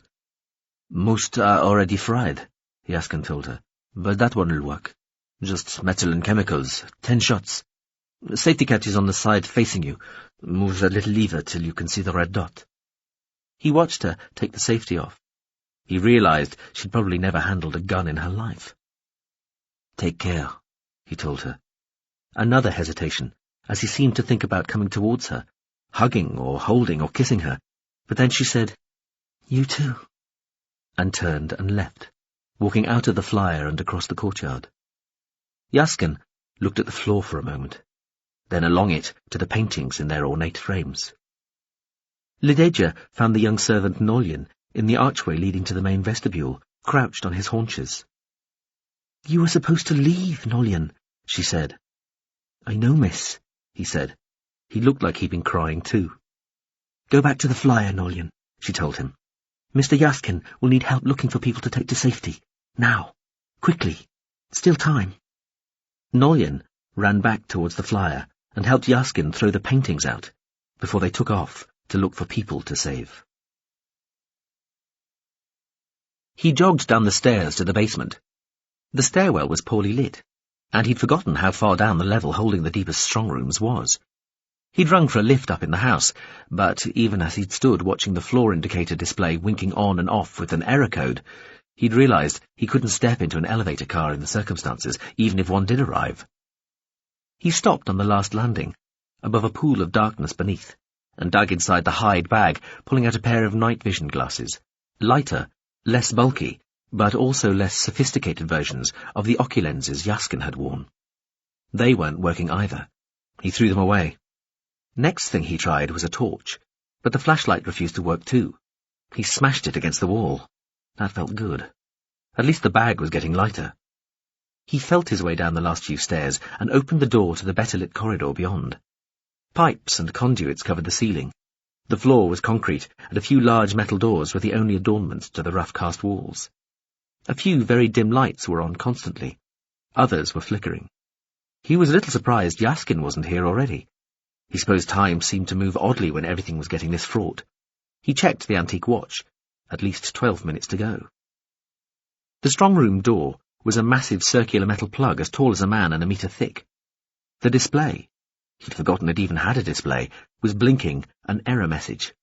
"Most are already fried," Yaskin told her, "but that one will work. Just metal and chemicals, 10 shots. Safety catch is on the side facing you. Move that little lever till you can see the red dot." He watched her take the safety off. He realized she'd probably never handled a gun in her life. "Take care," he told her. Another hesitation, as he seemed to think about coming towards her, hugging or holding or kissing her, but then she said, "You too," and turned and left, walking out of the flyer and across the courtyard. Yaskin looked at the floor for a moment, then along it to the paintings in their ornate frames. Lideja found the young servant Nolyan in the archway leading to the main vestibule, crouched on his haunches. "You were supposed to leave, Nolyan," she said. "I know, miss," he said. He looked like he'd been crying too. "Go back to the flyer, Nolyan," she told him. "Mr. Yaskin will need help looking for people to take to safety. Now. Quickly. Still time." Nolyan ran back towards the flyer and helped Yaskin throw the paintings out before they took off to look for people to save. He jogged down the stairs to the basement. The stairwell was poorly lit, and he'd forgotten how far down the level holding the deepest strong rooms was. He'd rung for a lift up in the house, but even as he'd stood watching the floor indicator display winking on and off with an error code, he'd realized he couldn't step into an elevator car in the circumstances, even if one did arrive. He stopped on the last landing, above a pool of darkness beneath, and dug inside the hide bag, pulling out a pair of night vision glasses, lighter, less bulky, but also less sophisticated versions of the oculenses Yaskin had worn. They weren't working either. He threw them away. Next thing he tried was a torch, but the flashlight refused to work too. He smashed it against the wall. That felt good. At least the bag was getting lighter. He felt his way down the last few stairs and opened the door to the better-lit corridor beyond. Pipes and conduits covered the ceiling. The floor was concrete, and a few large metal doors were the only adornments to the rough-cast walls. A few very dim lights were on constantly. Others were flickering. He was a little surprised Yaskin wasn't here already. He supposed time seemed to move oddly when everything was getting this fraught. He checked the antique watch. At least 12 minutes to go. The strong room door was a massive circular metal plug as tall as a man and a metre thick. The display, he'd forgotten it even had a display, was blinking an error message.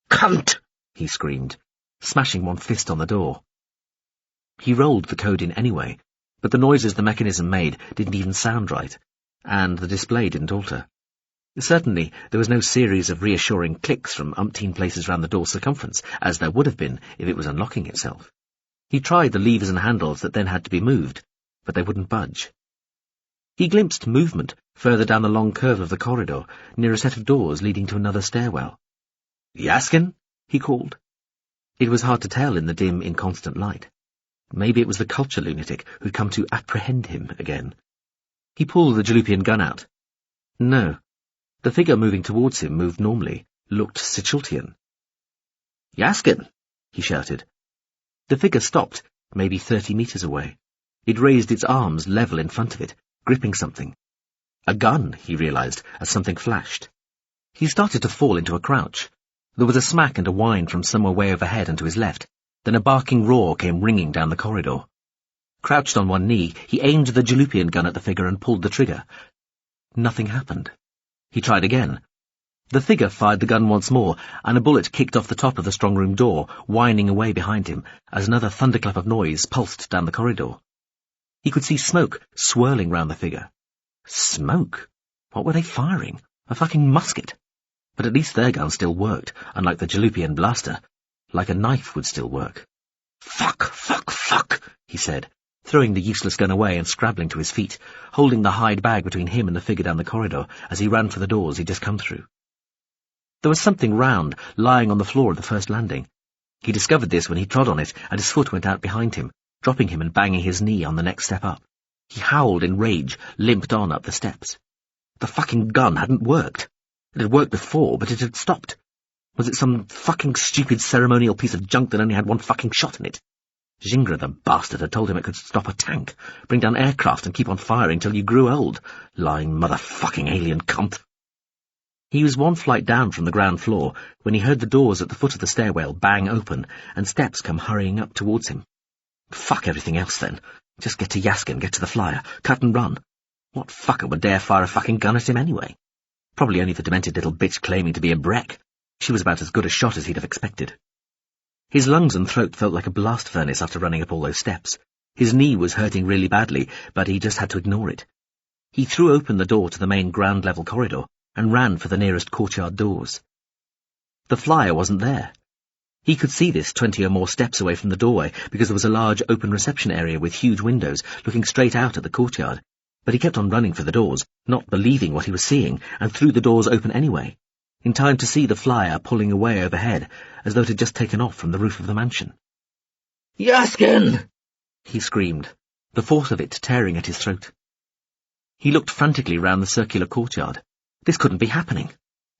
"Cunt!" he screamed, smashing one fist on the door. He rolled the code in anyway, but the noises the mechanism made didn't even sound right, and the display didn't alter. Certainly, there was no series of reassuring clicks from umpteen places round the door's circumference, as there would have been if it was unlocking itself. He tried the levers and handles that then had to be moved, but they wouldn't budge. He glimpsed movement further down the long curve of the corridor, near a set of doors leading to another stairwell. "Yaskin?" he called. It was hard to tell in the dim, inconstant light. Maybe it was the culture lunatic who'd come to apprehend him again. He pulled the Jalupian gun out. No. The figure moving towards him moved normally, looked Sichultian. "Yaskin!" he shouted. The figure stopped, maybe 30 meters away. It raised its arms level in front of it, gripping something. A gun, he realized, as something flashed. He started to fall into a crouch. There was a smack and a whine from somewhere way overhead and to his left. Then a barking roar came ringing down the corridor. Crouched on one knee, he aimed the Jalupian gun at the figure and pulled the trigger. Nothing happened. He tried again. The figure fired the gun once more, and a bullet kicked off the top of the strong room door, whining away behind him, as another thunderclap of noise pulsed down the corridor. He could see smoke swirling round the figure. Smoke? What were they firing? A fucking musket. But at least their gun still worked, unlike the Jalupian blaster. Like a knife would still work. "Fuck, fuck, fuck," he said, throwing the useless gun away and scrabbling to his feet, holding the hide bag between him and the figure down the corridor as he ran for the doors he'd just come through. There was something round, lying on the floor of the first landing. He discovered this when he trod on it, and his foot went out behind him, dropping him and banging his knee on the next step up. He howled in rage, limped on up the steps. The fucking gun hadn't worked. It had worked before, but it had stopped. Was it some fucking stupid ceremonial piece of junk that only had one fucking shot in it? Gingra, the bastard, had told him it could stop a tank, bring down aircraft and keep on firing till you grew old. Lying motherfucking alien cunt. He was one flight down from the ground floor when he heard the doors at the foot of the stairwell bang open and steps come hurrying up towards him. Fuck everything else then. Just get to Yaskin, get to the flyer, cut and run. What fucker would dare fire a fucking gun at him anyway? Probably only the demented little bitch claiming to be a Breck. She was about as good a shot as he'd have expected. His lungs and throat felt like a blast furnace after running up all those steps. His knee was hurting really badly, but he just had to ignore it. He threw open the door to the main ground-level corridor and ran for the nearest courtyard doors. The flyer wasn't there. He could see this 20 or more steps away from the doorway because there was a large open reception area with huge windows looking straight out at the courtyard, but he kept on running for the doors, not believing what he was seeing, and threw the doors open anyway, in time to see the flyer pulling away overhead, as though it had just taken off from the roof of the mansion. "Yaskin!" he screamed, the force of it tearing at his throat. He looked frantically round the circular courtyard. This couldn't be happening.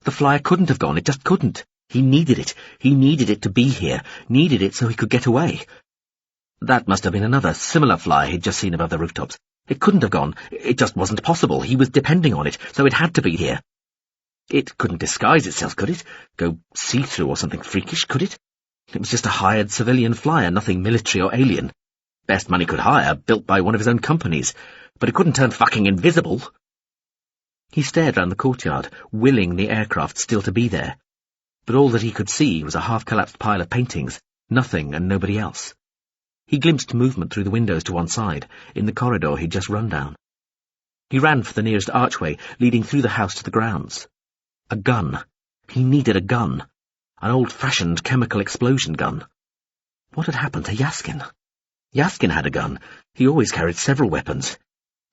The flyer couldn't have gone, it just couldn't. He needed it. He needed it to be here, needed it so he could get away. That must have been another, similar flyer he'd just seen above the rooftops. It couldn't have gone. It just wasn't possible. He was depending on it, so it had to be here. It couldn't disguise itself, could it? Go see-through or something freakish, could it? It was just a hired civilian flyer, nothing military or alien. Best money could hire, built by one of his own companies. But it couldn't turn fucking invisible. He stared round the courtyard, willing the aircraft still to be there. But all that he could see was a half-collapsed pile of paintings, nothing and nobody else. He glimpsed movement through the windows to one side, in the corridor he'd just run down. He ran for the nearest archway, leading through the house to the grounds. A gun. He needed a gun. An old-fashioned chemical explosion gun. What had happened to Yaskin? Yaskin had a gun. He always carried several weapons.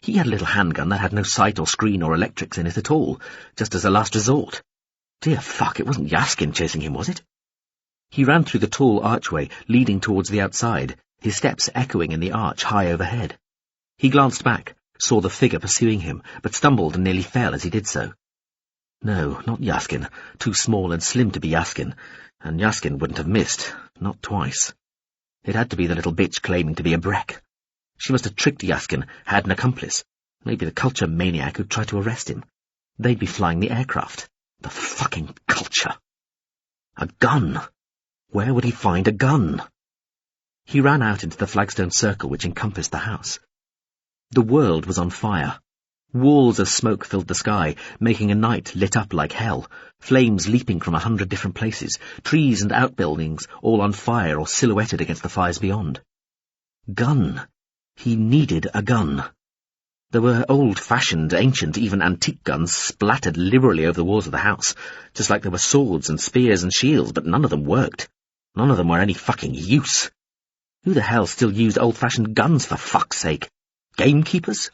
He had a little handgun that had no sight or screen or electrics in it at all, just as a last resort. Dear fuck, it wasn't Yaskin chasing him, was it? He ran through the tall archway, leading towards the outside, his steps echoing in the arch high overhead. He glanced back, saw the figure pursuing him, but stumbled and nearly fell as he did so. No, not Yaskin. Too small and slim to be Yaskin, and Yaskin wouldn't have missed, not twice. It had to be the little bitch claiming to be a Breck. She must have tricked Yaskin, had an accomplice. Maybe the culture maniac who'd tried to arrest him. They'd be flying the aircraft. The fucking culture. A gun. Where would he find a gun? He ran out into the flagstone circle which encompassed the house. The world was on fire. Walls of smoke filled the sky, making a night lit up like hell, flames leaping from 100 different places, trees and outbuildings all on fire or silhouetted against the fires beyond. Gun. He needed a gun. There were old-fashioned, ancient, even antique guns splattered liberally over the walls of the house, just like there were swords and spears and shields, but none of them worked. None of them were any fucking use. Who the hell still used old-fashioned guns, for fuck's sake? Gamekeepers?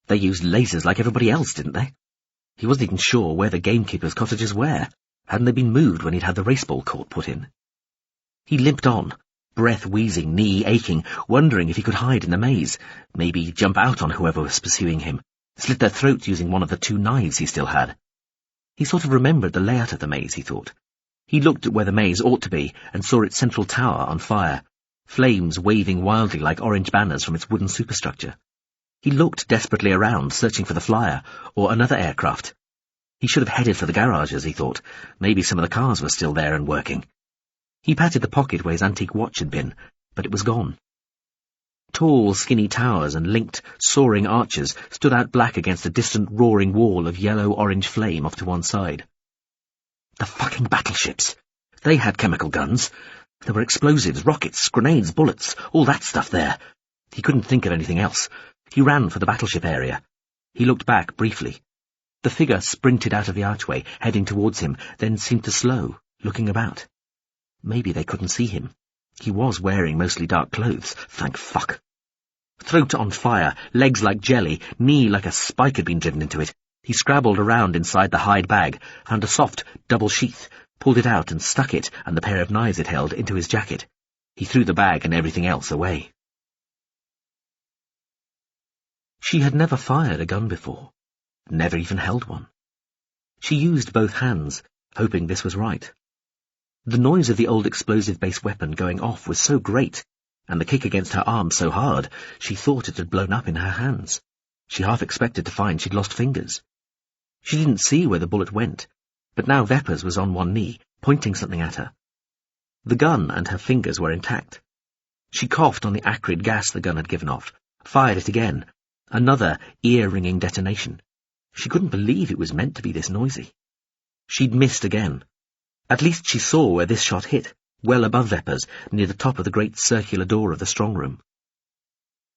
They used lasers like everybody else, didn't they? He wasn't even sure where the gamekeepers' cottages were. Hadn't they been moved when he'd had the raceball court put in? He limped on, breath wheezing, knee aching, wondering if he could hide in the maze, maybe jump out on whoever was pursuing him, slit their throats using one of the 2 knives he still had. He sort of remembered the layout of the maze, he thought. He looked at where the maze ought to be and saw its central tower on fire, flames waving wildly like orange banners from its wooden superstructure. He looked desperately around, searching for the flyer, or another aircraft. He should have headed for the garages, he thought. Maybe some of the cars were still there and working. He patted the pocket where his antique watch had been, but it was gone. Tall, skinny towers and linked, soaring arches stood out black against a distant roaring wall of yellow-orange flame off to one side. The fucking battleships! They had chemical guns. There were explosives, rockets, grenades, bullets, all that stuff there. He couldn't think of anything else. He ran for the battleship area. He looked back briefly. The figure sprinted out of the archway, heading towards him, then seemed to slow, looking about. Maybe they couldn't see him. He was wearing mostly dark clothes, thank fuck. Throat on fire, legs like jelly, knee like a spike had been driven into it. He scrabbled around inside the hide bag, found a soft, double sheath, pulled it out and stuck it and the pair of knives it held into his jacket. He threw the bag and everything else away. She had never fired a gun before, never even held one. She used both hands, hoping this was right. The noise of the old explosive-based weapon going off was so great, and the kick against her arm so hard, she thought it had blown up in her hands. She half expected to find she'd lost fingers. She didn't see where the bullet went, but now Veppers was on one knee, pointing something at her. The gun and her fingers were intact. She coughed on the acrid gas the gun had given off, fired it again. Another ear-ringing detonation. She couldn't believe it was meant to be this noisy. She'd missed again. At least she saw where this shot hit, well above Veppers, near the top of the great circular door of the strong room.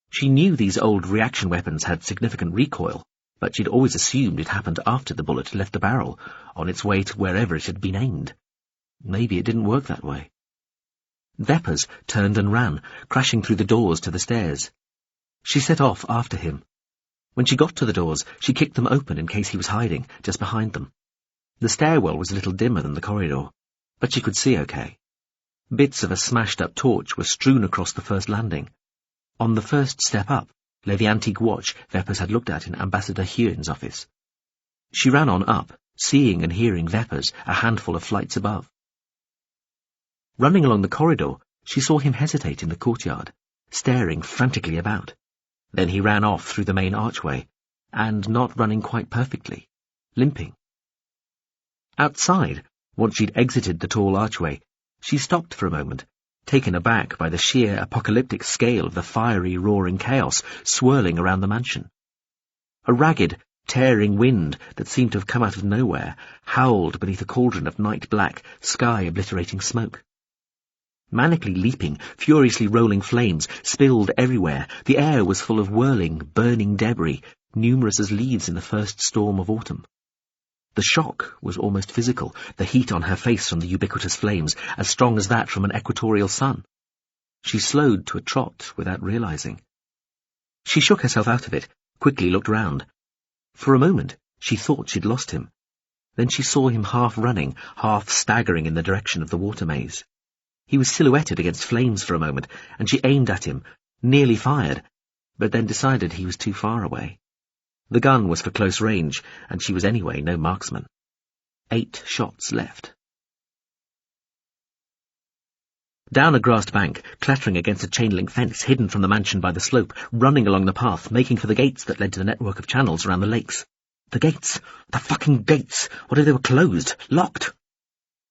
She knew these old reaction weapons had significant recoil, but she'd always assumed it happened after the bullet left the barrel, on its way to wherever it had been aimed. Maybe it didn't work that way. Veppers turned and ran, crashing through the doors to the stairs. She set off after him. When she got to the doors, she kicked them open in case he was hiding, just behind them. The stairwell was a little dimmer than the corridor, but she could see okay. Bits of a smashed-up torch were strewn across the first landing. On the first step up lay the antique watch Veppers had looked at in Ambassador Huon's office. She ran on up, seeing and hearing Veppers a handful of flights above. Running along the corridor, she saw him hesitate in the courtyard, staring frantically about. Then he ran off through the main archway, and not running quite perfectly, limping. Outside, once she'd exited the tall archway, she stopped for a moment, taken aback by the sheer apocalyptic scale of the fiery, roaring chaos swirling around the mansion. A ragged, tearing wind that seemed to have come out of nowhere howled beneath a cauldron of night-black, sky-obliterating smoke. Manically leaping, furiously rolling flames spilled everywhere. The air was full of whirling, burning debris, numerous as leaves in the first storm of autumn. The shock was almost physical, the heat on her face from the ubiquitous flames, as strong as that from an equatorial sun. She slowed to a trot without realizing. She shook herself out of it, quickly looked round. For a moment, she thought she'd lost him. Then she saw him half running, half staggering in the direction of the water maze. He was silhouetted against flames for a moment, and she aimed at him, nearly fired, but then decided he was too far away. The gun was for close range, and she was anyway no marksman. 8 shots left. Down a grassed bank, clattering against a chain-link fence hidden from the mansion by the slope, running along the path, making for the gates that led to the network of channels around the lakes. The gates! The fucking gates! What if they were closed? Locked?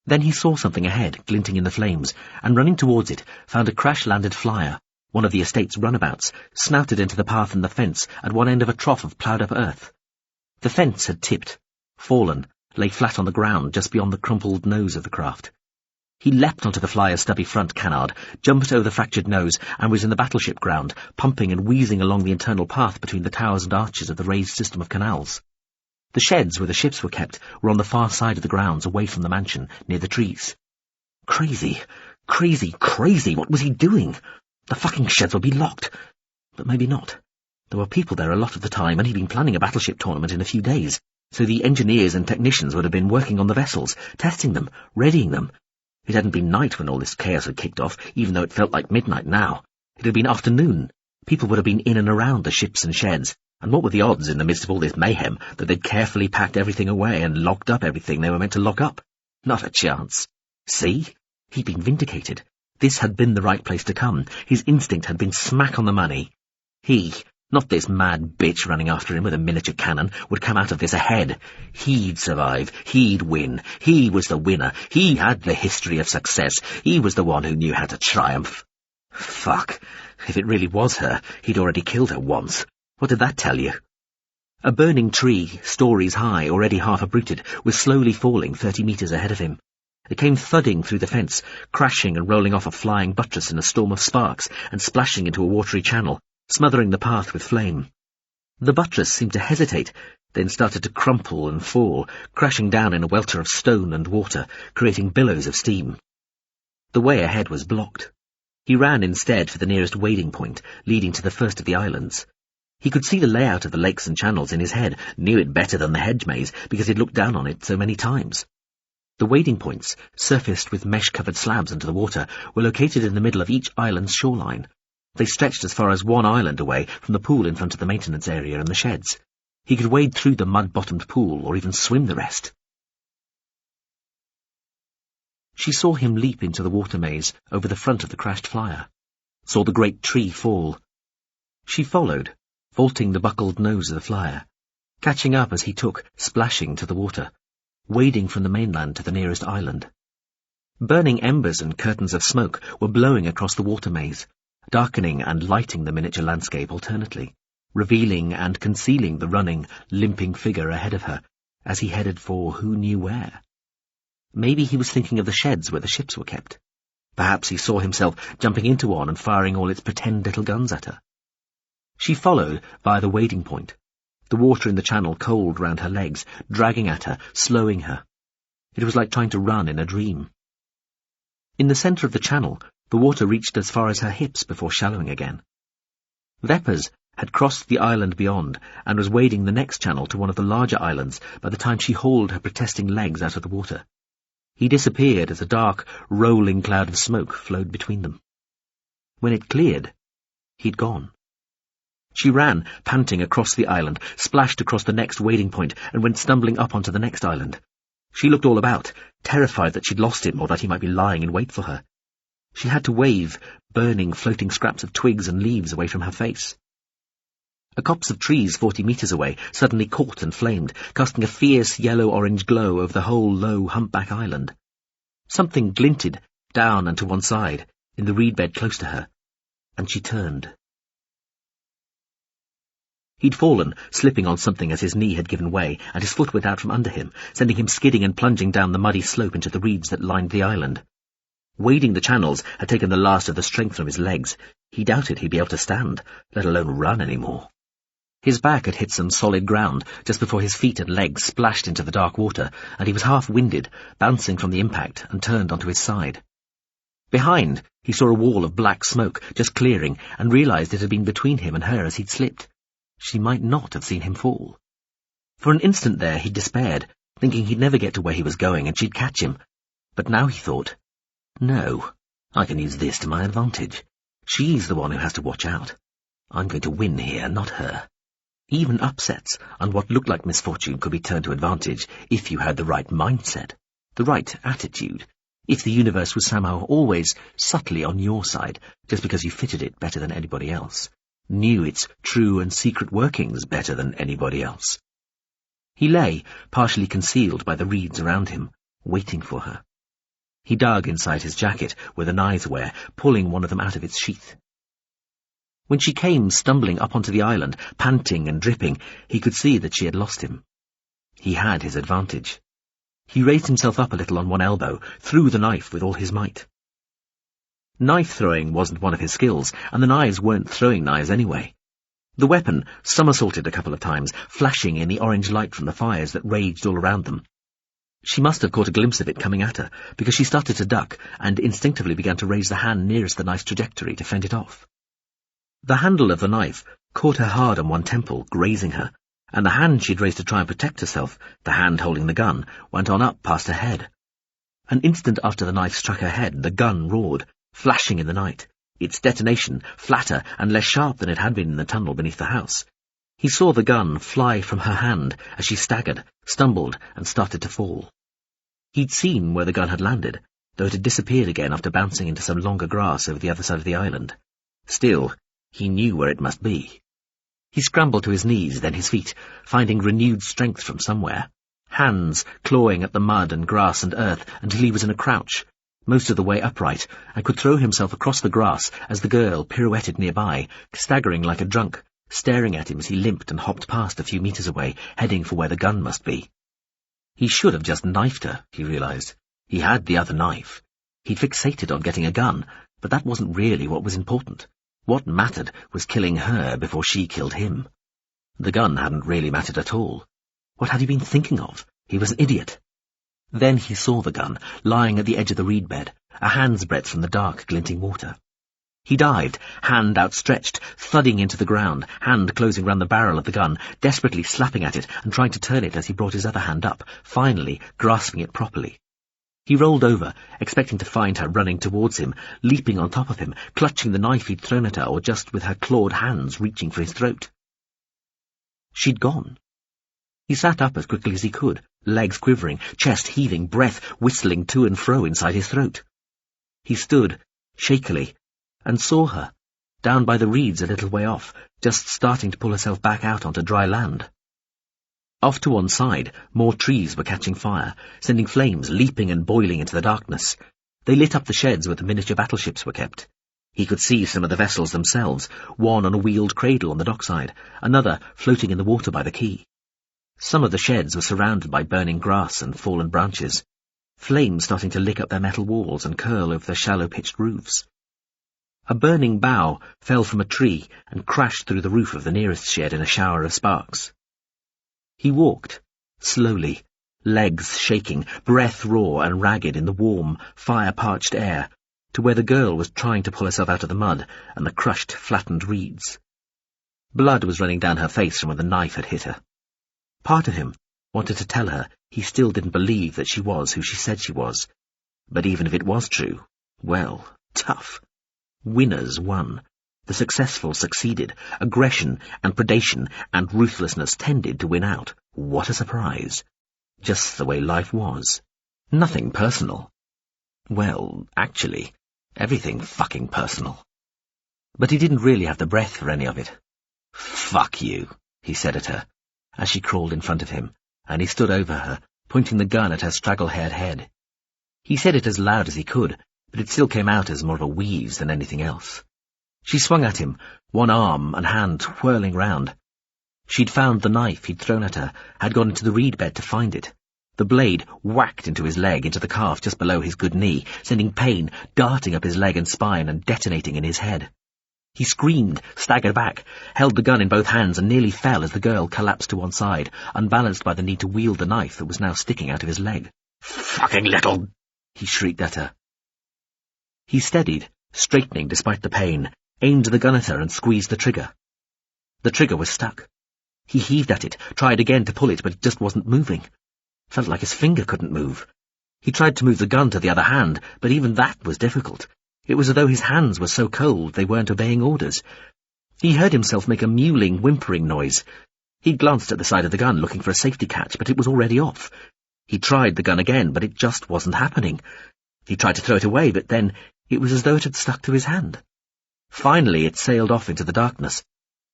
Then he saw something ahead, glinting in the flames, and running towards it, found a crash-landed flyer, one of the estate's runabouts, snouted into the path and the fence at one end of a trough of ploughed-up earth. The fence had tipped, fallen, lay flat on the ground just beyond the crumpled nose of the craft. He leapt onto the flyer's stubby front canard, jumped over the fractured nose, and was in the battleship ground, pumping and wheezing along the internal path between the towers and arches of the raised system of canals. The sheds where the ships were kept were on the far side of the grounds, away from the mansion, near the trees. Crazy, crazy, crazy! What was he doing? The fucking sheds would be locked. But maybe not. There were people there a lot of the time, and he'd been planning a battleship tournament in a few days, so the engineers and technicians would have been working on the vessels, testing them, readying them. It hadn't been night when all this chaos had kicked off, even though it felt like midnight now. It had been afternoon. People would have been in and around the ships and sheds, and what were the odds, in the midst of all this mayhem, that they'd carefully packed everything away and locked up everything they were meant to lock up? Not a chance. See? He'd been vindicated. This had been the right place to come. His instinct had been smack on the money. He, not this mad bitch running after him with a miniature cannon, would come out of this ahead. He'd survive. He'd win. He was the winner. He had the history of success. He was the one who knew how to triumph. Fuck. If it really was her, he'd already killed her once. What did that tell you? A burning tree, stories high, already half uprooted, was slowly falling 30 meters ahead of him. It came thudding through the fence, crashing and rolling off a flying buttress in a storm of sparks and splashing into a watery channel, smothering the path with flame. The buttress seemed to hesitate, then started to crumple and fall, crashing down in a welter of stone and water, creating billows of steam. The way ahead was blocked. He ran instead for the nearest wading point, leading to the first of the islands. He could see the layout of the lakes and channels in his head, knew it better than the hedge maze, because he'd looked down on it so many times. The wading points, surfaced with mesh-covered slabs into the water, were located in the middle of each island's shoreline. They stretched as far as one island away from the pool in front of the maintenance area and the sheds. He could wade through the mud-bottomed pool or even swim the rest. She saw him leap into the water maze over the front of the crashed flyer, saw the great tree fall. She followed, vaulting the buckled nose of the flyer, catching up as he took, splashing to the water, wading from the mainland to the nearest island. Burning embers and curtains of smoke were blowing across the water maze, darkening and lighting the miniature landscape alternately, revealing and concealing the running, limping figure ahead of her, as he headed for who knew where. Maybe he was thinking of the sheds where the ships were kept. Perhaps he saw himself jumping into one and firing all its pretend little guns at her. She followed via the wading point, the water in the channel cold round her legs, dragging at her, slowing her. It was like trying to run in a dream. In the centre of the channel, the water reached as far as her hips before shallowing again. Veppers had crossed the island beyond and was wading the next channel to one of the larger islands by the time she hauled her protesting legs out of the water. He disappeared as a dark, rolling cloud of smoke flowed between them. When it cleared, he'd gone. She ran, panting, across the island, splashed across the next wading point, and went stumbling up onto the next island. She looked all about, terrified that she'd lost him or that he might be lying in wait for her. She had to wave, burning, floating scraps of twigs and leaves away from her face. A copse of trees 40 meters away suddenly caught and flamed, casting a fierce yellow-orange glow over the whole low humpback island. Something glinted, down and to one side, in the reed bed close to her, and she turned. He'd fallen, slipping on something as his knee had given way, and his foot went out from under him, sending him skidding and plunging down the muddy slope into the reeds that lined the island. Wading the channels had taken the last of the strength from his legs. He doubted he'd be able to stand, let alone run any more. His back had hit some solid ground just before his feet and legs splashed into the dark water, and he was half-winded, bouncing from the impact, and turned onto his side. Behind, he saw a wall of black smoke just clearing, and realized it had been between him and her as he'd slipped. She might not have seen him fall. For an instant there he despaired, thinking he'd never get to where he was going and she'd catch him. But now he thought, no, I can use this to my advantage. She's the one who has to watch out. I'm going to win here, not her. Even upsets and what looked like misfortune could be turned to advantage if you had the right mindset, the right attitude, if the universe was somehow always subtly on your side just because you fitted it better than anybody else, knew its true and secret workings better than anybody else. He lay, partially concealed by the reeds around him, waiting for her. He dug inside his jacket, where the knives were, pulling one of them out of its sheath. When she came stumbling up onto the island, panting and dripping, he could see that she had lost him. He had his advantage. He raised himself up a little on one elbow, threw the knife with all his might. Knife-throwing wasn't one of his skills, and the knives weren't throwing knives anyway. The weapon somersaulted a couple of times, flashing in the orange light from the fires that raged all around them. She must have caught a glimpse of it coming at her, because she started to duck and instinctively began to raise the hand nearest the knife's trajectory to fend it off. The handle of the knife caught her hard on one temple, grazing her, and the hand she'd raised to try and protect herself, the hand holding the gun, went on up past her head. An instant after the knife struck her head, the gun roared, flashing in the night, its detonation flatter and less sharp than it had been in the tunnel beneath the house. He saw the gun fly from her hand as she staggered, stumbled, and started to fall. He'd seen where the gun had landed, though it had disappeared again after bouncing into some longer grass over the other side of the island. Still, he knew where it must be. He scrambled to his knees, then his feet, finding renewed strength from somewhere, hands clawing at the mud and grass and earth until he was in a crouch, most of the way upright, and could throw himself across the grass as the girl pirouetted nearby, staggering like a drunk, staring at him as he limped and hopped past a few meters away, heading for where the gun must be. He should have just knifed her, he realized. He had the other knife. He'd fixated on getting a gun, but that wasn't really what was important. What mattered was killing her before she killed him. The gun hadn't really mattered at all. What had he been thinking of? He was an idiot. Then he saw the gun, lying at the edge of the reed bed, a hand's breadth from the dark, glinting water. He dived, hand outstretched, thudding into the ground, hand closing round the barrel of the gun, desperately slapping at it and trying to turn it as he brought his other hand up, finally grasping it properly. He rolled over, expecting to find her running towards him, leaping on top of him, clutching the knife he'd thrown at her, or just with her clawed hands reaching for his throat. She'd gone. He sat up as quickly as he could, legs quivering, chest heaving, breath whistling to and fro inside his throat. He stood, shakily, and saw her, down by the reeds a little way off, just starting to pull herself back out onto dry land. Off to one side, more trees were catching fire, sending flames leaping and boiling into the darkness. They lit up the sheds where the miniature battleships were kept. He could see some of the vessels themselves, one on a wheeled cradle on the dockside, another floating in the water by the quay. Some of the sheds were surrounded by burning grass and fallen branches, flames starting to lick up their metal walls and curl over their shallow pitched roofs. A burning bough fell from a tree and crashed through the roof of the nearest shed in a shower of sparks. He walked, slowly, legs shaking, breath raw and ragged in the warm, fire-parched air, to where the girl was trying to pull herself out of the mud and the crushed, flattened reeds. Blood was running down her face from where the knife had hit her. Part of him wanted to tell her he still didn't believe that she was who she said she was. But even if it was true, well, tough. Winners won. The successful succeeded. Aggression and predation and ruthlessness tended to win out. What a surprise. Just the way life was. Nothing personal. Well, actually, everything fucking personal. But he didn't really have the breath for any of it. "Fuck you," he said at her, as she crawled in front of him, and he stood over her, pointing the gun at her straggle-haired head. He said it as loud as he could, but it still came out as more of a wheeze than anything else. She swung at him, one arm and hand whirling round. She'd found the knife he'd thrown at her, had gone into the reed bed to find it. The blade whacked into his leg, into the calf just below his good knee, sending pain darting up his leg and spine and detonating in his head. He screamed, staggered back, held the gun in both hands and nearly fell as the girl collapsed to one side, unbalanced by the need to wield the knife that was now sticking out of his leg. "Fucking little—" he shrieked at her. He steadied, straightening despite the pain, aimed the gun at her and squeezed the trigger. The trigger was stuck. He heaved at it, tried again to pull it, but it just wasn't moving. Felt like his finger couldn't move. He tried to move the gun to the other hand, but even that was difficult. It was as though his hands were so cold they weren't obeying orders. He heard himself make a mewling, whimpering noise. He glanced at the side of the gun, looking for a safety catch, but it was already off. He tried the gun again, but it just wasn't happening. He tried to throw it away, but then it was as though it had stuck to his hand. Finally, it sailed off into the darkness.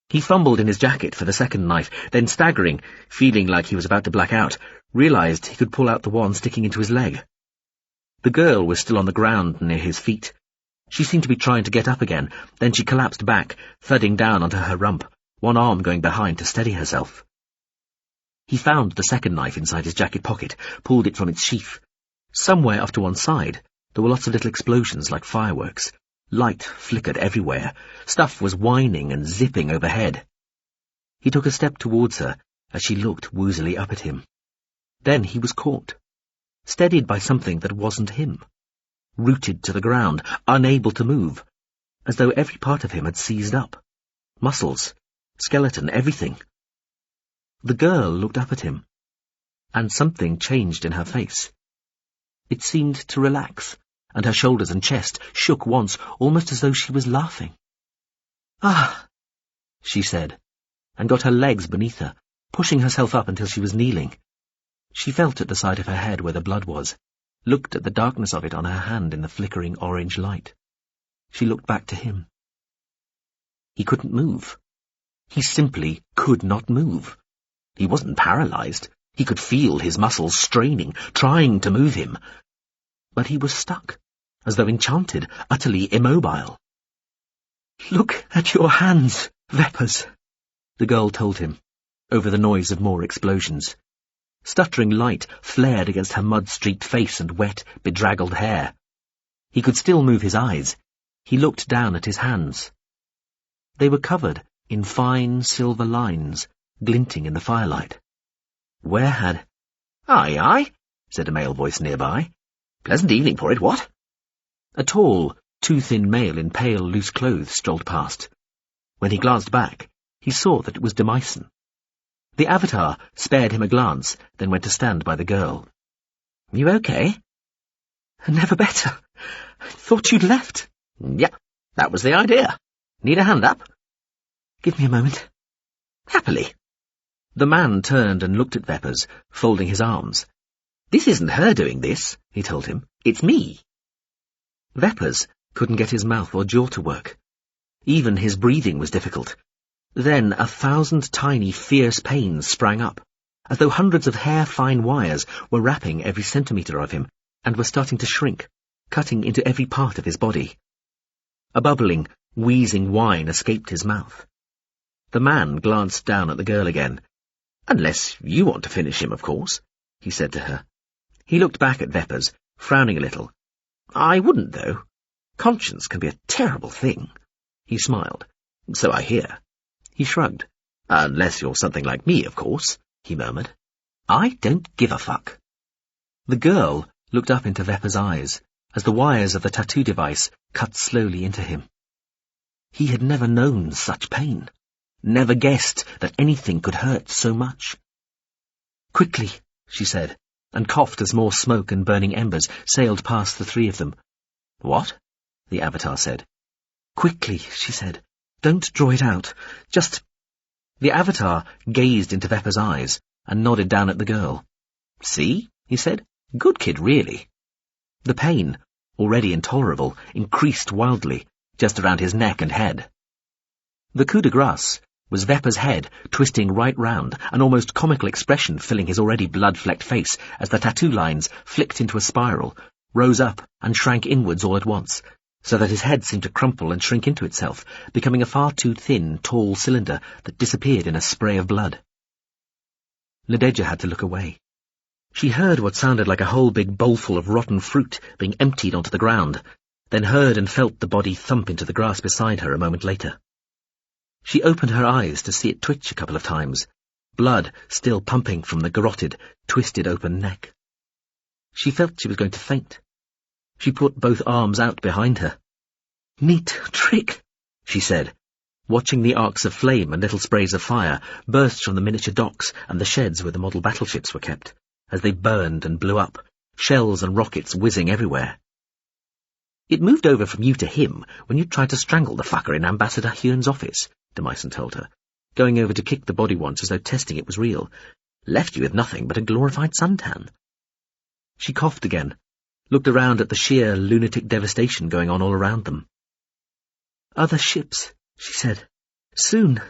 He fumbled in his jacket for the second knife, then staggering, feeling like he was about to black out, realized he could pull out the one sticking into his leg. The girl was still on the ground near his feet. She seemed to be trying to get up again, then she collapsed back, thudding down onto her rump, one arm going behind to steady herself. He found the second knife inside his jacket pocket, pulled it from its sheath. Somewhere off to one side, there were lots of little explosions like fireworks. Light flickered everywhere. Stuff was whining and zipping overhead. He took a step towards her as she looked woozily up at him. Then he was caught, steadied by something that wasn't him, rooted to the ground, unable to move, as though every part of him had seized up. Muscles, skeleton, everything. The girl looked up at him, and something changed in her face. It seemed to relax, and her shoulders and chest shook once, almost as though she was laughing. "Ah," she said, and got her legs beneath her, pushing herself up until she was kneeling. She felt at the side of her head where the blood was, looked at the darkness of it on her hand in the flickering orange light. She looked back to him. He couldn't move. He simply could not move. He wasn't paralyzed. He could feel his muscles straining, trying to move him. But he was stuck, as though enchanted, utterly immobile. "Look at your hands, Veppers," the girl told him, over the noise of more explosions. Stuttering light flared against her mud-streaked face and wet, bedraggled hair. He could still move his eyes. He looked down at his hands. They were covered in fine silver lines, glinting in the firelight. Where had... "Aye, aye," said a male voice nearby. "Pleasant evening for it, what?" A tall, too-thin male in pale, loose clothes strolled past. When he glanced back, he saw that it was Demyson. The Avatar spared him a glance, then went to stand by the girl. "You okay?" "Never better. I thought you'd left." "Yep, that was the idea. Need a hand up?" "Give me a moment." "Happily." The man turned and looked at Veppers, folding his arms. "This isn't her doing this," he told him. "It's me." Veppers couldn't get his mouth or jaw to work. Even his breathing was difficult. Then 1,000 tiny, fierce pains sprang up, as though hundreds of hair-fine wires were wrapping every centimetre of him and were starting to shrink, cutting into every part of his body. A bubbling, wheezing whine escaped his mouth. The man glanced down at the girl again. "Unless you want to finish him, of course," he said to her. He looked back at Veppers, frowning a little. "I wouldn't, though. Conscience can be a terrible thing." He smiled. "So I hear." He shrugged. "Unless you're something like me, of course," he murmured. "I don't give a fuck." The girl looked up into Veppers' eyes as the wires of the tattoo device cut slowly into him. He had never known such pain, never guessed that anything could hurt so much. "Quickly," she said, and coughed as more smoke and burning embers sailed past the three of them. "What?" the Avatar said. "Quickly," she said. "Don't draw it out. Just—" The Avatar gazed into Veppers' eyes and nodded down at the girl. "See?" he said. "Good kid, really." The pain, already intolerable, increased wildly, just around his neck and head. The coup de grace was Veppers' head twisting right round, an almost comical expression filling his already blood-flecked face as the tattoo lines flicked into a spiral, rose up and shrank inwards all at once, so that his head seemed to crumple and shrink into itself, becoming a far too thin, tall cylinder that disappeared in a spray of blood. Ladeja had to look away. She heard what sounded like a whole big bowlful of rotten fruit being emptied onto the ground, then heard and felt the body thump into the grass beside her a moment later. She opened her eyes to see it twitch a couple of times, blood still pumping from the garroted, twisted open neck. She felt she was going to faint. She put both arms out behind her. "Neat trick," she said, watching the arcs of flame and little sprays of fire burst from the miniature docks and the sheds where the model battleships were kept, as they burned and blew up, shells and rockets whizzing everywhere. "It moved over from you to him when you tried to strangle the fucker in Ambassador Huon's office," Demyson told her, going over to kick the body once as though testing it was real. "Left you with nothing but a glorified suntan." She coughed again, looked around at the sheer lunatic devastation going on all around them. "Other ships," she said. "Soon.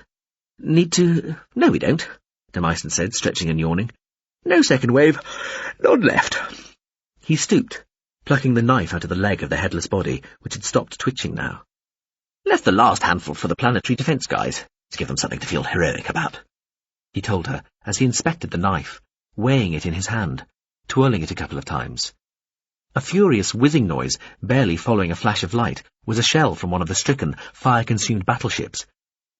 Need to—" "No, we don't," Demyson said, stretching and yawning. "No second wave. None left." He stooped, plucking the knife out of the leg of the headless body, which had stopped twitching now. "Left the last handful for the planetary defense guys, to give them something to feel heroic about." he told her as he inspected the knife, weighing it in his hand, twirling it a couple of times. A furious whizzing noise, barely following a flash of light, was a shell from one of the stricken, fire-consumed battleships.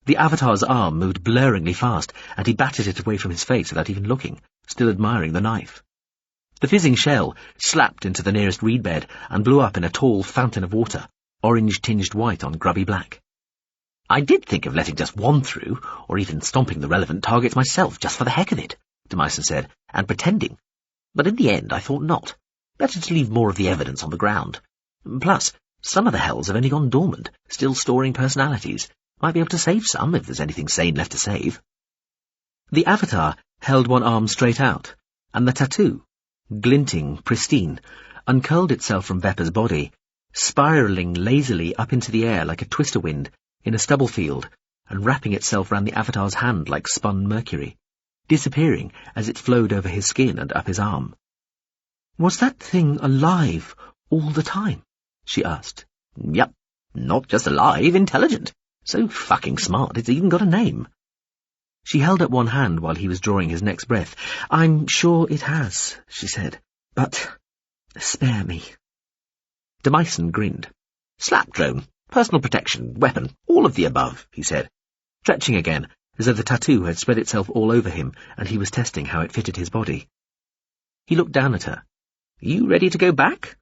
The Avatar's arm moved blurringly fast, and he batted it away from his face without even looking, still admiring the knife. The fizzing shell slapped into the nearest reed bed and blew up in a tall fountain of water, orange-tinged white on grubby black. "I did think of letting just one through, or even stomping the relevant targets myself, just for the heck of it," Demyson said, "and pretending. But in the end I thought not. Better to leave more of the evidence on the ground. Plus, some of the hells have only gone dormant, still storing personalities. Might be able to save some, if there's anything sane left to save." The Avatar held one arm straight out, and the tattoo, glinting, pristine, uncurled itself from Veppa's body, spiralling lazily up into the air like a twister wind in a stubble field, and wrapping itself round the Avatar's hand like spun mercury, disappearing as it flowed over his skin and up his arm. "Was that thing alive all the time?" she asked. "Yep, not just alive, intelligent. So fucking smart it's even got a name." She held up one hand while he was drawing his next breath. "I'm sure it has," she said, "but spare me." Demyson grinned. "Slap drone, personal protection, weapon, all of the above," he said, stretching again, as though the tattoo had spread itself all over him and he was testing how it fitted his body. He looked down at her. "You ready to go back?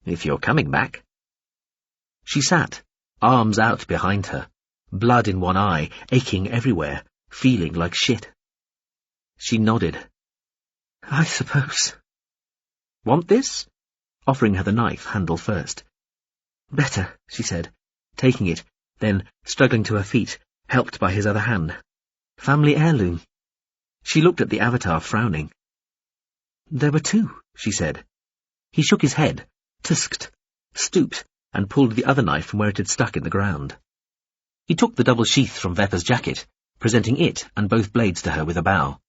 If you're coming back." She sat, arms out behind her, blood in one eye, aching everywhere, feeling like shit. She nodded. "I suppose." "Want this?" offering her the knife, handle first. "Better," she said, taking it, then struggling to her feet, helped by his other hand. "Family heirloom." She looked at the Avatar, frowning. "There were two," she said. He shook his head, tusked, stooped, and pulled the other knife from where it had stuck in the ground. He took the double sheath from Veppa's jacket, presenting it and both blades to her with a bow.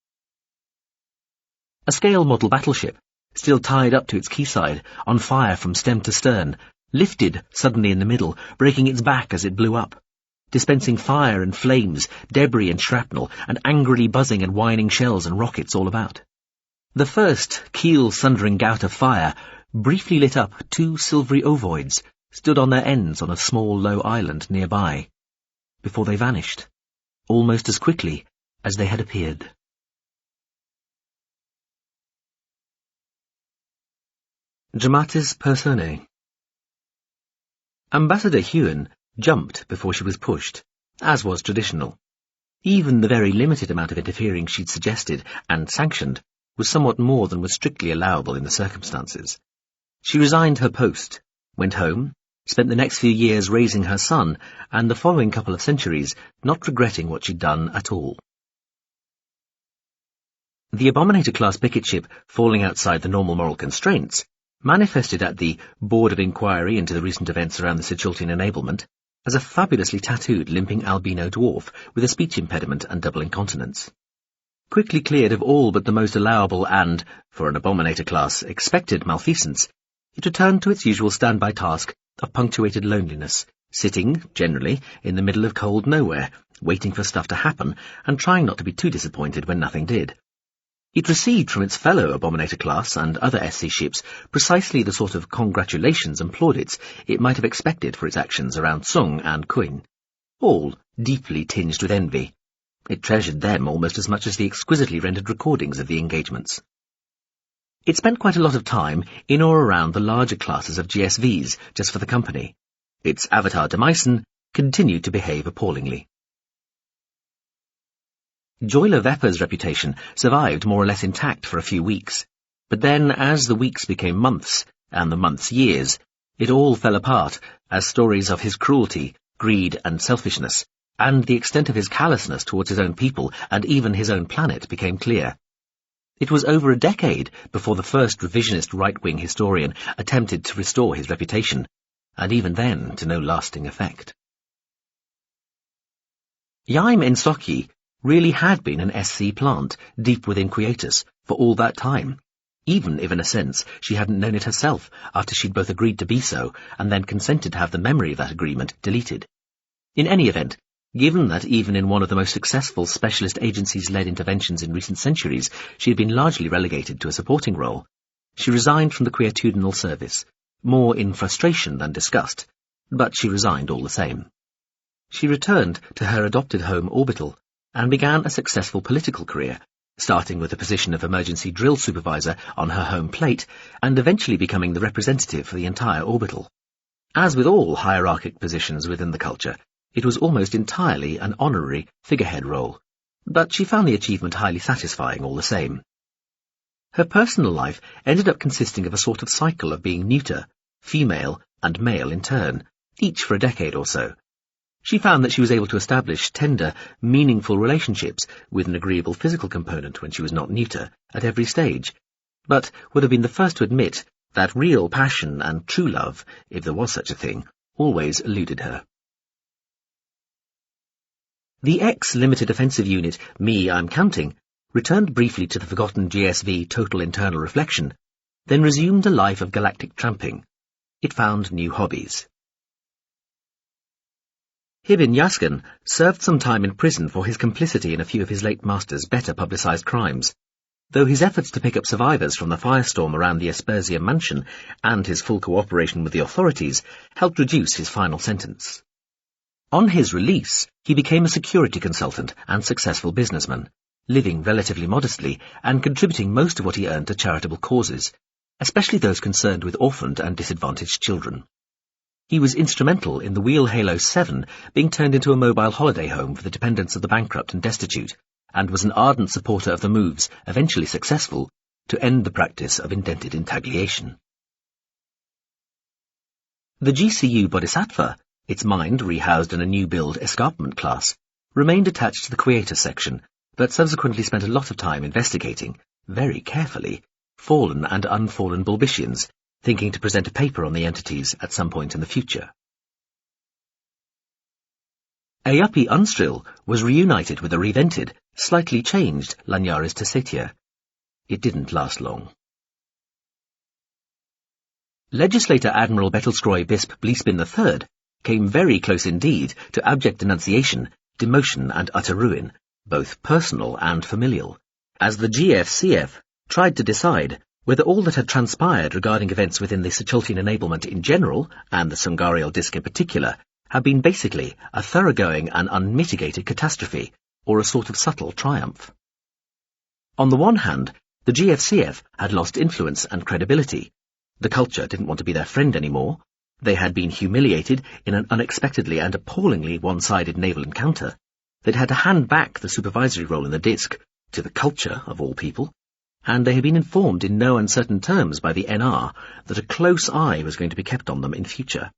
A scale model battleship, still tied up to its quayside, on fire from stem to stern, lifted suddenly in the middle, breaking its back as it blew up, dispensing fire and flames, debris and shrapnel, and angrily buzzing and whining shells and rockets all about. The first keel-sundering gout of fire briefly lit up two silvery ovoids, stood on their ends on a small low island nearby, before they vanished, almost as quickly as they had appeared. Dramatis Personae. Ambassador Iain jumped before she was pushed, as was traditional. Even the very limited amount of interfering she'd suggested and sanctioned was somewhat more than was strictly allowable in the circumstances. She resigned her post, went home, spent the next few years raising her son, and the following couple of centuries not regretting what she'd done at all. The Abominator-class picket ship, falling outside the normal moral constraints, manifested at the Board of Inquiry into the recent events around the Sitchultian enablement as a fabulously tattooed limping albino dwarf with a speech impediment and double incontinence. Quickly cleared of all but the most allowable and, for an Abominator class, expected malfeasance, it returned to its usual standby task of punctuated loneliness, sitting, generally, in the middle of cold nowhere, waiting for stuff to happen and trying not to be too disappointed when nothing did. It received from its fellow Abominator class and other SC ships precisely the sort of congratulations and plaudits it might have expected for its actions around Tsung and Quinn, all deeply tinged with envy. It treasured them almost as much as the exquisitely rendered recordings of the engagements. It spent quite a lot of time in or around the larger classes of GSVs just for the company. Its avatar Demyson continued to behave appallingly. Joyla Veppa's reputation survived more or less intact for a few weeks, but then as the weeks became months, and the months years, it all fell apart as stories of his cruelty, greed and selfishness, and the extent of his callousness towards his own people and even his own planet became clear. It was over a decade before the first revisionist right-wing historian attempted to restore his reputation, and even then to no lasting effect. Iain Ensoki really had been an SC plant deep within Quietus for all that time, even if in a sense she hadn't known it herself after she'd both agreed to be so and then consented to have the memory of that agreement deleted. In any event, Given that even in one of the most successful specialist agencies-led interventions in recent centuries, she had been largely relegated to a supporting role, she resigned from the quietudinal service, more in frustration than disgust, but she resigned all the same. She returned to her adopted home Orbital and began a successful political career, starting with the position of emergency drill supervisor on her home plate and eventually becoming the representative for the entire Orbital. As with all hierarchic positions within the culture, it was almost entirely an honorary figurehead role, but she found the achievement highly satisfying all the same. Her personal life ended up consisting of a sort of cycle of being neuter, female, and male in turn, each for a decade or so. She found that she was able to establish tender, meaningful relationships with an agreeable physical component when she was not neuter at every stage, but would have been the first to admit that real passion and true love, if there was such a thing, always eluded her. The ex-Limited Offensive Unit, Me, I'm Counting, returned briefly to the forgotten GSV Total Internal Reflection, then resumed a life of galactic tramping. It found new hobbies. Hibin Yaskin served some time in prison for his complicity in a few of his late master's better publicised crimes, though his efforts to pick up survivors from the firestorm around the Aspersia mansion and his full cooperation with the authorities helped reduce his final sentence. On his release, he became a security consultant and successful businessman, living relatively modestly and contributing most of what he earned to charitable causes, especially those concerned with orphaned and disadvantaged children. He was instrumental in the Wheel Halo 7 being turned into a mobile holiday home for the dependents of the bankrupt and destitute, and was an ardent supporter of the moves, eventually successful, to end the practice of indented intagliation. The GCU Bodhisattva, its mind rehoused in a new-build escarpment class, remained attached to the Creator section, but subsequently spent a lot of time investigating, very carefully, fallen and unfallen Bulbicians, thinking to present a paper on the entities at some point in the future. Ayupi Unstril was reunited with a revented, slightly changed Lanyaris Tessetia. It didn't last long. Legislator Admiral Bettelskroy Bisp Bleespin III came very close indeed to abject denunciation, demotion and utter ruin, both personal and familial, as the GFCF tried to decide whether all that had transpired regarding events within the Secholtian enablement in general, and the Sungarial Disk in particular, had been basically a thoroughgoing and unmitigated catastrophe, or a sort of subtle triumph. On the one hand, the GFCF had lost influence and credibility. The culture didn't want to be their friend anymore. They had been humiliated in an unexpectedly and appallingly one-sided naval encounter. They'd had to hand back the supervisory role in the disk, to the culture of all people, and they had been informed in no uncertain terms by the NR that a close eye was going to be kept on them in future.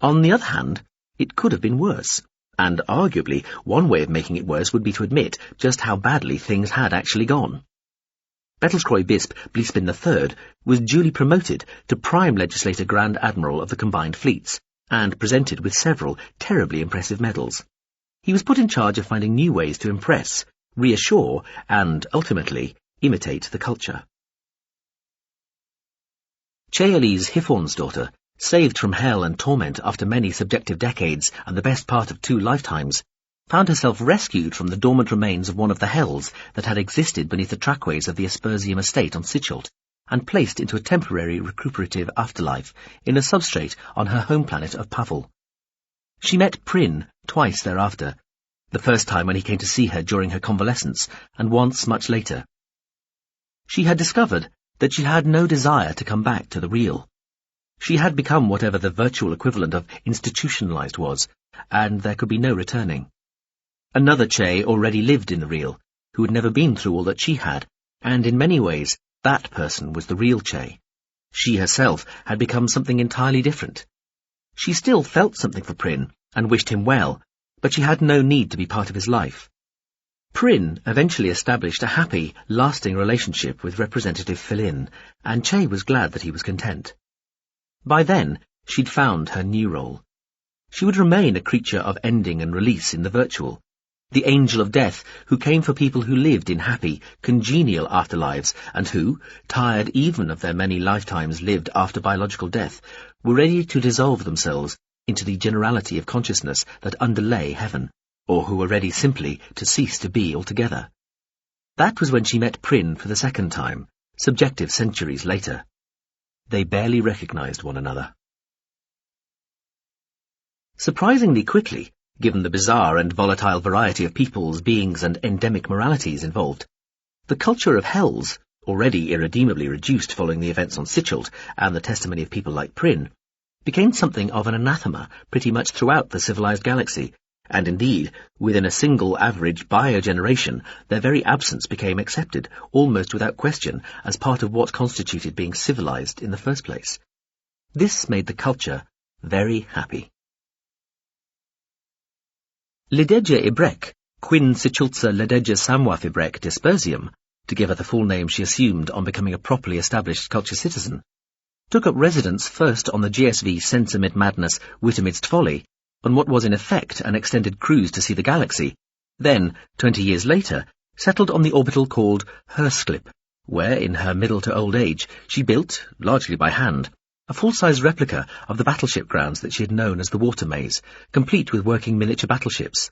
On the other hand, it could have been worse, and arguably one way of making it worse would be to admit just how badly things had actually gone. Bettelskroy Bisp Bleespin III was duly promoted to Prime Legislator Grand Admiral of the Combined Fleets, and presented with several terribly impressive medals. He was put in charge of finding new ways to impress, reassure, and, ultimately, imitate the culture. Cheali's Hifforn's daughter, saved from hell and torment after many subjective decades and the best part of 2 lifetimes, found herself rescued from the dormant remains of one of the hells that had existed beneath the trackways of the Aspersium estate on Sichelt, and placed into a temporary recuperative afterlife in a substrate on her home planet of Pavel. She met Prin twice thereafter, the first time when he came to see her during her convalescence, and once much later. She had discovered that she had no desire to come back to the real. She had become whatever the virtual equivalent of institutionalized was, and there could be no returning. Another Che already lived in the real, who had never been through all that she had, and in many ways that person was the real Che. She herself had become something entirely different. She still felt something for Prin, and wished him well, but she had no need to be part of his life. Prin eventually established a happy, lasting relationship with Representative Philin, and Che was glad that he was content. By then, she'd found her new role. She would remain a creature of ending and release in the virtual, the angel of death who came for people who lived in happy, congenial afterlives and who, tired even of their many lifetimes lived after biological death, were ready to dissolve themselves into the generality of consciousness that underlay heaven, or who were ready simply to cease to be altogether. That was when she met Prynne for the second time, subjective centuries later. They barely recognized one another. Surprisingly quickly, given the bizarre and volatile variety of peoples, beings, and endemic moralities involved, the culture of hells, already irredeemably reduced following the events on Sychelt and the testimony of people like Prynne, became something of an anathema pretty much throughout the civilized galaxy, and indeed, within a single average biogeneration, their very absence became accepted, almost without question, as part of what constituted being civilized in the first place. This made the culture very happy. Lidegia Ibrek, Quinn Sichultza Lidegia Samwaf Ibrek Dispersium, to give her the full name she assumed on becoming a properly established culture citizen, took up residence first on the GSV Sense Amid Madness, Wit Amidst Folly, on what was in effect an extended cruise to see the galaxy, then, 20 years later, settled on the orbital called Hersklip, where, in her middle to old age, she built, largely by hand, a full-size replica of the battleship grounds that she had known as the Water Maze, complete with working miniature battleships.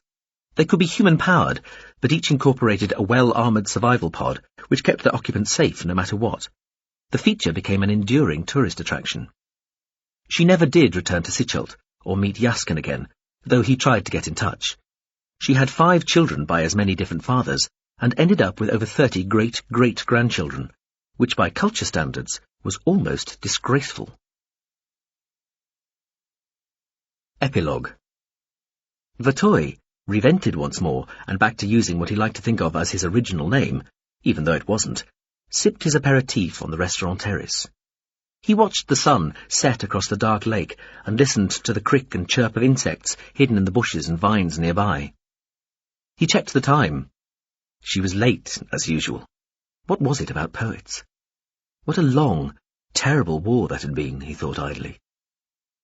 They could be human-powered, but each incorporated a well-armoured survival pod, which kept their occupants safe no matter what. The feature became an enduring tourist attraction. She never did return to Sychelt, or meet Jaskin again, though he tried to get in touch. She had 5 children by as many different fathers, and ended up with over 30 great-great-grandchildren, which by culture standards was almost disgraceful. Epilogue. Vatoy, revented once more, and back to using what he liked to think of as his original name, even though it wasn't, sipped his aperitif on the restaurant terrace. He watched the sun set across the dark lake and listened to the crick and chirp of insects hidden in the bushes and vines nearby. He checked the time. She was late, as usual. What was it about poets? What a long, terrible war that had been, he thought idly.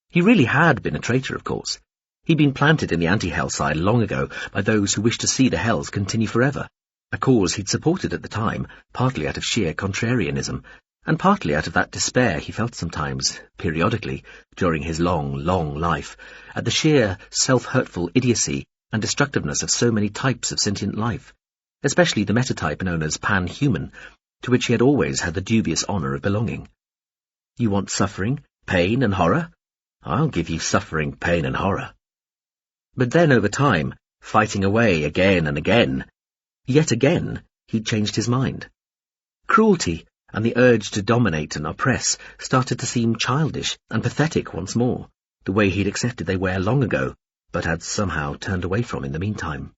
He really had been a traitor, of course. He'd been planted in the anti-hell side long ago by those who wished to see the hells continue forever, a cause he'd supported at the time, partly out of sheer contrarianism, and partly out of that despair he felt sometimes, periodically, during his long, long life, at the sheer, self-hurtful idiocy and destructiveness of so many types of sentient life, especially the metatype known as pan-human, to which he had always had the dubious honour of belonging. You want suffering, pain, and horror? I'll give you suffering, pain, and horror. But then over time, fighting away again and again, yet again, he'd changed his mind. Cruelty and the urge to dominate and oppress started to seem childish and pathetic once more, the way he'd accepted they were long ago, but had somehow turned away from in the meantime.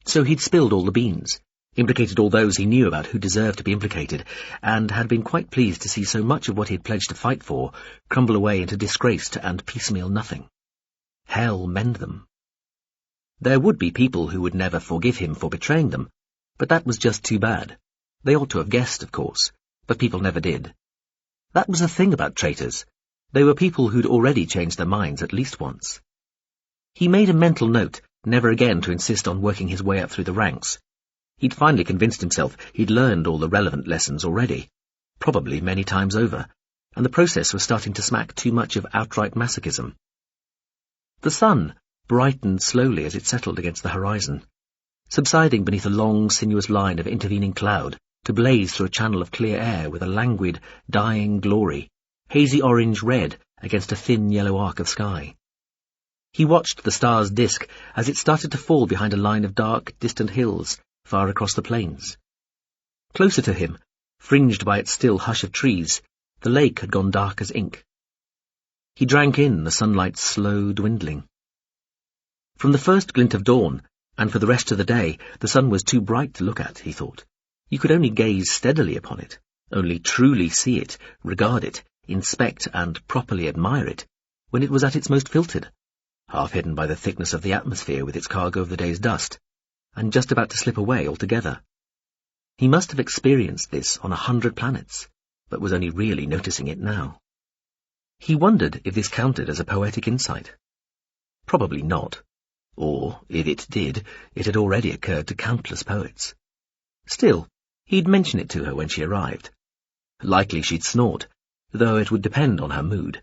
So he'd spilled all the beans, implicated all those he knew about who deserved to be implicated, and had been quite pleased to see so much of what he'd pledged to fight for crumble away into disgraced and piecemeal nothing. Hell mend them. There would be people who would never forgive him for betraying them, but that was just too bad. They ought to have guessed, of course, but people never did. That was the thing about traitors. They were people who'd already changed their minds at least once. He made a mental note never again to insist on working his way up through the ranks. He'd finally convinced himself he'd learned all the relevant lessons already, probably many times over, and the process was starting to smack too much of outright masochism. The sun brightened slowly as it settled against the horizon, subsiding beneath a long, sinuous line of intervening cloud to blaze through a channel of clear air with a languid, dying glory, hazy orange-red against a thin yellow arc of sky. He watched the star's disk as it started to fall behind a line of dark, distant hills far across the plains. Closer to him, fringed by its still hush of trees, the lake had gone dark as ink. He drank in the sunlight's slow dwindling. From the first glint of dawn, and for the rest of the day, the sun was too bright to look at, he thought. You could only gaze steadily upon it, only truly see it, regard it, inspect and properly admire it, when it was at its most filtered, half hidden by the thickness of the atmosphere with its cargo of the day's dust, and just about to slip away altogether. He must have experienced this on 100 planets, but was only really noticing it now. He wondered if this counted as a poetic insight. Probably not. Or, if it did, it had already occurred to countless poets. Still, he'd mention it to her when she arrived. Likely she'd snort, though it would depend on her mood.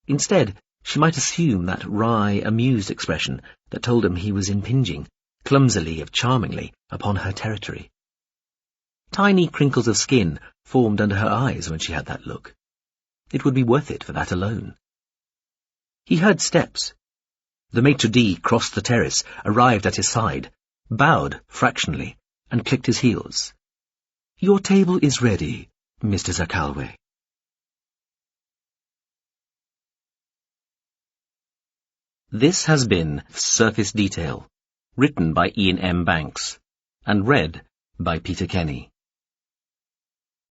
Instead, She might assume that wry, amused expression that told him he was impinging, clumsily if charmingly, upon her territory. Tiny crinkles of skin formed under her eyes when she had that look. It would be worth it for that alone. He heard steps. The Pt.3 crossed the terrace, arrived at his side, bowed fractionally, and clicked his heels. "Your table is ready, Mr. Zakalwe." This has been Surface Detail, written by Ian M. Banks, and read by Peter Kenny.